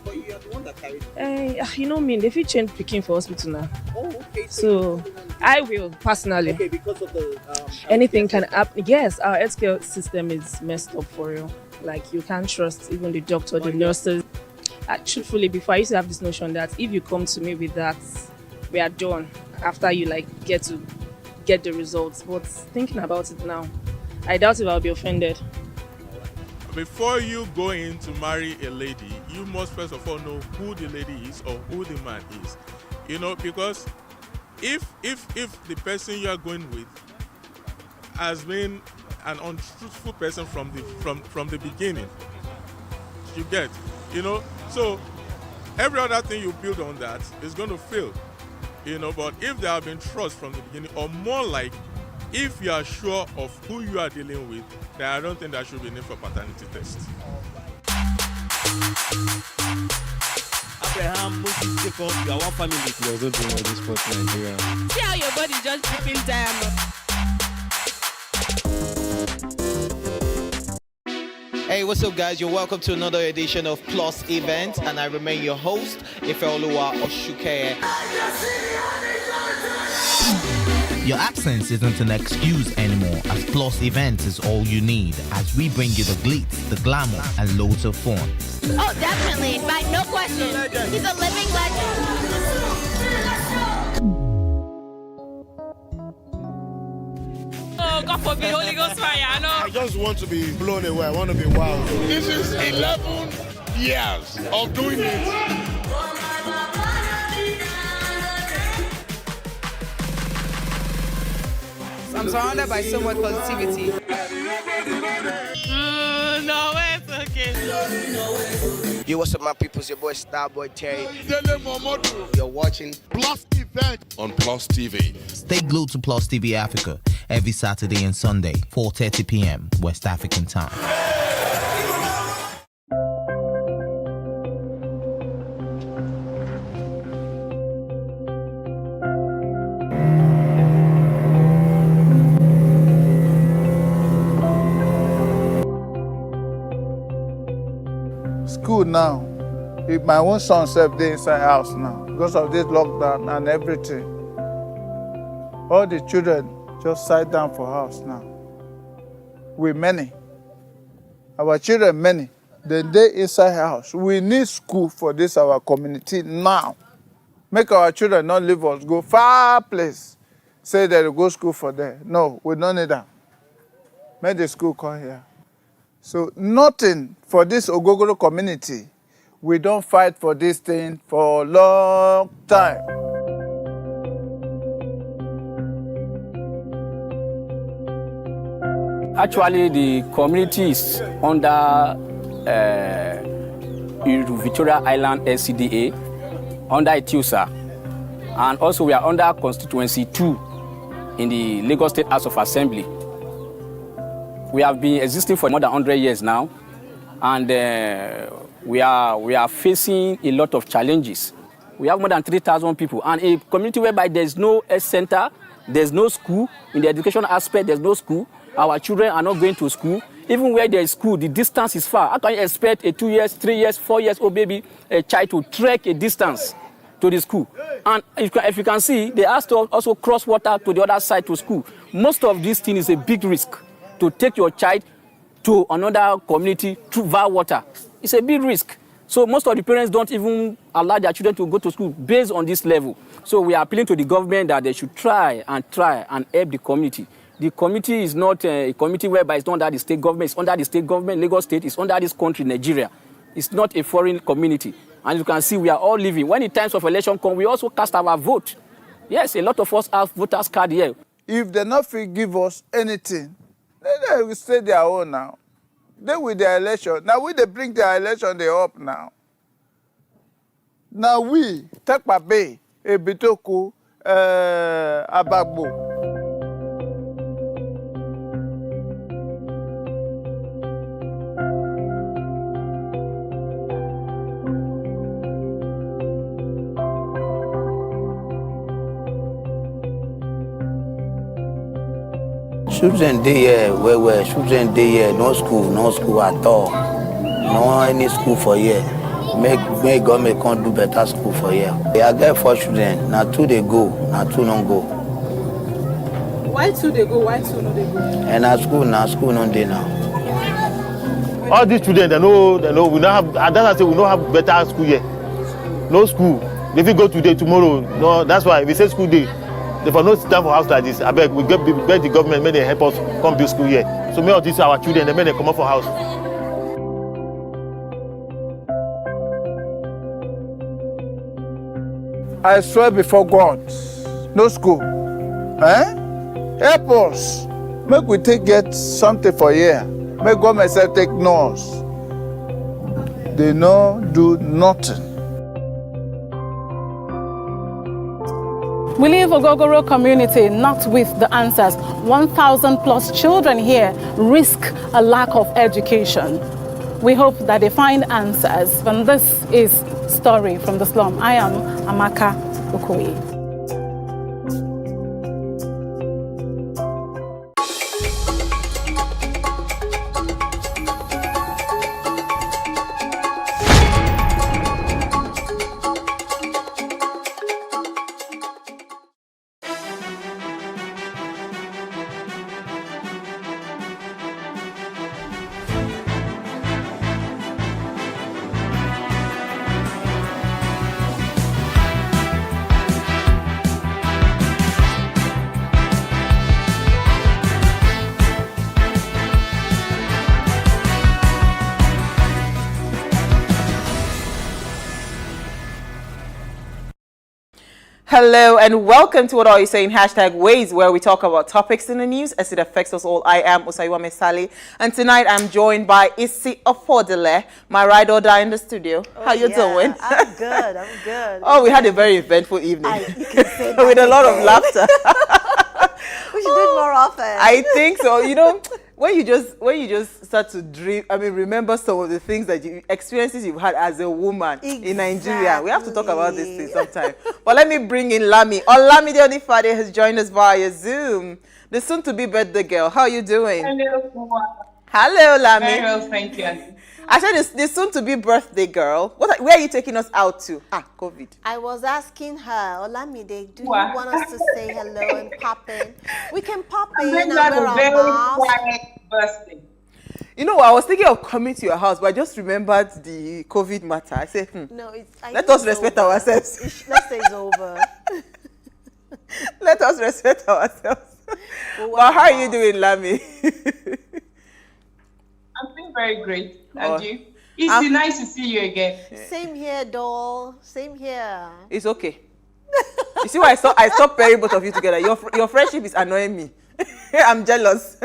But you are the one that carried it. You know me, if you change picking for hospital now. Oh, okay. So I will, personally. Okay, because of the... anything can happen. Yes, our healthcare system is messed up for real. Like, you can't trust even the doctor, the nurses. Truthfully, before I used to have this notion that if you come to me with that, we are done after you get the results. But thinking about it now, I doubt if I'll be offended. Before you go in to marry a lady, you must first of all know who the lady is or who the man is. You know, because if the person you are going with has been an untruthful person from the beginning, you get, you know, so every other thing you build on that is going to fail, you know. But if there have been trust from the beginning, or more like if you are sure of who you are dealing with, then I don't think there should be need for paternity test. Abraham, Moses, Jacob, you are one family. There's no doing all this sport in Nigeria. See how your body just dripping diamond. Hey, what's up, guys? You're welcome to another edition of Plus Event, and I remain your host, Ifeoluwa Oshuke. Your absence isn't an excuse anymore, as Plus Events is all you need, as we bring you the glitz, the glamour, and loads of fun. Oh, definitely. No question. He's a living legend. Oh, God forbid, Holy Ghost fire, I know. I just want to be blown away. I want to be wild. This is 11 years of doing it. I'm surrounded by so much positivity. No, it's okay. Yo, what's up, my people? It's your boy Starboy Terry. You're watching Plus Event on Plus TV. Stay glued to Plus TV Africa every Saturday and Sunday, 4:30 p.m. West African time. School now, if my own son self dey inside house now because of this lockdown and everything, all the children just sit down for house now. We many, our children many, then they inside house. We need school for this our community now. Make our children not leave us go far place, say they go school for there. No, we don't need that. Make the school come here. So nothing for this Ogogoro community. We don't fight for this thing for a long time. Actually, the community is under Victoria Island LCDA, under Etiusa, and also we are under Constituency 2 in the Lagos State House of Assembly. We have been existing for more than 100 years now, and we are facing a lot of challenges. We have more than 3,000 people, and a community whereby there's no health center, there's no school. In the education aspect, there's no school. Our children are not going to school. Even where there is school, the distance is far. How can you expect a 2 years, 3 years, 4 years old baby, a child to trek a distance to the school? And if you can see, they have to also cross water to the other side to school. Most of this thing is a big risk. To take your child to another community through via water, it's a big risk. So most of the parents don't even allow their children to go to school based on this level. So we are appealing to the government that they should try and help the community. The committee is not a committee whereby it's not under the state government, it's under the state government. Lagos State is under this country, Nigeria. It's not a foreign community. And you can see we are all living. When the times of election come, we also cast our vote. Yes, a lot of us have voters card here. If they not give us anything, then they will stay their own now. Then with their election, now we they bring their election they up now. Now we take Pape, Ebitoku, Abagbo. Children dey here well. Children dey here, no school at all. No any school for here. Make government can't do better school for here. I get 4 children, now 2 they go, now 2 don't go. Why 2 they go, why 2 no they go? And school no dey now. All these children, they know, we don't have, that's why I say we don't have better school here. No school. If we go today, tomorrow, no, that's why we say school day. They for no sit down for house like this. I beg, we beg the government, may they help us come build school here. So many of these our children, they may they come up for house. I swear before God, no school. Help us. Make we get something for here. Make government say take notes. They no do nothing. We leave Ogogoro community not with the answers. 1,000 plus children here risk a lack of education. We hope that they find answers. And this is Story from the Slum. I am Amaka Okoye. Hello and welcome to What Are You Saying? #Ways, where we talk about topics in the news as it affects us all. I am Osaiwa Mesali, and tonight I'm joined by Isi Ofodele, my ride or die in the studio. How you doing? I'm good. Oh, we had a very eventful evening with a lot of laughter. We should do it more often. I think so. You know, when you just start to dream, remember some of the things experiences you've had as a woman in Nigeria. We have to talk about this thing sometime. But let me bring in Lami. Olamide Onifade has joined us via Zoom. The soon-to-be birthday girl. How are you doing? Hello, Lami. Very well, thank you. I said the soon-to-be birthday girl. Where are you taking us out to? COVID. I was asking her, Olamide, do you want us to say hello and pop in? We can pop in and wear our mask. Birthday. You know, I was thinking of coming to your house, but I just remembered the COVID matter. I said, no, let us respect ourselves. Let's say it's over. Let us respect ourselves. Well, how are you doing, Lami? I'm feeling very great. And you? It's nice to see you again. Same here, doll. Same here. It's okay. You see why I stopped pairing both of you together? Your friendship is annoying me. I'm jealous.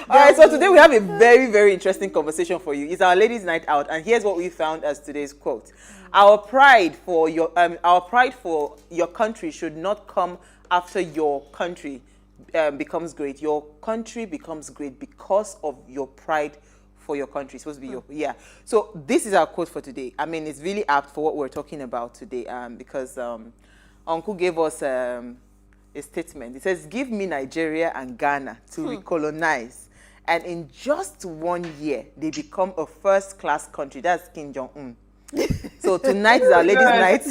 All right, so today we have a very, very interesting conversation for you. It's our ladies' night out, and here's what we found as today's quote: Our pride for your country should not come after your country becomes great. Your country becomes great because of your pride for your country. It's supposed to be So this is our quote for today. I mean, it's really apt for what we're talking about today, because Uncle gave us a statement. It says, "Give me Nigeria and Ghana to recolonize, and in just 1 year they become a first-class country." That's Kim Jong-un. So tonight is our ladies' night,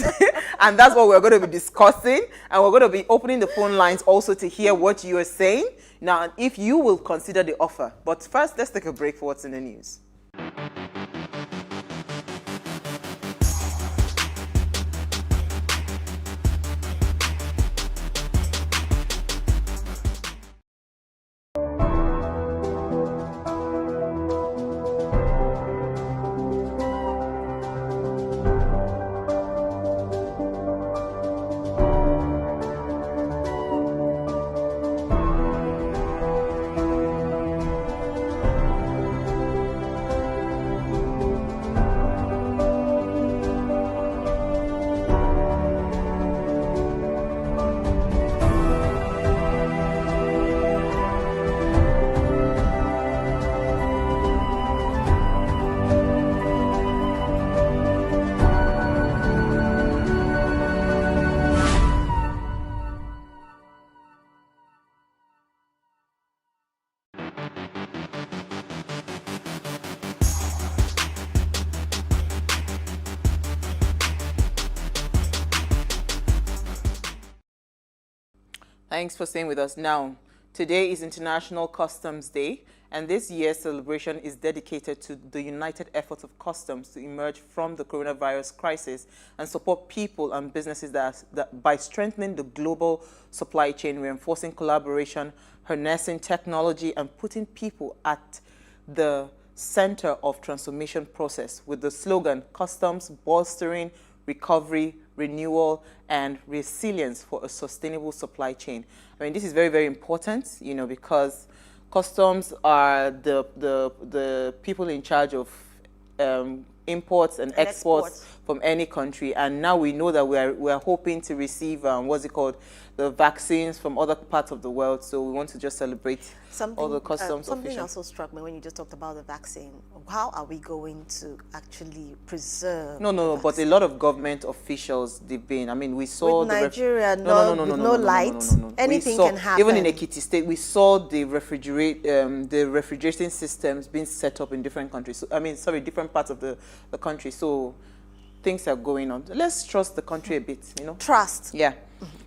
and that's what we're going to be discussing, and we're going to be opening the phone lines also to hear what you are saying now, if you will consider the offer. But first, let's take a break for what's in the news. Thanks for staying with us. Now, today is International Customs Day, and this year's celebration is dedicated to the united efforts of customs to emerge from the coronavirus crisis and support people and businesses that by strengthening the global supply chain, reinforcing collaboration, harnessing technology, and putting people at the center of transformation process with the slogan, Customs Bolstering Recovery, Renewal, and Resilience for a Sustainable Supply Chain. I mean, this is very, very important, you know, because customs are the people in charge of imports and exports from any country, and now we know that we're hoping to receive the vaccines from other parts of the world. So we want to just celebrate all the customs something officials. also struck me when you just talked about the vaccine. How are we going to actually preserve? No, but a lot of government officials, they've been. I mean, we saw with Nigeria, no light, anything can happen. Even in Ekiti State, we saw the refrigerating systems being set up in different countries. So, I mean, sorry, different parts of the country. So things are going on. Let's trust the country a bit, you know. Trust. Yeah.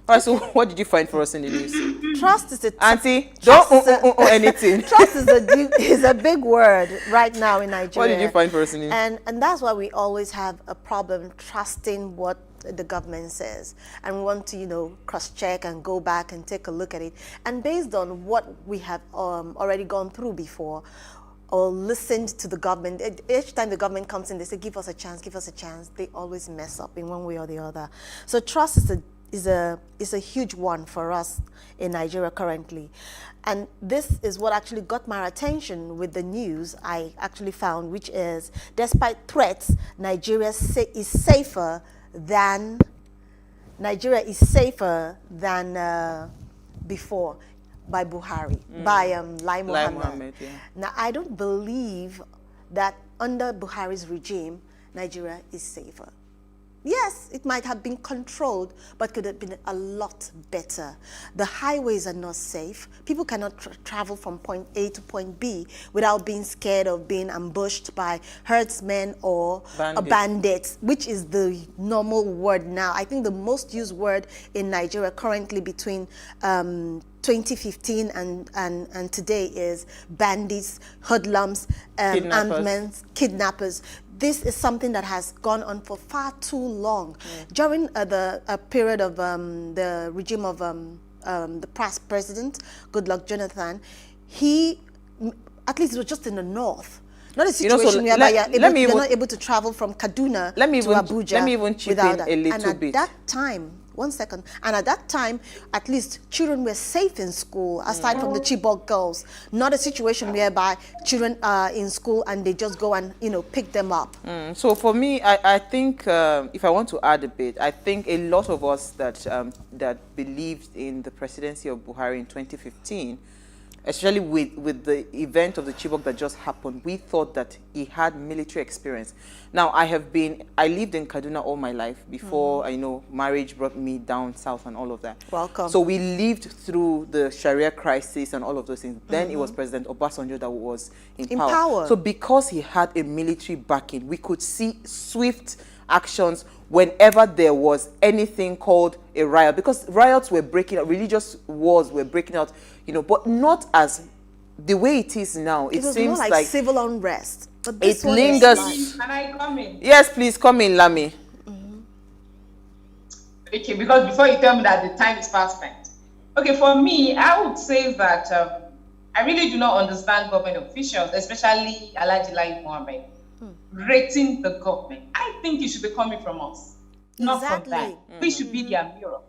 All right, so what did you find for us in the news? Trust is a... Auntie, don't anything. Trust is a big word right now in Nigeria. What did you find for us in the news? And that's why we always have a problem trusting what the government says. And we want to, you know, cross-check and go back and take a look at it. And based on what we have already gone through before, or listened to the government. Each time the government comes in, they say, give us a chance, give us a chance. They always mess up in one way or the other. So trust is a huge one for us in Nigeria currently. And this is what actually got my attention with the news I actually found, which is, despite threats, Nigeria is safer than before. By Buhari, by Lai Mohammed. Yeah. Now, I don't believe that under Buhari's regime, Nigeria is safer. Yes, it might have been controlled, but could have been a lot better. The highways are not safe. People cannot travel from point A to point B without being scared of being ambushed by herdsmen or bandits, which is the normal word now. I think the most used word in Nigeria currently between 2015 and today is bandits, hoodlums, armed men, kidnappers. This is something that has gone on for far too long. During the period of the regime of the past president, Goodluck Jonathan, he, at least it was just in the north, not a situation where you're not able to travel from Kaduna to Abuja. Let me even chip in a little bit. And at that time, one second, and at that time, at least children were safe in school, aside from the Chibok girls. Not a situation whereby children are in school and they just go and, you know, pick them up. So for me, I think, if I want to add a bit, I think a lot of us that believed in the presidency of Buhari in 2015, especially with the event of the Chibok that just happened, we thought that he had military experience. Now, I lived in Kaduna all my life before, I know, marriage brought me down south and all of that. Welcome. So we lived through the Sharia crisis and all of those things. Then it was President Obasanjo that was in power. So because he had a military backing, we could see swift actions whenever there was anything called a riot, because riots were breaking out, religious wars were breaking out, you know, but not as the way it is now, it was seems more like civil unrest. But this it one lingers. is Can I come in? Yes, please come in, Lami. Okay, because before you tell me that the time is fast spent. Okay, for me, I would say that I really do not understand government officials, especially Alhaji Lai Mohammed, rating the government. I think it should be coming from us, not from them. We should be their mirror.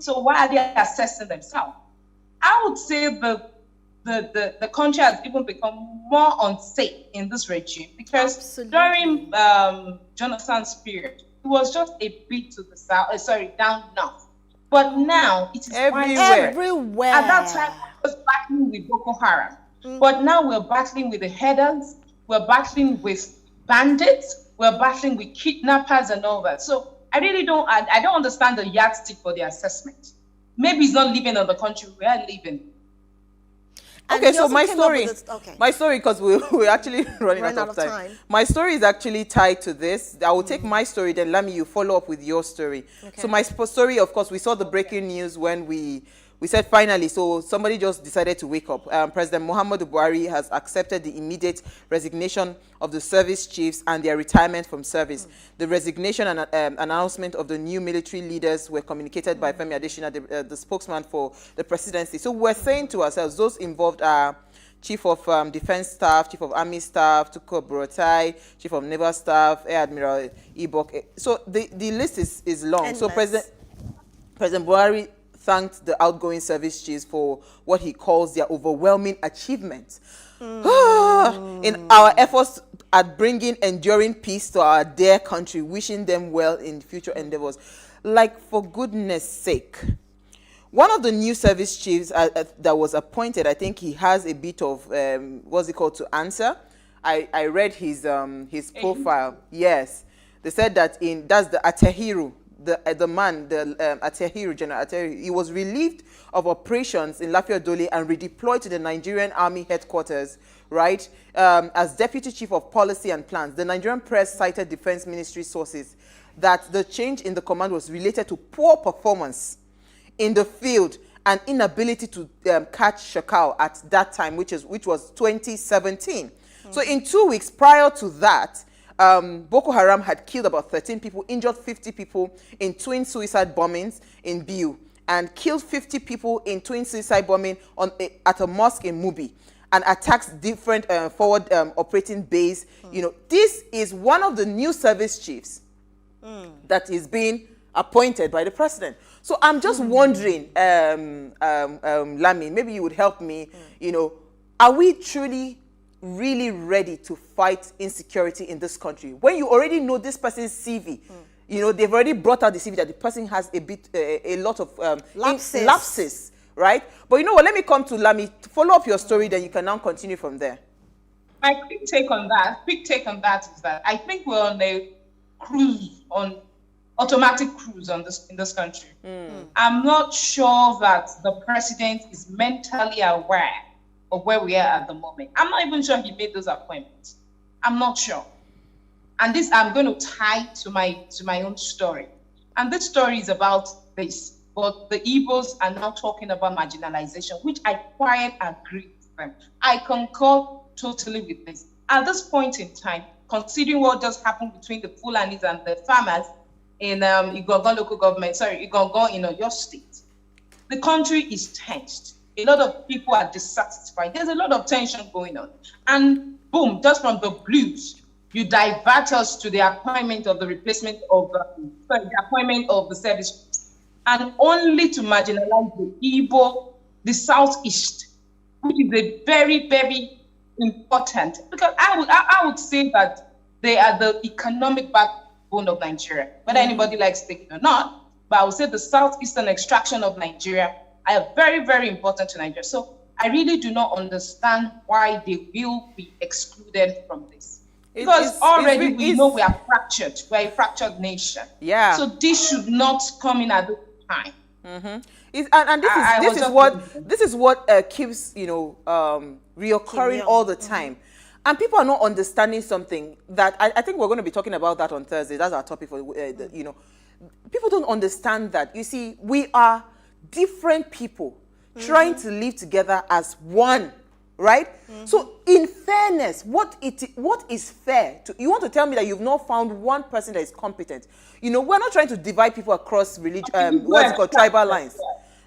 So why are they assessing themselves? I would say the country has even become more unsafe in this regime because during Jonathan's period, it was just a bit to the south, down north. But now it is everywhere. At that time, we were battling with Boko Haram. But now we're battling with the headers, we're battling with bandits, we're battling with kidnappers and all that. So I really don't understand the yardstick for the assessment. Maybe it's not living in the country we are living. Okay, so my story, because we're actually running out of time. My story is actually tied to this. I will take my story, then Lami, you follow up with your story. Okay. So my story, of course, we saw the breaking news when we said finally, so somebody just decided to wake up. President Muhammadu Buhari has accepted the immediate resignation of the service chiefs and their retirement from service. The resignation and announcement of the new military leaders were communicated by Femi Adesina, the spokesman for the presidency. So we're saying to ourselves, those involved are Chief of Defense Staff, Chief of Army Staff, Tukur Buratai, Chief of Naval Staff, Air Admiral Ibok. So the list is long. Endless. So President Buhari thanked the outgoing service chiefs for what he calls their overwhelming achievements in our efforts at bringing enduring peace to our dear country, wishing them well in future endeavors. Like, for goodness sake, one of the new service chiefs that was appointed, I think he has a bit of, what's it called, to answer. I read his profile. Yes. They said that that's the Atehiru. The man, Atehiru, General Atehiru, he was relieved of operations in Lafia Dole and redeployed to the Nigerian Army headquarters, right, as Deputy Chief of Policy and Plans. The Nigerian press cited Defense Ministry sources that the change in the command was related to poor performance in the field and inability to catch Shakal at that time, which was 2017. So in 2 weeks prior to that, Boko Haram had killed about 13 people, injured 50 people in twin suicide bombings in Biu, and killed 50 people in twin suicide bombing at a mosque in Mubi, and attacks different forward operating base. You know, this is one of the new service chiefs that is being appointed by the president. So I'm just wondering, Lami, maybe you would help me. You know, are we truly really ready to fight insecurity in this country when you already know this person's CV? You know, they've already brought out the CV that the person has a lot of lapses, right? But you know what, let me come to Lami to follow up your story, then you can now continue from there. My quick take on that is that I think we're on a automatic cruise in this country. I'm not sure that the president is mentally aware of where we are at the moment. I'm not even sure he made those appointments. I'm not sure. And this I'm going to tie to my own story. And this story is about this. But the Igbos are now talking about marginalization, which I quite agree with them. I concur totally with this. At this point in time, considering what just happened between the Fulanis and the farmers in Igangan local government, Igangan in your state, the country is tensed. A lot of people are dissatisfied. There's a lot of tension going on. And boom, just from the blues, you divert us to the appointment of the replacement of the appointment of the service, and only to marginalize the Igbo, the Southeast, which is a very, very important, because I would say that they are the economic backbone of Nigeria, whether anybody likes to take it or not. But I would say the Southeastern extraction of Nigeria are very, very important to Nigeria. So I really do not understand why they will be excluded from this. Because already we know we are fractured. We're a fractured nation. Yeah. So this should not come in at this time. This is what keeps, you know, reoccurring all the time. And people are not understanding something that I think we're going to be talking about that on Thursday. That's our topic for, you know, people don't understand that. You see, we are different people trying to live together as one right? So in fairness, what is fair? You want to tell me that you've not found one person that is competent? You know, we're not trying to divide people across religion, what's it called, tribal lines.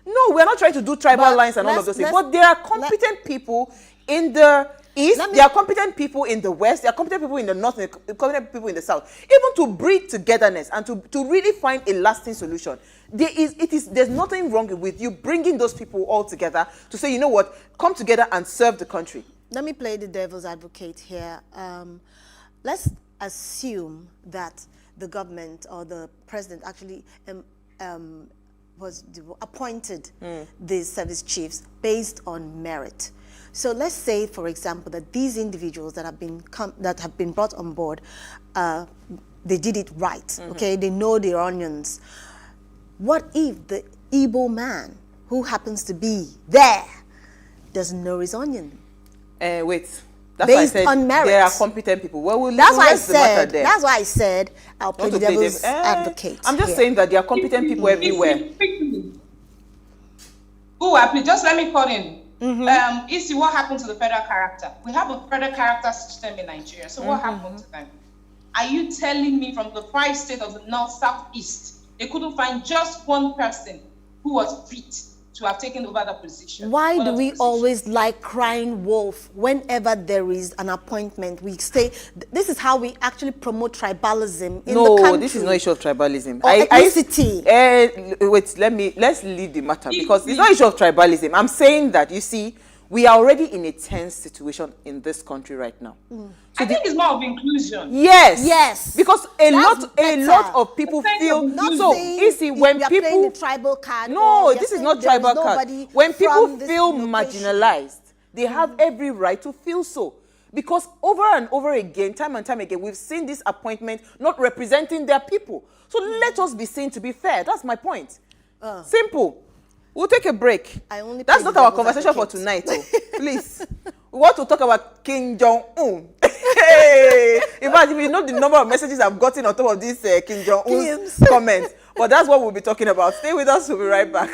No, we're not trying to do tribal lines and all of those things. But there are competent people in the East, there are competent people in the West, there are competent people in the North, and competent people in the South. Even to breed togetherness and to really find a lasting solution. There's nothing wrong with you bringing those people all together to say, you know what, come together and serve the country. Let me play the devil's advocate here. Let's assume that the government or the president actually appointed these service chiefs based on merit. So let's say, for example, that these individuals that have been brought on board, they did it right. Okay, they know their onions. What if the Igbo man who happens to be there doesn't know his onion? Wait. That's Based why I said on merit. there are competent people. Well, that's why I the matter said. there. That's why I said I'll play the devil's advocate. I'm just saying that there are competent people everywhere. Please just let me cut in. Isi, what happened to the federal character? We have a federal character system in Nigeria. So what happened to them? Are you telling me from the 5 states of the North, South, East, they couldn't find just one person who was fit to have taken over the position? Why do we always like crying wolf whenever there is an appointment? We say this is how we actually promote tribalism in the country. No, this is not issue of tribalism. Or ethnicity. Wait, let's leave the matter because it's not issue of tribalism. I'm saying that, you see, we are already in a tense situation in this country right now. I think it's more of inclusion. Yes. Because a lot of people feel so easy when people the tribal card. No, this is not tribal card. When people feel marginalized, they have every right to feel so. Because over and over again, time and time again, we've seen this appointment not representing their people. So let us be seen to be fair. That's my point. Simple. We'll take a break. That's not our conversation for tonight, please. We want to talk about Kim Jong-un. In fact, if you know the number of messages I've gotten on top of this Kim Jong-un's comments, but that's what we'll be talking about. Stay with us, we'll be right back.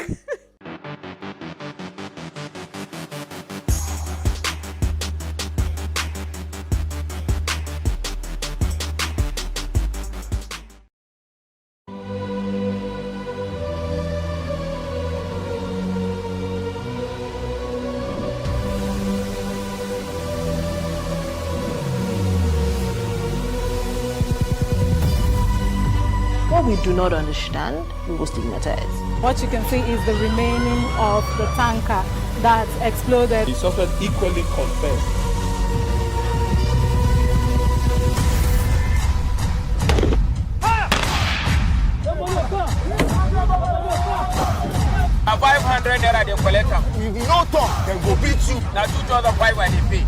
What we do not understand, we will stigmatize. What you can see is the remaining of the tanker that exploded. He suffered equally confessed. A 500 naira they collect am. If you no talk, dem go beat you. Na 2,500 I dey pay.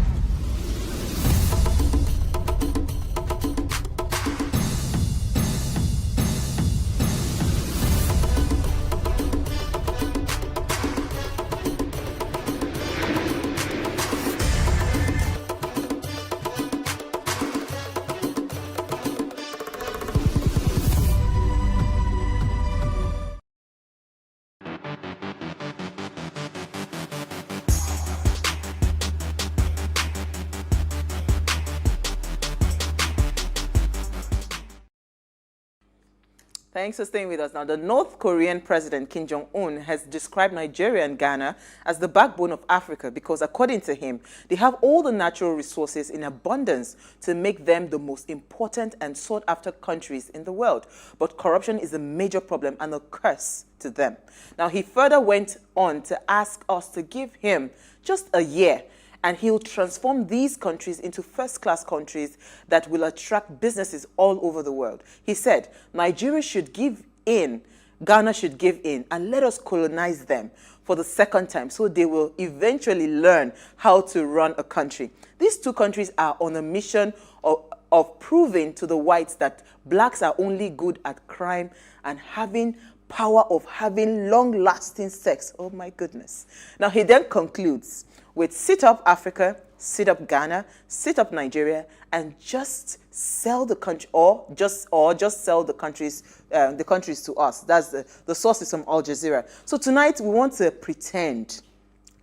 Thanks for staying with us. Now, the North Korean President Kim Jong-un has described Nigeria and Ghana as the backbone of Africa because, according to him, they have all the natural resources in abundance to make them the most important and sought-after countries in the world. But corruption is a major problem and a curse to them. Now, he further went on to ask us to give him just a year, and he'll transform these countries into first-class countries that will attract businesses all over the world. He said, Nigeria should give in, Ghana should give in, and let us colonize them for the second time so they will eventually learn how to run a country. These two countries are on a mission of proving to the whites that blacks are only good at crime and having power of having long-lasting sex. Oh my goodness. Now he then concludes with sit up Africa, sit up Ghana, sit up Nigeria, and just sell the country, or just sell the countries to us. That's the source is from Al Jazeera. So tonight we want to pretend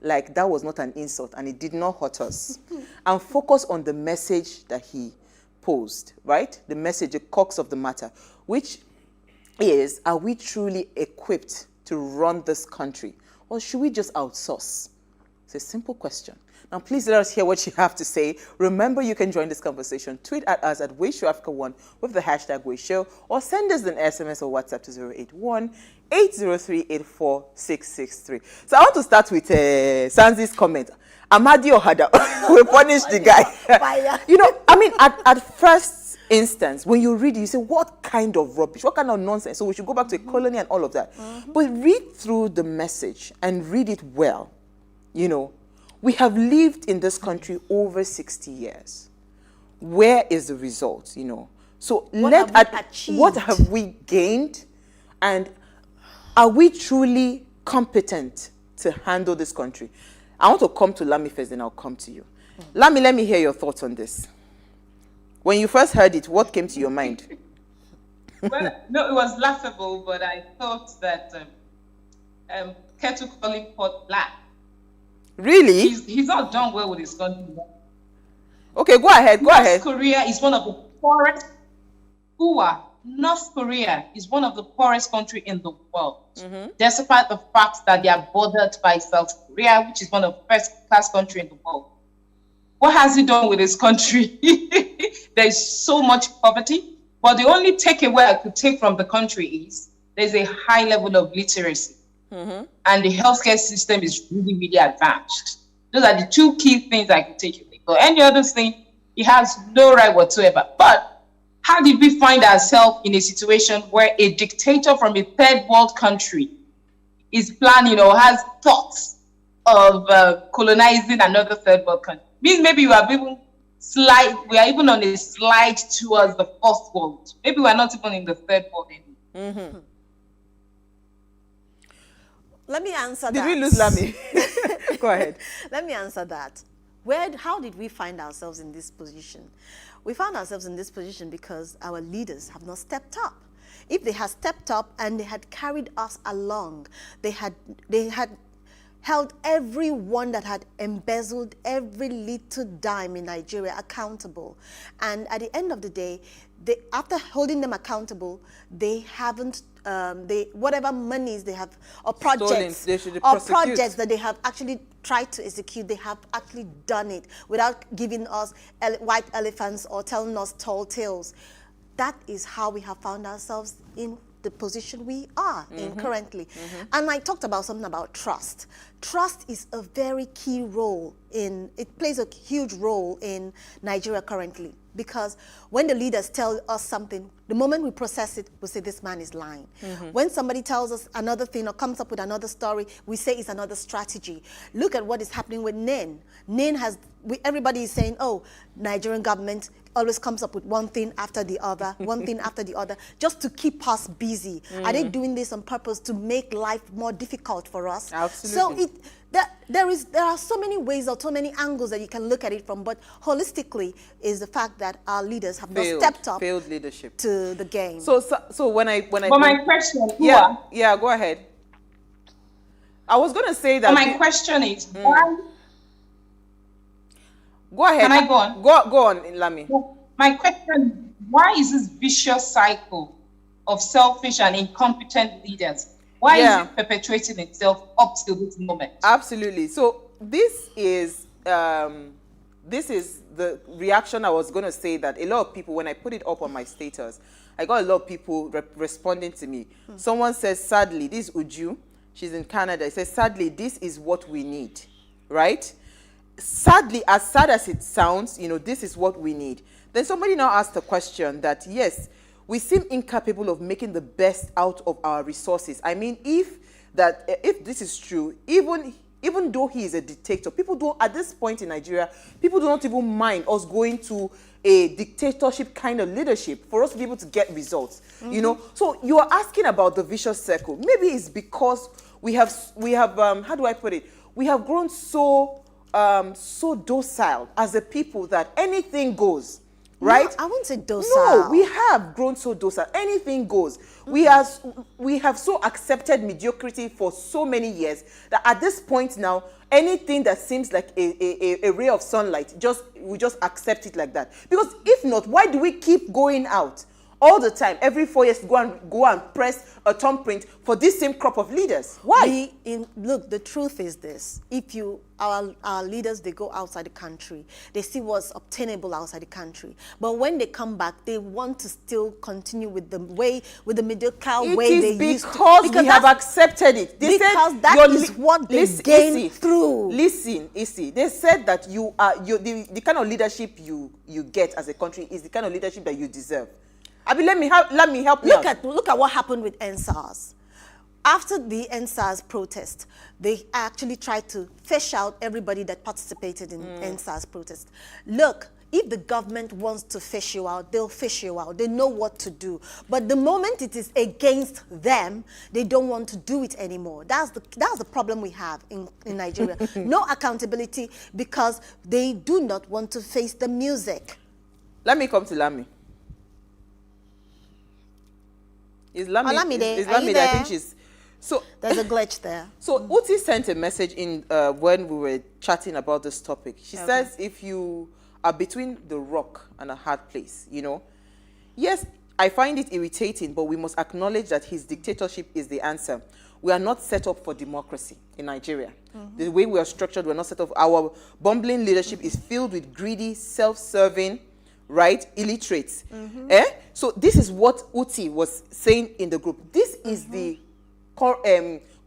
like that was not an insult and it did not hurt us. And focus on the message that he posed, right? The message, the crux of the matter, which is, are we truly equipped to run this country? Or should we just outsource? It's a simple question. Now, please let us hear what you have to say. Remember, you can join this conversation. Tweet at us at WayShowAfrica1 with the hashtag WayShow, or send us an SMS or WhatsApp to 081-803-84663. So I want to start with Sanzi's comment. Amadi Ohada will punish the guy. You know, I mean, at first instance, when you read it, you say, what kind of rubbish? What kind of nonsense? So we should go back to a colony and all of that. But read through the message and read it well. You know, we have lived in this country over 60 years. Where is the result, you know? So what have we gained? And are we truly competent to handle this country? I want to come to Lami first, then I'll come to you. Lami, let me hear your thoughts on this. When you first heard it, what came to your mind? Well, no, it was laughable, but I thought that Ketu calling pot black. Really? He's not done well with his country. Okay, go ahead. North Korea is one of the poorest. North Korea is one of the poorest countries in the world, despite the fact that they are bordered by South Korea, which is one of the first-class countries in the world. What has he done with his country? There's so much poverty, but the only takeaway I could take from the country is there's a high level of literacy. And the healthcare system is really, really advanced. Those are the two key things I could take away. So any other thing, he has no right whatsoever. But how did we find ourselves in a situation where a dictator from a third world country is planning or has thoughts of colonizing another third world country? Means maybe we are even on a slide towards the first world. Maybe we are not even in the third world anymore. Let me answer that. Did we lose Lami? Go ahead. Let me answer that. How did we find ourselves in this position? We found ourselves in this position because our leaders have not stepped up. If they had stepped up and they had carried us along, they had held everyone that had embezzled every little dime in Nigeria accountable. And at the end of the day, after holding them accountable, they haven't whatever monies they have or projects that they have actually tried to execute, they have actually done it without giving us white elephants or telling us tall tales. That is how we have found ourselves in the position we are in currently. And I talked about something about trust. Trust is a very key role it plays a huge role in Nigeria currently, because when the leaders tell us something, the moment we process it, we say this man is lying. When somebody tells us another thing or comes up with another story, we say it's another strategy. Look at what is happening with NIN. NIN everybody is saying, oh, Nigerian government always comes up with one thing after the other, one thing after the other, just to keep us busy. Are they doing this on purpose to make life more difficult for us? Absolutely. So there are so many ways or so many angles that you can look at it from, but holistically is the fact that our leaders have not stepped up leadership to the game. So when I my question, yeah, go ahead. I was going to say that. My question is why? Go ahead. Can I go on? Go on, Lami. My question: why is this vicious cycle of selfish and incompetent leaders? Why is it perpetuating itself up to this moment? Absolutely. So this is the reaction I was going to say, that a lot of people, when I put it up on my status, I got a lot of people responding to me. Someone says, sadly, this is Uju, she's in Canada. It says, sadly, this is what we need, right? Sadly, as sad as it sounds, this is what we need. Then somebody now asked the question that, yes, we seem incapable of making the best out of our resources. I mean, if this is true, even though he is a dictator, people don't, at this point in Nigeria, people do not even mind us going to a dictatorship kind of leadership for us to be able to get results, So you are asking about the vicious circle. Maybe it's because we have how do I put it? We have grown so docile as a people that anything goes. right? No, I won't say docile. No, we have grown so docile. Anything goes. We have so accepted mediocrity for so many years that at this point now, anything that seems like a ray of sunlight, we just accept it like that. Because if not, why do we keep going out all the time, every 4 years, to go and press a thumbprint for this same crop of leaders? Why? Look, the truth is this: if our leaders, they go outside the country, they see what's obtainable outside the country, but when they come back, they want to still continue with the mediocre way they used to. Because we have accepted it. They because said that is what they gain through. Listen, Issy, they said that the kind of leadership you get as a country is the kind of leadership that you deserve. I mean, let me help you. Look at what happened with NSAS. After the NSAS protest, they actually tried to fish out everybody that participated in NSAS protest. Look, if the government wants to fish you out, they'll fish you out. They know what to do. But the moment it is against them, they don't want to do it anymore. That's the problem we have in Nigeria. No accountability because they do not want to face the music. Let me come to Lami. Is Lami there? I think she's... So there's a glitch there. So Uti sent a message in when we were chatting about this topic. She says, if you are between the rock and a hard place, yes, I find it irritating, but we must acknowledge that his dictatorship is the answer. We are not set up for democracy in Nigeria. The way we are structured, we're not set up. Our bumbling leadership is filled with greedy, self-serving, right, illiterates. So this is what Uti was saying in the group. This is the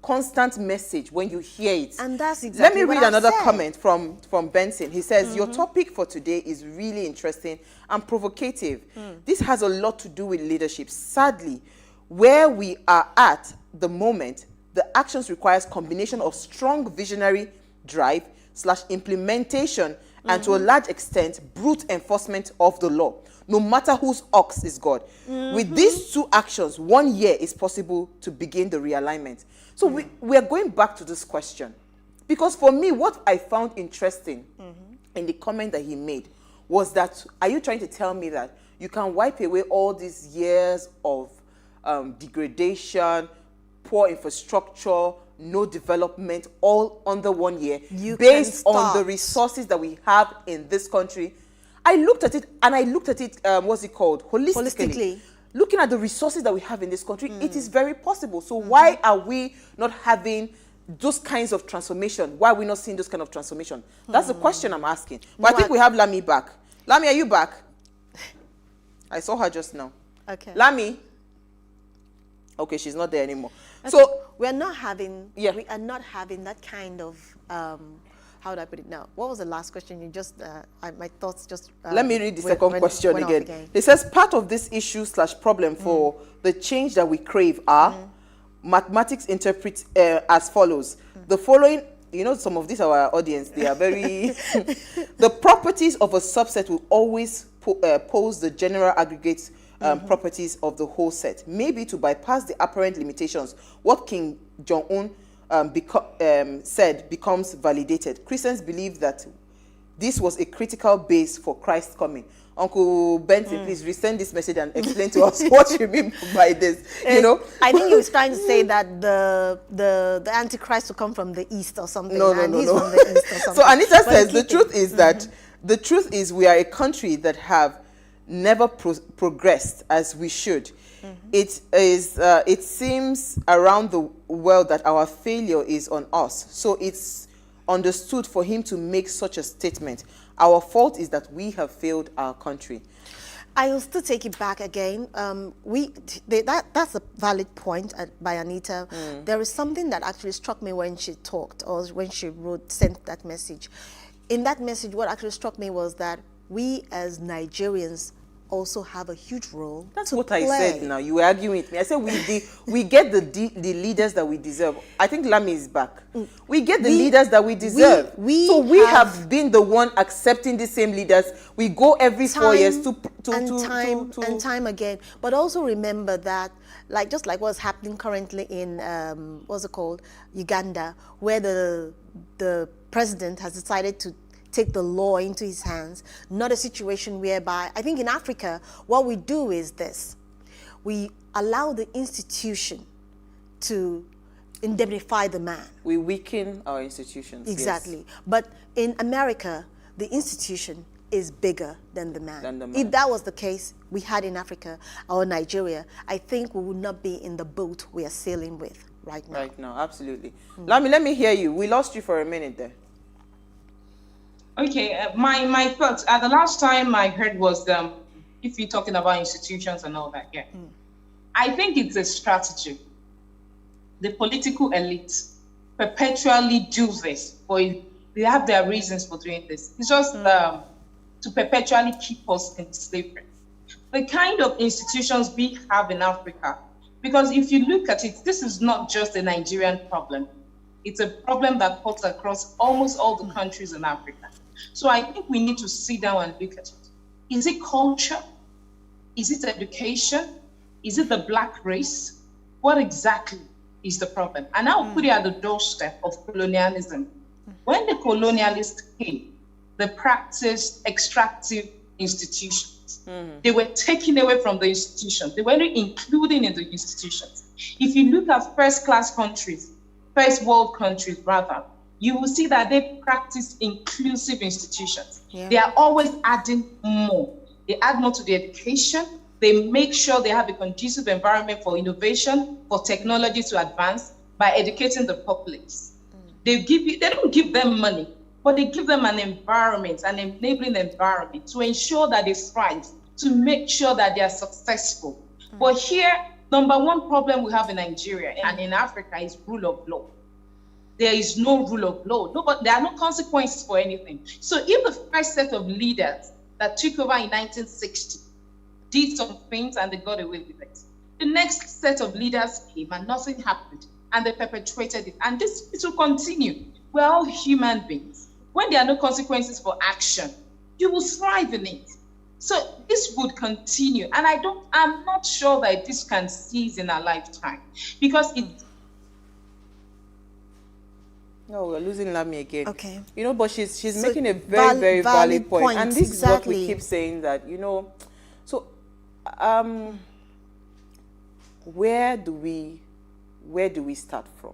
constant message when you hear it. And that's exactly Let me read what another I said. comment from Benson. He says, your topic for today is really interesting and provocative. This has a lot to do with leadership. Sadly, where we are at the moment, the actions requires combination of strong visionary drive / implementation and to a large extent, brute enforcement of the law, no matter whose ox is God. With these two actions, 1 year is possible to begin the realignment. So we are going back to this question. Because for me, what I found interesting in the comment that he made was that, are you trying to tell me that you can wipe away all these years of degradation, poor infrastructure, no development, all under 1 year, based on the resources that we have in this country? I looked at it, and I looked at it, what's it called? Holistically. Looking at the resources that we have in this country, it is very possible. So why are we not having those kinds of transformation? Why are we not seeing those kind of transformation? That's the question I'm asking. But I think we have Lami back. Lami, are you back? I saw her just now. Okay. Lami? Okay, she's not there anymore. Okay. So we are not having that kind of how do I put it now? What was the last question? You just my thoughts just let me read the second question again. It says part of this issue / problem for the change that we crave are mathematics interpret as follows. The following, some of these are our audience, they are very the properties of a subset will always pose the general aggregate properties of the whole set. Maybe to bypass the apparent limitations, what King Jong-un said becomes validated. Christians believe that this was a critical base for Christ's coming. Uncle Benson, please resend this message and explain to us what you mean by this. I think he was trying to say that the Antichrist will come from the east or something. No. From the east or something. So Anita says the truth is that we are a country that have never progressed as we should. It seems around the world that our failure is on us. So it's understood for him to make such a statement. Our fault is that we have failed our country. I will still take it back again. That's a valid point by Anita. There is something that actually struck me when she talked or when she sent that message. In that message, what actually struck me was that we as Nigerians also have a huge role. That's what I said now. You were arguing with me. I said we get the leaders that we deserve. I think Lami is back. We get the leaders that we deserve. We have been the one accepting the same leaders. We go every 4 years time again. But also remember that, just like what's happening currently in Uganda, where the president has decided to take the law into his hands, not a situation whereby, I think in Africa, what we do is this. We allow the institution to indemnify the man. We weaken our institutions. Exactly. Yes. But in America, the institution is bigger than the man. If that was the case we had in Africa or Nigeria, I think we would not be in the boat we are sailing with right now. Right now, absolutely. Let me hear you. We lost you for a minute there. Okay, my thoughts. The last time I heard was if you're talking about institutions and all that, yeah. I think it's a strategy. The political elite perpetually do this, or they have their reasons for doing this. It's just to perpetually keep us in slavery. The kind of institutions we have in Africa, because if you look at it, this is not just a Nigerian problem. It's a problem that cuts across almost all the countries in Africa. So I think we need to sit down and look at it. Is it culture? Is it education? Is it the black race? What exactly is the problem? And I'll put it at the doorstep of colonialism. When the colonialists came, they practiced extractive institutions. They were taken away from the institutions. They weren't included in the institutions. If you look at first-class countries, first world countries rather, you will see that they practice inclusive institutions. Yeah. They are always adding more. They add more to the education. They make sure they have a conducive environment for innovation, for technology to advance by educating the populace. They don't give them money, but they give them an environment, an enabling environment to ensure that they thrive, to make sure that they are successful. But here, number one problem we have in Nigeria and in Africa is rule of law. There is no rule of law. There are no consequences for anything. So if the first set of leaders that took over in 1960 did some things and they got away with it, the next set of leaders came and nothing happened and they perpetuated it. And it will continue. We're all human beings. When there are no consequences for action, you will thrive in it. So this would continue. And I'm not sure that this can cease in our lifetime because it. No, we're losing Lami again. Okay. You know, but she's making a very valid point. And this is what we keep saying that, you know, so where do we start from,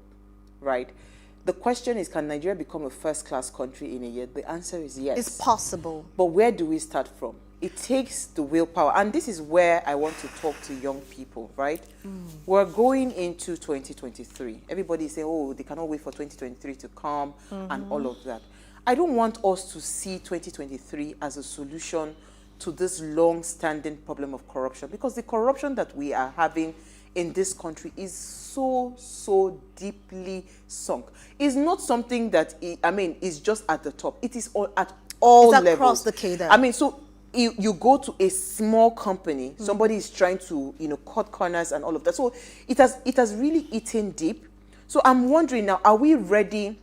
right? The question is, can Nigeria become a first-class country in a year? The answer is yes. It's possible. But where do we start from? It takes the willpower. And this is where I want to talk to young people, right? We're going into 2023. Everybody say, oh, they cannot wait for 2023 to come and all of that. I don't want us to see 2023 as a solution to this long-standing problem of corruption, because the corruption that we are having in this country is so deeply sunk. It's not something that, is just at the top. It is at all levels. It's across the cadre. I mean, so you go to a small company, somebody is trying to, cut corners and all of that. So it has really eaten deep. So I'm wondering now, are we ready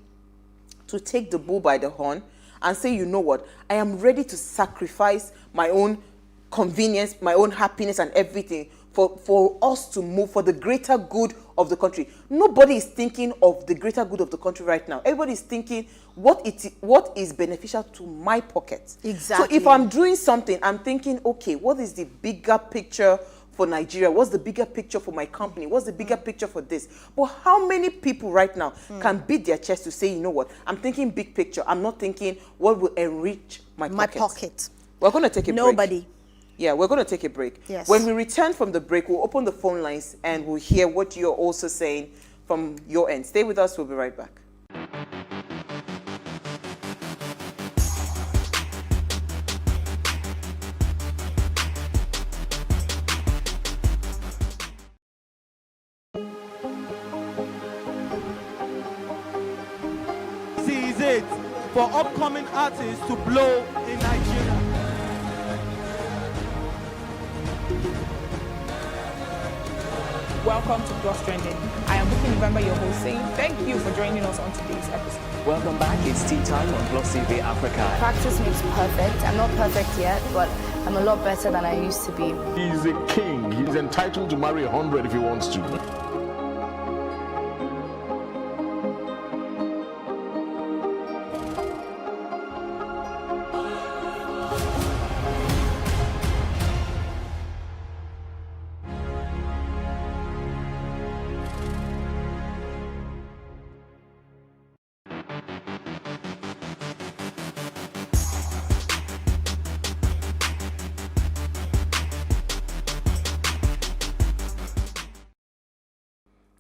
to take the bull by the horn and say, you know what, I am ready to sacrifice my own convenience, my own happiness and everything for us to move for the greater good of the country? Nobody is thinking of the greater good of the country right now. Everybody is thinking what is beneficial to my pocket. Exactly. So if I'm doing something, I'm thinking, okay, what is the bigger picture for Nigeria? What's the bigger picture for my company? What's the bigger picture for this? But how many people right now can beat their chest to say, you know what, I'm thinking big picture. I'm not thinking what will enrich my pocket. We're going to take a break. Nobody. Yeah, we're going to take a break. Yes. When we return from the break, we'll open the phone lines and we'll hear what you're also saying from your end. Stay with us. We'll be right back. This is it for upcoming artists to blow in Nigeria. Welcome to Plus Trending. I am Bookie November, your host, saying thank you for joining us on today's episode. Welcome back. It's tea time on Plus TV Africa. Practice makes perfect. I'm not perfect yet, but I'm a lot better than I used to be. He's a king. He's entitled to marry 100 if he wants to.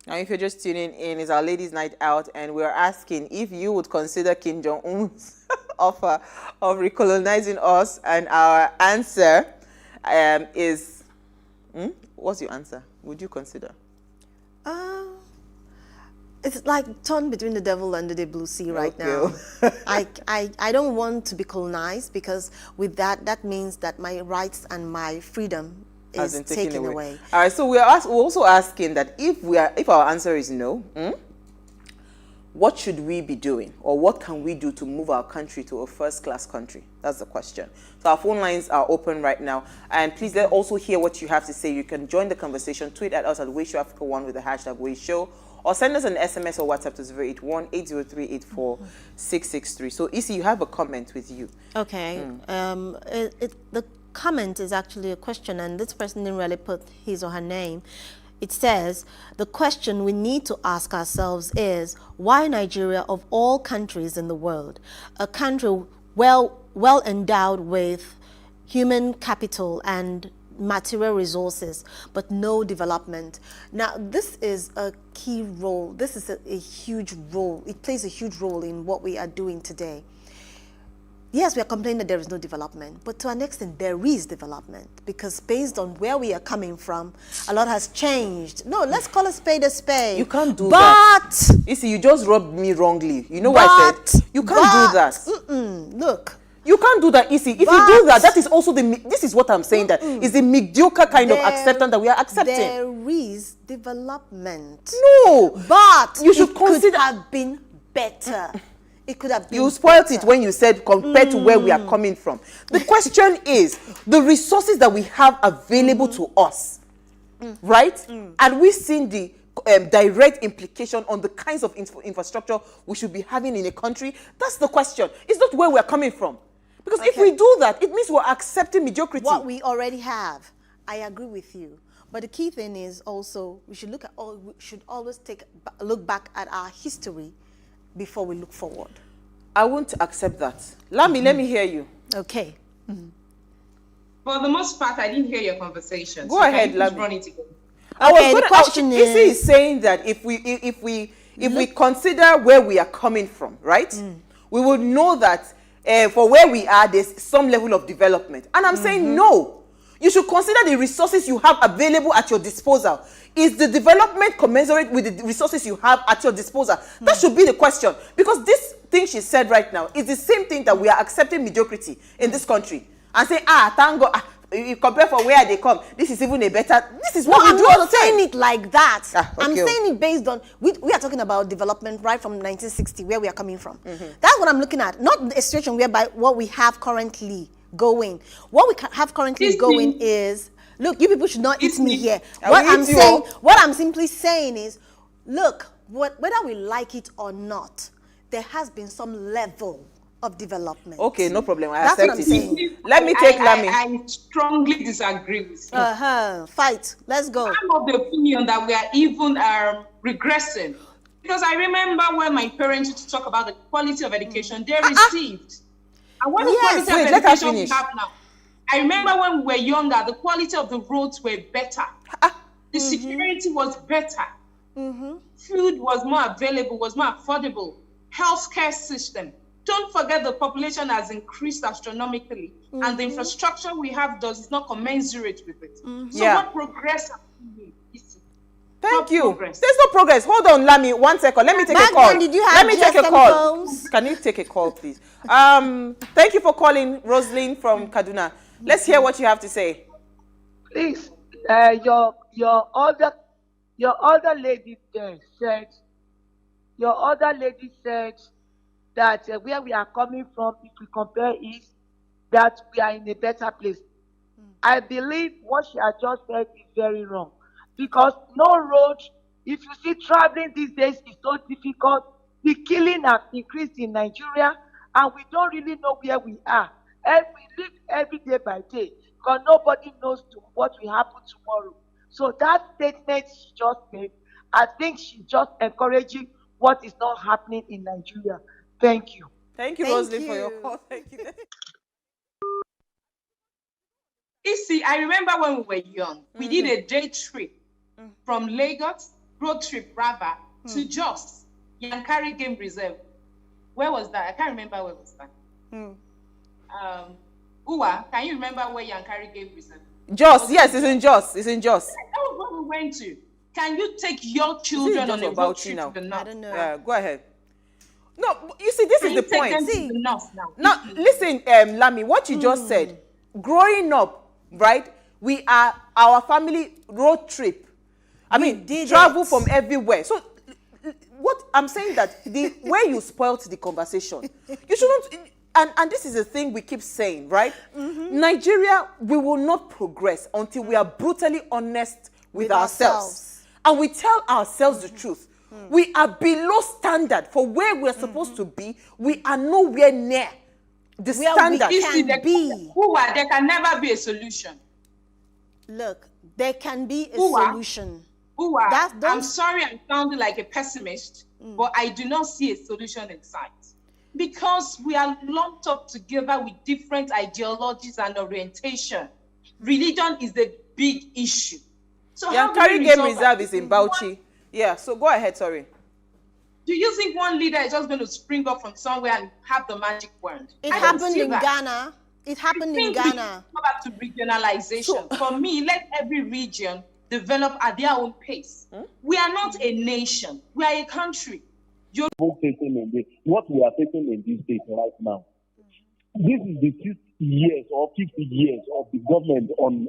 Now, if you're just tuning in, it's our Ladies' Night Out, and we're asking if you would consider Kim Jong-un's offer of recolonizing us, and our answer is... What's your answer? Would you consider? It's like torn between the devil and the blue sea right now. I don't want to be colonized, because with that means that my rights and my freedom is taken away. All right, so we're also asking that if our answer is no, what should we be doing, or what can we do to move our country to a first-class country? That's the question. So our phone lines are open right now, and please let also hear what you have to say. You can join the conversation. Tweet at us at WadeShowAfrica1 with the hashtag WadeShow, or send us an SMS or WhatsApp to 081-803-84663. So Isi, you have a comment with you. Okay. The comment is actually a question, and this person didn't really put his or her name. It says, the question we need to ask ourselves is, why Nigeria, of all countries in the world, a country well endowed with human capital and material resources, but no development? Now, this is a key role. This is a huge role. It plays a huge role in what we are doing today. Yes, we are complaining that there is no development, but to an extent, there is development, because based on where we are coming from, a lot has changed. No, let's call a spade a spade. You can't do that. You see, you just rubbed me wrongly. You know what I said? You can't do that. Look. You can't do that, Isi. If you do that, that is also this is what I'm saying, that is the mediocre kind of acceptance that we are accepting. There is development. No. But you should consider could have been better. It could have been You spoiled it when you said compared to where we are coming from. The question is, the resources that we have available to us, right? And we've seen the direct implication on the kinds of infrastructure we should be having in a country. That's the question. It's not where we are coming from. Because if we do that, it means we're accepting mediocrity. What we already have. I agree with you. But the key thing is also, we should always look back at our history before we look forward. I won't accept that. Let me hear you. Okay. For the most part, I didn't hear your conversation. Go ahead, Lami. Run it again. The question is... Isi is saying that if we consider where we are coming from, right? We would know that for where we are, there's some level of development. And I'm saying no. You should consider the resources you have available at your disposal. Is the development commensurate with the resources you have at your disposal? That should be the question. Because this thing she said right now is the same thing that we are accepting mediocrity in this country. And say, thank God, you compare for where they come, this is even a better, this is what we do all the time. I'm not saying it like that. I'm saying it based on, we are talking about development right from 1960, where we are coming from. That's what I'm looking at. Not a situation whereby what we have currently going. What we have currently going is, look, you people should not eat me here. What I'm simply saying is, look, whether we like it or not, there has been some level of development. Okay, no problem. I That's accept what I'm it. saying. Let me take Lami. I strongly disagree with you. Fight. Let's go. I'm of the opinion that we are even regressing. Because I remember when my parents used to talk about the quality of education they received. And what the quality of education we have now. I remember when we were younger, the quality of the roads were better. The security was better. Food was more available, was more affordable. Healthcare system. Don't forget the population has increased astronomically, and the infrastructure we have is not commensurate with it. So what progress have we made? Thank you. There's no progress. Hold on, Lami, 1 second. Let me take a call. Let me take a call. Can you take a call, please? Thank you for calling, Rosalind from Kaduna. Let's hear what you have to say. Please, your other lady there said, that where we are coming from, if we compare it, that we are in a better place. I believe what she has just said is very wrong. Because no road, if you see traveling these days is so difficult, the killing has increased in Nigeria, and we don't really know where we are. And we live every day by day, because nobody knows what will happen tomorrow. So that statement she just made, I think she's just encouraging what is not happening in Nigeria. Thank you. Thank you, Rosalind, for your call. Thank you. You see, I remember when we were young, we did a day trip from Lagos road trip rather to Jos, Yankari Game Reserve. Where was that? I can't remember where was that. Uwa, can you remember where Yankari Game Reserve? Jos, yes, it's in Jos. It's in Jos. That was what we went to. Can you take your children on a road trip to the north? I don't know. Yeah, go ahead. No, you see, this is the point. See, now, listen, Lami, what you just said. Growing up, right? Our family road trip. I mean, travel from everywhere. So, what I'm saying that the way you spoiled the conversation, you shouldn't. And this is the thing we keep saying, right? Nigeria, we will not progress until we are brutally honest with ourselves. And we tell ourselves the truth. We are below standard for where we're supposed to be. We are nowhere near the standard. There can never be a solution. Look, there can be a solution. I'm sorry I'm sounding like a pessimist, but I do not see a solution in sight. Because we are lumped up together with different ideologies and orientation. Religion is a big issue. So Yankari Game Reserve is in Bauchi. Yeah, so go ahead, sorry. Do you think one leader is just going to spring up from somewhere and have the magic wand? It happened in Ghana. It happened in Ghana. Go back to regionalization. For me, let every region develop at their own pace. We are not a nation. We are a country. What we are facing in this state right now, this is the 60 years or 50 years of the government on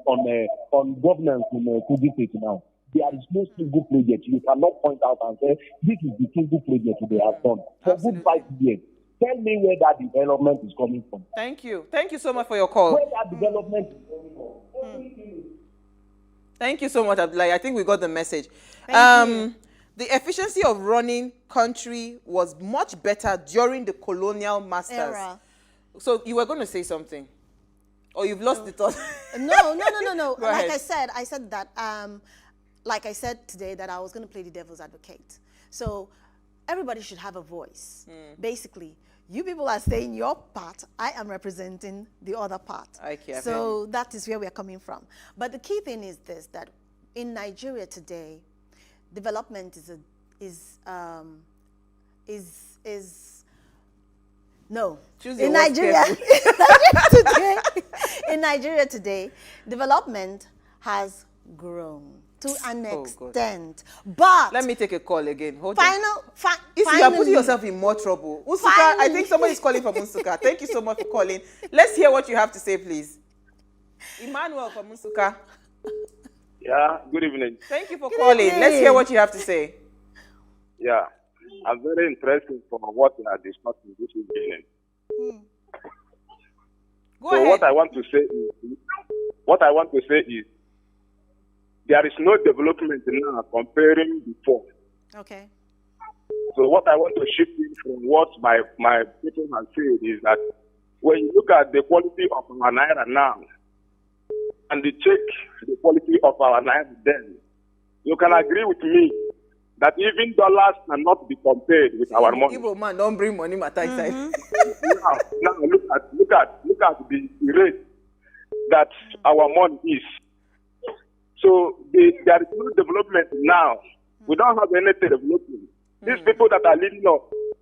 governance in Kogi State now. There is no single project. You cannot point out and say, this is the single project they have done for good 5 years. Tell me where that development is coming from. Thank you. Thank you so much for your call. Where that development is coming from. Thank you so much, Abdullahi. I think we got the message. The efficiency of running country was much better during the colonial masters. Era. So you were going to say something? Or you've lost the thought? No. Like ahead. I said that, like I said today, that I was going to play the devil's advocate. So everybody should have a voice. Basically, you people are saying your part, I am representing the other part. Okay, so that is where we are coming from. But the key thing is this, that in Nigeria today, development in Nigeria today, development has grown to an extent. But let me take a call again. Hold on. You are putting yourself in more trouble. Unsuka, I think somebody's calling from Unsuka. Thank you so much for calling. Let's hear what you have to say, please. Emmanuel from Unsuka. Yeah, good evening. Thank you for calling. Let's hear what you have to say. Yeah, I'm very interested for what we are discussing this evening. Go ahead. What I want to say is, there is no development now comparing before. Okay. So what I want to shift in from what my people have said is that when you look at the quality of our naira now, and you check the quality of our naira then, you can agree with me that even dollars cannot be compared with our money. Igbo man, don't bring money matter inside. Now look at the rate that our money is. So there is no development now. We don't have any development. These people that are leading us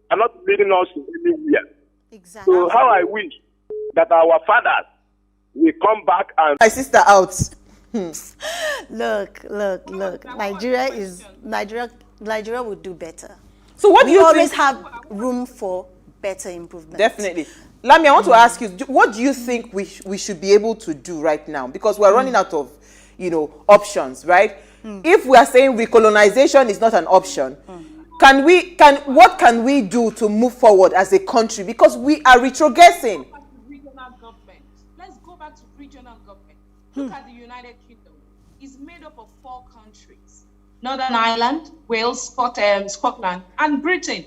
are not leading us to anywhere. Exactly. So how I wish that our fathers will come back and... My sister out. Look. Nigeria would do better. So what do you always have room for better improvement? Definitely. Lami, I want to ask you, what do you think we should be able to do right now? Because we're running out of, options, right? If we are saying recolonization is not an option, what can we do to move forward as a country? Because we are retrogressing. Let's go back to regional government. Look at the United Kingdom. It's made up of 4 countries: Northern Ireland, Wales, Scotland, and Britain.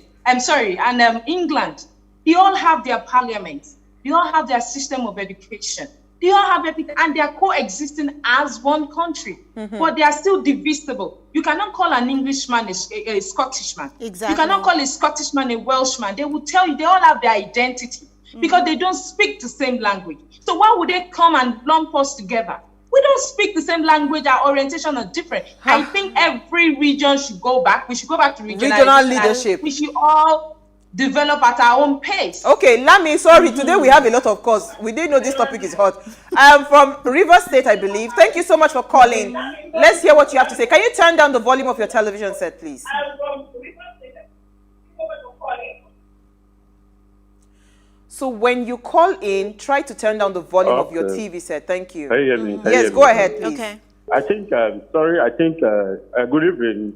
England. They all have their parliaments. They all have their system of education. They all have everything, and they are coexisting as one country. But they are still divisible. You cannot call an Englishman a Scottishman. Exactly. You cannot call a Scottishman a Welshman. They will tell you they all have their identity because they don't speak the same language. So why would they come and lump us together? We We don't speak the same language. Our orientation are different. I think every region should go back. We should go back to regional leadership. We should all develop at our own pace. Okay, Lami, sorry, today we have a lot of calls. We didn't know this topic is hot. From Rivers State, I believe. Thank you so much for calling. Let's hear what you have to say. Can you turn down the volume of your television set, please? So when you call in, try to turn down the volume of your TV set. Thank you. Can you hear me? Yes, go ahead, please. Okay. I think, good evening.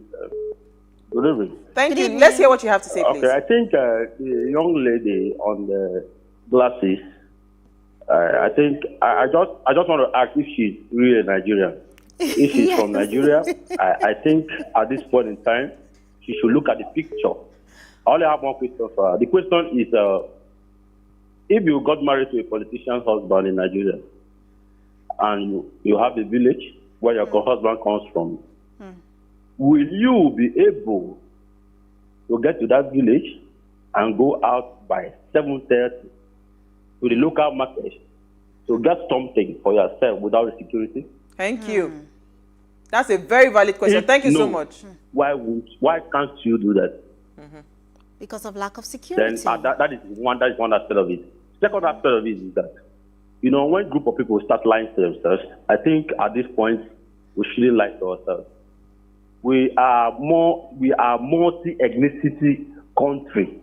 Good evening. Thank you. Let's hear what you have to say, please. Okay, I think the young lady on the glasses, I just want to ask if she's really a Nigerian. If she's from Nigeria, I think at this point in time, she should look at the picture. I only have one question for her. The question is, if you got married to a politician's husband in Nigeria, and you have a village where your husband comes from, will you be able to get to that village and go out by 7:30 to the local market to get something for yourself without security? Thank you. That's a very valid question. Thank you so much. Why can't you do that? Because of lack of security. Then that is one aspect of it. Second aspect of it is that, when a group of people start lying to themselves, I think at this point we shouldn't lie to ourselves. We are multi-ethnicity country.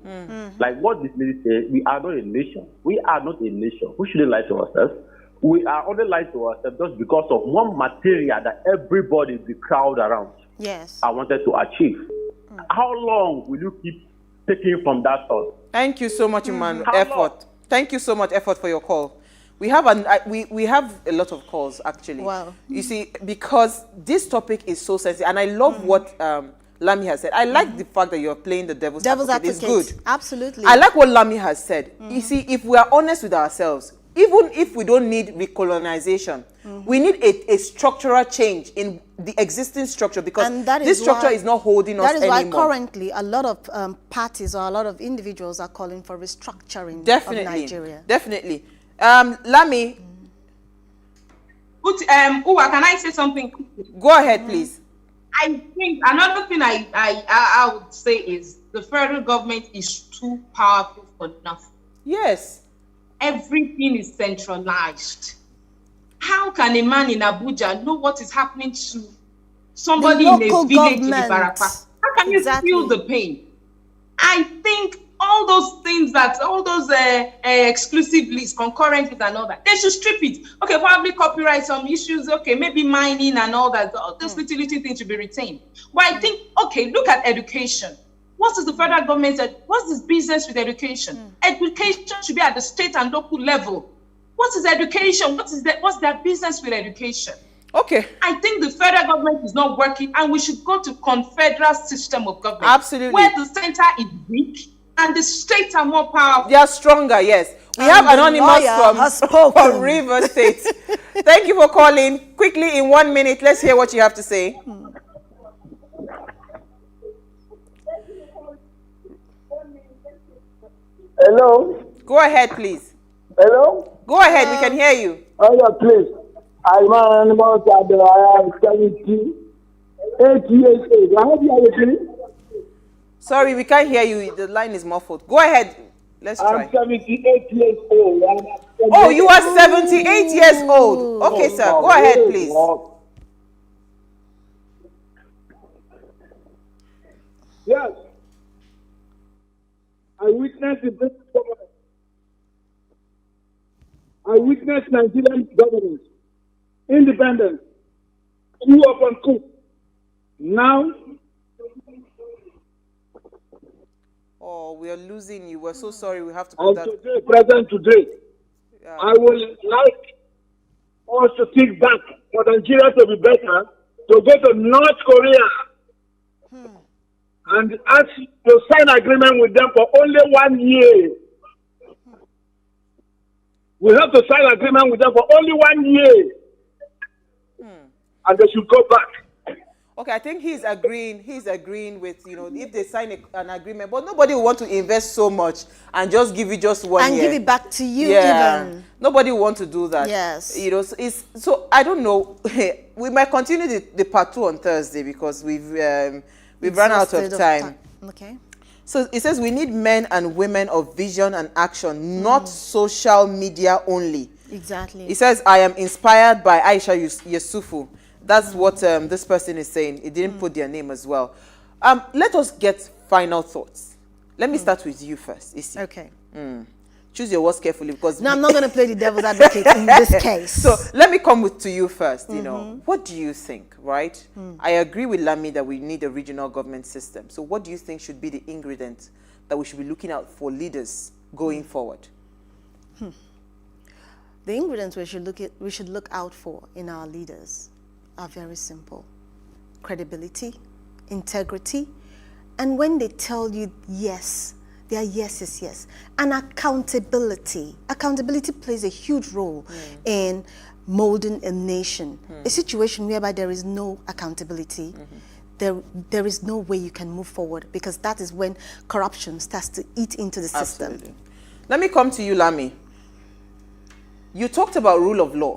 Like what this lady said, we are not a nation. We are not a nation. We shouldn't lie to ourselves. We are only lying to ourselves just because of one material that everybody in the crowd around I wanted to achieve. How long will you keep taking from that source? Thank you so much, Emmanuel. Effort. Thank you so much, Effort, for your call. We have we have a lot of calls, actually. Wow. You see, because this topic is so sensitive, and I love what Lami has said. I like the fact that you're playing the devil's advocate. It's good. Absolutely. I like what Lami has said. You see, if we are honest with ourselves, even if we don't need recolonization, we need a structural change in the existing structure, because this structure is not holding us anymore. That is why currently a lot of parties or a lot of individuals are calling for restructuring of Nigeria. Definitely. Lami. Uwa, can I say something? Go ahead, please. I think another thing I would say is the federal government is too powerful for nothing. Yes. Everything is centralized. How can a man in Abuja know what is happening to somebody in a village in Ibarapa? How can you feel the pain? I think all those things all those exclusive lists, concurrent with and all that, they should strip it. Okay, probably copyright some issues, okay, maybe mining and all that, all those little things should be retained. But I think, okay, look at education. What is the federal government, what's this business with education? Education should be at the state and local level. What is education? What's their business with education? Okay. I think the federal government is not working, and we should go to confederal system of government. Absolutely. Where the center is weak and the states are more powerful. They are stronger, yes. We have Anonymous from River State. Thank you for calling. Quickly, in 1 minute, let's hear what you have to say. Hello? Go ahead, please. Hello? Go ahead, we can hear you. Oh, yeah, please. I'm Anonymous. I am 78 years old. I hope you are listening. Sorry, we can't hear you. The line is muffled. Go ahead. Let's try. I'm 78 years old. Oh, you are 78 years old. Okay, sir. Go ahead, please. Yes. I witnessed the British government. I witnessed Nigerian governance, independence, coup upon coup. Now, oh, we are losing you. We're so sorry. We have to put that. Today, present today, I would like us to think back for Nigeria to be better, to go to North Korea and ask to sign agreement with them for only 1 year. We have to sign agreement with them for only 1 year. And they should go back. Okay, I think he's agreeing with, if they sign an agreement, but nobody will want to invest so much and just give you just 1 year. And give it back to you even. Nobody will want to do that. Yes. So I don't know. We might continue the part 2 on Thursday because we've run out of time. Okay. So it says we need men and women of vision and action, not social media only. Exactly. It says, I am inspired by Aisha Yusufu. That's what this person is saying. It didn't put their name as well. Let us get final thoughts. Let me start with you first, Isi. Okay. Choose your words carefully because... No, I'm not going to play the devil's advocate in this case. So let me come to you first. What do you think, right? I agree with Lami that we need a regional government system. So what do you think should be the ingredients that we should be looking out for leaders going forward? The ingredients we should look out for in our leaders are very simple. Credibility, integrity, and when they tell you yes, their yes is yes. And accountability. Accountability plays a huge role in molding a nation. A situation whereby there is no accountability, there is no way you can move forward, because that is when corruption starts to eat into the system. Absolutely. Let me come to you, Lami. You talked about rule of law,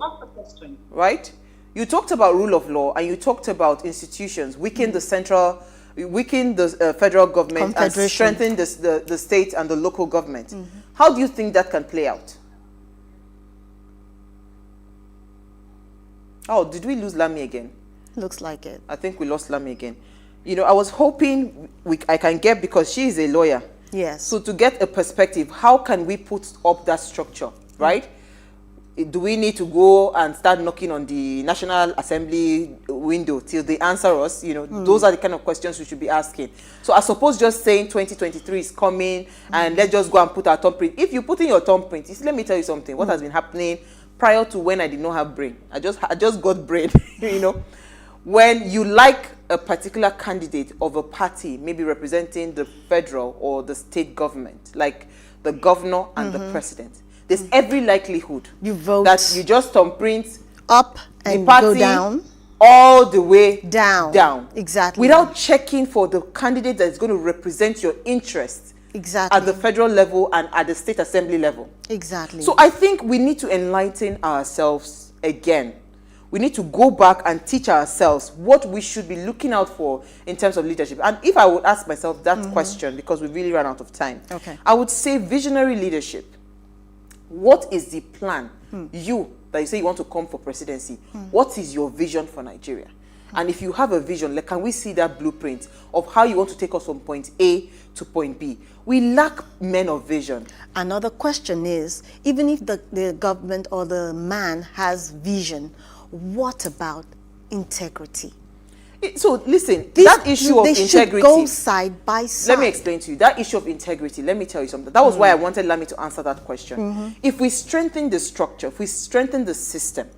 right? You talked about rule of law, and you talked about institutions, weaken the federal government and strengthen the state and the local government. How do you think that can play out? Oh, did we lose Lami again? Looks like it. I think we lost Lami again. I was hoping I can get, because she is a lawyer. Yes. So to get a perspective, how can we put up that structure, right? Do we need to go and start knocking on the National Assembly window till they answer us? Those are the kind of questions we should be asking. So I suppose just saying 2023 is coming and let's just go and put our thumbprint. If you put in your thumbprint, let me tell you something. What has been happening prior to when I did not have brain? I just got brain, When you like a particular candidate of a party, maybe representing the federal or the state government, like the governor and the president, there's every likelihood you vote that you just thumbprint up and the party go down, all the way down. Exactly. Without checking for the candidate that is going to represent your interests exactly at the federal level and at the state assembly level. Exactly. So I think we need to enlighten ourselves again. We need to go back and teach ourselves what we should be looking out for in terms of leadership. And if I would ask myself that question, because we really ran out of time, I would say visionary leadership. What is the plan? You, that you say you want to come for presidency, what is your vision for Nigeria? And if you have a vision, can we see that blueprint of how you want to take us from point A to point B? We lack men of vision. Another question is, even if the government or the man has vision, what about integrity? So listen, that issue of integrity should go side by side. Let me explain to you. That issue of integrity, let me tell you something. That was why I wanted Lami to answer that question. If we strengthen the structure, if we strengthen the system,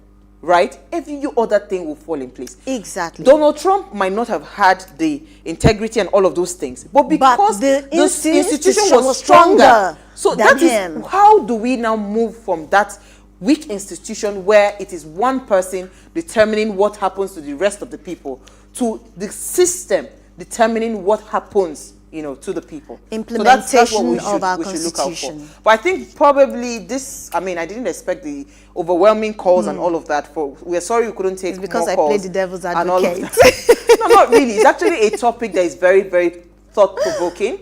right, every other thing will fall in place. Exactly. Donald Trump might not have had the integrity and all of those things, but because the institution was stronger. So that is, how do we now move from that weak institution where it is one person determining what happens to the rest of the people to the system determining what happens, to the people. Implementation so that's what we of our should look out for. constitution. But I think probably this, I didn't expect the overwhelming calls and all of that. We're sorry we couldn't take more calls. Because I played the devil's advocate. No, not really. It's actually a topic that is very, very thought-provoking.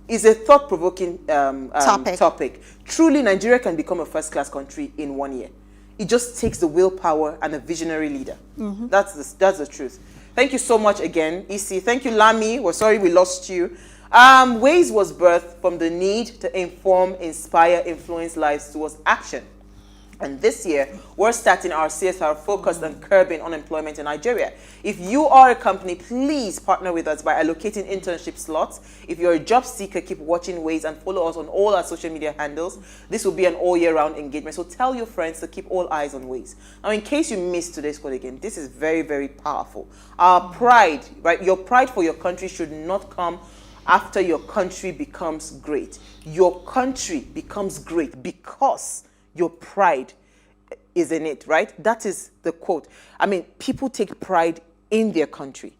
It's a thought-provoking topic. Truly, Nigeria can become a first-class country in 1 year. It just takes the willpower and a visionary leader. That's the truth. Thank you so much again, Isi. Thank you, Lami. We're sorry we lost you. Ways was birthed from the need to inform, inspire, influence lives towards action. And this year, we're starting our CSR focused on curbing unemployment in Nigeria. If you are a company, please partner with us by allocating internship slots. If you're a job seeker, keep watching Ways and follow us on all our social media handles. This will be an all-year-round engagement, so tell your friends to keep all eyes on Ways. Now, in case you missed today's quote again, this is very, very powerful. Our pride, right? Your pride for your country should not come after your country becomes great. Your country becomes great because your pride is in it, right? That is the quote. People take pride in their country.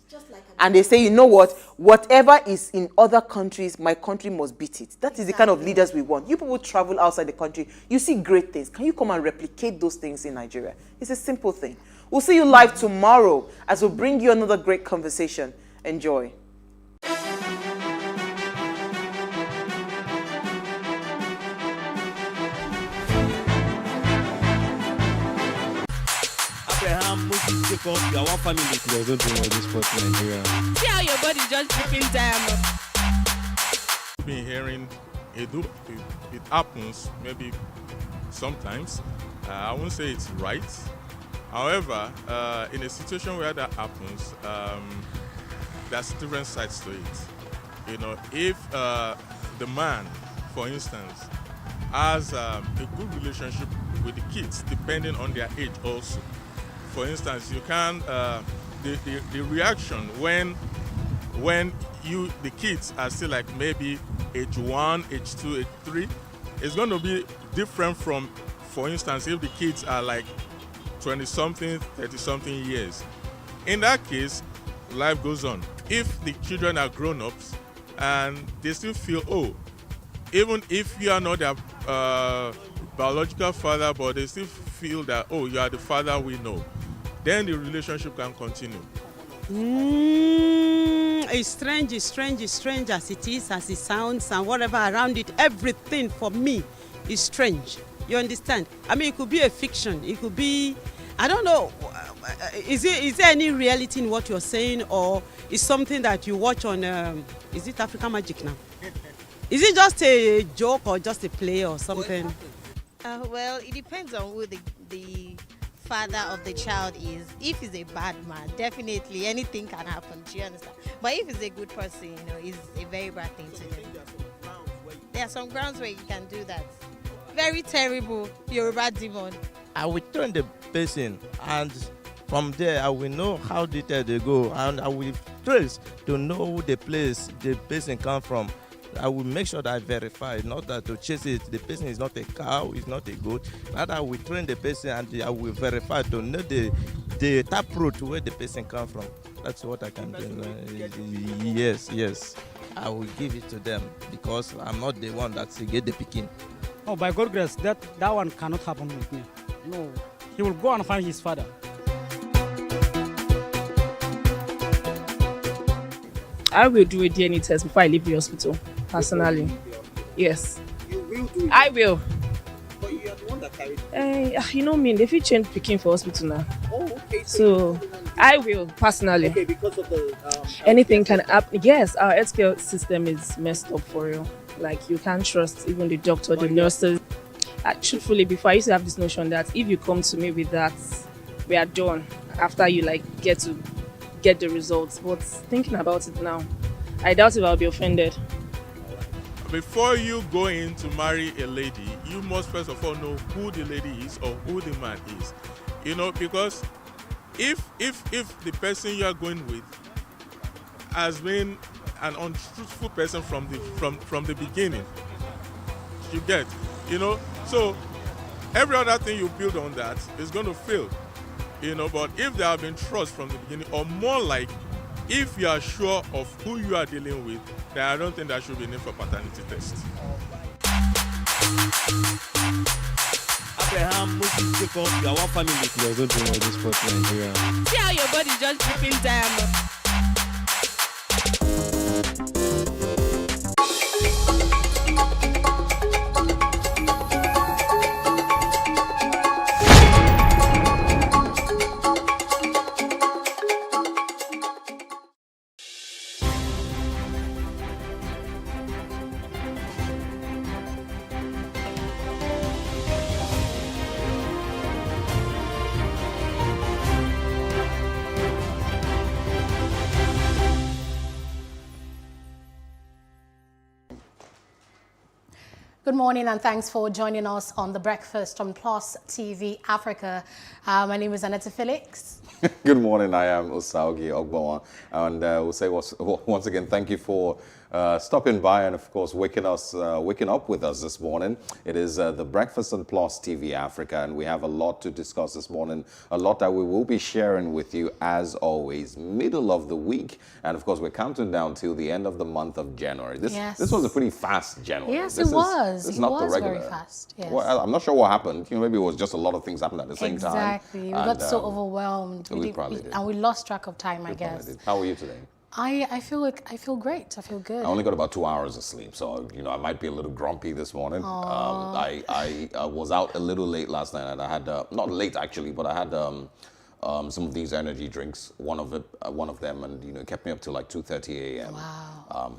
And they say, you know what, whatever is in other countries, my country must beat it. That is the kind of leaders we want. You people travel outside the country, you see great things. Can you come and replicate those things in Nigeria? It's a simple thing. We'll see you live tomorrow as we'll bring you another great conversation. Enjoy. Jacob, you are one family. There's no doing all this sport in Nigeria. See how your body just dripping diamond. Been hearing it happens maybe sometimes. I won't say it's right. However, in a situation where that happens, there's different sides to it. You know, if the man, for instance, has a good relationship with the kids, depending on their age also. For instance, you can the reaction when the kids are still like maybe age 1, age 2, age 3, is going to be different from, for instance, if the kids are like 20-something, 30-something years. In that case, life goes on. If the children are grown-ups and they still feel, oh, even if you are not their biological father, but they still feel that, oh, you are the father we know, then the relationship can continue. It's strange as it is, as it sounds, and whatever around it, everything for me is strange. You understand? I mean, it could be a fiction. It could be, I don't know, is there any reality in what you're saying, or is something that you watch on, is it African Magic now? Is it just a joke or just a play or something? Well, it depends on who the father of the child is. If he's a bad man, definitely anything can happen. Do you understand? But if he's a good person, you know, it's a very bad thing to do. There are some grounds where you can do that. Very terrible Yoruba demon. I will turn the person, and from there I will know how detailed they go, and I will trace to know the place the person come from. I will make sure that I verify, not that to chase it. The person is not a cow, is not a goat. Rather, I will train the person and I will verify to know the taproot where the person come from. That's what I can do. Yes. I will give it to them because I'm not the one that get the picking. Oh, by God's grace, that one cannot happen with me. No, he will go and find his father. I will do a DNA test before I leave the hospital, personally. Yes. You will do it? I will. But you are the one that carried it. You know me, they fit change picking for hospital now. Oh, okay. So I will, personally. Okay, because of the... anything can happen. Yes, our healthcare system is messed up for real. Like, you can't trust even the doctor, the nurses. Truthfully, before I used to have this notion that if you come to me with that, we are done. After you get the results. But thinking about it now, I doubt if I'll be offended. Before you go in to marry a lady, you must first of all know who the lady is or who the man is. You know, because if the person you are going with has been an untruthful person from the beginning, you get, you know, so every other thing you build on that is going to fail. You know, but if there have been trust from the beginning, or more like, if you are sure of who you are dealing with, then I don't think there should be a need for paternity test. Abraham, Moses, Jacob, you are one family. There's no doing all this sport in Nigeria. See how your body just dripping diamond. Good morning and thanks for joining us on The Breakfast on Plus TV Africa. My name is Aneta Felix. Good morning, I am Osaugi Ogbawa, and we'll say once again thank you for stopping by and of course waking up with us this morning. It is The Breakfast on Plus TV Africa, and we have a lot to discuss this morning, a lot that we will be sharing with you as always, middle of the week, and of course we're counting down till the end of the month of January. This was a pretty fast January. Yes, it was. It's not the regular. Very fast. Yes. Well, I'm not sure what happened. Maybe it was just a lot of things happened at the same time. Exactly. We got so overwhelmed. We probably did. And we lost track of time, I guess. How are you today? I feel great. I feel good. I only got about 2 hours of sleep, so I might be a little grumpy this morning. I was out a little late last night, and I had not late actually, but I had some of these energy drinks. One of them, and it kept me up till like 2:30 a.m. Wow.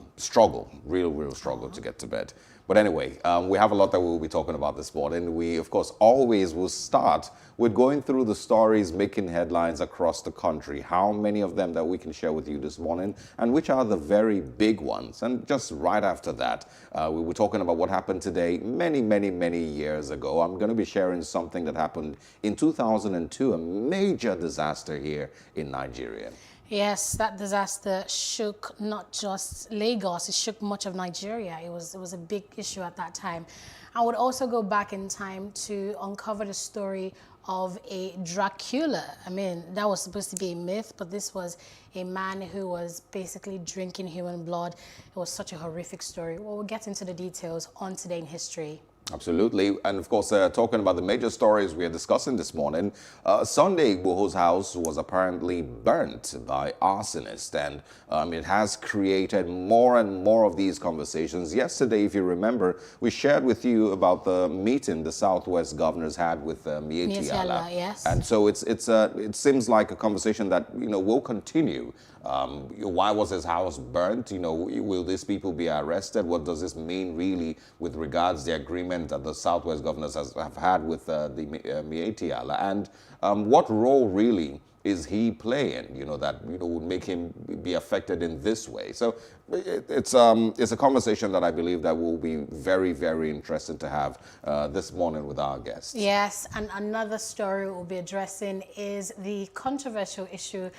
Real struggle to get to bed. But anyway, we have a lot that we'll be talking about this morning. We, of course, always will start with going through the stories making headlines across the country. How many of them that we can share with you this morning, and which are the very big ones. And just right after that, we were talking about what happened today many years ago. I'm going to be sharing something that happened in 2002, a major disaster here in Nigeria. Yes, that disaster shook not just Lagos, it shook much of Nigeria. It was a big issue at that time. I would also go back in time to uncover the story of a Dracula. I mean, that was supposed to be a myth, but this was a man who was basically drinking human blood. It was such a horrific story. Well, we'll get into the details on Today in History. Absolutely. And of course, talking about the major stories we are discussing this morning, Sunday Igboho's house was apparently burnt by arsonists, and it has created more and more of these conversations. Yesterday, if you remember, we shared with you about the meeting the Southwest governors had with Miyetti Allah. Yes. And so it seems like a conversation that will continue. Why was his house burnt? Will these people be arrested? What does this mean really with regards to the agreement that the Southwest governors have had with the Miyetti Allah? And what role really is he playing, that would make him be affected in this way? So it's a conversation that I believe that will be very interesting to have this morning with our guests. Yes, and another story we'll be addressing is the controversial issue.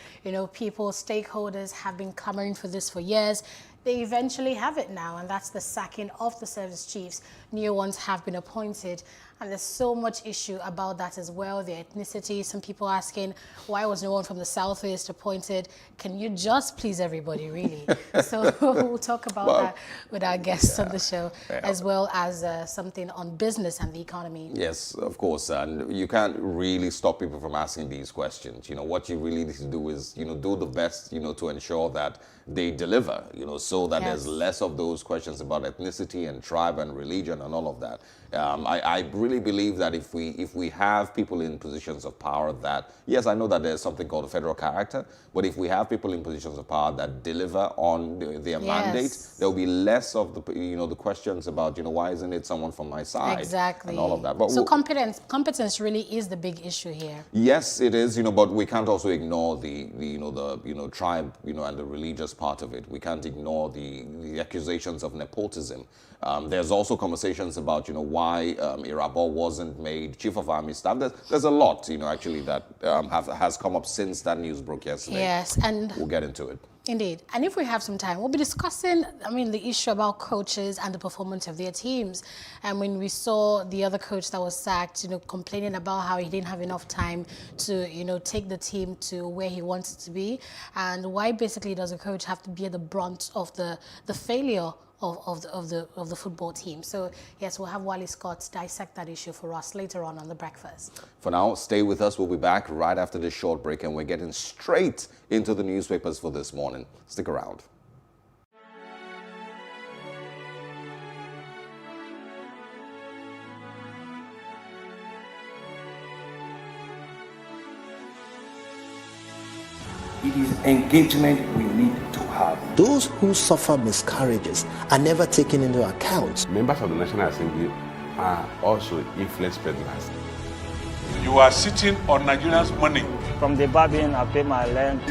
People, stakeholders have been clamoring for this for years. They eventually have it now, and that's the sacking of the service chiefs. New ones have been appointed, and there's so much issue about that as well, the ethnicity. Some people asking, why was no one from the Southwest appointed? Can you just please everybody, really? So we'll talk about that with our guests on the show, as well as something on business and the economy. Yes, of course, and you can't really stop people from asking these questions. What you really need to do is, do the best, to ensure that they deliver, so that there's less of those questions about ethnicity and tribe and religion and all of that. I really believe that if we have people in positions of power that, yes, I know that there's something called a federal character, but if we have people in positions of power that deliver on their mandate, there will be less of the questions about, why isn't it someone from my side? Exactly. And all of that. But so competence really is the big issue here. Yes, it is, but we can't also ignore the tribe, and the religious part of it. We can't ignore the accusations of nepotism. There's also conversations about, why Irabor wasn't made Chief of Army Staff. There's a lot, actually, that has come up since that news broke yesterday. Yes, and we'll get into it. Indeed. And if we have some time, we'll be discussing, the issue about coaches and the performance of their teams. And when we saw the other coach that was sacked, complaining about how he didn't have enough time to, take the team to where he wanted to be. And why basically does a coach have to bear the brunt of the failure of the football team? So yes, we'll have Wally Scott dissect that issue for us later on The Breakfast. For now, stay with us. We'll be back right after this short break, and we're getting straight into the newspapers for this morning. Stick around. It is engagement we need to have. Those who suffer miscarriages are never taken into account. Members of the National Assembly are also influence peddlers. You are sitting on Nigerians' money. From the barbing, I pay my rent.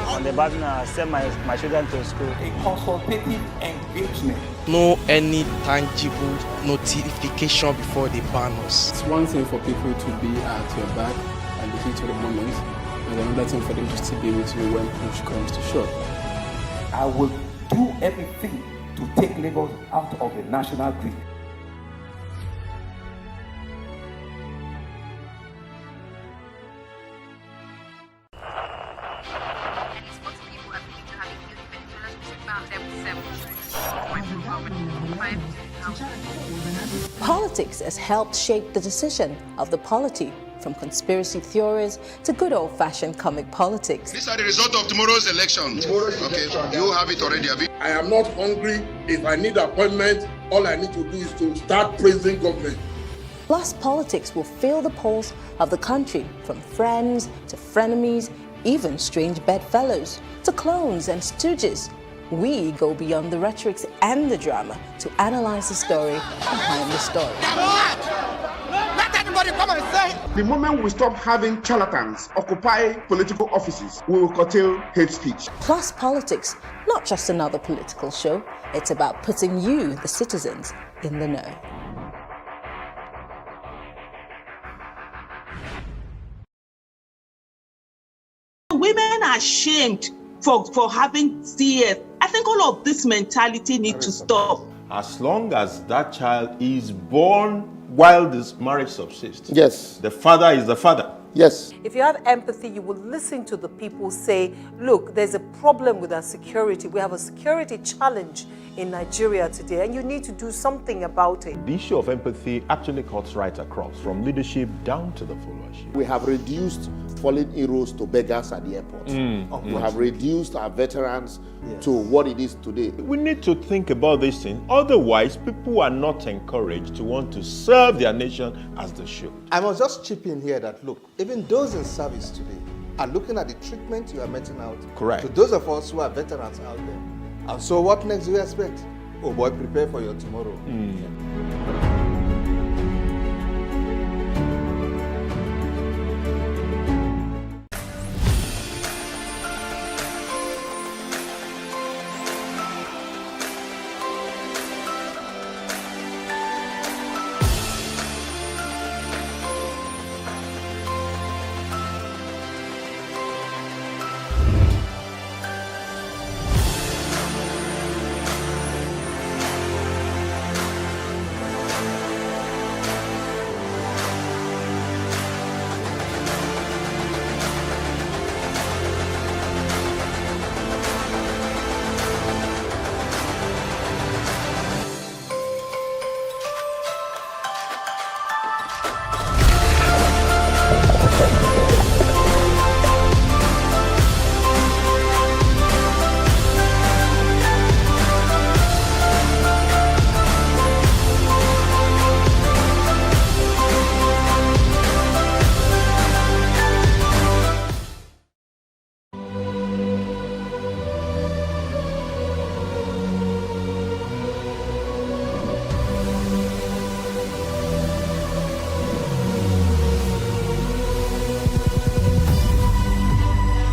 On and about send my children to school. A consultative engagement. No any tangible notification before they ban us. It's one thing for people to be at your back and the heat of the moment, and another thing for them to still be with you when push comes to shove. I will do everything to take Lagos out of the national grid. Politics has helped shape the decision of the polity, from conspiracy theories to good old-fashioned comic politics. These are the result of tomorrow's election. Okay, you have it already, Abi. I am not hungry. If I need appointment, all I need to do is to start praising government. Plus, politics will fill the polls of the country, from friends to frenemies, even strange bedfellows, to clones and stooges. We go beyond the rhetorics and the drama to analyze the story behind the story. Let everybody come and say. The moment we stop having charlatans occupy political offices, we will curtail hate speech. Plus Politics, not just another political show. It's about putting you, the citizens, in the know. Women are shamed for having CS. I think all of this mentality needs to stop. As long as that child is born while this marriage subsists. Yes. The father is the father. Yes. If you have empathy, you will listen to the people say, look, there's a problem with our security. We have a security challenge in Nigeria today, and you need to do something about it. The issue of empathy actually cuts right across, from leadership down to the followership. We have reduced fallen heroes to beggars at the airport. We have reduced our veterans to what it is today. We need to think about this thing. Otherwise, people are not encouraged to want to serve their nation as they should. I must just chip in here that, look, even those in service today are looking at the treatment you are meting out. Correct. To those of us who are veterans out there. And so what next do you expect? Oh boy, prepare for your tomorrow.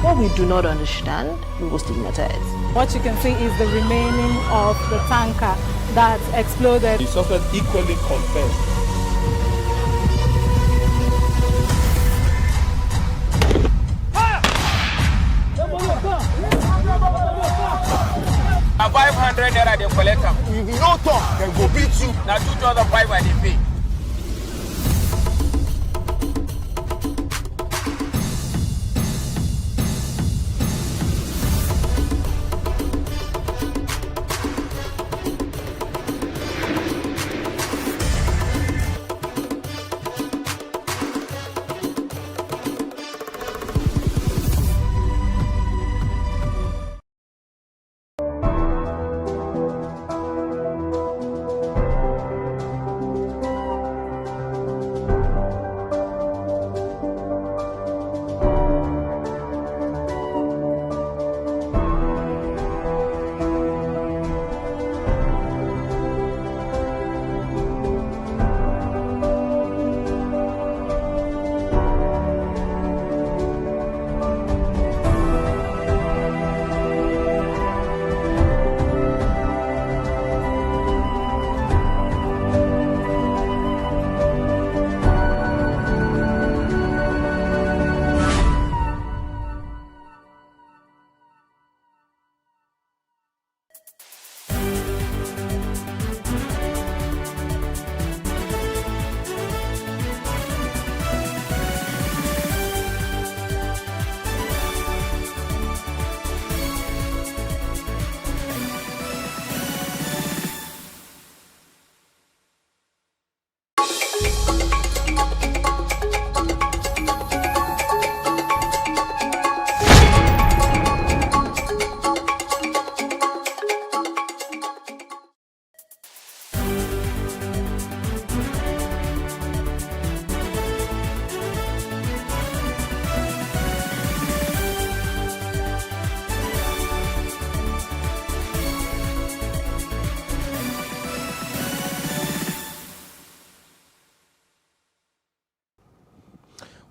What we do not understand, we will stigmatize. What you can see is the remaining of the tanker that exploded. The suspect equally confessed. A 500 naira they collect them. If you don't talk, they go beat you. Now 2,500 they pay.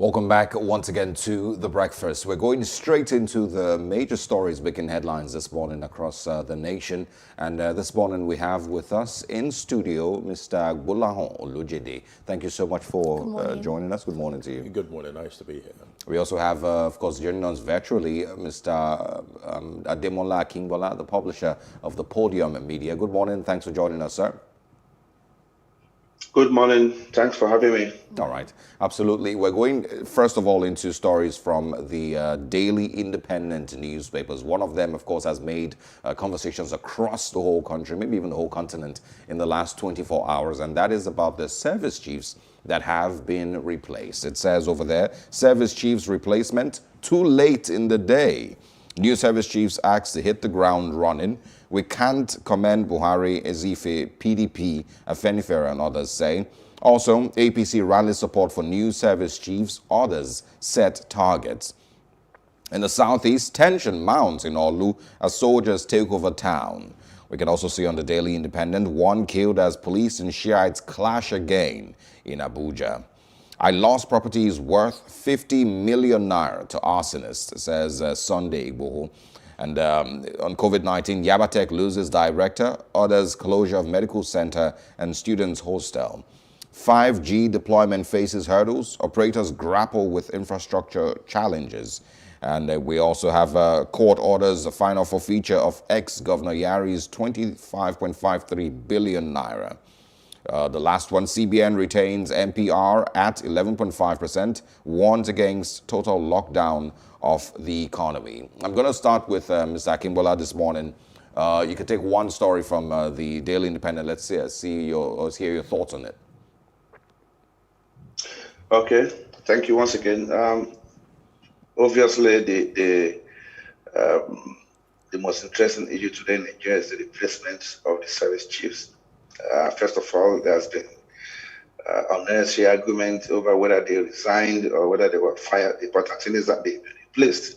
Welcome back once again to The Breakfast. We're going straight into the major stories making headlines this morning across the nation. And this morning we have with us in studio Mr. Gbolahan Olujede. Thank you so much for joining us. Good morning to you. Good morning. Nice to be here. We also have, of course, joining us virtually, Mr. Ademola Akingbola, the publisher of the Podium Media. Good morning. Thanks for joining us, sir. Good morning. Thanks for having me. All right. Absolutely. We're going, first of all, into stories from the daily independent newspapers. One of them, of course, has made conversations across the whole country, maybe even the whole continent, in the last 24 hours, and that is about the service chiefs that have been replaced. It says over there, service chiefs replacement too late in the day. New service chiefs asked to hit the ground running. We can't commend Buhari, Ezefe, PDP, Afenifere and others say. Also, APC rallies support for new service chiefs. Others set targets. In the southeast, tension mounts in Olu as soldiers take over town. We can also see on the Daily Independent, 1 killed as police and Shiites clash again in Abuja. I lost properties worth 50 million naira to arsonists, says Sunday Igboho. And on COVID-19, Yabatech loses director, orders closure of medical center and students' hostel. 5G deployment faces hurdles. Operators grapple with infrastructure challenges. And we also have court orders a final forfeiture of ex-Governor Yari's 25.53 billion naira. The last one, CBN retains MPR at 11.5%, warns against total lockdown of the economy. I'm going to start with Mr. Akingbola this morning. You can take one story from the Daily Independent. Let's hear your thoughts on it. Okay, thank you once again. Obviously, the most interesting issue today in Nigeria is the replacement of the service chiefs. First of all, there's been unnecessary argument over whether they resigned or whether they were fired. The important thing is that they've been replaced.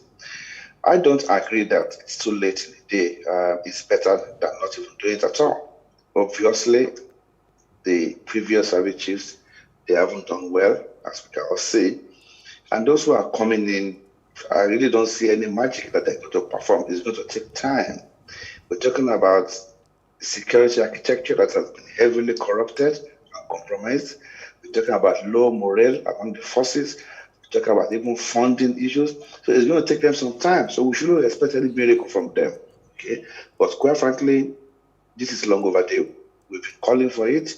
I don't agree that it's too late in the day. It's better than not even doing it at all. Obviously, the previous service chiefs, they haven't done well, as we can all see. And those who are coming in, I really don't see any magic that they're going to perform. It's going to take time. We're talking about security architecture that has been heavily corrupted and compromised. We're talking about low morale among the forces. We're talking about even funding issues. So it's going to take them some time. So we shouldn't expect any miracle from them. Okay, but quite frankly, this is long overdue. We've been calling for it,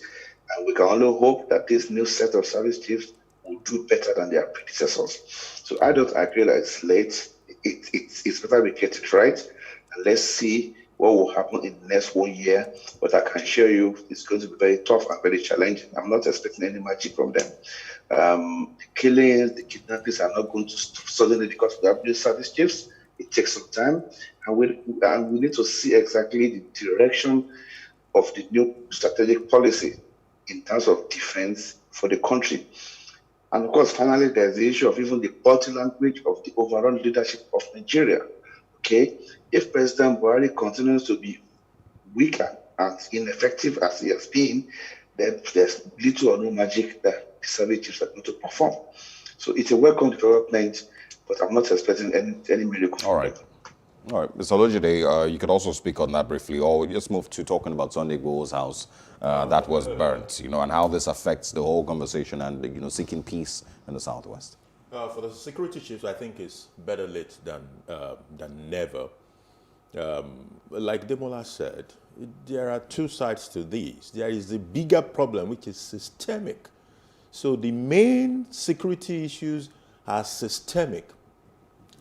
and we can only hope that this new set of service chiefs will do better than their predecessors. So I don't agree that it's late. It's better we get it right, and let's see what will happen in the next 1 year. But I can assure you it's going to be very tough and very challenging. I'm not expecting any magic from them. The killings, the kidnappings are not going to suddenly because we have new service chiefs. It takes some time, and we need to see exactly the direction of the new strategic policy in terms of defense for the country. And of course, finally, there's the issue of even the body language of the overall leadership of Nigeria. Okay, if President Buhari continues to be weak and ineffective as he has been, then there's little or no magic that the service chiefs are going to perform. So it's a welcome development, but I'm not expecting any miracle. All right. All right, Mr. Olujede, you could also speak on that briefly, or we just move to talking about Sunday Igboho's house that was burnt, and how this affects the whole conversation and, seeking peace in the Southwest. For the security chiefs, I think it's better late than never. Like Demola said, there are two sides to this. There is the bigger problem, which is systemic. So the main security issues are systemic.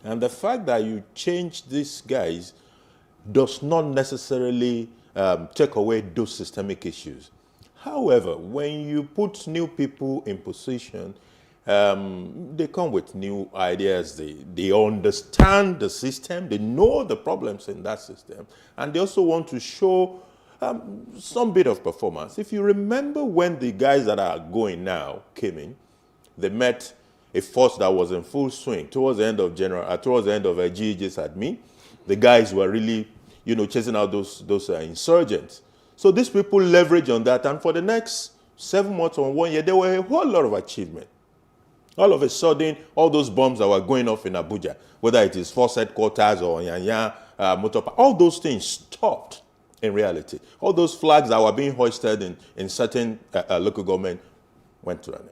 And the fact that you change these guys does not necessarily take away those systemic issues. However, when you put new people in position, they come with new ideas. They understand the system. They know the problems in that system. And they also want to show some bit of performance. If you remember when the guys that are going now came in, they met a force that was in full swing towards the end of GEJ's admin. The guys were really, chasing out those insurgents. So these people leverage on that, and for the next 7 months or 1 year, there were a whole lot of achievement. All of a sudden, all those bombs that were going off in Abuja, whether it is force headquarters or Nyanya, Motor Park, all those things stopped in reality. All those flags that were being hoisted in certain local government went to an end.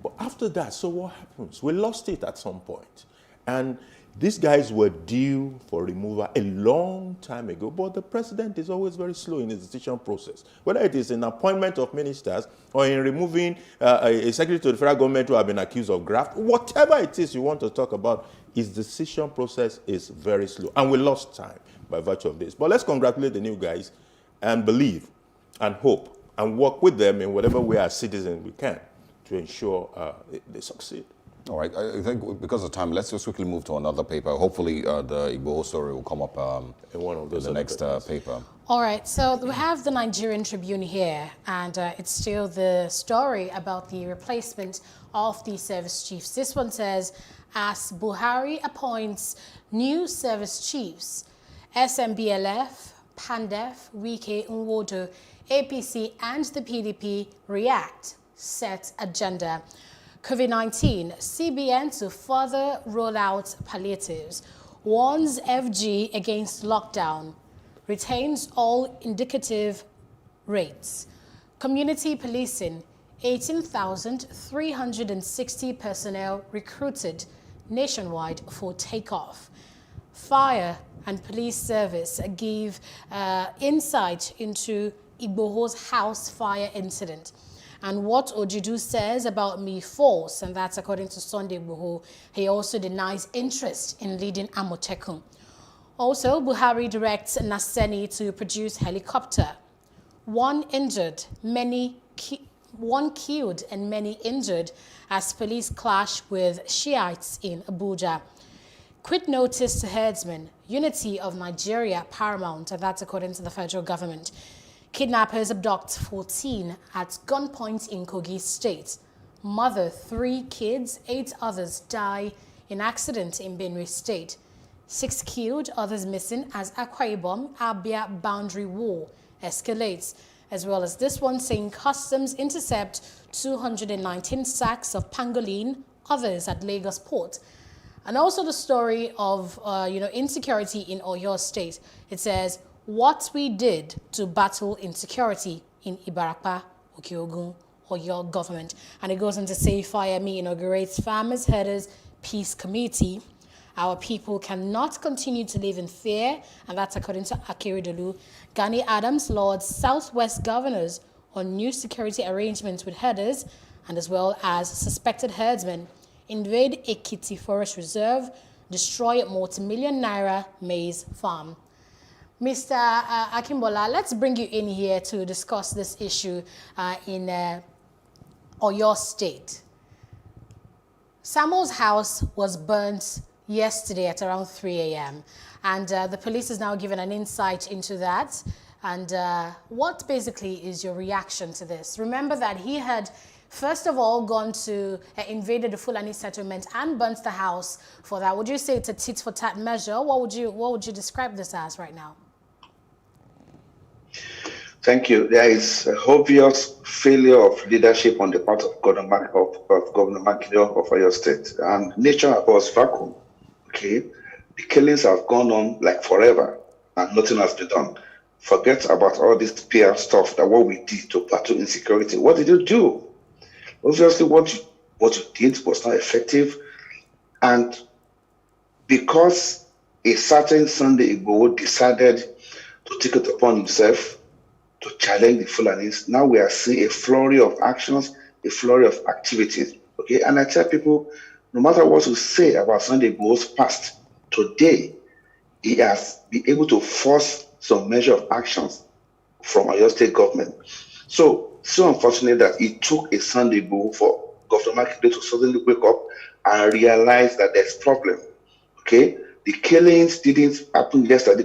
But after that, so what happens? We lost it at some point. And these guys were due for removal a long time ago, but the president is always very slow in his decision process. Whether it is in appointment of ministers or in removing a secretary to the federal government who have been accused of graft, whatever it is you want to talk about, his decision process is very slow. And we lost time by virtue of this. But let's congratulate the new guys and believe and hope and work with them in whatever way as citizens we can to ensure they succeed. All right, I think because of time, let's just quickly move to another paper. Hopefully the Igboho story will come up in one of those in the next paper. All right, so we have the Nigerian Tribune here, and it's still the story about the replacement of the service chiefs. This one says, as Buhari appoints new service chiefs, SMBLF, PANDEF, Wike, Nwodo, APC, and the PDP react, set agenda. COVID-19, CBN to further roll out palliatives, warns FG against lockdown, retains all indicative rates. Community policing, 18,360 personnel recruited nationwide for takeoff. Fire and police service give insight into Igboho's house fire incident. And what Ojudu says about me false, and that's according to Sunday Igboho. He also denies interest in leading Amotekun. Also, Buhari directs Naseni to produce helicopter. One injured, one killed and many injured as police clash with Shiites in Abuja. Quit notice to herdsmen, unity of Nigeria paramount, and that's according to the federal government. Kidnappers abduct 14 at gunpoint in Kogi State. Mother, 3 kids, 8 others die in accident in Benue State. 6 killed, others missing as Akwa Ibom, Abia boundary war escalates. As well as this one saying customs intercept 219 sacks of pangolin, others at Lagos port. And also the story of insecurity in Oyo State. It says, what we did to battle insecurity in Ibarapa, Okiogun, Oyo government. And it goes on to say, Fayemi inaugurates Farmers Herders Peace Committee. Our people cannot continue to live in fear, and that's according to Akeredolu. Gani Adams lauds Southwest governors on new security arrangements with herders, and as well as suspected herdsmen invade Ekiti Forest Reserve, destroy multi-million naira maize farm. Mr. Akimbola, let's bring you in here to discuss this issue in Oyo State. Samuel's house was burnt yesterday at around 3 a.m. and the police is now given an insight into that. And what basically is your reaction to this? Remember that he had first of all gone to invaded the Fulani settlement and burnt the house for that. Would you say it's a tit-for-tat measure? What would you describe this as right now? Thank you. There is an obvious failure of leadership on the part of Governor Makinde of Oyo State. And nature was vacuum. Okay, the killings have gone on like forever, and nothing has been done. Forget about all this PR stuff. That what we did to battle insecurity. What did you do? Obviously, what you did was not effective, and because a certain Sunday Igboho decided to take it upon himself to challenge the Fulanis, now we are seeing a flurry of actions, a flurry of activities. Okay, and I tell people, no matter what you say about Sunday Igboho's past, today he has been able to force some measure of actions from Oyo State government. So unfortunate that it took a Sunday Igboho for Governor Makinde to suddenly wake up and realize that there's problem. Okay, the killings didn't happen yesterday.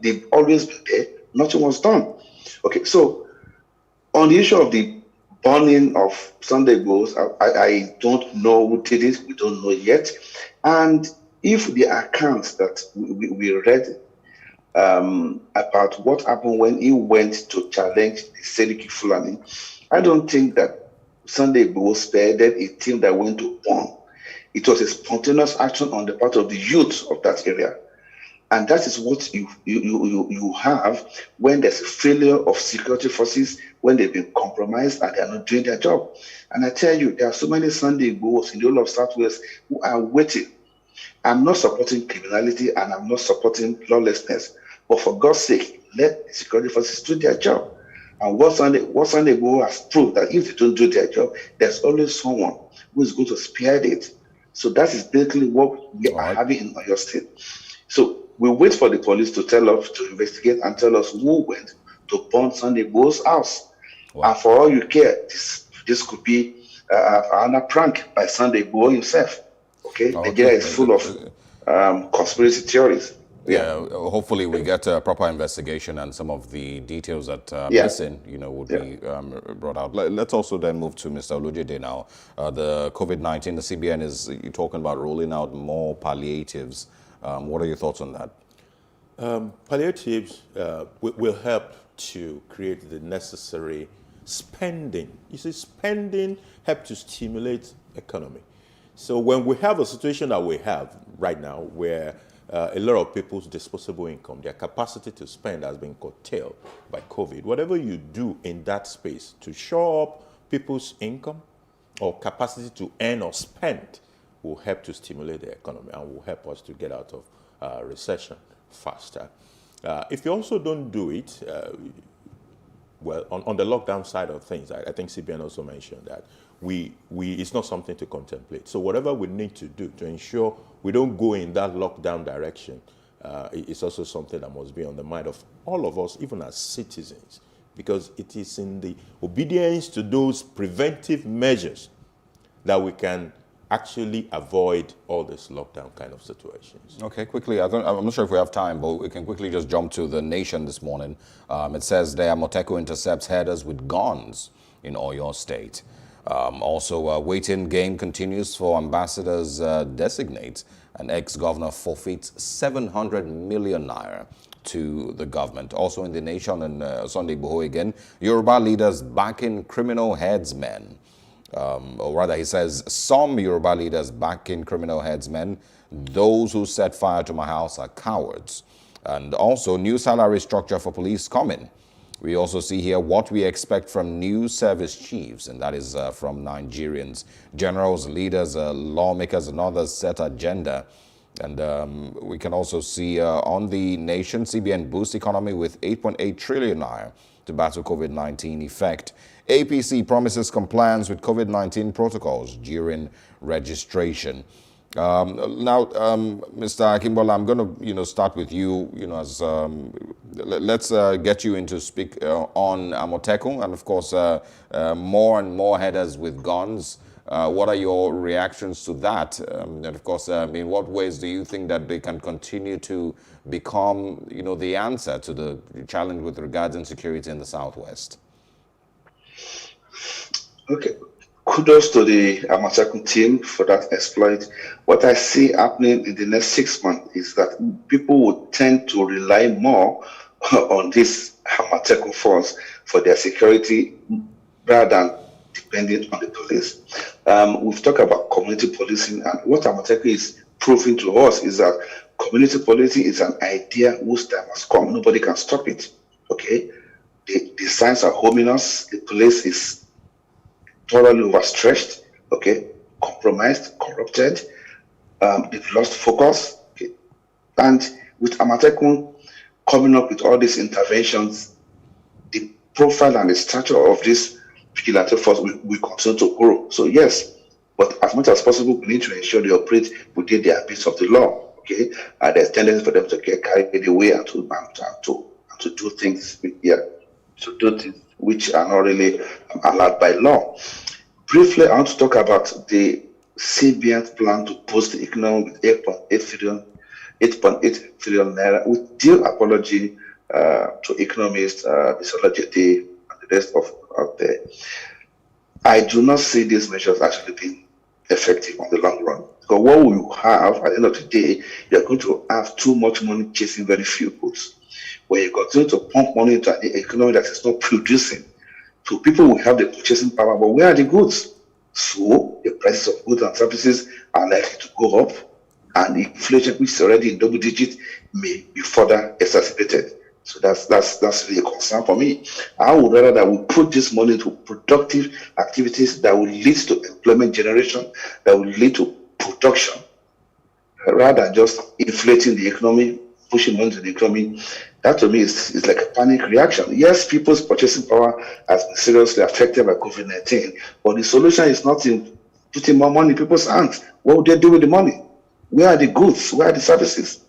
They've always been there. Nothing was done. Okay, so on the issue of the burning of Sunday Igboho, I don't know who did it. We don't know yet. And if the accounts that we read about what happened when he went to challenge the Seliki Fulani, I don't think that Sunday Igboho spearheaded a team that went to Bonn. It was a spontaneous action on the part of the youth of that area. And that is what you have when there's a failure of security forces, when they've been compromised and they are not doing their job. And I tell you, there are so many Sunday Igbohos in the whole of Southwest who are waiting. I'm not supporting criminality and I'm not supporting lawlessness. But for God's sake, let the security forces do their job. And what Sunday Igboho has proved that if they don't do their job, there's always someone who is going to spearhead it. So that is basically what we are having in Oyo State. So we wait for the police to tell us, to investigate and tell us who went to burn Sunday Igboho's house. Wow. And for all you care, this could be another prank by Sunday Igboho himself. Okay? Nigeria is full of conspiracy theories. Yeah, hopefully we get a proper investigation and some of the details that are missing, would be brought out. Let's also then move to Mr. Olujide now. The COVID-19, the CBN is talking about rolling out more palliatives. What are your thoughts on that? Palliatives will help to create the necessary spending. You see, spending helps to stimulate economy. So when we have a situation that we have right now where a lot of people's disposable income, their capacity to spend has been curtailed by COVID. Whatever you do in that space to shore up people's income or capacity to earn or spend will help to stimulate the economy and will help us to get out of recession faster. If you also don't do it, well, on the lockdown side of things, I think CBN also mentioned that it's not something to contemplate. So whatever we need to do to ensure we don't go in that lockdown direction, it's also something that must be on the mind of all of us, even as citizens, because it is in the obedience to those preventive measures that we can actually avoid all this lockdown kind of situations. Okay, quickly, I'm not sure if we have time, but we can quickly just jump to The Nation this morning. It says there, Amotekun intercepts headers with guns in Oyo State. Also, waiting game continues for ambassadors designate. An ex-governor forfeits 700 million naira to the government. Also in The Nation and Sunday Igboho again, Yoruba leaders backing criminal headsmen. Or rather, he says, some Yoruba leaders backing criminal headsmen. Those who set fire to my house are cowards. And also, new salary structure for police coming. We also see here what we expect from new service chiefs, and that is from Nigerians. Generals, leaders, lawmakers, and others set agenda. And we can also see on The Nation, CBN boosts economy with 8.8 trillion naira to battle COVID-19 effect. APC promises compliance with COVID-19 protocols during registration. Now, Mr. Akimbola, I'm going to start with you. As let's get you into speak on Amotekun, and of course, more and more headers with guns. What are your reactions to that? And of course, in what ways do you think that they can continue to become, the answer to the challenge with regards insecurity in the Southwest? Okay. Kudos to the Amotekun team for that exploit. What I see happening in the next 6 months is that people will tend to rely more on this Amotekun force for their security rather than depending on the police. We've talked about community policing, and what Amotekun is proving to us is that community policing is an idea whose time has come. Nobody can stop it. Okay, the signs are ominous. The police is thoroughly overstretched, okay, compromised, corrupted, they've lost focus, okay. And with Amotekun coming up with all these interventions, the profile and the stature of this vigilante force will continue to grow. So yes, but as much as possible, we need to ensure they operate within the abyss of the law, okay. There's tendency for them to get carried away and to do things, to do things which are not really allowed by law. Briefly, I want to talk about the CBN's plan to boost the economy with 8.8 trillion naira, with due apology to economists, Bisola and the rest of there. I do not see these measures actually being effective on the long run. Because what we have at the end of the day, you're going to have too much money chasing very few goods. When you continue to pump money into an economy that is not producing, So people will have the purchasing power, but where are the goods? So the prices of goods and services are likely to go up, and inflation, which is already in double digits, may be further exacerbated. So that's really a concern for me. I would rather that we put this money into productive activities that will lead to employment generation, that will lead to production, rather than just inflating the economy, pushing money into the economy. That to me is like a panic reaction. Yes, people's purchasing power has been seriously affected by COVID-19, but the solution is not in putting more money in people's hands. What would they do with the money? Where are the goods? Where are the services?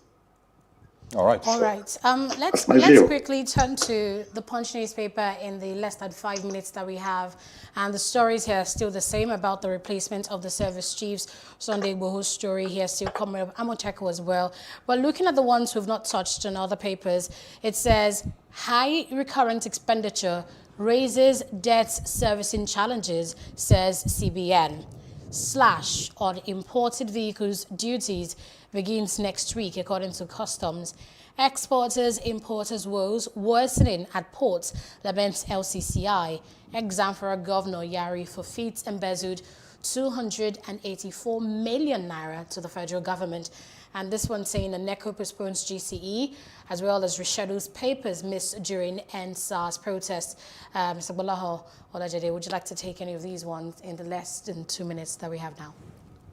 All right. All right. Let's quickly turn to the Punch newspaper in the less than 5 minutes that we have. And the stories here are still the same about the replacement of the service chiefs. Sunday Igboho's story here still coming up. Amotekun as well. But looking at the ones who've not touched on other papers, it says high recurrent expenditure raises debts servicing challenges, says CBN. Slash on imported vehicles duties begins next week, according to Customs. Exporters, importers' woes worsening at ports, laments LCCI. Ex-Zamfara Governor Yari forfeits embezzled 284 million naira to the federal government. And this one saying the NECO postpones GCE, as well as reschedules papers missed during NSAS protests. Mr. Bolaho Olajede, would you like to take any of these ones in the less than 2 minutes that we have now?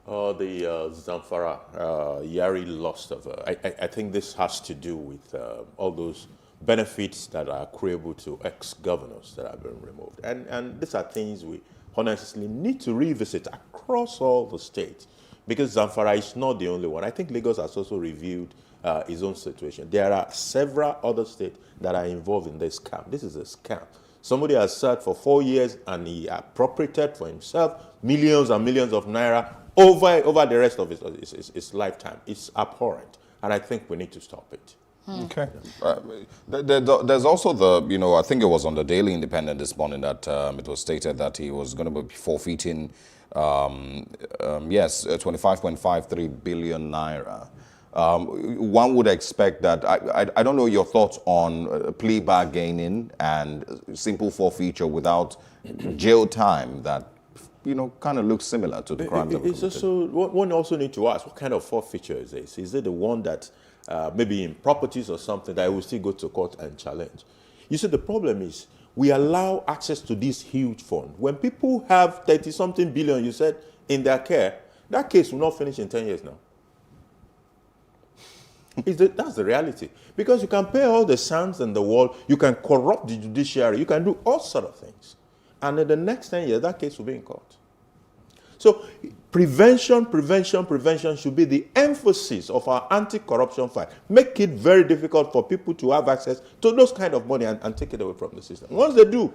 The Zamfara, Yari lost of. I think this has to do with all those benefits that are accruable to ex-governors that have been removed. And these are things we honestly need to revisit across all the states, because Zamfara is not the only one. I think Lagos has also reviewed his own situation. There are several other states that are involved in this scam. This is a scam. Somebody has served for 4 years and he appropriated for himself millions and millions of naira over the rest of his lifetime. It's abhorrent, and I think we need to stop it. Okay. There's also the, I think it was on the Daily Independent this morning that it was stated that he was going to be forfeiting, 25.53 billion naira. One would expect that, I don't know your thoughts on plea bargaining and simple forfeiture without jail time that, kind of looks similar to the crimes that were committed. One also need to ask, what kind of forfeiture is this? Is it the one that maybe in properties or something that will still go to court and challenge? You see, the problem is we allow access to this huge fund. When people have 30-something billion, you said, in their care, that case will not finish in 10 years now. That's the reality. Because you can pay all the sums in the world, you can corrupt the judiciary, you can do all sorts of things. And in the next 10 years, that case will be in court. So prevention should be the emphasis of our anti-corruption fight. Make it very difficult for people to have access to those kind of money and take it away from the system. Once they do,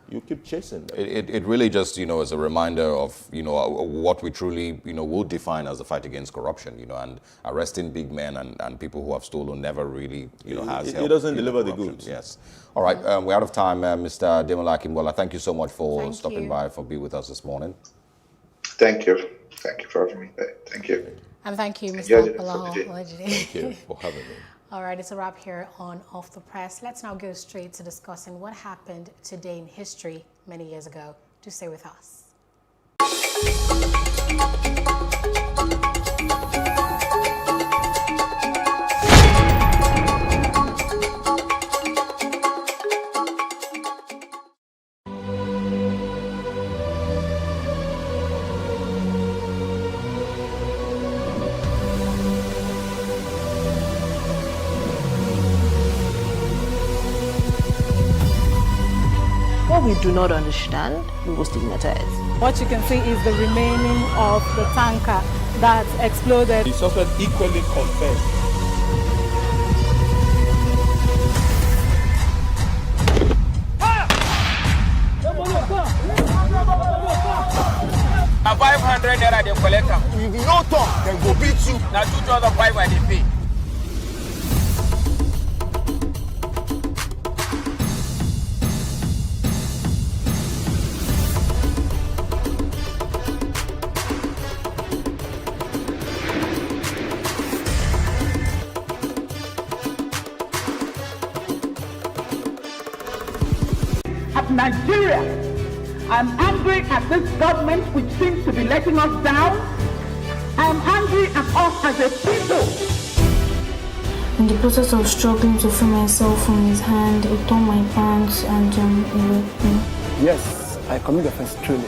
you keep chasing them. It really just, is a reminder of, what we truly, will define as the fight against corruption, and arresting big men and people who have stolen never really, has helped. It doesn't deliver the goods. Yes. All right, we're out of time. Mr. Demola Akingbola, thank you so much for stopping by, for being with us this morning. Thank you. Thank you for having me. Thank you. And thank you, Mr. Bolaho. Thank you for having me. All right, it's a wrap here on Off the Press. Let's now go straight to discussing what happened today in history many years ago. Do stay with us. What we do not understand, we will stigmatize. What you can see is the remaining of the tanker that exploded. The suspect equally confessed. A 500 naira they collect am. If you no talk, dem go beat you. Na 2,500 they pay. of Nigeria. I'm angry at this government which seems to be letting us down. I'm angry at us as a people. In the process of struggling to free myself from his hand, he tore my pants and he raped me. Yes, I commit offense truly.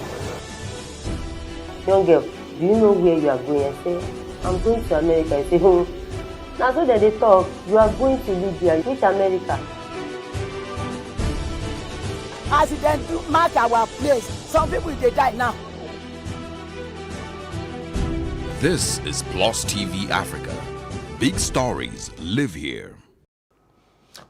Young girl, do you know where you are going? I say, I'm going to America. I say, oh. Now so that they talk, you are going to Libya, which America? As it then do mark our place, some people they die now. This is Plus TV Africa. Big stories live here.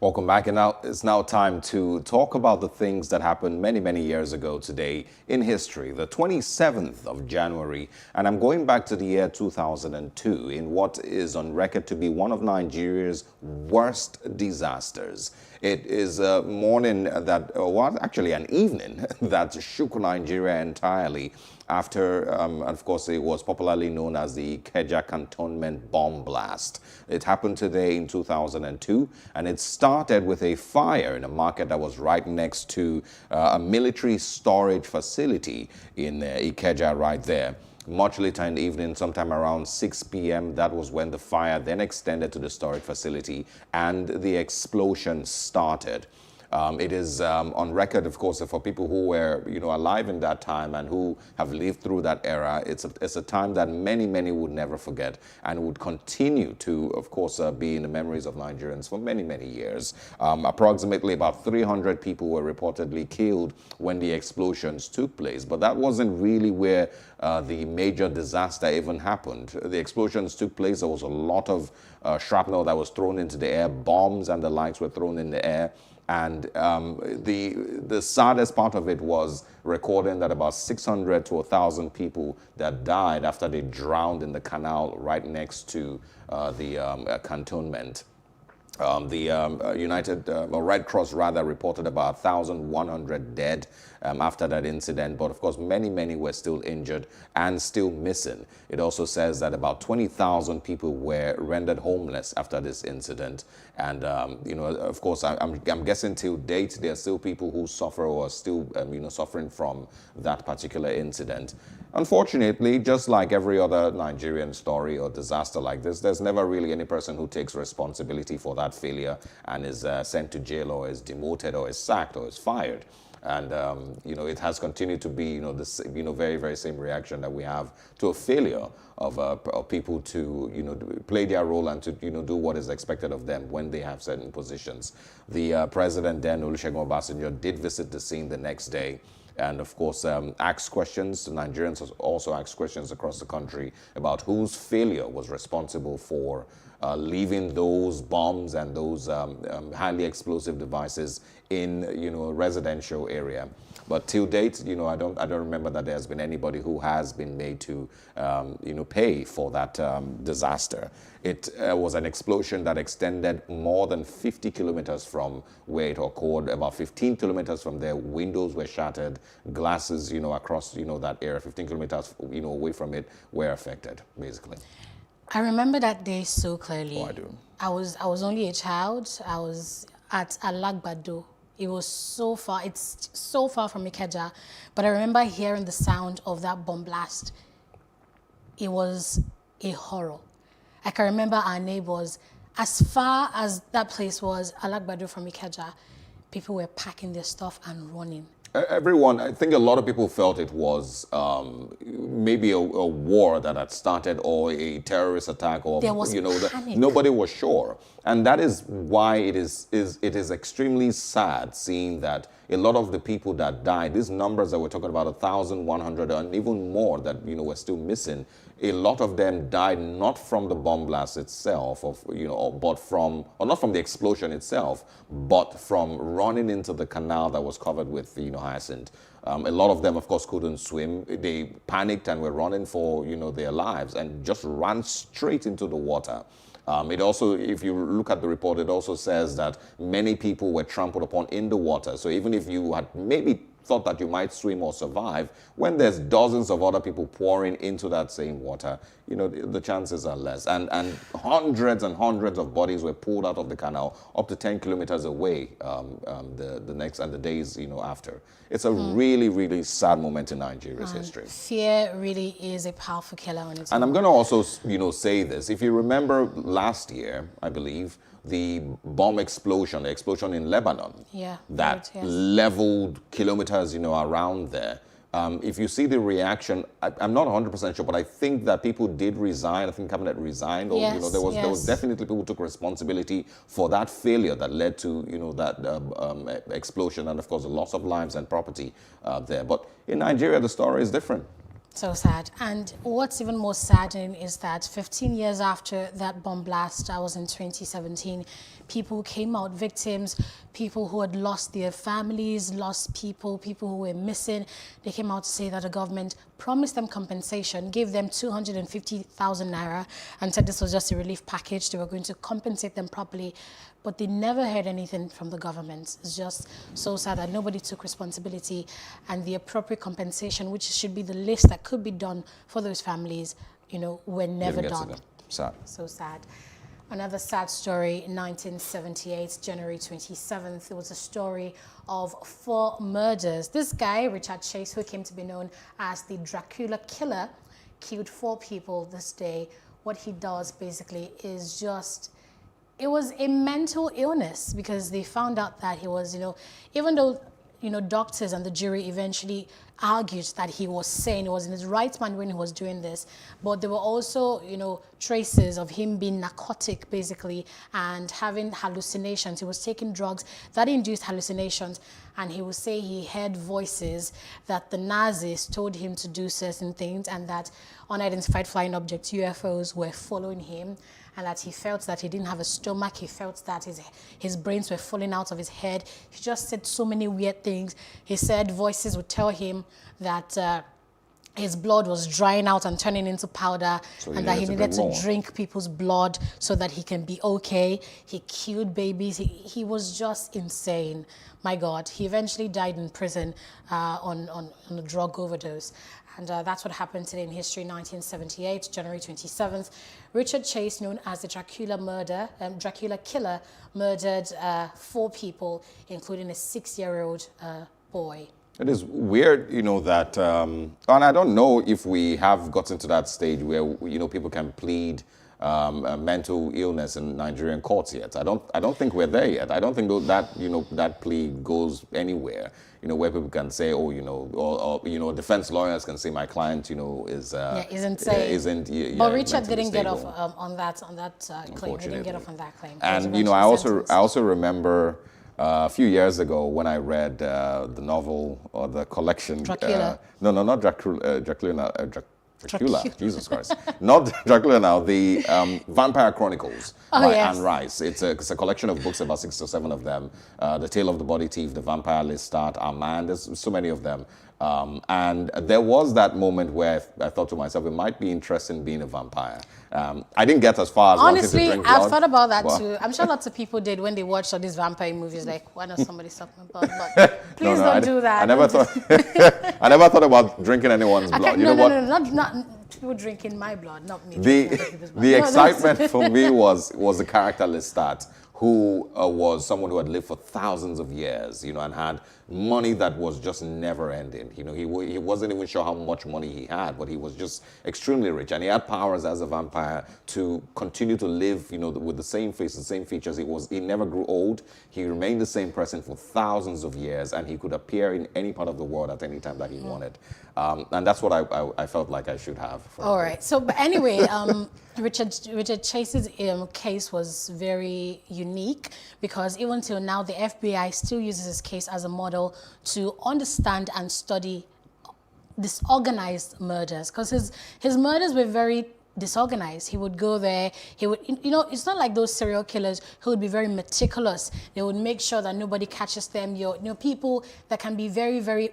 Welcome back, and now it's now time to talk about the things that happened many, many years ago today in history, the 27th of January, and I'm going back to the year 2002 in what is on record to be one of Nigeria's worst disasters. It is a morning that, well, actually an evening that shook Nigeria entirely after, of course, it was popularly known as the Ikeja Cantonment bomb blast. It happened today in 2002, and it started with a fire in a market that was right next to a military storage facility in Ikeja right there. Much later in the evening, sometime around 6 p.m., that was when the fire then extended to the storage facility and the explosion started. It is on record, of course, for people who were, alive in that time and who have lived through that era. It's a time that many, many would never forget and would continue to, of course, be in the memories of Nigerians for many, many years. Approximately about 300 people were reportedly killed when the explosions took place, but that wasn't really where the major disaster even happened. The explosions took place. There was a lot of shrapnel that was thrown into the air. Bombs and the likes were thrown in the air. And the saddest part of it was recording that about 600 to 1,000 people that died after they drowned in the canal right next to the cantonment. The Red Cross rather reported about 1,100 dead after that incident, but of course many, many were still injured and still missing. It also says that about 20,000 people were rendered homeless after this incident, and of course I'm guessing till date there are still people who suffer or are still suffering from that particular incident. Unfortunately, just like every other Nigerian story or disaster like this, there's never really any person who takes responsibility for that failure and is sent to jail or is demoted or is sacked or is fired. And, it has continued to be, this, very, very same reaction that we have to a failure of people to, play their role and to, do what is expected of them when they have certain positions. The president then, Olusegun Obasanjo, did visit the scene the next day. And of course, asked questions. Nigerians also asked questions across the country about whose failure was responsible for leaving those bombs and those highly explosive devices in, a residential area. But till date, I don't remember that there's been anybody who has been made to, pay for that disaster. It was an explosion that extended more than 50 kilometers from where it occurred. About 15 kilometers from there, windows were shattered, glasses, across, that area, 15 kilometers, away from it, were affected, basically. I remember that day so clearly. Oh, I do. I was only a child. I was at Alagbado. It was so far. It's so far from Ikeja, but I remember hearing the sound of that bomb blast. It was a horror. I can remember our neighbors, as far as that place was, Alagbado from Ikeja, people were packing their stuff and running. Everyone, I think a lot of people felt it was maybe a war that had started or a terrorist attack, or there was panic. Nobody was sure, and that is why it is extremely sad seeing that a lot of the people that died, these numbers that we're talking about, 1,100 and even more that were still missing. A lot of them died not from the bomb blast itself, but from, or not from the explosion itself, but from running into the canal that was covered with, hyacinth. A lot of them, of course, couldn't swim. They panicked and were running for, their lives and just ran straight into the water. It also, if you look at the report, it also says that many people were trampled upon in the water. So even if you had maybe thought that you might swim or survive, when there's dozens of other people pouring into that same water, you know, the chances are less. And hundreds and hundreds of bodies were pulled out of the canal up to 10 kilometers away the next and the days, you know, after. It's a really, really sad moment in Nigeria's history. Fear really is a powerful killer on its own. And I'm going to also, you know, say this. If you remember last year, I believe, the bomb explosion, the explosion in Lebanon, that leveled kilometers, you know, around there. If you see the reaction, I'm not 100% sure, but I think that people did resign. I think cabinet resigned, or you know, there was definitely people who took responsibility for that failure that led to, you know, that explosion and of course the loss of lives and property there. But in Nigeria, the story is different. So sad. And what's even more saddening is that 15 years after that bomb blast, that was in 2017, people came out victims, people who had lost their families, lost people who were missing. They came out to say that the government promised them compensation, gave them 250,000 naira and said this was just a relief package. They were going to compensate them properly. But they never heard anything from the government. It's just so sad that nobody took responsibility, and the appropriate compensation, which should be the least that could be done for those families, you know, were never done. Sad. So sad. Another sad story, in 1978, January 27th, it was a story of 4 murders. This guy, Richard Chase, who came to be known as the Dracula Killer, killed 4 people this day. What he does basically is just... It was a mental illness, because they found out that he was, you know, even though, you know, doctors and the jury eventually argued that he was sane, he was in his right mind when he was doing this, but there were also, you know, traces of him being narcotic, basically, and having hallucinations. He was taking drugs that induced hallucinations, and he would say he heard voices that the Nazis told him to do certain things, and that unidentified flying objects, UFOs, were following him, and that he felt that he didn't have a stomach. He felt that his brains were falling out of his head. He just said so many weird things. He said voices would tell him that his blood was drying out and turning into powder, and that he needed to drink people's blood so that he can be okay. He killed babies. He was just insane. My God. He eventually died in prison on a drug overdose. And that's what happened today in history, 1978, January 27th. Richard Chase, known as the Dracula Killer, murdered 4 people, including a 6-year-old boy. It is weird, you know, that, and I don't know if we have gotten to that stage where, you know, people can plead mental illness in Nigerian courts yet. I don't think we're there yet. I don't think that, you know, that plea goes anywhere, you know, where people can say, oh, you know, or you know, defense lawyers can say my client, you know, is isn't. But Richard didn't get off on that claim. He didn't get off on that claim. And you know, I also remember a few years ago when I read the novel or the collection. Dracula. No, not Dracula. Dracula, Jesus Christ. Not Dracula now, the Vampire Chronicles by Anne Rice. It's a collection of books, about 6 or 7 of them. The Tale of the Body Thief, The Vampire Lestat, Armand, there's so many of them. And there was that moment where I thought to myself, it might be interesting being a vampire. I didn't get as far as honestly, wanting to drink blood. I've thought about that too. I'm sure lots of people did when they watched all these vampire movies, like, why not somebody suck my blood? But please don't do that. I never thought I never thought about drinking anyone's blood. You know what? No, not people drinking my blood, not me. The excitement for me was the character Lestat, who was someone who had lived for thousands of years, you know, and had money that was just never ending. You know, he wasn't even sure how much money he had, but he was just extremely rich, and he had powers as a vampire to continue to live, you know, with the same face, the same features. He never grew old. He remained the same person for thousands of years, and he could appear in any part of the world at any time that he wanted. And that's what I felt like I should have. All right. So, but anyway, Richard Chase's case was very unique, because even till now, the FBI still uses his case as a model to understand and study disorganized murders, because his murders were very disorganized. He would go there, he would, you know, it's not like those serial killers who would be very meticulous. They would make sure that nobody catches them. You know, people that can be very, very,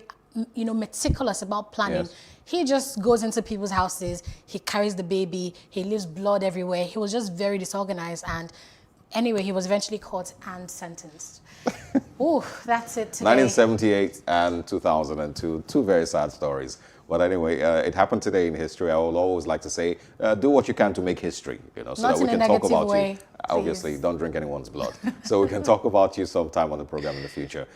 you know, meticulous about planning. Yes. He just goes into people's houses, he carries the baby, he leaves blood everywhere. He was just very disorganized, and anyway, he was eventually caught and sentenced. Ooh, that's it today. 1978 and 2002, two very sad stories. But anyway, it happened today in history. I will always like to say, do what you can to make history, so Not that we in can a talk negative about way, you. Obviously, don't drink anyone's blood. So we can talk about you sometime on the program in the future.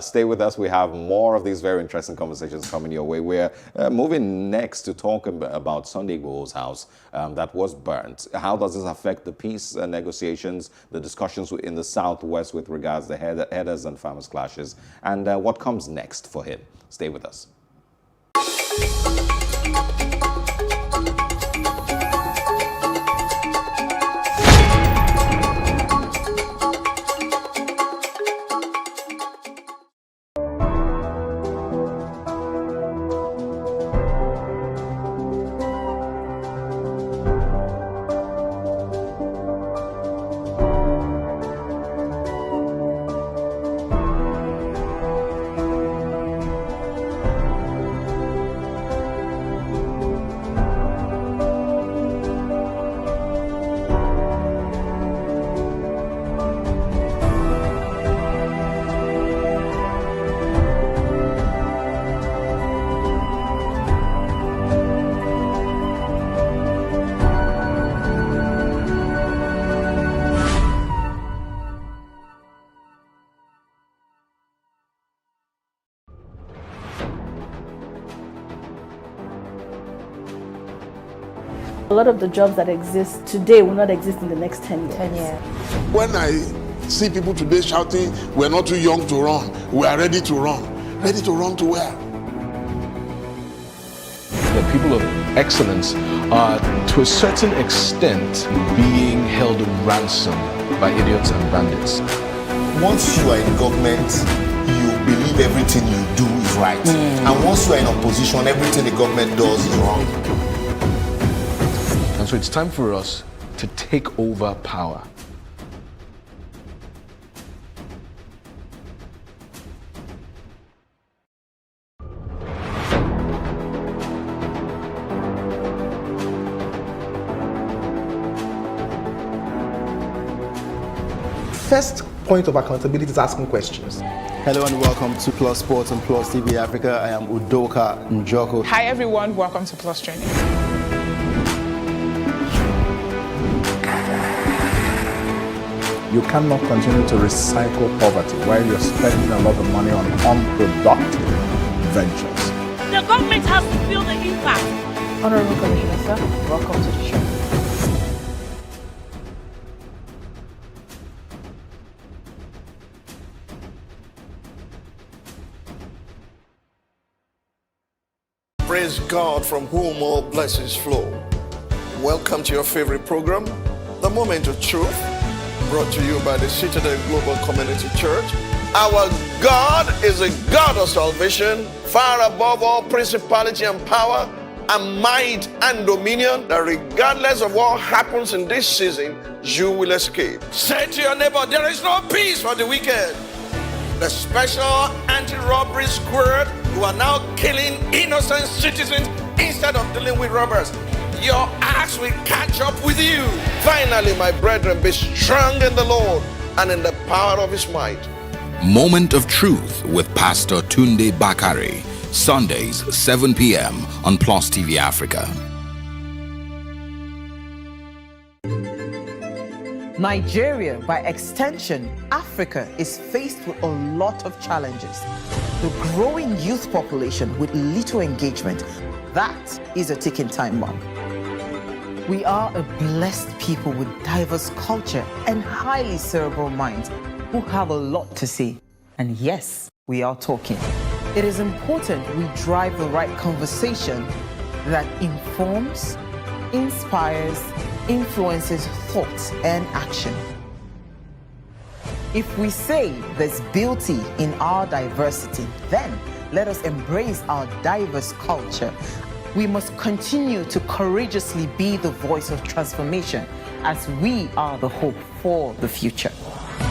Stay with us. We have more of these very interesting conversations coming your way. We're moving next to talk about Sunday Igboho's house that was burnt. How does this affect the peace negotiations, the discussions in the Southwest with regards to headers and farmers' clashes, and what comes next for him? Stay with us. A lot of the jobs that exist today will not exist in the next 10 years. When I see people today shouting, we're not too young to run, we are ready to run. Ready to run to where? The people of excellence are, to a certain extent, being held ransom by idiots and bandits. Once you are in government, you believe everything you do is right. And once you are in opposition, everything the government does is wrong. And so it's time for us to take over power. First point of accountability is asking questions. Hello and welcome to Plus Sports and Plus TV Africa. I am Udoka Njoko. Hi everyone, welcome to Plus Training. You cannot continue to recycle poverty while you're spending a lot of money on unproductive ventures. The government has to feel the impact. Honorable Commissioner, sir, welcome to the show. Praise God, from whom all blessings flow. Welcome to your favorite program, The Moment of Truth, brought to you by the Citadel Global Community Church. Our God is a God of salvation, far above all principality and power, and might and dominion, that regardless of what happens in this season, you will escape. Say to your neighbor, there is no peace for the wicked. The special anti-robbery squad who are now killing innocent citizens instead of dealing with robbers. Your axe will catch up with you. Finally, my brethren, be strong in the Lord and in the power of his might. Moment of Truth with Pastor Tunde Bakare. Sundays, 7 p.m. on Plus TV Africa. Nigeria, by extension, Africa, is faced with a lot of challenges. The growing youth population with little engagement, that is a ticking time bomb. We are a blessed people with diverse culture and highly cerebral minds who have a lot to say. And yes, we are talking. It is important we drive the right conversation that informs, inspires, influences thought and action. If we say there's beauty in our diversity, then let us embrace our diverse culture. We must continue to courageously be the voice of transformation as we are the hope for the future.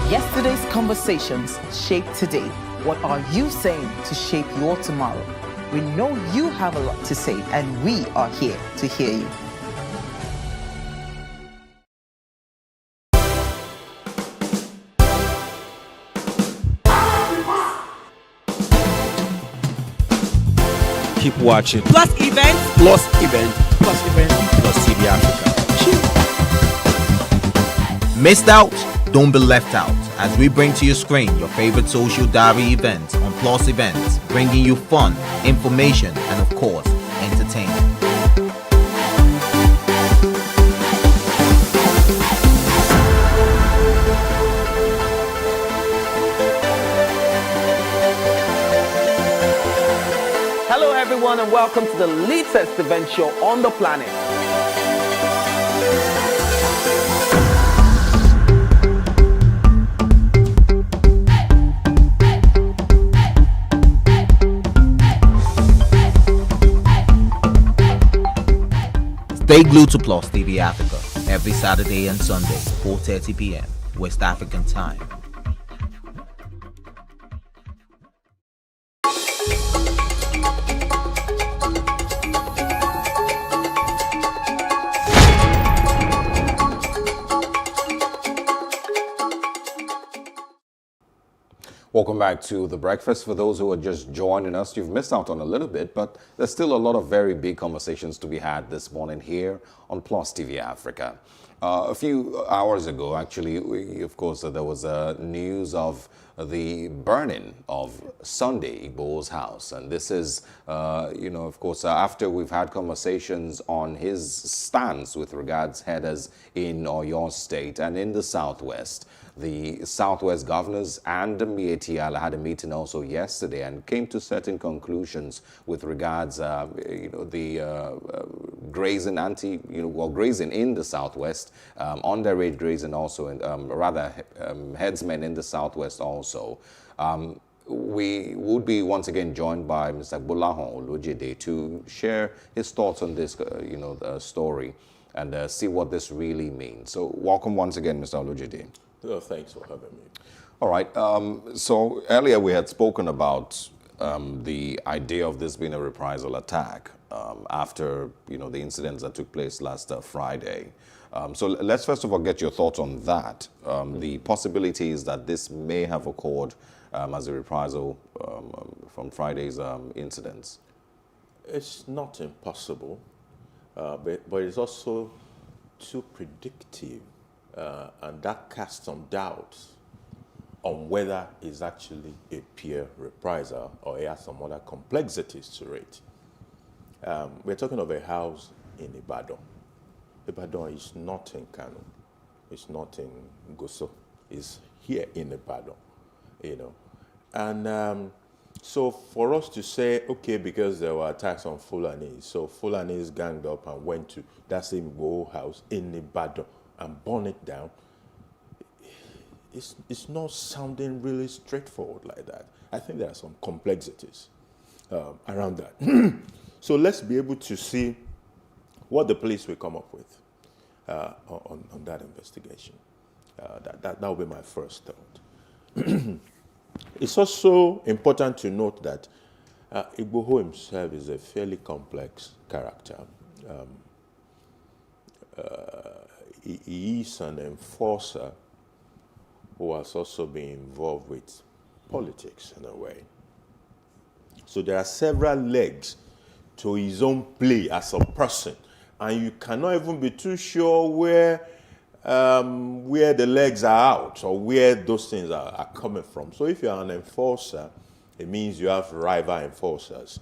Yesterday's conversations shape today. What are you saying to shape your tomorrow? We know you have a lot to say, and we are here to hear you. Keep watching. Plus events. Plus event. Plus event. Plus TV Africa. Missed out? Don't be left out as we bring to your screen your favorite social diary events on Plus Events, bringing you fun, information, and of course, entertainment. Hello everyone and welcome to the latest event show on the planet. Stay glued to Plus TV Africa every Saturday and Sunday, 4:30 p.m. West African time. Welcome back to The Breakfast. For those who are just joining us, you've missed out on a little bit, but there's still a lot of very big conversations to be had this morning here on Plus TV Africa. A few hours ago, actually, of course, there was news of the burning of Sunday Igboho's house. And this is, of course, after we've had conversations on his stance with regards headers in Oyo State and in the Southwest. The Southwest governors and the Miyetti Allah had a meeting also yesterday and came to certain conclusions with regards, grazing grazing in the Southwest, underage grazing also, and headsmen in the Southwest also. We would be once again joined by Mr. Gbolahan Olojede to share his thoughts on this, story and see what this really means. So welcome once again, Mr. Olojede. Oh, thanks for having me. All right. So earlier we had spoken about the idea of this being a reprisal attack after the incidents that took place last Friday. So let's first of all get your thoughts on that. The possibilities that this may have occurred as a reprisal from Friday's incidents. It's not impossible, but it's also too predictive. And that casts some doubts on whether it's actually a pure reprisal or it has some other complexities to it. We're talking of a house in Ibadan. Ibadan is not in Kano. It's not in Goso. It's here in Ibadan, And so for us to say, okay, because there were attacks on Fulanis, so Fulanis ganged up and went to that same Igboho house in Ibadan and burn it down, it's not sounding really straightforward like that. I think there are some complexities around that. So let's be able to see what the police will come up with on that investigation. That will be my first thought. It's also important to note that Igboho himself is a fairly complex character. He is an enforcer who has also been involved with politics in a way. So there are several legs to his own play as a person, and you cannot even be too sure where the legs are out or where those things are coming from. So if you are an enforcer, it means you have rival enforcers.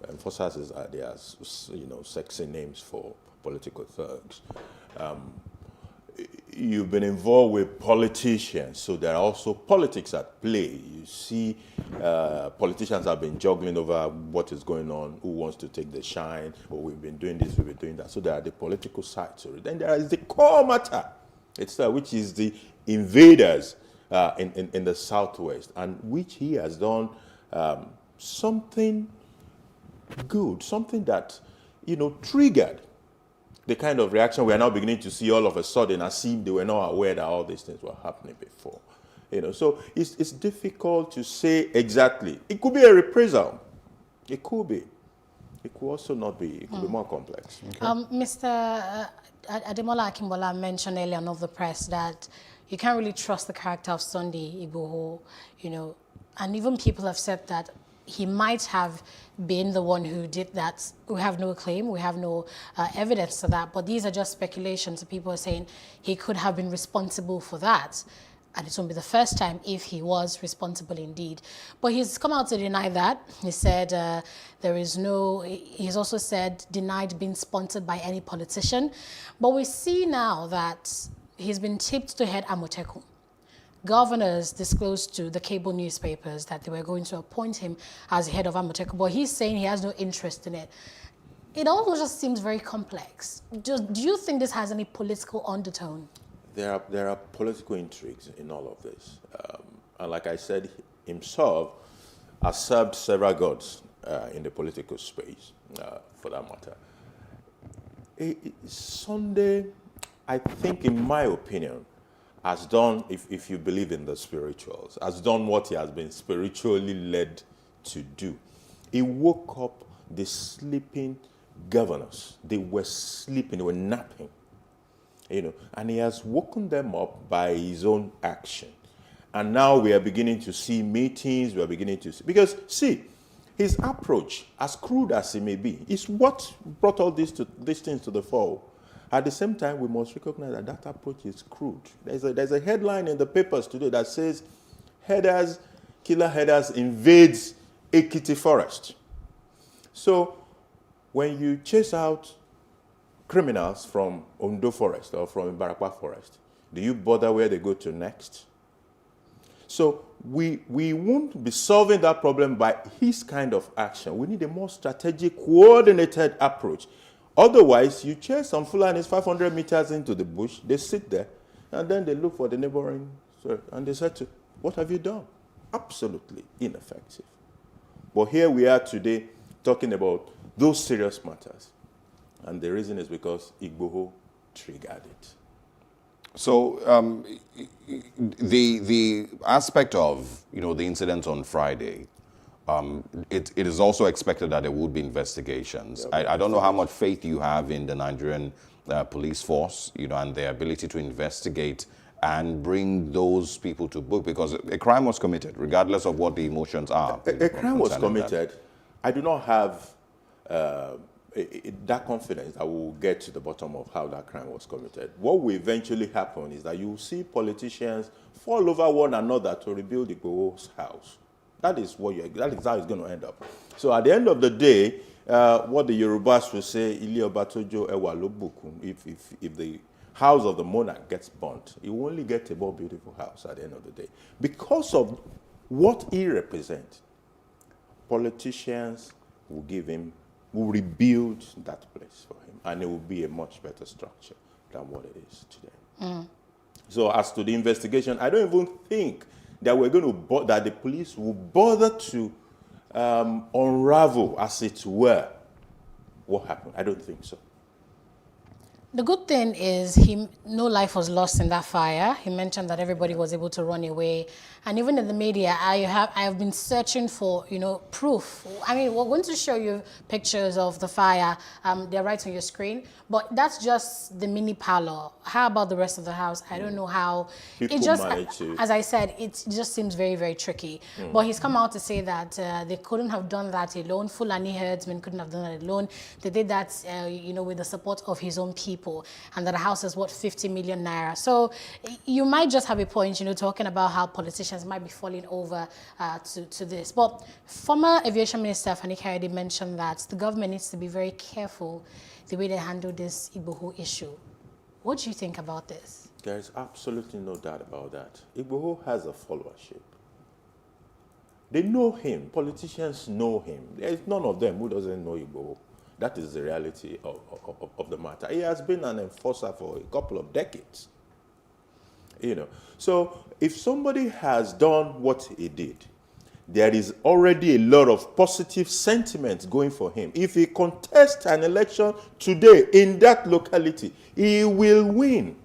Enforcers are sexy names for political thugs. You've been involved with politicians, so there are also politics at play. You see politicians have been juggling over what is going on, who wants to take the shine, or we've been doing this, we've been doing that. So there are the political side to it. Then there is the core matter itself, which is the invaders in the Southwest, and which he has done something good, something that, triggered the kind of reaction we are now beginning to see all of a sudden, as if they were not aware that all these things were happening before. So it's difficult to say exactly. It could be a reprisal. It could be. It could also not be. It could be more complex. Okay. Mr. Ademola Akimbola mentioned earlier on of the press that you can't really trust the character of Sunday Igboho, and even people have said that he might have been the one who did that. We have no claim, we have no evidence to that, but these are just speculations. People are saying he could have been responsible for that. And it won't be the first time if he was responsible indeed. But he's come out to deny that. He said he's also said denied being sponsored by any politician. But we see now that he's been tipped to head Amotekun. Governors disclosed to the cable newspapers that they were going to appoint him as head of Amotekun, but he's saying he has no interest in it. It all just seems very complex. Do you think this has any political undertone? There are political intrigues in all of this. And like I said, himself has served several gods in the political space, for that matter. Sunday, I think, in my opinion, has done, if you believe in the spirituals, has done what he has been spiritually led to do. He woke up the sleeping governors. They were sleeping, they were napping. And he has woken them up by his own action. And now we are beginning to see meetings, we are beginning to see, because see, his approach, as crude as it may be, is what brought all these things to the fore. At the same time, we must recognize that that approach is crude. There's a headline in the papers today that says, killer headers invades Ekiti Forest. So when you chase out criminals from Ondo Forest or from Ibarapa Forest, do you bother where they go to next? So we won't be solving that problem by his kind of action. We need a more strategic, coordinated approach. Otherwise, you chase some Fulanis 500 meters into the bush, they sit there, and then they look for the neighboring, and they say, what have you done? Absolutely ineffective. But here we are today talking about those serious matters. And the reason is because Igboho triggered it. So the aspect of the incident on Friday, it is also expected that there would be investigations. I don't know how much faith you have in the Nigerian police force, and their ability to investigate and bring those people to book, because a crime was committed, regardless of what the emotions are. A crime was committed. I do not have that confidence that we will get to the bottom of how that crime was committed. What will eventually happen is that you will see politicians fall over one another to rebuild Igboho's house. That is how it's going to end up. So at the end of the day, what the Yorubas will say, Ile Oba Tojo Ewa Lo Bukun, if the house of the monarch gets burnt, he will only get a more beautiful house at the end of the day. Because of what he represents, politicians will rebuild that place for him, and it will be a much better structure than what it is today. So as to the investigation, I don't even think that that the police will bother to unravel, as it were, what happened. I don't think so. The good thing is no life was lost in that fire. He mentioned that everybody was able to run away. And even in the media, I have been searching for, proof. I mean, we're going to show you pictures of the fire. They're right on your screen. But that's just the mini parlor. How about the rest of the house? I don't know how. As I said, it just seems very, very tricky. But he's come out to say that they couldn't have done that alone. Fulani herdsmen couldn't have done that alone. They did that, with the support of his own people. And that the house is worth 50 million naira. So you might just have a point, talking about how politicians might be falling over to this. But former Aviation Minister Fani Kayode mentioned that the government needs to be very careful the way they handle this Igboho issue. What do you think about this? There is absolutely no doubt about that. Igboho has a followership. They know him. Politicians know him. There is none of them who doesn't know Igboho. That is the reality of the matter. He has been an enforcer for a couple of decades. So if somebody has done what he did, there is already a lot of positive sentiment going for him. If he contests an election today in that locality, he will win.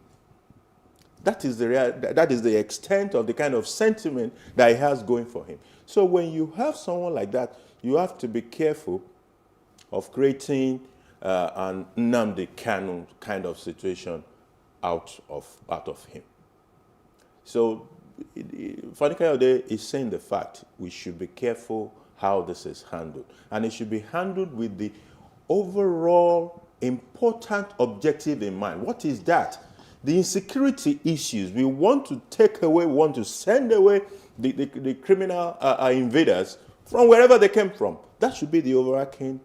That is the extent of the kind of sentiment that he has going for him. So when you have someone like that, you have to be careful of creating an Nnamdi Kanu kind of situation out of him. So Fani Kayode is saying the fact we should be careful how this is handled. And it should be handled with the overall important objective in mind. What is that? The insecurity issues. We want to take away, we want to send away the criminal invaders from wherever they came from. That should be the overarching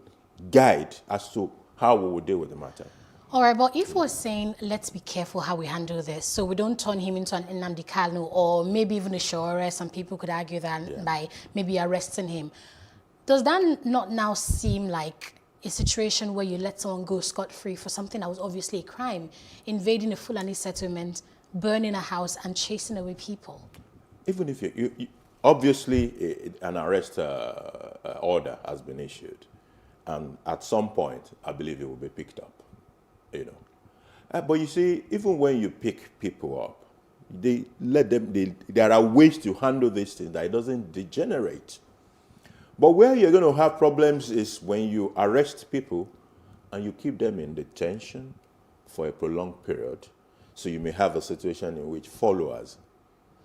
guide as to how we will deal with the matter. All right, but if we're saying let's be careful how we handle this, so we don't turn him into an Nnamdi Kanu or maybe even a show arrest, some people could argue that by maybe arresting him, does that not now seem like a situation where you let someone go scot-free for something that was obviously a crime, invading a Fulani settlement, burning a house and chasing away people? Even if you obviously an arrest order has been issued, and at some point I believe it will be picked up. You know, but you see, even when you pick people up, they let them. There are ways to handle these things that it doesn't degenerate. But where you're going to have problems is when you arrest people and you keep them in detention for a prolonged period. So you may have a situation in which followers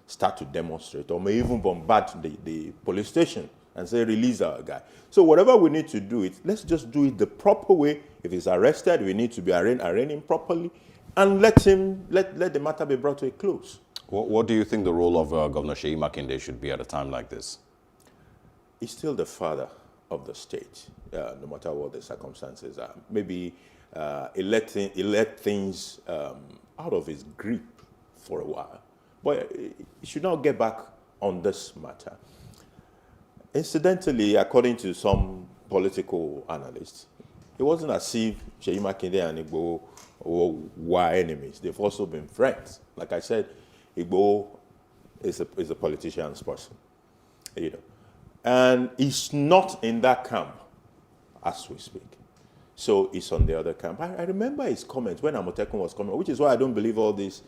start to demonstrate or may even bombard the police station and say, release our guy. So whatever we need to do, let's just do it the proper way. If he's arrested, we need to be arraign him properly and let the matter be brought to a close. What do you think the role of Governor Seyi Makinde should be at a time like this? He's still the father of the state, no matter what the circumstances are. Maybe he let things out of his grip for a while. But he should not get back on this matter. Incidentally, according to some political analysts, it wasn't as if Seyi Makinde and Igboho were enemies. They've also been friends. Like I said, Igboho is a politician's person, you know, and he's not in that camp as we speak. So he's on the other camp. I remember his comments when Amotekun was coming, which is why I don't believe all this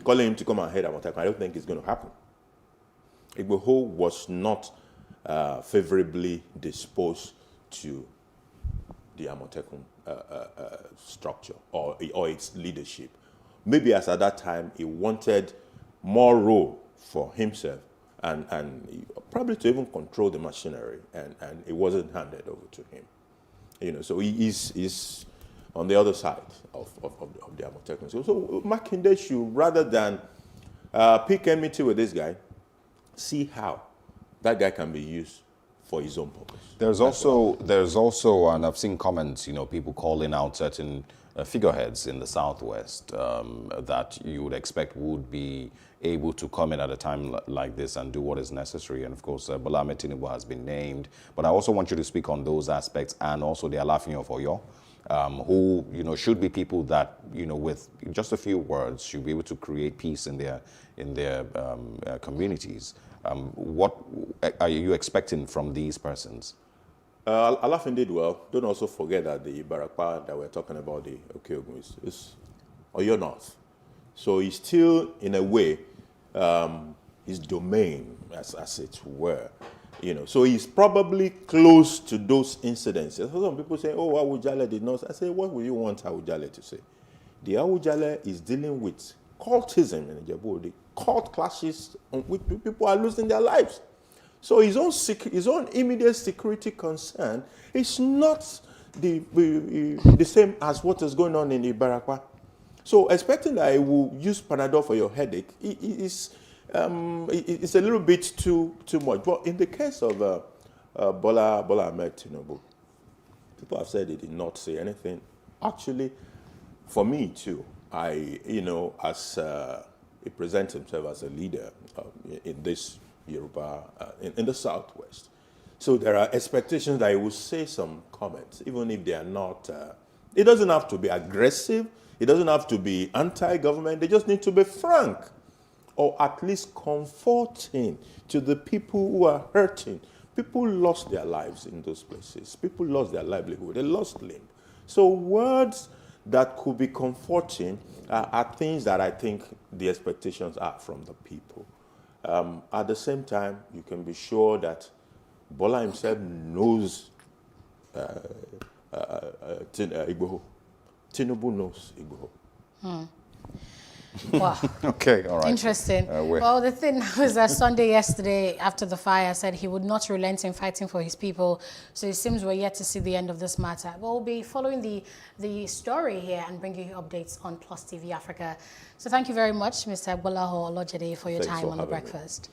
calling him to come and head Amotekun. I don't think it's going to happen. Igboho was not favorably disposed to the Amotekun structure or its leadership. Maybe as at that time he wanted more role for himself and probably to even control the machinery, and it wasn't handed over to him. You know, so he's on the other side of the Amotekun. So Makinde should, rather than pick enmity with this guy, see how that guy can be used for his own purpose. There's also, and I've seen comments, you know, people calling out certain figureheads in the Southwest that you would expect would be able to come in at a time like this and do what is necessary. And of course, Bola Ahmed Tinubu has been named. But I also want you to speak on those aspects and also the Alafin of Oyo, who, you know, should be people that, you know, with just a few words should be able to create peace in their communities. What are you expecting from these persons? Alafin did well. Don't also forget that the Ibarakwa that we're talking about, the Okeogun, is Oyo North. So he's still, in a way, his domain, as it were. You know, so he's probably close to those incidents. Some people say, oh, Awujale did not. I say, what would you want Awujale to say? The Awujale is dealing with cultism in Ijebu. The cult clashes on which people are losing their lives. So his own immediate security concern is not the same as what is going on in Ibarakwa. So expecting that I will use Panadol for your headache it's a little bit too much. But in the case of Bola Ahmed Tinubu, people have said he did not say anything. Actually, for me too, as he presents himself as a leader in this Yoruba, in the Southwest. So there are expectations that he will say some comments, even if they are not, it doesn't have to be aggressive, it doesn't have to be anti-government, they just need to be frank, or at least comforting to the people who are hurting. People lost their lives in those places. People lost their livelihood, they lost limb. So words that could be comforting are things that I think the expectations are from the people. At the same time, you can be sure that Bola himself knows Igboho. Tinubu knows Igboho. Wow. Okay, all right. Interesting. Well, the thing was that Sunday yesterday, after the fire, said he would not relent in fighting for his people. So it seems we're yet to see the end of this matter. But we'll be following the story here and bringing you updates on Plus TV Africa. So thank you very much, Mr. Bolaho Olojede, for your time on The Breakfast.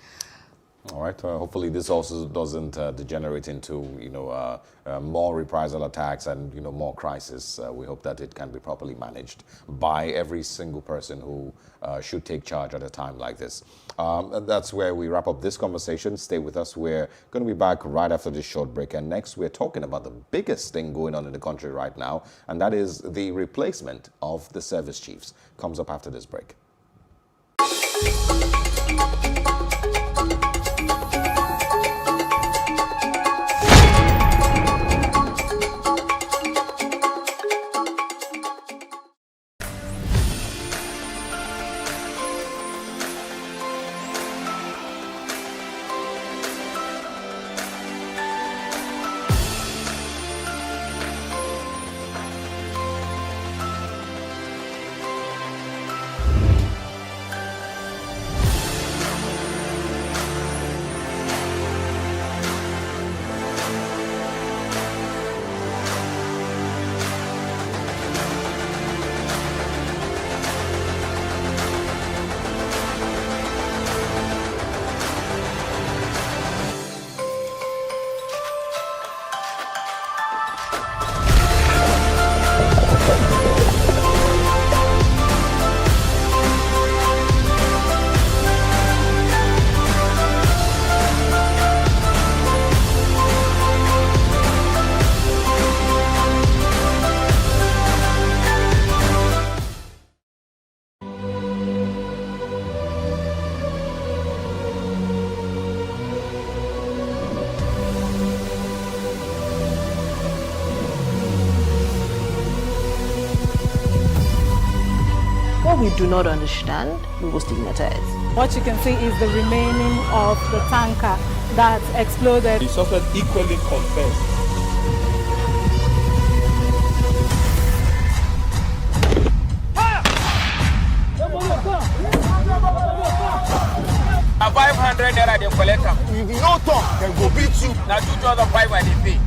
All right. Hopefully, this also doesn't degenerate into more reprisal attacks and more crisis. We hope that it can be properly managed by every single person who should take charge at a time like this. And that's where we wrap up this conversation. Stay with us. We're going to be back right after this short break. And next, we're talking about the biggest thing going on in the country right now, and that is the replacement of the service chiefs. Comes up after this break. What we do not understand, we will stigmatize. What you can see is the remaining of the tanker that exploded. He suffered equally confessed. A 500 naira they collect am. If you no talk, dem go beat you. Na 2,500 they pay.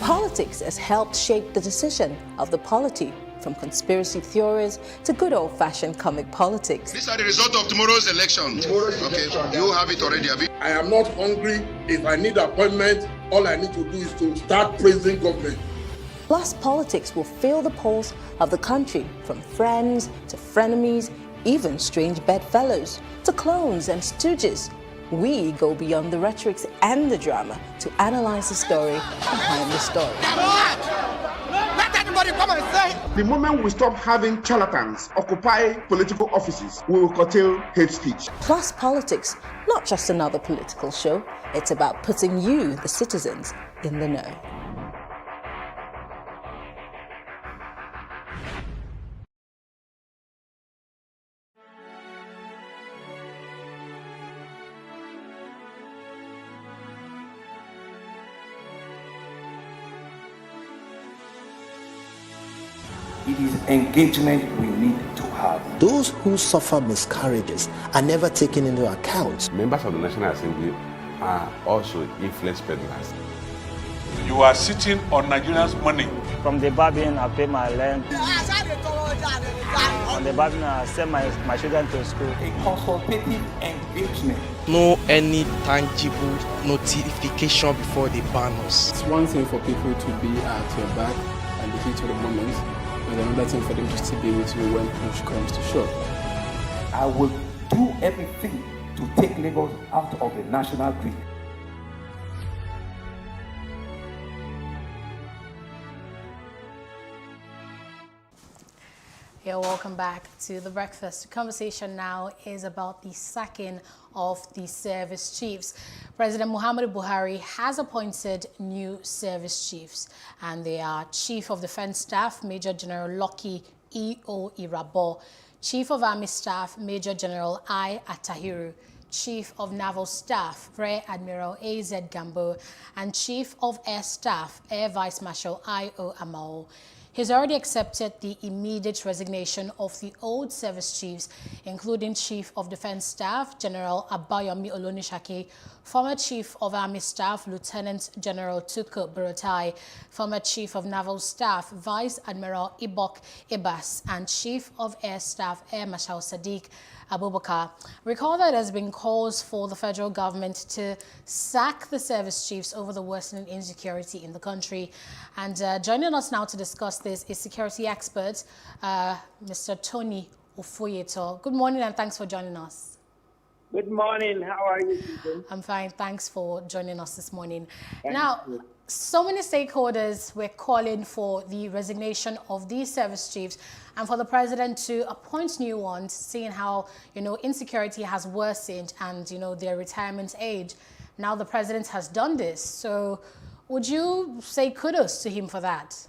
Politics has helped shape the decision of the polity, from conspiracy theories to good old-fashioned comic politics. These are the results of tomorrow's election. Okay, you have it already, Abi. I am not hungry. If I need appointment, all I need to do is to start praising government. Plus, politics will fill the polls of the country, from friends to frenemies, even strange bedfellows, to clones and stooges. We go beyond the rhetorics and the drama to analyze the story behind the story. Let everybody come and say. The moment we stop having charlatans occupy political offices, we will curtail hate speech. Plus Politics, not just another political show. It's about putting you, the citizens, in the know. It is engagement we need to have. Those who suffer miscarriages are never taken into account. Members of the National Assembly are also influence peddlers. You are sitting on Nigerians' money. From the Babin, I pay my rent. On the Babin, I send my children to school. A consultative engagement. No any tangible notification before they ban us. It's one thing for people to be at your back and the heat of the moment, and another thing for them to still be with you when push comes to shove. I will do everything to take Lagos out of the national grid. You're welcome back to The Breakfast. The conversation now is about the sacking of the service chiefs. President Muhammadu Buhari has appointed new service chiefs, and they are Chief of Defense Staff, Major General Lucky E.O. Irabo, Chief of Army Staff, Major General I. Atahiru, Chief of Naval Staff, Rear Admiral A.Z. Gambo, and Chief of Air Staff, Air Vice Marshal I.O. Amao. He's already accepted the immediate resignation of the old service chiefs, including Chief of Defense Staff, General Abayomi Olonishaki, former Chief of Army Staff, Lieutenant General Tuko Buratai, former Chief of Naval Staff, Vice Admiral Ibok Ibas, and Chief of Air Staff, Air Marshal Sadiq Abubakar. Recall that there has been calls for the federal government to sack the service chiefs over the worsening insecurity in the country. And joining us now to discuss this is security expert, Mr. Tony Ofoyeto. Good morning and thanks for joining us. Good morning. How are you today? I'm fine. Thanks for joining us this morning. Now, so many stakeholders were calling for the resignation of these service chiefs and for the president to appoint new ones, seeing how, insecurity has worsened and, their retirement age. Now the president has done this. So would you say kudos to him for that?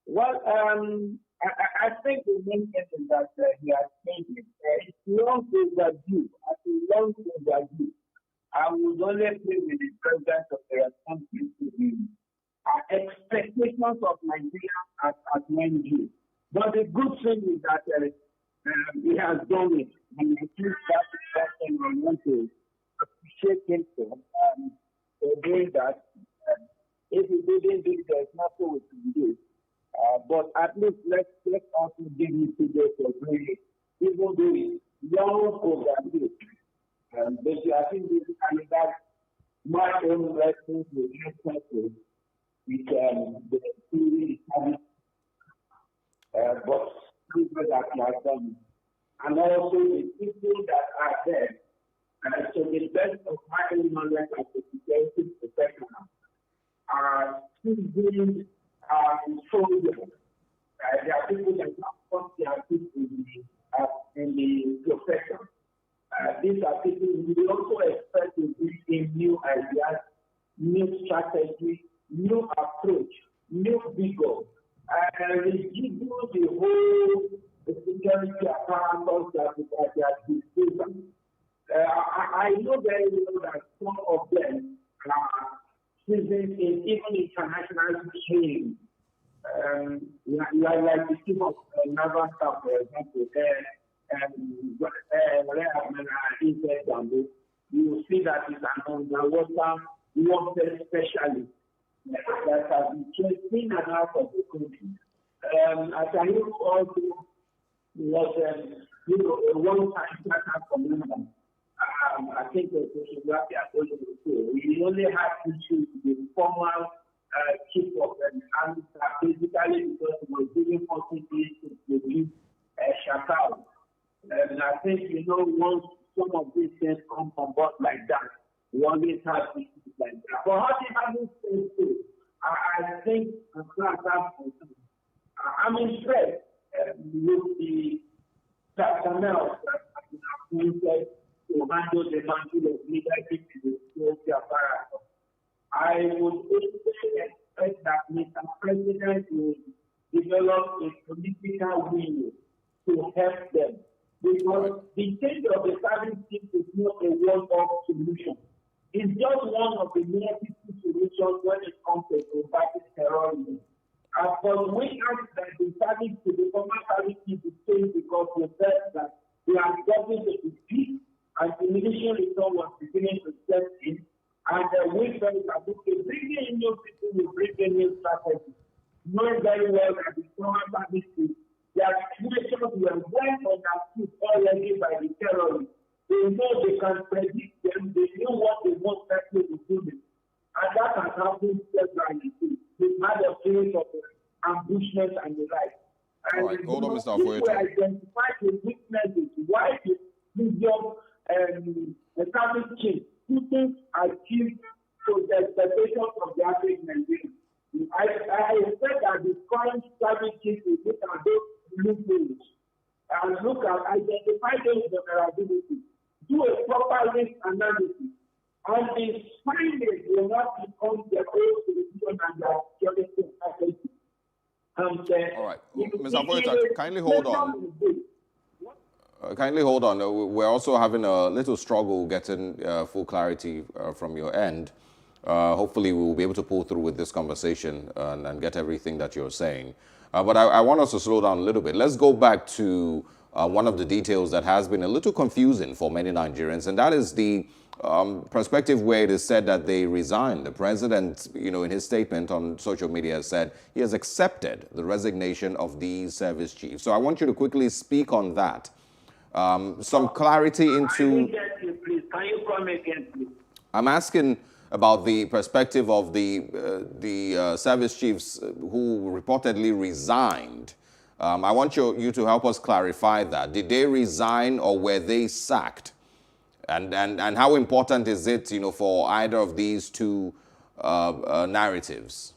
Well, I think the main thing is that he has changed it. It's long overdue. As long overdue. I would only play with the president of the responsibility to him. Expectations of Nigeria as men due. But the good thing is that he has done it. And I think that is something I want to appreciate him for doing that. If he didn't do it, there's nothing we can do. But at least let's also give him today for doing it. Even though it's long overdue. But I think this is my own lessons with with the theory but people that he has done. And also the people that are there. So the best of my own knowledge as a security professional are civilians and soldiers. There are people that have come in the profession. These are people we also expect to bring in new ideas, new strategy, new approach, new vigor, and redo the whole security apparatus that is disposal. I know very well that some of them are seasoned in even international training. Like the chief of Naval Staff, for example, you will see that it's an underwater warfare specialist that has been trained in and out of the country. Atahiru also was a one-time attack commander. I think the Sociography I told you before. We only had issues with the former chief of the army staff, basically because he was giving possibilities to produce Shakal. And I think, once some of these things come on board like that, we always have issues like that. But how do you have this thing too? I think, I'm impressed with the personnel that have been appointed to handle the mantle of leadership in the security apparatus. I would also expect that Mr. President will develop a political will to help them. Because the change of the service chief is not a one-off solution. It's just one of the multiple solutions when it comes to combating terrorism. But we ask that the service chief, the former service chief, is changed because we felt that we are getting to the peak and the initial return was beginning to set in. And we felt that bringing in new people will bring in new strategy. Knowing very well that the former service chief, their situations were well understood already by the terrorists. They know they can predict them, they know what they want people to do. And that has happened severally too. They've had a series of ambushments and the like. And all right, hold on, Mr. Ofoyeto. People identify the weaknesses, why the medium the service chief couldn't achieve to the expectations of the average Nigerian. I expect that the current service chief will look at those loopholes and look at identify those vulnerabilities, do a proper risk analysis, and the findings will not become the whole solution and the security strategy. All right, Ms. Afoita, kindly hold on. Kindly hold on. We're also having a little struggle getting full clarity from your end. Hopefully, we will be able to pull through with this conversation and get everything that you're saying. But I want us to slow down a little bit. Let's go back to one of the details that has been a little confusing for many Nigerians, and that is the perspective where it is said that they resigned. The president, in his statement on social media said he has accepted the resignation of these service chiefs. So I want you to quickly speak on that. Some clarity into... I didn't get you, please. Can you come again, please? I'm asking about the perspective of the service chiefs who reportedly resigned. I want you to help us clarify that. Did they resign or were they sacked? And how important is it, for either of these two narratives?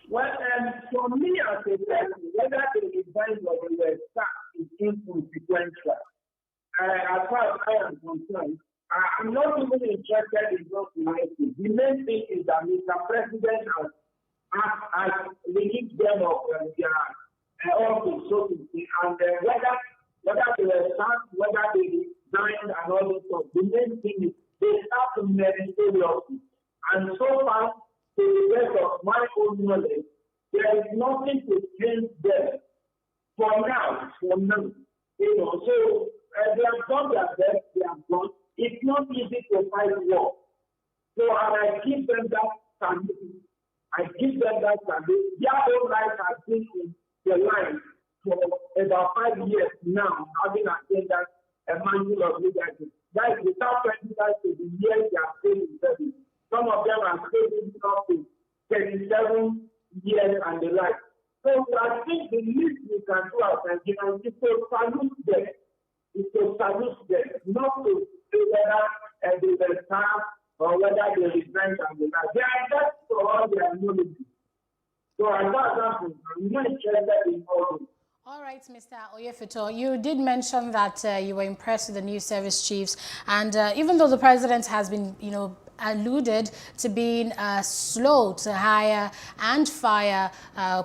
Well, for me as a person, whether they resigned or they were sacked is inconsequential. As far as I am concerned, I'm not even interested in those narratives. The main thing is that Mr. President has released them of their office, so to speak, and whether they were sacked, whether they resigned and all this stuff, the main thing is they start to meritoriously. And so far, to the best of my own knowledge, there is nothing to change there. For now. So they have done their best, they have done. It's not easy to fight war. So I give them that stability. Their whole life has been in the line for about 5 years now, having attained that mantle of leadership. That is without prejudice to the years they have stayed in service. Some of them are staying up to 37 years and the like. So I think the least we can do as Nigerians is to salute them. Not to say whether they were staff or whether they resigned and the like. They are just for all their knowledge. So I thought that I'm not interested in all this. All right, Mr. Oyefito, you did mention that you were impressed with the new service chiefs, and even though the president has been, alluded to being slow to hire and fire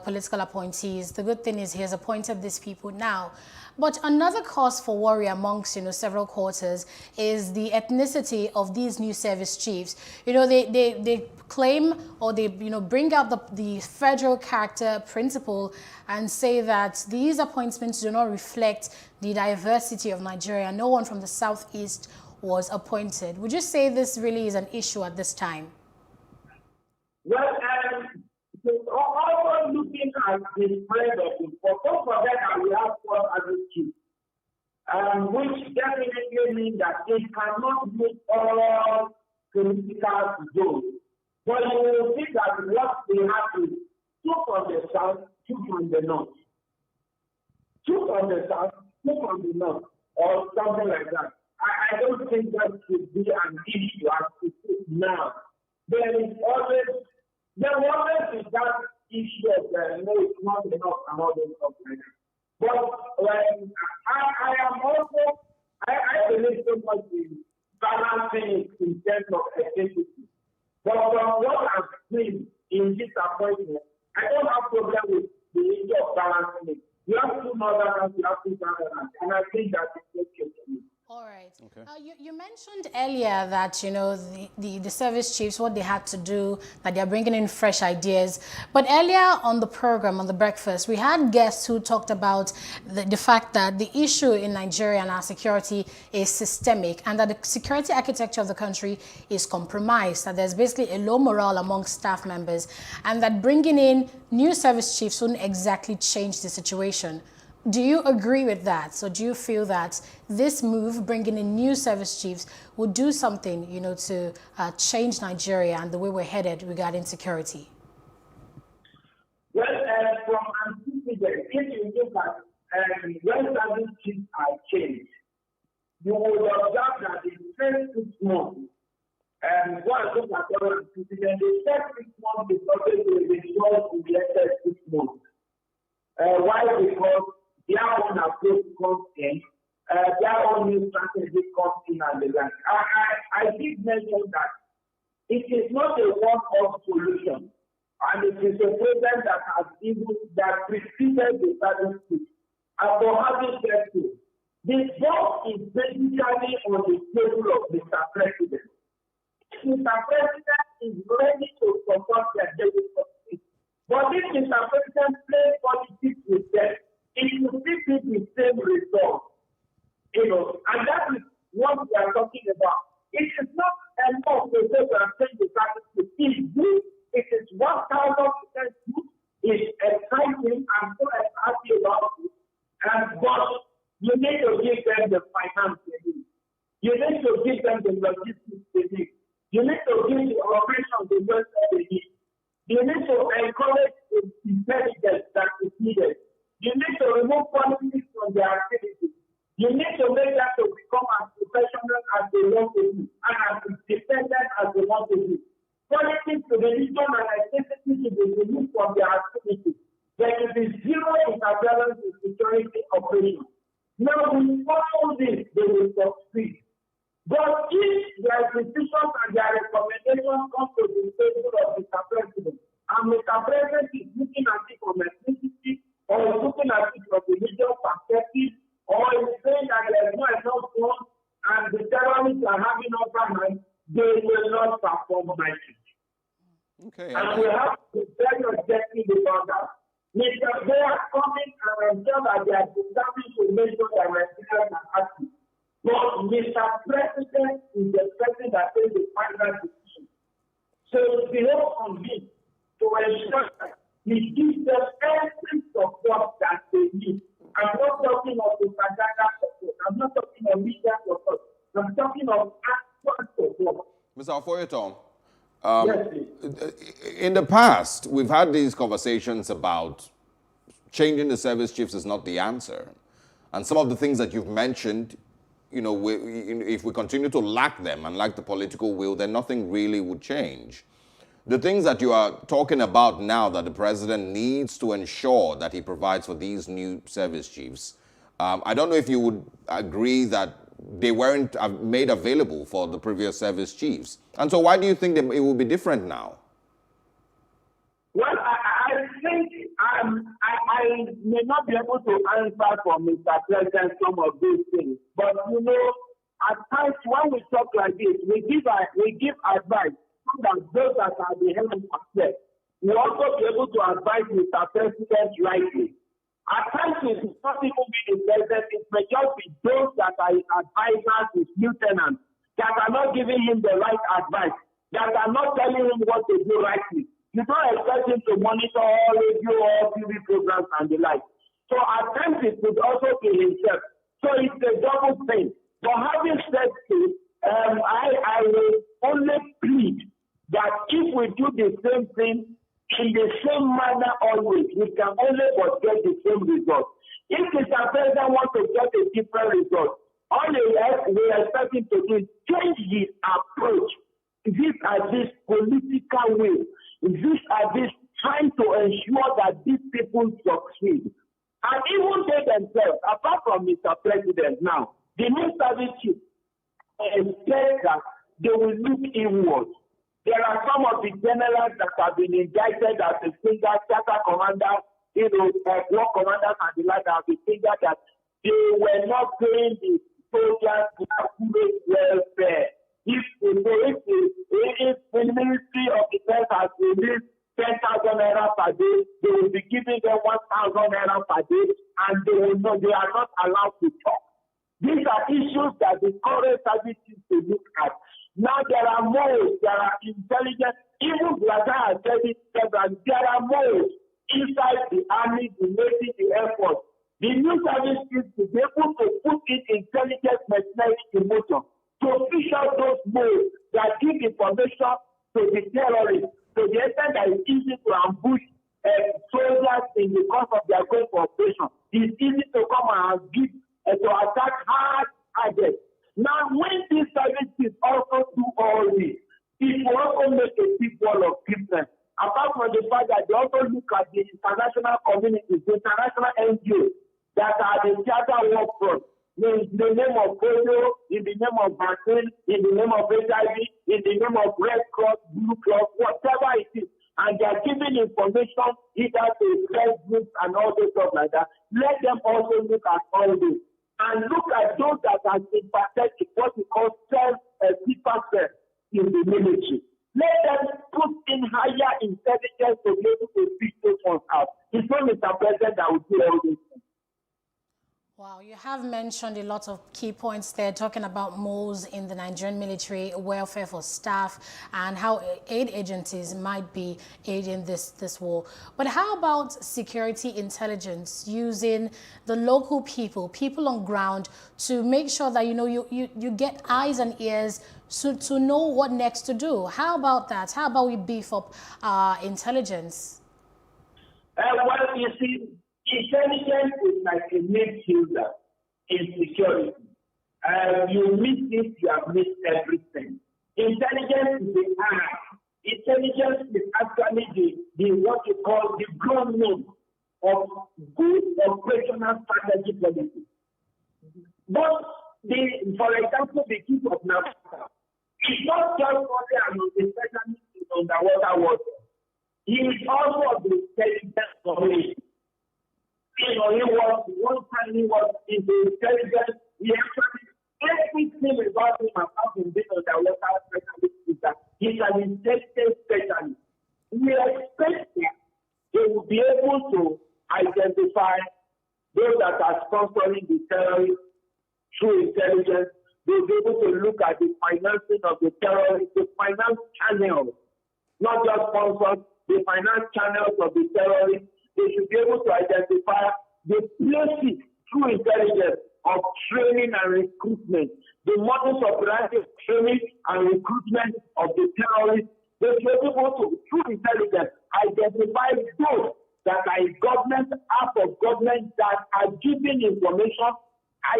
political appointees, the good thing is he has appointed these people now. But another cause for worry amongst, several quarters is the ethnicity of these new service chiefs. They claim, or they, bring out the federal character principle and say that these appointments do not reflect the diversity of Nigeria. No one from the Southeast was appointed. Would you say this really is an issue at this time? Well, also looking at the spread of it, don't forget that we have 4 other chiefs, which definitely means that it cannot meet all political zones. But you will see that what they have is 2 from the south, 2 from the north. 2 from the south, 2 from the north, or something like that. I don't think that should be an issue as it is now. There will always be that issue of it's not enough and all those stuff like that. But I believe so much in balancing it in terms of identity. But from what I've seen in this appointment, I don't have problem with the issue of balancing it. You have 2 northerners, you have 2 southerners, and I think that it's okay to me. All right. Okay. You mentioned earlier that, the service chiefs, what they had to do, that they're bringing in fresh ideas. But earlier on the program, on The Breakfast, we had guests who talked about the fact that the issue in Nigeria and our security is systemic, and that the security architecture of the country is compromised, that there's basically a low morale among staff members, and that bringing in new service chiefs wouldn't exactly change the situation. Do you agree with that? So do you feel that this move, bringing in new service chiefs, would do something, to change Nigeria and the way we're headed regarding security? Well, from antecedent, if you look at when service chiefs are changed, you will observe that in the first 6 months, go and look at our antecedent, the first 6 months is always the result in the next 6 months. Why? Because their own approach comes in, their own new strategy comes in and the like. I did mention that it is not a one-off solution, and it is a problem that has that preceded the service chief. And for having said so, the job is basically on the table of Mr. President. Mr. President is ready to support their deputy. But if Mr. President plays politics with them, it will still be the same result. And that is what we are talking about. It is not enough to say to change the service. It is 1,000% good. It's exciting and so happy about it. But you need to give them the finance they need. You need to give them the logistics they need. You need to give the operations the welfare they need. You need to encourage the intelligence that is needed. You need to remove politics from their activities. You need to make them to become as professional as they want to be and as independent as they want to be. Politics, religion, and identity to be removed from their activities. There will be zero interference in security operations. Now, we follow this, they will succeed. But if their decisions and their recommendations come to the table of Mr. President, and Mr. President is looking at it from ethnicity, or is looking at it from religious perspective, or is saying that there is not enough funds and the terrorists are having upper hand, they will not perform nicely. Okay. And we have to be very objective about that. They are coming and I'm sure that they are determined to make sure that Nigerians are happy. But Mr. President is the person that takes the final decision. So we hope on him to ensure that he gives them every support that they need. I'm not talking of the propaganda support. I'm not talking of media support. I'm talking of actual support. Mr. Ofoyeton, in the past, we've had these conversations about changing the service chiefs is not the answer. And some of the things that you've mentioned, if we continue to lack them and lack the political will, then nothing really would change. The things that you are talking about now that the president needs to ensure that he provides for these new service chiefs, I don't know if you would agree that they weren't made available for the previous service chiefs. And so why do you think it will be different now? Well, I think I may not be able to answer for Mr. President some of these things. But, at times when we talk like this, we give advice so that those that are the helmet success will also be able to advise Mr. President rightly. At times, it will not even be the president, it may just be those that are advisors, his lieutenants, that are not giving him the right advice, that are not telling him what to do rightly. You don't expect him to monitor all radio or TV programs and the like. So at times, it could also be himself. So it's a double thing. But having said this, I will only plead that if we do the same thing in the same manner always, we can only but get the same result. If Mr. President wants to get a different result, all we expect him to do is change his approach. This are this political way. This are this trying to ensure that these people succeed. And even they themselves, apart from Mr. President now, the new service chief expect that they will look inward. There are some of the generals that have been indicted as a single charter commanders, war commanders and the like that have been singled that they were not paying the soldiers to accurate welfare. If the Ministry of Defense has released 10,000 naira per day, they will be giving them 1,000 naira per day, and they are not allowed to talk. These are issues that the current service needs to look at. Now there are modes, there are intelligence, even Blatter has said it, there are modes inside the army, the navy, the air force. The new service needs to be able to put in intelligence machinery in motion to fish out those modes that give information to the terrorists to the extent that it's easy to ambush soldiers in the course of their going for operation. It's easy to come and give to attack hard targets. Now, when these services also do all this, it will also make a big wall of difference. apart from the fact that they also look at the international community, the international NGOs that are the theater work front, in the name of polio, in the name of vaccine, in the name of HIV, in the name of Red Cross, Blue Cross, whatever it is, and they are giving information either to press groups and all those stuff like that. Let them also look at all this and look at those that are sympathetic, what we call self-sympathy in the military. Let them put in higher intelligence to be able to speak those ones out. It's not Mr. President that will do all these things. Wow, you have mentioned a lot of key points there, talking about moles in the Nigerian military, welfare for staff, and how aid agencies might be aiding this war. But how about security intelligence, using the local people on ground to make sure that you get eyes and ears to know what next to do? How about that? How about we beef up intelligence? Well, you see, intelligence is like a midfielder in security. You miss it, you have missed everything. Intelligence is the eye. Intelligence is actually the what you call the ground name of good operational strategy policy. But for example, the chief of NAFTA, he's not just only an specialist in underwater water. He is also the intelligence community. He was in the intelligence. He actually, everything about him apart from being underwater specialist is that he's an intelligence specialist. We expect that they will be able to identify those that are sponsoring the terrorists through intelligence. They'll be able to look at the financing of the terrorists, the finance channels, not just sponsors, the finance channels of the terrorists. They should be able to identify the places through intelligence of training and recruitment, the models of training and recruitment of the terrorists. They should be able to, through intelligence, identify those that are in government, out of government, that are giving information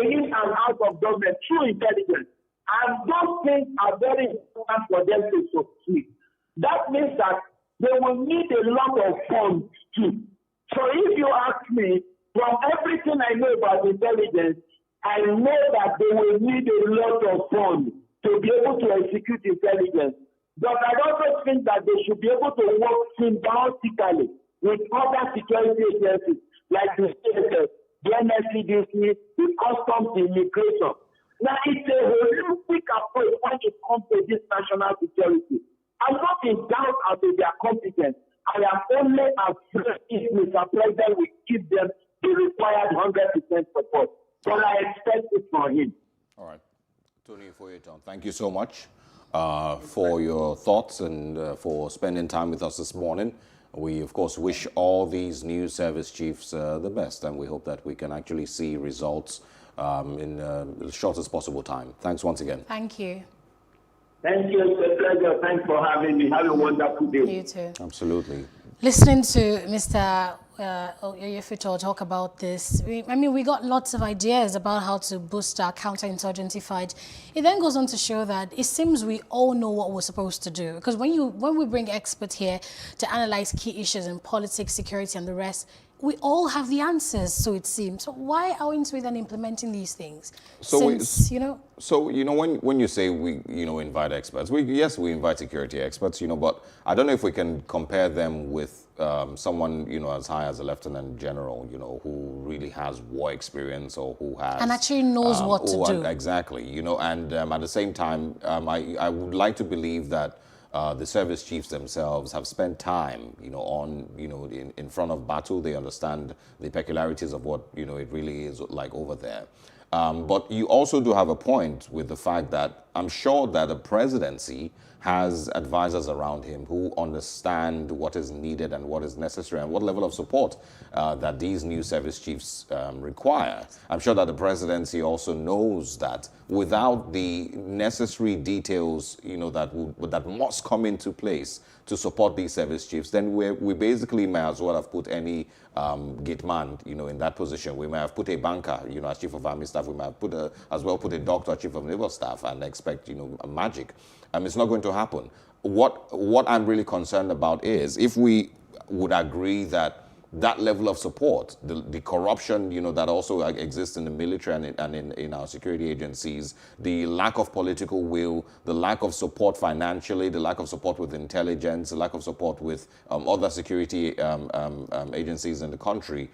in and out of government through intelligence. And those things are very important for them to succeed. That means that they will need a lot of funds too. So if you ask me, from everything I know about intelligence, I know that they will need a lot of funds to be able to execute intelligence. But I also think that they should be able to work symbiotically with other security agencies like the CSS, the NSCDC, the Customs, the Immigration. Now, it's a holistic approach when it comes to this national security. I'm not in doubt as to their competence. I am only afraid if Mr. President will give them the required 100% support. But I expect it from him. All right. Tony Foyeton, thank you so much for your thoughts and for spending time with us this morning. We, of course, wish all these new service chiefs the best, and we hope that we can actually see results in the shortest possible time. Thanks once again. Thank you. Thank you. It's a pleasure. Thanks for having me. Have a wonderful day. You too. Absolutely. Listening to Mr. Oyefuto talk about this, we got lots of ideas about how to boost our counterinsurgency fight. It then goes on to show that it seems we all know what we're supposed to do. Because when we bring experts here to analyze key issues in politics, security, and the rest, we all have the answers, so it seems. So why aren't we then implementing these things? So when you say we invite experts, yes, we invite security experts, but I don't know if we can compare them with someone as high as a lieutenant general, who really has war experience or who has and actually knows what to do. Exactly, and at the same time, I would like to believe that the service chiefs themselves have spent time, in front of battle. They understand the peculiarities of what, it really is like over there. But you also do have a point with the fact that I'm sure that the presidency has advisors around him who understand what is needed and what is necessary and what level of support that these new service chiefs require. I'm sure that the presidency also knows that without the necessary details, that must come into place to support these service chiefs, then we basically may as well have put any gate man, in that position. We may have put a banker, as Chief of Army Staff staff. We might as well put a doctor, chief of naval staff, and expect, a magic. It's not going to happen. What I'm really concerned about is if we would agree that level of support, the corruption, that also exists in the military and in our security agencies, the lack of political will, the lack of support financially, the lack of support with intelligence, the lack of support with other security agencies in the country,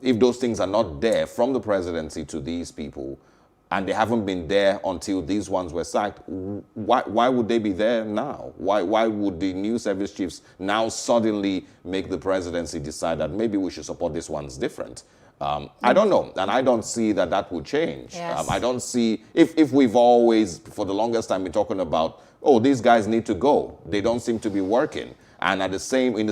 if those things are not there from the presidency to these people, and they haven't been there until these ones were sacked, why would they be there now? Why would the new service chiefs now suddenly make the presidency decide that maybe we should support this one's different? I don't know, and I don't see that would change. Yes. I don't see, if we've always, for the longest time, been talking about, oh, these guys need to go. They don't seem to be working. And in the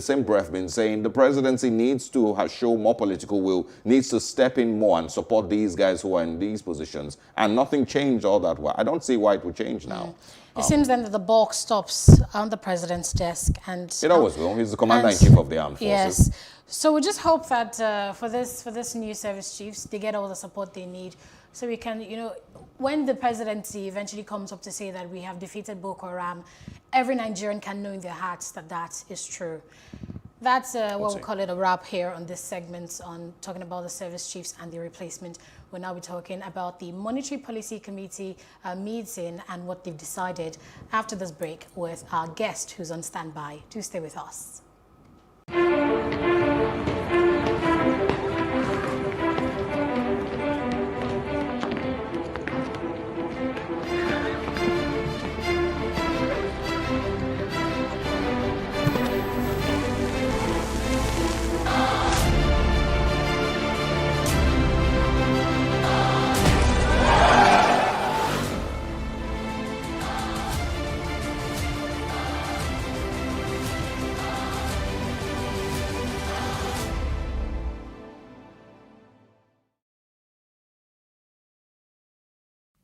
same breath, been saying the presidency needs to show more political will, needs to step in more and support these guys who are in these positions. And nothing changed all that way. I don't see why it would change now. It seems then that the bulk stops on the president's desk. And it always will. He's the commander-in-chief of the armed forces. Yes. So we just hope that for this new service chiefs, they get all the support they need. So we can, when the presidency eventually comes up to say that we have defeated Boko Haram, every Nigerian can know in their hearts that that is true. That's what we'll call it a wrap here on this segment on talking about the service chiefs and their replacement. We'll now be talking about the Monetary Policy Committee meeting and what they've decided after this break with our guest who's on standby. Do stay with us.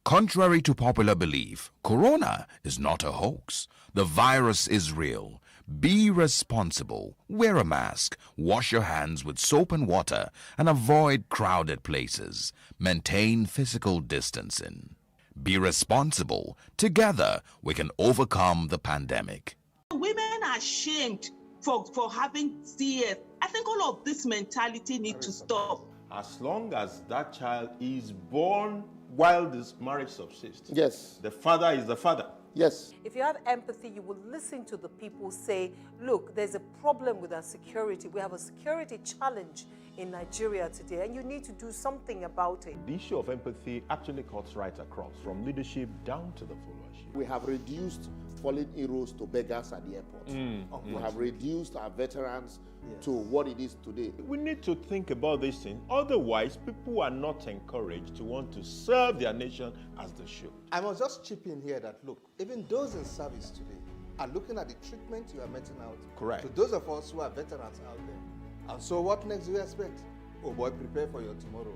Contrary to popular belief, Corona is not a hoax. The virus is real. Be responsible. Wear a mask. Wash your hands with soap and water and avoid crowded places. Maintain physical distancing. Be responsible. Together, we can overcome the pandemic. Women are shamed for having CS. I think all of this mentality needs to stop. As long as that child is born while this marriage subsists. Yes. The father is the father. Yes. If you have empathy, you will listen to the people say, look, there's a problem with our security. We have a security challenge in Nigeria today, and you need to do something about it. The issue of empathy actually cuts right across, from leadership down to the followership. We have reduced fallen heroes to beggars at the airport. We have reduced our veterans to what it is today. We need to think about this thing. Otherwise, people are not encouraged to want to serve their nation as they should. I must just chip in here that, look, even those in service today are looking at the treatment you are meting out. Correct. To those of us who are veterans out there. And so what next do you expect? Oh boy, prepare for your tomorrow.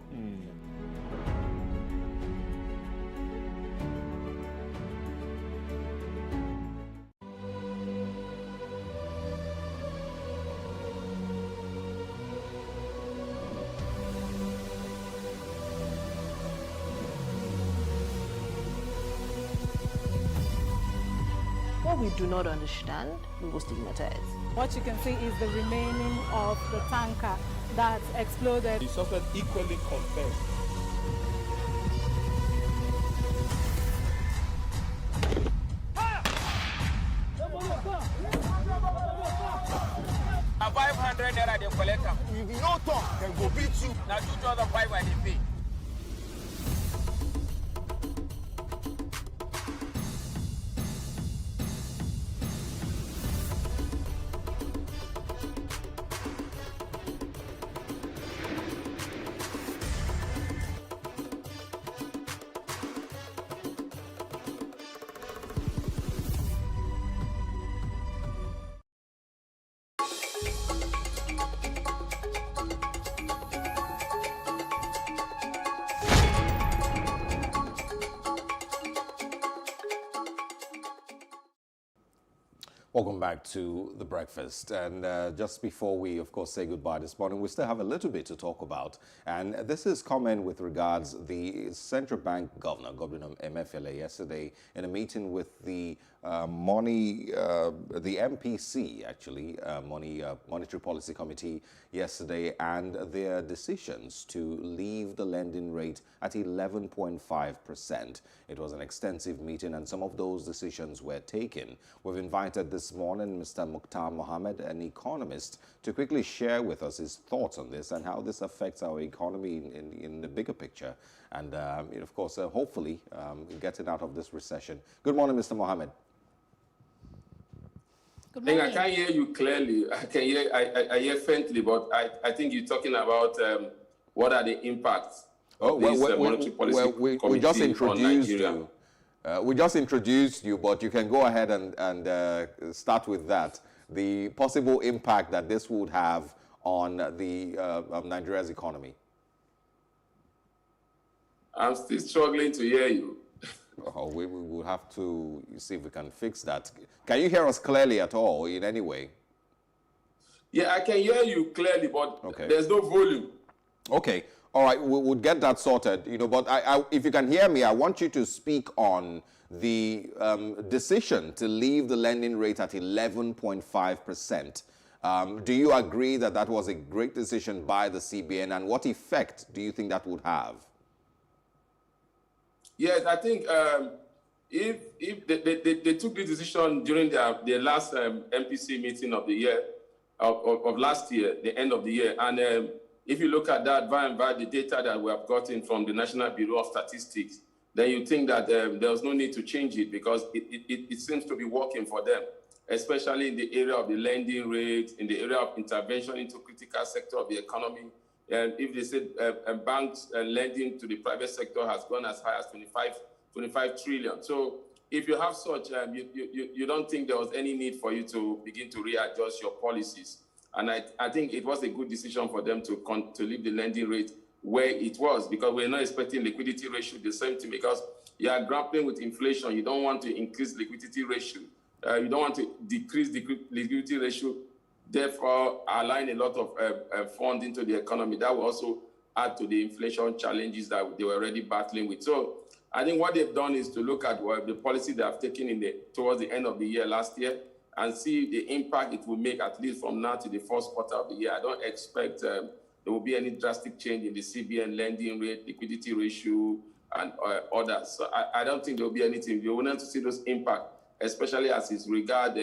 What we do not understand, we will stigmatize. What you can see is the remaining of the tanker that exploded. He suffered equally confessed. Now 500 naira they collect them. If you no talk, then go beat you. Now 2,500 they pay. Welcome back to The Breakfast. And just before we, of course, say goodbye this morning, we still have a little bit to talk about. And this is comment with regards the central bank governor, Governor Emefiele, yesterday in a meeting with the the MPC, actually, Monetary Policy Committee yesterday, and their decisions to leave the lending rate at 11.5%. It was an extensive meeting, and some of those decisions were taken. We've invited this morning Mr. Mukhtar Mohammed, an economist, to quickly share with us his thoughts on this and how this affects our economy in the bigger picture. And, of course, hopefully getting out of this recession. Good morning, Mr. Mohammed. Good morning. I can't hear you clearly. I hear faintly, but I think you're talking about what are the impacts of this monetary policy committee we just introduced on Nigeria. you. We just introduced you, but you can go ahead and start with that. The possible impact that this would have on the Nigeria's economy. I'm still struggling to hear you. Oh, we will have to see if we can fix that. Can you hear us clearly at all in any way? Yeah, I can hear you clearly, but there's no volume. Okay. All right, we would get that sorted, but if you can hear me, I want you to speak on the decision to leave the lending rate at 11.5%. Do you agree that that was a great decision by the CBN, and what effect do you think that would have? Yes, I think if they took the decision during their last MPC meeting of the year, of last year, the end of the year, and if you look at that by the data that we have gotten from the National Bureau of Statistics, then you think that there was no need to change it because it seems to be working for them, especially in the area of the lending rate, in the area of intervention into critical sector of the economy. And if they said banks lending to the private sector has gone as high as 25 trillion. So if you have such, you don't think there was any need for you to begin to readjust your policies. And I think it was a good decision for them to leave the lending rate where it was, because we're not expecting liquidity ratio the same thing, because you are grappling with inflation. You don't want to increase liquidity ratio. You don't want to decrease the liquidity ratio, therefore align a lot of funds into the economy. That will also add to the inflation challenges that they were already battling with. So I think what they've done is to look at the policy they have taken towards the end of the year last year and see the impact it will make, at least from now to the first quarter of the year. I don't expect there will be any drastic change in the CBN lending rate, liquidity ratio, and others. So I don't think there will be anything. You will need to see those impacts, especially as it regards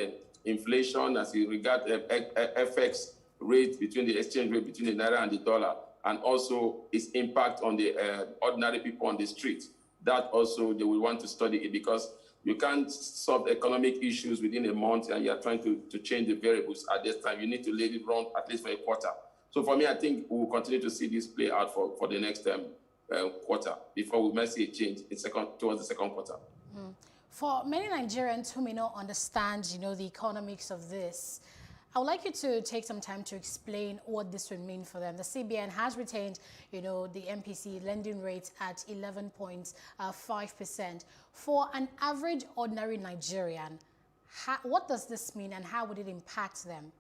inflation, as it regards FX rate between the exchange rate between the Naira and the dollar, and also its impact on the ordinary people on the street. That also they will want to study it, because you can't solve economic issues within a month and you're trying to change the variables at this time. You need to let it run at least for a quarter. So for me, I think we'll continue to see this play out for the next quarter before we might see a change towards the second quarter. For many Nigerians who may not understand, the economics of this, I would like you to take some time to explain what this would mean for them. The CBN has retained, the MPC lending rate at 11.5%. For an average ordinary Nigerian, what does this mean and how would it impact them?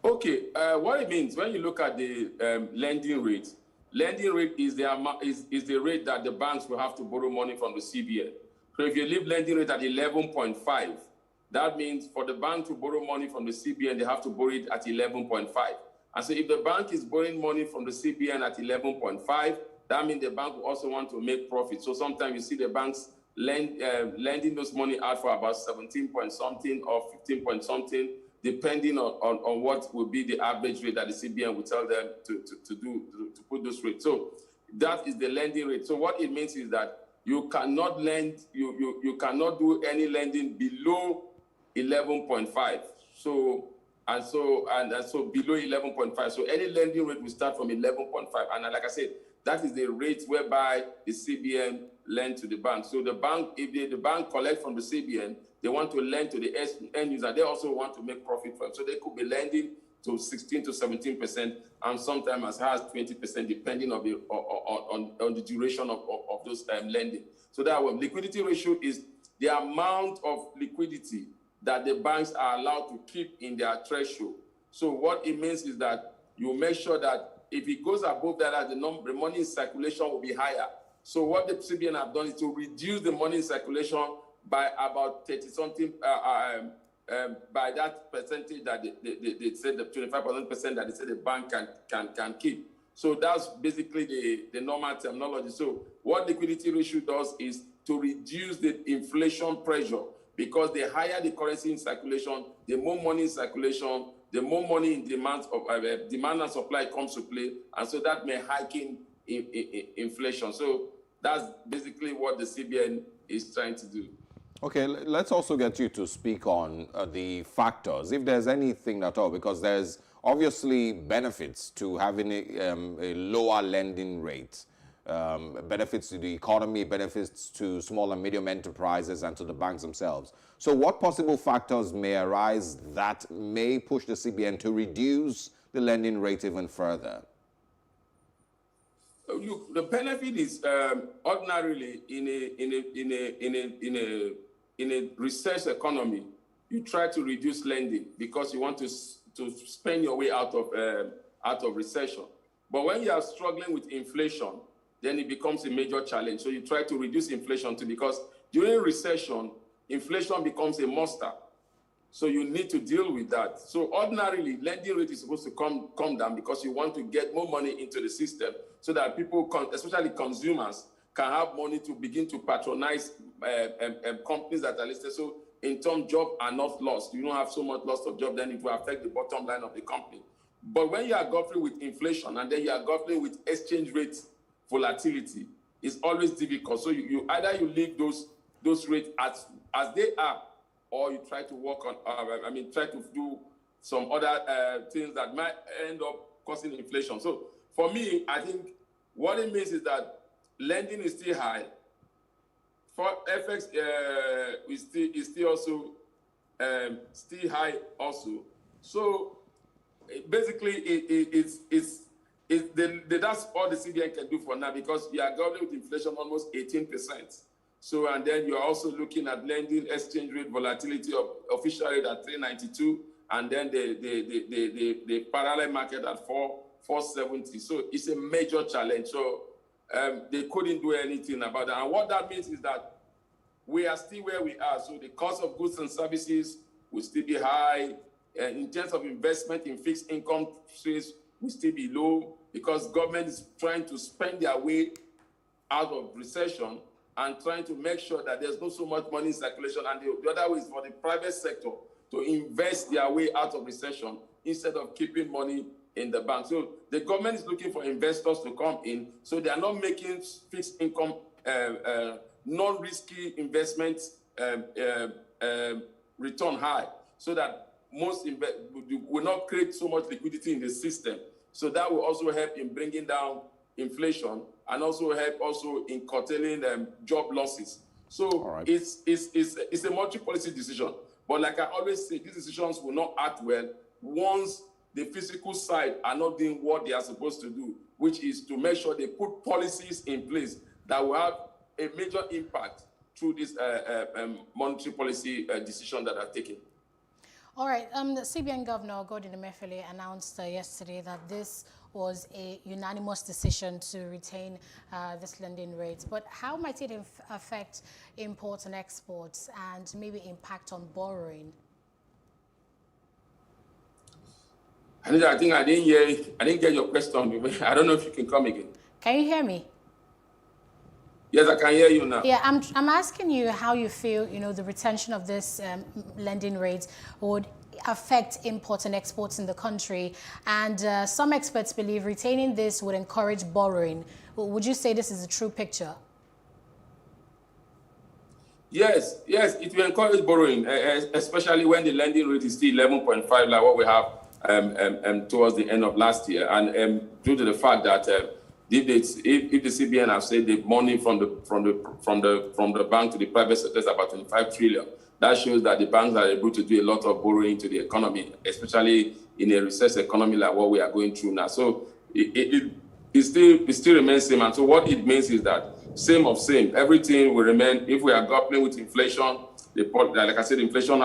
Okay, what it means, when you look at the lending rate is the rate that the banks will have to borrow money from the CBN. So if you leave lending rate at 11.5, that means for the bank to borrow money from the CBN, they have to borrow it at 11.5. And so if the bank is borrowing money from the CBN at 11.5, that means the bank will also want to make profit. So sometimes you see the banks lending those money out for about 17 point something or 15 point something, depending on what will be the average rate that the CBN will tell them to put those rates. So that is the lending rate. So what it means is that you cannot lend, you cannot do any lending below 11.5. So below 11.5. So any lending rate will start from 11.5. And like I said, that is the rate whereby the CBN lend to the bank. So the bank, if the bank collect from the CBN, they want to lend to the end user. They also want to make profit from it. So they could be lending to 16 to 17%, and sometimes as high as 20%, depending on the duration of those lending. So that one, liquidity ratio is the amount of liquidity that the banks are allowed to keep in their threshold. So what it means is that you make sure that if it goes above that, the money in circulation will be higher. So what the CBN have done is to reduce the money in circulation by about 30-something, by that percentage that they said, the 25% that they said the bank can keep. So that's basically the normal terminology. So what liquidity ratio does is to reduce the inflation pressure, because the higher the currency in circulation, the more money in circulation, the more money in demand and supply comes to play, and so that may hike in inflation. So that's basically what the CBN is trying to do. Okay, let's also get you to speak on the factors, if there's anything at all, because there's obviously benefits to having a lower lending rate, benefits to the economy, benefits to small and medium enterprises and to the banks themselves. So what possible factors may arise that may push the CBN to reduce the lending rate even further? Look, the benefit is ordinarily in a research economy, you try to reduce lending because you want to spend your way out of recession. But when you are struggling with inflation, then it becomes a major challenge. So you try to reduce inflation too, because during recession, inflation becomes a monster. So you need to deal with that. So ordinarily, lending rate is supposed to come down because you want to get more money into the system so that people, especially consumers, can have money to begin to patronize companies that are listed. So in turn, jobs are not lost. You don't have so much loss of job, then it will affect the bottom line of the company. But when you are grappling with inflation and then you are grappling with exchange rate volatility, it's always difficult. So you either you leave those rates as they are, or you try to work on, try to do some other things that might end up causing inflation. So for me, I think what it means is that lending is still high. For FX is still also still high also. So basically, that's all the CBN can do for now, because we are grappling with inflation almost 18%. So, and then you are also looking at lending exchange rate volatility of official rate at 392, and then the parallel market at 470. So it's a major challenge. So they couldn't do anything about that. And what that means is that we are still where we are. So the cost of goods and services will still be high. And in terms of investment in fixed income streams, will still be low, because government is trying to spend their way out of recession and trying to make sure that there's not so much money in circulation. And the other way is for the private sector to invest their way out of recession instead of keeping money in the bank. So the government is looking for investors to come in, so they are not making fixed income, non-risky investments return high, so that most will not create so much liquidity in the system. So that will also help in bringing down inflation and also help also in curtailing job losses. So it's a multi-policy decision. But like I always say, these decisions will not act well once the physical side are not doing what they are supposed to do, which is to make sure they put policies in place that will have a major impact through this monetary policy decision that are taken. All right. The CBN Governor Godwin Emefiele announced yesterday that this was a unanimous decision to retain this lending rate. But how might it affect imports and exports, and maybe impact on borrowing? I think I didn't get your question. I don't know if you can come again. Can you hear me? Yes, I can hear you now. Yeah, I'm asking you how you feel, the retention of this lending rate would affect imports and exports in the country. And some experts believe retaining this would encourage borrowing. Would you say this is a true picture? Yes, it will encourage borrowing, especially when the lending rate is still 11.5, like what we have towards the end of last year. And due to the fact that if the CBN have said the money from the bank to the private sector is about 25 trillion, that shows that the banks are able to do a lot of borrowing to the economy, especially in a recessed economy like what we are going through now. So it still remains same. And so what it means is that same of same. Everything will remain. If we are grappling with inflation, like I said, inflation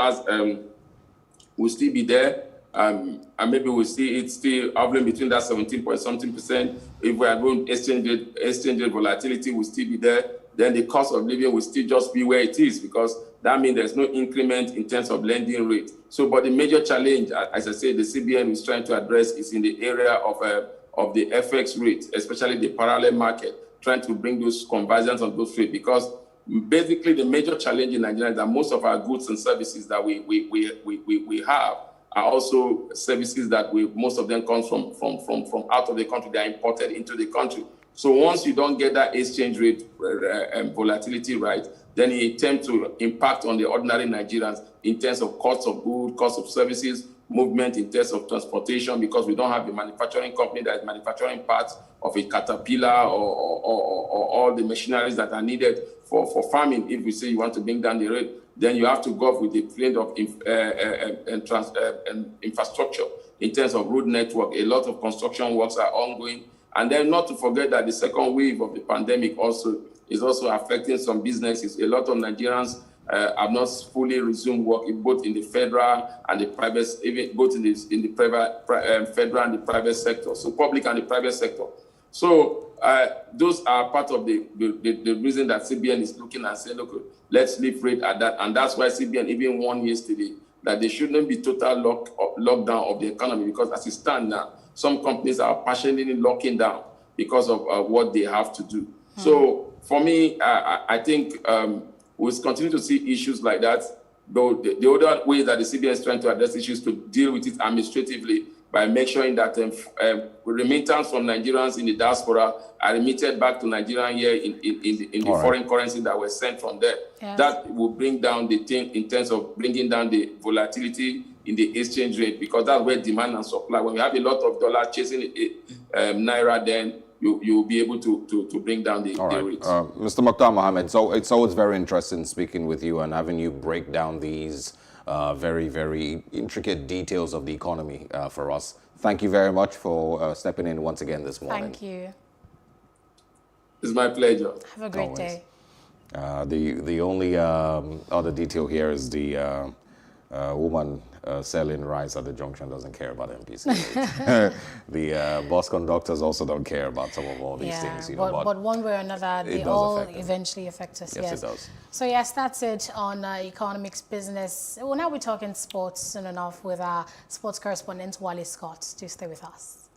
will still be there. And maybe we'll see it still hovering between that 17-point-something%. If we are going exchange rate volatility will still be there. Then the cost of living will still just be where it is, because that means there's no increment in terms of lending rate. So, but the major challenge, as I said, the CBN is trying to address is in the area of the FX rate, especially the parallel market, trying to bring those conversions of those rates, because basically the major challenge in Nigeria is that most of our goods and services that we have are also services that most of them come from out of the country. They are imported into the country. So once you don't get that exchange rate volatility right, then it tends to impact on the ordinary Nigerians in terms of cost of goods, cost of services, movement in terms of transportation, because we don't have a manufacturing company that is manufacturing parts of a Caterpillar or all the machineries that are needed for farming. If we say you want to bring down the rate, then you have to go with the trend of infrastructure in terms of road network. A lot of construction works are ongoing. And then not to forget that the second wave of the pandemic is also affecting some businesses. A lot of Nigerians have not fully resumed work, both in the federal and the private, even both in the private, federal and the private sector, so public and the private sector. So those are part of the reason that CBN is looking and saying, look, let's leave rate at that. And that's why CBN even warned yesterday that there shouldn't be total lockdown of the economy, because as it stands now, some companies are partially locking down because of what they have to do. So for me, I think we'll continue to see issues like that. Though the other way that the CBN is trying to address issues to deal with it administratively by making sure that remittance from Nigerians in the diaspora are remitted back to Nigeria here in the foreign currency that was sent from there. Yes. That will bring down the thing in terms of bringing down the volatility in the exchange rate, because that's where demand and supply. When we have a lot of dollars chasing naira, then you will be able to bring down the rates. Mr. Mokhtar Mohammed, so it's always very interesting speaking with you and having you break down these very, very intricate details of the economy for us. Thank you very much for stepping in once again this morning. Thank you. It's my pleasure. Have a great day. The only other detail here is the woman selling rice at the junction doesn't care about MPC. The bus conductors also don't care about some of all these things. But one way or another, they all eventually affect us. Yes, it does. So yes, that's it on economics business. Well, now we're talking sports soon enough with our sports correspondent, Wale Scott. Do stay with us.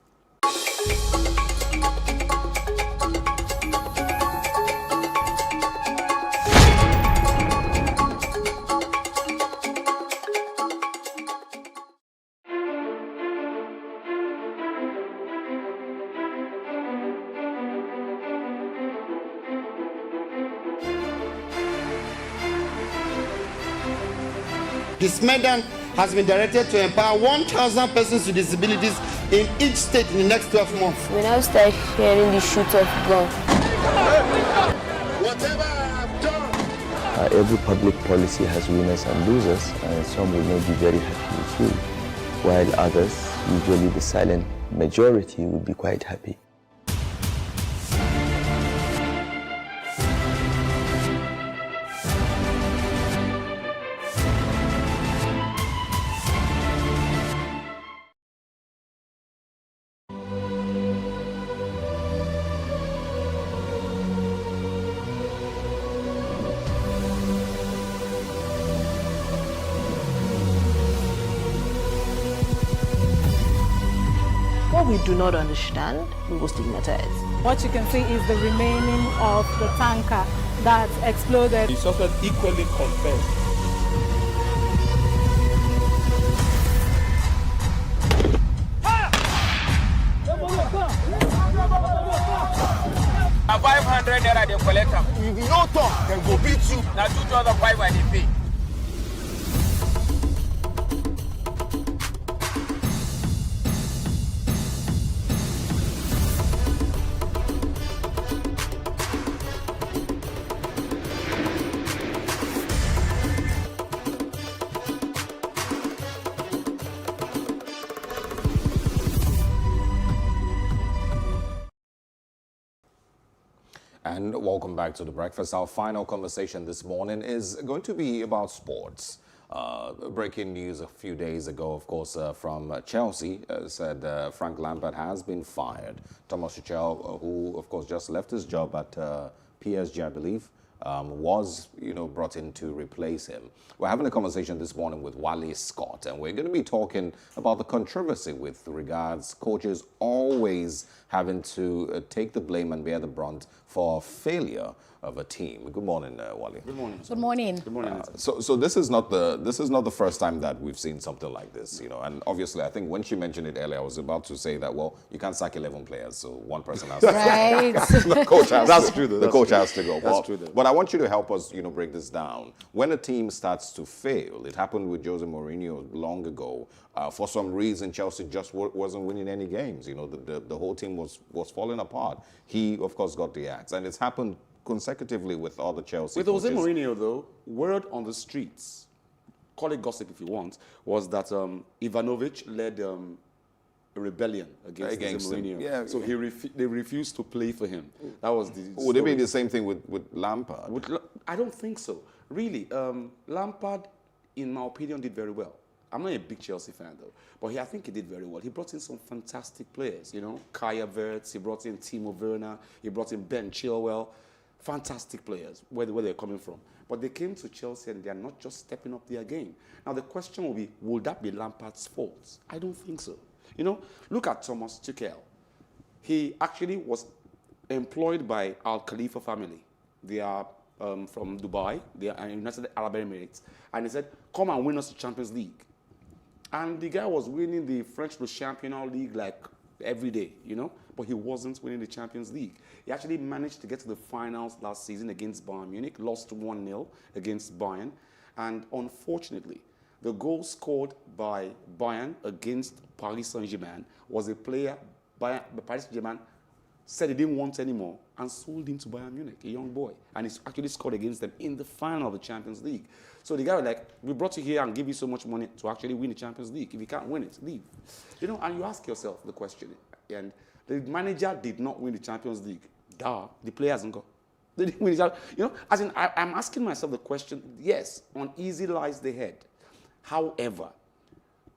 This Medan has been directed to empower 1,000 persons with disabilities in each state in the next 12 months. We now start hearing the shoot of gun. Whatever I've done. Every public policy has winners and losers, and some will not be very happy with you, while others, usually the silent majority, will be quite happy. What we do not understand, we will stigmatize. What you can see is the remaining of the tanker that exploded. The suspect equally confessed. Now 500 naira they collect them. If you no talk, then go beat you. Now 2,500 they pay. And welcome back to The Breakfast. Our final conversation this morning is going to be about sports. Breaking news a few days ago, of course, from Chelsea, said Frank Lampard has been fired. Thomas Tuchel, who, of course, just left his job at PSG, I believe, was, brought in to replace him. We're having a conversation this morning with Wale Scott, and we're going to be talking about the controversy with regards coaches always having to take the blame and bear the brunt for failure of a team. Good morning, Wale. Good morning. Good morning. Good morning. So this is not the first time that we've seen something like this, And obviously, I think when she mentioned it earlier, I was about to say that, well, you can't sack 11 players, so one person has to right. the coach has That's to, true. Though. The coach has to go. That's true. Though. But I want you to help us, break this down. When a team starts to fail, it happened with Jose Mourinho long ago. For some reason, Chelsea just wasn't winning any games. The whole team was falling apart. He, of course, got the axe, and it's happened consecutively with other Chelsea With coaches. Jose Mourinho, though, word on the streets, call it gossip if you want, was that Ivanovic led a rebellion against Jose Mourinho. Yeah. So they refused to play for him. That was the Would it be the same thing with Lampard? I don't think so. Really, Lampard, in my opinion, did very well. I'm not a big Chelsea fan, though, but I think he did very well. He brought in some fantastic players, Kaya Havertz, he brought in Timo Werner, he brought in Ben Chilwell. Fantastic players, where they're coming from. But they came to Chelsea and they are not just stepping up their game. Now the question will be, will that be Lampard's fault? I don't think so. Look at Thomas Tuchel. He actually was employed by Al Khalifa family. They are from Dubai, they are United Arab Emirates. And he said, come and win us the Champions League. And the guy was winning the French Championnat League like every day, but he wasn't winning the Champions League. He actually managed to get to the finals last season against Bayern Munich, lost 1-0 against Bayern, and unfortunately, the goal scored by Bayern against Paris Saint-Germain was a player Paris Saint-Germain said he didn't want anymore and sold him to Bayern Munich, a young boy, and he actually scored against them in the final of the Champions League. So the guy was like, we brought you here and give you so much money to actually win the Champions League. If you can't win it, leave. And you ask yourself the question, and the manager did not win the Champions League. The player hasn't got. They didn't win the I'm asking myself the question, yes, uneasy lies the head. However,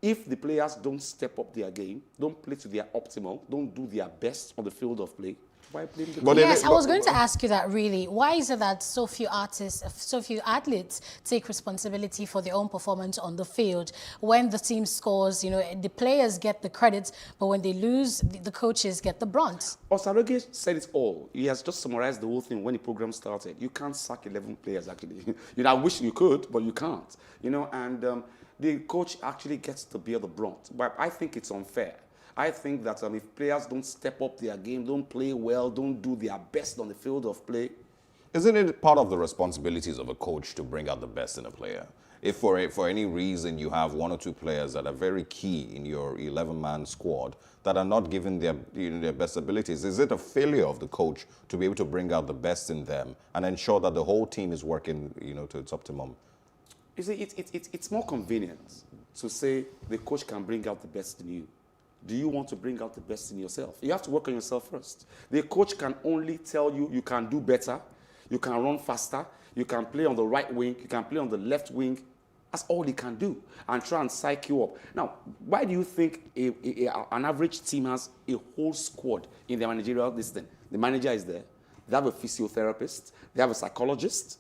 if the players don't step up their game, don't play to their optimal, don't do their best on the field of play, why blame the coach? Yes, I was going to ask you that really. Why is it that so few athletes take responsibility for their own performance on the field? When the team scores, the players get the credit, but when they lose, the coaches get the brunt. Osaroge said it all. He has just summarized the whole thing when the program started. You can't sack 11 players, actually. I wish you could, but you can't. And the coach actually gets to bear the brunt. But I think it's unfair. I think that if players don't step up their game, don't play well, don't do their best on the field of play. Isn't it part of the responsibilities of a coach to bring out the best in a player? If for any reason you have one or two players that are very key in your 11-man squad that are not giving their best abilities, is it a failure of the coach to be able to bring out the best in them and ensure that the whole team is working to its optimum? You see, it's more convenient to say the coach can bring out the best in you. Do you want to bring out the best in yourself? You have to work on yourself first. The coach can only tell you you can do better, you can run faster, you can play on the right wing, you can play on the left wing. That's all he can do, and try and psych you up. Now, why do you think an average team has a whole squad in their managerial distance? The manager is there. They have a physiotherapist. They have a psychologist.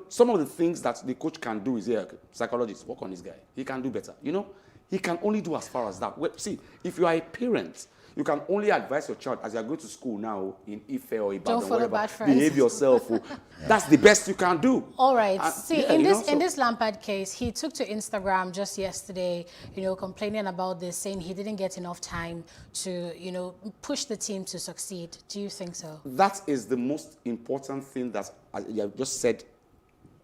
Some of the things that the coach can do is, psychologist, work on this guy. He can do better. He can only do as far as that. Well, see, if you are a parent, you can only advise your child as you are going to school now in Ife or Ibadan, whatever, behave yourself. That's the best you can do. All right. In this Lampard case, he took to Instagram just yesterday, complaining about this, saying he didn't get enough time to, push the team to succeed. Do you think so? That is the most important thing that you have just said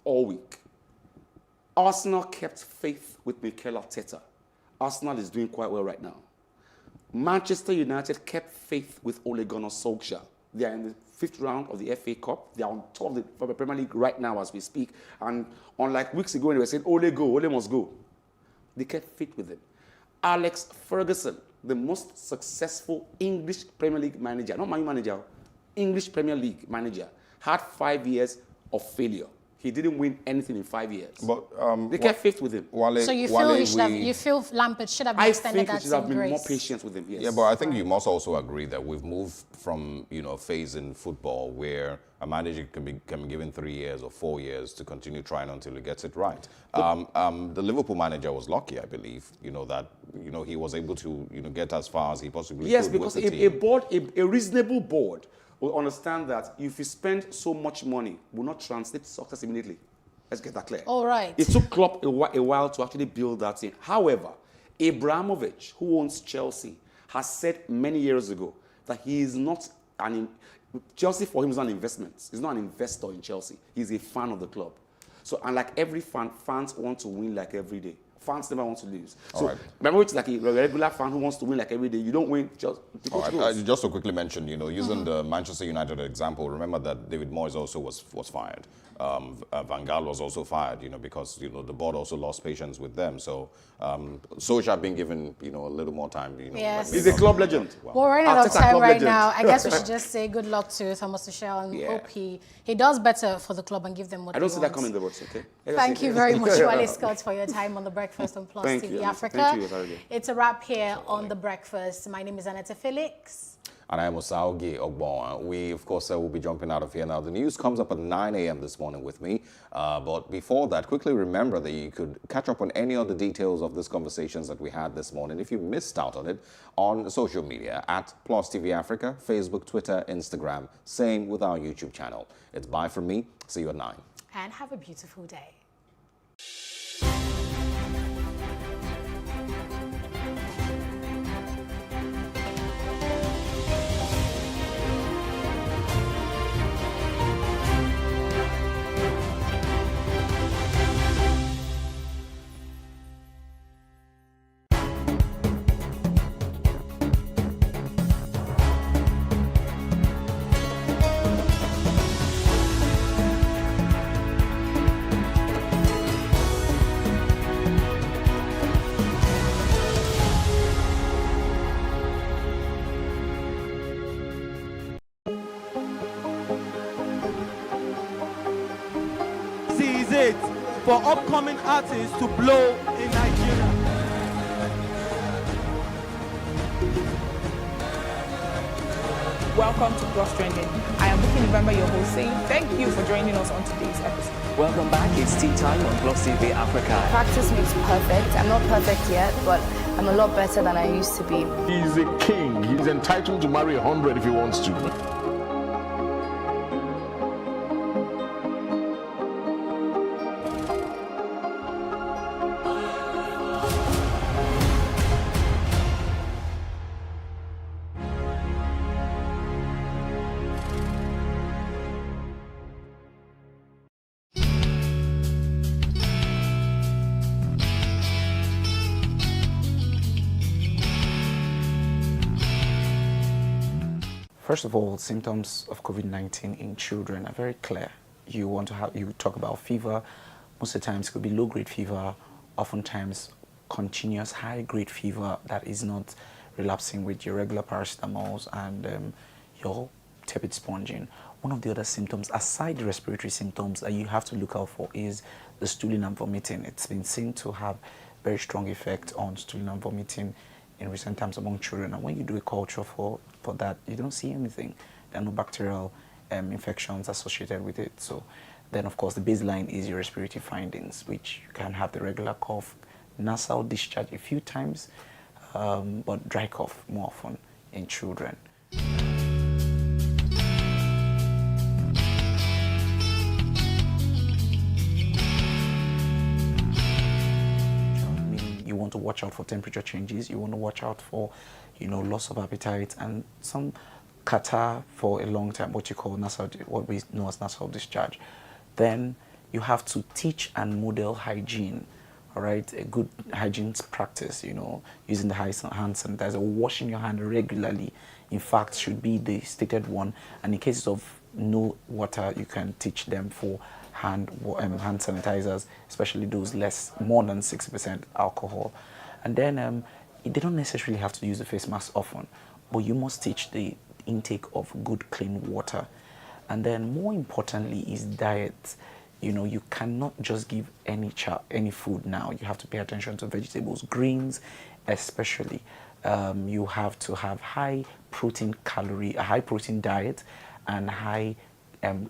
all week. Arsenal kept faith with Mikel Arteta. Arsenal is doing quite well right now. Manchester United kept faith with Ole Gunnar Solskjaer. They are in the 5th round of the FA Cup. They are on top of the Premier League right now as we speak. And unlike weeks ago when they were saying, Ole go, Ole must go. They kept faith with him. Alex Ferguson, the most successful English Premier League manager, not Man U manager, English Premier League manager, had 5 years of failure. He didn't win anything in 5 years. But they kept faith with him. So you feel you feel Lampard should have been extended that I think he should have been grace. more patient with him. Yes. Yeah, but I think you must also agree that we've moved from a phase in football where a manager can be given 3 years or 4 years to continue trying until he gets it right. The Liverpool manager was lucky, I believe, that he was able to get as far as he possibly could. Yes, because a reasonable board will understand that if you spend so much money, will not translate to success immediately. Let's get that clear. All right. It took Klopp a while to actually build that in. However, Abramovich, who owns Chelsea, has said many years ago that he is not Chelsea for him is not an investment. He's not an investor in Chelsea. He's a fan of the club. So, and like every fan, fans want to win like every day. Fans never want to lose. So, remember, it's like a regular fan who wants to win like every day. You don't win just because just to quickly mention, using the Manchester United example, remember that David Moyes also was fired. Van Gaal was also fired, because the board also lost patience with them. So Solskjaer being given a little more time. Yes. He's a club legend. Well, we're running out of time right now. I guess we should just say good luck to Thomas Tuchel and hope he does better for the club and give them what they want. I don't see that coming in the words, okay? Thank you very much, Wale Scott, for your time on The Breakfast on Plus TV Africa. Thank you. It's a wrap here on The Breakfast. My name is Aneta Felix. And I am Osaogi Ogbon. We, of course, will be jumping out of here now. The news comes up at 9 a.m. this morning with me. But before that, quickly remember that you could catch up on any other details of these conversations that we had this morning if you missed out on it on social media at Plus TV Africa, Facebook, Twitter, Instagram. Same with our YouTube channel. It's bye from me. See you at 9. And have a beautiful day. For upcoming artists to blow in Nigeria. Welcome to Cross Trending. I am Buki November, your host, saying thank you for joining us on today's episode. Welcome back. It's tea time on Plus TV Africa. Practice makes perfect. I'm not perfect yet, but I'm a lot better than I used to be. He's a king. He's entitled to marry 100 if he wants to. First of all, symptoms of COVID-19 in children are very clear. You talk about fever. Most of the times it could be low-grade fever, oftentimes continuous high-grade fever that is not relapsing with your regular paracetamols and your tepid sponging. One of the other symptoms, aside the respiratory symptoms that you have to look out for, is the stooling and vomiting. It's been seen to have very strong effect on stooling and vomiting in recent times among children. And when you do a culture for that, you don't see anything. There are no bacterial infections associated with it. So then, of course, the baseline is your respiratory findings, which you can have the regular cough, nasal discharge a few times, but dry cough more often in children. You want to watch out for temperature changes. You want to watch out for, loss of appetite and some catarrh for a long time, what we know as nasal discharge. Then you have to teach and model hygiene, all right? A good hygiene practice, using the hand sanitizer, washing your hand regularly, in fact, should be the stated one. And in cases of no water, you can teach them for hand sanitizers, especially those more than 60% alcohol. And then they don't necessarily have to use the face mask often, but you must teach the intake of good, clean water. And then more importantly is diet. You know, you cannot just give any child any food now. You have to pay attention to vegetables, greens especially. You have to have a high protein diet and high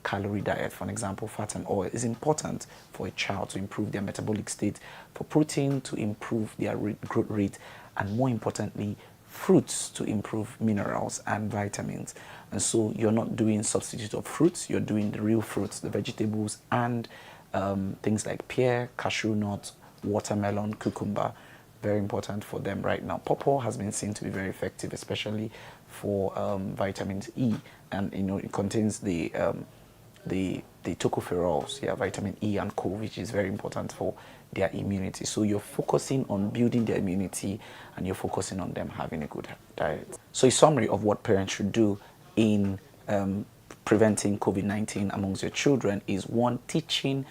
calorie diet. For example, fat and oil is important for a child to improve their metabolic state, for protein to improve their growth rate, and more importantly, fruits to improve minerals and vitamins. And so you're not doing substitute of fruits, you're doing the real fruits, the vegetables, and things like pear, cashew nut, watermelon, cucumber. Very important for them right now. Pawpaw has been seen to be very effective, especially for vitamin E, and you know it contains the tocopherols, vitamin E and Co, which is very important for their immunity. So you're focusing on building their immunity, and you're focusing on them having a good diet. So a summary of what parents should do in preventing COVID-19 amongst your children is: 1, teaching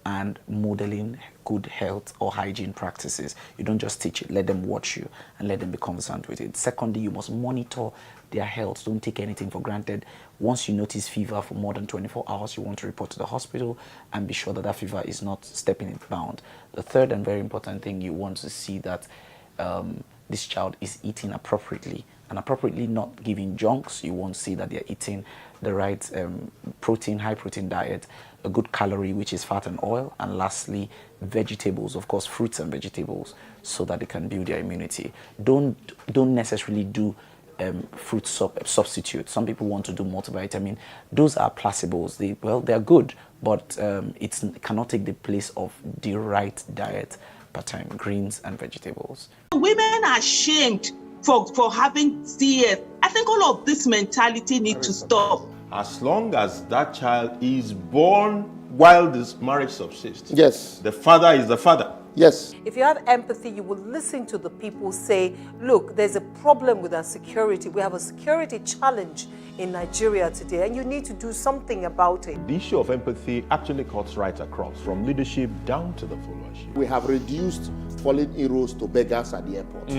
and modeling good health or hygiene practices. You don't just teach it, let them watch you and let them be conversant with it. Secondly, you must monitor their health. Don't take anything for granted. Once you notice fever for more than 24 hours, you want to report to the hospital and be sure that that fever is not stepping its bound. The third and very important thing, you want to see that this child is eating appropriately, and appropriately not giving junks. You want to see that they're eating the right protein, high protein diet, a good calorie, which is fat and oil, and lastly, vegetables, of course, fruits and vegetables, so that they can build their immunity. Don't necessarily do fruit substitute. Some people want to do multivitamin. Those are placebos. They're good, but it cannot take the place of the right diet per time, greens and vegetables. Women are shamed for having CS. I think all of this mentality needs to stop. As long as that child is born while this marriage subsists, yes, the father is the father. Yes. If you have empathy, you will listen to the people say, look, there's a problem with our security. We have a security challenge in Nigeria today, and you need to do something about it. The issue of empathy actually cuts right across, from leadership down to the followership. We have reduced fallen heroes to beggars at the airport.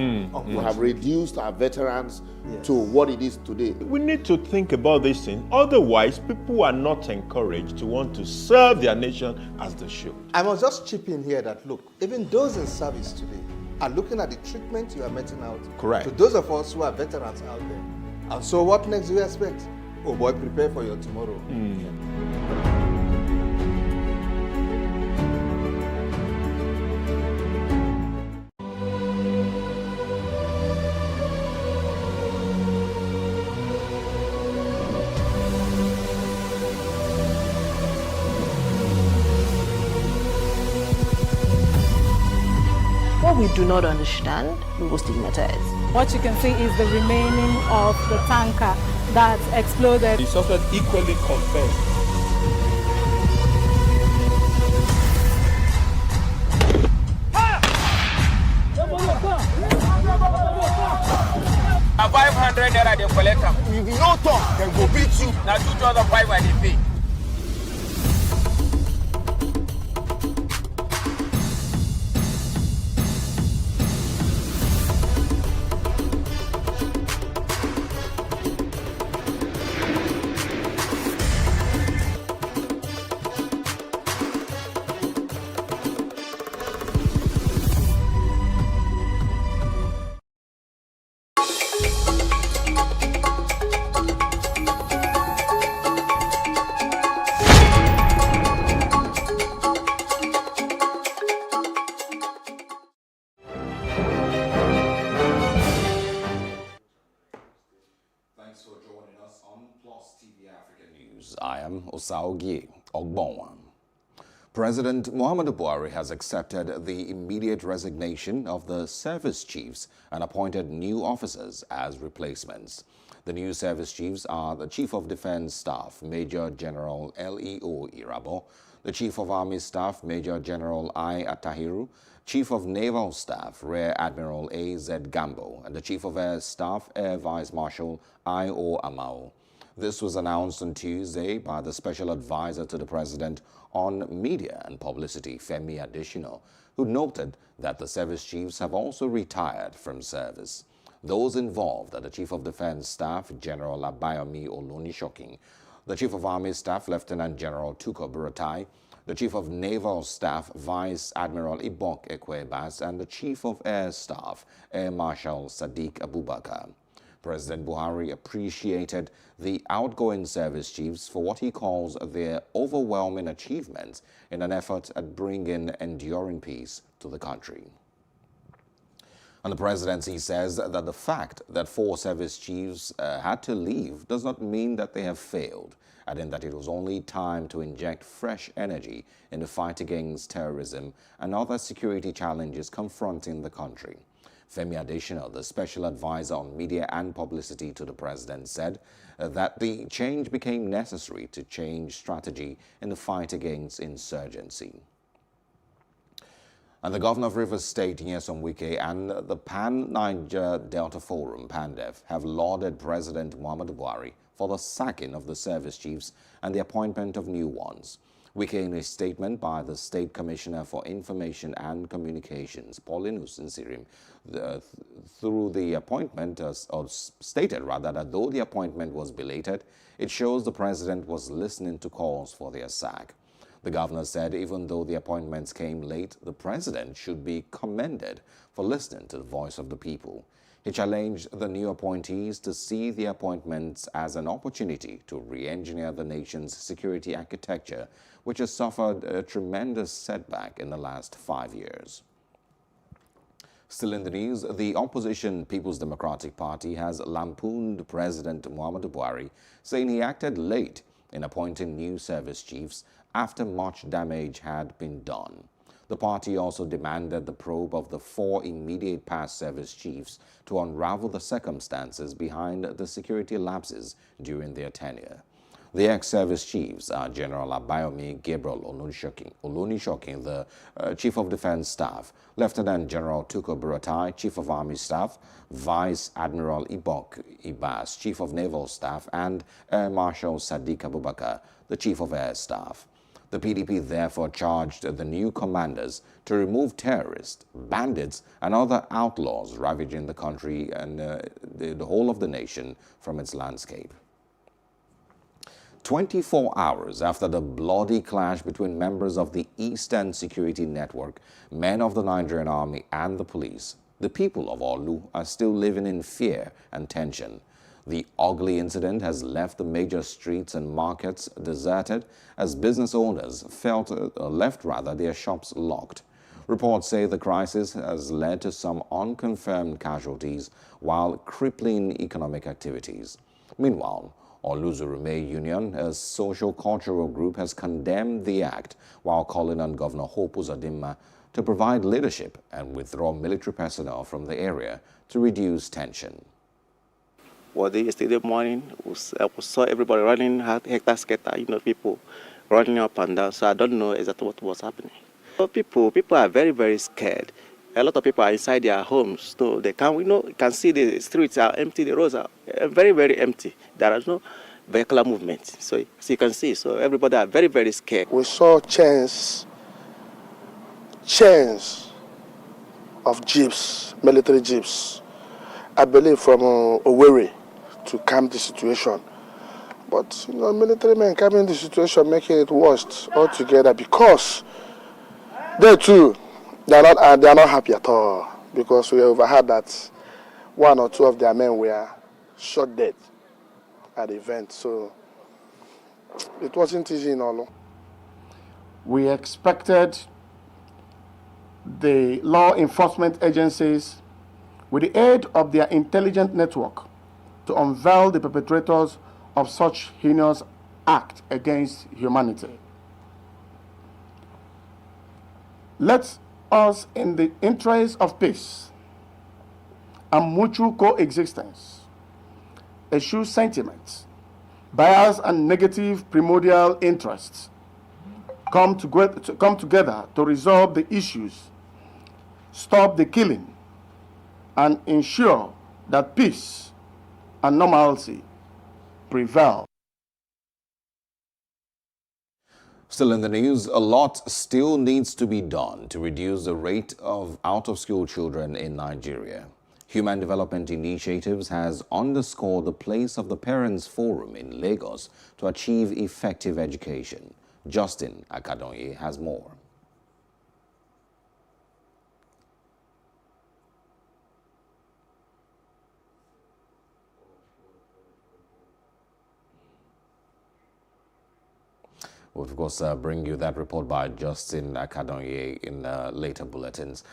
We have reduced our veterans to what it is today. We need to think about this thing. Otherwise, people are not encouraged to want to serve their nation as they should. I must just chip in here that, look, even those in service today are looking at the treatment you are meting out. Correct. To those of us who are veterans out there. And so what next do you expect? Oh boy, prepare for your tomorrow. What we do not understand, we will stigmatize. What you can see is the remaining of the tanker that exploded. The suspect equally confessed. Now 500 naira they collect them. If you no talk, then go beat you. Now 2,500 they pay. I am Osaogie Ogbonwa. President Muhammadu Buhari has accepted the immediate resignation of the service chiefs and appointed new officers as replacements. The new service chiefs are the Chief of Defense Staff, Major General L.E.O. Irabo, the Chief of Army Staff, Major General I. Atahiru, Chief of Naval Staff, Rear Admiral A.Z. Gambo, and the Chief of Air Staff, Air Vice Marshal I.O. Amao. This was announced on Tuesday by the Special Advisor to the President on Media and Publicity, Femi Adesina, who noted that the service chiefs have also retired from service. Those involved are the Chief of Defense Staff, General Abayomi Olonishokin, The Chief of Army Staff, Lieutenant General Tukur Buratai, the Chief of Naval Staff, Vice Admiral Ibok Ekwebas, and the Chief of Air Staff, Air Marshal Sadiq Abubakar. President Buhari appreciated the outgoing service chiefs for what he calls their overwhelming achievements in an effort at bringing enduring peace to the country. And the presidency says that the fact that 4 service chiefs had to leave does not mean that they have failed, adding that it was only time to inject fresh energy in the fight against terrorism and other security challenges confronting the country. Femi Adesina, the special advisor on media and publicity to the president, said that the change became necessary to change strategy in the fight against insurgency. And the governor of Rivers State, Nyesom Wike, and the Pan-Niger Delta Forum, PANDEF, have lauded President Muhammadu Buhari for the sacking of the service chiefs and the appointment of new ones. Wike, in a statement by the State Commissioner for Information and Communications, Paulinus Nsirim, through the appointment, or stated rather, that though the appointment was belated, it shows the president was listening to calls for their sack. The governor said even though the appointments came late, the president should be commended for listening to the voice of the people. He challenged the new appointees to see the appointments as an opportunity to re-engineer the nation's security architecture, which has suffered a tremendous setback in the last 5 years. Still in the news, the opposition People's Democratic Party has lampooned President Muhammadu Buhari, saying he acted late in appointing new service chiefs after much damage had been done. The party also demanded the probe of the 4 immediate past service chiefs to unravel the circumstances behind the security lapses during their tenure. The ex-service chiefs are General Abayomi Gabriel Olonishokin, the Chief of Defense Staff, Lieutenant General Tukur Buratai, Chief of Army Staff, Vice Admiral Ibok Ibas, Chief of Naval Staff, and Air Marshal Sadiq Abubakar, the Chief of Air Staff. The PDP therefore charged the new commanders to remove terrorists, bandits, and other outlaws ravaging the country and the whole of the nation from its landscape. 24 hours after the bloody clash between members of the Eastern Security Network, men of the Nigerian Army, and the police, the people of Orlu are still living in fear and tension. The ugly incident has left the major streets and markets deserted as business owners left their shops locked. Reports say the crisis has led to some unconfirmed casualties while crippling economic activities. Meanwhile, Oluzurume Union, a social-cultural group, has condemned the act while calling on Governor Hope Uzodinma to provide leadership and withdraw military personnel from the area to reduce tension. Well, yesterday morning, we saw everybody running, hectare, people running up and down. So I don't know exactly what was happening. So people are very, very scared. A lot of people are inside their homes, so they can't. You can see the streets are empty, the roads are very, very empty. There is no vehicular movement. So you can see, so everybody are very, very scared. We saw chains of jeeps, military jeeps, I believe from Owerri, to calm the situation. But military men calming the situation, making it worse altogether, because they too, they are not happy at all, because we overheard that 1 or 2 of their men were shot dead at the event. So it wasn't easy in Orlu. We expected the law enforcement agencies, with the aid of their intelligence network, to unveil the perpetrators of such heinous act against humanity. Let us, in the interest of peace and mutual coexistence, eschew sentiments, bias, and negative primordial interests, come together to resolve the issues, stop the killing, and ensure that peace and normalcy prevail. Still in the news, a lot still needs to be done to reduce the rate of out-of-school children in Nigeria. Human Development Initiatives has underscored the place of the Parents Forum in Lagos to achieve effective education. Justin Akadonye has more. We'll, of course, bring you that report by Justin Akadonye in later bulletins.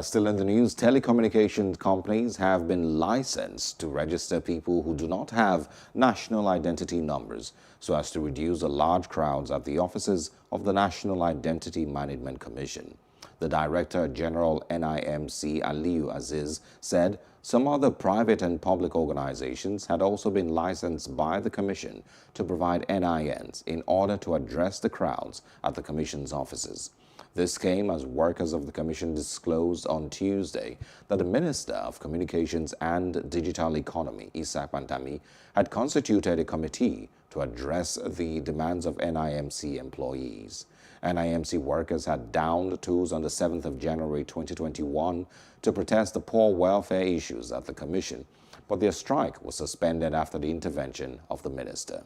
Still in the news, telecommunications companies have been licensed to register people who do not have national identity numbers so as to reduce the large crowds at the offices of the National Identity Management Commission. The Director General NIMC, Aliyu Aziz, said some other private and public organizations had also been licensed by the Commission to provide NINs in order to address the crowds at the Commission's offices. This came as workers of the Commission disclosed on Tuesday that the Minister of Communications and Digital Economy, Isaac Pantami, had constituted a committee to address the demands of NIMC employees. NIMC workers had downed tools on the 7th of January 2021 to protest the poor welfare issues at the Commission, but their strike was suspended after the intervention of the minister.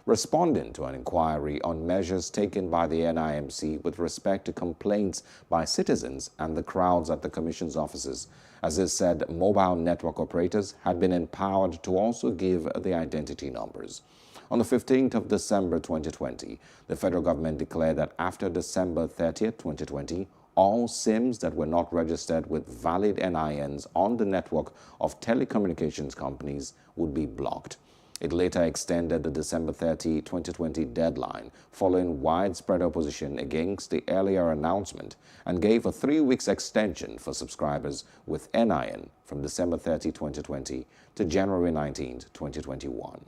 Responding to an inquiry on measures taken by the NIMC with respect to complaints by citizens and the crowds at the Commission's offices, Aziz said mobile network operators had been empowered to also give the identity numbers. On the 15th of December 2020, the federal government declared that after December 30th, 2020, all SIMs that were not registered with valid NINs on the network of telecommunications companies would be blocked. It later extended the December 30, 2020 deadline following widespread opposition against the earlier announcement and gave a 3-week extension for subscribers with NIN from December 30, 2020 to January 19, 2021.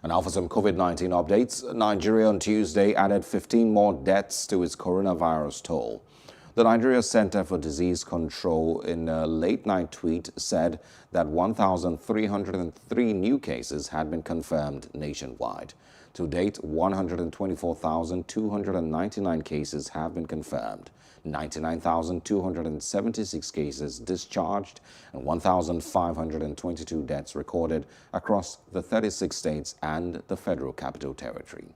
And now for some COVID-19 updates. Nigeria on Tuesday added 15 more deaths to its coronavirus toll. The Nigeria Center for Disease Control, in a late-night tweet, said that 1,303 new cases had been confirmed nationwide. To date, 124,299 cases have been confirmed, 99,276 cases discharged, and 1,522 deaths recorded across the 36 states and the Federal Capital Territory.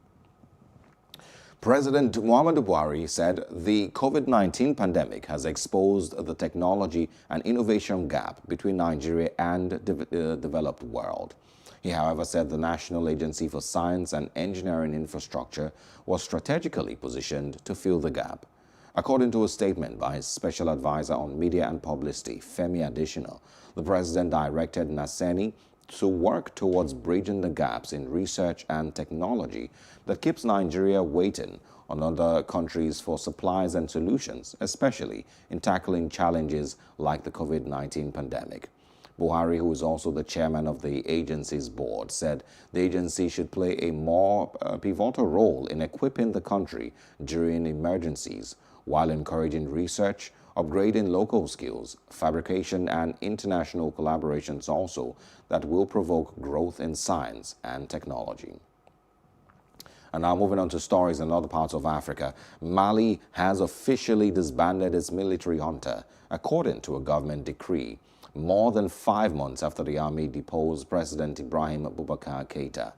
President Muhammadu Buhari said the COVID-19 pandemic has exposed the technology and innovation gap between Nigeria and the developed world. He, however, said the National Agency for Science and Engineering Infrastructure was strategically positioned to fill the gap. According to a statement by his Special Advisor on Media and Publicity, Femi Adesina, the president directed NASENI to work towards bridging the gaps in research and technology that keeps Nigeria waiting on other countries for supplies and solutions, especially in tackling challenges like the COVID-19 pandemic. Buhari, who is also the chairman of the agency's board, said the agency should play a more pivotal role in equipping the country during emergencies, while encouraging research, upgrading local skills, fabrication, and international collaborations also that will provoke growth in science and technology. And now moving on to stories in other parts of Africa. Mali has officially disbanded its military junta, according to a government decree, more than 5 months after the army deposed President Ibrahim Boubacar Keïta.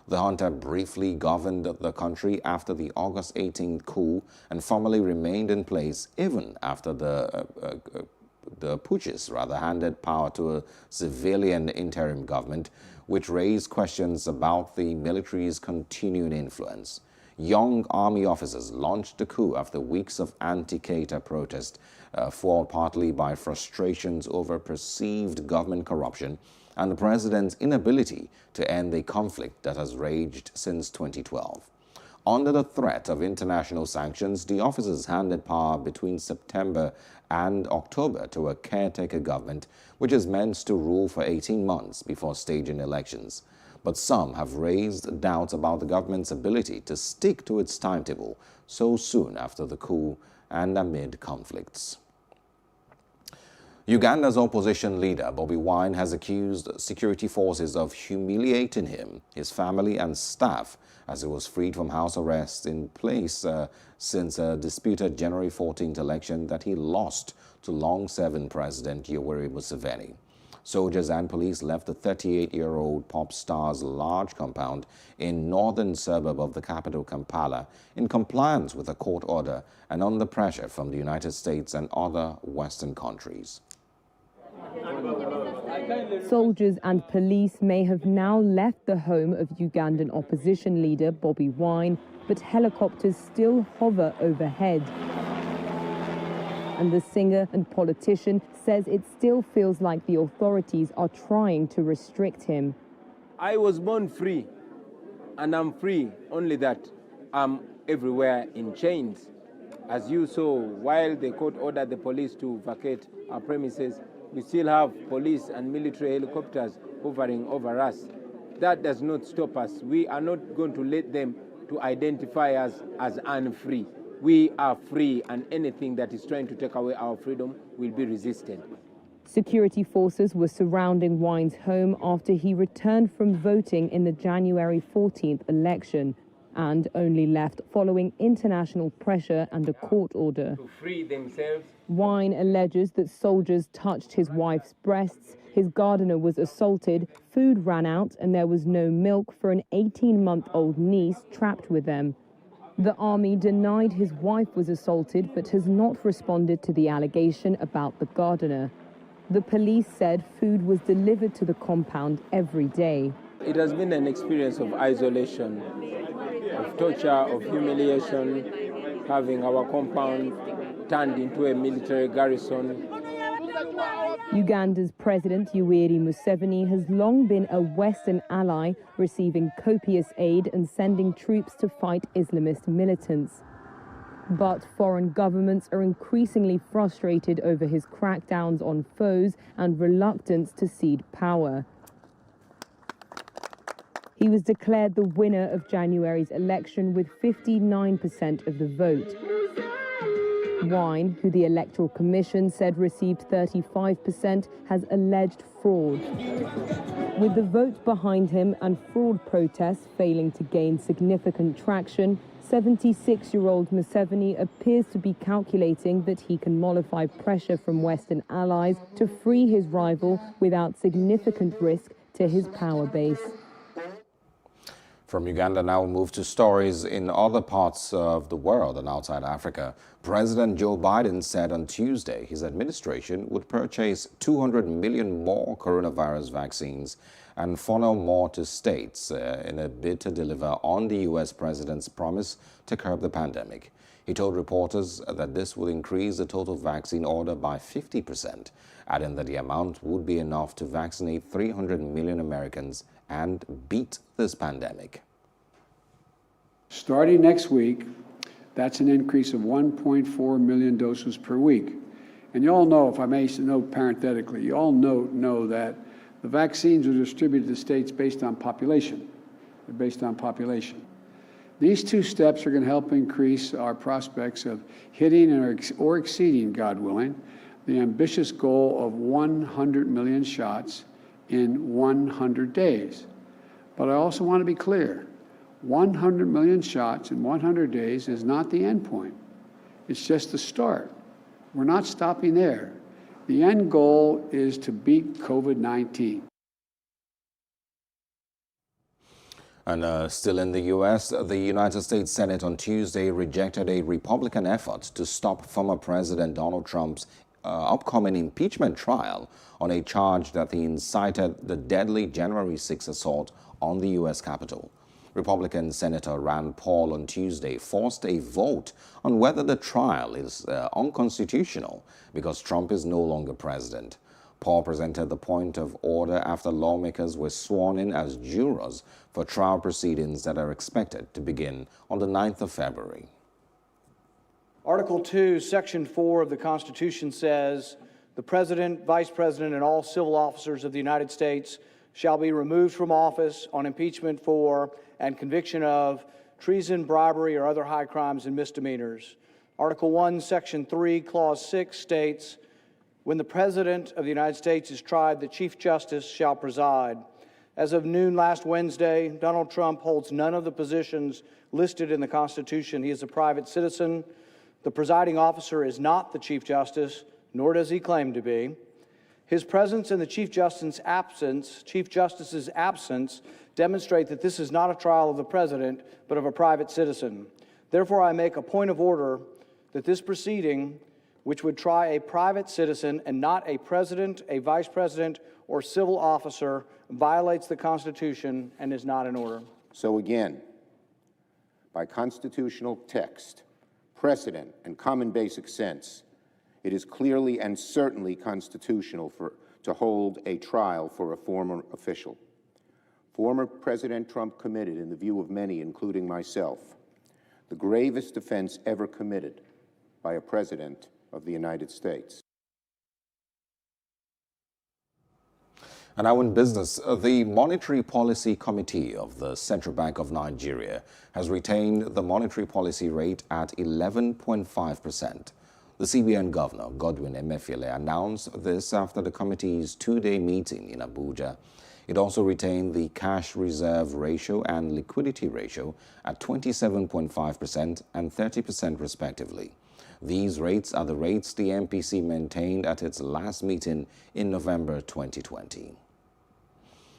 The junta briefly governed the country after the August 18th coup and formally remained in place even after the putschists handed power to a civilian interim government, which raised questions about the military's continuing influence. Young army officers launched the coup after weeks of anti-Keïta protest, fueled partly by frustrations over perceived government corruption and the president's inability to end the conflict that has raged since 2012. Under the threat of international sanctions, the officers handed power between September and October to a caretaker government, which is meant to rule for 18 months before staging elections. But some have raised doubts about the government's ability to stick to its timetable so soon after the coup and amid conflicts. Uganda's opposition leader, Bobi Wine, has accused security forces of humiliating him, his family and staff as he was freed from house arrest in place since a disputed January 14th election that he lost to long-serving President Yoweri Museveni. Soldiers and police left the 38-year-old pop star's large compound in northern suburb of the capital, Kampala, in compliance with a court order and under pressure from the United States and other Western countries. Soldiers and police may have now left the home of Ugandan opposition leader Bobi Wine, but helicopters still hover overhead. And the singer and politician says it still feels like the authorities are trying to restrict him. I was born free, and I'm free, only that I'm everywhere in chains. As you saw, while the court ordered the police to vacate our premises, we still have police and military helicopters hovering over us. That does not stop us. We are not going to let them to identify us as unfree. We are free, and anything that is trying to take away our freedom will be resisted. Security forces were surrounding Wine's home after he returned from voting in the January 14th election and only left following international pressure and a court order. To free themselves. Wine alleges that soldiers touched his wife's breasts, his gardener was assaulted, food ran out, and there was no milk for an 18-month-old niece trapped with them. The army denied his wife was assaulted but has not responded to the allegation about the gardener. The police said food was delivered to the compound every day. It has been an experience of isolation, of torture, of humiliation, having our compound turned into a military garrison. Uganda's President Yoweri Museveni has long been a Western ally, receiving copious aid and sending troops to fight Islamist militants. But foreign governments are increasingly frustrated over his crackdowns on foes and reluctance to cede power. He was declared the winner of January's election with 59% of the vote. Wine, who the Electoral Commission said received 35%, has alleged fraud. With the vote behind him and fraud protests failing to gain significant traction, 76-year-old Museveni appears to be calculating that he can mollify pressure from Western allies to free his rival without significant risk to his power base. From Uganda, now we'll move to stories in other parts of the world and outside Africa. President Joe Biden said on Tuesday his administration would purchase 200 million more coronavirus vaccines and funnel more to states in a bid to deliver on the U.S. president's promise to curb the pandemic. He told reporters that this will increase the total vaccine order by 50%, adding that the amount would be enough to vaccinate 300 million Americans and beat this pandemic. Starting next week, that's an increase of 1.4 million doses per week. And you all know, if I may note parenthetically, you all know that the vaccines are distributed to states based on population. They're based on population. These two steps are going to help increase our prospects of hitting or exceeding, God willing, the ambitious goal of 100 million shots in 100 days. But I also want to be clear, 100 million shots in 100 days is not the end point. It's just the start. We're not stopping there. The end goal is to beat COVID-19. And still in the U.S., the United States Senate on Tuesday rejected a Republican effort to stop former President Donald Trump's upcoming impeachment trial on a charge that he incited the deadly January 6 assault on the U.S. Capitol. Republican Senator Rand Paul on Tuesday forced a vote on whether the trial is unconstitutional because Trump is no longer president. Paul presented the point of order after lawmakers were sworn in as jurors for trial proceedings that are expected to begin on the 9th of February. Article 2, Section 4 of the Constitution says, "The President, Vice President, and all civil officers of the United States shall be removed from office on impeachment for and conviction of treason, bribery, or other high crimes and misdemeanors." Article 1, Section 3, Clause 6 states, When the President of the United States is tried, the Chief Justice shall preside. As of noon last Wednesday, Donald Trump holds none of the positions listed in the Constitution. He is a private citizen. The presiding officer is not the Chief Justice, nor does he claim to be. His presence and the Chief Justice's absence demonstrate that this is not a trial of the President, but of a private citizen. Therefore, I make a point of order that this proceeding, which would try a private citizen and not a president, a vice president, or civil officer, violates the Constitution and is not in order. So again, by constitutional text, precedent, and common basic sense, it is clearly and certainly constitutional to hold a trial for a former official. Former President Trump committed, in the view of many, including myself, the gravest offense ever committed by a president of the United States. And now in business, the Monetary Policy Committee of the Central Bank of Nigeria has retained the monetary policy rate at 11.5%. The CBN Governor, Godwin Emefiele, announced this after the committee's two-day meeting in Abuja. It also retained the cash reserve ratio and liquidity ratio at 27.5% and 30% respectively. These rates are the rates the MPC maintained at its last meeting in November 2020.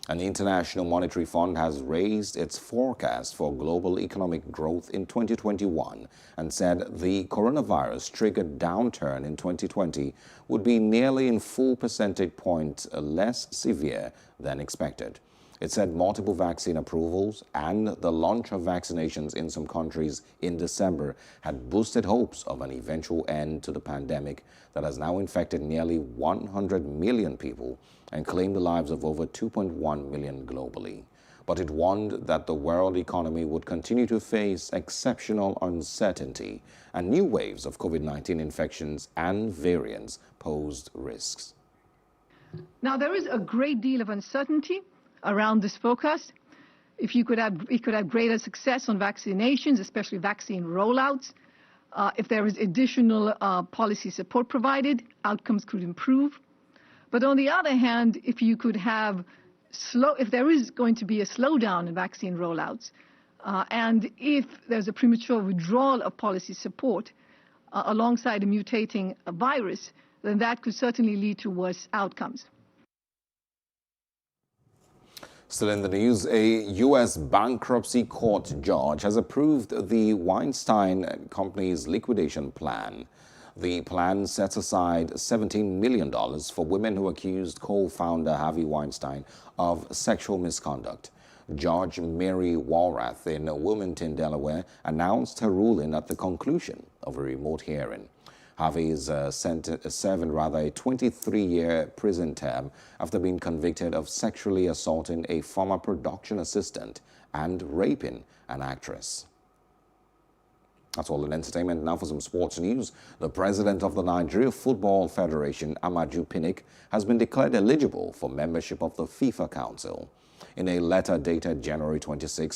And the International Monetary Fund has raised its forecast for global economic growth in 2021 and said the coronavirus-triggered downturn in 2020 would be nearly in full percentage points less severe than expected. It said multiple vaccine approvals and the launch of vaccinations in some countries in December had boosted hopes of an eventual end to the pandemic that has now infected nearly 100 million people and claimed the lives of over 2.1 million globally. But it warned that the world economy would continue to face exceptional uncertainty, and new waves of COVID-19 infections and variants posed risks. Now, there is a great deal of uncertainty around this forecast. If you could have greater success on vaccinations, especially vaccine rollouts, if there is additional policy support provided, outcomes could improve. But on the other hand, if you could have if there is going to be a slowdown in vaccine rollouts, and if there's a premature withdrawal of policy support alongside a mutating virus, then that could certainly lead to worse outcomes. Still in the news, a U.S. bankruptcy court judge has approved the Weinstein Company's liquidation plan. The plan sets aside $17 million for women who accused co-founder Harvey Weinstein of sexual misconduct. Judge Mary Walrath in Wilmington, Delaware, announced her ruling at the conclusion of a remote hearing. Harvey is serving a 23-year prison term after being convicted of sexually assaulting a former production assistant and raping an actress. That's all in entertainment. Now for some sports news. The president of the Nigeria Football Federation, Amaju Pinnick, has been declared eligible for membership of the FIFA Council. In a letter dated January 26,